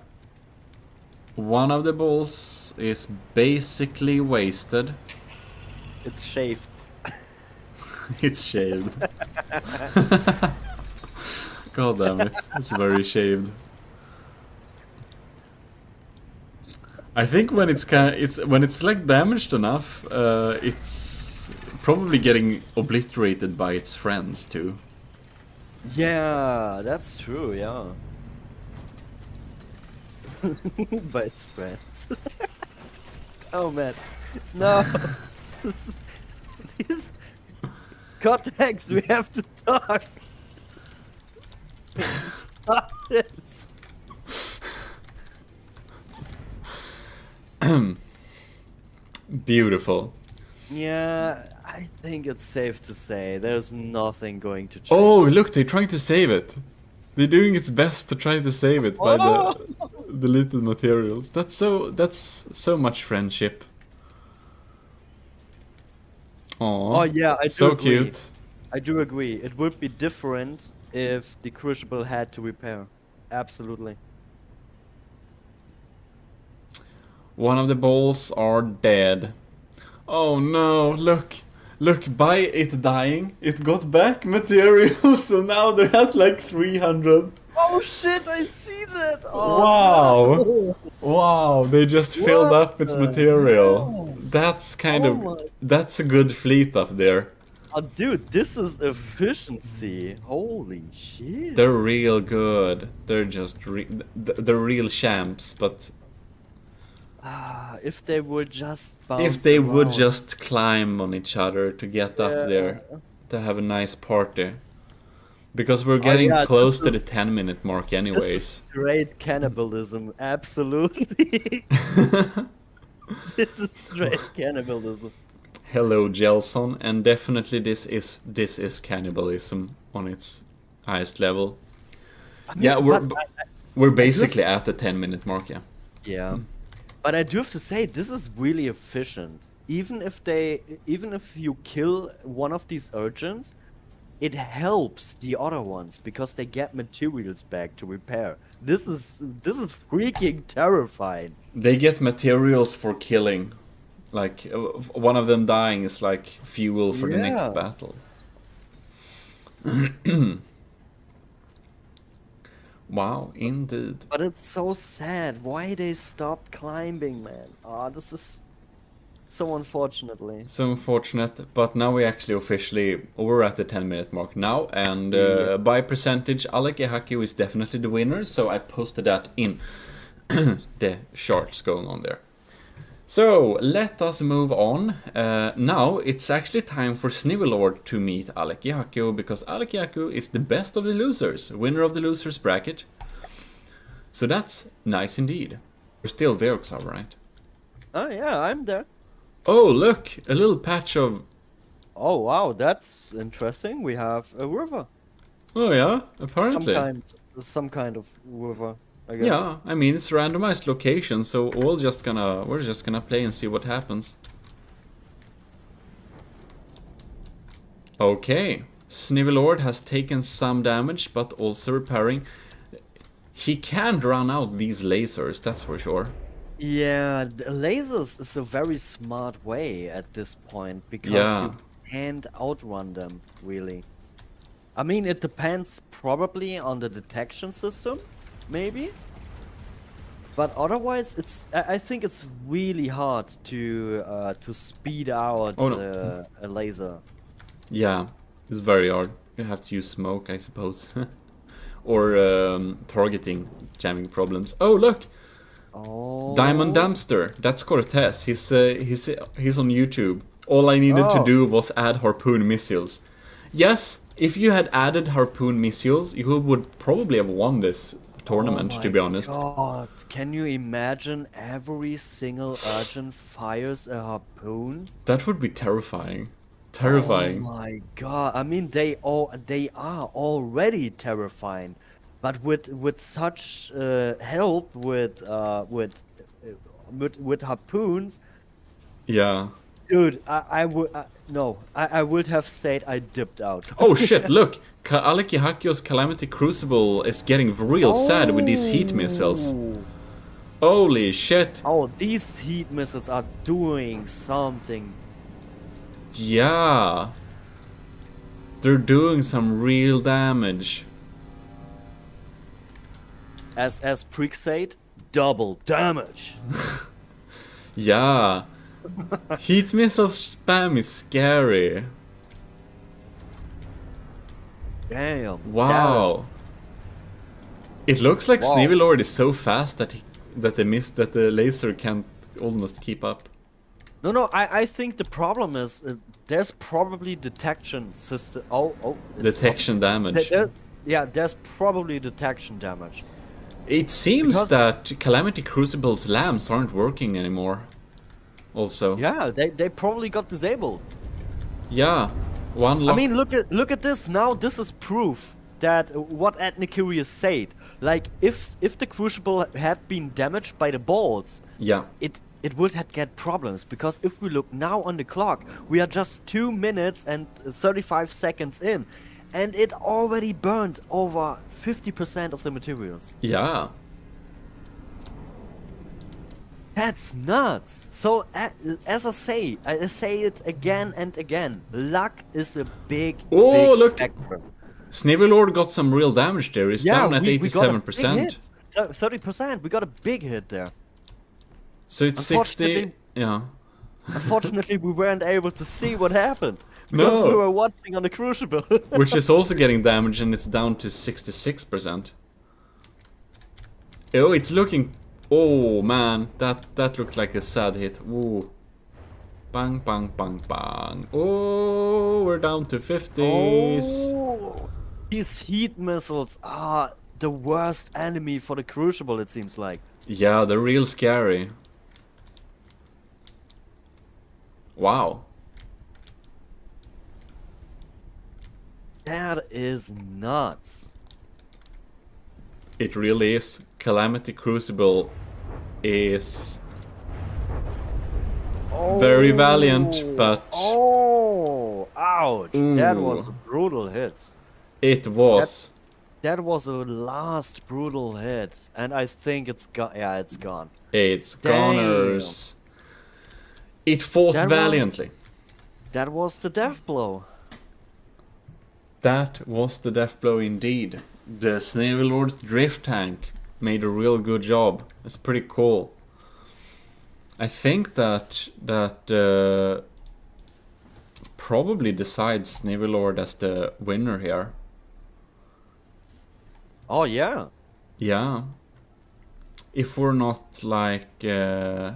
Speaker 1: One of the balls is basically wasted.
Speaker 2: It's shaved.
Speaker 1: It's shaved. God damn it. It's very shaved. I think when it's like damaged enough, it's probably getting obliterated by its friends too.
Speaker 2: Yeah, that's true, yeah. By its friends. Oh man. No. These contacts, we have to talk. Stop this.
Speaker 1: Beautiful.
Speaker 2: Yeah, I think it's safe to say there's nothing going to change.
Speaker 1: Oh, look, they're trying to save it. They're doing its best to try to save it by the little materials. That's so much friendship.
Speaker 2: Oh yeah, I do
Speaker 1: so
Speaker 2: agree.
Speaker 1: cute.
Speaker 2: I do agree. It would be different if the Crucible had to repair. Absolutely.
Speaker 1: One of the balls are dead. Oh no, look. Look, by it dying, it got back material, so now they're at like 300.
Speaker 2: Oh shit, I see that!
Speaker 1: Wow.
Speaker 2: No.
Speaker 1: Wow, they just filled
Speaker 2: What
Speaker 1: up its
Speaker 2: the
Speaker 1: material.
Speaker 2: hell?
Speaker 1: That's kind
Speaker 2: Oh
Speaker 1: of...
Speaker 2: my-
Speaker 1: That's a good fleet up there.
Speaker 2: Oh, dude, this is efficiency. Holy shit.
Speaker 1: They're real good. They're just... they're real champs, but...
Speaker 2: If they would just bounce
Speaker 1: If they would
Speaker 2: around.
Speaker 1: just climb on each other to get up
Speaker 2: Yeah.
Speaker 1: there, to have a nice party. Because we're getting
Speaker 2: yeah,
Speaker 1: close
Speaker 2: this
Speaker 1: to
Speaker 2: is-
Speaker 1: the 10-minute mark
Speaker 2: This is
Speaker 1: anyways.
Speaker 2: straight cannibalism, absolutely. This is straight cannibalism.
Speaker 1: Hello, Gelson, and definitely this is cannibalism on its highest level. Yeah, we're basically at the 10-minute mark, yeah.
Speaker 2: Yeah. But I do have to say, this is really efficient. Even if you kill one of these urchins, it helps the other ones because they get materials back to repair. This is freaking terrifying.
Speaker 1: They get materials for killing. Like, one of them dying is like fuel for the
Speaker 2: Yeah.
Speaker 1: next battle. Wow, indeed.
Speaker 2: But it's so sad. Why they stopped climbing, man? Ah, this is so unfortunately.
Speaker 1: So unfortunate, but now we actually officially we're at the 10-minute mark now, and
Speaker 2: Yeah.
Speaker 1: by percentage, Alec Ehaku is definitely the winner. So I posted that in the charts going on there. So let us move on. Now it's actually time for Snivelord to meet Alec Ehaku, because Alec Ehaku is the best of the losers, winner of the losers bracket. So that's nice indeed. We're still there, Xav, right?
Speaker 2: Oh yeah, I'm there.
Speaker 1: Oh, look! A little patch of...
Speaker 2: Oh wow, that's interesting. We have a river.
Speaker 1: Oh yeah,
Speaker 2: Some
Speaker 1: apparently.
Speaker 2: kind, some kind of river, I guess.
Speaker 1: Yeah, I mean, it's randomized location, so we're just gonna play and see what happens. Okay. Snivelord has taken some damage, but also repairing. He can't run out these lasers, that's for sure.
Speaker 2: Yeah, the lasers is a very smart way at this point because
Speaker 1: Yeah.
Speaker 2: you can't outrun them, really. I mean, it depends probably on the detection system, maybe. But otherwise, I think it's really hard to speed out
Speaker 1: Oh, no.
Speaker 2: a laser.
Speaker 1: Yeah, it's very hard. You have to use smoke, I suppose. Or targeting, jamming problems. Oh, look!
Speaker 2: Oh.
Speaker 1: Diamond Dumpster. That's Cortez. He's on YouTube. All I needed to
Speaker 2: Oh.
Speaker 1: do was add harpoon missiles. Yes, if you had added harpoon missiles, you would probably have won this tournament,
Speaker 2: Oh
Speaker 1: to be honest.
Speaker 2: God, can you imagine every single urchin fires a harpoon?
Speaker 1: That would be terrifying. Terrifying.
Speaker 2: Oh my God! I mean, they are already terrifying, but with such help with harpoons,
Speaker 1: Yeah.
Speaker 2: dude, I would no, I would have said I dipped out.
Speaker 1: Oh shit, look! Aleki Hakio's Calamity Crucible is getting real sad with these heat missiles.
Speaker 2: Oh.
Speaker 1: Holy shit!
Speaker 2: Oh, these heat missiles are doing something.
Speaker 1: Yeah. They're doing some real damage.
Speaker 2: As Prick said, double damage.
Speaker 1: Yeah. Heat missile spam is scary.
Speaker 2: Damn.
Speaker 1: Wow. It looks like
Speaker 2: Wow.
Speaker 1: Snivelord is so fast that the laser can't almost keep up.
Speaker 2: No, I think the problem is there's probably detection system. It's
Speaker 1: Detection damage.
Speaker 2: yeah, there's probably detection damage.
Speaker 1: It seems
Speaker 2: Because-
Speaker 1: that Calamity Crucible's lamps aren't working anymore. Also.
Speaker 2: Yeah, they probably got disabled.
Speaker 1: Yeah. One
Speaker 2: I
Speaker 1: lock.
Speaker 2: mean, look at this now. This is proof that what Ethnicurious said. Like, if the Crucible had been damaged by the balls,
Speaker 1: Yeah.
Speaker 2: it would have get problems, because if we look now on the clock, we are just 2 minutes and 35 seconds in, and it already burned over 50% of the materials.
Speaker 1: Yeah.
Speaker 2: That's nuts. So as I say it again and again, luck is a big
Speaker 1: look.
Speaker 2: factor.
Speaker 1: Snivelord got some real damage there. He's down at
Speaker 2: we got a big
Speaker 1: 87%.
Speaker 2: hit. 30%. We got a big hit there.
Speaker 1: So it's 60. Yeah.
Speaker 2: Unfortunately, we weren't able to see what happened because
Speaker 1: No.
Speaker 2: we were watching on the Crucible.
Speaker 1: Which is also getting damage, and it's down to 66%. Oh, it's looking... Oh, man. That looked like a sad hit. Ooh. Bang, bang, bang, bang. Oh, we're down to 50s.
Speaker 2: Oh, these heat missiles are the worst enemy for the Crucible, it seems like.
Speaker 1: Yeah, they're real scary. Wow.
Speaker 2: That is nuts.
Speaker 1: It really is. Calamity Crucible is very valiant, but
Speaker 2: Oh, ouch. That was a
Speaker 1: Ooh.
Speaker 2: brutal hit.
Speaker 1: it was.
Speaker 2: That was a last brutal hit, and I think it's gone. Yeah, it's gone.
Speaker 1: It's
Speaker 2: Damn.
Speaker 1: goners. It fought
Speaker 2: That was-
Speaker 1: valiantly.
Speaker 2: That was the death blow.
Speaker 1: That was the death blow indeed. The Snivelord's drift tank made a real good job. It's pretty cool. I think that probably decides Snivelord as the winner here.
Speaker 2: Oh yeah.
Speaker 1: Yeah. If we're not like yeah,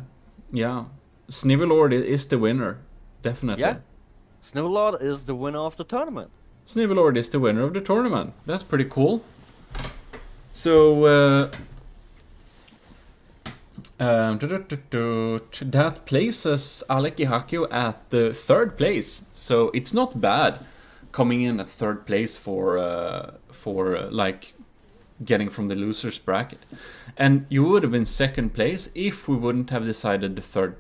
Speaker 1: Snivelord is the winner, definitely.
Speaker 2: Yeah. Snowlord is the winner of the tournament.
Speaker 1: Snivelord is the winner of the tournament. That's pretty cool. So That places Aleki Hakio at the 3rd place, so it's not bad coming in at 3rd place for like getting from the losers bracket. And you would have been 2nd place if we wouldn't have decided the 3rd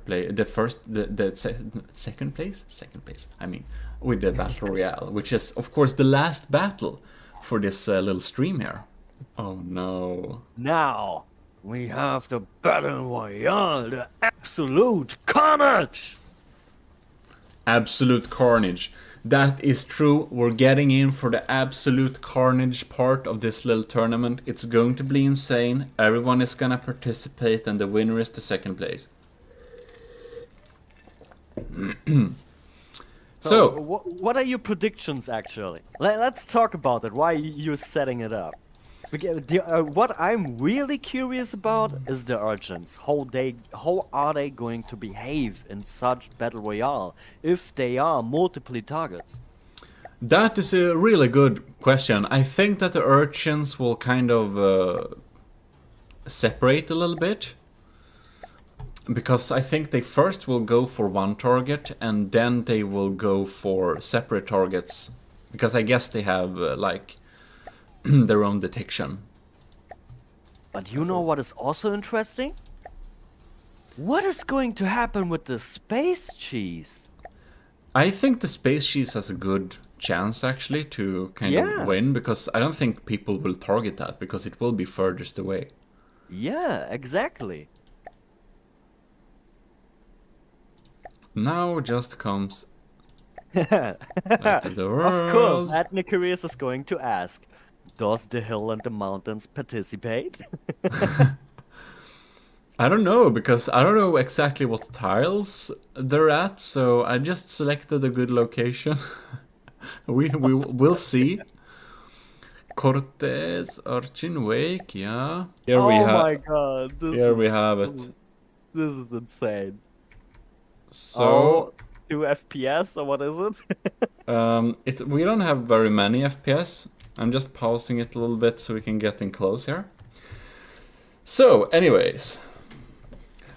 Speaker 1: place, second place. I mean, with the battle royale, which is of course the last battle for this little stream here. Oh no!
Speaker 2: Now we have the battle royale, the absolute carnage.
Speaker 1: Absolute carnage. That is true. We're getting in for the absolute carnage part of this little tournament. It's going to be insane. Everyone is gonna participate, and the winner is the 2nd place. So,
Speaker 2: what are your predictions actually? Let's talk about it. Why you're setting it up? What I'm really curious about is the urchins. How are they going to behave in such battle royale if they are multiple targets?
Speaker 1: that is a really good question. I think that the urchins will kind of separate a little bit. Because I think they first will go for one target and then they will go for separate targets. Because I guess they have like their own detection.
Speaker 2: But you know what is also interesting? What is going to happen with the space cheese?
Speaker 1: I think the space cheese has a good chance actually to kind of win. Because I don't think people will target that. Because it will be furthest away.
Speaker 2: Yeah, exactly.
Speaker 1: Now just comes
Speaker 2: Of course, Adnicarius is going to ask, does the hill and the mountains participate?
Speaker 1: I don't know, because I don't know exactly what tiles they're at, so I just selected a good location. We'll see. Cortez, Archin Wake, yeah. Here we have,
Speaker 2: my god.
Speaker 1: Here we have it.
Speaker 2: This is insane.
Speaker 1: So,
Speaker 2: 2 FPS, or what is it?
Speaker 1: we don't have very many FPS. I'm just pausing it a little bit so we can get in close here. So, anyways.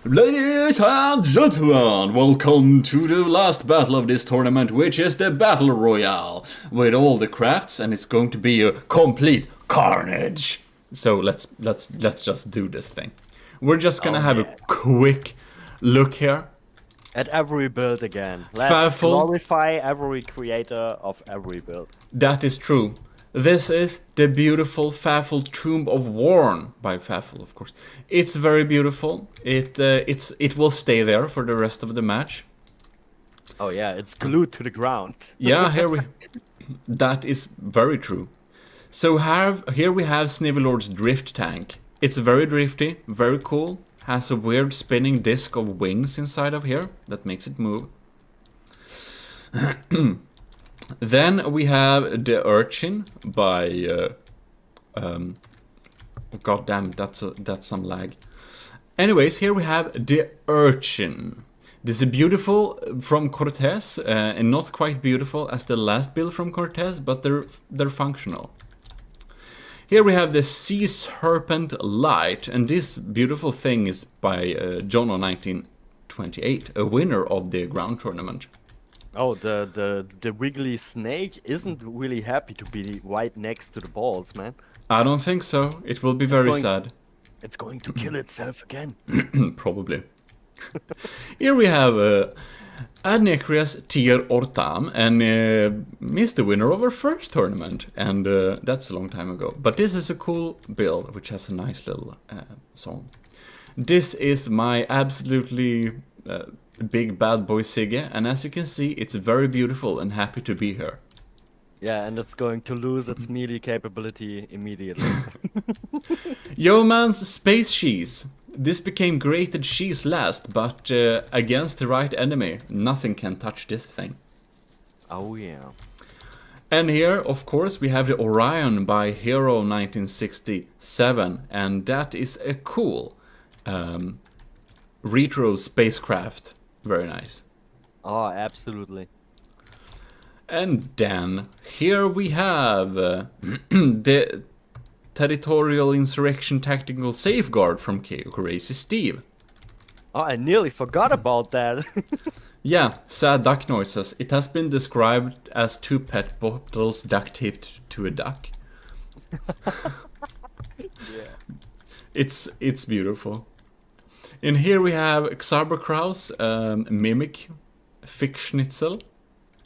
Speaker 1: Ladies and gentlemen, welcome to the last battle of this tournament, which is the Battle Royale, with all the crafts, and it's going to be a complete carnage. So let's just do this thing. We're just gonna have a quick look here.
Speaker 2: At every build again. Let's glorify every creator of every build.
Speaker 1: That is true. This is the beautiful Fafel Tomb of Worn by Fafel, of course. It's very beautiful. It will stay there for the rest of the match.
Speaker 2: Oh yeah, it's glued to the ground.
Speaker 1: Yeah, that is very true. So here we have Snivelord's Drift Tank. It's very drifty, very cool. Has a weird spinning disc of wings inside of here that makes it move. Then we have the Urchin by oh god damn, that's some lag. Anyways, here we have the Urchin. This is beautiful from Cortez, and not quite beautiful as the last build from Cortez, but they're functional. Here we have the Sea Serpent Light, and this beautiful thing is by Jono 1928, a winner of the ground tournament.
Speaker 2: Oh, the wiggly snake isn't really happy to be right next to the balls, man.
Speaker 1: I don't think so. It will be very sad.
Speaker 2: It's going to kill itself again.
Speaker 1: Probably. Here we have Adnecrias Tier Ortam, and missed the winner of our first tournament, and that's a long time ago. But this is a cool build, which has a nice little song. This is my absolutely big bad boy Sigge, and as you can see, it's very beautiful and happy to be here.
Speaker 2: Yeah, and it's going to lose its melee capability immediately.
Speaker 1: Yo man's Space Cheese. This became Grated Cheese last, but against the right enemy, nothing can touch this thing.
Speaker 2: Oh yeah.
Speaker 1: And here, of course, we have the Orion by Hero 1967, and that is a cool retro spacecraft. Very nice.
Speaker 2: Oh, absolutely.
Speaker 1: And then, here we have the Territorial Insurrection Tactical Safeguard from Crazy Steve.
Speaker 2: Oh, I nearly forgot about that.
Speaker 1: Yeah, sad duck noises. It has been described as 2 pet bottles duct taped to a duck.
Speaker 2: Yeah.
Speaker 1: It's beautiful. In here we have Xarberkraus, Mimic, Fickschnitzel.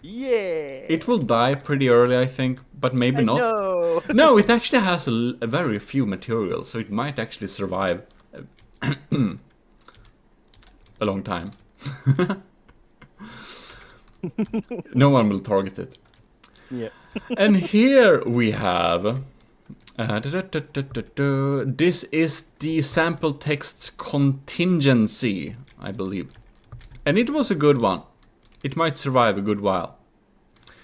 Speaker 2: Yeah.
Speaker 1: It will die pretty early, I think, but maybe not.
Speaker 2: No.
Speaker 1: No, it actually has a very few materials, so it might actually survive a long time. No one will target it.
Speaker 2: Yeah.
Speaker 1: And here we have... this is the sample text's contingency, I believe. And it was a good one. It might survive a good while.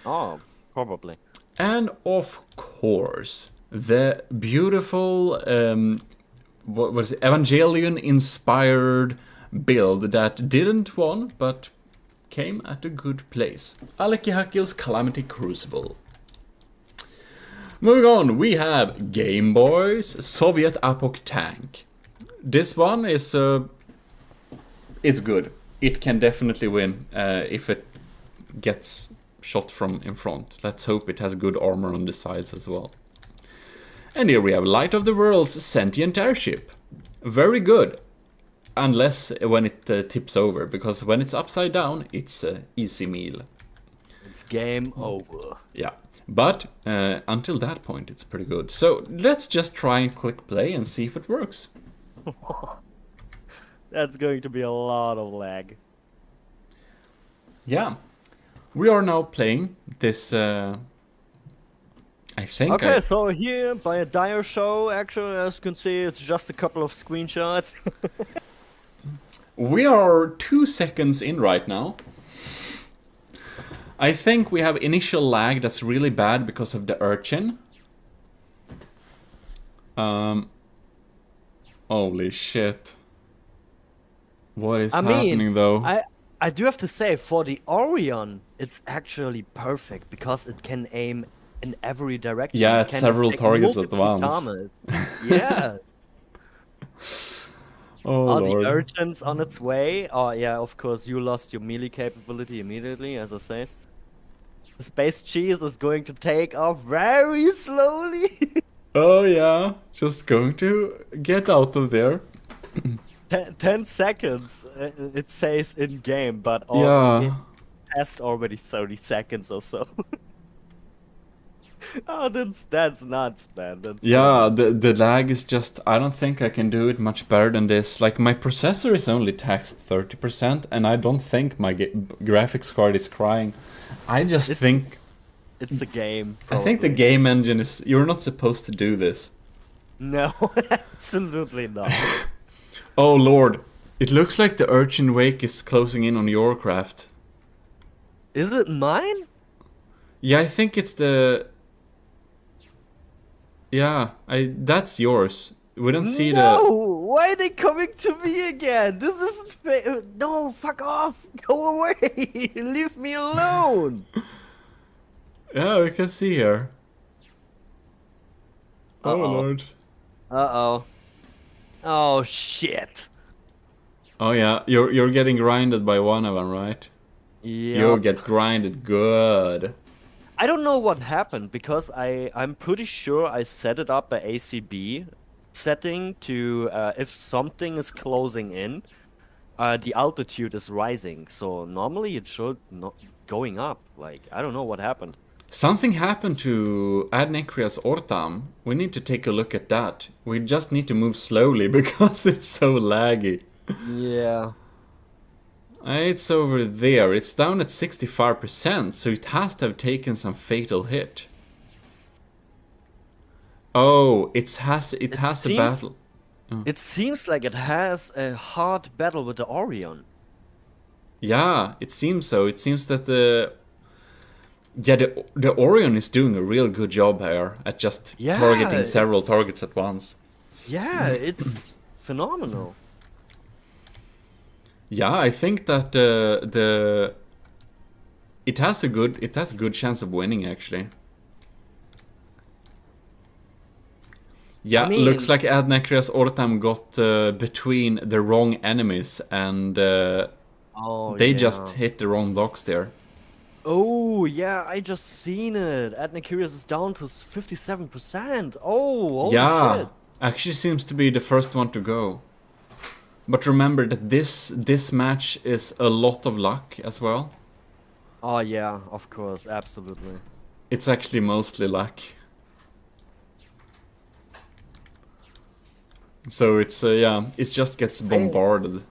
Speaker 2: Oh, probably.
Speaker 1: And of course, the beautiful what was it? Evangelion-inspired build that didn't won, but came at a good place. Aleki Hakil's Calamity Crucible. Moving on, we have Game Boy's Soviet Apoc Tank. This one is it's good. It can definitely win if it gets shot from in front. Let's hope it has good armor on the sides as well. And here we have Light of the World's Sentient Airship. Very good. Unless when it tips over, because when it's upside down, it's easy meal.
Speaker 2: It's game over.
Speaker 1: Yeah. But until that point, it's pretty good. So let's just try and click play and see if it works.
Speaker 2: That's going to be a lot of lag.
Speaker 1: Yeah. We are now playing this... I think
Speaker 2: Okay, so here by a dire show, actually, as you can see, it's just a couple of screenshots.
Speaker 1: we are 2 seconds in right now. I think we have initial lag that's really bad because of the urchin. Holy shit. What is happening though?
Speaker 2: I do have to say, for the Orion, it's actually perfect because it can aim in every direction.
Speaker 1: Yeah,
Speaker 2: It
Speaker 1: it's
Speaker 2: can
Speaker 1: several
Speaker 2: take
Speaker 1: targets at
Speaker 2: multiple
Speaker 1: once.
Speaker 2: targets. Yeah.
Speaker 1: Oh
Speaker 2: Are
Speaker 1: lord.
Speaker 2: the urchins on its way? Oh yeah, of course, you lost your melee capability immediately, as I said. The space cheese is going to take off very slowly.
Speaker 1: Oh yeah, just going to get out of there.
Speaker 2: 10 seconds, it says in game, but it
Speaker 1: Yeah.
Speaker 2: passed already 30 seconds or so. Oh, that's nuts, man. That's so
Speaker 1: Yeah,
Speaker 2: nuts.
Speaker 1: the lag is just... I don't think I can do it much better than this. Like, my processor is only taxed 30%, and I don't think my graphics card is crying. I just think...
Speaker 2: It's a game.
Speaker 1: I think the
Speaker 2: probably.
Speaker 1: game engine is... You're not supposed to do this.
Speaker 2: No, absolutely not.
Speaker 1: Oh lord. It looks like the urchin wake is closing in on your craft.
Speaker 2: Is it mine?
Speaker 1: Yeah, I think it's the... Yeah, that's yours. We don't see
Speaker 2: No!
Speaker 1: the...
Speaker 2: Why are they coming to me again? This isn't fair. No, fuck off! Go away! Leave me alone!
Speaker 1: Yeah, we can see here. Oh
Speaker 2: Uh-oh.
Speaker 1: lord.
Speaker 2: Uh-oh. Oh, shit.
Speaker 1: Oh yeah, you're getting grinded by one of them, right? You'll
Speaker 2: Yeah.
Speaker 1: get grinded good.
Speaker 2: I don't know what happened because I'm pretty sure I set it up by ACB setting to if something is closing in, the altitude is rising. So normally it should not going up. Like I don't know what happened.
Speaker 1: Something happened to Adnecrias Ortam. We need to take a look at that. We just need to move slowly because it's so laggy.
Speaker 2: Yeah.
Speaker 1: It's over there. It's down at 65%, so it has to have taken some fatal hit. Oh, it has a
Speaker 2: seems-
Speaker 1: battle.
Speaker 2: It seems like it has a hard battle with the Orion.
Speaker 1: Yeah, it seems so. It seems that the Orion is doing a real good job here at just
Speaker 2: Yeah,
Speaker 1: targeting several targets at once.
Speaker 2: Yeah, it's phenomenal.
Speaker 1: Yeah, I think that it has a good chance of winning actually. Yeah,
Speaker 2: I mean,
Speaker 1: looks like Adnekrias Ortam got between the wrong enemies and
Speaker 2: oh
Speaker 1: they
Speaker 2: yeah.
Speaker 1: just hit the wrong blocks there.
Speaker 2: Oh yeah, I just seen it. Adnecurious is down to 57%. Oh, holy
Speaker 1: Yeah,
Speaker 2: shit.
Speaker 1: actually seems to be the first one to go. But remember that this match is a lot of luck as well.
Speaker 2: Oh yeah, of course, absolutely.
Speaker 1: It's actually mostly luck. So it's yeah, it just gets bombarded.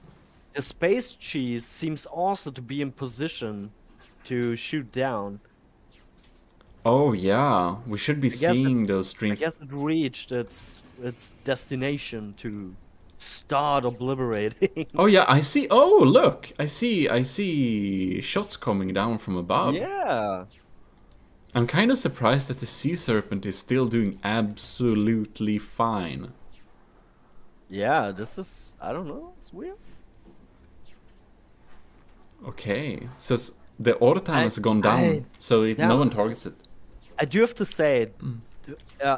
Speaker 2: The space cheese seems also to be in position to shoot down.
Speaker 1: Oh yeah, we should be seeing those
Speaker 2: I
Speaker 1: streams.
Speaker 2: guess it reached its destination to start obliterating.
Speaker 1: Oh yeah, I see. Oh look, I see shots coming down from above.
Speaker 2: Yeah.
Speaker 1: I'm kind of surprised that the sea serpent is still doing absolutely fine.
Speaker 2: Yeah, this is, I don't know, it's weird.
Speaker 1: Okay, so the Ortam has gone down, so no one targets it.
Speaker 2: I do have to say,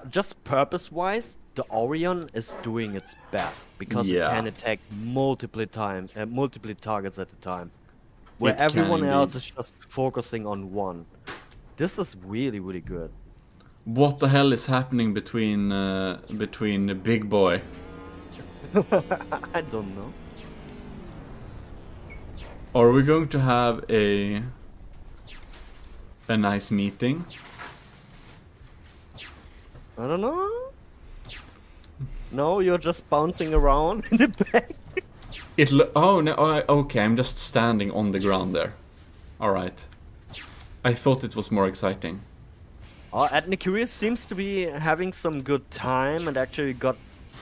Speaker 2: just purpose-wise, the Orion is doing its best because it can attack multiple targets at a time, where everyone else is just focusing on one. This is really, really good.
Speaker 1: What the hell is happening between the big boy?
Speaker 2: I don't know.
Speaker 1: Are we going to have a nice meeting?
Speaker 2: I don't know. No, you're just bouncing around in the back.
Speaker 1: Oh no! Okay, I'm just standing on the ground there. All right. I thought it was more exciting.
Speaker 2: Adnicurious seems to be having some good time and actually got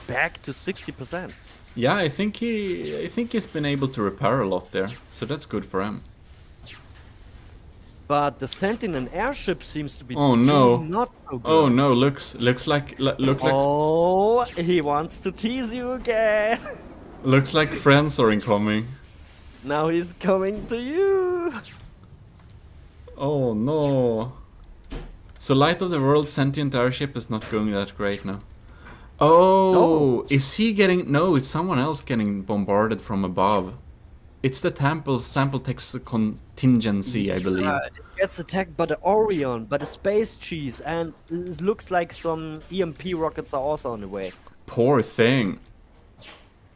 Speaker 2: back to 60%.
Speaker 1: Yeah, I think he's been able to repair a lot there, so that's good for him.
Speaker 2: But the Sentinel airship seems to be
Speaker 1: not so
Speaker 2: good.
Speaker 1: Oh no! Looks like
Speaker 2: Oh, he wants to tease you again.
Speaker 1: looks like friends are incoming.
Speaker 2: Now he's coming to you.
Speaker 1: Oh no! So Light of the World sentient airship is not going that great now. Oh, is he getting? No, it's someone else getting bombarded from above. It's the sample text contingency, I believe.
Speaker 2: It gets attacked by the Orion, by the space cheese, and it looks like some EMP rockets are also on the way.
Speaker 1: Poor thing.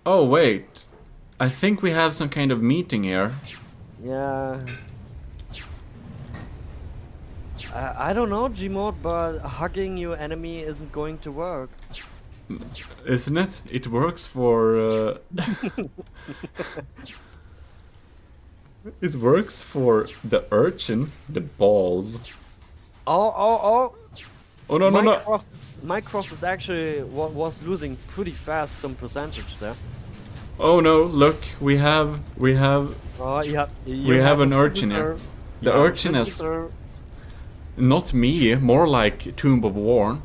Speaker 1: Oh wait, I think we have some kind of meeting here.
Speaker 2: Yeah. I don't know, Gmod, but hugging your enemy isn't going to work.
Speaker 1: Isn't it? It works for... It works for the urchin, the balls.
Speaker 2: Oh,
Speaker 1: no.
Speaker 2: Mycroft is actually was losing pretty fast some percentage there.
Speaker 1: Oh no, look, we have
Speaker 2: Oh yeah,
Speaker 1: we have an urchin here. The urchin is not me, more like Tomb of Warn.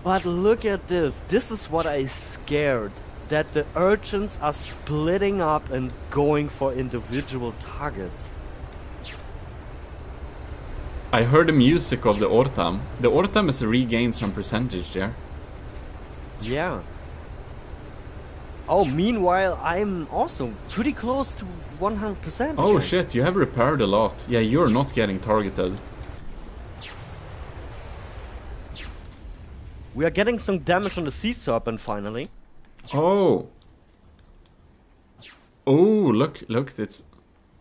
Speaker 2: But look at this. This is what I scared. That the urchins are splitting up and going for individual targets.
Speaker 1: I heard the music of the Ortam. The Ortam has regained some percentage there.
Speaker 2: Yeah. Oh, meanwhile, I'm also pretty close to 100%.
Speaker 1: Oh shit, you have repaired a lot. Yeah, you're not getting targeted.
Speaker 2: We are getting some damage on the Sea Serpent finally.
Speaker 1: Oh. Oh, look, it's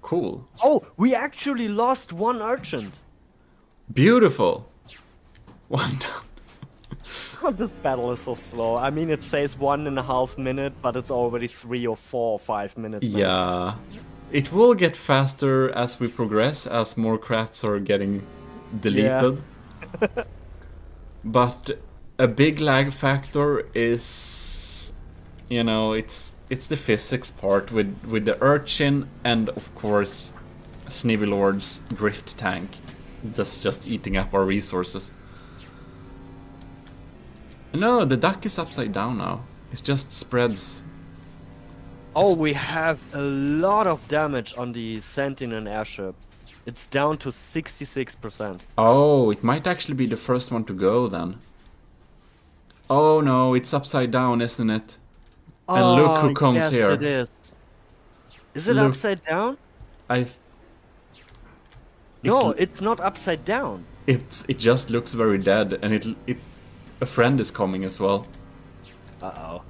Speaker 1: cool.
Speaker 2: Oh, we actually lost one urchin.
Speaker 1: Beautiful. One down.
Speaker 2: This battle is so slow. I mean, it says 1.5 minutes, but it's already 3 or 4 or 5 minutes.
Speaker 1: Yeah. It will get faster as we progress, as more crafts are getting deleted. Yeah. But a big lag factor is, you know, it's the physics part with the urchin and of course Snivelord's drift tank that's just eating up our resources. No, the duck is upside down now. It just spreads.
Speaker 2: Oh, we have a lot of damage on the Sentinel airship. It's down to 66%.
Speaker 1: Oh, it might actually be the first one to go then. Oh no, it's upside down, isn't it? And look who comes
Speaker 2: yes,
Speaker 1: here.
Speaker 2: it is. Is it
Speaker 1: Look.
Speaker 2: upside down?
Speaker 1: I.
Speaker 2: No, it's not upside down.
Speaker 1: It just looks very dead, and it a friend is coming as well.
Speaker 2: Uh-oh.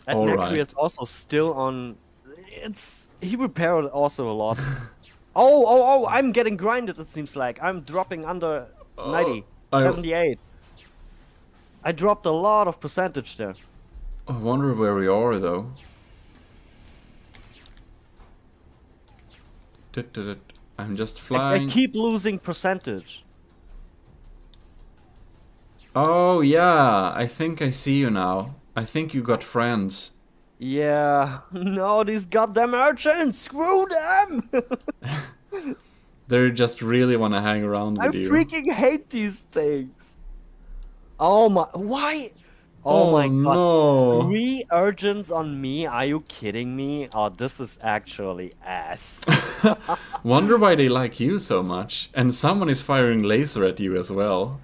Speaker 2: And
Speaker 1: All
Speaker 2: Necri
Speaker 1: right.
Speaker 2: is also still on... He repaired also a lot. Oh, I'm getting grinded, it seems like. I'm dropping under 90, 78. I dropped a lot of percentage there.
Speaker 1: I wonder where we are though. I'm just
Speaker 2: I
Speaker 1: flying.
Speaker 2: keep losing percentage.
Speaker 1: Oh yeah, I think I see you now. I think you got friends.
Speaker 2: Yeah, no, these goddamn urchins, screw them!
Speaker 1: They just really want to hang around
Speaker 2: I
Speaker 1: with you.
Speaker 2: freaking hate these things. Oh my, why? Oh my god,
Speaker 1: no.
Speaker 2: 3 urchins on me, are you kidding me? Oh, this is actually ass.
Speaker 1: Wonder why they like you so much. And someone is firing laser at you as well.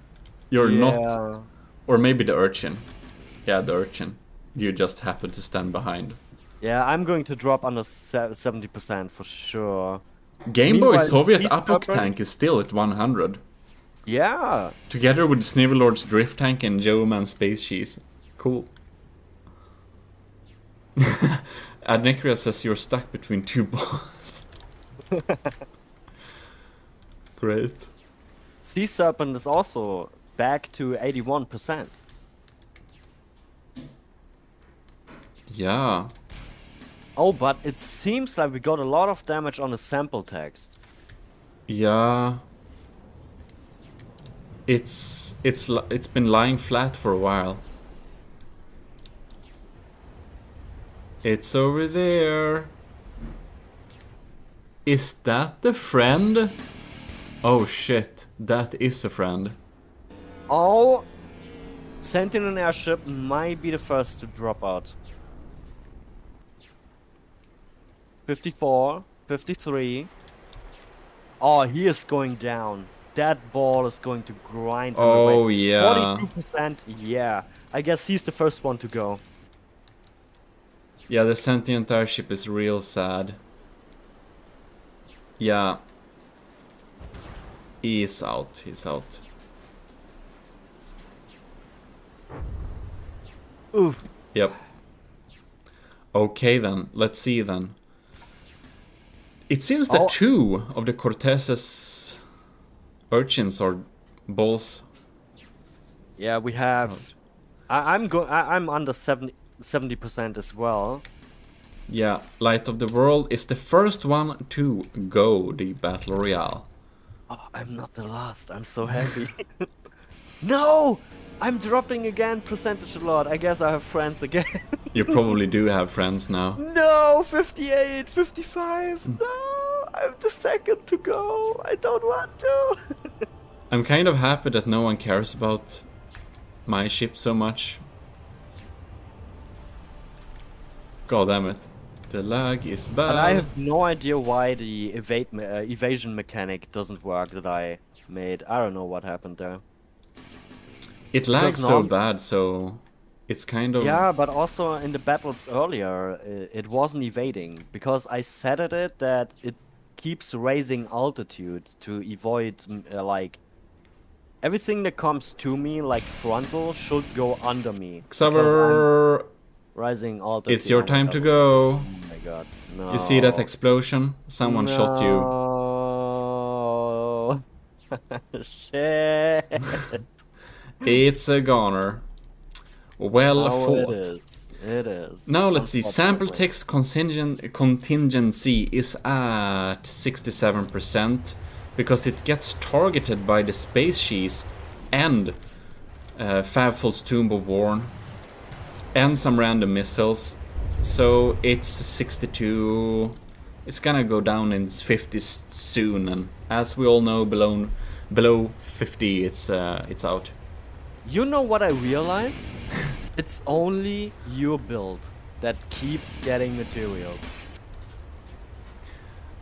Speaker 1: You're not. Or maybe the urchin. Yeah, the urchin. You just happen to stand behind.
Speaker 2: Yeah, I'm going to drop under 70% for sure.
Speaker 1: Game Boy
Speaker 2: Meanwhile,
Speaker 1: Soviet
Speaker 2: Space
Speaker 1: Apoc
Speaker 2: Pepper-
Speaker 1: tank is still at 100.
Speaker 2: Yeah.
Speaker 1: Together with Snivelord's drift tank and Joe Man's space cheese. Cool. Adnecria says you're stuck between 2 balls. Great.
Speaker 2: Sea Serpent is also back to 81%.
Speaker 1: Yeah.
Speaker 2: Oh, but it seems like we got a lot of damage on the sample text.
Speaker 1: Yeah. It's been lying flat for a while. It's over there. Is that the friend? Oh shit, that is a friend.
Speaker 2: Oh, Sentinel airship might be the first to drop out. 54, 53. Oh, he is going down. That ball is going to grind him away.
Speaker 1: Oh yeah.
Speaker 2: 42%, yeah. I guess he's the first one to go.
Speaker 1: Yeah, the sentient airship is real sad. Yeah. He's out, he's out.
Speaker 2: Oof.
Speaker 1: Yep. Okay then, let's see then. It seems that 2 of the Cortez's urchins are balls.
Speaker 2: Yeah, we have... I'm under 70% as well.
Speaker 1: Yeah, Light of the World is the first one to go the Battle Royale.
Speaker 2: Oh, I'm not the last, I'm so happy. No! I'm dropping again percentage a lot. I guess I have friends again.
Speaker 1: You probably do have friends now.
Speaker 2: No, 58, 55. No, I'm the second to go. I don't want to.
Speaker 1: I'm kind of happy that no one cares about my ship so much. God damn it. The lag is bad.
Speaker 2: But I have no idea why the evasion mechanic doesn't work that I made. I don't know what happened there.
Speaker 1: It lags so bad, so it's kind of...
Speaker 2: Yeah, but also in the battles earlier, it wasn't evading. Because I set it that it keeps raising altitude to avoid, like... Everything that comes to me, like frontal, should go under me.
Speaker 1: Xaver!
Speaker 2: Rising altitude.
Speaker 1: It's your time to go.
Speaker 2: Oh my god, no.
Speaker 1: You see that explosion? Someone shot you.
Speaker 2: No. Shit.
Speaker 1: It's a goner. Well fought.
Speaker 2: It is. It is.
Speaker 1: Now let's see. Sample text contingency is at 67% because it gets targeted by the space cheese and Fabful's Tomb of Warn and some random missiles. So it's 62. It's gonna go down in 50s soon, and as we all know, below 50, it's out.
Speaker 2: You know what I realize? It's only your build that keeps getting materials.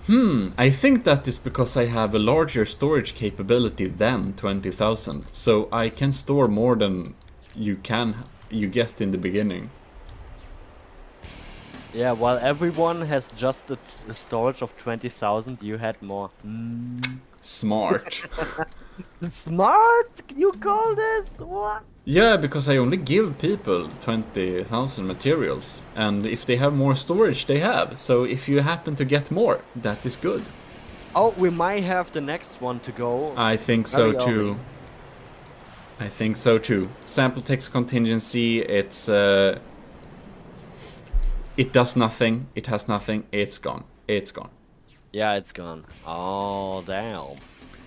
Speaker 1: I think that is because I have a larger storage capability than 20,000, so I can store more than you get in the beginning.
Speaker 2: Yeah, while everyone has just a storage of 20,000, you had more.
Speaker 1: Smart.
Speaker 2: Smart? You call this? What?
Speaker 1: Yeah, because I only give people 20,000 materials, and if they have more storage, they have. So if you happen to get more, that is good.
Speaker 2: Oh, we might have the next one to go.
Speaker 1: I think so
Speaker 2: Very
Speaker 1: too.
Speaker 2: early.
Speaker 1: I think so too. Sample text contingency, it does nothing, it has nothing, it's gone. It's gone.
Speaker 2: Yeah, it's gone. Oh, damn.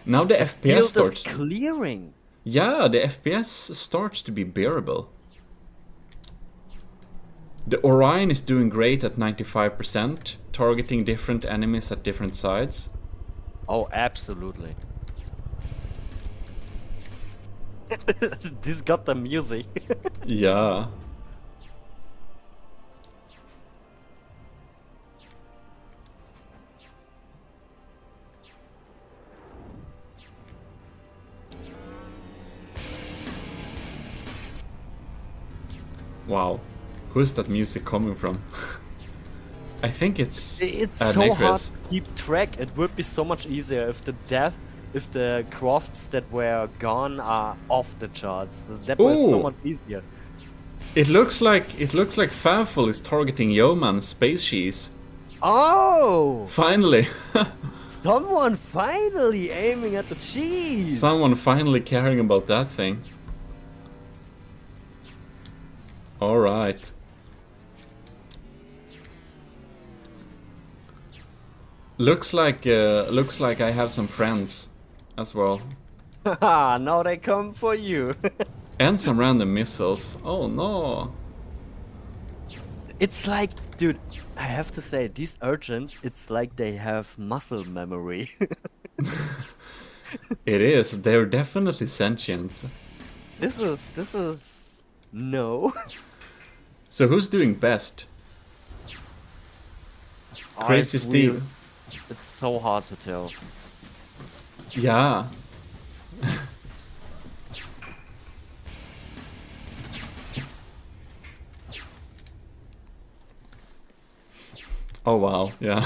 Speaker 1: Now the FPS
Speaker 2: Field
Speaker 1: starts.
Speaker 2: is clearing.
Speaker 1: Yeah, the FPS starts to be bearable. The Orion is doing great at 95%, targeting different enemies at different sides.
Speaker 2: Oh, absolutely. This got the music.
Speaker 1: Yeah. Wow. Who's that music coming from? I think it's
Speaker 2: so hard
Speaker 1: Necros.
Speaker 2: to keep track. It would be so much easier if the crafts that were gone are off the charts. That was so
Speaker 1: Ooh.
Speaker 2: much easier.
Speaker 1: It looks like Fanful is targeting Yeoman's space cheese.
Speaker 2: Oh!
Speaker 1: Finally.
Speaker 2: Someone finally aiming at the cheese!
Speaker 1: Someone finally caring about that thing. Alright. Looks like I have some friends as well.
Speaker 2: Haha, now they come for you.
Speaker 1: And some random missiles. Oh no.
Speaker 2: It's like, dude, I have to say, these urchins, it's like they have muscle memory.
Speaker 1: It is. They're definitely sentient.
Speaker 2: This is... No.
Speaker 1: So who's doing best? Crazy
Speaker 2: It's
Speaker 1: Steve.
Speaker 2: weird. It's so hard to tell.
Speaker 1: Yeah. Oh wow, yeah.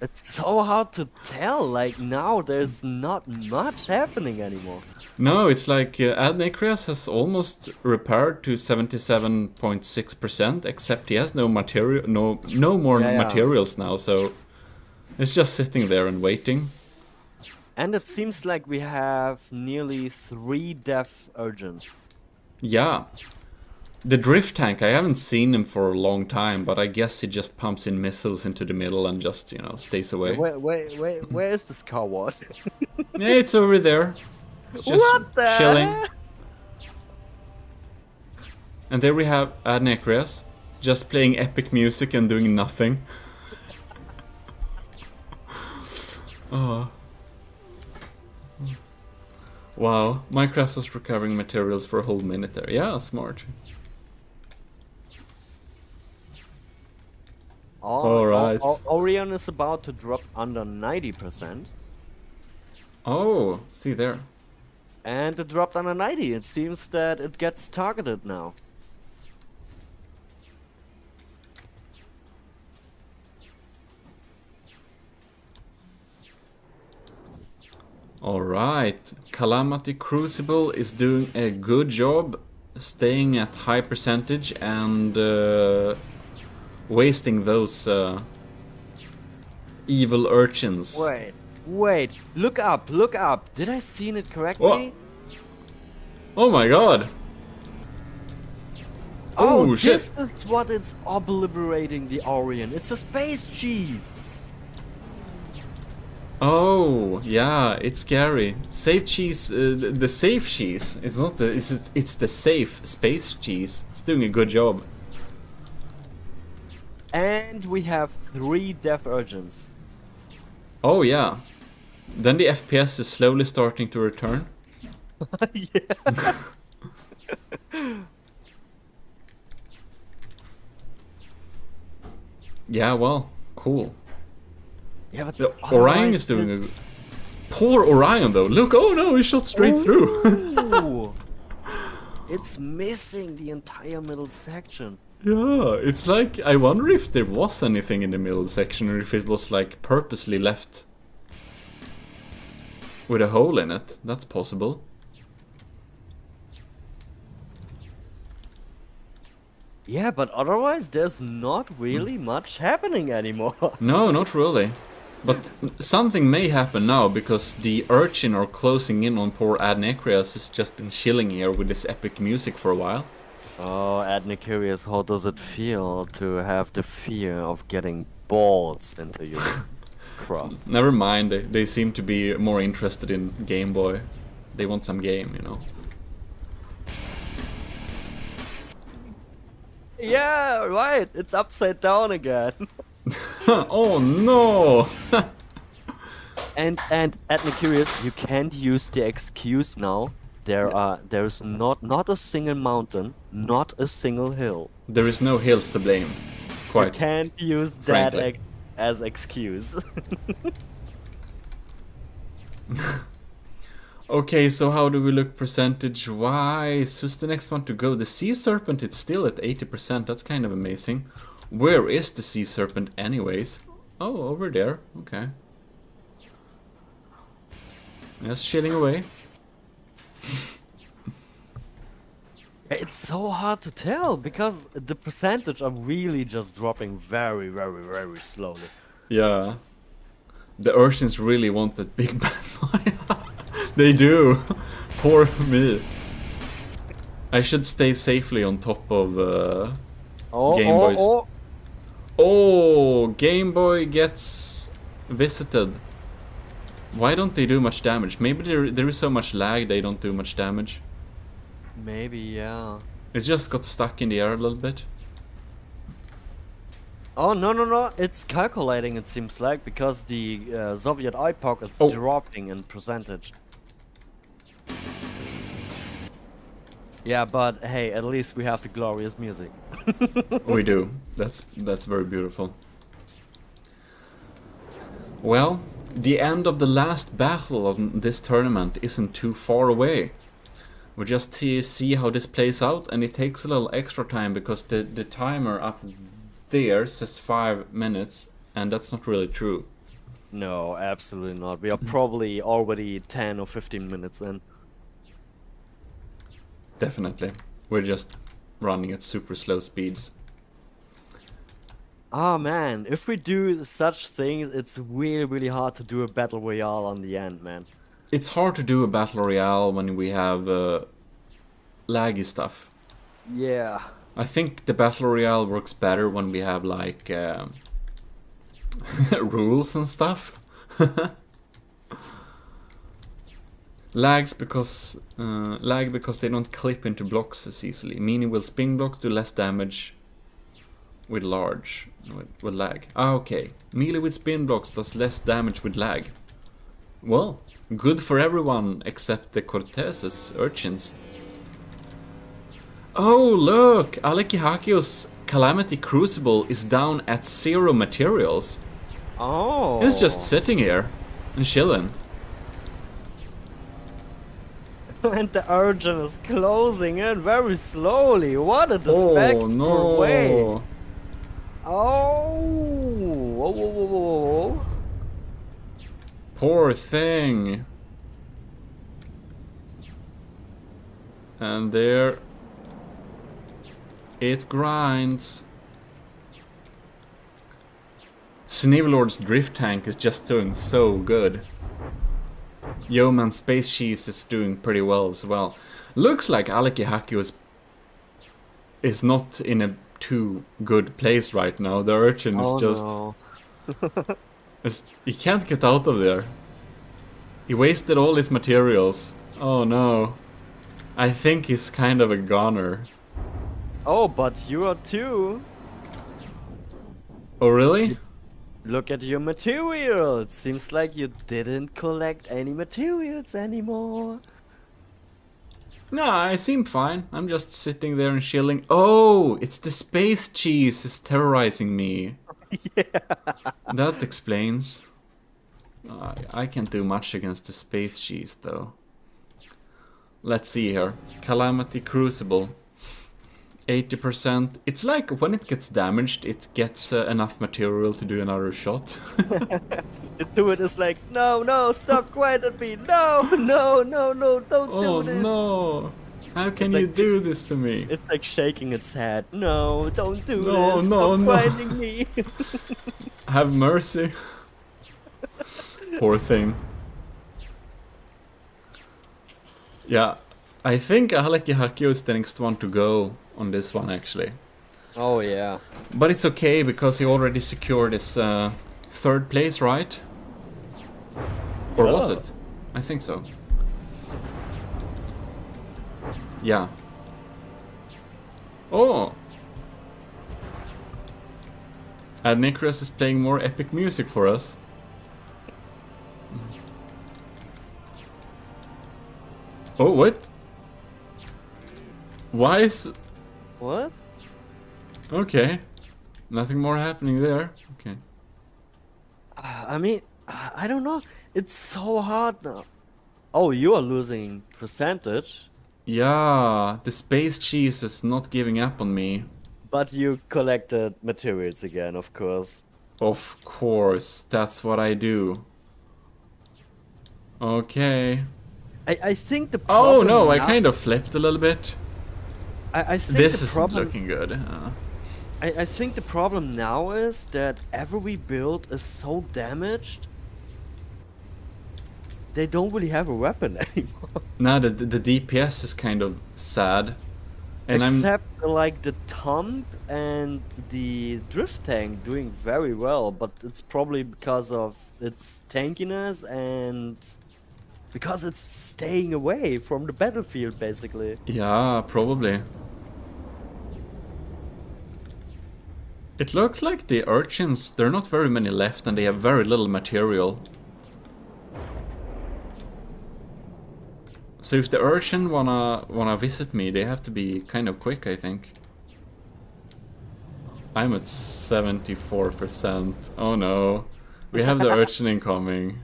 Speaker 2: It's so hard to tell. Like now, there's not much happening anymore.
Speaker 1: No, it's like Adnecreas has almost repaired to 77.6%, except he has no material, no more
Speaker 2: Yeah, yeah.
Speaker 1: materials now, so it's just sitting there and waiting.
Speaker 2: And it seems like we have nearly 3 death urgents.
Speaker 1: Yeah. The drift tank, I haven't seen him for a long time, but I guess he just pumps in missiles into the middle and just, you know, stays away.
Speaker 2: Where is this car was?
Speaker 1: Yeah, it's over there. It's just
Speaker 2: What the
Speaker 1: chilling.
Speaker 2: heck?
Speaker 1: And there we have Adnecreas, just playing epic music and doing nothing. Oh. Wow, Minecraft was recovering materials for a whole minute there. Yeah, smart. Alright.
Speaker 2: Orion is about to drop under 90%.
Speaker 1: Oh, see there.
Speaker 2: And it dropped under 90. It seems that it gets targeted now.
Speaker 1: Alright, Calamity Crucible is doing a good job staying at high percentage and wasting those evil urchins.
Speaker 2: Wait, look up. Did I see it correctly?
Speaker 1: Oh my god!
Speaker 2: Oh,
Speaker 1: Oh,
Speaker 2: this
Speaker 1: shit.
Speaker 2: is what it's obliterating the Orion. It's a space cheese.
Speaker 1: Oh, yeah, it's scary. Safe cheese, the safe cheese. It's not the, it's the safe space cheese. It's doing a good job.
Speaker 2: And we have 3 death urgents.
Speaker 1: Oh yeah. Then the FPS is slowly starting to return.
Speaker 2: Yeah.
Speaker 1: Yeah, well, cool.
Speaker 2: Yeah, but
Speaker 1: The Orion is doing a... Poor Orion though, look, oh no, he shot straight through.
Speaker 2: Ooh. It's missing the entire middle section.
Speaker 1: Yeah, it's like, I wonder if there was anything in the middle section or if it was like purposely left with a hole in it. That's possible.
Speaker 2: Yeah, but otherwise there's not really much happening anymore.
Speaker 1: No, not really. But something may happen now, because the urchin are closing in on poor Adnecrius, who's just been chilling here with this epic music for a while.
Speaker 2: Oh, Adnicurious, how does it feel to have the fear of getting balls into your craft?
Speaker 1: Never mind, they seem to be more interested in Game Boy. They want some game, you know.
Speaker 2: Yeah, right, it's upside down again.
Speaker 1: Oh no!
Speaker 2: and Adnicurious, you can't use the excuse now. There's not a single mountain, not a single hill.
Speaker 1: There is no hills to blame.
Speaker 2: You
Speaker 1: Quite.
Speaker 2: can't use
Speaker 1: frankly.
Speaker 2: that as excuse.
Speaker 1: Okay, so how do we look percentage-wise? Who's the next one to go? The Sea Serpent, it's still at 80%. That's kind of amazing. Where is the Sea Serpent anyways? Oh, over there. Okay. Just chilling away.
Speaker 2: It's so hard to tell because the percentage are really just dropping very, very, very slowly.
Speaker 1: Yeah. The urchins really want that big bad boy. They do. Poor me. I should stay safely on top of Game Boy's. Oh, Game Boy gets visited. Why don't they do much damage? Maybe there is so much lag they don't do much damage.
Speaker 2: Maybe, yeah.
Speaker 1: It's just got stuck in the air a little bit.
Speaker 2: Oh, no, it's calculating, it seems like, because the Soviet IPOC is dropping in percentage. Yeah, but hey, at least we have the glorious music.
Speaker 1: We do. That's very beautiful. Well, the end of the last battle of this tournament isn't too far away. We just see how this plays out, and it takes a little extra time because the timer up there says 5 minutes, and that's not really true.
Speaker 2: No, absolutely not. We are probably already 10 or 15 minutes in.
Speaker 1: Definitely. We're just running at super slow speeds.
Speaker 2: Ah man, if we do such things, it's really, really hard to do a battle royale on the end, man.
Speaker 1: It's hard to do a battle royale when we have laggy stuff.
Speaker 2: Yeah.
Speaker 1: I think the battle royale works better when we have like rules and stuff. Lag because they don't clip into blocks as easily. Meaning will spin blocks do less damage with lag. Ah, okay. Melee with spin blocks does less damage with lag. Well, good for everyone except the Cortez's urchins. Oh, look! Alekihakios Calamity Crucible is down at 0 materials.
Speaker 2: Oh.
Speaker 1: It's just sitting here and chilling.
Speaker 2: And the urchin is closing in very slowly. What a despicable way. Oh. Whoa, whoa, whoa, whoa.
Speaker 1: Poor thing. And there it grinds. Snivelord's drift tank is just doing so good. Yeoman Space Cheese is doing pretty well as well. Looks like Alekihakios is not in a too good place right now. The urchin is just...
Speaker 2: No.
Speaker 1: He can't get out of there. He wasted all his materials. Oh no. I think he's kind of a goner.
Speaker 2: Oh, but you are too.
Speaker 1: Oh really?
Speaker 2: Look at your material. It seems like you didn't collect any materials anymore.
Speaker 1: No, I seem fine. I'm just sitting there and chilling. Oh, it's the space cheese is terrorizing me.
Speaker 2: Yeah.
Speaker 1: That explains. I can't do much against the space cheese, though. Let's see here. Calamity Crucible. 80%. It's like when it gets damaged, it gets enough material to do another shot.
Speaker 2: The Druid is like, no, no, stop grinding me. No, no, no, no, don't do this.
Speaker 1: Oh no! How can
Speaker 2: It's
Speaker 1: you
Speaker 2: like-
Speaker 1: do this to me?
Speaker 2: It's like shaking its head. No, don't do
Speaker 1: No,
Speaker 2: this.
Speaker 1: no,
Speaker 2: Stop
Speaker 1: no.
Speaker 2: grinding me.
Speaker 1: Have mercy. Poor thing. Yeah, I think Ahaleki Hakio is the next one to go on this one, actually.
Speaker 2: Oh yeah.
Speaker 1: But it's okay, because he already secured his third place, right? Or was
Speaker 2: Yeah.
Speaker 1: it? I think so. Yeah. Oh! And Nicholas is playing more epic music for us. Oh, what? Why is...
Speaker 2: What?
Speaker 1: Okay. Nothing more happening there. Okay.
Speaker 2: I mean, I don't know. It's so hard now. Oh, you are losing percentage,
Speaker 1: Yeah, the space cheese is not giving up on me.
Speaker 2: but you collected materials again, of course.
Speaker 1: Of course, that's what I do. Okay.
Speaker 2: I think the
Speaker 1: Oh
Speaker 2: problem
Speaker 1: no, I
Speaker 2: now-
Speaker 1: kind of flipped a little bit.
Speaker 2: I think
Speaker 1: This
Speaker 2: the
Speaker 1: isn't
Speaker 2: problem
Speaker 1: looking good.
Speaker 2: I think the problem now is that every build is so damaged. They don't really have a weapon anymore.
Speaker 1: Now the DPS is kind of sad. And
Speaker 2: Except like the Tomb and the Drift Tank doing very well, but it's probably because of its tankiness and because it's staying away from the battlefield, basically.
Speaker 1: Yeah, probably. It looks like the urchins, there are not very many left and they have very little material. So if the urchin wanna visit me, they have to be kind of quick, I think. I'm at 74%. Oh no. We have the urchin incoming.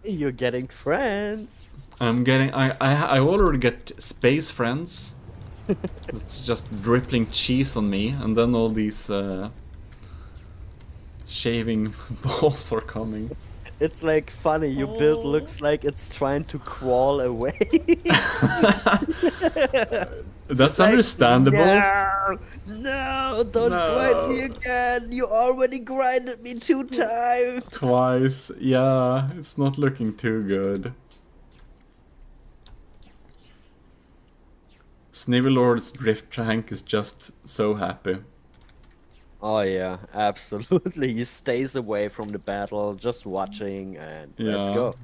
Speaker 2: You're getting friends.
Speaker 1: I'm getting I already get space friends. It's just dripping cheese on me, and then all these shaving balls are coming.
Speaker 2: It's like funny, your build looks like it's trying to crawl away.
Speaker 1: That's
Speaker 2: Like,
Speaker 1: understandable.
Speaker 2: No, no, don't
Speaker 1: No.
Speaker 2: grind me again. You already grinded me 2 times.
Speaker 1: Twice, yeah, it's not looking too good. Snivelord's drift tank is just so happy.
Speaker 2: Oh yeah, absolutely. He stays away from the battle, just watching, and let's
Speaker 1: Yeah.
Speaker 2: go.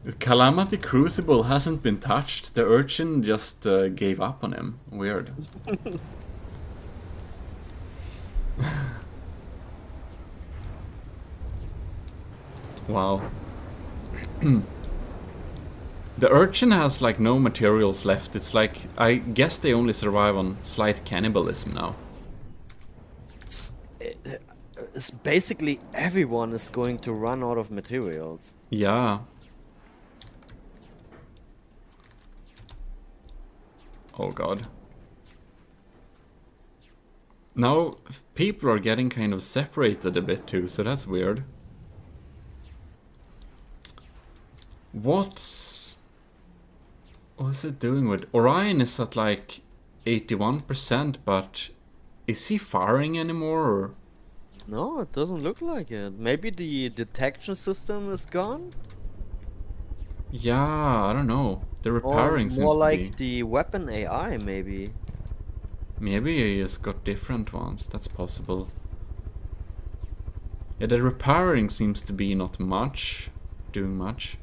Speaker 1: The Calamity Crucible hasn't been touched. The urchin just gave up on him. Weird. Wow. The urchin has like no materials left. It's like, I guess they only survive on slight cannibalism now.
Speaker 2: It's basically everyone is going to run out of materials.
Speaker 1: Yeah. Oh god. Now people are getting kind of separated a bit too, so that's weird. What's it doing with Orion? Is at like 81%, but is he firing anymore? Or?
Speaker 2: No, it doesn't look like it. Maybe the detection system is gone?
Speaker 1: Yeah, I don't know. The
Speaker 2: Or
Speaker 1: repairing seems
Speaker 2: more
Speaker 1: to
Speaker 2: like
Speaker 1: be.
Speaker 2: the weapon AI, maybe.
Speaker 1: Maybe he has got different ones. That's possible. Yeah, the repairing seems to be not much. Doing much.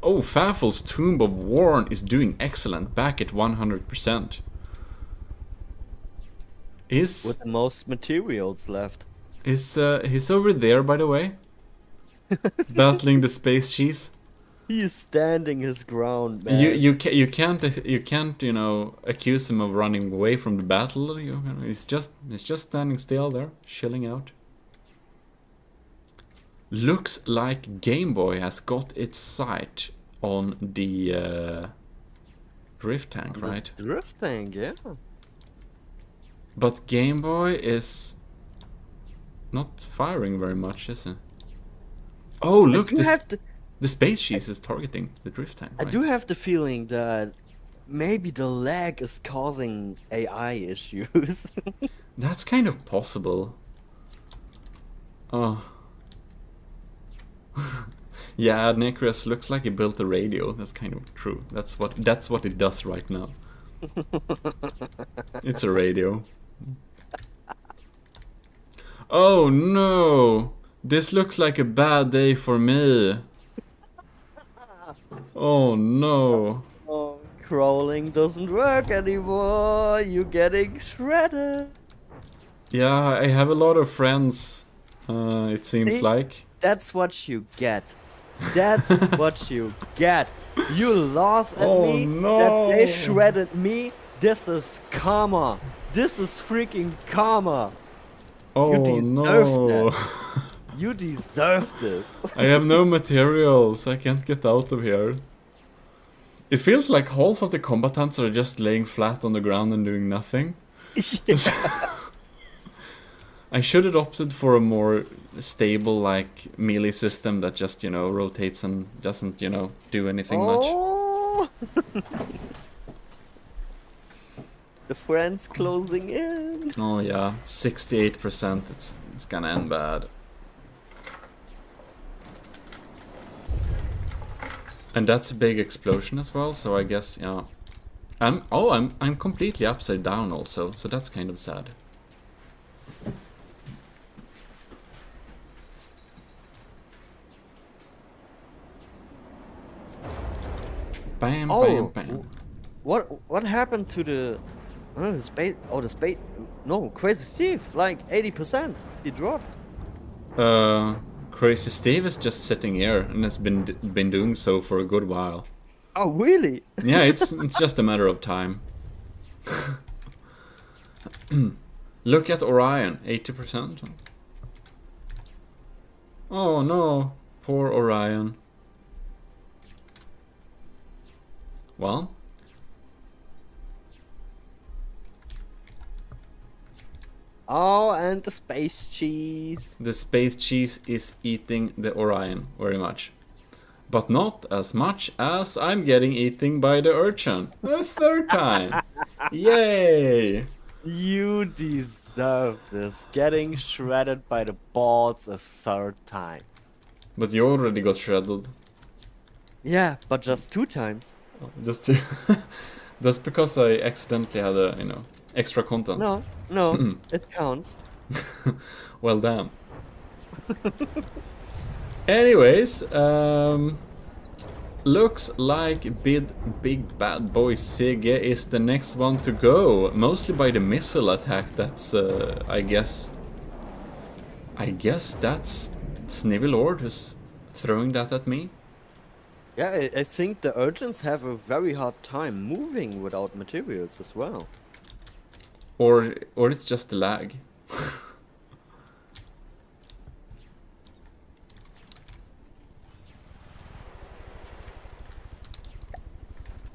Speaker 1: Oh, Faffel's Tomb of Warn is doing excellent. Back at 100%.
Speaker 2: With the most materials left.
Speaker 1: He's over there, by the way. Battling the space cheese.
Speaker 2: He is standing his ground, man.
Speaker 1: You can't accuse him of running away from the battle. He's just standing still there, chilling out. Looks like Game Boy has got its sight on the drift tank, right?
Speaker 2: The drift tank, yeah.
Speaker 1: But Game Boy is not firing very much, is it? Oh, look, the space cheese is targeting the drift tank, right?
Speaker 2: I do have the feeling that maybe the lag is causing AI issues.
Speaker 1: That's kind of possible. Oh. Yeah, Necros looks like he built a radio. That's kind of true. That's what it does right now. It's a radio. Oh no! This looks like a bad day for me. Oh no.
Speaker 2: Oh, crawling doesn't work anymore. You're getting shredded.
Speaker 1: Yeah, I have a lot of friends, it seems
Speaker 2: See?
Speaker 1: like.
Speaker 2: That's what you get. That's what you get. You laugh at
Speaker 1: Oh,
Speaker 2: me
Speaker 1: no.
Speaker 2: that they shredded me. This is karma. This is freaking karma.
Speaker 1: Oh
Speaker 2: You deserve
Speaker 1: no.
Speaker 2: that. You deserve this.
Speaker 1: I have no materials. I can't get out of here. It feels like half of the combatants are just laying flat on the ground and doing nothing.
Speaker 2: Yeah.
Speaker 1: I should have opted for a more stable, like, melee system that just, you know, rotates and doesn't, you know, do anything much.
Speaker 2: Oh. The friends closing in.
Speaker 1: Oh yeah, 68%. It's gonna end bad. And that's a big explosion as well, so I guess, yeah. I'm completely upside down also, so that's kind of sad. Bam, bam, bam.
Speaker 2: What happened to the space? Oh, the space. No, Crazy Steve. Like 80%. He dropped.
Speaker 1: Crazy Steve is just sitting here and has been doing so for a good while.
Speaker 2: Oh, really?
Speaker 1: Yeah, it's just a matter of time. Look at Orion, 80%. Oh no, poor Orion. Well,
Speaker 2: Oh, and the space cheese.
Speaker 1: the space cheese is eating the Orion very much. But not as much as I'm getting eaten by the urchin. A third time. Yay!
Speaker 2: You deserve this. Getting shredded by the balls a third time.
Speaker 1: But you already got shredded.
Speaker 2: Yeah, but just 2 times.
Speaker 1: Just to that's because I accidentally had a, you know, extra content.
Speaker 2: No, it counts.
Speaker 1: Well, damn. Anyways, looks like big bad boy Sigge is the next one to go. Mostly by the missile attack. That's I guess that's Snivelord who's throwing that at me.
Speaker 2: Yeah, I think the urchins have a very hard time moving without materials as well.
Speaker 1: Or it's just the lag.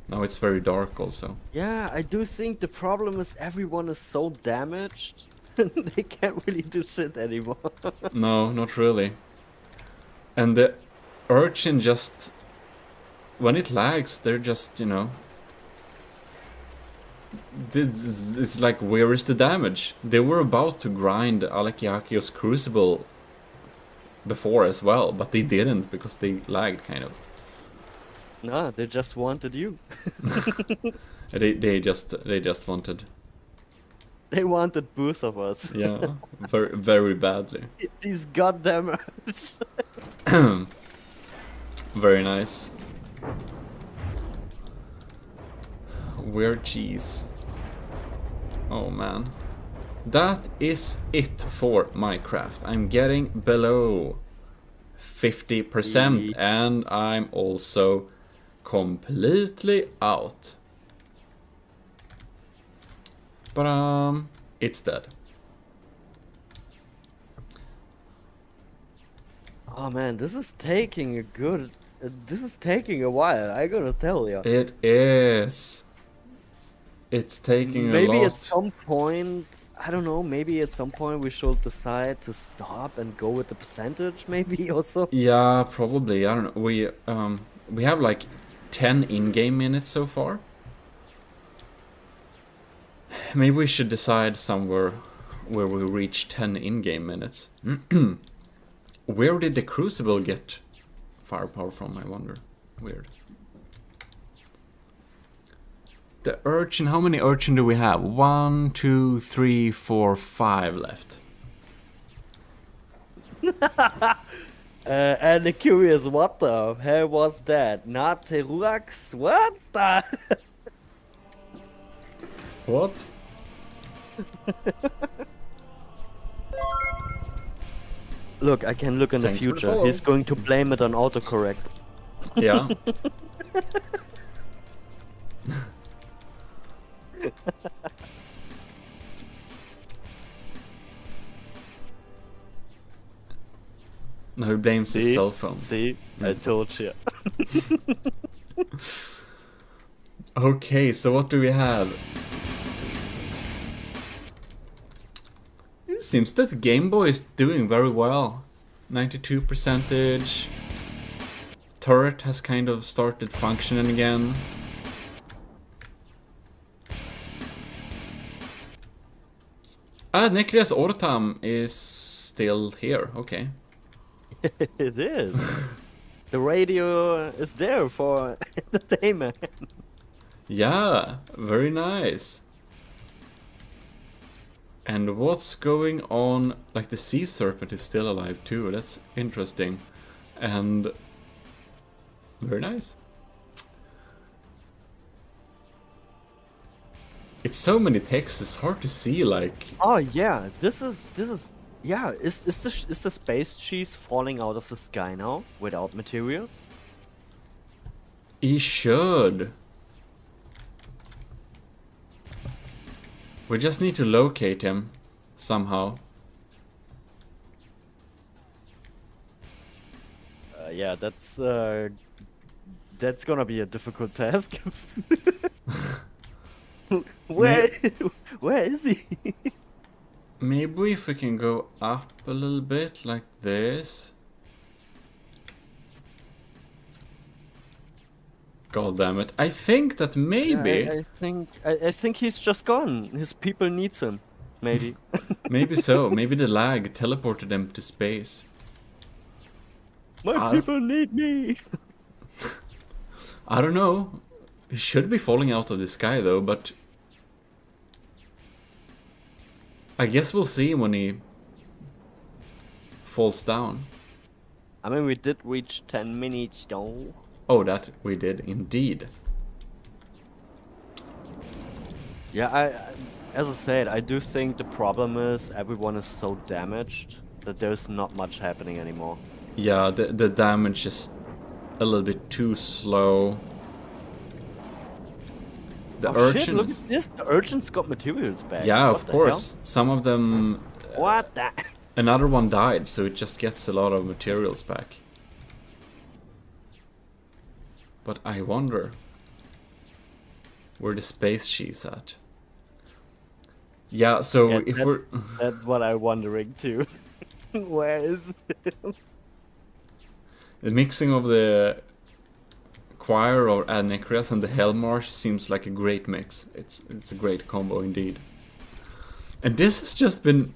Speaker 1: Now it's very dark also.
Speaker 2: Yeah, I do think the problem is everyone is so damaged. They can't really do shit anymore.
Speaker 1: No, not really. And the urchin just... When it lags, they're just, you know... It's like, where is the damage? They were about to grind Alekiakio's Crucible before as well, but they didn't because they lagged, kind of.
Speaker 2: Nah, they just wanted you.
Speaker 1: They just wanted...
Speaker 2: They wanted both of us.
Speaker 1: Yeah, very badly.
Speaker 2: These goddamn urchins.
Speaker 1: Very nice. Weird cheese. Oh man. That is it for Minecraft. I'm getting below 50% and I'm also completely out. But it's dead.
Speaker 2: Oh man, this is taking a good. This is taking a while. I gotta tell you.
Speaker 1: It is. It's taking a
Speaker 2: Maybe at
Speaker 1: lot.
Speaker 2: some point, I don't know. Maybe at some point we should decide to stop and go with the percentage, maybe also.
Speaker 1: Yeah, probably. I don't know. We have like 10 in-game minutes so far. Maybe we should decide somewhere where we reach 10 in-game minutes. Where did the Crucible get firepower from, I wonder? Weird. The Urchin, how many Urchin do we have? 1, 2, 3, 4, 5 left.
Speaker 2: And the curious, what the hell was that? Not Terurax? What the?
Speaker 1: What?
Speaker 2: Look, I can look in the
Speaker 1: Thanks for the
Speaker 2: future.
Speaker 1: follow.
Speaker 2: He's going to blame it on autocorrect.
Speaker 1: Yeah. No, he blames his cell phone.
Speaker 2: See? I told you.
Speaker 1: Okay, so what do we have? It seems that the Game Boy is doing very well. 92%. Turret has kind of started functioning again. Nekrias Ortam is still here, okay.
Speaker 2: It is. The radio is there for entertainment.
Speaker 1: Yeah, very nice. And what's going on? Like the sea serpent is still alive too. That's interesting. And very nice. It's so many texts, it's hard to see, like...
Speaker 2: Oh yeah, this is yeah, is the space cheese falling out of the sky now without materials?
Speaker 1: He should. We just need to locate him somehow.
Speaker 2: Yeah, that's gonna be a difficult task. Where is he?
Speaker 1: Maybe if we can go up a little bit like this. God damn it. I think that maybe...
Speaker 2: I think he's just gone. His people needs him. Maybe.
Speaker 1: Maybe so. Maybe the lag teleported them to space.
Speaker 2: My people need me.
Speaker 1: I don't know. He should be falling out of the sky though, but... I guess we'll see when he falls down.
Speaker 2: I mean, we did reach 10 minutes though.
Speaker 1: Oh, that we did indeed.
Speaker 2: Yeah, as I said, I do think the problem is everyone is so damaged that there's not much happening anymore.
Speaker 1: Yeah, the damage is a little bit too slow. The urchins...
Speaker 2: Shit, look at this. The urchins got materials back.
Speaker 1: Yeah,
Speaker 2: What
Speaker 1: of
Speaker 2: the
Speaker 1: course.
Speaker 2: hell?
Speaker 1: Some of them...
Speaker 2: What the?
Speaker 1: Another one died, so it just gets a lot of materials back. But I wonder where the space she's at. Yeah, so
Speaker 2: Yeah,
Speaker 1: if we're...
Speaker 2: That's what I'm wondering too. Where is it?
Speaker 1: The mixing of the Choir or Adnecreas and the Hellmarsh seems like a great mix. It's a great combo indeed. And this has just been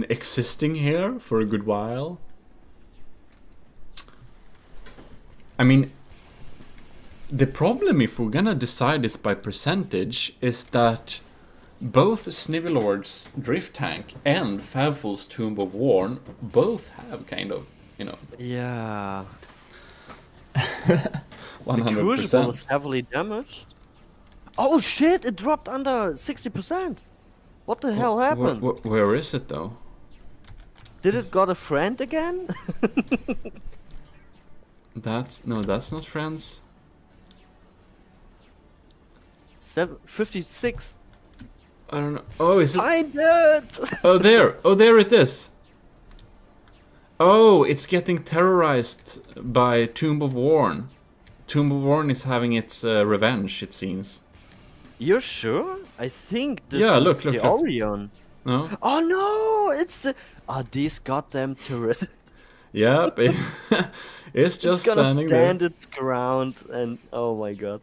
Speaker 1: existing here for a good while. I mean, the problem if we're gonna decide this by percentage is that both Snivelord's Drift Tank and Favful's Tomb of Warn both have kind of, you know...
Speaker 2: Yeah.
Speaker 1: 100%.
Speaker 2: The Crucible is heavily damaged. Oh shit! It dropped under 60%. What the hell happened?
Speaker 1: Where is it though?
Speaker 2: Did it got a friend again?
Speaker 1: That's not friends.
Speaker 2: 56.
Speaker 1: I don't know. Oh, is it?
Speaker 2: Find it!
Speaker 1: Oh, there it is. Oh, it's getting terrorized by Tomb of Warn. Tomb of Warn is having its revenge, it seems.
Speaker 2: You're sure? I think this
Speaker 1: Yeah,
Speaker 2: is
Speaker 1: look,
Speaker 2: the
Speaker 1: look.
Speaker 2: Orion.
Speaker 1: No?
Speaker 2: Oh no! It's these goddamn turrets.
Speaker 1: Yep, it's just
Speaker 2: It's gonna
Speaker 1: standing
Speaker 2: stand
Speaker 1: there.
Speaker 2: its ground, and oh my god.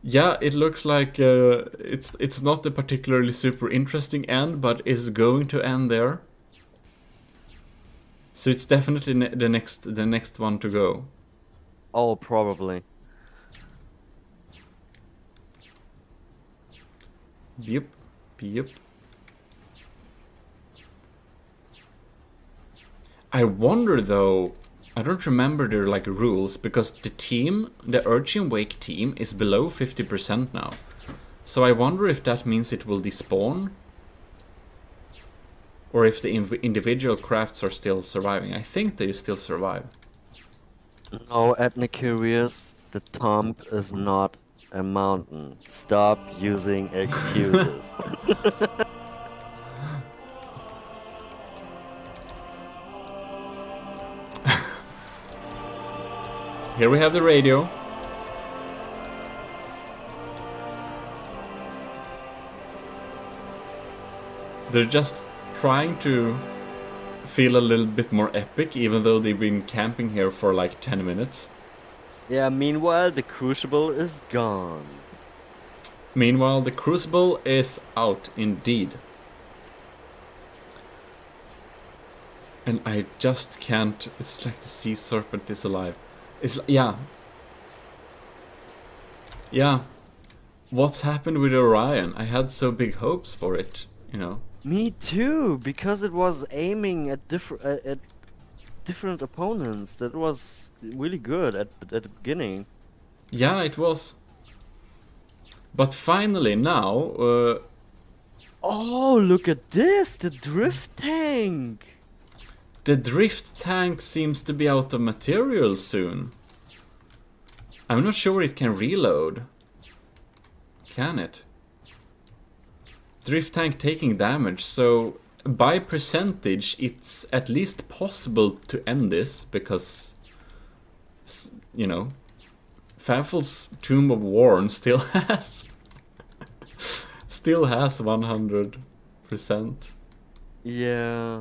Speaker 1: Yeah, it looks like it's not a particularly super interesting end, but is going to end there. So it's definitely the next one to go.
Speaker 2: Oh, probably.
Speaker 1: Yep, yep. I wonder though, I don't remember their like rules, because the Urchin Wake team is below 50% now. So I wonder if that means it will despawn, or if the individual crafts are still surviving. I think they still survive.
Speaker 2: No, Ethnicurious, the tomb is not a mountain. Stop using excuses.
Speaker 1: Here we have the radio. They're just trying to feel a little bit more epic, even though they've been camping here for like 10 minutes.
Speaker 2: Yeah, meanwhile, the Crucible is gone.
Speaker 1: Meanwhile, the Crucible is out indeed. And I just can't. It's like the sea serpent is alive. It's yeah. Yeah. What's happened with Orion? I had so big hopes for it, you know.
Speaker 2: Me too, because it was aiming at different opponents. That was really good at the beginning.
Speaker 1: Yeah, it was. But finally now,
Speaker 2: Oh, look at this! The drift tank!
Speaker 1: the drift tank seems to be out of material soon. I'm not sure it can reload. Can it? Drift tank taking damage, so by percentage it's at least possible to end this, because, you know, Faffel's Tomb of Warn still has 100%.
Speaker 2: Yeah.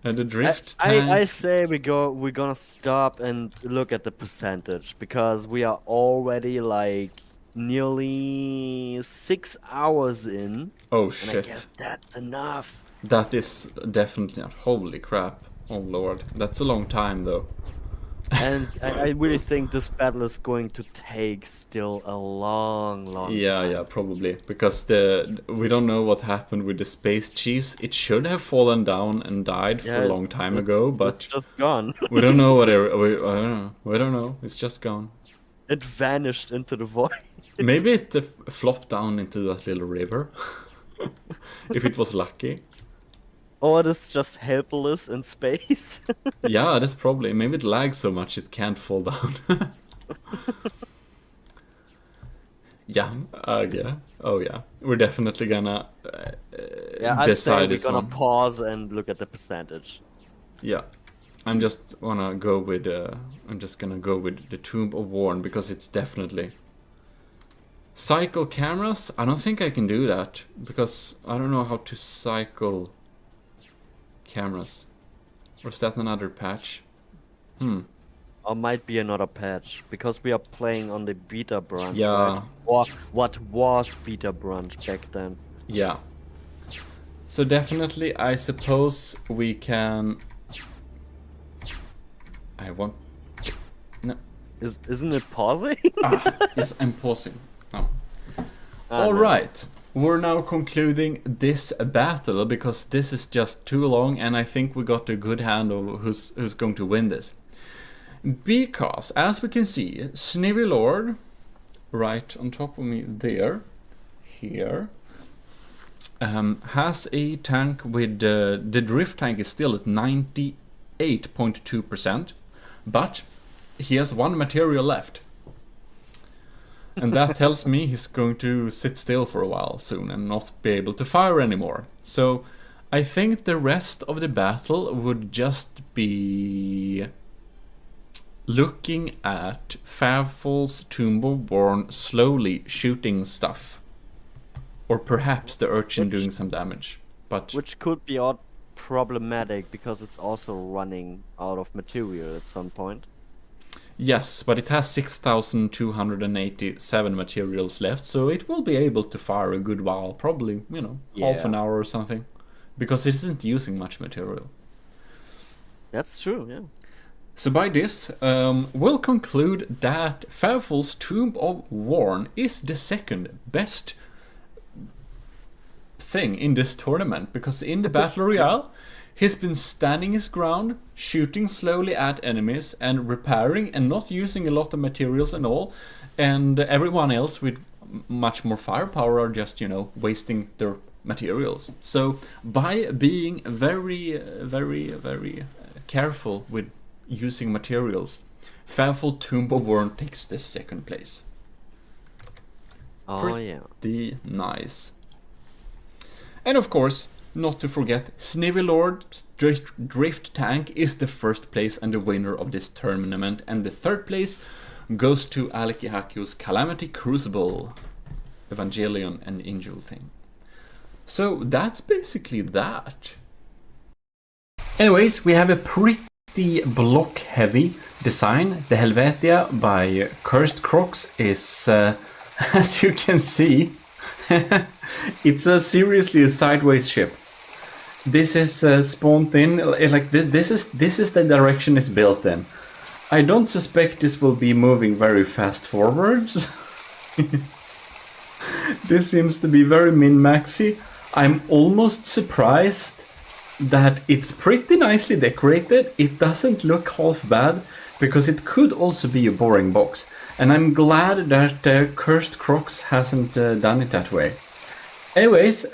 Speaker 1: And the drift tank...
Speaker 2: I say we're gonna stop and look at the percentage, because we are already like nearly 6 hours in.
Speaker 1: Oh
Speaker 2: And I
Speaker 1: shit.
Speaker 2: guess that's enough.
Speaker 1: That is definitely not. Holy crap. Oh lord. That's a long time though.
Speaker 2: And I really think this battle is going to take still a long
Speaker 1: Yeah,
Speaker 2: time.
Speaker 1: yeah, probably. Because we don't know what happened with the space cheese. It should have fallen down and died for a long time ago, but
Speaker 2: it's just gone.
Speaker 1: we don't know what I don't know. We don't know. It's just gone.
Speaker 2: It vanished into the void.
Speaker 1: Maybe it flopped down into that little river. If it was lucky.
Speaker 2: Or it is just helpless in space.
Speaker 1: Yeah, that's probably. Maybe it lags so much it can't fall down. Yeah, yeah. Oh yeah. We're definitely gonna
Speaker 2: Yeah, I'd say
Speaker 1: decide
Speaker 2: we're
Speaker 1: this
Speaker 2: gonna
Speaker 1: one.
Speaker 2: pause and look at the percentage.
Speaker 1: Yeah. I'm just wanna go with I'm just gonna go with the Tomb of Warn, because it's definitely cycle cameras. I don't think I can do that, because I don't know how to cycle cameras. Or is that another patch?
Speaker 2: Or might be another patch, because we are playing on the beta branch,
Speaker 1: Yeah.
Speaker 2: right? Or what was beta branch back then.
Speaker 1: Yeah. So definitely, I suppose we can... I want... No.
Speaker 2: Isn't it pausing?
Speaker 1: Yes, I'm pausing. Oh.
Speaker 2: Ah, no.
Speaker 1: Alright. We're now concluding this battle, because this is just too long, and I think we got a good hand of who's going to win this. Because, as we can see, Snivy Lord, right on top of me there, here, has a tank with... the drift tank is still at 98.2%, but he has one material left. And that tells me he's going to sit still for a while soon and not be able to fire anymore. So I think the rest of the battle would just be looking at Favfol's Tombborn slowly shooting stuff. Or perhaps the urchin doing some damage. But
Speaker 2: which could be odd problematic because it's also running out of material at some point.
Speaker 1: yes, but it has 6,287 materials left, so it will be able to fire a good while, probably, you know, half an hour or something. Because it isn't using much material.
Speaker 2: That's true, yeah.
Speaker 1: So by this, we'll conclude that Favfol's Tomb of Warn is the second best thing in this tournament, because in the Battle Royale, he's been standing his ground, shooting slowly at enemies and repairing and not using a lot of materials and all, and everyone else with much more firepower are just, you know, wasting their materials. So by being very, very, very careful with using materials, Favfol Tomb of Warn takes the second place.
Speaker 2: Oh yeah.
Speaker 1: Pretty nice. And of course, not to forget, Snivelord's Drift Tank is the first place and the winner of this tournament, and the third place goes to Aleki Haku's Calamity Crucible, Evangelion and Angel thing. So that's basically that. Anyways, we have a pretty block heavy design. The Helvetia by Cursed Crocs is, as you can see, it's seriously a sideways ship. This is spawned in, like this is the direction it's built in. I don't suspect this will be moving very fast forwards. This seems to be very min-maxy. I'm almost surprised that it's pretty nicely decorated. It doesn't look half bad, because it could also be a boring box. And I'm glad that Cursed Crocs hasn't done it that way. Anyways,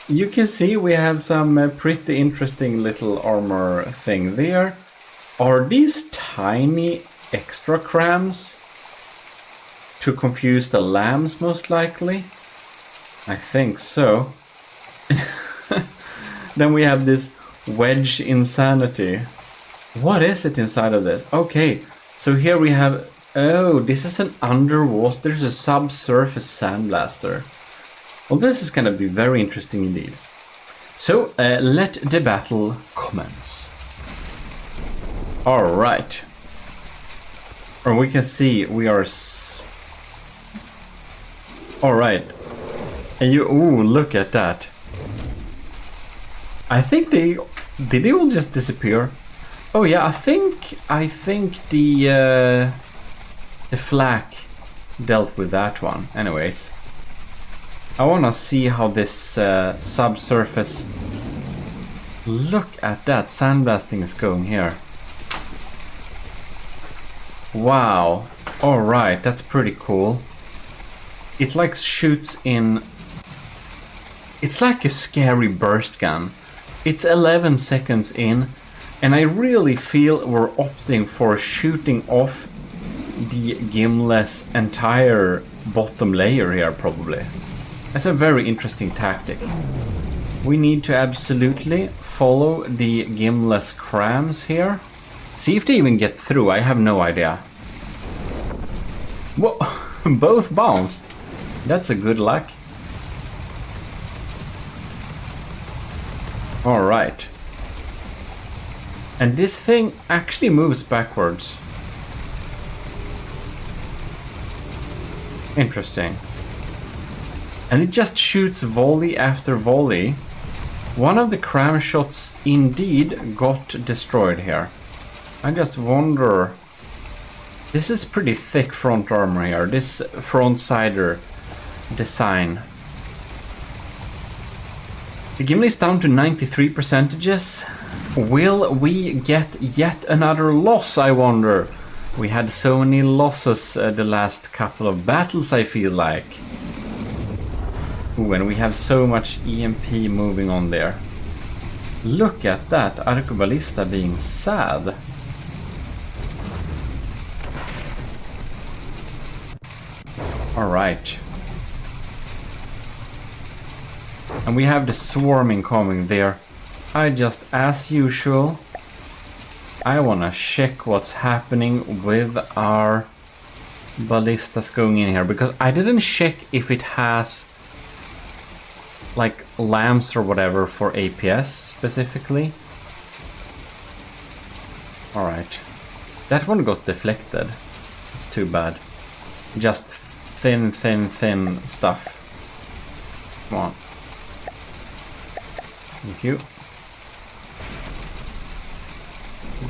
Speaker 1: you can see we have some pretty interesting little armor thing there. Are these tiny extra crams to confuse the lambs, most likely? I think so. Then we have this wedge insanity. What is it inside of this? Okay, so here we have... Oh, this is an underwater... There's a subsurface sandblaster. Well, this is going to be very interesting indeed. So, let the battle commence. Alright. Or we can see we are... Alright. And you... Ooh, look at that. I think they... Did they all just disappear? Oh yeah, I think the flak dealt with that one. Anyways, I wanna see how this subsurface. Look at that, sandblasting is going here. Wow. All right, that's pretty cool. It like shoots in. It's like a scary burst gun. It's 11 seconds in. And I really feel we're opting for shooting off the gimlet's entire bottom layer here, probably. That's a very interesting tactic. We need to absolutely follow the gimlet's crams here. See if they even get through, I have no idea. Whoa, both bounced. That's a good luck. Alright. And this thing actually moves backwards. Interesting. And it just shoots volley after volley. One of the cram shots indeed got destroyed here. I just wonder... This is pretty thick front armor here, this front sider design. The gimlet is down to 93%. Will we get yet another loss, I wonder? We had so many losses the last couple of battles, I feel like. Ooh, and we have so much EMP moving on there. Look at that, Arcobalista being sad. Alright. And we have the swarming coming there. I just, as usual, I wanna check what's happening with our ballistas going in here, because I didn't check if it has like lamps or whatever for APS specifically. Alright. That one got deflected. It's too bad. Just thin stuff. Come on. Thank you.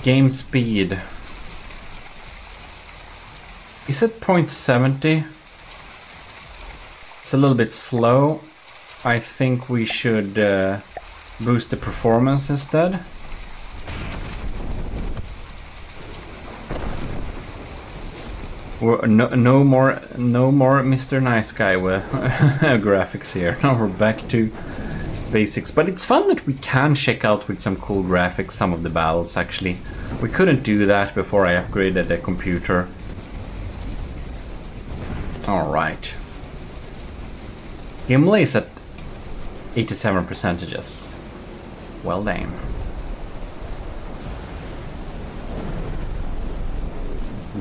Speaker 1: Game speed. Is it 0.70? It's a little bit slow. I think we should boost the performance instead. No more Mr. Nice Guy with graphics here. Now we're back to basics. But it's fun that we can check out with some cool graphics some of the battles actually. We couldn't do that before I upgraded the computer. Alright. Gimli is at 87%. Well done.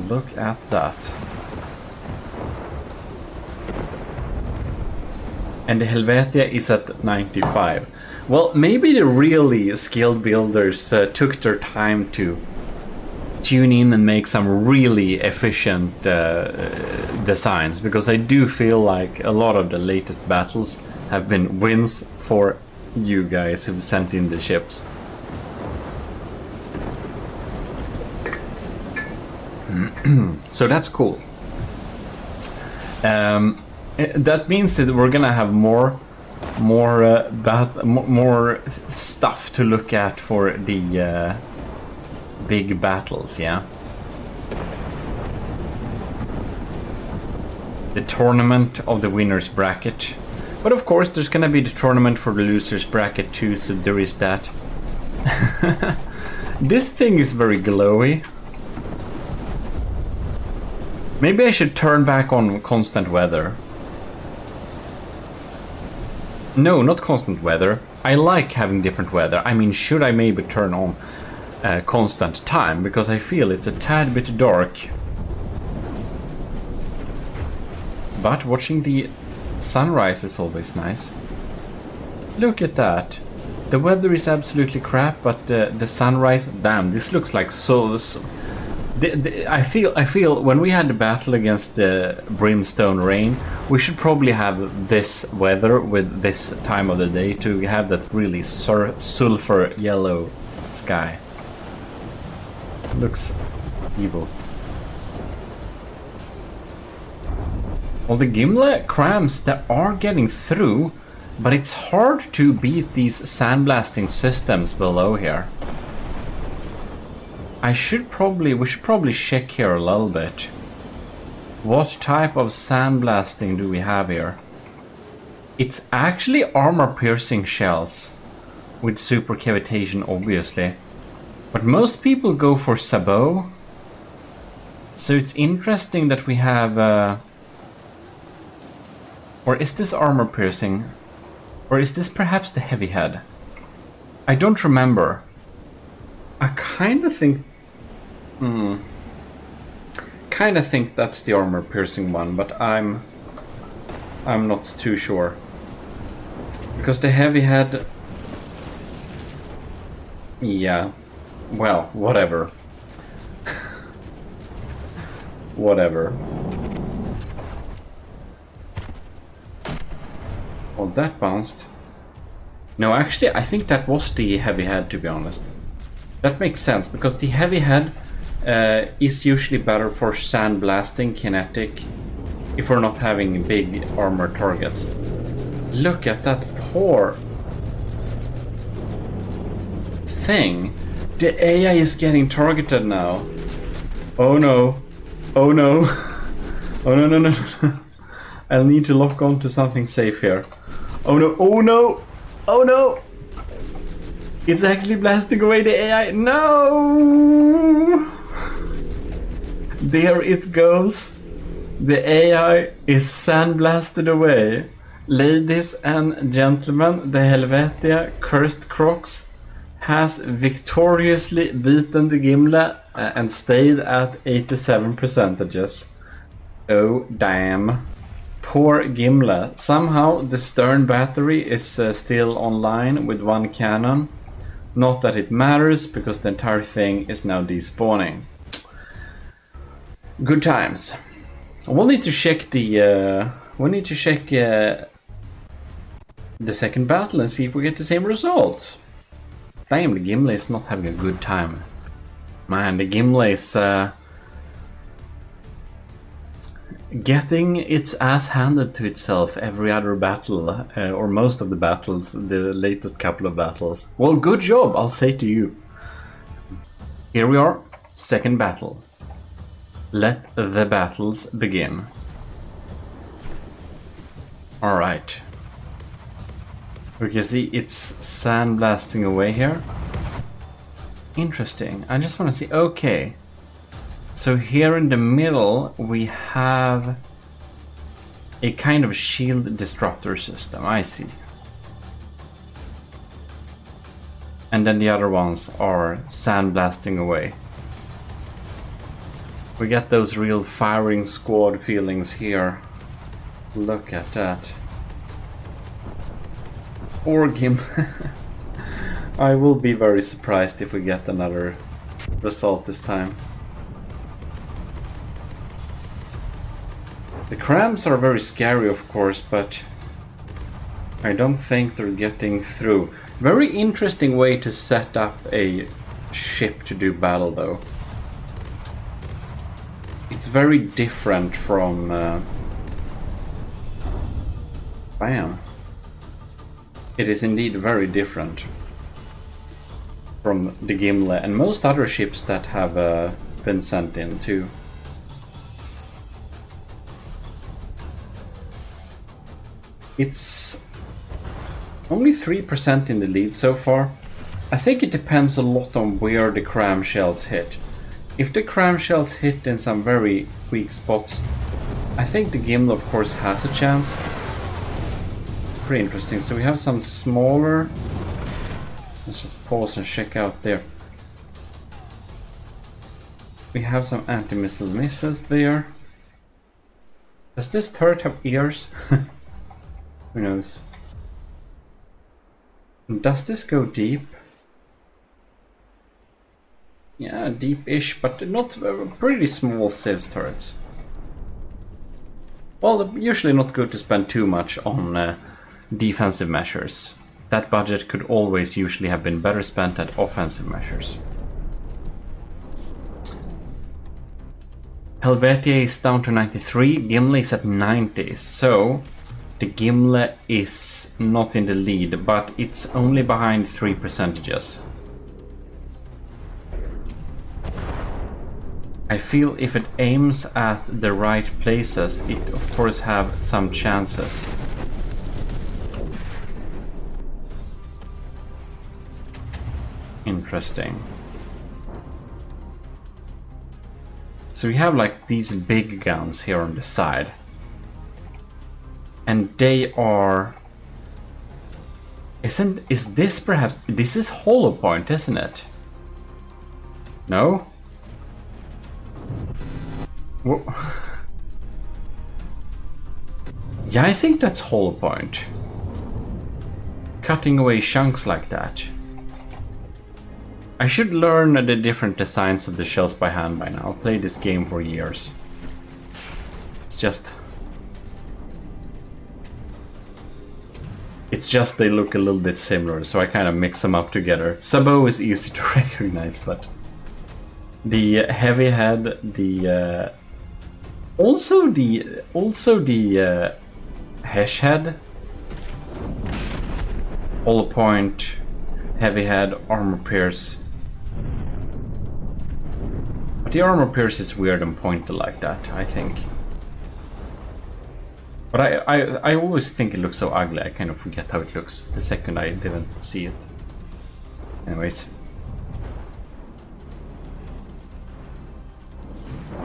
Speaker 1: Look at that. And the Helvetia is at 95. Well, maybe the really skilled builders took their time to tune in and make some really efficient designs, because I do feel like a lot of the latest battles have been wins for you guys who've sent in the ships. So that's cool. That means that we're gonna have more stuff to look at for the big battles, yeah. The tournament of the winners bracket. But of course there's gonna be the tournament for the losers bracket too, so there is that. This thing is very glowy. Maybe I should turn back on constant weather. No, not constant weather. I like having different weather. I mean, should I maybe turn on constant time, because I feel it's a tad bit dark. But watching the sunrise is always nice. Look at that. The weather is absolutely crap, but the sunrise, damn, this looks like so. I feel when we had the battle against the brimstone rain, we should probably have this weather with this time of the day to have that really sulfur yellow sky. Looks evil. Well, the Gimli crams that are getting through, but it's hard to beat these sandblasting systems below here. We should probably check here a little bit. What type of sandblasting do we have here? It's actually armor-piercing shells with super cavitation, obviously. But most people go for sabot. So it's interesting that we have... Or is this armor-piercing? Or is this perhaps the heavy head? I don't remember. I kind of think... Kind of think that's the armor-piercing one, but I'm not too sure. Because the heavy head... Yeah. Well, whatever. Whatever. Well, that bounced. No, actually, I think that was the heavy head, to be honest. That makes sense, because the heavy head is usually better for sandblasting kinetic if we're not having big armor targets. Look at that poor thing. The AI is getting targeted now. Oh no. Oh no. Oh no, no, no, no. I'll need to lock on to something safe here. Oh no. Oh no. Oh no. It's actually blasting away the AI. No! There it goes. The AI is sandblasted away. Ladies and gentlemen, the Helvetia Cursed Crocs has victoriously beaten the Gimle and stayed at 87%. Oh damn. Poor Gimle. Somehow the stern battery is still online with one cannon. Not that it matters, because the entire thing is now despawning. Good times. We'll need to check the the second battle and see if we get the same results. Damn, the Gimle is not having a good time. Man, the Gimle is getting its ass handed to itself every other battle, or most of the battles, the latest couple of battles. Well, good job, I'll say to you. Here we are, second battle. Let the battles begin. Alright. We can see it's sandblasting away here. Interesting. I just want to see. Okay. So here in the middle we have a kind of shield disruptor system. I see. And then the other ones are sandblasting away. We get those real firing squad feelings here. Look at that. Or Gim. I will be very surprised if we get another result this time. The crams are very scary, of course, but I don't think they're getting through. Very interesting way to set up a ship to do battle, though. It's very different from... Bam. It is indeed very different from the Gimle and most other ships that have been sent in too. It's only 3% in the lead so far. I think it depends a lot on where the cram shells hit. If the cram shells hit in some very weak spots, I think the Gimle of course has a chance. Pretty interesting. So we have some smaller... Let's just pause and check out there. We have some anti-missile missiles there. Does this turret have ears? Who knows? Does this go deep? Yeah, deep-ish, but not pretty small civs turrets. Well, usually not good to spend too much on defensive measures. That budget could always usually have been better spent at offensive measures. Helvetia is down to 93, Gimle is at 90, so the Gimle is not in the lead, but it's only behind 3%. I feel if it aims at the right places, it of course have some chances. Interesting. So we have like these big guns here on the side. And they are... Is this perhaps... This is hollow point, isn't it? No? Whoa. Yeah, I think that's hollow point. Cutting away chunks like that. I should learn the different designs of the shells by hand by now. I've played this game for years. It's just they look a little bit similar, so I kind of mix them up together. Sabot is easy to recognize, but the heavy head, the also the Hesh head, hollow point, heavy head, armor pierce. But the armor pierce is weird and pointed like that, I think. But I always think it looks so ugly, I kind of forget how it looks the second I didn't see it. Anyways.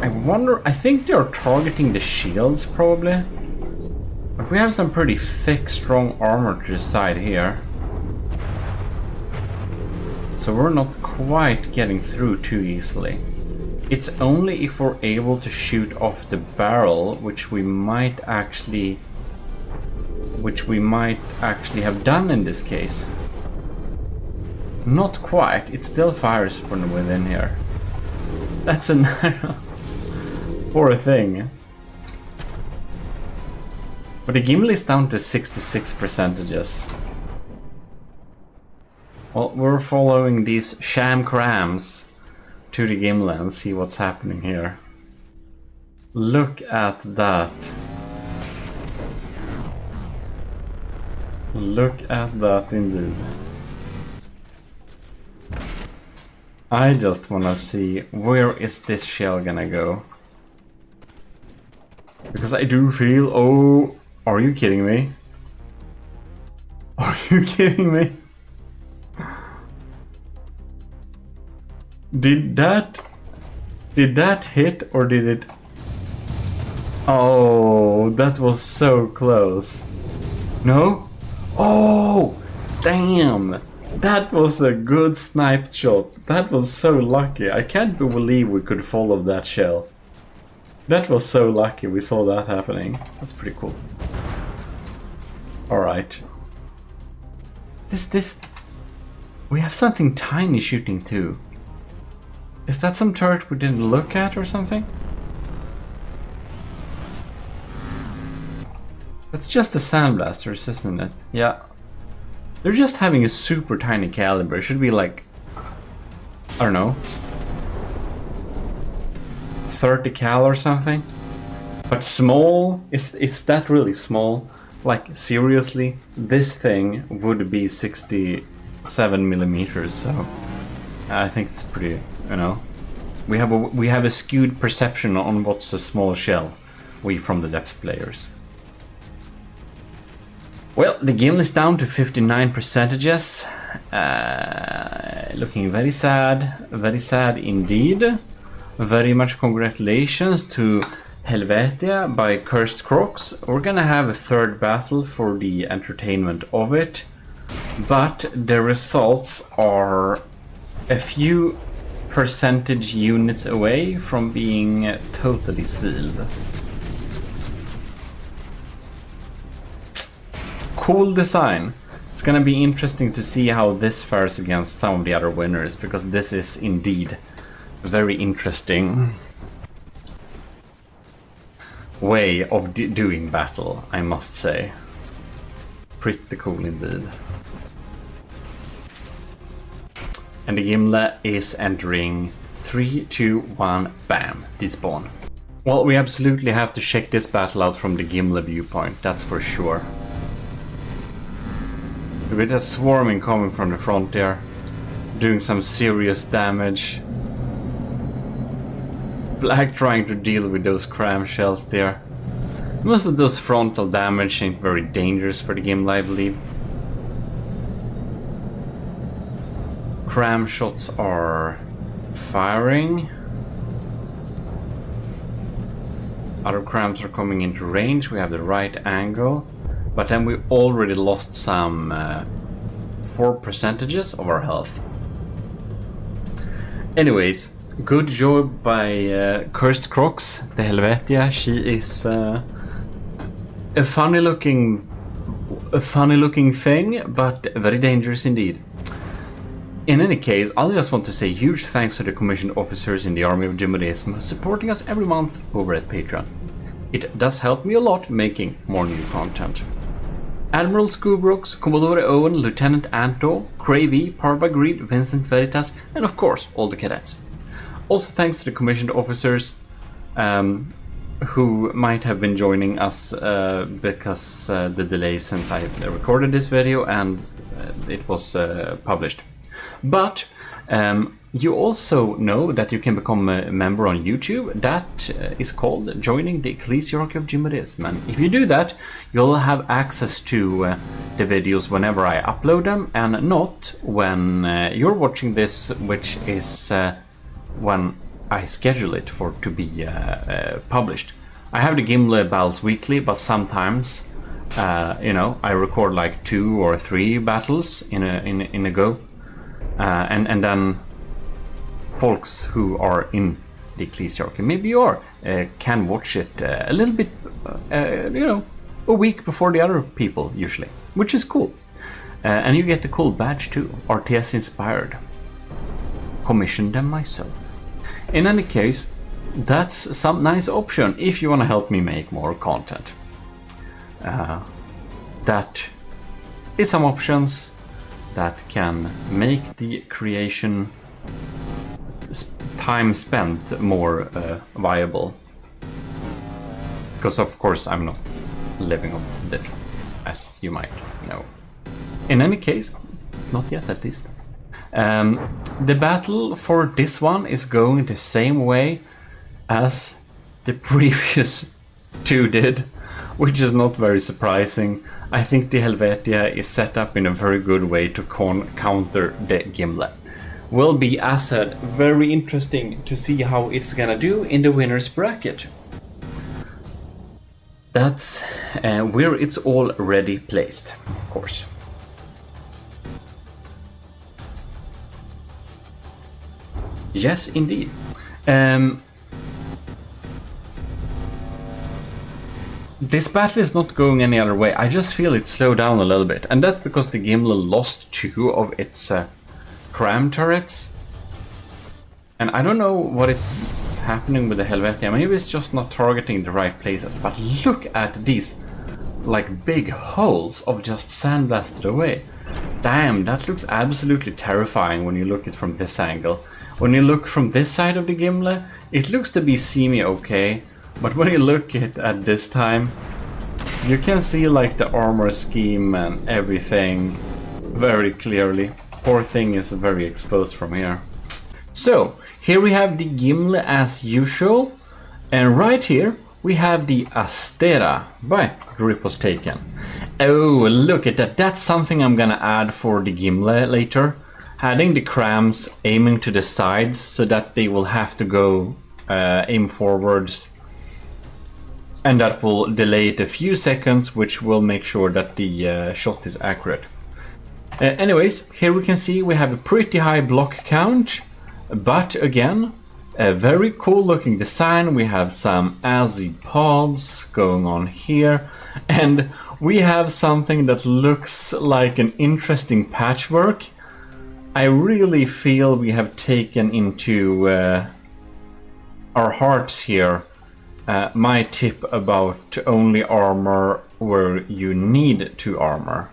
Speaker 1: I wonder, I think they're targeting the shields probably. I'm But we have some pretty thick, strong armor to the side here. So we're not quite getting through too easily. It's only if we're able to shoot off the barrel, which we might actually have done in this case. Not quite. It still fires from within here. That's a poor thing. But the gimbal is down to 66%. Well, we're following these sham crams to the gimbal and see what's happening here. Look at that. Look at that indeed. I just wanna see where is this shell gonna go. Because I do feel... Oh, are you kidding me? Are you kidding me? Did that hit or did it... Oh, that was so close. No? Oh, damn. That was a good sniped shot. That was so lucky. I can't believe we could follow that shell. That was so lucky we saw that happening. That's pretty cool. Alright. This... We have something tiny shooting too. Is that some turret we didn't look at or something? That's just the sandblasters, isn't it? Yeah. They're just having a super tiny caliber. It should be like... I don't know. 30 cal or something? But small? Is that really small? Like, seriously? This thing would be 67 millimeters, so... I think it's pretty, you know... We have a skewed perception on what's a small shell. We from the depth players. Well, the gimbal is down to 59%. Looking very sad indeed. Very much congratulations to Helvetia by Cursed Crocs. We're gonna have a third battle for the entertainment of it, but the results are a few percentage units away from being totally sealed. Cool design. It's gonna be interesting to see how this fares against some of the other winners, because this is indeed a very interesting way of doing battle, I must say. Pretty cool indeed. And the gimbal is entering 3, 2, 1, bam, despawn. Well, we absolutely have to check this battle out from the gimbal viewpoint, that's for sure. A bit of swarming coming from the front there, doing some serious damage. Flag trying to deal with those cram shells there. Most of those frontal damage ain't very dangerous for the gimbal, I believe. Cram shots are firing. Other crams are coming into range. We have the right angle. But then we already lost some 4% of our health. Anyways, good job by Cursed Crocs, the Helvetia. She is a funny looking thing, but very dangerous indeed. In any case, I just want to say huge thanks to the commissioned officers in the Army of GMODIST supporting us every month over at Patreon. It does help me a lot making more new content. Admiral Scoobrooks, Commodore Owen, Lieutenant Anto, Cravey, Parva Greed, Vincent Veritas, and of course all the cadets. Also thanks to the commissioned officers who might have been joining us because the delay since I recorded this video and it was published. But you also know that you can become a member on YouTube. That is called joining the ECCLESIARCHY of GMODIST. And if you do that, you'll have access to the videos whenever I upload them, and not when you're watching this, which is when I schedule it to be published. I have the gimbal battles weekly, but sometimes you know, I record like 2 or 3 battles in a go, and then folks who are in the Ecclesiarchy, maybe you are, can watch it a little bit, you know, a week before the other people usually, which is cool. And you get the cool badge too, RTS inspired. Commissioned them myself. In any case, that's some nice option if you want to help me make more content. That is some options that can make the creation time spent more viable. Because of course I'm not living on this, as you might know. In any case, not yet at least. The battle for this one is going the same way as the previous 2 did, which is not very surprising. I think the Helvetia is set up in a very good way to counter the Gimle. Will be, as said, very interesting to see how it's gonna do in the winner's bracket. That's where it's already placed, of course. Yes, indeed. This battle is not going any other way. I just feel it slowed down a little bit. And that's because the Gimle lost 2 of its cram turrets. And I don't know what is happening with the Helvetia. Maybe it's just not targeting the right places. But look at these like big holes of just sandblasted away. Damn, that looks absolutely terrifying when you look at it from this angle. When you look from this side of the Gimle, it looks to be semi-okay. But when you look at this time, you can see like the armor scheme and everything very clearly. Poor thing is very exposed from here. So, here we have the Gimle as usual. And right here, we have the Astera by Grip Was Taken. Oh, look at that. That's something I'm gonna add for the Gimle later. Adding the crams aiming to the sides so that they will have to go aim forwards. And that will delay it a few seconds, which will make sure that the shot is accurate. Anyways, here we can see we have a pretty high block count. But again, a very cool looking design. We have some pods going on here. And we have something that looks like an interesting patchwork. I really feel we have taken into our hearts here my tip about only armor where you need to armor.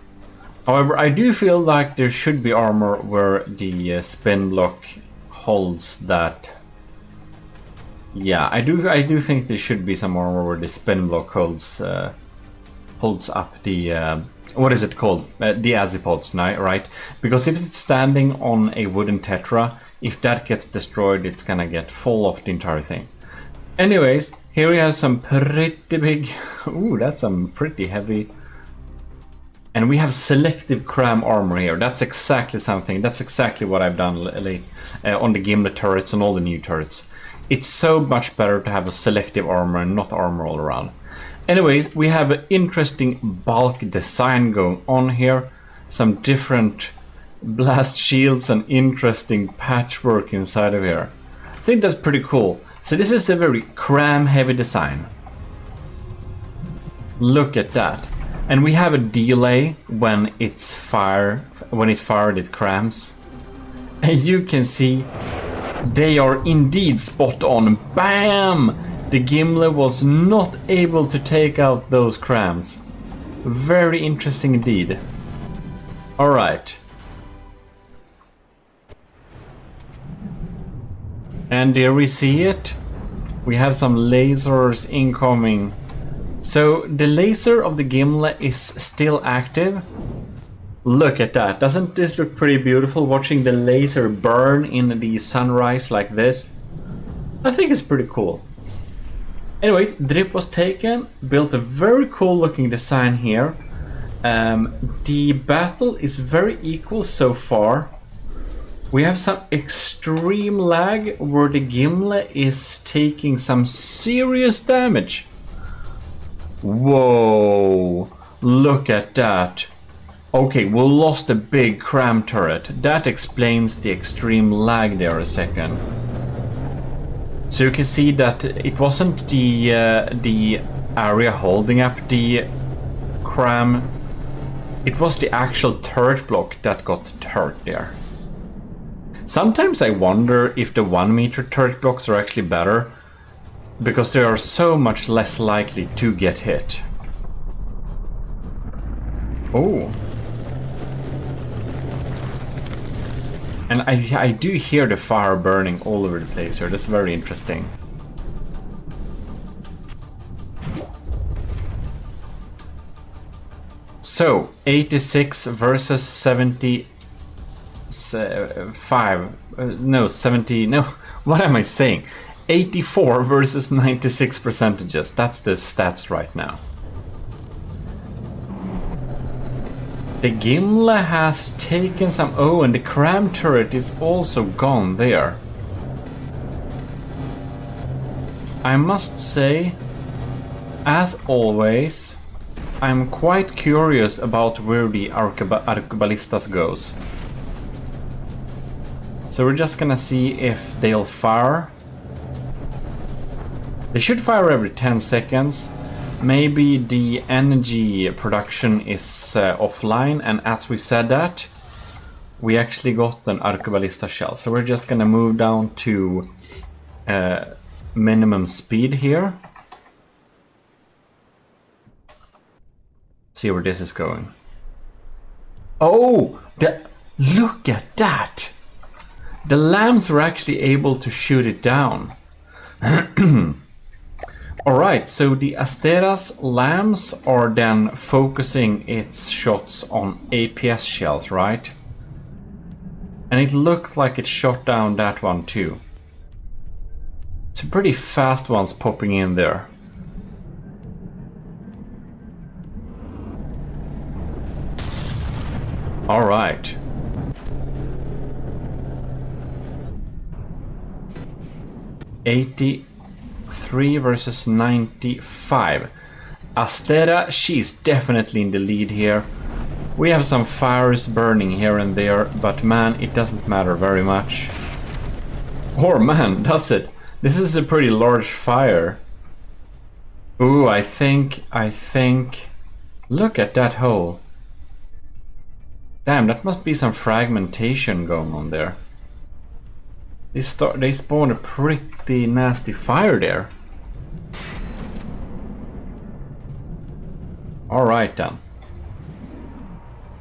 Speaker 1: However, I do feel like there should be armor where the spin block holds that. Yeah, I do think there should be some armor where the spin block holds up the what is it called? The azipods, right? Because if it's standing on a wooden tetra, if that gets destroyed, it's gonna get full of the entire thing. Anyways, here we have some pretty big. Ooh, that's some pretty heavy. And we have selective cram armor here. That's exactly something. That's exactly what I've done lately on the Gimle turrets and all the new turrets. It's so much better to have a selective armor and not armor all around. Anyways, we have an interesting bulk design going on here. Some different blast shields and interesting patchwork inside of here. I think that's pretty cool. So this is a very cram heavy design. Look at that. And we have a delay when it fired it crams. And you can see they are indeed spot on. Bam! The Gimle was not able to take out those crams. Very interesting indeed. Alright. And here we see it. We have some lasers incoming. So the laser of the Gimle is still active. Look at that. Doesn't this look pretty beautiful, watching the laser burn in the sunrise like this? I think it's pretty cool. Anyways, Drip Was Taken, built a very cool looking design here. The battle is very equal so far. We have some extreme lag where the Gimle is taking some serious damage. Whoa! Look at that. Okay, we lost a big cram turret. That explains the extreme lag there a second. So you can see that it wasn't the area holding up the cram. It was the actual turret block that got hurt there. Sometimes I wonder if the 1 meter turret blocks are actually better, because they are so much less likely to get hit. Oh. And I do hear the fire burning all over the place here. That's very interesting. So, 86 versus 75. No, 70. No, what am I saying? 84 versus 96 percentages. That's the stats right now. The Gimle has taken some... Oh, and the cram turret is also gone there. I must say, as always, I'm quite curious about where the Arquebalistas goes. So we're just gonna see if they'll fire. They should fire every 10 seconds. Maybe the energy production is offline, and as we said that, we actually got an Arquebalista shell. So we're just gonna move down to minimum speed here. See where this is going. Oh! Look at that! The lambs were actually able to shoot it down. Alright, so the Astera's lambs are then focusing its shots on APS shells, right? And it looked like it shot down that one too. Some pretty fast ones popping in there. Alright. '83 versus 95. Astera, she's definitely in the lead here. We have some fires burning here and there, but man, it doesn't matter very much. Or man, does it? This is a pretty large fire. Ooh, I think... Look at that hole. Damn, that must be some fragmentation going on there. They spawned a pretty nasty fire there. Alright then.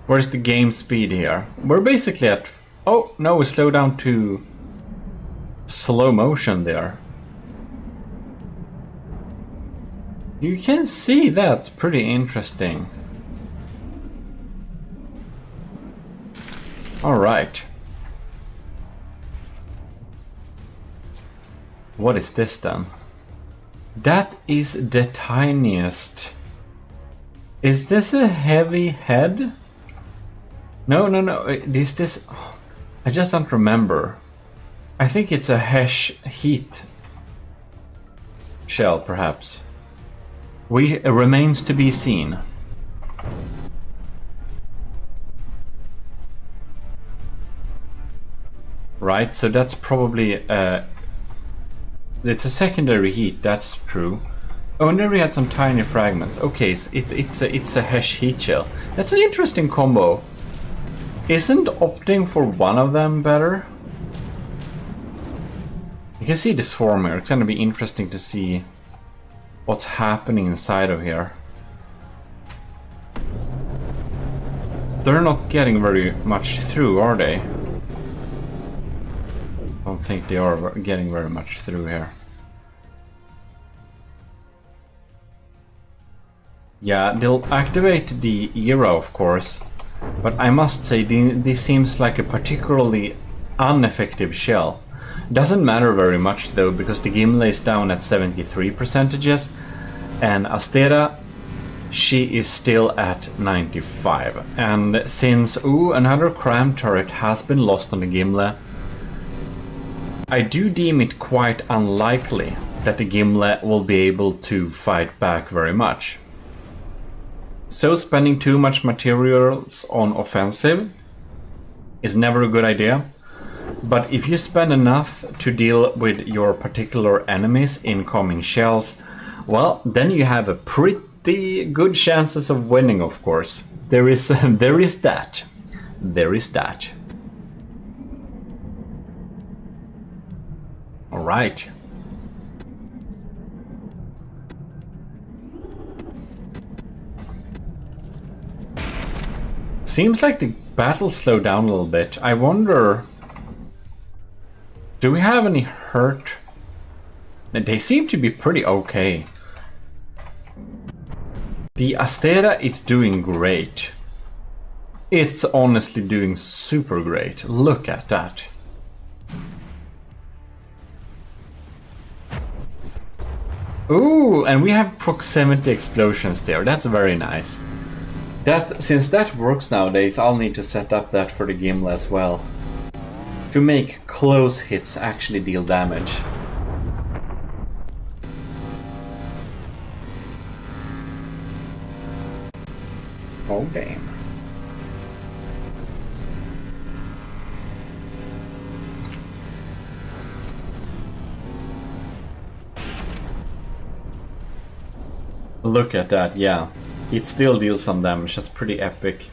Speaker 1: Where's the game speed here? We're basically at... Oh, no, we slow down to slow motion there. You can see that's pretty interesting. Alright. What is this then? That is the tiniest. Is this a heavy head? No. Is this... I just don't remember. I think it's a heat shell, perhaps. It remains to be seen. Right, so that's probably... it's a secondary heat, that's true. Oh, and there we had some tiny fragments. Okay, so it's a Hesh heat shell. That's an interesting combo. Isn't opting for one of them better? You can see this form here. It's gonna be interesting to see what's happening inside of here. They're not getting very much through, are they? I don't think they are getting very much through here. Yeah, they'll activate the era, of course, but I must say this seems like a particularly ineffective shell. Doesn't matter very much though, because the Gimle is down at 73%, and Astera, she is still at 95. And since another cram turret has been lost on the Gimle, I do deem it quite unlikely that the Gimle will be able to fight back very much. So spending too much materials on offensive is never a good idea. But if you spend enough to deal with your particular enemies' incoming shells, well, then you have a pretty good chances of winning, of course. There is that. There is that. All right. Seems like the battle slowed down a little bit. I wonder, do we have any hurt? They seem to be pretty okay. The Astera is doing great. It's honestly doing super great. Look at that. Ooh, and we have proximity explosions there. That's very nice. Since that works nowadays, I'll need to set up that for the Gimli as well. To make close hits actually deal damage. Oh damn. Look at that, yeah. It still deals some damage, that's pretty epic.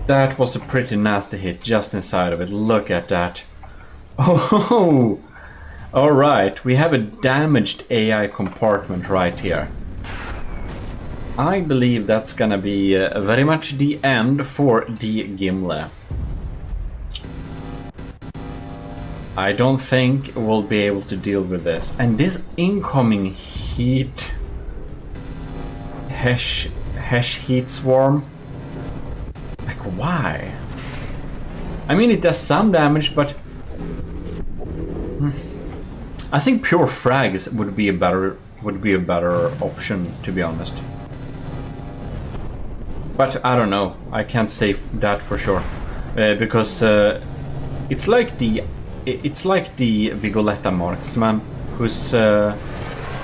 Speaker 1: That was a pretty nasty hit just inside of it, look at that. Oh! Alright, we have a damaged AI compartment right here. I believe that's gonna be very much the end for the Gimli. I don't think we'll be able to deal with this. And this incoming heat... Hesh heat swarm? Like, why? I mean, it does some damage, but... I think pure frags would be a better option, to be honest. But I don't know. I can't say that for sure. Because it's like the Vigoletta marksman, who's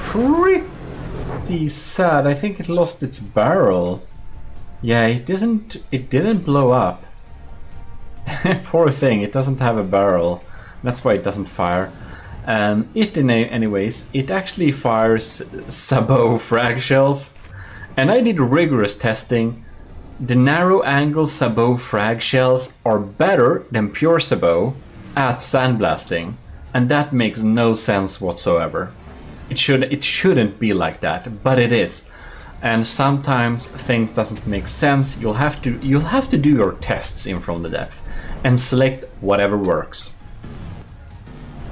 Speaker 1: pretty sad. I think it lost its barrel. Yeah, it didn't blow up. Poor thing, it doesn't have a barrel. That's why it doesn't fire. Anyways, it actually fires sabot frag shells. And I did rigorous testing. The narrow angle sabot frag shells are better than pure sabot at sandblasting, and that makes no sense whatsoever. It shouldn't be like that, but it is. And sometimes things doesn't make sense. You'll have to do your tests in from the depth and select whatever works.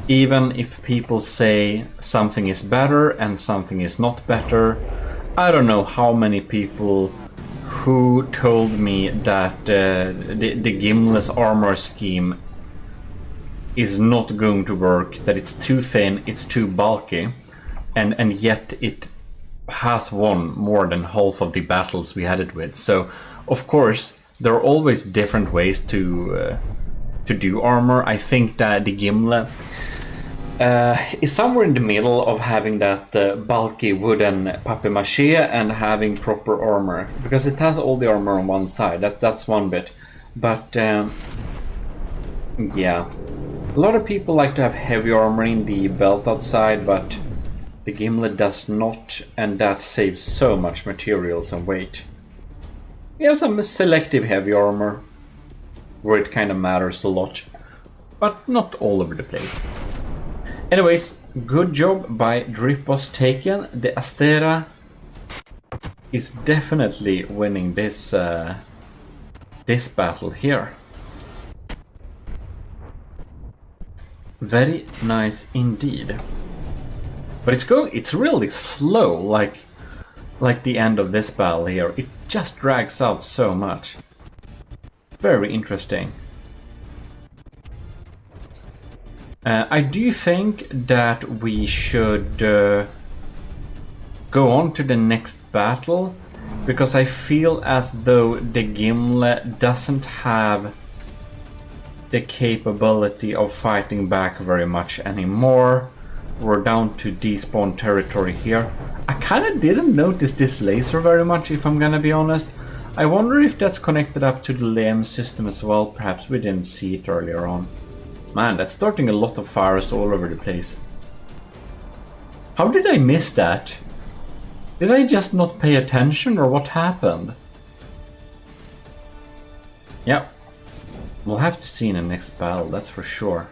Speaker 1: Even if people say something is better and something is not better, I don't know how many people who told me that the Gimli's armor scheme is not going to work, that it's too thin, it's too bulky, and yet it has won more than half of the battles we had it with. So, of course, there are always different ways to do armor. I think that the Gimli is somewhere in the middle of having that bulky wooden papier-mâché and having proper armor, because it has all the armor on one side. That's one bit, but yeah. A lot of people like to have heavy armor in the belt outside, but the Gimli does not, and that saves so much materials and weight. We have some selective heavy armor, where it kind of matters a lot, but not all over the place. Anyways, good job by Dripos taken. The Astera is definitely winning this this battle here. Very nice indeed. But it's really slow, like the end of this battle here. It just drags out so much. Very interesting. I do think that we should go on to the next battle, because I feel as though the Gimli doesn't have the capability of fighting back very much anymore. We're down to despawn territory here. I kind of didn't notice this laser very much, if I'm gonna be honest. I wonder if that's connected up to the LEM system as well. Perhaps we didn't see it earlier on. Man, that's starting a lot of fires all over the place. How did I miss that? Did I just not pay attention, or what happened? Yep. We'll have to see in the next battle, that's for sure.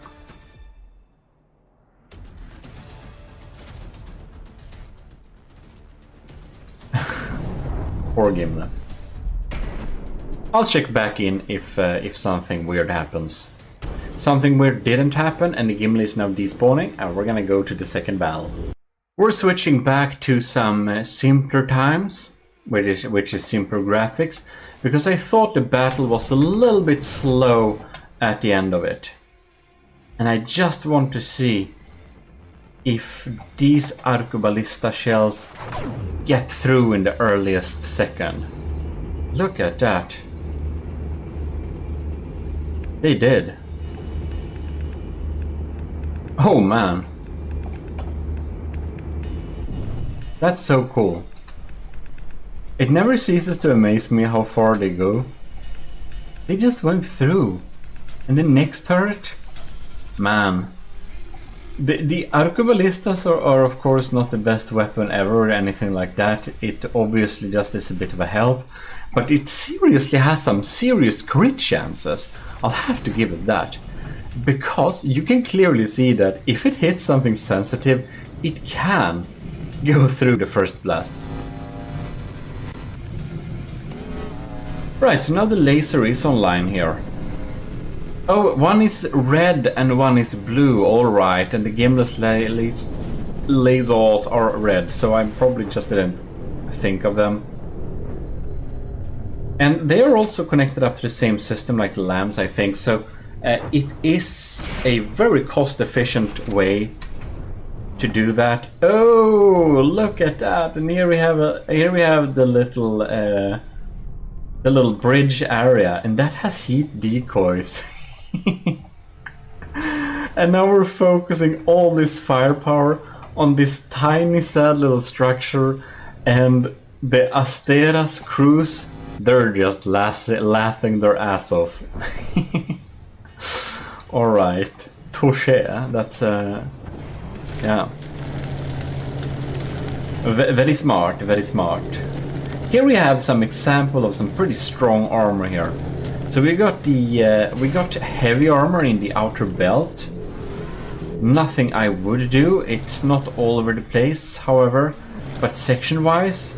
Speaker 1: Poor Gimli. I'll check back in if something weird happens. Something weird didn't happen and the Gimli is now despawning, and we're gonna go to the second battle. We're switching back to some simpler times, which is simpler graphics, because I thought the battle was a little bit slow at the end of it. And I just want to see if these Arcoballista shells get through in the earliest second. Look at that. They did. Oh man. That's so cool. It never ceases to amaze me how far they go. They just went through. And the next turret? Man. The Arcoballistas are of course not the best weapon ever or anything like that. It obviously just is a bit of a help. But it seriously has some serious crit chances. I'll have to give it that. Because you can clearly see that if it hits something sensitive, it can go through the first blast. Right, so now the laser is online here. Oh, one is red and one is blue, alright, and the Gimli's lasers are red, so I probably just didn't think of them. And they are also connected up to the same system like the lambs, I think, so it is a very cost-efficient way to do that. Oh, look at that! And here we have the little bridge area, and that has heat decoys. And now we're focusing all this firepower on this tiny sad little structure, and the Astera's crews, they're just laughing their ass off. Alright, touché, that's yeah. Very smart, very smart. Here we have some example of some pretty strong armor here. So we got heavy armor in the outer belt. Nothing I would do. It's not all over the place, however, but section-wise,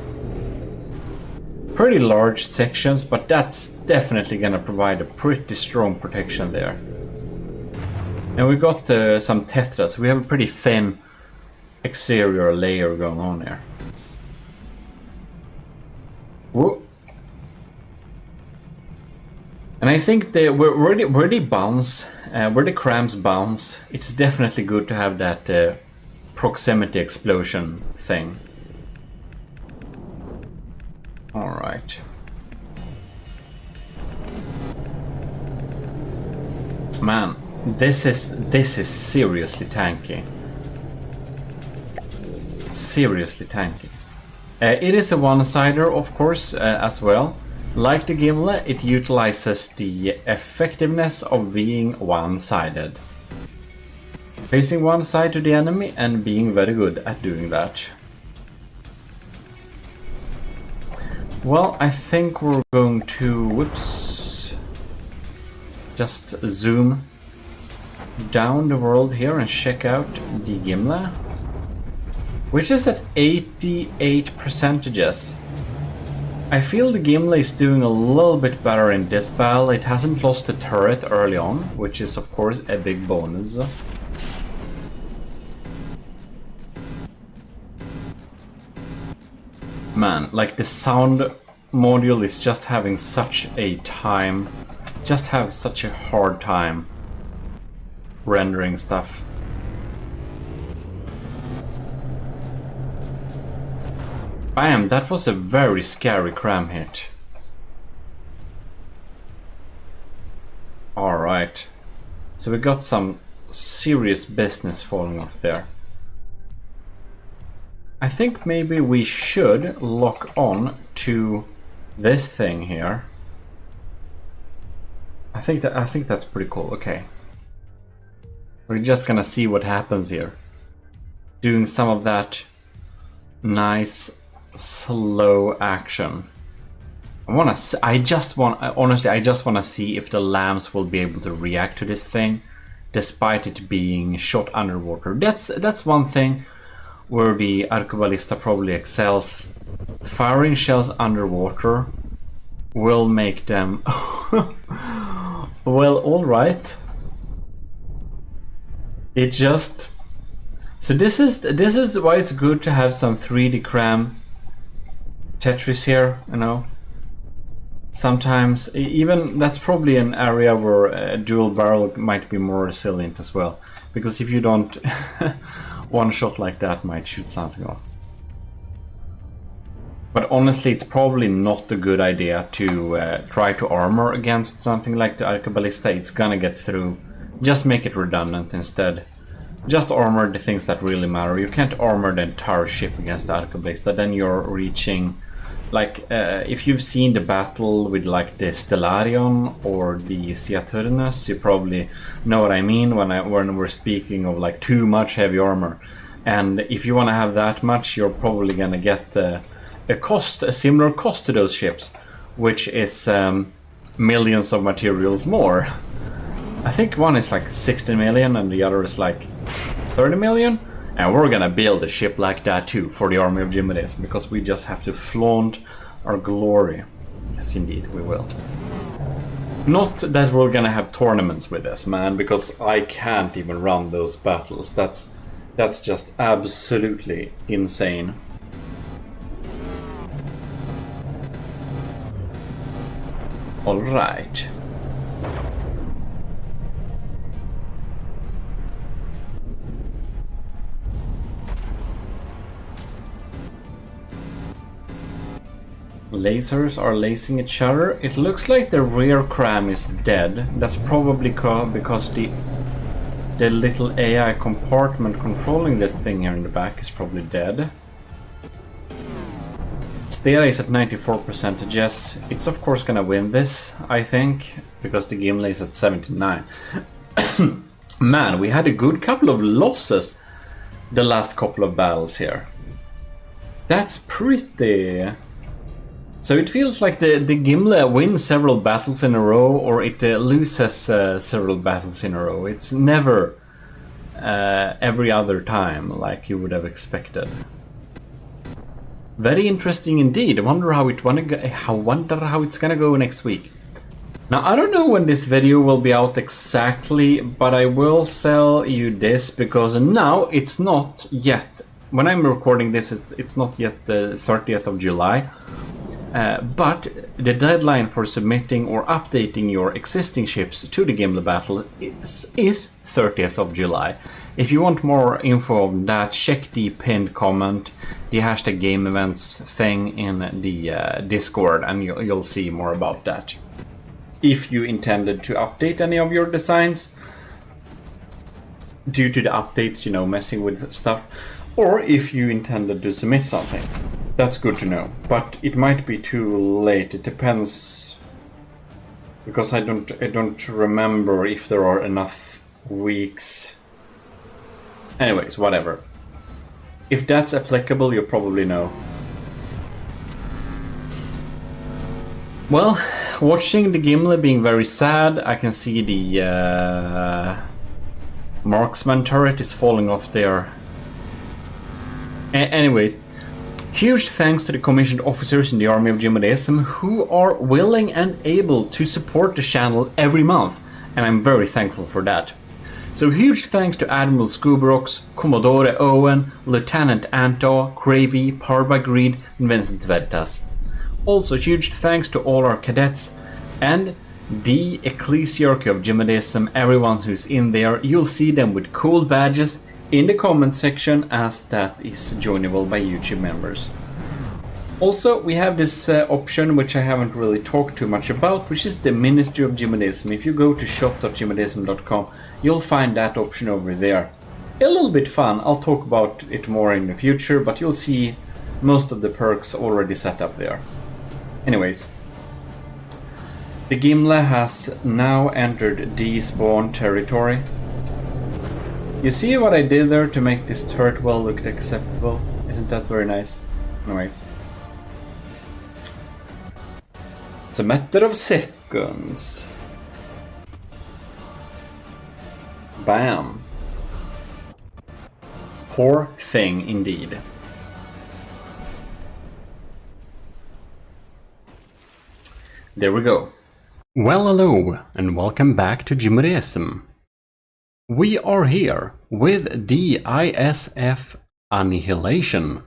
Speaker 1: pretty large sections. But that's definitely gonna provide a pretty strong protection there. And we got some tetras. We have a pretty thin exterior layer going on there. Whoa. And I think where they bounce, where the crams bounce, it's definitely good to have that proximity explosion thing. All right. Man, this is seriously tanky. Seriously tanky. It is a one-sider, of course, as well. Like the Gimli, it utilizes the effectiveness of being one-sided. Facing one side to the enemy and being very good at doing that. Well, I think we're going to, whoops, just zoom down the world here and check out the Gimli, which is at 88%. I feel the Gimli is doing a little bit better in this battle. It hasn't lost a turret early on, which is of course a big bonus. Man, like the sound module is just having such a time, just have such a hard time rendering stuff. Bam, that was a very scary cram hit. Alright. So we got some serious business falling off there. I think maybe we should lock on to this thing here. I think that's pretty cool. Okay. We're just gonna see what happens here. Doing some of that nice slow action. Honestly, I just want to see if the lambs will be able to react to this thing, despite it being shot underwater. That's one thing where the Arquebalista probably excels. Firing shells underwater will make them well, all right. It just so this is why it's good to have some 3D cram Tetris here, you know. Sometimes even that's probably an area where a dual barrel might be more resilient as well, because if you don't one shot like that might shoot something off. But honestly, it's probably not a good idea to try to armor against something like the Arquebalista. It's gonna get through. Just make it redundant instead. Just armor the things that really matter. You can't armor the entire ship against the Arquebalista, then you're reaching... Like, if you've seen the battle with like the Stellarion or the Saturnus, you probably know what I mean when we're speaking of like too much heavy armor. And if you want to have that much, you're probably gonna get a similar cost to those ships, which is millions of materials more. I think one is like 60 million and the other is like 30 million. And we're gonna build a ship like that too for the army of GMODIST, because we just have to flaunt our glory. Yes, indeed, we will. Not that we're gonna have tournaments with this, man, because I can't even run those battles. That's just absolutely insane. All right. Lasers are lacing each other. It looks like the rear cram is dead. That's probably because the little AI compartment controlling this thing here in the back is probably dead. Stera is at 94%. Yes, it's of course gonna win this, I think, because the Gimli is at 79. Man, we had a good couple of losses the last couple of battles here. That's pretty... So it feels like the Gimli wins several battles in a row, or it loses several battles in a row. It's never every other time like you would have expected. Very interesting indeed. I wonder how it's gonna go next week. Now I don't know when this video will be out exactly, but I will tell you this because now it's not yet. When I'm recording this, it's not yet the 30th of July. But the deadline for submitting or updating your existing ships to the Gimli battle is 30th of July. If you want more info on that, check the pinned comment, the hashtag game events thing in the Discord, and you'll see more about that. If you intended to update any of your designs due to the updates, you know, messing with stuff, or if you intended to submit something. That's good to know, but it might be too late. It depends, because I don't remember if there are enough weeks. Anyways, whatever. If that's applicable, you probably know. Well, watching the Gimli being very sad, I can see the marksman turret is falling off there. Anyways. Huge thanks to the commissioned officers in the army of GMODIST who are willing and able to support the channel every month, and I'm very thankful for that. So huge thanks to Admiral Scubrox, Commodore Owen, Lieutenant Anto, Cravey, Parva Greed, and Vincent Veritas. Also huge thanks to all our cadets and the ECCLESIARCHY of GMODIST, everyone who's in there. You'll see them with cool badges in the comment section, as that is joinable by YouTube members. Also, we have this option which I haven't really talked too much about, which is the Ministry of GMODIST. If you go to shop.gmodism.com, you'll find that option over there. a little bit fun. I'll talk about it more in the future, but you'll see most of the perks already set up there. Anyways, the Gimle has now entered despawn territory. You see what I did there to make this turret well look acceptable? Isn't that very nice? Anyways. It's a matter of seconds. Bam. Poor thing indeed. There we go. Well, hello, and welcome back to GMODIST. We are here with DISF Annihilation.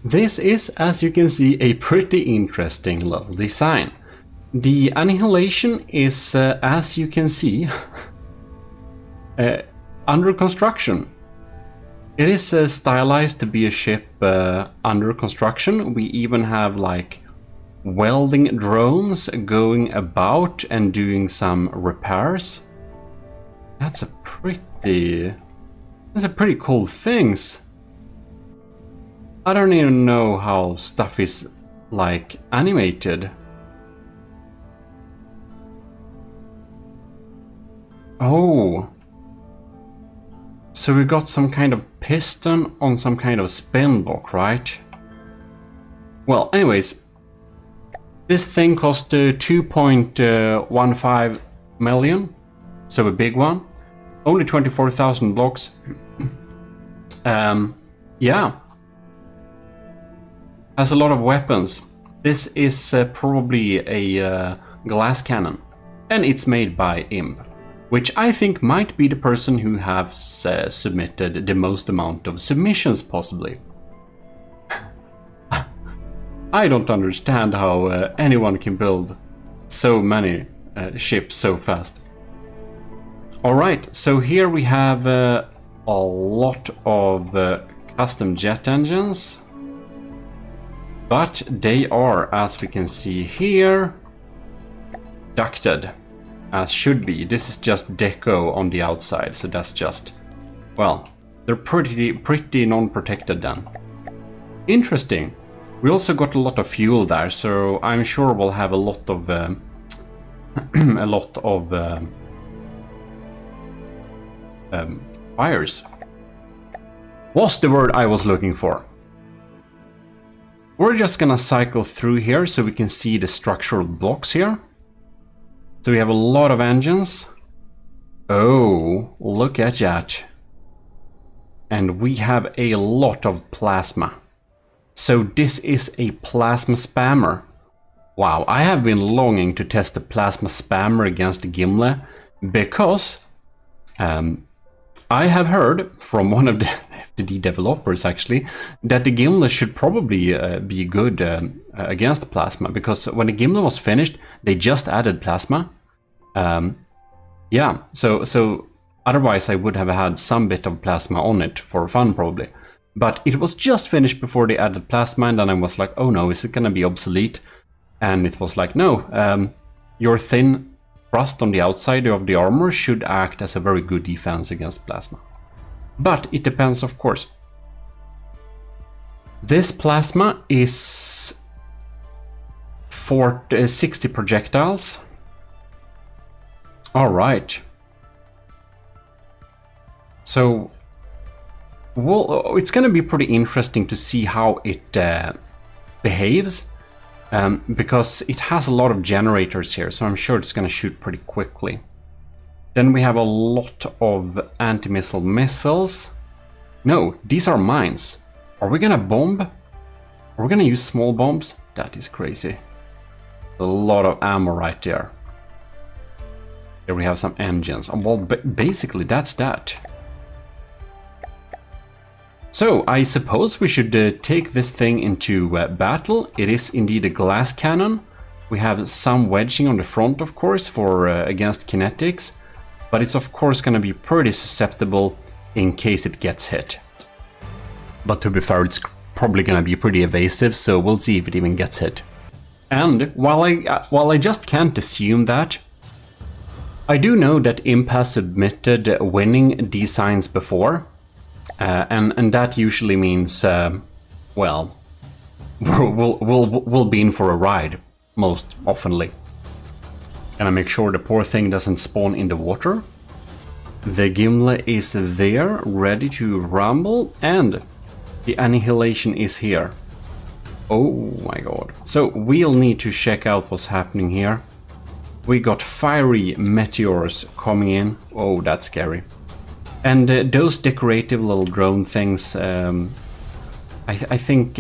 Speaker 1: This is, as you can see, a pretty interesting little design. The Annihilation is, as you can see, under construction. It is stylized to be a ship under construction. We even have like welding drones going about and doing some repairs. That's a pretty cool things. I don't even know how stuff is like animated. Oh. So we got some kind of piston on some kind of spin block, right? Well, anyways, this thing cost 2.15 million, so a big one. Only 24,000 blocks. Yeah. Has a lot of weapons. This is probably a glass cannon, and it's made by Imp, which I think might be the person who has submitted the most amount of submissions, possibly. I don't understand how anyone can build so many ships so fast. Alright, so here we have a lot of custom jet engines, but they are, as we can see here, ducted. As should be. This is just deco on the outside, so that's just, well, they're pretty non-protected then. Interesting. We also got a lot of fuel there, so I'm sure we'll have a lot of fires. What's the word I was looking for? We're just gonna cycle through here so we can see the structural blocks here. So we have a lot of engines. Oh, look at that. And we have a lot of plasma. So this is a plasma spammer. Wow, I have been longing to test the plasma spammer against the Gimle because I have heard from one of the FTD developers actually that the Gimle should probably be good against plasma, because when the Gimle was finished they just added plasma. Yeah, so otherwise I would have had some bit of plasma on it for fun probably, but it was just finished before they added plasma, and then I was like, oh no, is it gonna be obsolete? And it was like, no, your thin crust on the outside of the armor should act as a very good defense against plasma. But it depends, of course. This plasma is for 60 projectiles. All right. So, well, it's going to be pretty interesting to see how it behaves, because it has a lot of generators here, so I'm sure it's going to shoot pretty quickly. Then we have a lot of anti-missile missiles. No, these are mines. Are we going to bomb? Are we going to use small bombs? That is crazy. A lot of ammo right there. Here we have some engines. Well, basically that's that. So, I suppose we should take this thing into battle. It is indeed a glass cannon. We have some wedging on the front, of course, for against kinetics. But it's of course going to be pretty susceptible in case it gets hit. But to be fair, it's probably going to be pretty evasive, so we'll see if it even gets hit. And while I just can't assume that, I do know that Imp has submitted winning designs before, and that usually means, well, we'll be in for a ride, most oftenly. Gonna make sure the poor thing doesn't spawn in the water. The Gimli is there, ready to rumble, and the annihilation is here. Oh my god. So we'll need to check out what's happening here. We got fiery meteors coming in. Oh, that's scary. And those decorative little drone things, I think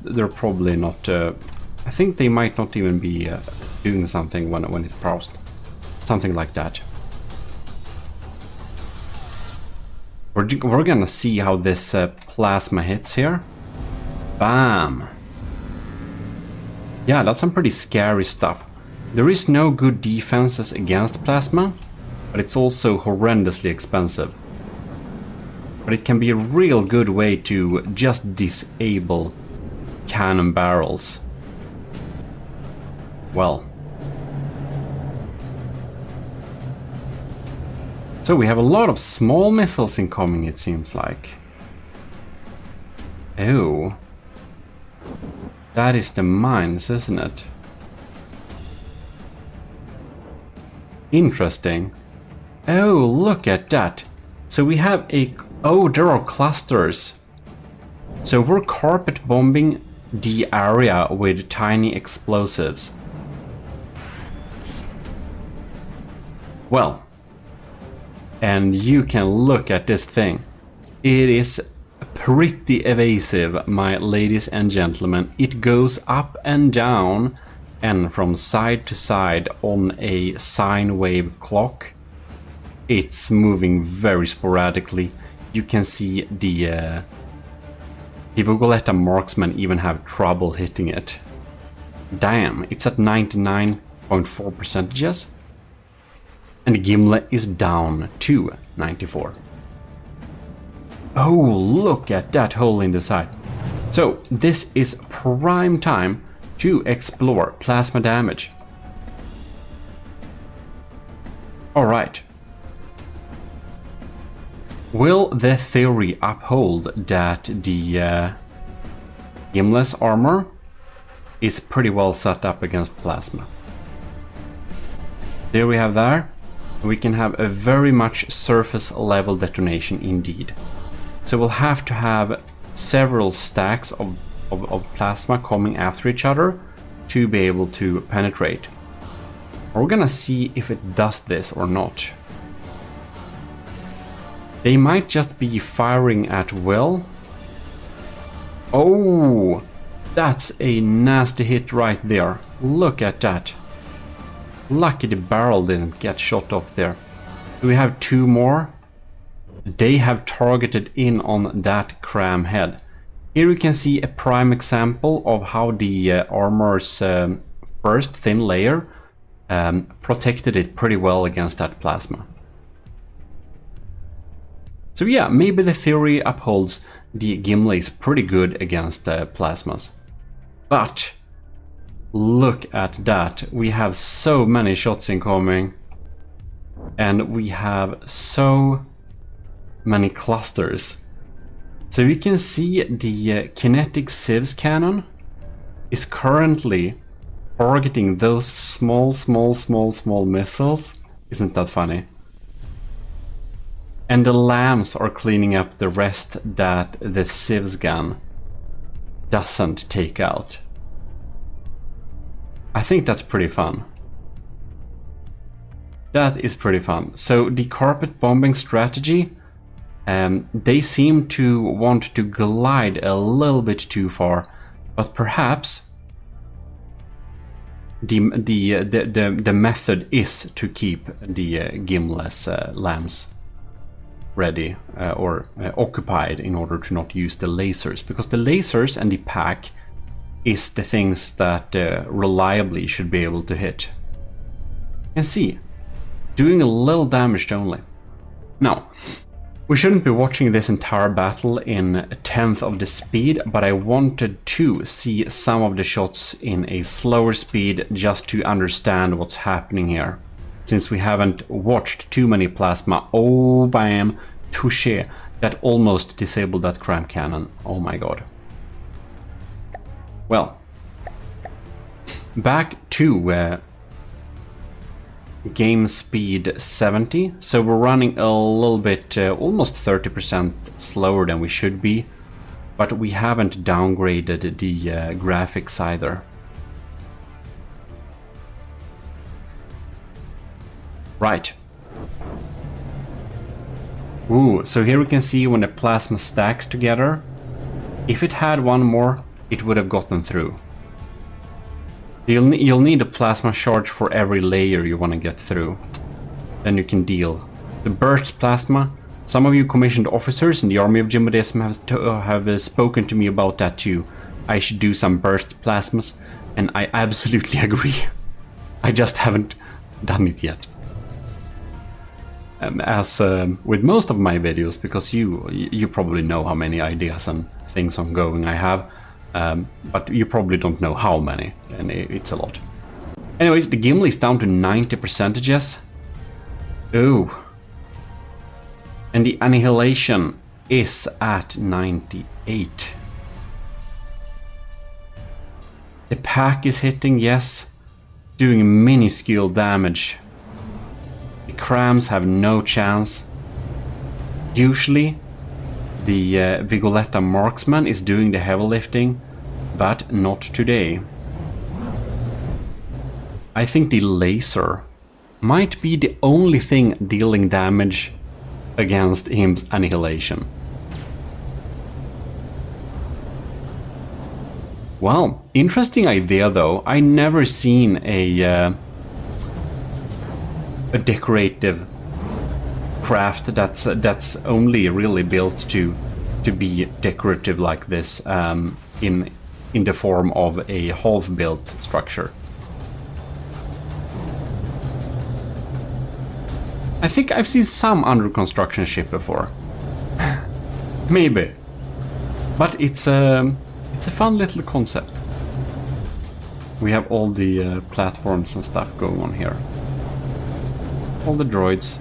Speaker 1: they're probably not. I think they might not even be doing something when it's paused, something like that. We're gonna see how this plasma hits here. Bam! Yeah, that's some pretty scary stuff. There is no good defenses against plasma, but it's also horrendously expensive. But it can be a real good way to just disable cannon barrels. Well. So we have a lot of small missiles incoming, it seems like. Oh. That is the mines, isn't it? Interesting. Oh, look at that. So we have a... Oh, there are clusters. So we're carpet bombing the area with tiny explosives. Well. And you can look at this thing. It is pretty evasive, my ladies and gentlemen. It goes up and down and from side to side on a sine wave clock. It's moving very sporadically. You can see the Vugoletta marksmen even have trouble hitting it. Damn, it's at 99.4%. And Gimli is down to 94. Oh, look at that hole in the side. So this is prime time to explore plasma damage. Alright. Will the theory uphold that the Gimli's armor is pretty well set up against plasma? There we have there. We can have a very much surface level detonation indeed. So we'll have to have several stacks of plasma coming after each other to be able to penetrate. We're gonna see if it does this or not. They might just be firing at will. Oh, that's a nasty hit right there. Look at that. Lucky the barrel didn't get shot off there. Do we have two more? They have targeted in on that cram head. Here you can see a prime example of how the armor's first thin layer protected it pretty well against that plasma. So yeah, maybe the theory upholds. The Gimli is pretty good against plasmas. But look at that. We have so many shots incoming. And we have so many clusters. So you can see the kinetic sieves cannon is currently targeting those small missiles. Isn't that funny? And the lambs are cleaning up the rest that the sieves gun doesn't take out. I think that's pretty fun. That is pretty fun. So the carpet bombing strategy, they seem to want to glide a little bit too far, but perhaps the method is to keep the Gimli's lambs ready or occupied in order to not use the lasers, because the lasers and the pack is the things that reliably should be able to hit. You can see, doing a little damage only. Now, we shouldn't be watching this entire battle in a tenth of the speed, but I wanted to see some of the shots in a slower speed just to understand what's happening here. since we haven't watched too many plasma. Oh, bam, touché. That almost disabled that cram cannon. Oh my god. Well, back to game speed 70. So we're running a little bit, almost 30% slower than we should be. But we haven't downgraded the graphics either. Right. Ooh, so here we can see when the plasma stacks together. If it had one more, it would have gotten through. You'll need a plasma charge for every layer you want to get through. Then you can deal. The burst plasma. Some of you commissioned officers in the army of GMODIST have spoken to me about that too. I should do some burst plasmas, and I absolutely agree. I just haven't done it yet. As with most of my videos, because you probably know how many ideas and things ongoing I have, but you probably don't know how many, and it's a lot. Anyways, the Gimli is down to 90%. Ooh. And the annihilation is at 98. The pack is hitting, yes, doing minuscule damage. The crams have no chance. Usually, the Vigoletta marksman is doing the heavy lifting, but not today. I think the laser might be the only thing dealing damage against him's annihilation. Well, interesting idea though. I never seen a decorative craft that's only really built to be decorative like this, in the form of a half-built structure. I think I've seen some under construction ship before. Maybe. But it's a fun little concept. We have all the platforms and stuff going on here. All the droids.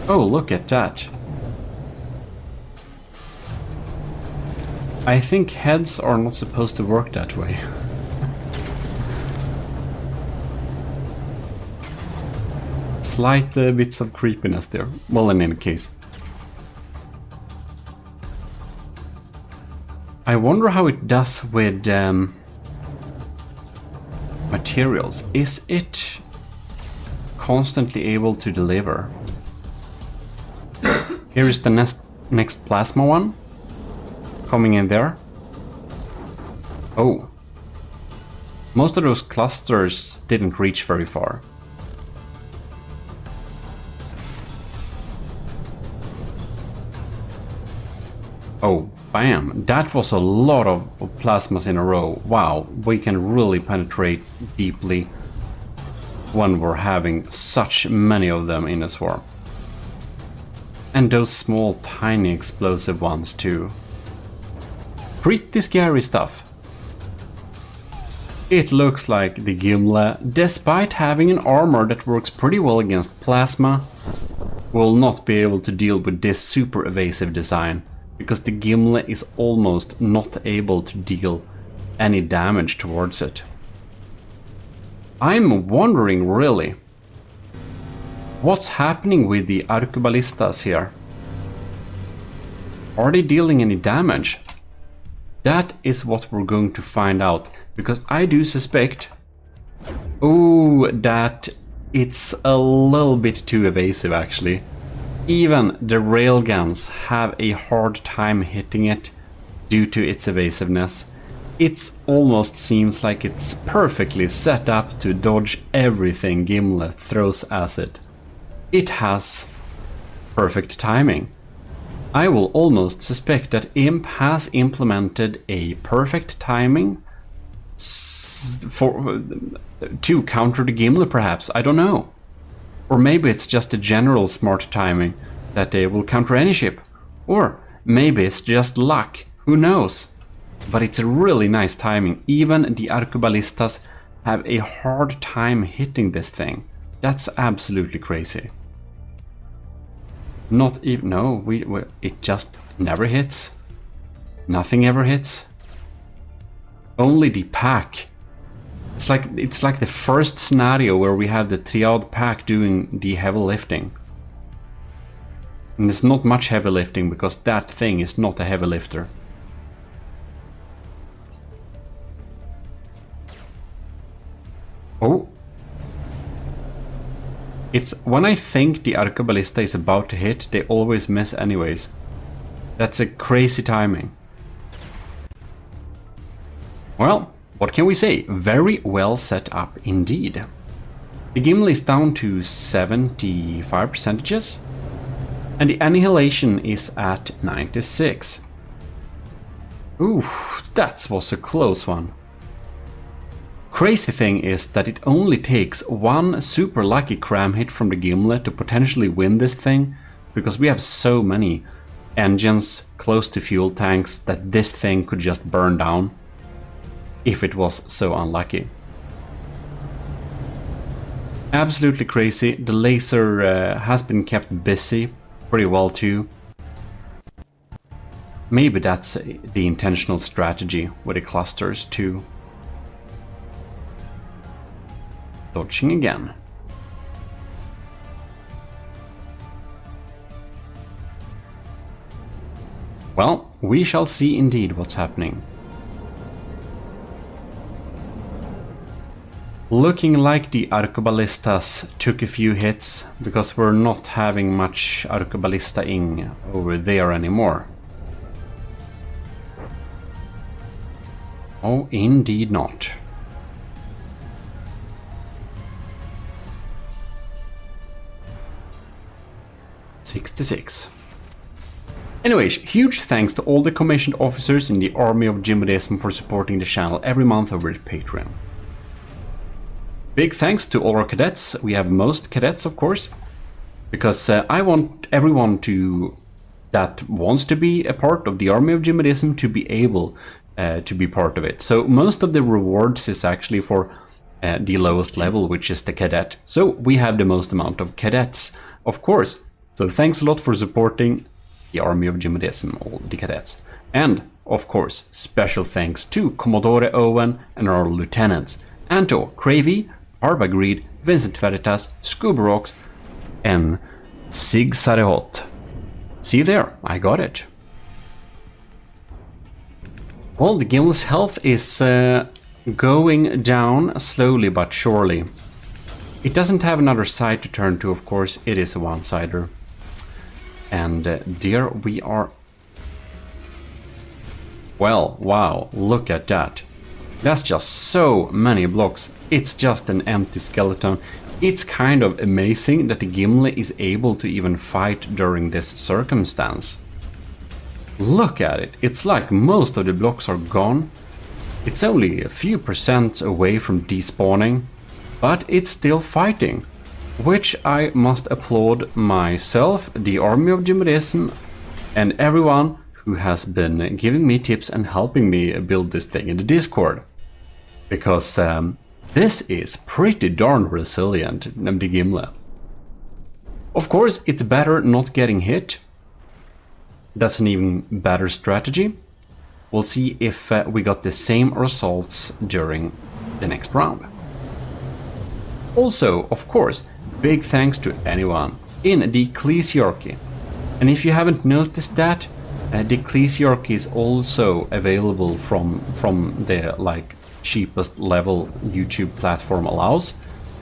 Speaker 1: Oh, look at that. I think heads are not supposed to work that way. Slight bits of creepiness there. Well, in any case. I wonder how it does with materials. Is it constantly able to deliver? Here is the next plasma one. Coming in there. Oh. Most of those clusters didn't reach very far. Oh, bam. That was a lot of plasmas in a row. Wow, we can really penetrate deeply when we're having such many of them in a swarm. And those small, tiny explosive ones too. Pretty scary stuff. It looks like the Gimli, despite having an armor that works pretty well against plasma, will not be able to deal with this super evasive design, because the Gimli is almost not able to deal any damage towards it. I'm wondering really, what's happening with the arqueballistas here? Are they dealing any damage? That is what we're going to find out, because I do suspect, that it's a little bit too evasive actually. Even the railguns have a hard time hitting it due to its evasiveness. It almost seems like it's perfectly set up to dodge everything Gimli throws at it. It has perfect timing. I will almost suspect that Imp has implemented a perfect timing to counter the Gimli perhaps, I don't know. Or maybe it's just a general smart timing that they will counter any ship. Or maybe it's just luck, who knows? But it's a really nice timing. Even the arqueballistas have a hard time hitting this thing. That's absolutely crazy. Not even... No, it just never hits. Nothing ever hits. Only the pack. It's like the first scenario where we have the triad pack doing the heavy lifting. And it's not much heavy lifting because that thing is not a heavy lifter. Oh. It's when I think the Arcoballista is about to hit, they always miss anyways. That's a crazy timing. Well, what can we say? Very well set up indeed. The Gimli is down to 75%, and the annihilation is at 96. Ooh, that was a close one. Crazy thing is that it only takes one super lucky cram hit from the Gimli to potentially win this thing, because we have so many engines close to fuel tanks that this thing could just burn down if it was so unlucky. Absolutely crazy. The laser has been kept busy pretty well too. Maybe that's the intentional strategy with the clusters too. Dodging again. Well, we shall see indeed what's happening. Looking like the Arcoballistas took a few hits, because we're not having much Arcoballista-ing over there anymore. Oh, indeed not. $66. Anyways, huge thanks to all the commissioned officers in the army of GMODIST for supporting the channel every month over at Patreon. Big thanks to all our cadets. We have most cadets, of course, because I want everyone that wants to be a part of the army of GMODIST to be able to be part of it. So most of the rewards is actually for the lowest level, which is the cadet. So we have the most amount of cadets, of course. So thanks a lot for supporting the army of GMODIST, all the cadets. And, of course, special thanks to Commodore Owen and our lieutenants, Anto, Cravey, Arbagreed, Vincent Veritas, Scoobrocks, and Sig Sarehot. See there, I got it. Well, the Gimli's health is going down slowly but surely. It doesn't have another side to turn to, of course, it is a one-sider. And there we are. Well, wow, look at that. That's just so many blocks. It's just an empty skeleton. It's kind of amazing that the Gimli is able to even fight during this circumstance. Look at it. It's like most of the blocks are gone. It's only a few % away from despawning, but it's still fighting. Which I must applaud myself, the army of GMODIST, and everyone who has been giving me tips and helping me build this thing in the Discord. Because this is pretty darn resilient, the Gimli. Of course, it's better not getting hit. That's an even better strategy. We'll see if we got the same results during the next round. Also, of course, big thanks to anyone in the ECCLESIARCHY. And if you haven't noticed that, the ECCLESIARCHY is also available from the cheapest level YouTube platform allows,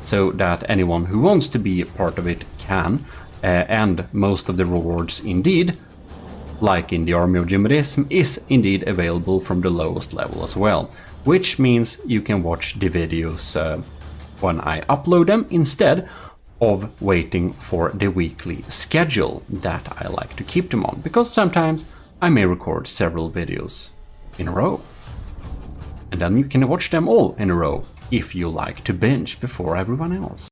Speaker 1: so that anyone who wants to be a part of it can, and most of the rewards indeed, like in the army of GMODIST, is indeed available from the lowest level as well, which means you can watch the videos when I upload them instead of waiting for the weekly schedule that I like to keep them on, because sometimes I may record several videos in a row. And then you can watch them all in a row if you like to binge before everyone else.